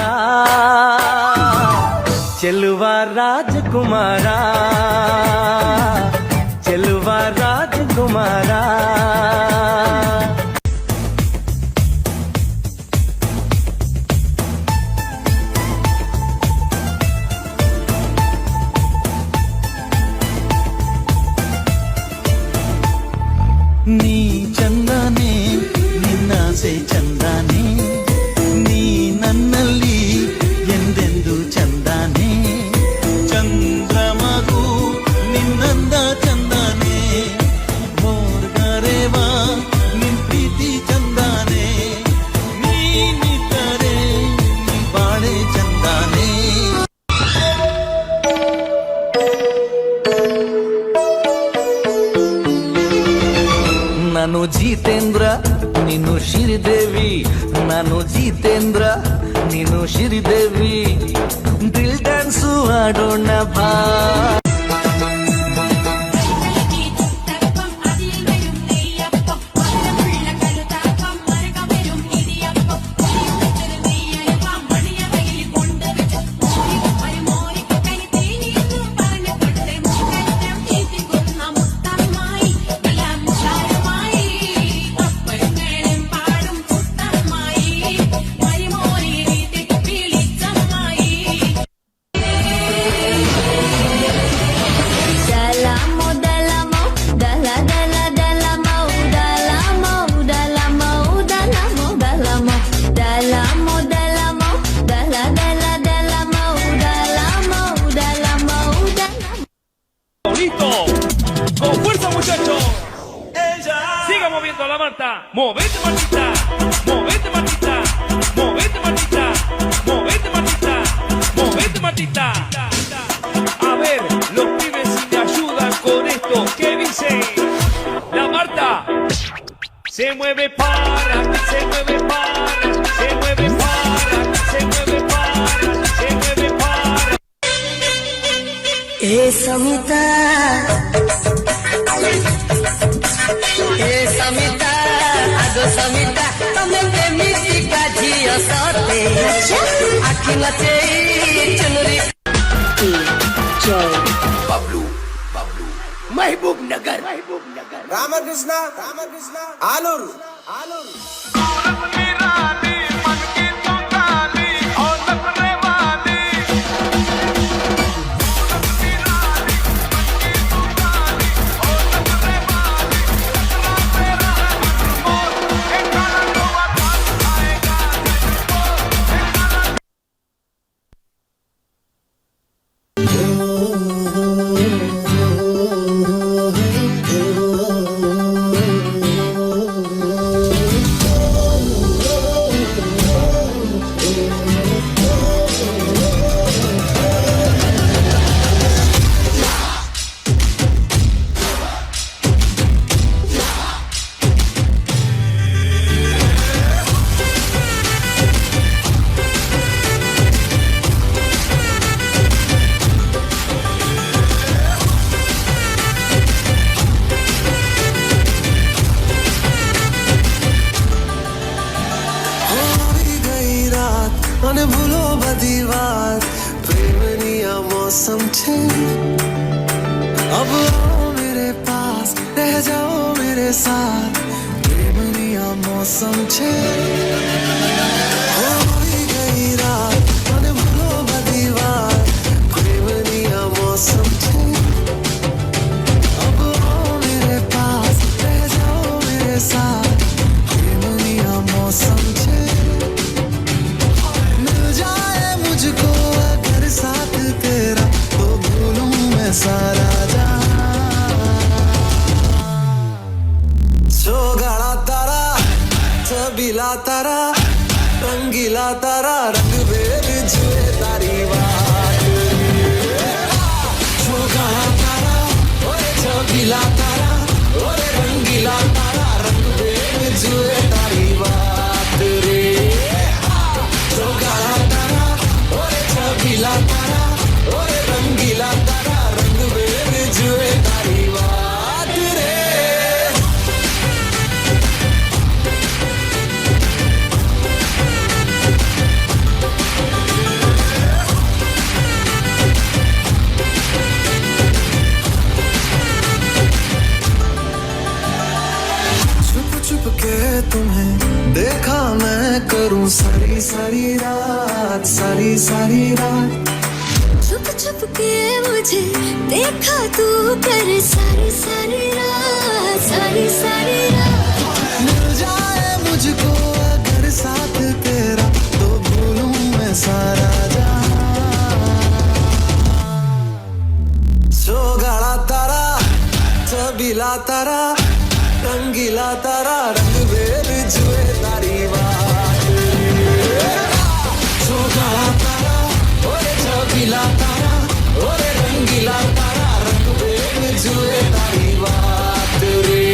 ಚೆಲುವ ರಾಜಕುಮಾರ ಚೆಲುವ ರಾಜಕುಮಾರ ನೀ ಚಂದನೆ ನಿನ್ನಾಸೆ ಚಂದನೆ ನೀ ನನ್ನಲ್ಲಿ ಎಂದೆಂದು ಚಂದನೆ ಚಂದ್ರಮಗು ನಿನ್ನಂದ ನಾನು ಜಿತೇಂದ್ರ ನೀನು ಶ್ರೀದೇವಿ, ನಾನು ಜಿತೇಂದ್ರ ನೀನು ಶ್ರೀದೇವಿ, ದಿಲ್ ಡ್ಯಾನ್ಸು ಆಡೋಣ ಬಾ. Con fuerza, muchachos. Siga moviendo la Marta. Movete, Martita. Movete, Martita. Movete, Martita. Movete, Martita. Movete, Martita. A ver, los pibes si me ayudan con esto. ¿Qué dice? La Marta. Se mueve para, se mueve para, se mueve para, se mueve para, se mueve para. Samita, Samita, ago Samita, tame kemiti ka jiya sate, akhi nache chunri. Bablu, Mahbub Nagar, Ramakrishna, Alur, અને ભૂલો બધી વાત પ્રેમની આ મૌસમ છે अब आओ मेरे पास रह जाओ मेरे साथ प्रेमनी आ मौसम छे होई गई रात અને ભૂલો બધી વાત પ્રેમની આ મૌસમ છે अब आओ मेरे पास रह जाओ मेरे साथ प्रेमनी आ मौसम छे मुझको अगर साथ तेरा तो भूलूं मैं सारा सोगाड़ा तारा छबीला तारा रंगीला तारा रंग बेर जुए तारी बात सोगाड़ा तारा ओए छबीला तारा ओए रंगीला तारा रंग बेर जुए तारी बात रे सोगाड़ा तारा ओए रंगीला तारा रंग बेर जुए तारी बात रे छुप छुप के तुम्हें देखा मैं करूं सारी सारी रात सारी सारी रात छुप छुप के मुझे देखा तू कर सारी सारी रात सारी सारी रात मिल जाए मुझको अगर साथ तेरा तो भूलूं मैं सारा सोगाड़ा तारा छबीला तारा रंगीला तारा रंग बेर जुए तारी बात सोगाड़ा तारा ओए छबीला तारा ओए रंगीला तारा रंग बेर जुए तारी बात रे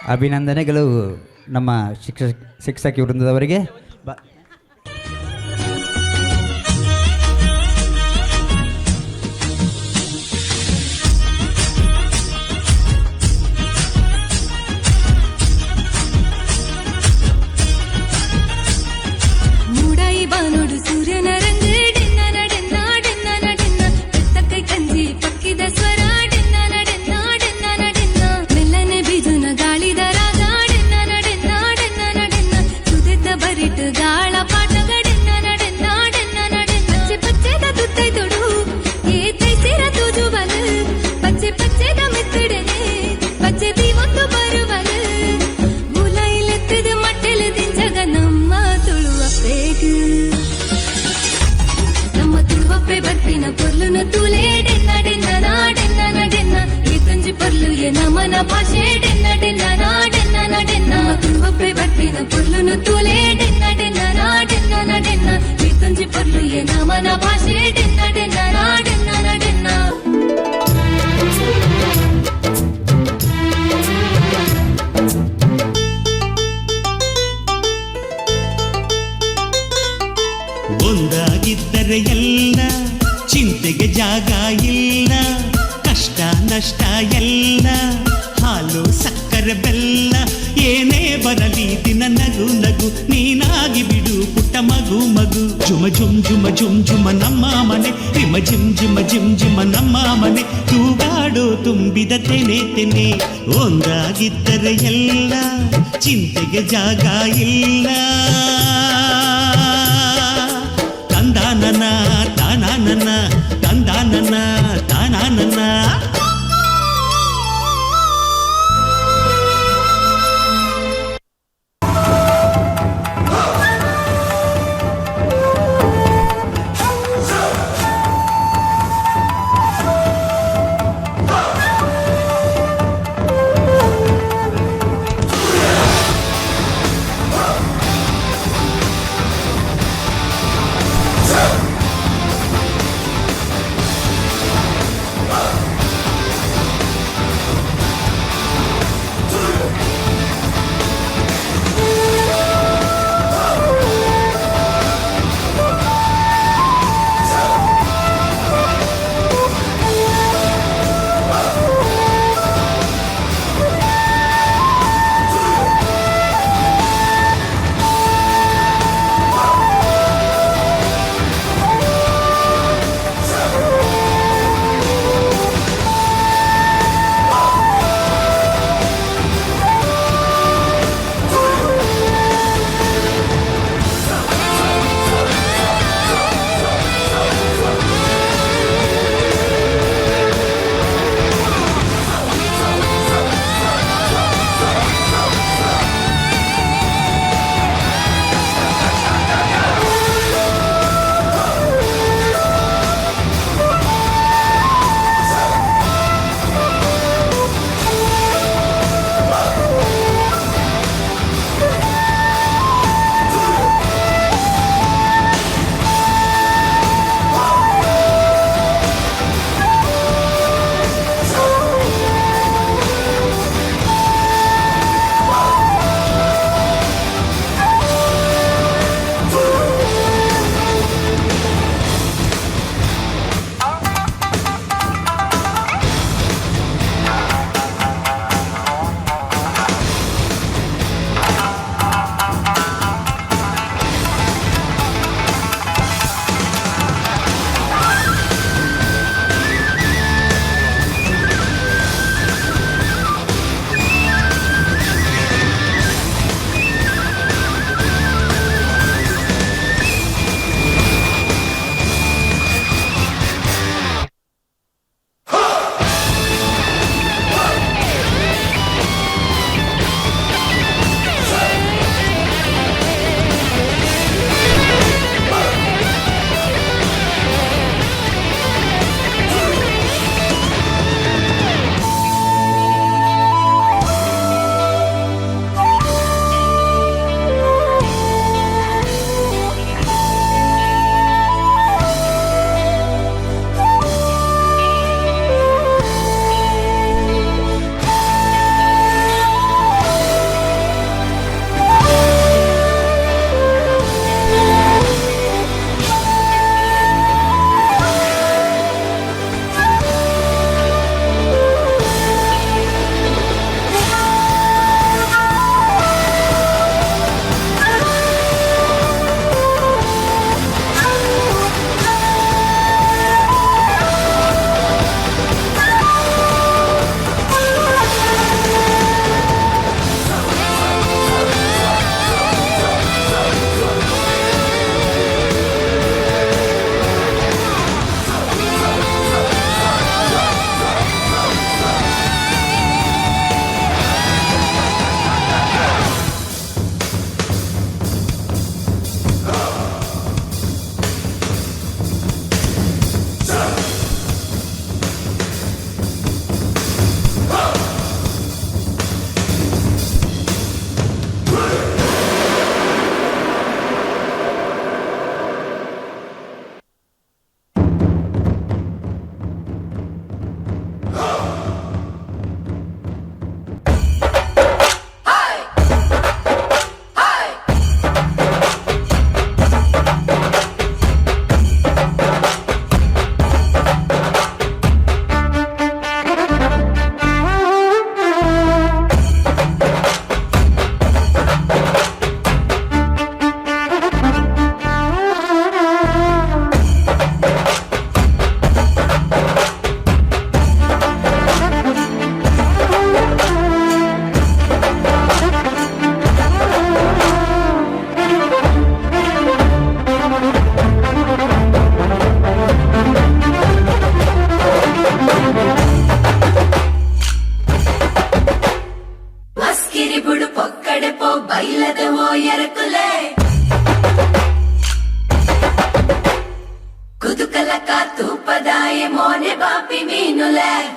ಅಭಿನಂದನೆಗಳು ನಮ್ಮ ಶಿಕ್ಷಕಿ ವೃಂದದವರಿಗೆ. ಮೂಡಾಯಿ ಬಾನೋಡು ಸೂರ್ಯನ ರಂಗ ಡೆನ್ನ ಡೆನ್ನ ಡೆನ್ನ ಡೆನ್ನ ಬೆತ್ತಕ್ಕೈ ಕಂಜಿ ಪಕ್ಕಿದ ಸ್ವರ ಡೆನ್ನ ಡೆನ್ನ ಡೆನ್ನ ಡೆನ್ನ ಮೆಲ್ಲನೆ ಬಿಜುನ ಗಾಳಿದ ರಾಗ ಡೆನ್ನ ಡೆನ್ನ ಡೆನ್ನ ಡೆನ್ನ ಸುದೆದ್ದ ಬರಿಟ್ ಗಾಳ ಪಾಠಗ ಡೆನ್ನ ಡೆನ್ನ ಡೆನ್ನ ಡೆನ್ನ ಪಚ್ಚೆ ಪಚ್ಚೆದ ತುತ್ತೈ ತೊಡು ಏ ತೈಸಿರ ತುಜು ಬಲ ಪಚ್ಚೆ ಪಚ್ಚೆದ ಮೆತ್ತಡೆನೆ ಪಚ್ಚೆ ಒಂದು ಬರುವಲ ಮುಲೈಲೆತ್ತದ ಮಟ್ಟೆಲೆ ದಿಂಜಗ ನಮ್ಮ ತುಳುವ ಬೇಗ ನಮ್ಮ ತುಳುವಪ್ಪೆ ಬರ್ತಿನ ಪೊರ್ಲುನ ತೂಲೆ ಡೆನ್ನ ಡೆನ್ನ ಡೆನ್ನ ಡೆನ್ನ ಈ ತಂಜಿ ಪೊರ್ಲು ಎ ನಮನ ಭಾಷೆ ಡೆನ್ನ ಡೆನ್ನ ಡೆನ್ನ ಡೆನ್ನ ನಮ್ಮ ತುಳುವಪ್ಪೆ ಬರ್ತಿನ ಪೊರ್ಲುನ ತೂಲೆ ಡೆನ್ನ ಡೆನ್ನ ಡೆನ್ನ ಡೆನ್ನ ಈ ತಂಜಿ ಪೊರ್ಲು ಎ ನಮನ ಭಾಷೆ ಡೆನ್ನ ಡೆನ್ನ ಡೆನ್ನ ಡೆನ್ನ ಒಂದಾಗಿದ್ದರೆ ಎಲ್ಲ ಚಿಂತೆಗೆ ಜಾಗ ಇಲ್ಲ, ಕಷ್ಟ ನಷ್ಟ ಎಲ್ಲ ಹಾಲು ಸಕ್ಕರೆ ಬೆಲ್ಲ ಏನೇ ಬರಲಿ ದಿನ ನಗು ನಗು ನೀನಾಗಿ ಬಿಡು ಪುಟ್ಟ ಮಗು ಮಗು. ಜುಮ ಜುಮ್ ಜುಮ ಜುಮ್ ಜುಮ ನಮ್ಮ ಮನೆ, ರಿಮ ಜಿಮ್ ಜಿಮ ಜಿಮ್ ಜಿಮ ನಮ್ಮ ಮನೆ, ತೂಗಾಡೋ ತುಂಬಿದ ತೆನೆ ತೆನೆ. ಒಂದಾಗಿದ್ದರೆ ಎಲ್ಲ ಚಿಂತೆಗೆ ಜಾಗ ಇಲ್ಲ. ತಂದಾನನ ತಾನಾನನ ತಂದಾನನ ತಾನಾನನ. meenule.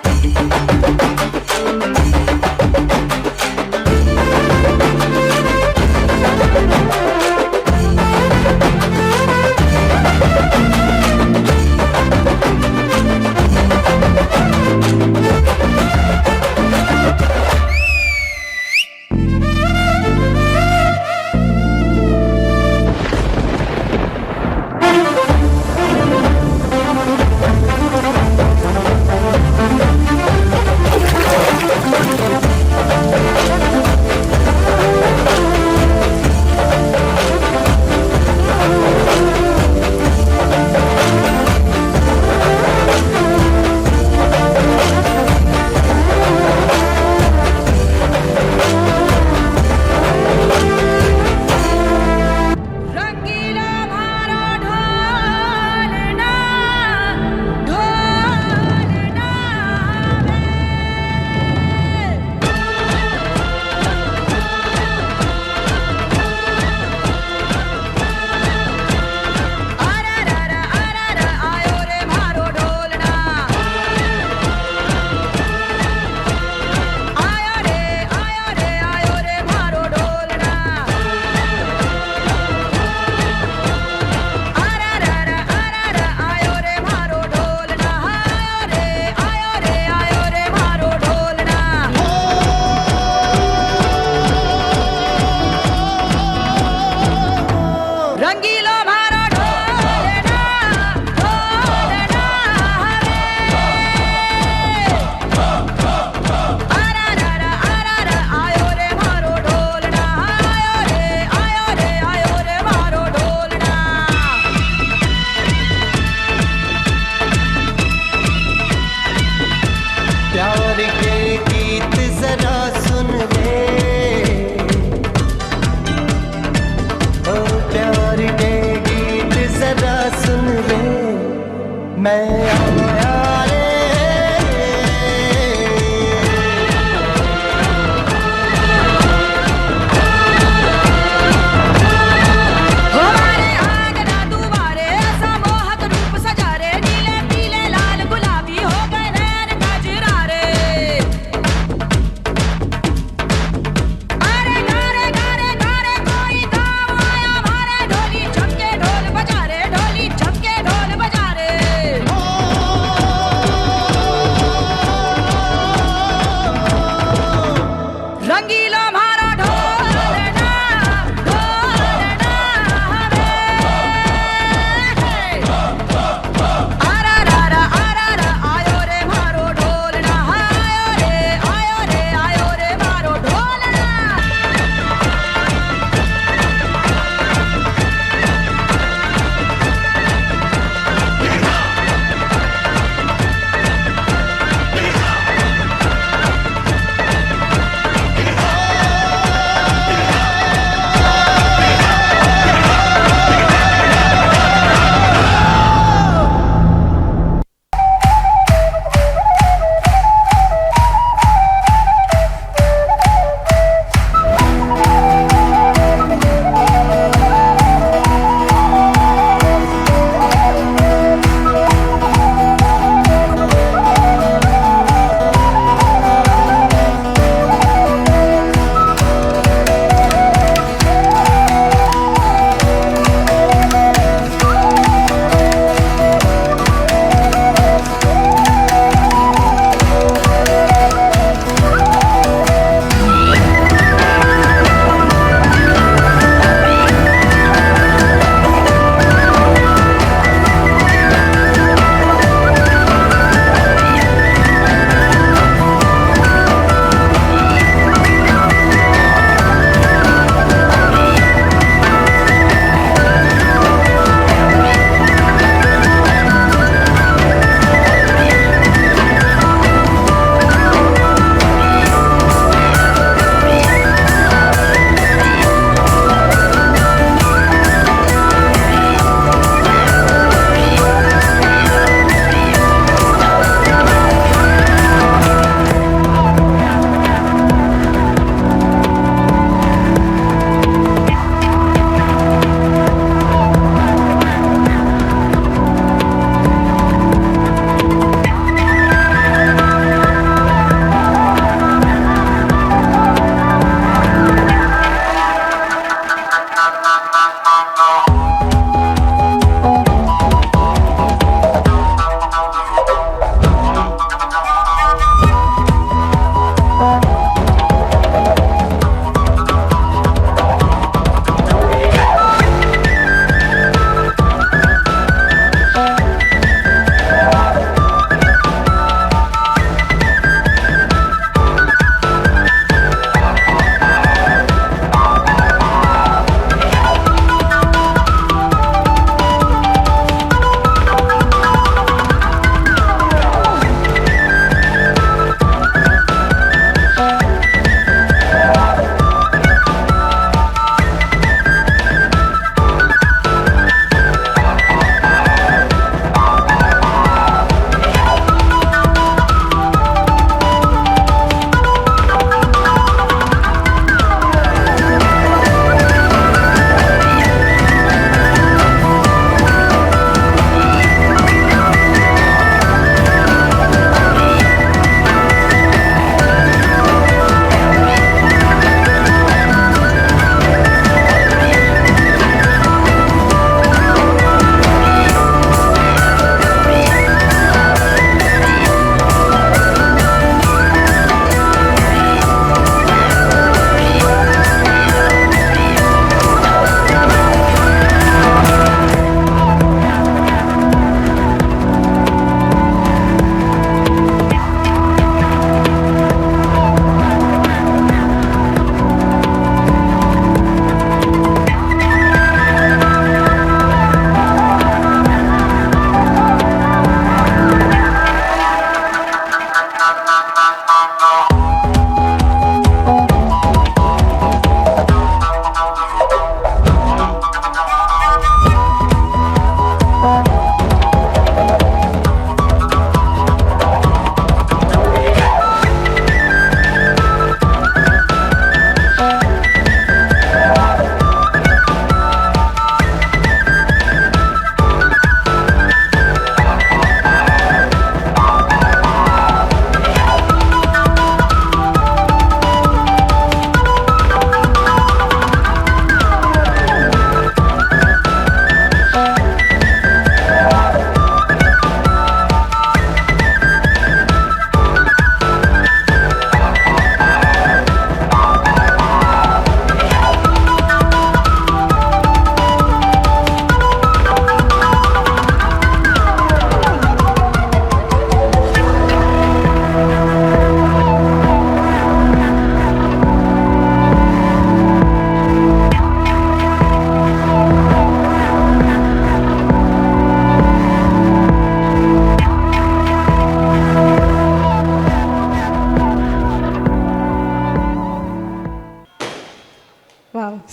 ढोल बजा रे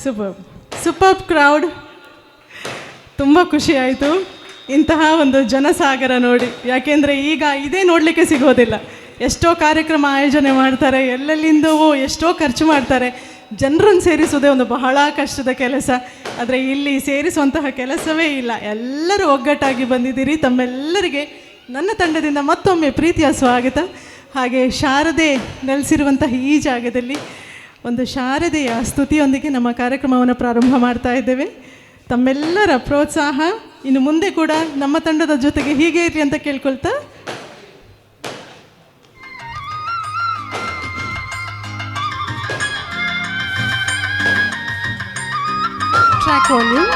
ಸೂಪರ್ ಕ್ರೌಡ್. ತುಂಬ ಖುಷಿ ಆಯಿತು ಇಂತಹ ಒಂದು ಜನಸಾಗರ ನೋಡಿ. ಯಾಕೆಂದರೆ ಈಗ ಇದೇ ನೋಡಲಿಕ್ಕೆ ಸಿಗೋದಿಲ್ಲ. ಎಷ್ಟೋ ಕಾರ್ಯಕ್ರಮ ಆಯೋಜನೆ ಮಾಡ್ತಾರೆ, ಎಲ್ಲೆಲ್ಲಿಂದವೋ ಎಷ್ಟೋ ಖರ್ಚು ಮಾಡ್ತಾರೆ. ಜನರನ್ನು ಸೇರಿಸೋದೇ ಒಂದು ಬಹಳ ಕಷ್ಟದ ಕೆಲಸ. ಆದರೆ ಇಲ್ಲಿ ಸೇರಿಸುವಂತಹ ಕೆಲಸವೇ ಇಲ್ಲ. ಎಲ್ಲರೂ ಒಗ್ಗಟ್ಟಾಗಿ ಬಂದಿದ್ದೀರಿ. ತಮ್ಮೆಲ್ಲರಿಗೆ ನನ್ನ ತಂಡದಿಂದ ಮತ್ತೊಮ್ಮೆ ಪ್ರೀತಿಯ ಸ್ವಾಗತ. ಹಾಗೆ ಶಾರದೆ ನೆಲೆಸಿರುವಂತಹ ಈ ಜಾಗದಲ್ಲಿ ಒಂದು ಶಾರದೆಯ ಸ್ತುತಿಯೊಂದಿಗೆ ನಮ್ಮ ಕಾರ್ಯಕ್ರಮವನ್ನು ಪ್ರಾರಂಭ ಮಾಡ್ತಾ ಇದ್ದೇವೆ. ತಮ್ಮೆಲ್ಲರ ಪ್ರೋತ್ಸಾಹ ಇನ್ನು ಮುಂದೆ ಕೂಡ ನಮ್ಮ ತಂಡದ ಜೊತೆಗೆ ಹೀಗೆ ಇರಲಿ ಅಂತ ಕೇಳ್ಕೊಳ್ತಾ ಟ್ರ್ಯಾಕ್ ವಾಲ್ಯೂಮ್.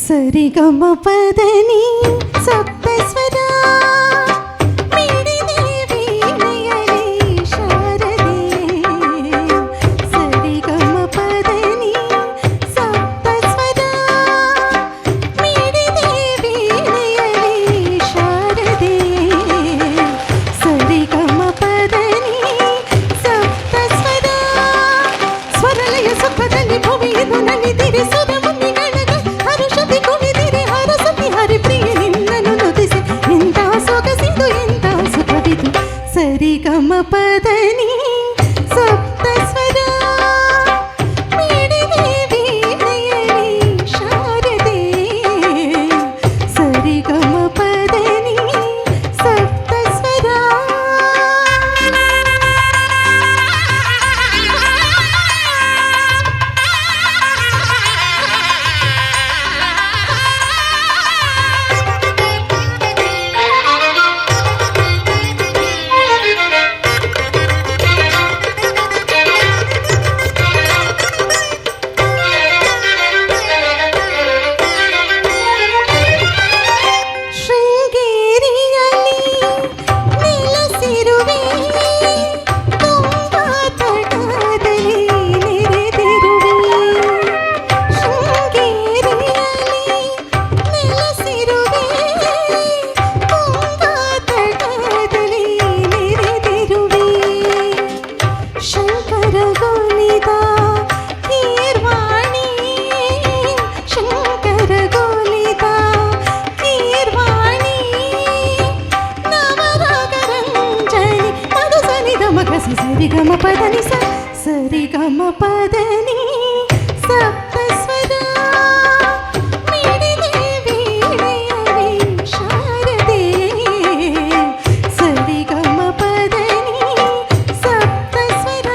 ಸರಿಗಮ ಪದನಿ ಸಪ್ತಸ್ವರ ಮಿಡಿದೆ ವೀಣೆಯಲಿ ಶಾರದೆ. ಸರಿಗಮ ಪದನಿ ಸಪ್ತಸ್ವರ ಮಿಡಿದೆ ವೀಣೆಯಲಿ ಶಾರದೆ. ಸರಿಗಮ ಪದನಿ ಸಪ್ತಸ್ವರ ಸ್ವರಲಯ ಸುಖದಲ್ಲಿ ಭುವಿಯನ್ನು ನಲಿದಿರಿ ಸುಧ ಸರಿಗಮ ಪದನಿ ಸಪ್ತಸ್ವರ ಮಿಡಿದೆ ವೀಣೆಯಲಿ ಶಾರದೆ. ಸರಿಗಮ ಪದನಿ ಸಪ್ತಸ್ವರ. ಸರಿಗಮ ಪದನಿ ಸರಿಗಮ ಪದನಿ ಸಪ್ತಸ್ವರ ಮಿಡಿದೆ ವೀಣೆಯಲಿ ಶಾರದೆ. ಸರಿಗಮ ಪದನಿ ಸಪ್ತಸ್ವರ.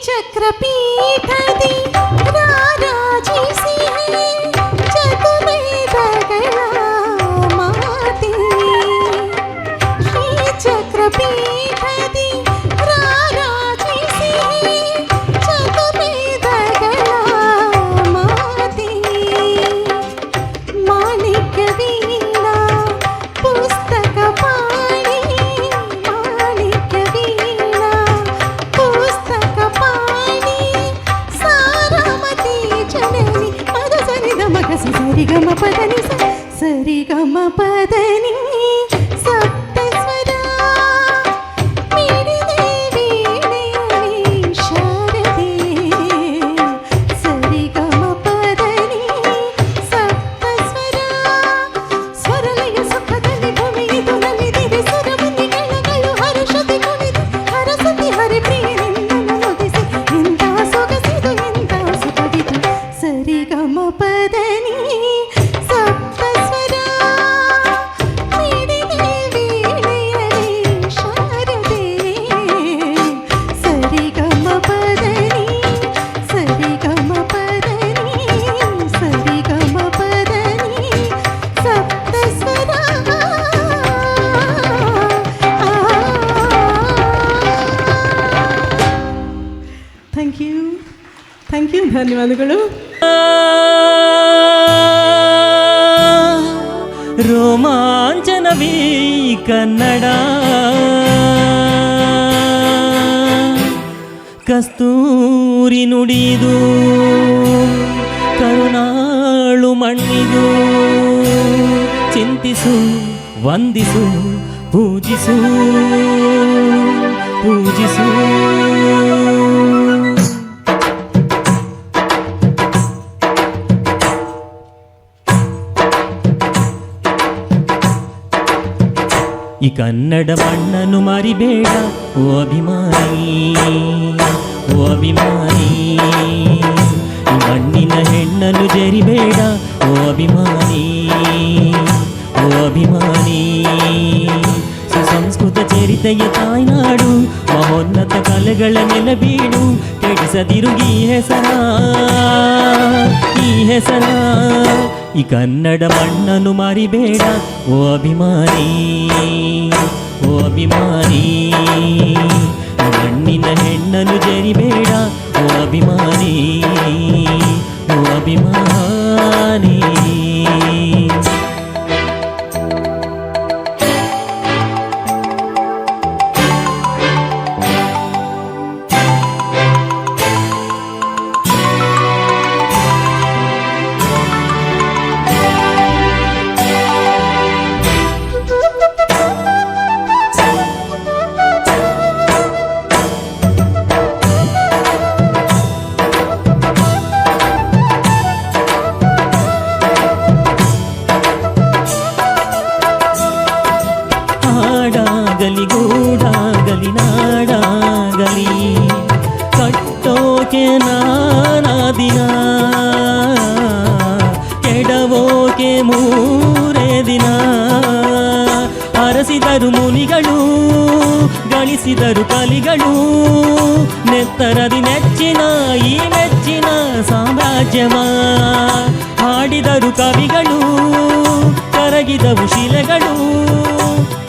ಚಕ್ರಪೀಠದಿ ರಾರಾಜಿಸಿ ಚತುರ್ವೇದಗಳ ಮಾತೆ. ಶ್ರೀ ಚಕ್ರಪೀಠದಿ ರಾರಾಜಿಸಿ ಚತುರ್ವೇದಗಳ ಮಾತೆ. ಮಾಣಿಕ್ಯ ವೀಣಾ ಪುಸ್ತಕ ಪಾಣಿ ಮಾಣಿಕ್ಯ ವೀಣಾ ಪುಸ್ತಕ ಪಾಣಿ ಥ್ಯಾಂಕ್ ಯು ಧನ್ಯವಾದಗಳು. ರೋಮಾಂಚನವೀ ಕನ್ನಡ, ಕಸ್ತೂರಿ ನುಡಿದು ಕರುಣಾಳು ಮಣ್ಣಿದು, ಚಿಂತಿಸು ವಂದಿಸು ಪೂಜಿಸು ಪೂಜಿಸು. ಈ ಕನ್ನಡ ಮಣ್ಣನ್ನು ಮರಿಬೇಡ ಓ ಅಭಿಮಾನಿ, ಓ ಅಭಿಮಾನಿ. ಈ ಮಣ್ಣಿನ ಹೆಣ್ಣನ್ನು ಜರಿಬೇಡ ಓ ಅಭಿಮಾನಿ, ಓ ಅಭಿಮಾನಿ. ಸುಸಂಸ್ಕೃತ ಚರಿತೆಯ ತಾಯ್ನಾಡು, ಮಹೋನ್ನತ ಕಲೆಗಳ ನೆಲಬೀಡು, ಕೆಡಿಸದಿರು ಈ ಹೆಸರ, ಈ ಹೆಸರ. ಈ ಕನ್ನಡ ಮಣ್ಣನ್ನು ಮರಿಬೇಡ ಓ ಅಭಿಮಾನಿ, ಓ ಅಭಿಮಾನಿ. ಮಣ್ಣಿನ ಹೆಣ್ಣನ್ನು ಜರಿಬೇಡ ಓ ಅಭಿಮಾನಿ, ಓ ಅಭಿಮಾನಿ. ಹಾಡಾಗಲಿ ಗೂಡಾಗಲಿ ನಾಡಾಗಲಿ, ಕಟ್ಟೋಕೆ ನಾನಾ ದಿನ, ಕೆಡವೋಕೆ ಮೂರೇ ದಿನ. ಅರಸಿದರು ಮುನಿಗಳು, ಗಳಿಸಿದರು ಕಲಿಗಳು, ನೆತ್ತರದಿ ನೆಚ್ಚಿನ ಈ ನೆಚ್ಚಿನ ಸಾಮ್ರಾಜ್ಯವ. ಹಾಡಿದರು ಕವಿಗಳು, ಕರಗಿದವು ಶಿಲೆಗಳು,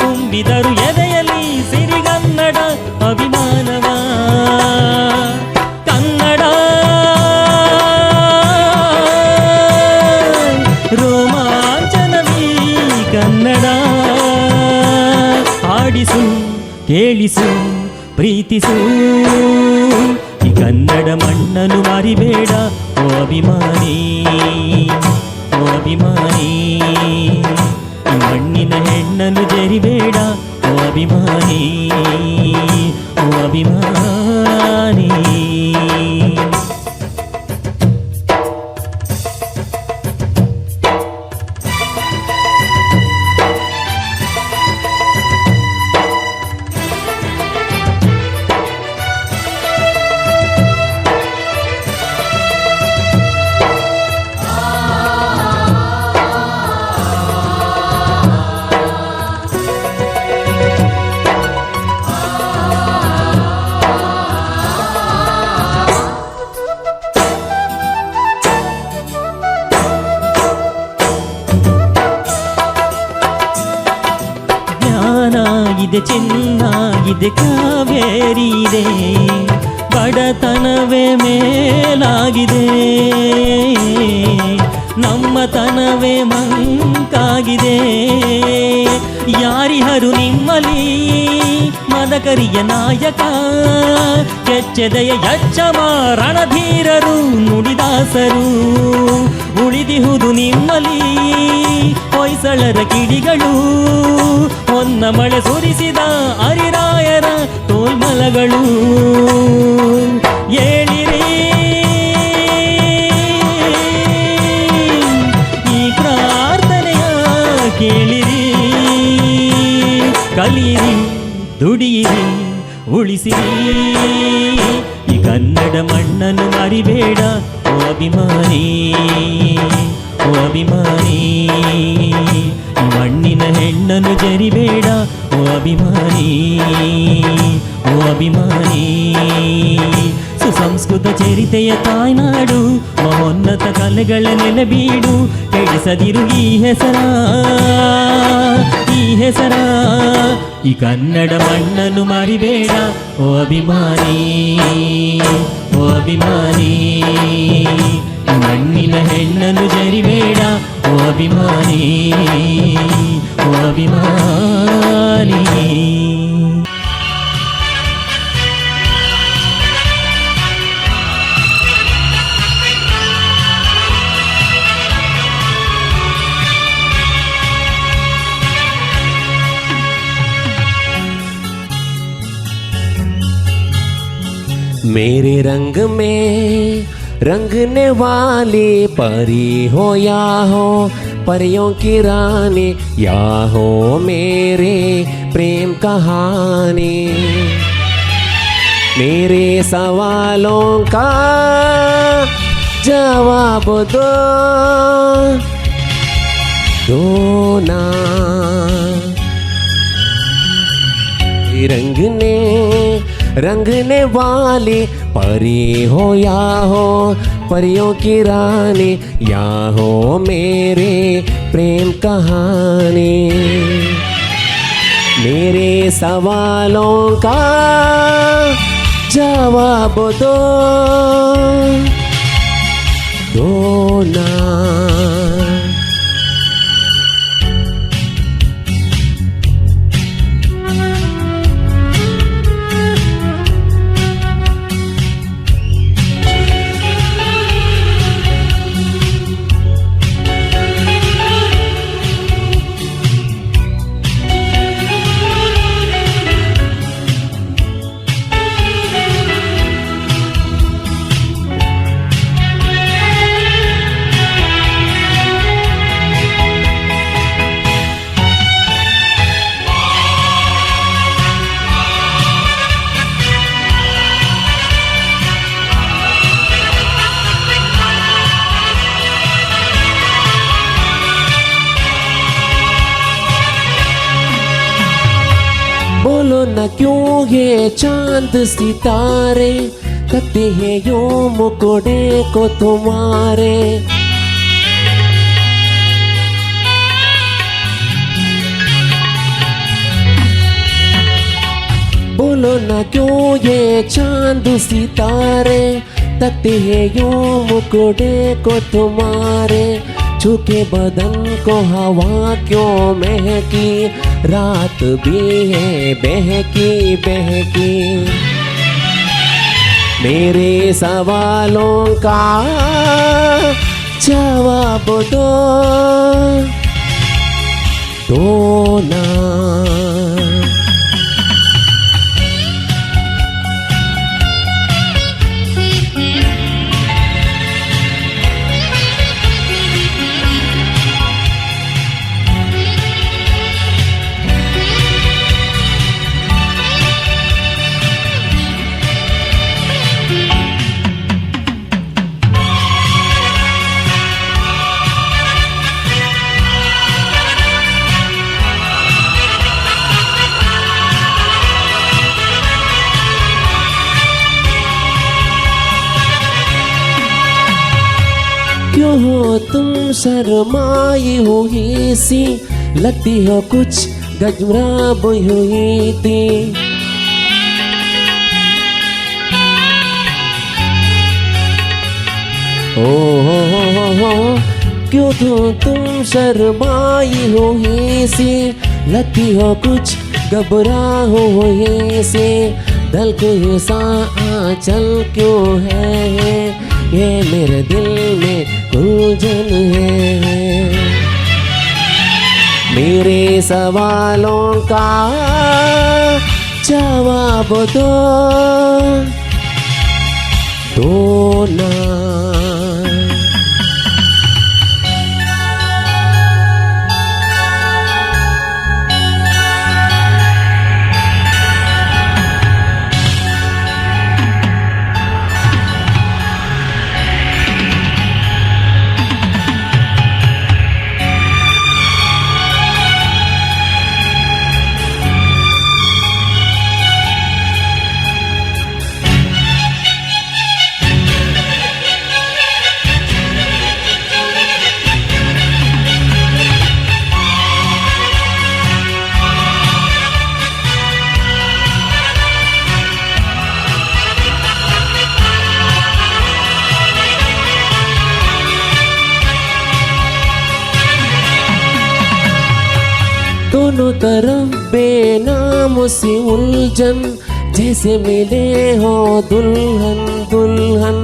ತುಂಬಿದರು ಎದೆಯಲ್ಲಿ ಸಿರಿಗನ್ನಡ ಅಭಿಮಾನವ. ಕನ್ನಡ ರೋಮಾಂಚನವೀ ಕನ್ನಡ, ಆಡಿಸು ಕೇಳಿಸು ಪ್ರೀತಿಸು. ಈ ಕನ್ನಡ ಮಣ್ಣನ್ನು ಮರಿಬೇಡ ಓ ಅಭಿಮಾನಿ, ಓ ಅಭಿಮಾನಿ. ಈ ಮಣ್ಣಿನ ಹೆಣ್ಣನ್ನು ಜರಿಬೇಡ ಓ ಅಭಿಮಾನಿ, ಓ ಅಭಿಮಾನಿ. ಇದೆ ಚಿನ್ನಾಗಿದೆ ಕಾವೇರಿ ಇದೆ, ಬಡತನವೇ ಮೇಲಾಗಿದೆ, ನಮ್ಮತನವೇ ಮಂಕಾಗಿದೆ. ಯಾರಿಹರು ನಿಮ್ಮಲಿ ಮದಕರಿಯ ನಾಯಕ, ಕೆಚ್ಚೆದೆಯ ಯಚ್ಚಮ ರಣಧೀರರು ನುಡಿದಾಸರು. ಉಳಿದಿಹುದು ನಿಮ್ಮಲಿ ಹೊಯ್ಸಳರ ಕಿಡಿಗಳು, ಹೊನ್ನ ಮಳೆ ಸುರಿಸಿದ ಹರಿರಾಯರ ತೋಲ್ಮಲಗಳು. ಏಳಿರಿ ಈ ಪ್ರಾರ್ಥನೆಯ ಕೇಳಿರಿ, ಕಲಿಯಿರಿ ದುಡಿಯಿರಿ ಉಳಿಸಿರಿ. ಈ ಕನ್ನಡ ಮಣ್ಣನ್ನು ಮರಿಬೇಡ ಓ ಅಭಿಮಾನಿ, ಓ ಅಭಿಮಾನಿ. ಈ ಮಣ್ಣಿನ ಹೆಣ್ಣನ್ನು ಜರಿಬೇಡ ಓ ಅಭಿಮಾನಿ, ಓ ಅಭಿಮಾನಿ. ಸುಸಂಸ್ಕೃತ ಚರಿತೆಯ ತಾಯ್ನಾಡು, ಮಹೋನ್ನತ ಕಲೆಗಳ ನೆಲಬೀಡು, ಕೆಡಿಸದಿರು ಈ ಹೆಸರ, ಈ ಹೆಸರ. ಈ ಕನ್ನಡ ಮಣ್ಣನ್ನು ಮರಿಬೇಡ ಓ ಅಭಿಮಾನಿ, ಓ ಅಭಿಮಾನಿ ಮಣ್ಣಿನ ಹೆಣ್ಣನ್ನು ಜರಿಬೇಡ ಓ ಅಭಿಮಾನಿ ಓ ಅಭಿಮಾನಿ. मेरे रंग में रंगने वाली परी हो या हो परियों की रानी या हो मेरे प्रेम कहानी. मेरे सवालों का जवाब दो ना. रंगने वाली परी हो या हो परियों की रानी या हो मेरे प्रेम कहानी. मेरे सवालों का जवाब दो ना. बोलो न क्यों ये चांद सितारे करते हैं यूं मुकोड़े को तुम्हारे. बोलो न क्यों ये चांद सितारे करते हैं यूं मुकोड़े को तुम्हारे. छूके बदन को हवा क्यों महकी रात भी है बहकी बहकी. मेरे सवालों का जवाब दो ना. क्यों हो तुम शर्माई हुई सी लगती हो कुछ गजराब हुई थी. ओ हो क्यों तुम शर्माई हुई सी लगती हो कुछ घबरा हुई सी. दल को ये सा आंचल क्यों है ये मेरे दिल में उलझन है. मेरे सवालों का जवाब दो ना. दोनों तरफ बेनाम सी उलझन जैसे मिले हो दुल्हन दुल्हन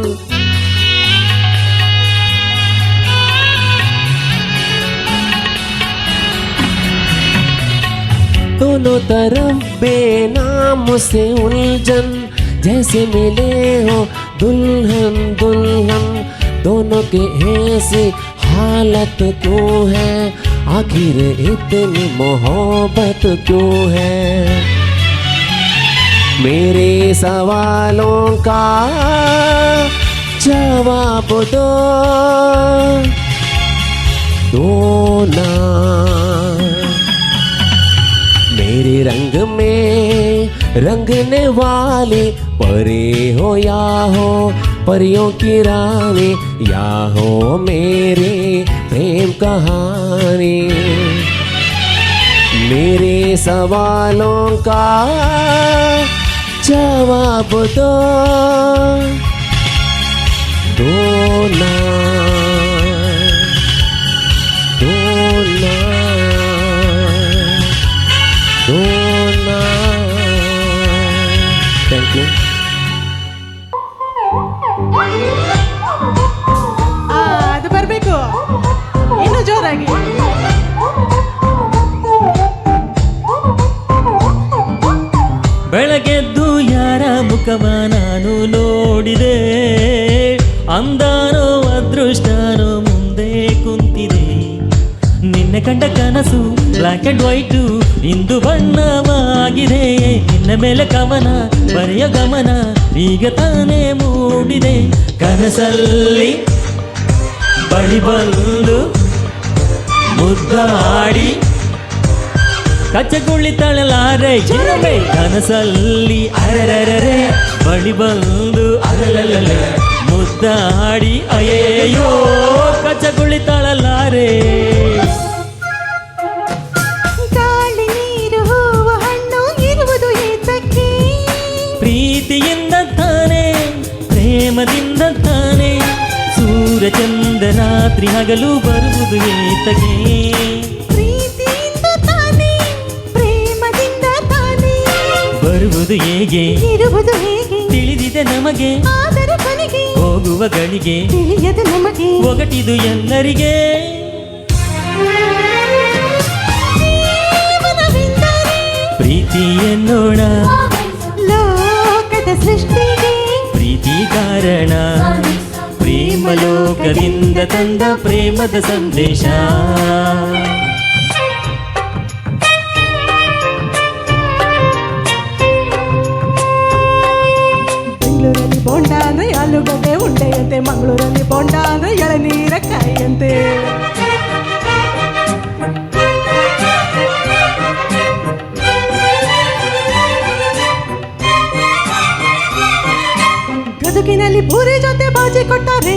दोनों तरफ बेनाम से उलझन जैसे मिले हो दुल्हन दुल्हन दोनों के ऐसी हालत क्यों है आखिर इतनी मोहब्बत क्यों है मेरे सवालों का जवाब दो ना मेरे रंग में रंगने वाली परे हो या हो परियों की रानी या हो मेरी प्रेम कहानी मेरे सवालों का जवाब दो ना थैंक यू ಅದು ಬರಬೇಕು ಇನ್ನು ಜೋರಾಗಿ ಬೆಳಗೆದ್ದು ಯಾರ ಮುಖವ ನಾನು ನೋಡಿದೆ ಅಂದಾನೋ ಅದೃಷ್ಟನೋ ಮುಂದೆ ಕುಂತಿದೆ ನಿನ್ನೆ ಕಂಡ ಕನಸು ಬ್ಲ್ಯಾಕ್ ಅಂಡ್ ವೈಟು ಇಂದು ಬಣ್ಣವಾಗಿದೆ ನಿನ್ನ ಮೇಲೆ ಕವನ ಬರೆಯ ಗಮನ ಈಗ ತಾನೇ ಮೂಡಿದೆ ಕನಸಲ್ಲಿ ಬಳಿ ಬಂದು ಮುದ್ದಾಡಿ ಕಚ್ಚಗುಳಿತಳಲಾರೆ ಕನಸಲ್ಲಿ ಅರರರೆ ಬಳಿ ಬಂದು ಅರಲಲ್ಲೇ ಮುದ್ದಾಡಿ ಅಯ್ಯೋ ಕಚ್ಚಗುಳಿತಳಲಾರೆ ಗಾಳಿ ನೀರು ಹೂವು ಹಣ್ಣು ಇರುವುದು ಏತಕ್ಕೆ ಪ್ರೀತಿಯಿಂದ ತಾನೆ ಪ್ರೇಮದಿಂದ ತಾನೆ ಸೂರ್ಯ ಚಂದ್ರ ರಾತ್ರಿ ಹಗಲು ಬರುವುದು ಏತಕ್ಕೆ ಪ್ರೀತಿಯಿಂದ ತಾನೇ ಪ್ರೇಮದಿಂದ ತಾನೇ ಬರುವುದು ಹೇಗೆ ಇರುವುದು ಹೇಗೆ ತಿಳಿದಿದೆ ನಮಗೆ ಆದರೆ ಕೊನೆಗೆ ಹೋಗುವ ಗಳಿಗೆ ತಿಳಿಯದು ನಮಗೆ ಒಗಟಿದು ಎಲ್ಲರಿಗೆ ಜೀವನವೆಂದರೆ ಪ್ರೀತಿ ಎನ್ನೋಣ ಲೋಕದ ಸೃಷ್ಟಿಗೆ ಪ್ರೀತಿ ಕಾರಣ ಪ್ರೇಮ ಲೋಕದಿಂದ ತಂದ ಪ್ರೇಮದ ಸಂದೇಶ ಬೆಂಗಳೂರಲ್ಲಿ ಬೋಂಡ ಅಂದ್ರೆ ಆಲೂಗಡ್ಡೆ ಉಂಡೆಯಂತೆ ಮಂಗಳೂರಲ್ಲಿ ಬೋಂಡ ಅಂದ್ರೆ ಎಳನೀರ ಕಾಯಿಯಂತೆ ಗದುಗಿನಲ್ಲಿ ಪೂರಿ ಜೊತೆ ಬಾಜಿ ಕೊಟ್ಟಾರೆ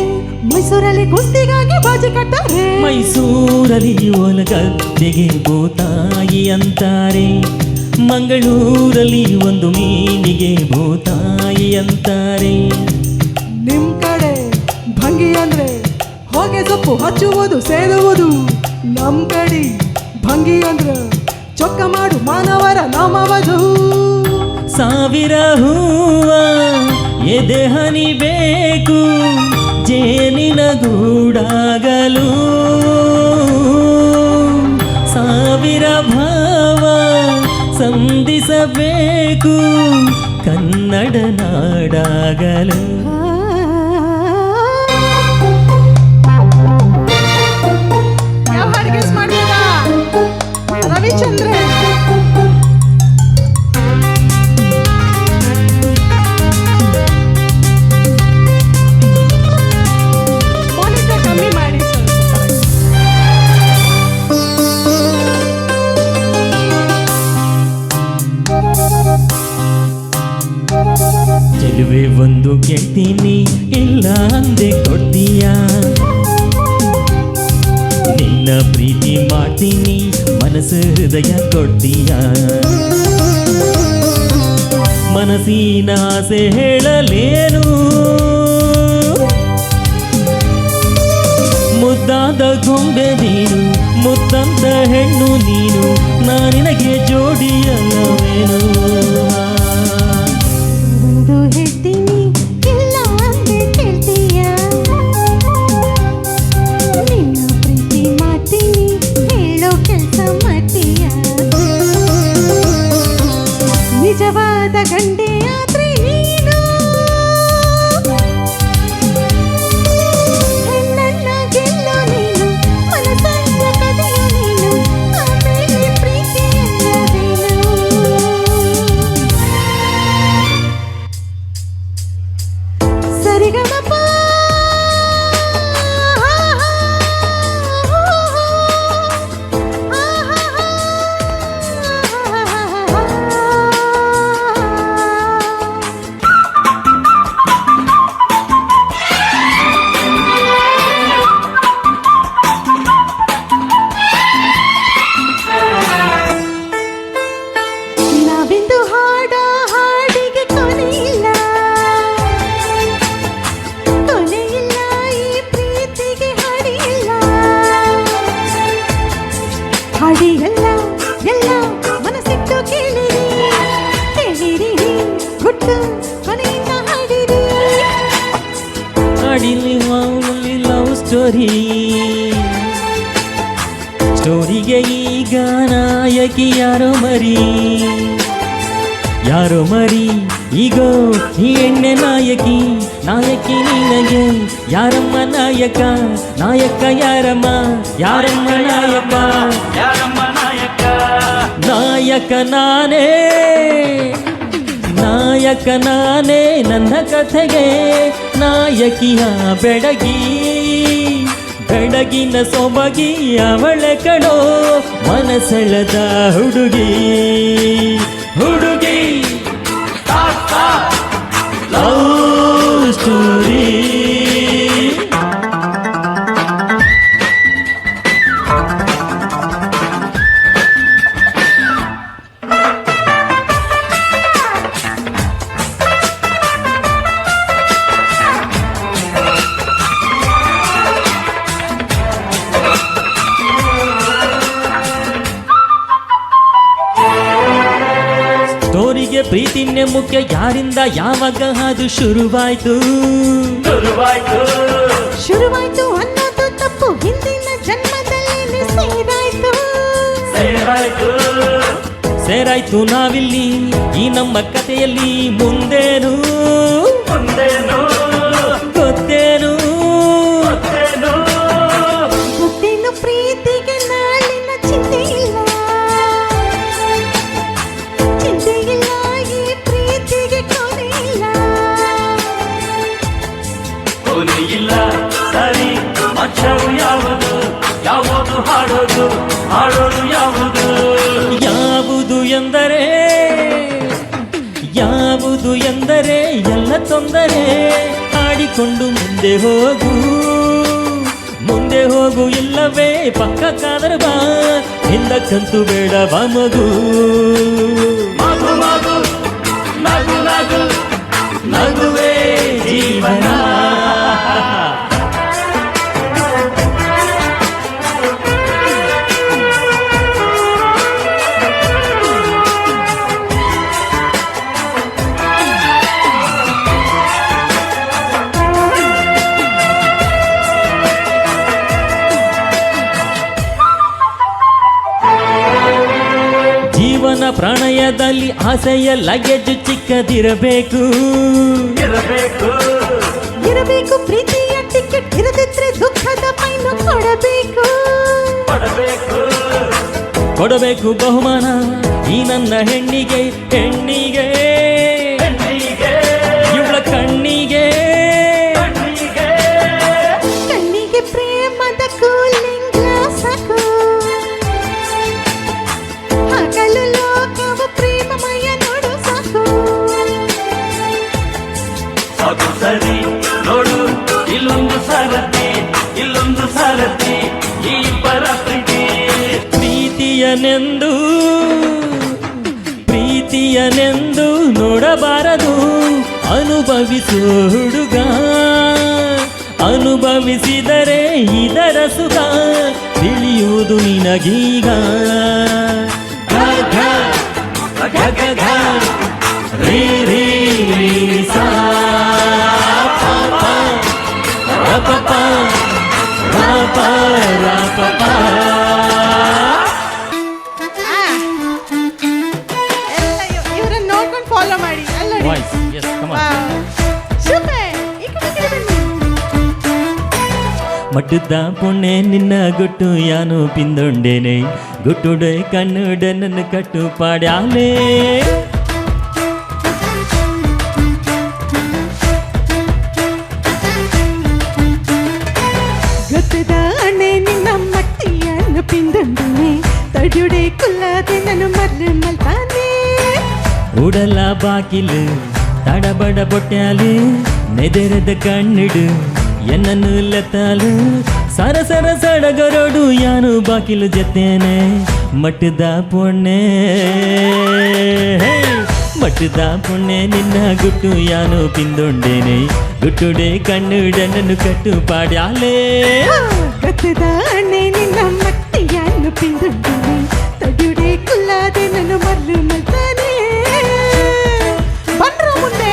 ಮೈಸೂರಲ್ಲಿ ಕುಸ್ತಿಗಾಗಿ ಬಾಜಿ ಕಟ್ಟಾರೆ ಮೈಸೂರಲ್ಲಿ ಒಲಗದ್ದೆಗೆ ಭೂತಾಯಿ ಅಂತಾರೆ ಮಂಗಳೂರಲ್ಲಿ ಒಂದು ಮೀನಿಗೆ ಭೂತಾಯಿ ಅಂತಾರೆ ನಿಮ್ ಕಡೆ ಭಂಗಿ ಅಂದ್ರೆ ಹೊಗೆ ಸೊಪ್ಪು ಹಚ್ಚುವುದು ಸೇರುವುದು ನಮ್ ಕಡೆ ಭಂಗಿ ಅಂದ್ರೆ ಚೊಕ್ಕ ಮಾಡು ಮಾನವರ ನಾಮವದು ಸಾವಿರ ಹೂವ ಎದೆ ಹನಿಬೇಕು ಜೇನಿನ ಗೂಡಾಗಲು ಸಾವಿರ ಭಾವ ಸಂಧಿಸಬೇಕು ಕನ್ನಡ ನಾಡಾಗಲು ಯಾವ ಹಾಡು ಗೆಸ್ ಮಾಡ್ಬೋದಾ ರವಿಚಂದ್ರನ್ ಮೋನಿಕಾ ಕಮ್ಮಿ ಮಾಡಿ ಚೆಲುವೆ ಒಂದು ಕೇಳ್ತೀನಿ ಇಲ್ಲ ಅಂದೆ ಕೊಡ್ತೀಯ ನಿನ್ನ ಪ್ರೀತಿ ಮಾಡ್ತೀನಿ ಮನಸ್ಸು ಹೃದಯ ಕೊಡ್ತೀಯ ಮನಸ್ಸಿನ ಆಸೆ ಹೇಳಲೇನು ಮುದ್ದಾದ ಗೊಂಬೆ ನೀನು ಮುತ್ತಂತ ಹೆಣ್ಣು ನೀನು ನಿನಗೆ ಜೋಡಿಯಲ್ಲವೇನು. ಒಂದು ಹೇಳ್ತೀನಿ ಇಲ್ಲ ಅಂದೆ ಕೇಳ್ತೀಯ, ನಿನ್ನ ಪ್ರೀತಿ ಮಾಡ್ತೀನಿ ಹೇಳೋ ಕೆಲಸ ಮಾಡ್ತೀಯ. ನಿಜವಾದ ಗಂಡೆ ಆದ್ರೆ ನೀನು, ಹೆಣ್ಣನ್ನ ಗೆಲ್ಲೋ ನೀನು, ಮನಸ್ಸನ್ನ ಕದಿಯೋ ನೀನು, ಆಮೇಲೆ ಪ್ರೀತಿ ಎಲ್ಲವೇನು. ಸರಿಗಮಪ ನಾವಿಂದು ಹಾಡ ಹಾಡಿಗೆ ಕೊನೆಯಿಲ್ಲ, ಕೊನೆಯಿಲ್ಲ ಈ ಪ್ರೀತಿಗೆ ಹಾಡಿಯಿಲ್ಲ. ಹಾಡಿಯಲ್ಲ ಎಲ್ಲ ಮನಸ್ಸಿಟ್ಟು ಕೇಳಿರಿ, ಕೇಳಿರಿ ಗುಟ್ಟು ಕೊನೆಯಿಂದ ಹಾಡಿರಿ. ಹಾಡಿಲಿ ಮಾಮೂಲಿ ಲವ್ ಸ್ಟೋರಿ, ಸ್ಟೋರಿಗೆ ಈಗ ನಾಯಕಿ ಯಾರೋ ಮರಿ, ಯಾರೋ ಮರಿ ಈಗೋ ಈ ಎಣ್ಣೆ ನಾಯಕಿ, ನಾಯಕಿ ನಿನಗೆ ಯಾರಮ್ಮ ನಾಯಕ, ನಾಯಕ ಯಾರಮ್ಮ, ಯಾರಮ್ಮ ನಾಯಕ, ಯಾರಮ್ಮ ನಾಯಕ, ನಾಯಕ ನಾನೇ, ನಾಯಕ ನಾನೇ ನನ್ನ ಕಥೆಗೆ ನಾಯಕಿಯ ಬೆಡಗಿ, ಬೆಡಗಿನ ಸೊಬಗಿ ಅವಳೆ ಕಣೋ ಮನಸೆಳೆದ ಹುಡುಗಿ, ಹುಡುಗಿ ಲವ್ ಸ್ಟೋರಿ. ಸ್ಟೋರಿಗೆ ಪ್ರೀತಿನೇ ಮುಖ್ಯ, ಯಾರಿಂದ ಯಾವಾಗ ಅದು ಶುರುವಾಯ್ತು, ಶುರುವಾಯ್ತು, ಶುರುವಾಯ್ತು ಅನ್ನೋದು ತಪ್ಪು, ಹಿಂದಿನ ಜನ್ಮದಲ್ಲಿ ಸೇರಾಯ್ತು, ಸೇರಾಯ್ತು, ಸೇರಾಯ್ತು ನಾವಿಲ್ಲಿ ಈ ನಮ್ಮ ಕಥೆಯಲ್ಲಿ, ಮುಂದೇನು ಮುಂದೇನು ಗೊತ್ತೇನು ಗೊತ್ತೇನು. ಗೊತ್ತೇನು ಪ್ರೀತಿಗೆ ನಾಳಿನ ಚಿಂತೆ ಇಲ್ಲ, ಚಿಂತೆ ಇಲ್ಲ ಈ ಪ್ರೀತಿಗೆ ಕೊನೆ ಇಲ್ಲ. ಕೊನೆ ಇಲ್ಲ ಸರಿ ಮಚ್ಚವು ಯಾವುದು, ಯಾವುದು ಹಾಡೋದು, ಹಾಡೋದು ಯಾವುದು, ಯಾವುದು ಎಂದರೆ, ಯಾವುದು ಎಂದರೆ ಎಲ್ಲ ತೊಂದರೆ, ಹಾಡಿಕೊಂಡು ಮುಂದೆ ಹೋಗು, ಮುಂದೆ ಹೋಗು, ಇಲ್ಲವೇ ಪಕ್ಕ ಕಾದರ ಬಾ, ಹಿಂದಕ್ಕಂತೂ ಬೇಡ ಬಾ ಮಗು, ಮಗು ಮಗು ನಗು ನಗು ನಗುವೇ ಜೀವನ. ಜೀವನ ಪ್ರಣಯದಲ್ಲಿ ಆಸೆಯ ಲಗೇಜ್ ಚಿಕ್ಕದಿರಬೇಕು, ಇರಬೇಕು, ಇರಬೇಕು ಪ್ರೀತಿಯ ಟಿಕೆಟ್, ಇರದಿದ್ರೆ ದುಃಖದ ಪೈನು ಕೊಡಬೇಕು, ಕೊಡಬೇಕು, ಕೊಡಬೇಕು ಬಹುಮಾನ ಈ ನನ್ನ ಹೆಣ್ಣಿಗೆ, ಹೆಣ್ಣಿಗೆ, ಹೆಣ್ಣಿಗೆ, ಇವಳ ಕಣ್ಣಿಗೆ, ಕಣ್ಣಿಗೆ, ಕಣ್ಣಿಗೆ ಪ್ರೇಮದ ಕೂಲಿಂಗ್ ಗ್ಲಾಸ್ ಹಾಕು, ಹಗಲು ಲೋಕವು ಪ್ರೇಮಮಯ ನೋಡು ಸಾಕು. ಅದು ಸರಿ ನೋಡು ಇಲ್ಲೊಂದು ಸಾರಥಿ, ಇಲ್ಲೊಂದು ಸಾರಥಿ ಈ ಪರ ಪ್ರೀತಿ, ಪ್ರೀತಿಯನೆಂದು ಪ್ರೀತಿಯನೆಂದು ನೋಡಬಾರದು, ಅನುಭವಿಸು ಹುಡುಗ, ಅನುಭವಿಸಿದರೆ ಇದರ ಸುಖ ತಿಳಿಯುವುದು ನಿನಗೀಗ, ಗ ಗ ರೀ ರೀ ರೀ ಸಾ ಪ ಪ ರ ಪ ಪ ರ ಪ ರ ಪ ಪ. ಇವರನ್ನ ನೋಡ್ಕೊಂಡು ಫಾಲೋ ಮಾಡಿ. ಅಲ್ಲ voice yes come on. Super. ಈ ಕಡೆ ಬನ್ನಿ. ಮಟ್ಟುದ ಪುಣ್ಣೆ ನಿನ್ನ ಗುಟ್ಟು ಯಾನು ಪಿಂದೊಂಡೇನೆ ಗುಟ್ಟುಡೆ ಕಣ್ಣುಡೆ ನನ್ನ ಕಟ್ಟು ಪಾಡ್ಯಾಲೆ. ಗೊತ್ತದ ಅಣ್ಣೆ ನಿನ್ನ ಮಟ್ಟಿಯನ್ನು ಪಿಂದೊಂಡೇನೆ ತಡಿಯುಡೆ ಕುಲ್ಲದೆ ನಾನು ಮರ್ಲು ಮಲ್ತಾನೆ. ಉಡಲ ಬಾಕಿಲು ತಡಬಡ ಬೊಟ್ಟ್ಯಾಲು ನೆದೆರೆದ ಕಣ್ಣಿಡು ಎನ್ನನ್ನು ಲೆತ್ತಾಲು ಸರ ಸರ ಸಡಗರೋಡು ಯಾನು ಬಾಕಿಲು ಜತ್ತೇನೆ ಮಟ್ಟದ ಪುಣ್ಣೆ ಮಟ್ಟದ ಪುಣ್ಣೆ ನಿನ್ನ ಗುಟ್ಟು ಯಾನು ಪಿಂದೊಂಡೇನೆ ಗುಟ್ಟುಡೆ ಕಣ್ಣುಡೆ ನನ್ನು ಕಟ್ಟು ಪಾಡ್ಯಾಲೆ. ಗೊತ್ತದ ಅಣ್ಣೆ ನಿನ್ನ ಮಟ್ಟಿಯನ್ನು ಪಿಂದೊಂಡೇನೆ ತಡಿಯುಡೆ ಕುಲ್ಲದೆ ನಾನು ಮರ್ಲು ಮಲ್ತಾನೆ. ಬಂದ್ರ ಮುಂದೆ.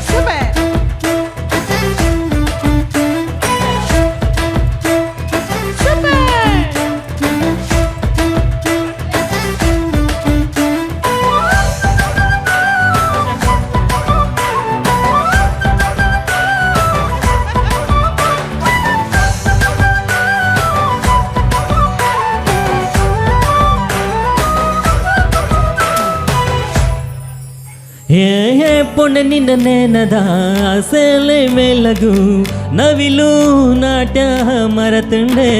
ಸೂಪರ್. ಹೇ ಹೇ ಪುಣ್ಯ ನಿನ್ನ ನೇನದ ಸೆಲೆ ಮೇಲಗು ನವಿಲು ನಾಟ್ಯ ಮರತುಂಡೆ.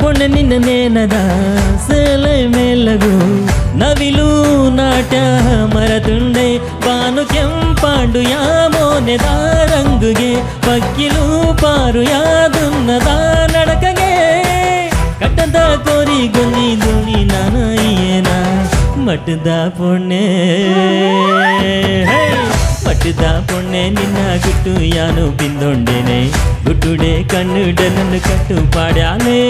ಪುಣ್ಯ ನಿನ್ನ ನೇನದ ಸೆಲೆ ಮೇಲಗು ನವಿಲು ನಾಟ್ಯ ಮರತುಂಡೆ. ಬಾನು ಕೆಂಪಾಂಡು ಯಾಮೋನೆದ ರಂಗುಗೆ ಪಕ್ಕಿಲು ಪಾರು ಯಾದುನ್ನದ ನಡಕಗೆ ಕಟ್ಟದ ಕೋರಿ ಗೊನಿ ದುನಿ ನಾನಯ್ಯೇನ ಮಟ್ಟದ ಪುಣ್ಣೆ ಮಟ್ಟದ ಪುಣ್ಣೆ ನಿನ್ನ ಗುಟ್ಟು ಯಾನು ಪಿಂದೊಂಡೇನೆ ಗುಟ್ಟುಡೆ ಕಣ್ಣುಡೆ ನನ್ನ ಕಟ್ಟು ಪಾಡ್ಯಾಲೆ.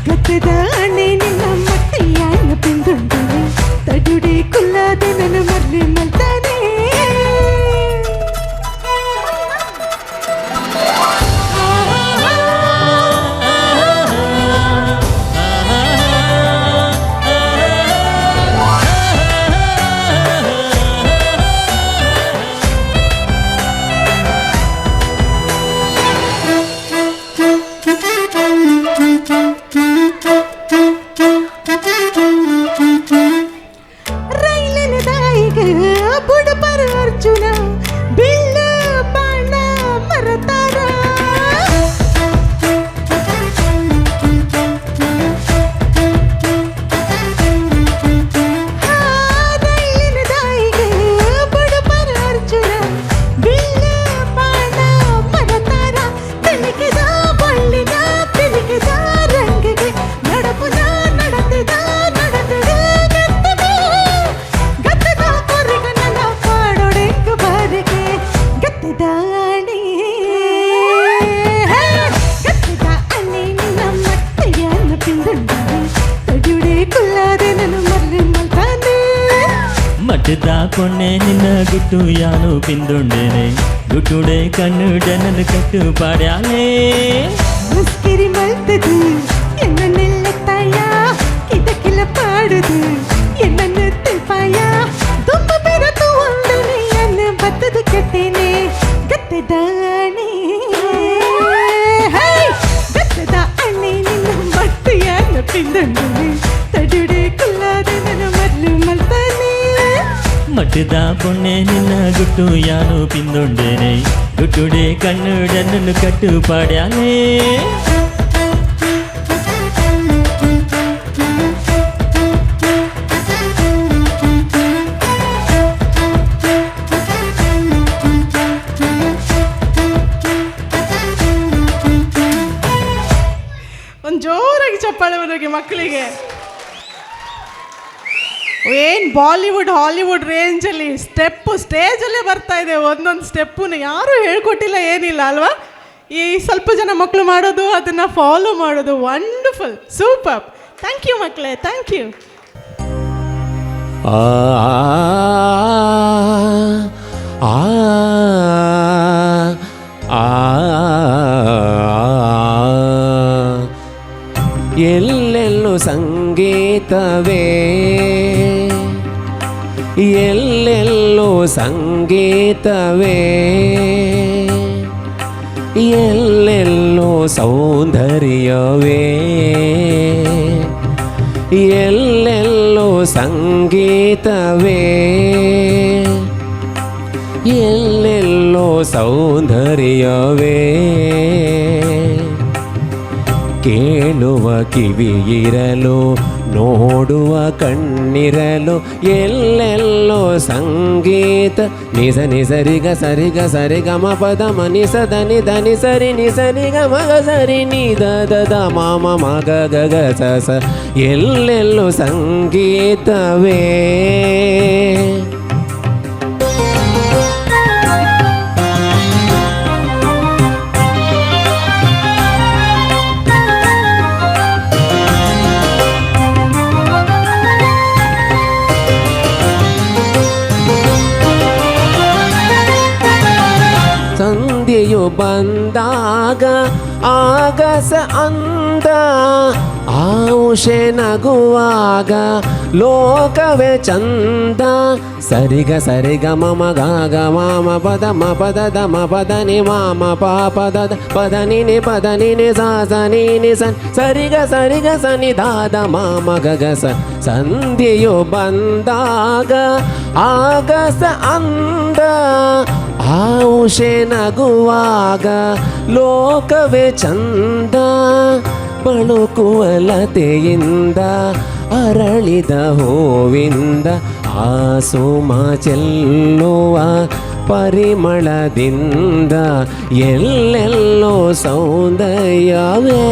ಗೊತ್ತದ ಅಣ್ಣೆ ನಿನ್ನ ಮಟ್ಟಿಯನ್ನು ಪಿಂದೊಂಡೇನೆ ತಡಿಯುಡೆ ಕುಲ್ಲದೆ ನಾನು ಮರ್ಲು ಮಲ್ತಾನೆ. ರೈಲಿನ ದಾಯಿಗೆ ಬುಡಪರ ಅರ್ಜುನ ಬಿಲ್ಲ ಬಾಣ ಮರತಾರ. ರೈಲಿನ ದಾಯಿಗೆ ಬುಡಪರ ಅರ್ಜುನ ಬಿಲ್ಲ ಬಾಣ ಮರತಾರ. ತಿಲಿಕಿದ ಬಳ್ಳಿನ ತಿಲಿಕಿದ ರಂಗಿಗೆ ನಡಪುದ ನಡತಿದ ನಡತಿದ ಗತ್ತದ ಕೊರಿಗ ನನ್ನ ಪಾಡೊಡೆಂಗು ಬಾರಿಗೆ ಗತ್ತದ ಅಣೆ ಗತ್ತದ ಅಣೆ ನಿನ್ನ ಮಟ್ಟೆಯನ್ನು ಪಿಂದೊಂಡೇನೆ ತಡಿಯುಡೆ ಕುಲ್ಲದೆ ನಾನು ಮರ್ಲು ಮಲ್ತಾನೆ. ಮಟ್ಟದ ಪುಣ್ಣೆ ನಿನ್ನ ಗುಟ್ಟು ಯಾನು ಪಿಂದೊಂಡೇನೆ ಗುಟ್ಟುಡೆ ಕಣ್ಣುಡೆ ನನ್ನ ಕಟ್ಟು ಪಾಡ್ಯಾಲೆ. ಮುಸ್ಕಿರಿ ಮಲ್ತದು ಎನ್ನನ್ನೆಲ್ಲತ್ತಾಯ ಕಿಟಕಿಲ ಪಾಡುದು ಎನ್ನನ್ನು ತಿಳ್ಪಾಯ ತುಂಬ ಬೆರೆತು ಒಂದನೆ ಅನ್ನ ಬತ್ತದು ಕೆಟ್ಟೇನೆ ಗತ್ತದ ಅಣೆ ಗತ್ತದ ಅಣ್ಣೆ ನಿನ್ನ ಮಟ್ಟಿಯನ್ನು ಪಿಂದೊಂಡೇನೆ ತಡಿಯುಡೆ ಕುಲ್ಲದೆ ನಾನು ಮರ್ಲು ಮಲ್ತಾನೆ. ಮಟ್ಟದ ಪುಣ್ಣೆ ನಿನ್ನ ಗುಟ್ಟು ಯಾನು ಪಿಂದೊಂಡೇನೆ ಗುಟ್ಟುಡೆ ಕಣ್ಣುಡೆ ನನ್ನ ಕಟ್ಟು ಪಾಡ್ಯಾಲೆ. ಒಂದು ಜೋರಾಗಿ ಚಪ್ಪಾಳೆ ಬರೋಕೆ ಮಕ್ಕಳಿಗೆ. ಏನು ಬಾಲಿವುಡ್ ಹಾಲಿವುಡ್ ರೇಂಜಲ್ಲಿ ಸ್ಟೆಪ್ಪು ಸ್ಟೇಜಲ್ಲೇ ಬರ್ತಾ ಇದೆ. ಒಂದೊಂದು ಸ್ಟೆಪ್ಪನ್ನು ಯಾರೂ ಹೇಳ್ಕೊಟ್ಟಿಲ್ಲ ಏನಿಲ್ಲ ಅಲ್ವಾ. ಈ ಸ್ವಲ್ಪ ಜನ ಮಕ್ಕಳು ಮಾಡೋದು, ಅದನ್ನು ಫಾಲೋ ಮಾಡೋದು ವಂಡರ್ಫುಲ್, ಸೂಪರ್. ಥ್ಯಾಂಕ್ ಯು ಮಕ್ಕಳೇ, ಥ್ಯಾಂಕ್ ಯು. ಎಲ್ಲೆಲ್ಲೂ ಸಂಗೀತವೇ, ಎಲ್ಲೆಲ್ಲೂ ಸಂಗೀತವೇ, ಎಲ್ಲೆಲ್ಲೂ ಸೌಂದರ್ಯವೇ, ಎಲ್ಲೆಲ್ಲೂ ಸಂಗೀತವೇ, ಎಲ್ಲೆಲ್ಲೋ ಸೌಂದರ್ಯವೇ. ಕೇಳುವ ಕಿವಿಯಿರಲು, ನೋಡುವ ಕಣ್ಣಿರಲು, ಎಲ್ಲೆಲ್ಲೋ ಸಂಗೀತ. ನಿಸ ನಿಸರಿಗ ಸರಿಗ ಸರಿಗ ಮ ಪದ ಮನಿ ಸದ ನಿ ಧನಿ ಸರಿ ನಿ ಸರಿಗ ಮಗ ಸರಿ ನಿ ದ ಮಾಮ ಮಗ ಗಗ ಸ, ಎಲ್ಲೆಲ್ಲೋ ಸಂಗೀತವೇ. ಸಂಧ್ಯೆಯು ಬಂದಾಗ ಆಗಸ ಅಂದ, ಆಶೆ ನಗುವಾಗ ಲೋಕವೇ ಚಂದ. ಸರಿಗ ಸರಿಗ ಮಮ ಗಾಗ ಮಾಮ ಪದ ಮ ಪದ ದ ಮ ಪದ ನಿ ಮಾಮ ಪಾಪದ ಪದ ನಿ ನಿ ಪದ ನಿ ನಿ ಸ ನಿ ನಿ ಸ ಸರಿಗ ಸರಿಗ ಸ ನಿ ದಾದ ಮಾಮ ಗಗ ಸ. ಸಂಧ್ಯೆಯು ಬಂದಾಗ ಆಗಸ ಅಂದ, ಆಶೆ ನಗುವಾಗ ಲೋಕವೇ ಚಂದ. ಬಳುಕುವ ಲತೆಯಿಂದ ಅರಳಿದ ಹೂವಿಂದ, ಆಸುಮ ಚೆಲ್ಲುವ ಪರಿಮಳದಿಂದ, ಎಲ್ಲೆಲ್ಲೋ ಸೌಂದರ್ಯವೇ.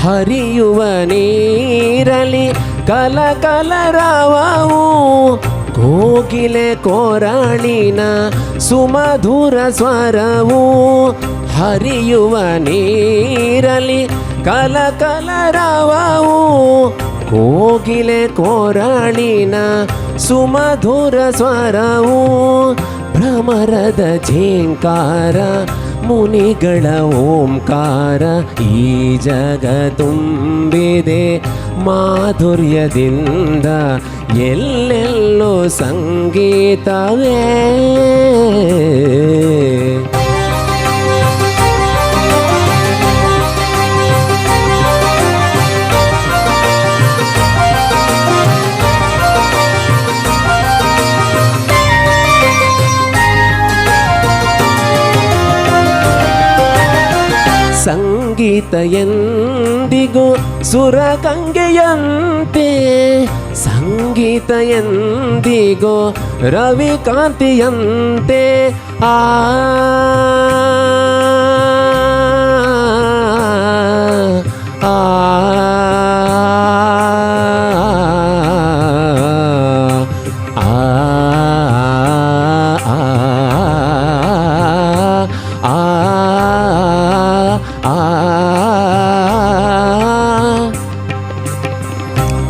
ಹರಿಯುವ ನೀರಲಿ ಕಲಕಲರವವು, ಕೋಗಿಲೆ ಕೋರಾಣಿನ ಸುಮಧುರ ಸ್ವರವು. ಹರಿಯುವ ನೀರಲಿ ಕಲಕಲರವವು, ಕೋಗಿಲೆ ಕೋರಾಣಿನ ಸುಮಧುರ ಸ್ವರವು. ಭ್ರಮರದ ಝೇಂಕಾರ ಮುನಿಗಳ ಓಂಕಾರ, ಈ ಜಗ ತುಂಬಿದೆ ಮಾಧುರ್ಯದಿಂದ, ಎಲ್ಲೆಲ್ಲೋ ಸಂಗೀತವೇ. ಸಂಗೀತ ಎಂದಿಗೂ ಸುರಗಂಗೆಯಂತೆ, ಸಂಗೀತ ಎಂದಿಗೂ ರವಿಕಾಂತಿಯಂತೆ. ಆ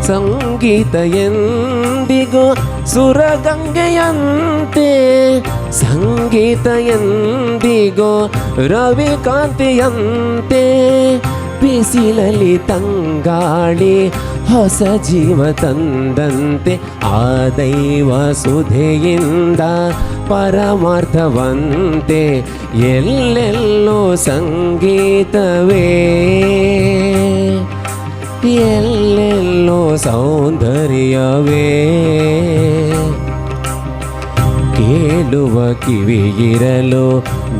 ಸಂಗೀತ ಎಂದಿಗೂ ಸುರಗಂಗೆಯಂತೆ, ಸಂಗೀತ ಎಂದಿಗೂ ರವಿಕಾಂತಿಯಂತೆ. ಬಿಸಿಲಲ್ಲಿ ತಂಗಾಳಿ ಹೊಸ ಜೀವ ತಂದಂತೆ, ಆ ದೈವ ಸುಧೆಯಿಂದ ಪರಮಾರ್ಥವಂತೆ, ಎಲ್ಲೆಲ್ಲೋ ಸಂಗೀತವೇ. ಎಲ್ಲೆಲ್ಲೋ ಸೌಂದರ್ಯವೇ. ಕೇಳುವ ಕಿವಿಯಿರಲು,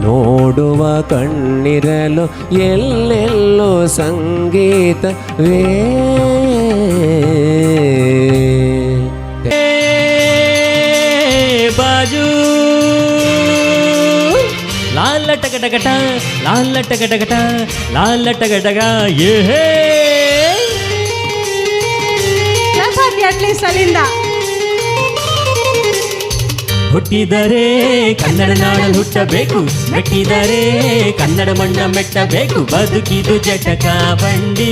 ನೋಡುವ ಕಣ್ಣಿರಲು, ಎಲ್ಲೆಲ್ಲೋ ಸಂಗೀತವೇ. ಬಾಜು ಟಗಟಗಟ ಲಾಲ ಟಗಟಗಟ ಲಾಲ ಟಗಟಗ ಏ ಹೇ ಅಟ್ಲೀಸ್ಟ್ ಅಲ್ಲಿಂದ ಹುಟ್ಟಿದರೆ ಕನ್ನಡ ನಾಡಲ್ಲಿ ಹುಟ್ಟಬೇಕು, ಮೆಟ್ಟಿದರೆ ಕನ್ನಡ ಮಣ್ಣ ಮೆಟ್ಟಬೇಕು. ಬದುಕಿದು ಜಟಕ ಬಂಡಿ,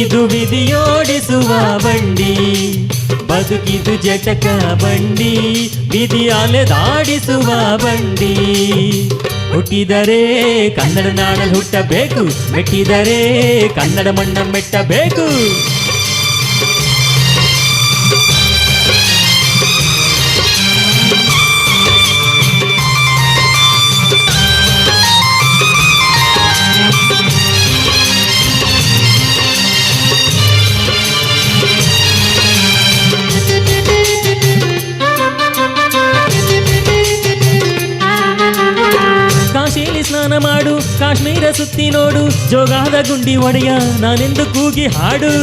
ಇದು ವಿಧಿಯೋಡಿಸುವ ಬಂಡಿ. ಬದುಕಿದು ಜಟಕ ಬಂಡಿ, ವಿಧಿ ಅಲೆದಾಡಿಸುವ ಬಂಡಿ. ಹುಟ್ಟಿದರೆ ಕನ್ನಡ ನಾಡಲ್ಲಿ ಹುಟ್ಟಬೇಕು, ಮೆಟ್ಟಿದರೆ ಕನ್ನಡ ಮಣ್ಣ ಮೆಟ್ಟಬೇಕು. ಕಾಶಿಲಿ ಸ್ನಾನ ಮಾಡು, ಕಾಶ್ಮೀರ ಸುತ್ತಿ ನೋಡು, ಜೋಗಾದ ಗುಂಡಿ ಒಡೆಯ ನಾನೆಂದು ಕೂಗಿ ಹಾಡು.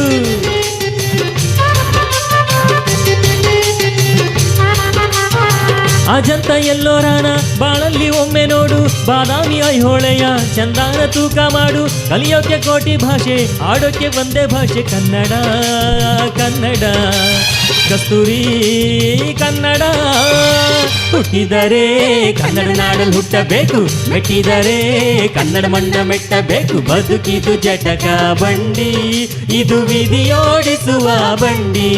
ಅಜಂತ ಎಲ್ಲೋರಾನ ಬಾಳಲ್ಲಿ ಒಮ್ಮೆ ನೋಡು, ಬಾದಾಮಿ ಐಹೊಳೆಯ ಚಂದಾನ ತೂಕ ಮಾಡು. ಕಲಿಯೋಕೆ ಕೋಟಿ ಭಾಷೆ, ಆಡೋಕೆ ಒಂದೇ ಭಾಷೆ ಕನ್ನಡ. ಕನ್ನಡ ಕಸ್ತೂರಿ ಕನ್ನಡ. ಹುಟ್ಟಿದರೆ ಕನ್ನಡ ನಾಡಲ್ಲಿ ಹುಟ್ಟಬೇಕು, ಮೆಟ್ಟಿದರೆ ಕನ್ನಡ ಮಣ್ಣ ಮೆಟ್ಟಬೇಕು. ಬದುಕಿದು ಜಟಕ ಬಂಡಿ, ಇದು ವಿಧಿಯೋಡಿಸುವ ಬಂಡಿ.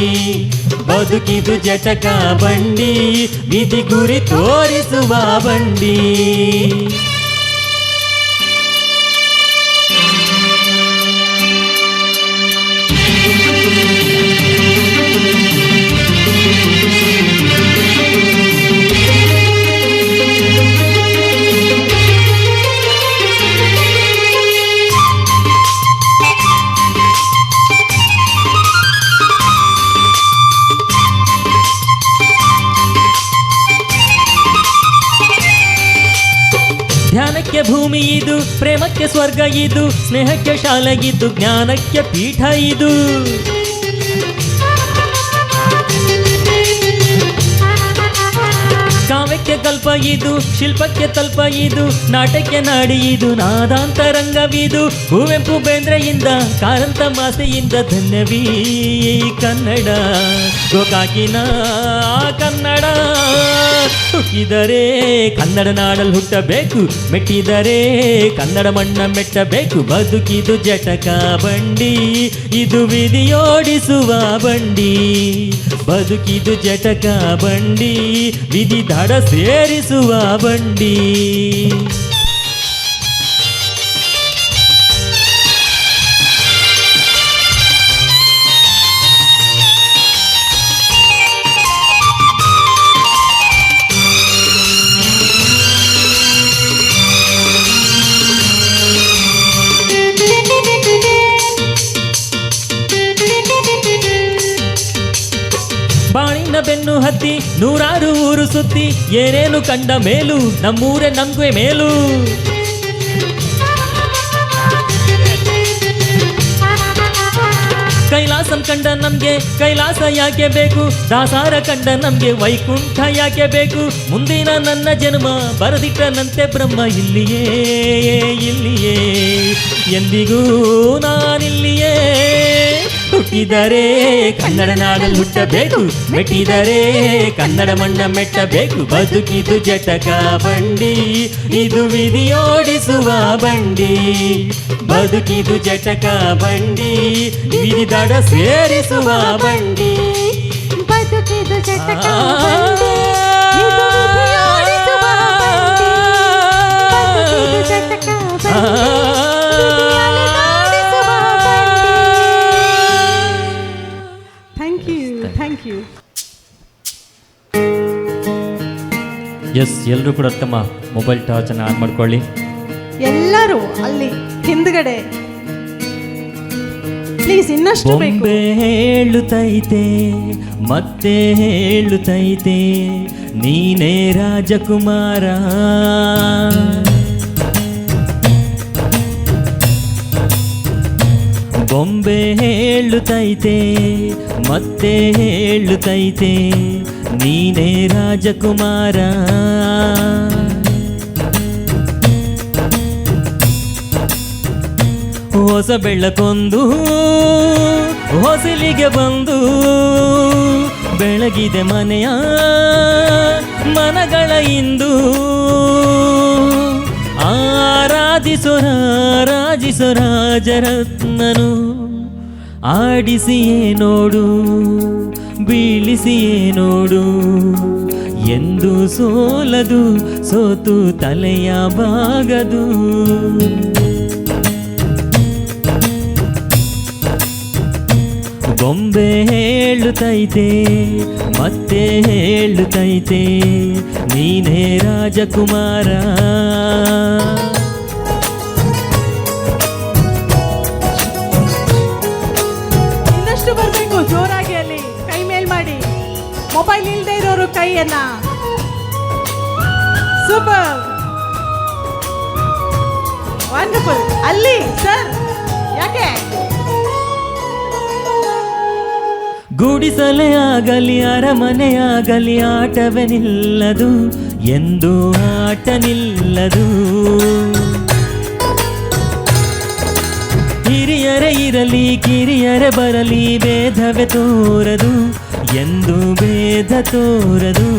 ಬದುಕಿದು ಜಟಕ ಬಂಡಿ, ವಿಧಿ ಗುರಿ ತೋರಿಸುವ ಬಂಡಿ. ಧ್ಯಾನಕ್ಕೆ ಭೂಮಿ ಇದು, ಪ್ರೇಮಕ್ಕೆ ಸ್ವರ್ಗ ಇದು, ಸ್ನೇಹಕ್ಕೆ ಶಾಲೆ ಇದು, ಜ್ಞಾನಕ್ಕೆ ಪೀಠ ಇದು. ಕಾವ್ಯಕ್ಕೆ ಕಲ್ಪ ಇದು, ಶಿಲ್ಪಕ್ಕೆ ತಲ್ಪ ಇದು, ನಾಟಕ್ಕೆ ನಾಡಿ ಇದು, ನಾದಾಂತರಂಗವಿದು. ಕುವೆಂಪು ಬೇಂದ್ರೆಯಿಂದ, ಕಾರಂತ ಮಾಸೆಯಿಂದ ಧನ್ಯವೀ ಕನ್ನಡ. ಗೋಕಾಕಿನ ಕನ್ನಡ. ಹುಟ್ಟಿದರೆ ಕನ್ನಡ ನಾಡಲ್ಲಿ ಹುಟ್ಟಬೇಕು, ಮೆಟ್ಟಿದರೆ ಕನ್ನಡ ಮಣ್ಣ ಮೆಟ್ಟಬೇಕು. ಬದುಕಿದು ಜಟಕ ಬಂಡಿ, ಇದು ವಿಧಿಯೋಡಿಸುವ ಬಂಡಿ. ಬದುಕಿದು ಜಟಕ ಬಂಡಿ, ವಿಧಿ ದಡ ಸೇರಿಸುವ ಬಂಡಿ. ಬಾಳಿನ ಬೆನ್ನು ಹತ್ತಿ ನೂರಾರು ಊರು ಸುತ್ತಿ, ಏನೇನು ಕಂಡ ಮೇಲು ನಮ್ಮೂರೇ ನಮ್ಗೆ ಮೇಲು. ಕೈಲಾಸಂ ಕಂಡ ನಮ್ಗೆ ಕೈಲಾಸ ಯಾಕೆ ಬೇಕು, ದಾಸಾರ ಕಂಡ ನಮ್ಗೆ ವೈಕುಂಠ ಯಾಕೆ ಬೇಕು. ಮುಂದಿನ ನನ್ನ ಜನ್ಮ ಬರೆದಿಟ್ಟನಂತೆ ಬ್ರಹ್ಮ ಇಲ್ಲಿಯೇ ಇಲ್ಲಿಯೇ, ಎಂದಿಗೂ ನಾನಿಲ್ಲಿಯೇ. ಹುಟ್ಟಿದರೆ ಕನ್ನಡ ನಾಡಲ್ಲಿ ಹುಟ್ಟಬೇಕು, ಮೆಟ್ಟಿದರೆ ಕನ್ನಡ ಮಣ್ಣ ಮೆಟ್ಟಬೇಕು. ಬದುಕಿದು ಜಟಕ ಬಂಡಿ, ಇದು ವಿಧಿಯೋಡಿಸುವ ಬಂಡಿ. ಬದುಕಿದು ಜಟಕ ಬಂಡಿ, ವಿಧಿ ದಡ ಸೇರಿಸುವ ಬಂಡಿ. ಬದುಕಿದು ಜಟಕ ಬಂಡಿ, ಇದು ವಿಧಿಯೋಡಿಸುವ ಬಂಡಿ. ಬದುಕಿದು ಜಟಕ ಬಂಡಿ, ಥ್ಯಾಂಕ್ ಯು. ಎಸ್, ಎಲ್ಲರೂ ಕೂಡ ತಮ್ಮ ಮೊಬೈಲ್ ಟಾರ್ಚನ್ನು ಆನ್ ಮಾಡ್ಕೊಳ್ಳಿ. ಎಲ್ಲರೂ ಅಲ್ಲಿ ಹಿಂದ್ಗಡೆ ಪ್ಲೀಸ್, ಇನ್ನಷ್ಟು ಬೇಕು. ಬೊಂಬೆ ಹೇಳುತ್ತೈತೆ ಮತ್ತೆ ಹೇಳುತ್ತೈತೆ, ನೀನೇ ರಾಜಕುಮಾರ. ಬೊಂಬೆ ಹೇಳುತ್ತೈತೆ ಮತ್ತೆ ಹೇಳುತ್ತೈತೆ, ನೀನೇ ರಾಜಕುಮಾರ. ಹೊಸ ಬೆಳಕೊಂದು ಹೊಸಲಿಗೆ ಬಂದು ಬೆಳಗಿದೆ ಮನೆಯ ಮನಗಳ ಇಂದು ಆರಾಧಿಸೋ ರಾಜರತ್ನನು ಆಡಿಸಿಯೇ ನೋಡು ಬೀಳಿಸಿಯೇ ನೋಡು ಎಂದು ಸೋಲದು ಸೋತು ತಲೆಯ ಬಾಗದು ಗೊಂಬೆ ಹೇಳುತ್ತೈತೆ ಮತ್ತೆ ಹೇಳುತ್ತೈತೆ ನೀನೇ ರಾಜಕುಮಾರ ಇನ್ನಷ್ಟು ಬರಬೇಕು ಜೋರಾಗಿ ಅಲ್ಲಿ ಕೈ ಮೇಲ್ ಮಾಡಿ ಮೊಬೈಲ್ ಇಲ್ಲದೆ ಇರೋರು ಕೈಯನ್ನ ಸೂಪರ್ ವಂಡರ್ಫುಲ್ ಅಲ್ಲಿ ಸರ್ ಯಾಕೆ ಗುಡಿಸಲೇ ಆಗಲಿ ಅರಮನೆಯಾಗಲಿ ಆಟವೇ ನಿಲ್ಲದು ಎಂದು ಆಟ ನಿಲ್ಲದು ಹಿರಿಯರೇ ಇರಲಿ ಕಿರಿಯರೇ ಬರಲಿ ಭೇದವೇ ತೋರದು ಎಂದು ಭೇದ ತೋರದು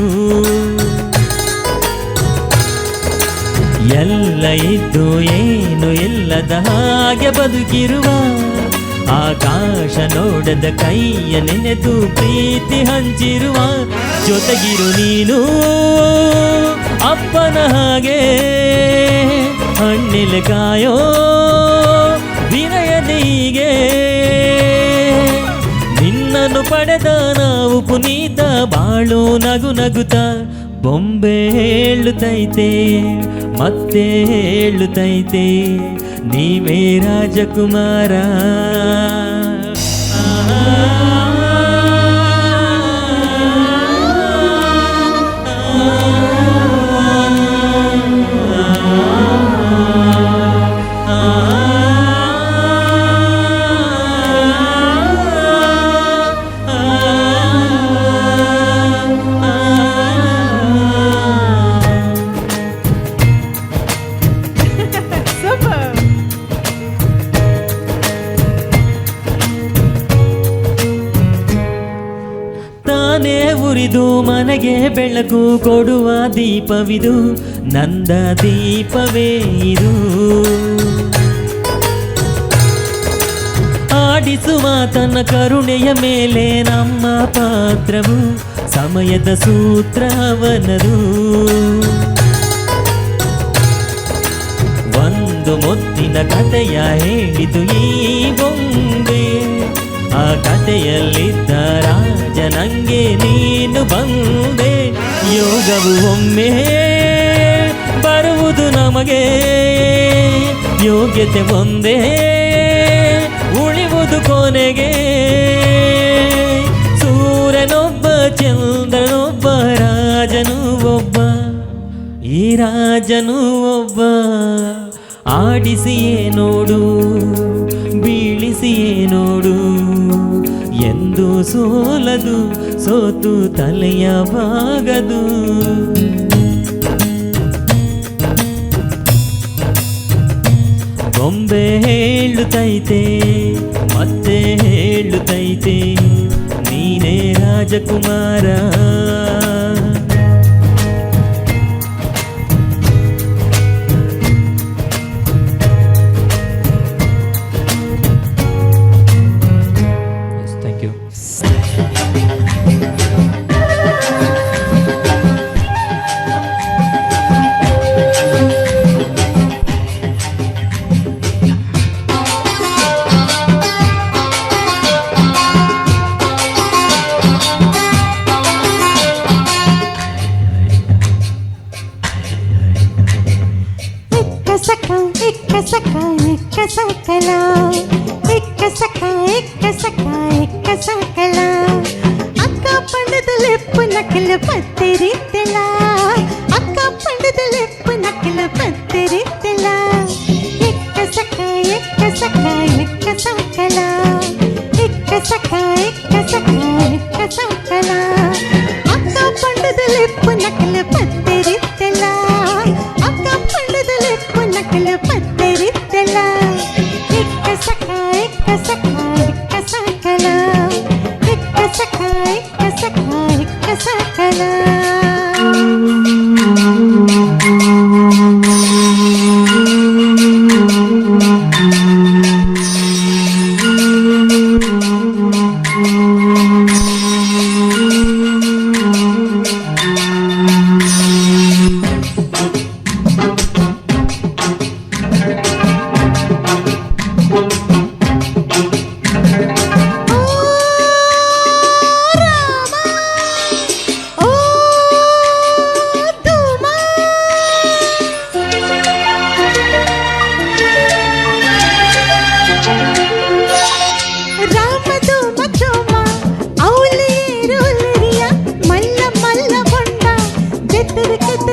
ಎಲ್ಲ ಇದ್ದು ಏನು ಇಲ್ಲದ ಹಾಗೆ ಬದುಕಿರುವ ಆಕಾಶ ನೋಡದ ಕೈಯ ನೆನೆದು ಪ್ರೀತಿ ಹಂಚಿರುವ ಜೊತೆಗಿರು ನೀನು ಅಪ್ಪನ ಹಾಗೆ ಹಣ್ಣಿಲೆ ಕಾಯೋ ವಿನಯದೀಗೆ ನಿನ್ನನ್ನು ಪಡೆದ ನಾವು ಪುನೀತ ಬಾಳು ನಗು ನಗುತ್ತ ಬೊಂಬೆ ಹೇಳುತ್ತೈತೆ ಮತ್ತೆ ಹೇಳುತ್ತೈತೆ ನೀವೇ ರಾಜಕುಮಾರ ಉರಿದು ಮನೆಗೆ ಬೆಳಕು ಕೊಡುವ ದೀಪವಿದು ನಂದ ದೀಪವೇ ಇದು ಆಡಿಸುವ ತನ್ನ ಕರುಣೆಯ ಮೇಲೆ ನಮ್ಮ ಪಾತ್ರವು ಸಮಯದ ಸೂತ್ರ ಅವನದು ಒಂದು ಮುತ್ತಿನ ಕಥೆಯ ಹೇಳಿತು ಈ ಬೊಂಬೆ ಆ ಕಥೆಯಲ್ಲಿದ್ದ ರಾಜ ನಂಗೆ ನೀನು ಬಂದೆ ಯೋಗವು ಒಮ್ಮೆ ಬರುವುದು ನಮಗೆ ಯೋಗ್ಯತೆ ಒಂದೇ ಉಳಿವುದು ಕೊನೆಗೆ ಸೂರ್ಯನೊಬ್ಬ ಚಂದ್ರನೊಬ್ಬ ರಾಜನು ಒಬ್ಬ ಈ ರಾಜನು ಒಬ್ಬ ಆಡಿಸಿಯೇ ನೋಡು ಬೀಳಿಸಿಯೇ ನೋಡು ಎಂದು ಸೋಲದು ಸೋತು ತಲೆಯ ಬಾಗದು ಗೊಂಬೆ ಹೇಳುತ್ತೈತೆ ಮತ್ತೆ ಹೇಳುತ್ತೈತೆ ನೀನೇ ರಾಜಕುಮಾರ ಅಕ್ಕ ಪಂಡದಲ್ಲಿ ಪುನಕಲ ಪತ್ತೆರಿತ್ತಲ ಅಕ್ಕ ಪಂಡದಲ್ಲಿ ಪುನಕಲ ಪತ್ತೆರಿತ್ತಲ ಎಕ್ಕ ಸಕ ಎಕ್ಕ ಸಕ ಎಕ್ಕ ಸಕಲ ಎಕ್ಕ ಸಕ ಎಕ್ಕ ಸಕ ಎಕ್ಕ ಸಕಲ ಅಕ್ಕ ಪಂಡದಲ್ಲಿ ಪುನಕಲ ಪತ್ತೆರಿತ್ತಲ ಅಕ್ಕ ಪಂಡದಲ್ಲಿ ಪುನಕಲ ಪತ್ತೆರಿತ್ತಲ ಎಕ್ಕ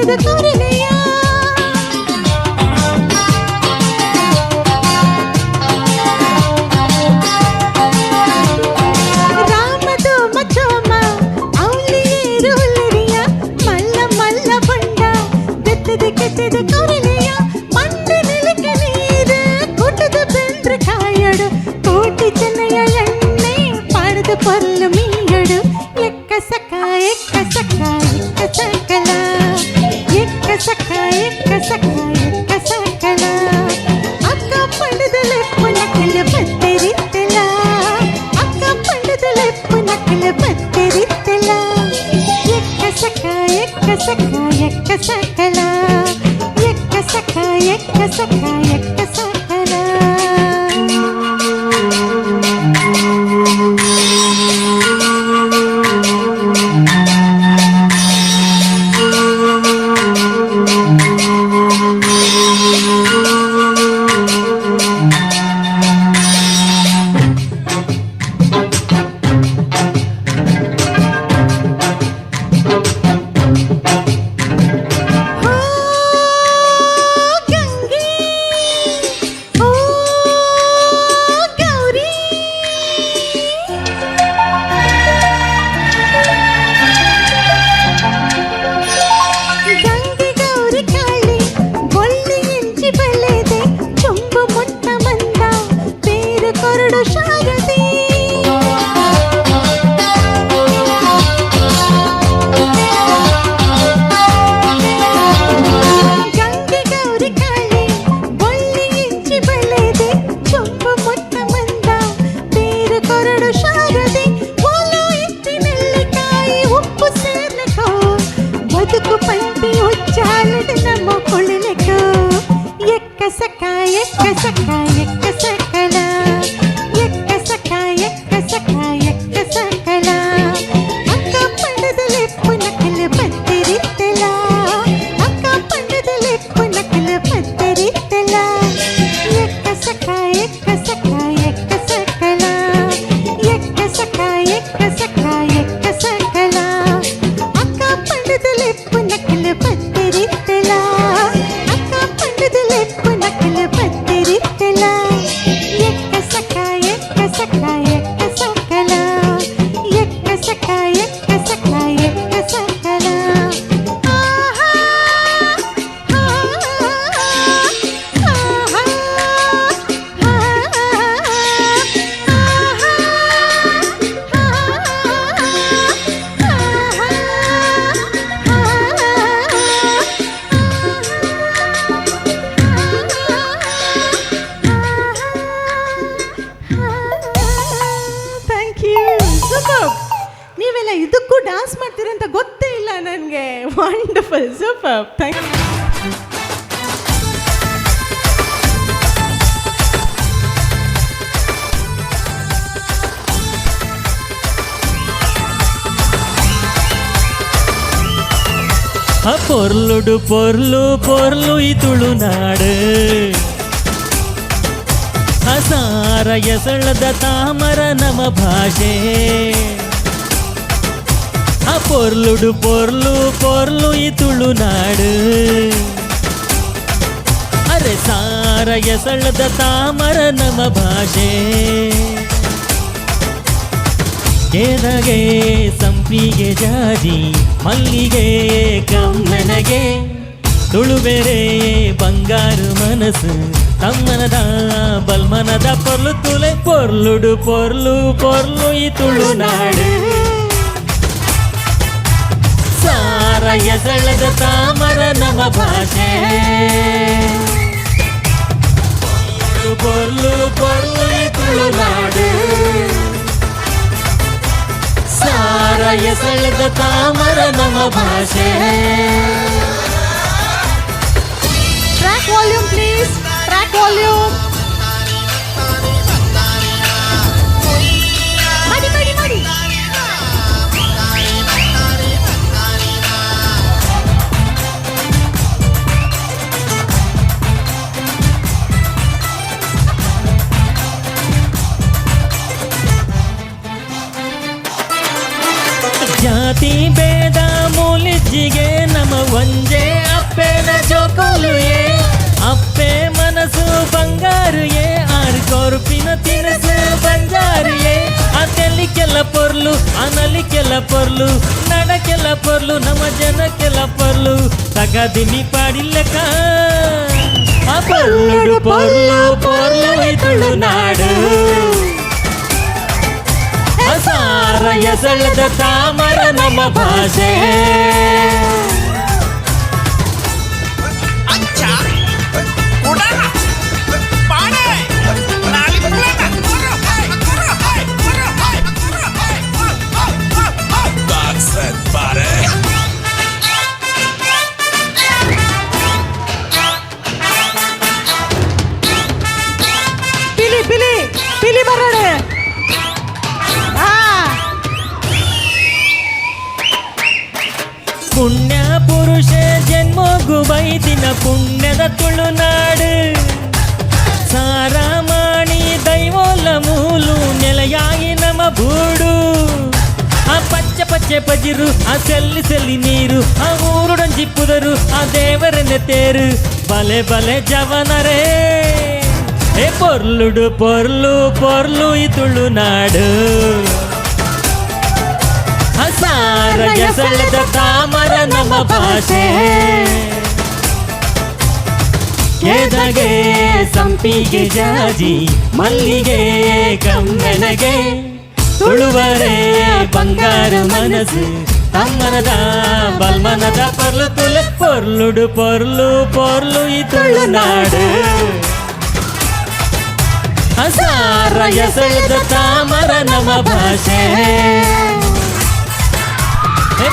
ಕೆತ್ತದ ಕೊರಲೆಯ ರಾಮದು ಮಚೋಮ ಅವಳಿಯೇರು ಹುಲ್ಲರಿಯ ಮಲ್ಲ ಮಲ್ಲ ಬಂಡ ಬೆತ್ತದ ಕೆತ್ತದ ಕೊರಲೆಯ ಮಂಡ ನೆಲಕ್ಕೆ ನೀರು ಕೂಟದ ಬೆಂದ್ರ ಕಾಯಡು ಕೋಟಿ ಚೆನ್ನಯ ಎಣ್ಣೆ ಪಾಡದ ಪೊರ್ಲು ಮೀಯಡು ಎಕ್ಕ ಸಕ ಎಕ್ಕ ಸಕ ಎಕ್ಕ ಸಕಲ ಎಕ್ಕ ಸಕ ಎಕ್ಕ ಸಕ ಎಕ್ಕ ಸಕಲ ಅಕ್ಕ ಪಂಡದಲೆ ಪುನಕಲ ಬತ್ತರಿತ್ತಲ ಅಕ್ಕ ಪಂಡದಲೆ ಪುನಕಲ ಬತ್ತರಿತ್ತಲ ಎಕ್ಕ ಸಕ ಎಕ್ಕ ಸಕ ಎಕ್ಕ ಸಕಲ ಎಕ್ಕ ಸಕ ಎಕ್ಕ ಸಕ ಎಕ್ಕ ಸಕಲ ನೀವೆಲ್ಲ ಇದಕ್ಕೂ ಡ್ಯಾನ್ಸ್ ಮಾಡ್ತೀರಂತ ಗೊತ್ತೇ ಇಲ್ಲ ನನಗೆ. Wonderful, super, thank you. పొర్లుడు పొర్లు పొర్లు ఈ ತುಳುನಾಡು ಅಸಾರ ಎಸಳದ ತಾಮರ ನಮ ಭಾಷೆ పొర్లుడు పొర్లు పొర్లు ఈ ತುಳುನಾಡು ಅರೆ ಸಾರ ಎಸಳದ ತಾಮರ ನಮ ಭಾಷೆ ಕೆಳಗೆ ಸಂಪಿಗೆ ಜಾಜಿ ಮಲ್ಲಿಗೆ ಕಮ್ಮನಗೆ ತುಳುಬೇರೆ ಬಂಗಾರು ಮನಸ್ಸು ತಮ್ಮನದ ಬಲ್ಮನದ ಪೊರ್ಲು ತುಲೆ ಪೊರ್ಲುಡು ಪೊರ್ಲು ಪೊರ್ಲು ಈ ತುಳುನಾಡು ಸಾರ ಎಸಳದ ತಾಮರ ನಮ ಭಾಷೆ ಪೊರ್ಲು ಪೊರ್ಲು ಈ ತುಳುನಾಡು ಸಾರ ಎಸಳದ ತಾಮರ ನಮ ಭಾಷೆ. Track volume please, track volume. ಮಾಡಿ ಮಾಡಿ ಮಾಡಿ. ಜಾತಿ ಭೇದ ಮೂಲಿಜ್ಜಿಗೆ ನಮ ಒಂಜೇ అప్పేన జోకులు ఏ అప్పే మనసు బంగారు ఏ ఆరు కొరుపిన తినసు బంజారు ఏ ఆ తెల్లికెಲ್ಲ పొర్లు ఆ నలికెಲ್ಲ పొర్లు నడకెಲ್ಲ పొర్లు ನಮ್ಮ ಜನಕ್ಕೆಲ್ಲ పొర్లు ತಗದಿನಿ ಪಾಡಿಲ್ಲಕ ಆ పొర్లుడు పొర్లు పొర్లు ఇతుಳು నాడు ಸಾರ ಎಸಳದ ತಾಮರ ನಮ್ಮ ಭಾಷೆ ಪಿಲಿ ಪಿಲಿ ಪಿಲಿ ಬರೋಡೆ ಪುಣ್ಯ ಪುರುಷ ಜನ್ಮಗು ಬೈದಿನ ಪುಣ್ಯದ ತುಳುನಾಡು ಸಾರಾಮಾಣಿ ದೈವೋಲ ಮೂಲು ನೆಲೆಯಾಗಿ ನಮ್ಮ ಬೂಡು ಆ ಪಚ್ಚೆ ಪಚ್ಚೆ ಪಜಿರು ಆ ಸೆಲ್ಲಿ ಸೆಲ್ಲಿ ನೀರು ಆ ಊರುಡಂಜಿ ಪುದರು ಆ ದೇವರನ್ನೇ ತೇರು ಬಲೆ ಬಲೆ ಜವನರೇ ಏ ಪೊರ್ಲುಡು ಪೊರ್ಲು ಪೊರ್ಲು ಈ ತುಳುನಾಡು ಸಾರ ಎಸಳದ ತಾಮರ ನಮ್ಮ ಭಾಷೆ ಕೆದಗೆ ಸಂಪಿಗೆ ಜಾಜಿ ಮಲ್ಲಿಗೆ ಕಮ್ಮೆನಗೆ ತುಳುವರೆ ಬಂಗಾರು ಮನಸ್ಸು ತಮ್ಮನದ ಬಲ್ಮನದ ಪೊರ್ಲು ತುಳು ಪೊರ್ಲುಡು ಪೊರ್ಲು ಪೊರ್ಲು ಈ ತುಳುನಾಡು ಸಾರ ಎಸಳದ ತಾಮರ ನಮ್ಮ ಭಾಷೆ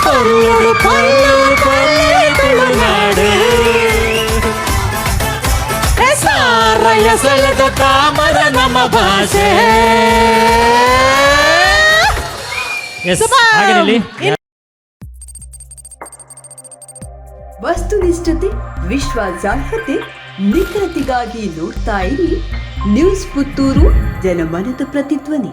ಪೊರ್ಲುಡು ಪೊರ್ಲು ಪೊರ್ಲು ತುಳುನಾಡು ಸಾರ ಎಸಳದ ತಾಮರ ನಮ್ಮ ಭಾಷೆ ವಸ್ತುನಿಷ್ಠತೆ, ವಿಶ್ವಾಸಾರ್ಹತೆ, ನಿಖರತೆಗಾಗಿ ನೋಡ್ತಾ ಇರಿ ನ್ಯೂಸ್ ಪುತ್ತೂರು, ಜನಮನದ ಪ್ರತಿಧ್ವನಿ.